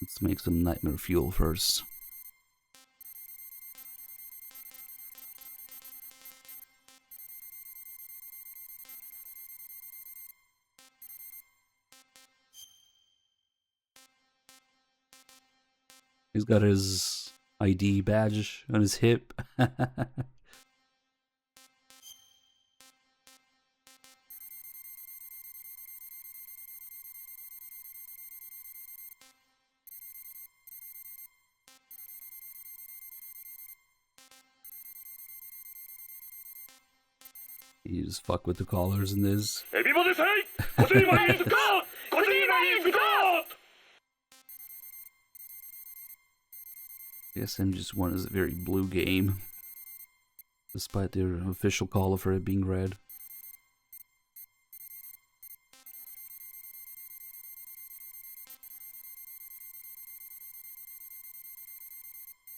Let's make some nightmare fuel first. He's got his ID badge on his hip. You just fuck with the callers in this. Everybody say, Kojima is God! Kojima is God! Guess MGS1 is a very blue game, despite their official call for it being red.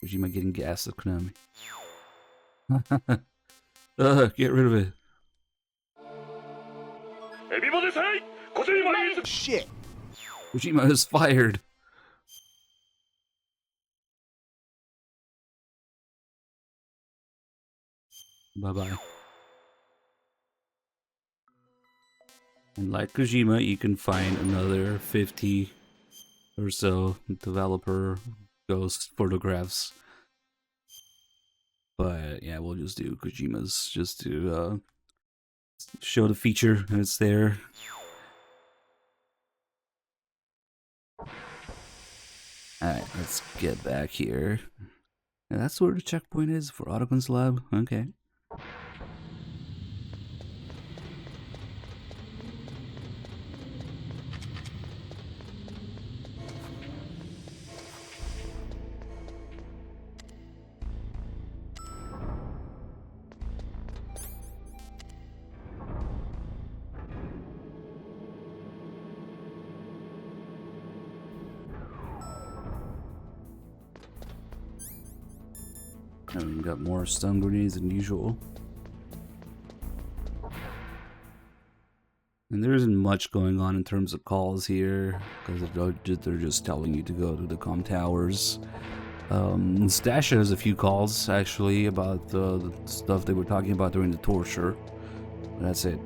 Kojima getting gas at Konami. Get rid of it. Everybody say, Kojima is shit. Kojima is fired. Bye-bye. And like Kojima, you can find another 50 or so developer ghost photographs. But yeah, we'll just do Kojima's just to show the feature and it's there. Alright, let's get back here. And that's where the checkpoint is for Ottocon's lab. Okay. And we got more stun grenades than usual. And there isn't much going on in terms of calls here, because they're just telling you to go to the comm towers. Stasha has a few calls, actually, about the stuff they were talking about during the torture. That's it.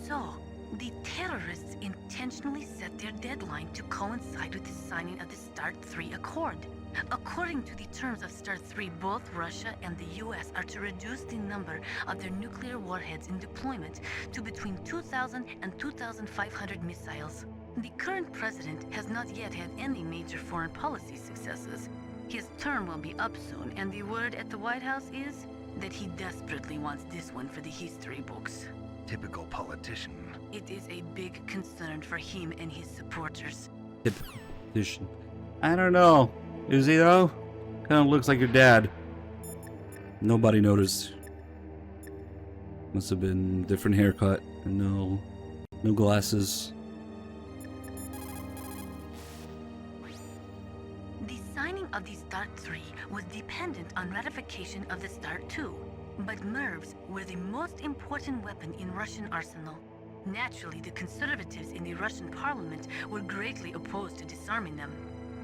So, the terrorists intentionally set their deadline to coincide with the signing of the START 3 Accord. According to the terms of START 3, both Russia and the US are to reduce the number of their nuclear warheads in deployment to between 2,000 and 2,500 missiles. The current president has not yet had any major foreign policy successes. His term will be up soon, and the word at the White House is that he desperately wants this one for the history books. Typical politician. It is a big concern for him and his supporters. Typical politician. I don't know. Is he though? Kind of looks like your dad. Nobody noticed. Must have been different haircut. No glasses. The signing of the START 3 was dependent on ratification of the START 2, but MIRVs were the most important weapon in Russian arsenal. Naturally, the conservatives in the Russian parliament were greatly opposed to disarming them.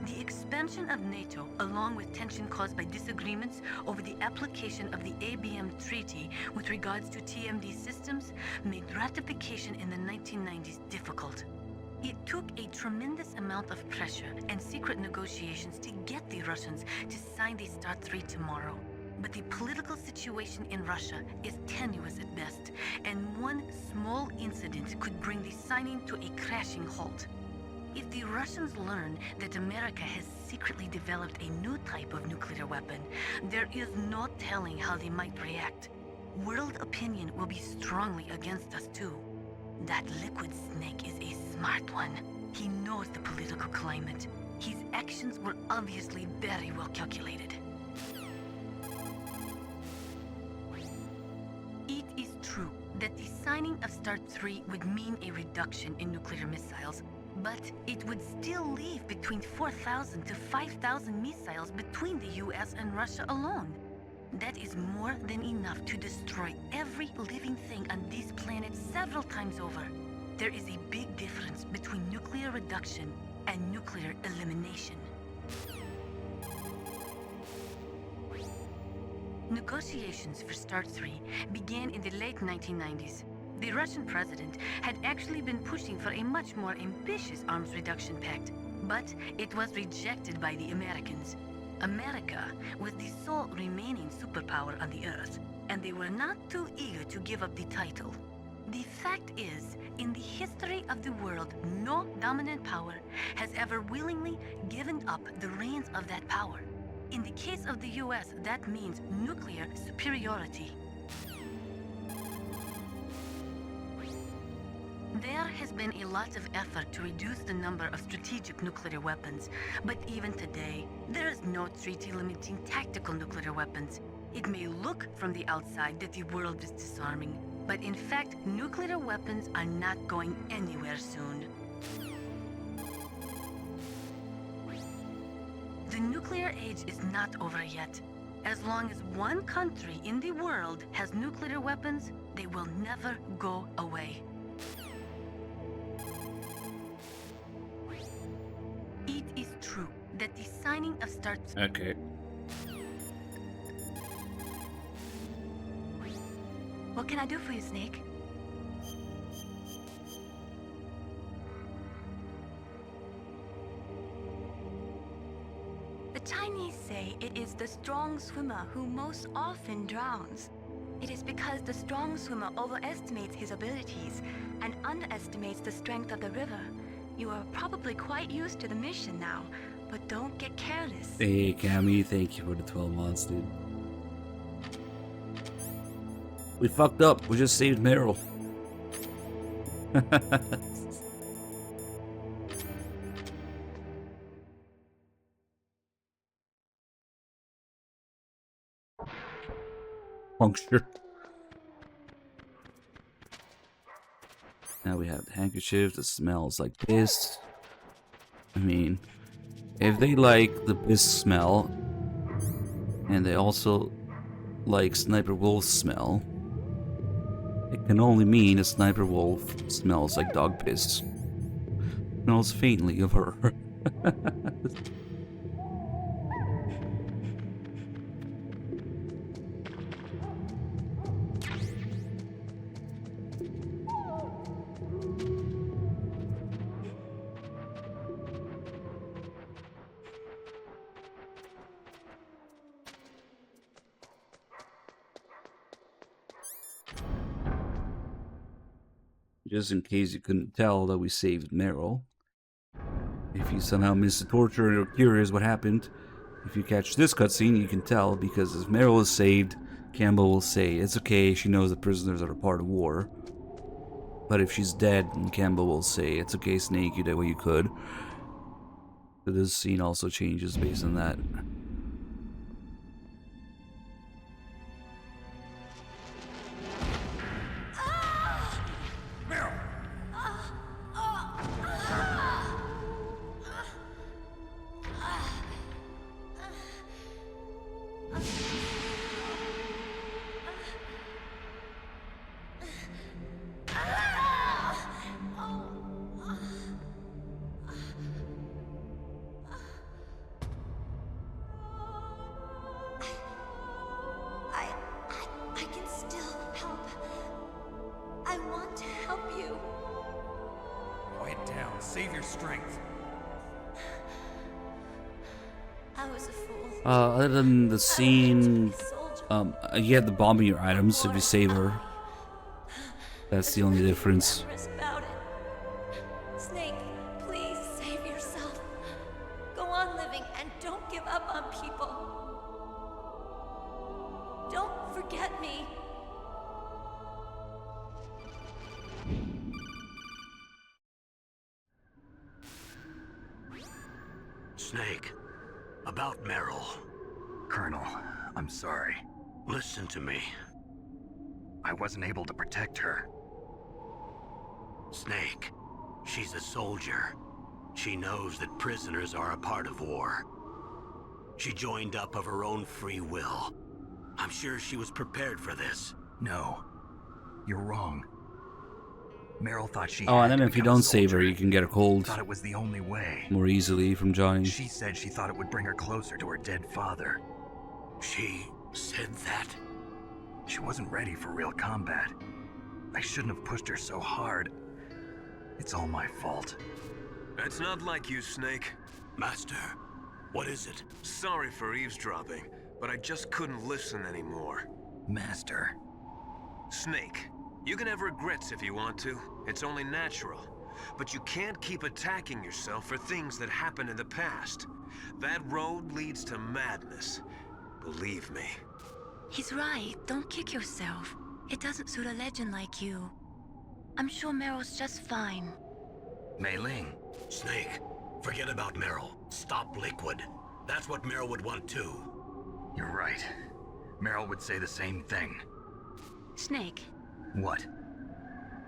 The expansion of NATO, along with tension caused by disagreements over the application of the ABM Treaty with regards to TMD systems, made ratification in the 1990s difficult. It took a tremendous amount of pressure and secret negotiations to get the Russians to sign the START 3 tomorrow. But the political situation in Russia is tenuous at best, and one small incident could bring the signing to a crashing halt. If the Russians learn that America has secretly developed a new type of nuclear weapon, there is no telling how they might react. World opinion will be strongly against us too. That liquid snake is a smart one. He knows the political climate. His actions were obviously very well calculated. It is true that the signing of START 3 would mean a reduction in nuclear missiles, but it would still leave between 4,000 to 5,000 missiles between the US and Russia alone. That is more than enough to destroy every living thing on this planet several times over. There is a big difference between nuclear reduction and nuclear elimination. Negotiations for START 3 began in the late 1990s. The Russian president had actually been pushing for a much more ambitious arms reduction pact, but it was rejected by the Americans. America was the sole remaining superpower on the Earth, and they were not too eager to give up the title. The fact is, in the history of the world, no dominant power has ever willingly given up the reins of that power. In the case of the US, that means nuclear superiority. There has been a lot of effort to reduce the number of strategic nuclear weapons, but even today, there is no treaty limiting tactical nuclear weapons. It may look from the outside that the world is disarming, but in fact, nuclear weapons are not going anywhere soon. The nuclear age is not over yet. As long as one country in the world has nuclear weapons, they will never go away. It is true that the signing of START... Okay. What can I do for you, Snake? The Chinese say it is the strong swimmer who most often drowns. It is because the strong swimmer overestimates his abilities and underestimates the strength of the river. You are probably quite used to the mission now, but don't get careless. Hey, Cammy, thank you for the 12 months, dude. We fucked up. We just saved Meryl. Puncture. Now we have the handkerchief that smells like piss. I mean, if they like the piss smell, and they also like Sniper Wolf's smell, it can only mean a Sniper Wolf smells like dog piss. Smells faintly of her. Just in case you couldn't tell that we saved Meryl. If you somehow missed the torture and are curious what happened, if you catch this cutscene, you can tell, because if Meryl is saved, Campbell will say it's okay, she knows the prisoners are a part of war. But if she's dead, then Campbell will say it's okay, Snake, you did what you could. So this scene also changes based on that. I can still help. I want to help you. Quiet down. Save your strength. I was a fool. Other than the scene, you had the bomb in your items if you save her. That's the only difference. About it. Snake, please save yourself. Go on living and don't give up on people. Don't forget me. Snake, about Meryl. Colonel, I'm sorry. Listen to me. I wasn't able to protect her. Snake, she's a soldier. She knows that prisoners are a part of war. She joined up of her own free will. I'm sure she was prepared for this. No, you're wrong. Meryl thought she Oh, and had then to if you become a don't save her, soldier. you can get a cold Thought it was the only way. more easily from Johnny. She said she thought it would bring her closer to her dead father. She said that? She wasn't ready for real combat. I shouldn't have pushed her so hard. It's all my fault. That's not like you, Snake. Master, what is it? Sorry for eavesdropping, but I just couldn't listen anymore. Master. Snake, you can have regrets if you want to. It's only natural. But you can't keep attacking yourself for things that happened in the past. That road leads to madness. Believe me. He's right. Don't kick yourself. It doesn't suit a legend like you. I'm sure Meryl's just fine. Mei Ling. Snake, forget about Meryl. Stop Liquid. That's what Meryl would want too. You're right. Meryl would say the same thing. Snake. What?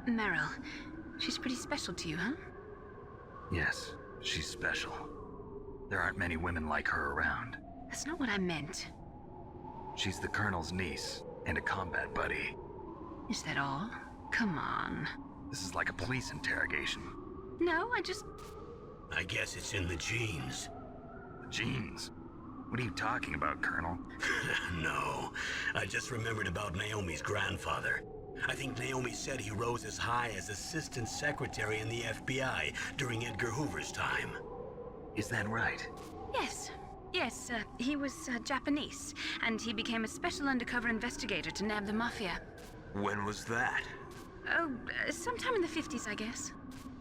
Meryl. She's pretty special to you, huh? Yes, she's special. There aren't many women like her around. That's not what I meant. She's the Colonel's niece and a combat buddy. Is that all? Come on. This is like a police interrogation. No, I guess it's in the genes. Genes? What are you talking about, Colonel? No, I just remembered about Naomi's grandfather. I think Naomi said he rose as high as assistant secretary in the FBI during Edgar Hoover's time. Is that right? Yes. Yes, he was Japanese, and he became a special undercover investigator to nab the mafia. When was that? Oh, sometime in the 50s, I guess.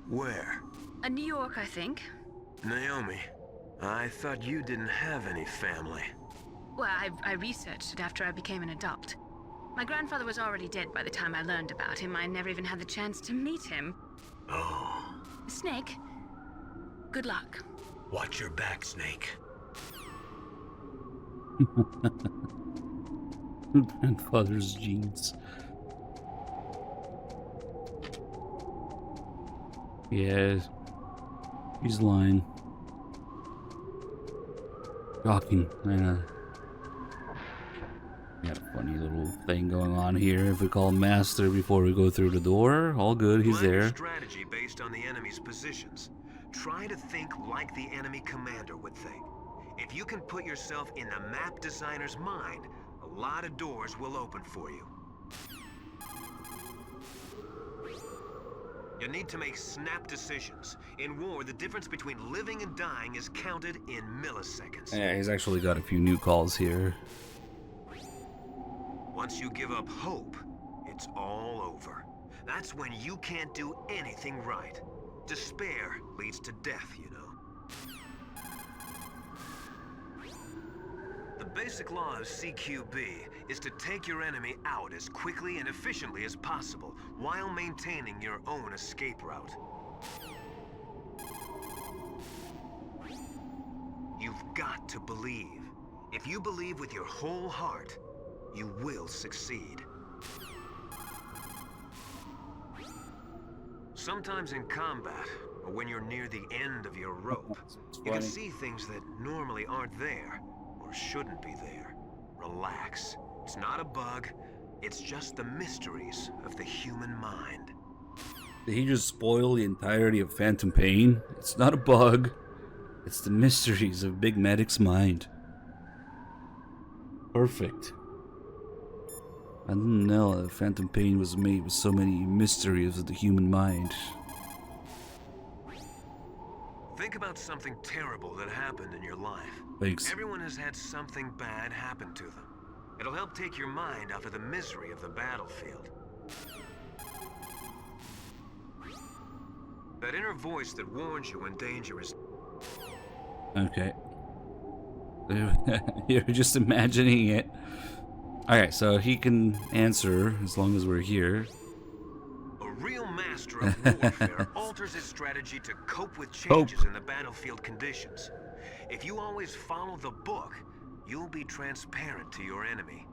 Where? New York, I think. Naomi, I thought you didn't have any family. Well, I researched it after I became an adult. My grandfather was already dead by the time I learned about him. I never even had the chance to meet him. Oh. Snake, good luck. Watch your back, Snake. Grandfather's genes. Yeah, he's lying. Shocking. Got a funny little thing going on here. If we call Master before we go through the door, all good, he's Plan your there. strategy based on the enemy's positions. Try to think like the enemy commander would think. If you can put yourself in the map designer's mind, a lot of doors will open for you. You need to make snap decisions. In war, the difference between living and dying is counted in milliseconds. Yeah, he's actually got a few new calls here. Once you give up hope, it's all over. That's when you can't do anything right. Despair leads to death, you know. The basic law of CQB is to take your enemy out as quickly and efficiently as possible while maintaining your own escape route. You've got to believe. If you believe with your whole heart, you will succeed. Sometimes in combat, or when you're near the end of your rope, you can see things that normally aren't there, or shouldn't be there. Relax. It's not a bug, it's just the mysteries of the human mind. Did he just spoil the entirety of Phantom Pain? It's not a bug, it's the mysteries of Big Medic's mind. Perfect. I didn't know that Phantom Pain was made with so many mysteries of the human mind. Think about something terrible that happened in your life. Thanks. Everyone has had something bad happen to them. It'll help take your mind off of the misery of the battlefield. That inner voice that warns you when danger is... Okay. You're just imagining it. Alright, so he can answer as long as we're here. A real master of warfare alters his strategy to cope with changes in the battlefield conditions. If you always follow the book, you'll be transparent to your enemy.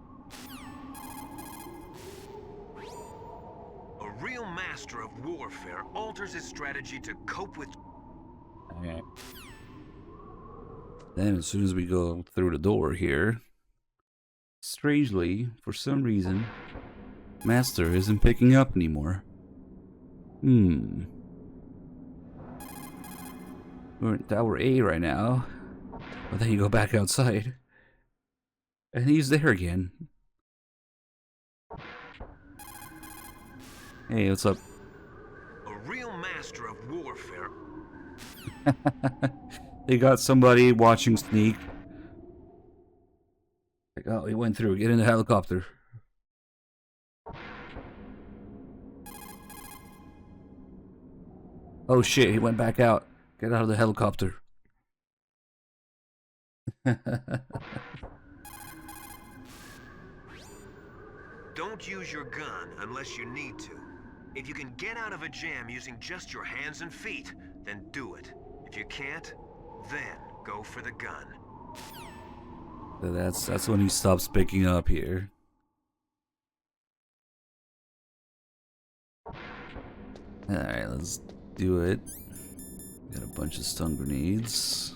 A real master of warfare alters his strategy to cope with... Okay. Then as soon as we go through the door here, strangely, for some reason, Master isn't picking up anymore. We're in Tower A right now, but then you go back outside, and he's there again. Hey, what's up? A real master of warfare. They got somebody watching Sneak. Like, oh, he went through. Get in the helicopter. Oh shit, he went back out. Get out of the helicopter. Don't use your gun unless you need to. If you can get out of a jam using just your hands and feet, then do it. If you can't, then go for the gun. So that's when he stops picking up here. Alright, let's do it. Got a bunch of stun grenades.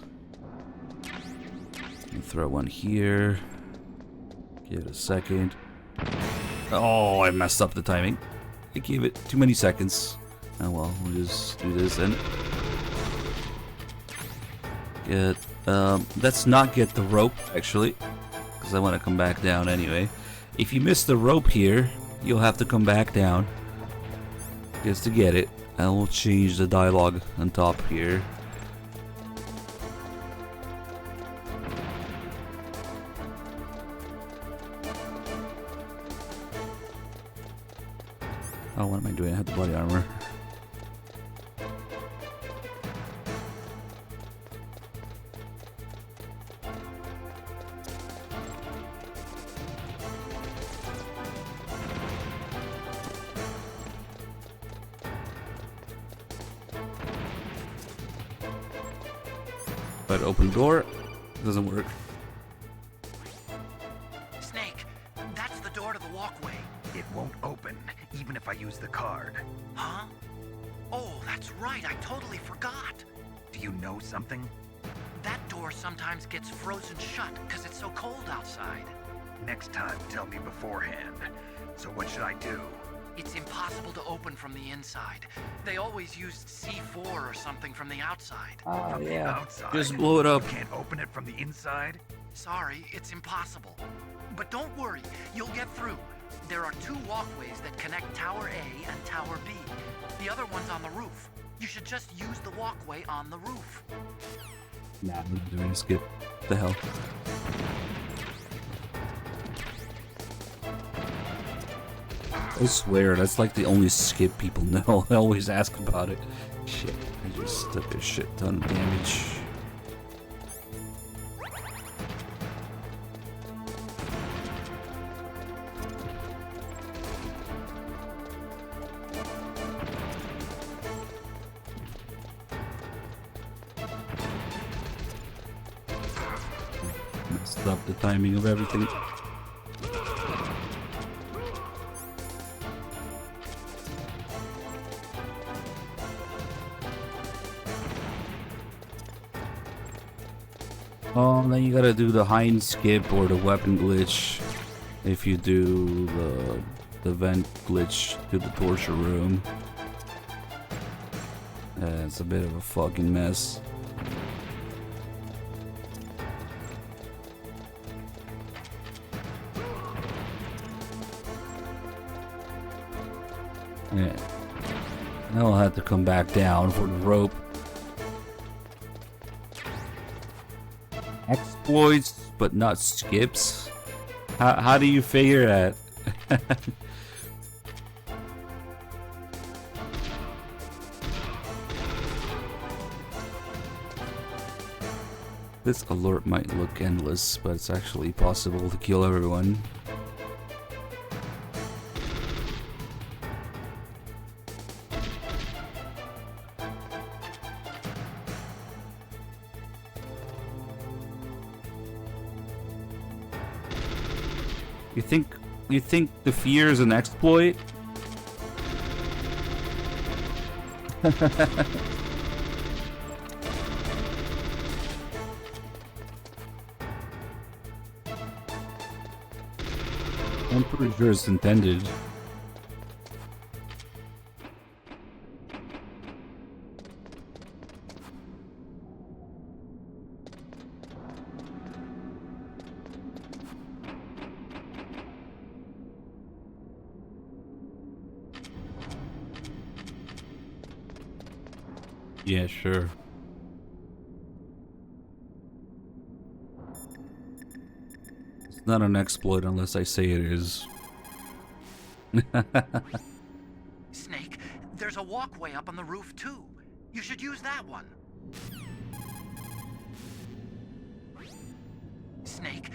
Throw one here. Give it a second. Oh, I messed up the timing. I gave it too many seconds. Oh well, we'll just do this then. Let's not get the rope, actually, because I want to come back down anyway. If you miss the rope here, you'll have to come back down just to get it. And we'll change the dialogue on top here. Oh, what am I doing? I have the body armor. But open door doesn't work. Snake, that's the door to the walkway. It won't open, even if I use the card. Huh? Oh, that's right. I totally forgot. Do you know something? That door door sometimes gets frozen shut because it's so cold outside. Next time, tell me beforehand. So what should I do? It's impossible to open from the inside. They always used C4 or something from the outside. From the outside? Just blow it up. You can't open it from the inside? Sorry, it's impossible. But don't worry, you'll get through. There are 2 walkways that connect Tower A and Tower B. The other one's on the roof. You should just use the walkway on the roof. Nah, I'm not doing a skip. What the hell? I swear, that's like the only skip people know. I always ask about it. Shit, I just took a shit ton of damage. Messed up the timing of everything. Oh, then you gotta do the hind skip or the weapon glitch if you do the vent glitch to the torture room. It's a bit of a fucking mess. Yeah. Now I'll have to come back down for the rope. Exploits, but not skips? How do you figure that? This alert might look endless, but it's actually possible to kill everyone. You think the fear is an exploit? I'm pretty sure it's intended. Yeah, sure. It's not an exploit unless I say it is. Snake, there's a walkway up on the roof too. You should use that one. Snake.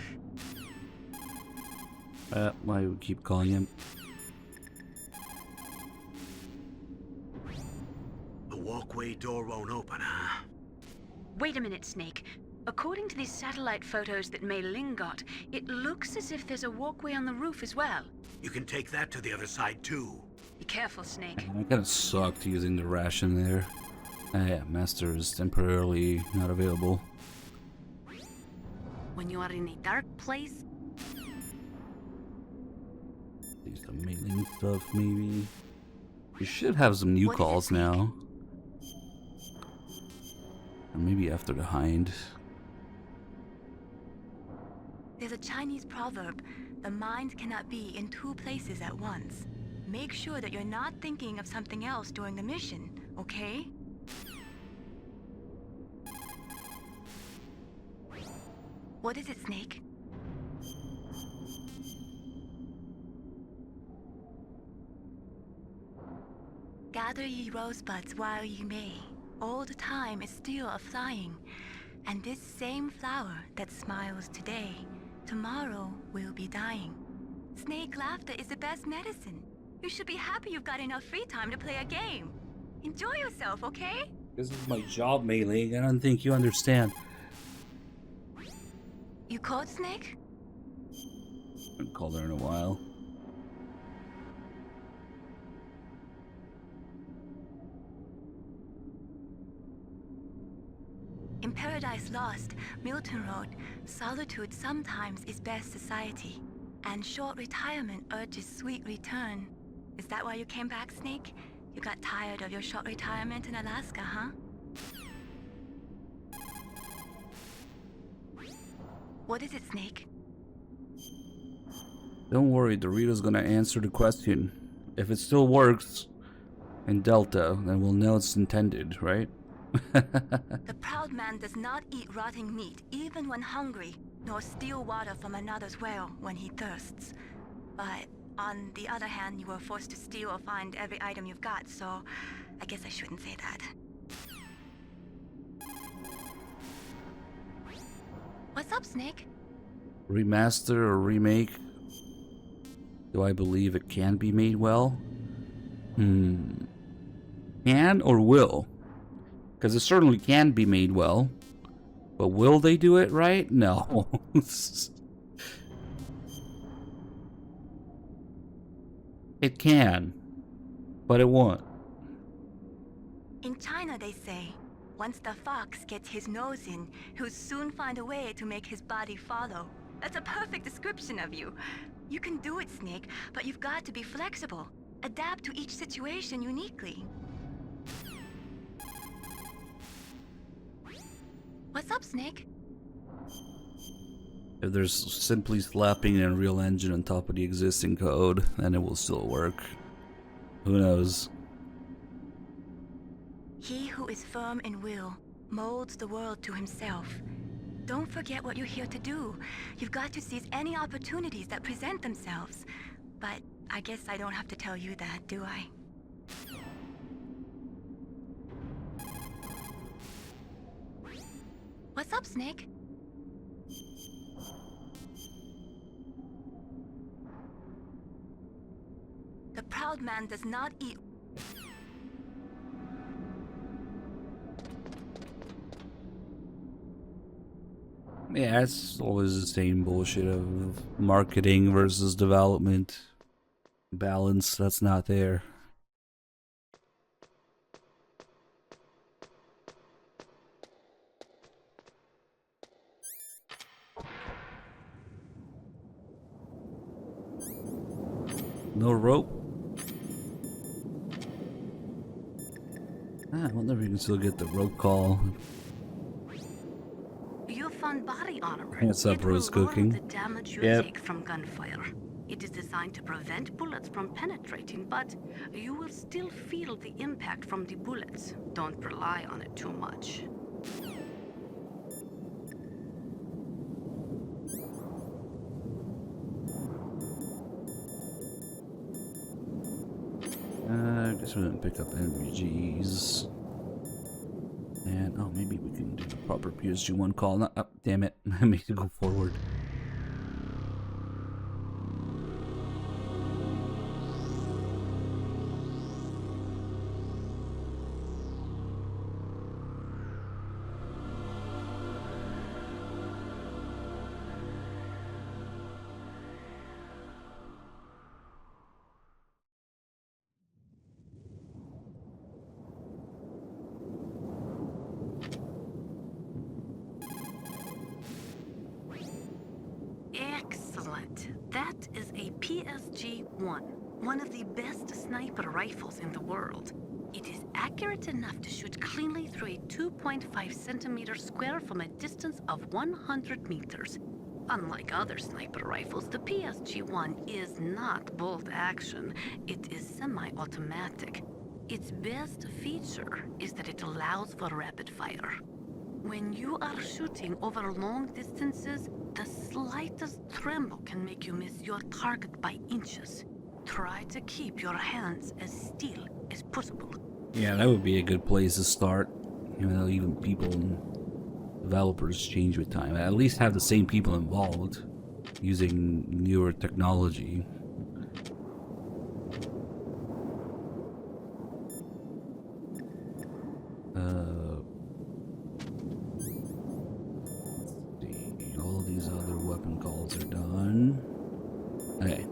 Why do we keep calling him? The walkway door won't open, huh? Wait a minute, Snake. According to these satellite photos that Mei Ling got, it looks as if there's a walkway on the roof as well. You can take that to the other side, too. Be careful, Snake. I kind of sucked using the ration there. Yeah, Master is temporarily not available. When you are in a dark place, Use the mailing stuff, maybe. We should have some new calls now. Or maybe after the hind. There's a Chinese proverb, the mind cannot be in 2 places at once. Make sure that you're not thinking of something else during the mission, okay? What is it, Snake? Gather ye rosebuds while ye may. Old time is still a-flying, and this same flower that smiles today, tomorrow will be dying. Snake laughter is the best medicine. You should be happy you've got enough free time to play a game. Enjoy yourself, okay? This is my job, Mei Ling. I don't think you understand. You called Snake? I haven't called her in a while. Imperative Paradise Lost, Milton wrote, "Solitude sometimes is best society, and short retirement urges sweet return." Is that why you came back, Snake? You got tired of your short retirement in Alaska, huh? What is it, Snake? Don't worry, Dorito's gonna answer the question. If it still works in Delta, then we'll know it's intended, right? The proud man does not eat rotting meat, even when hungry, nor steal water from another's well when he thirsts. But on the other hand, you were forced to steal or find every item you've got, so I guess I shouldn't say that. What's up, Snake? Remaster or remake? Do I believe it can be made well? Can or will? Because it certainly can be made well. But will they do it right? No. It can. But it won't. In China, they say, once the fox gets his nose in, he'll soon find a way to make his body follow. That's a perfect description of you. You can do it, Snake, but you've got to be flexible. Adapt to each situation uniquely. What's up, Snake? If there's simply slapping an Unreal Engine on top of the existing code, then it will still work. Who knows? He who is firm in will molds the world to himself. Don't forget what you're here to do. You've got to seize any opportunities that present themselves. But I guess I don't have to tell you that, do I? What's up, Snake? The proud man does not eat. Yeah, it's always the same bullshit of marketing versus development. Balance, that's not there. No rope? I wonder if you can still get the rope call. You found body armor. What's up, Rose Cooking? The damage you take from gunfire. It is designed to prevent bullets from penetrating, but you will still feel the impact from the bullets. Don't rely on it too much. I guess we didn't pick up MGs. And, oh, maybe we can do the proper PSG1 call. Not, oh, damn it. I made it go forward. Excellent. That is a PSG-1, one of the best sniper rifles in the world. It is accurate enough to shoot cleanly through a 2.5 centimeter square from a distance of 100 meters. Unlike other sniper rifles, the PSG-1 is not bolt action. It is semi-automatic. Its best feature is that it allows for rapid fire. When you are shooting over long distances, the slightest tremble can make you miss your target by inches. Try to keep your hands as still as possible. Yeah, that would be a good place to start. You know, even people and developers change with time. At least have the same people involved using newer technology. All these other weapon calls are done. Okay.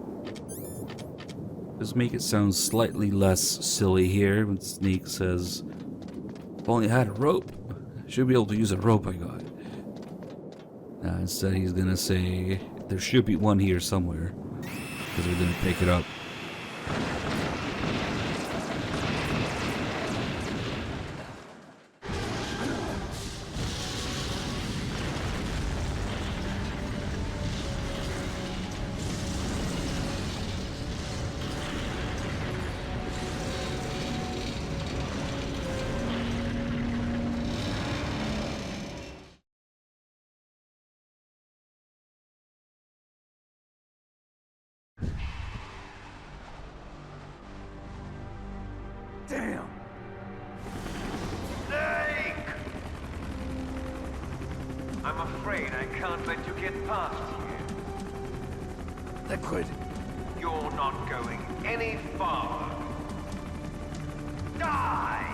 Just make it sound slightly less silly here when Snake says, if only I had a rope, Should be able to use a rope I got. Instead he's gonna say there should be one here somewhere. Because we're gonna pick it up. Damn! Snake! I'm afraid I can't let you get past here. Liquid. You're not going any farther. Die!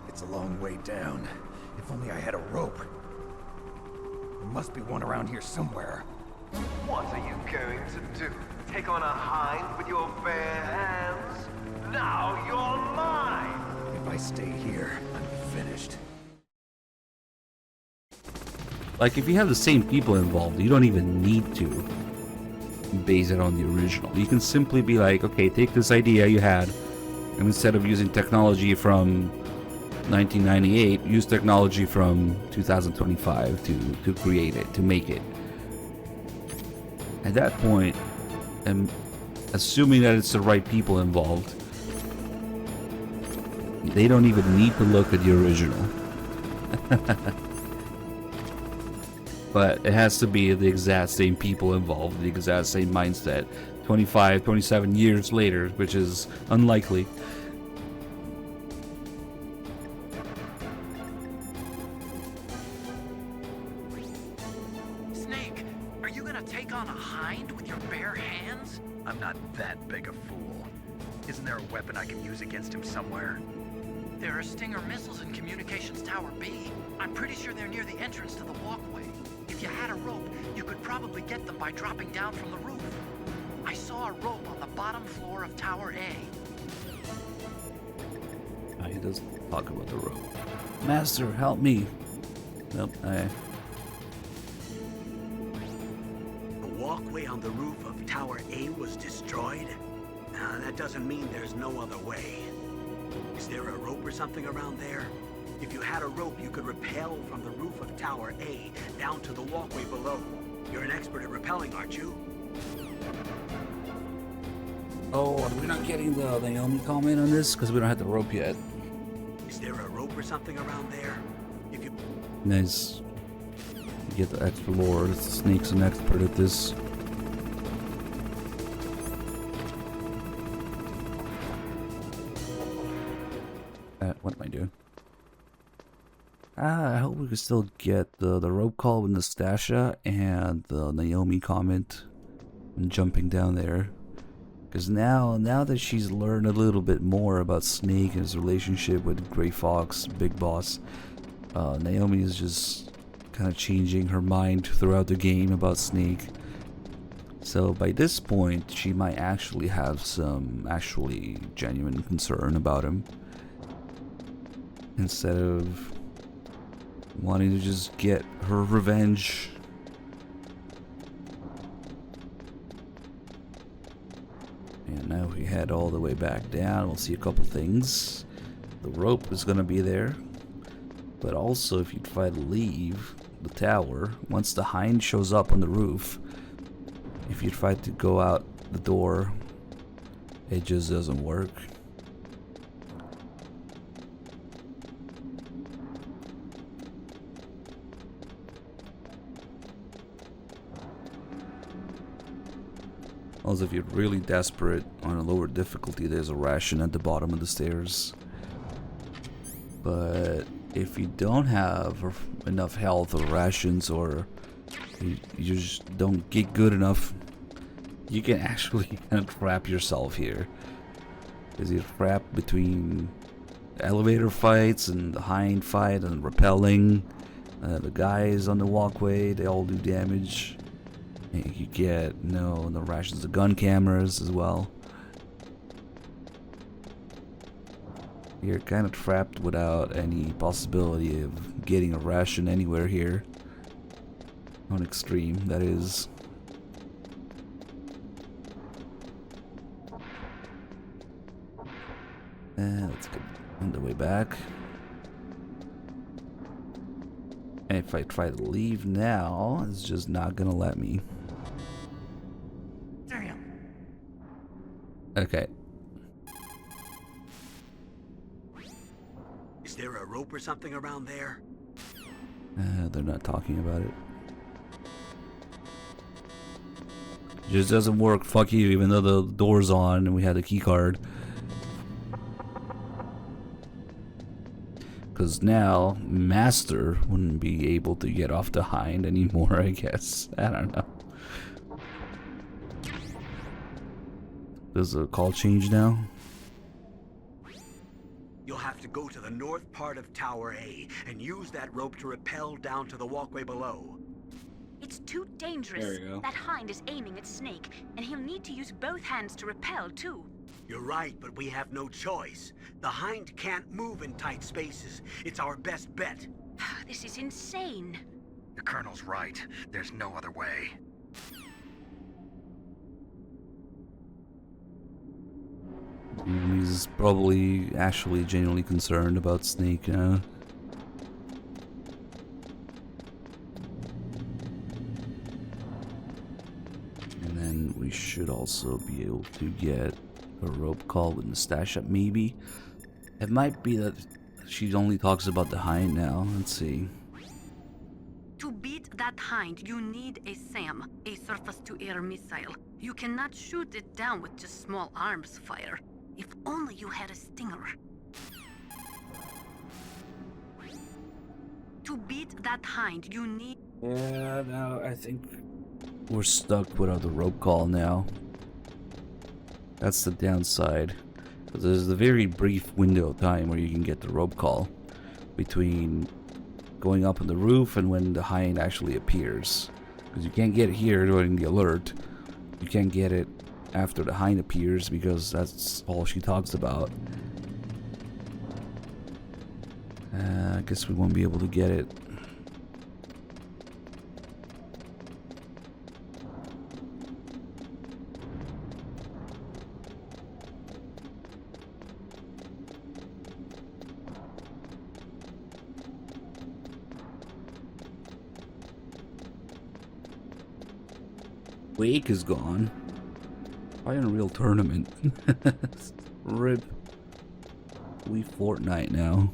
It's a long way down. If only I had a rope. There must be one around here somewhere. What are you going to do? Take on a hind with your bare hands? Now you're mine! If I stay here, I'm finished. Like, if you have the same people involved, you don't even need to base it on the original. You can simply be like, okay, take this idea you had, and instead of using technology from 1998, use technology from 2025 to create it, to make it. At that point, and assuming that it's the right people involved, they don't even need to look at the original. But it has to be the exact same people involved, the exact same mindset. 25, 27 years later, which is unlikely. Snake, are you gonna take on a hind with your bare hands? I'm not that big a fool. Isn't there a weapon I can use against him somewhere? There are Stinger missiles in Communications Tower B. I'm pretty sure they're near the entrance to the walkway. If you had a rope, you could probably get them by dropping down from the roof. I saw a rope on the bottom floor of Tower A. He does talk about the rope. Master, help me. Nope, The walkway on the roof of Tower A was destroyed? That doesn't mean there's no other way. Is there a rope or something around there? If you had a rope, you could rappel from the roof of Tower A down to the walkway below. You're an expert at rappelling, aren't you? Oh, are we not getting the Naomi comment on this? Because we don't have the rope yet. Is there a rope or something around there? If you... Nice. Get the expert lore. Snake's an expert at this. What am I doing? I hope we can still get the rope call with Nastasha and the Naomi comment and jumping down there. Because now that she's learned a little bit more about Snake and his relationship with Gray Fox, Big Boss, Naomi is just kind of changing her mind throughout the game about Snake. So by this point, she might actually have some genuine concern about him. Instead of wanting to just get her revenge. And now we head all the way back down. We'll see a couple things. The rope is going to be there. But also, if you try to leave the tower, once the hind shows up on the roof, if you try to go out the door, it just doesn't work. Also, if you're really desperate on a lower difficulty, there's a ration at the bottom of the stairs. But if you don't have enough health or rations, or you just don't get good enough, you can actually kind of trap yourself here. Because you're trapped between elevator fights and the hind fight and rappelling. The guys on the walkway, they all do damage. And you get no rations of gun cameras as well. You're kind of trapped without any possibility of getting a ration anywhere here. On Extreme, that is. Let's get on the way back. And if I try to leave now, it's just not gonna let me. Damn. Okay. Is there a rope or something around there? They're not talking about it. Just doesn't work. Fuck you, even though the door's on and we had the key card. Because now Master wouldn't be able to get off the hind anymore, I guess. I don't know. Does the call change now? You'll have to go to the north part of Tower A and use that rope to rappel down to the walkway below. It's too dangerous. There you go. That hind is aiming at Snake, and he'll need to use both hands to repel, too. You're right, but we have no choice. The hind can't move in tight spaces. It's our best bet. This is insane. The Colonel's right. There's no other way. And he's probably actually genuinely concerned about Snake now. And then we should also be able to get a rope call with Nastasha, maybe. It might be that she only talks about the hind now. Let's see. To beat that hind, you need a SAM, a surface-to-air missile. You cannot shoot it down with just small arms fire. If only you had a Stinger. To beat that hind, you need... Yeah, no, I think we're stuck without the rope call now. That's the downside. Because there's a very brief window of time where you can get the rope call between going up on the roof and when the hind actually appears. Because you can't get it here during the alert. You can't get it after the hind appears because that's all she talks about. I guess we won't be able to get it. Wake is gone. Why Unreal Tournament? RIP. We Fortnite now.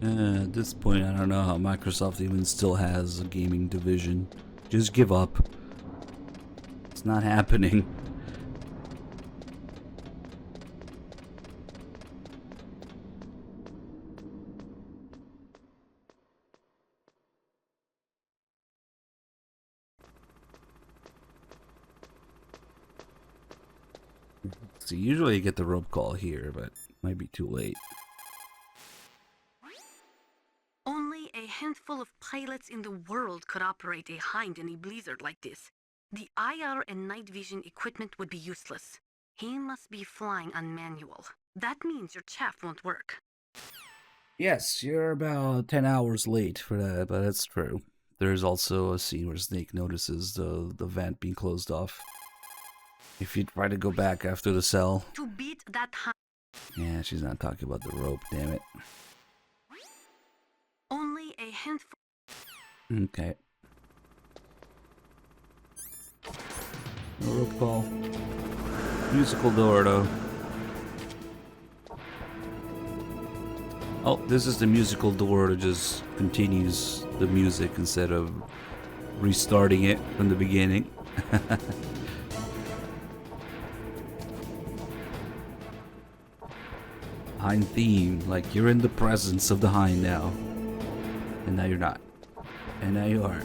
At this point, I don't know how Microsoft even still has a gaming division. Just give up. It's not happening. So usually you get the rope call here, but might be too late. Only a handful of pilots in the world could operate a hind in a blizzard like this. The IR and night vision equipment would be useless. He must be flying on manual. That means your chaff won't work. Yes, you're about 10 hours late for that, but that's true. There's also a scene where Snake notices the vent being closed off. If you try to go back after the cell. To beat that hind. Yeah, she's not talking about the rope, damn it. Only a handful. Okay. No rope call. Musical door, though. Oh, this is the musical door that just continues the music instead of restarting it from the beginning. Hind theme, like you're in the presence of the Hind now. And now you're not. And now you are.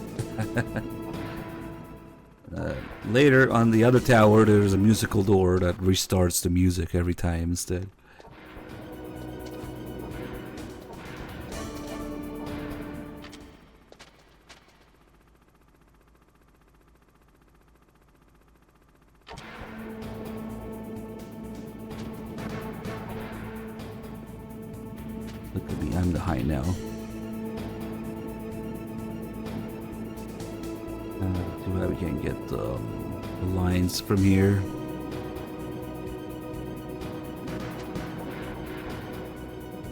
Later on the other tower, there's a musical door that restarts the music every time instead. Look at me, I'm the Hind now. See how we can get the lines from here.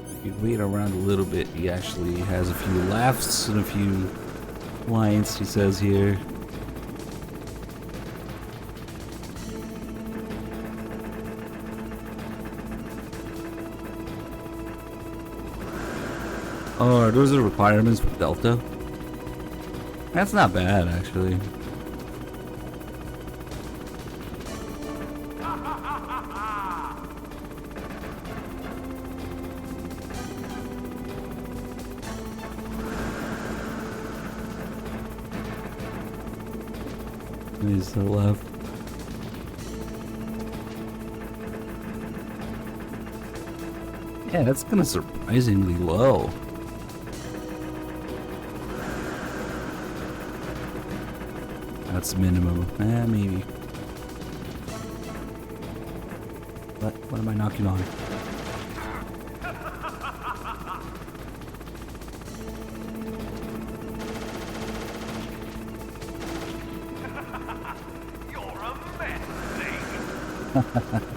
If you wait around a little bit, he actually has a few laughs and a few lines, he says here. Oh, are those the requirements for Delta? That's not bad, actually. He's to the left. Yeah, that's kind of surprisingly low. That's minimum. Maybe. What am I knocking on? You're a mess, Snake.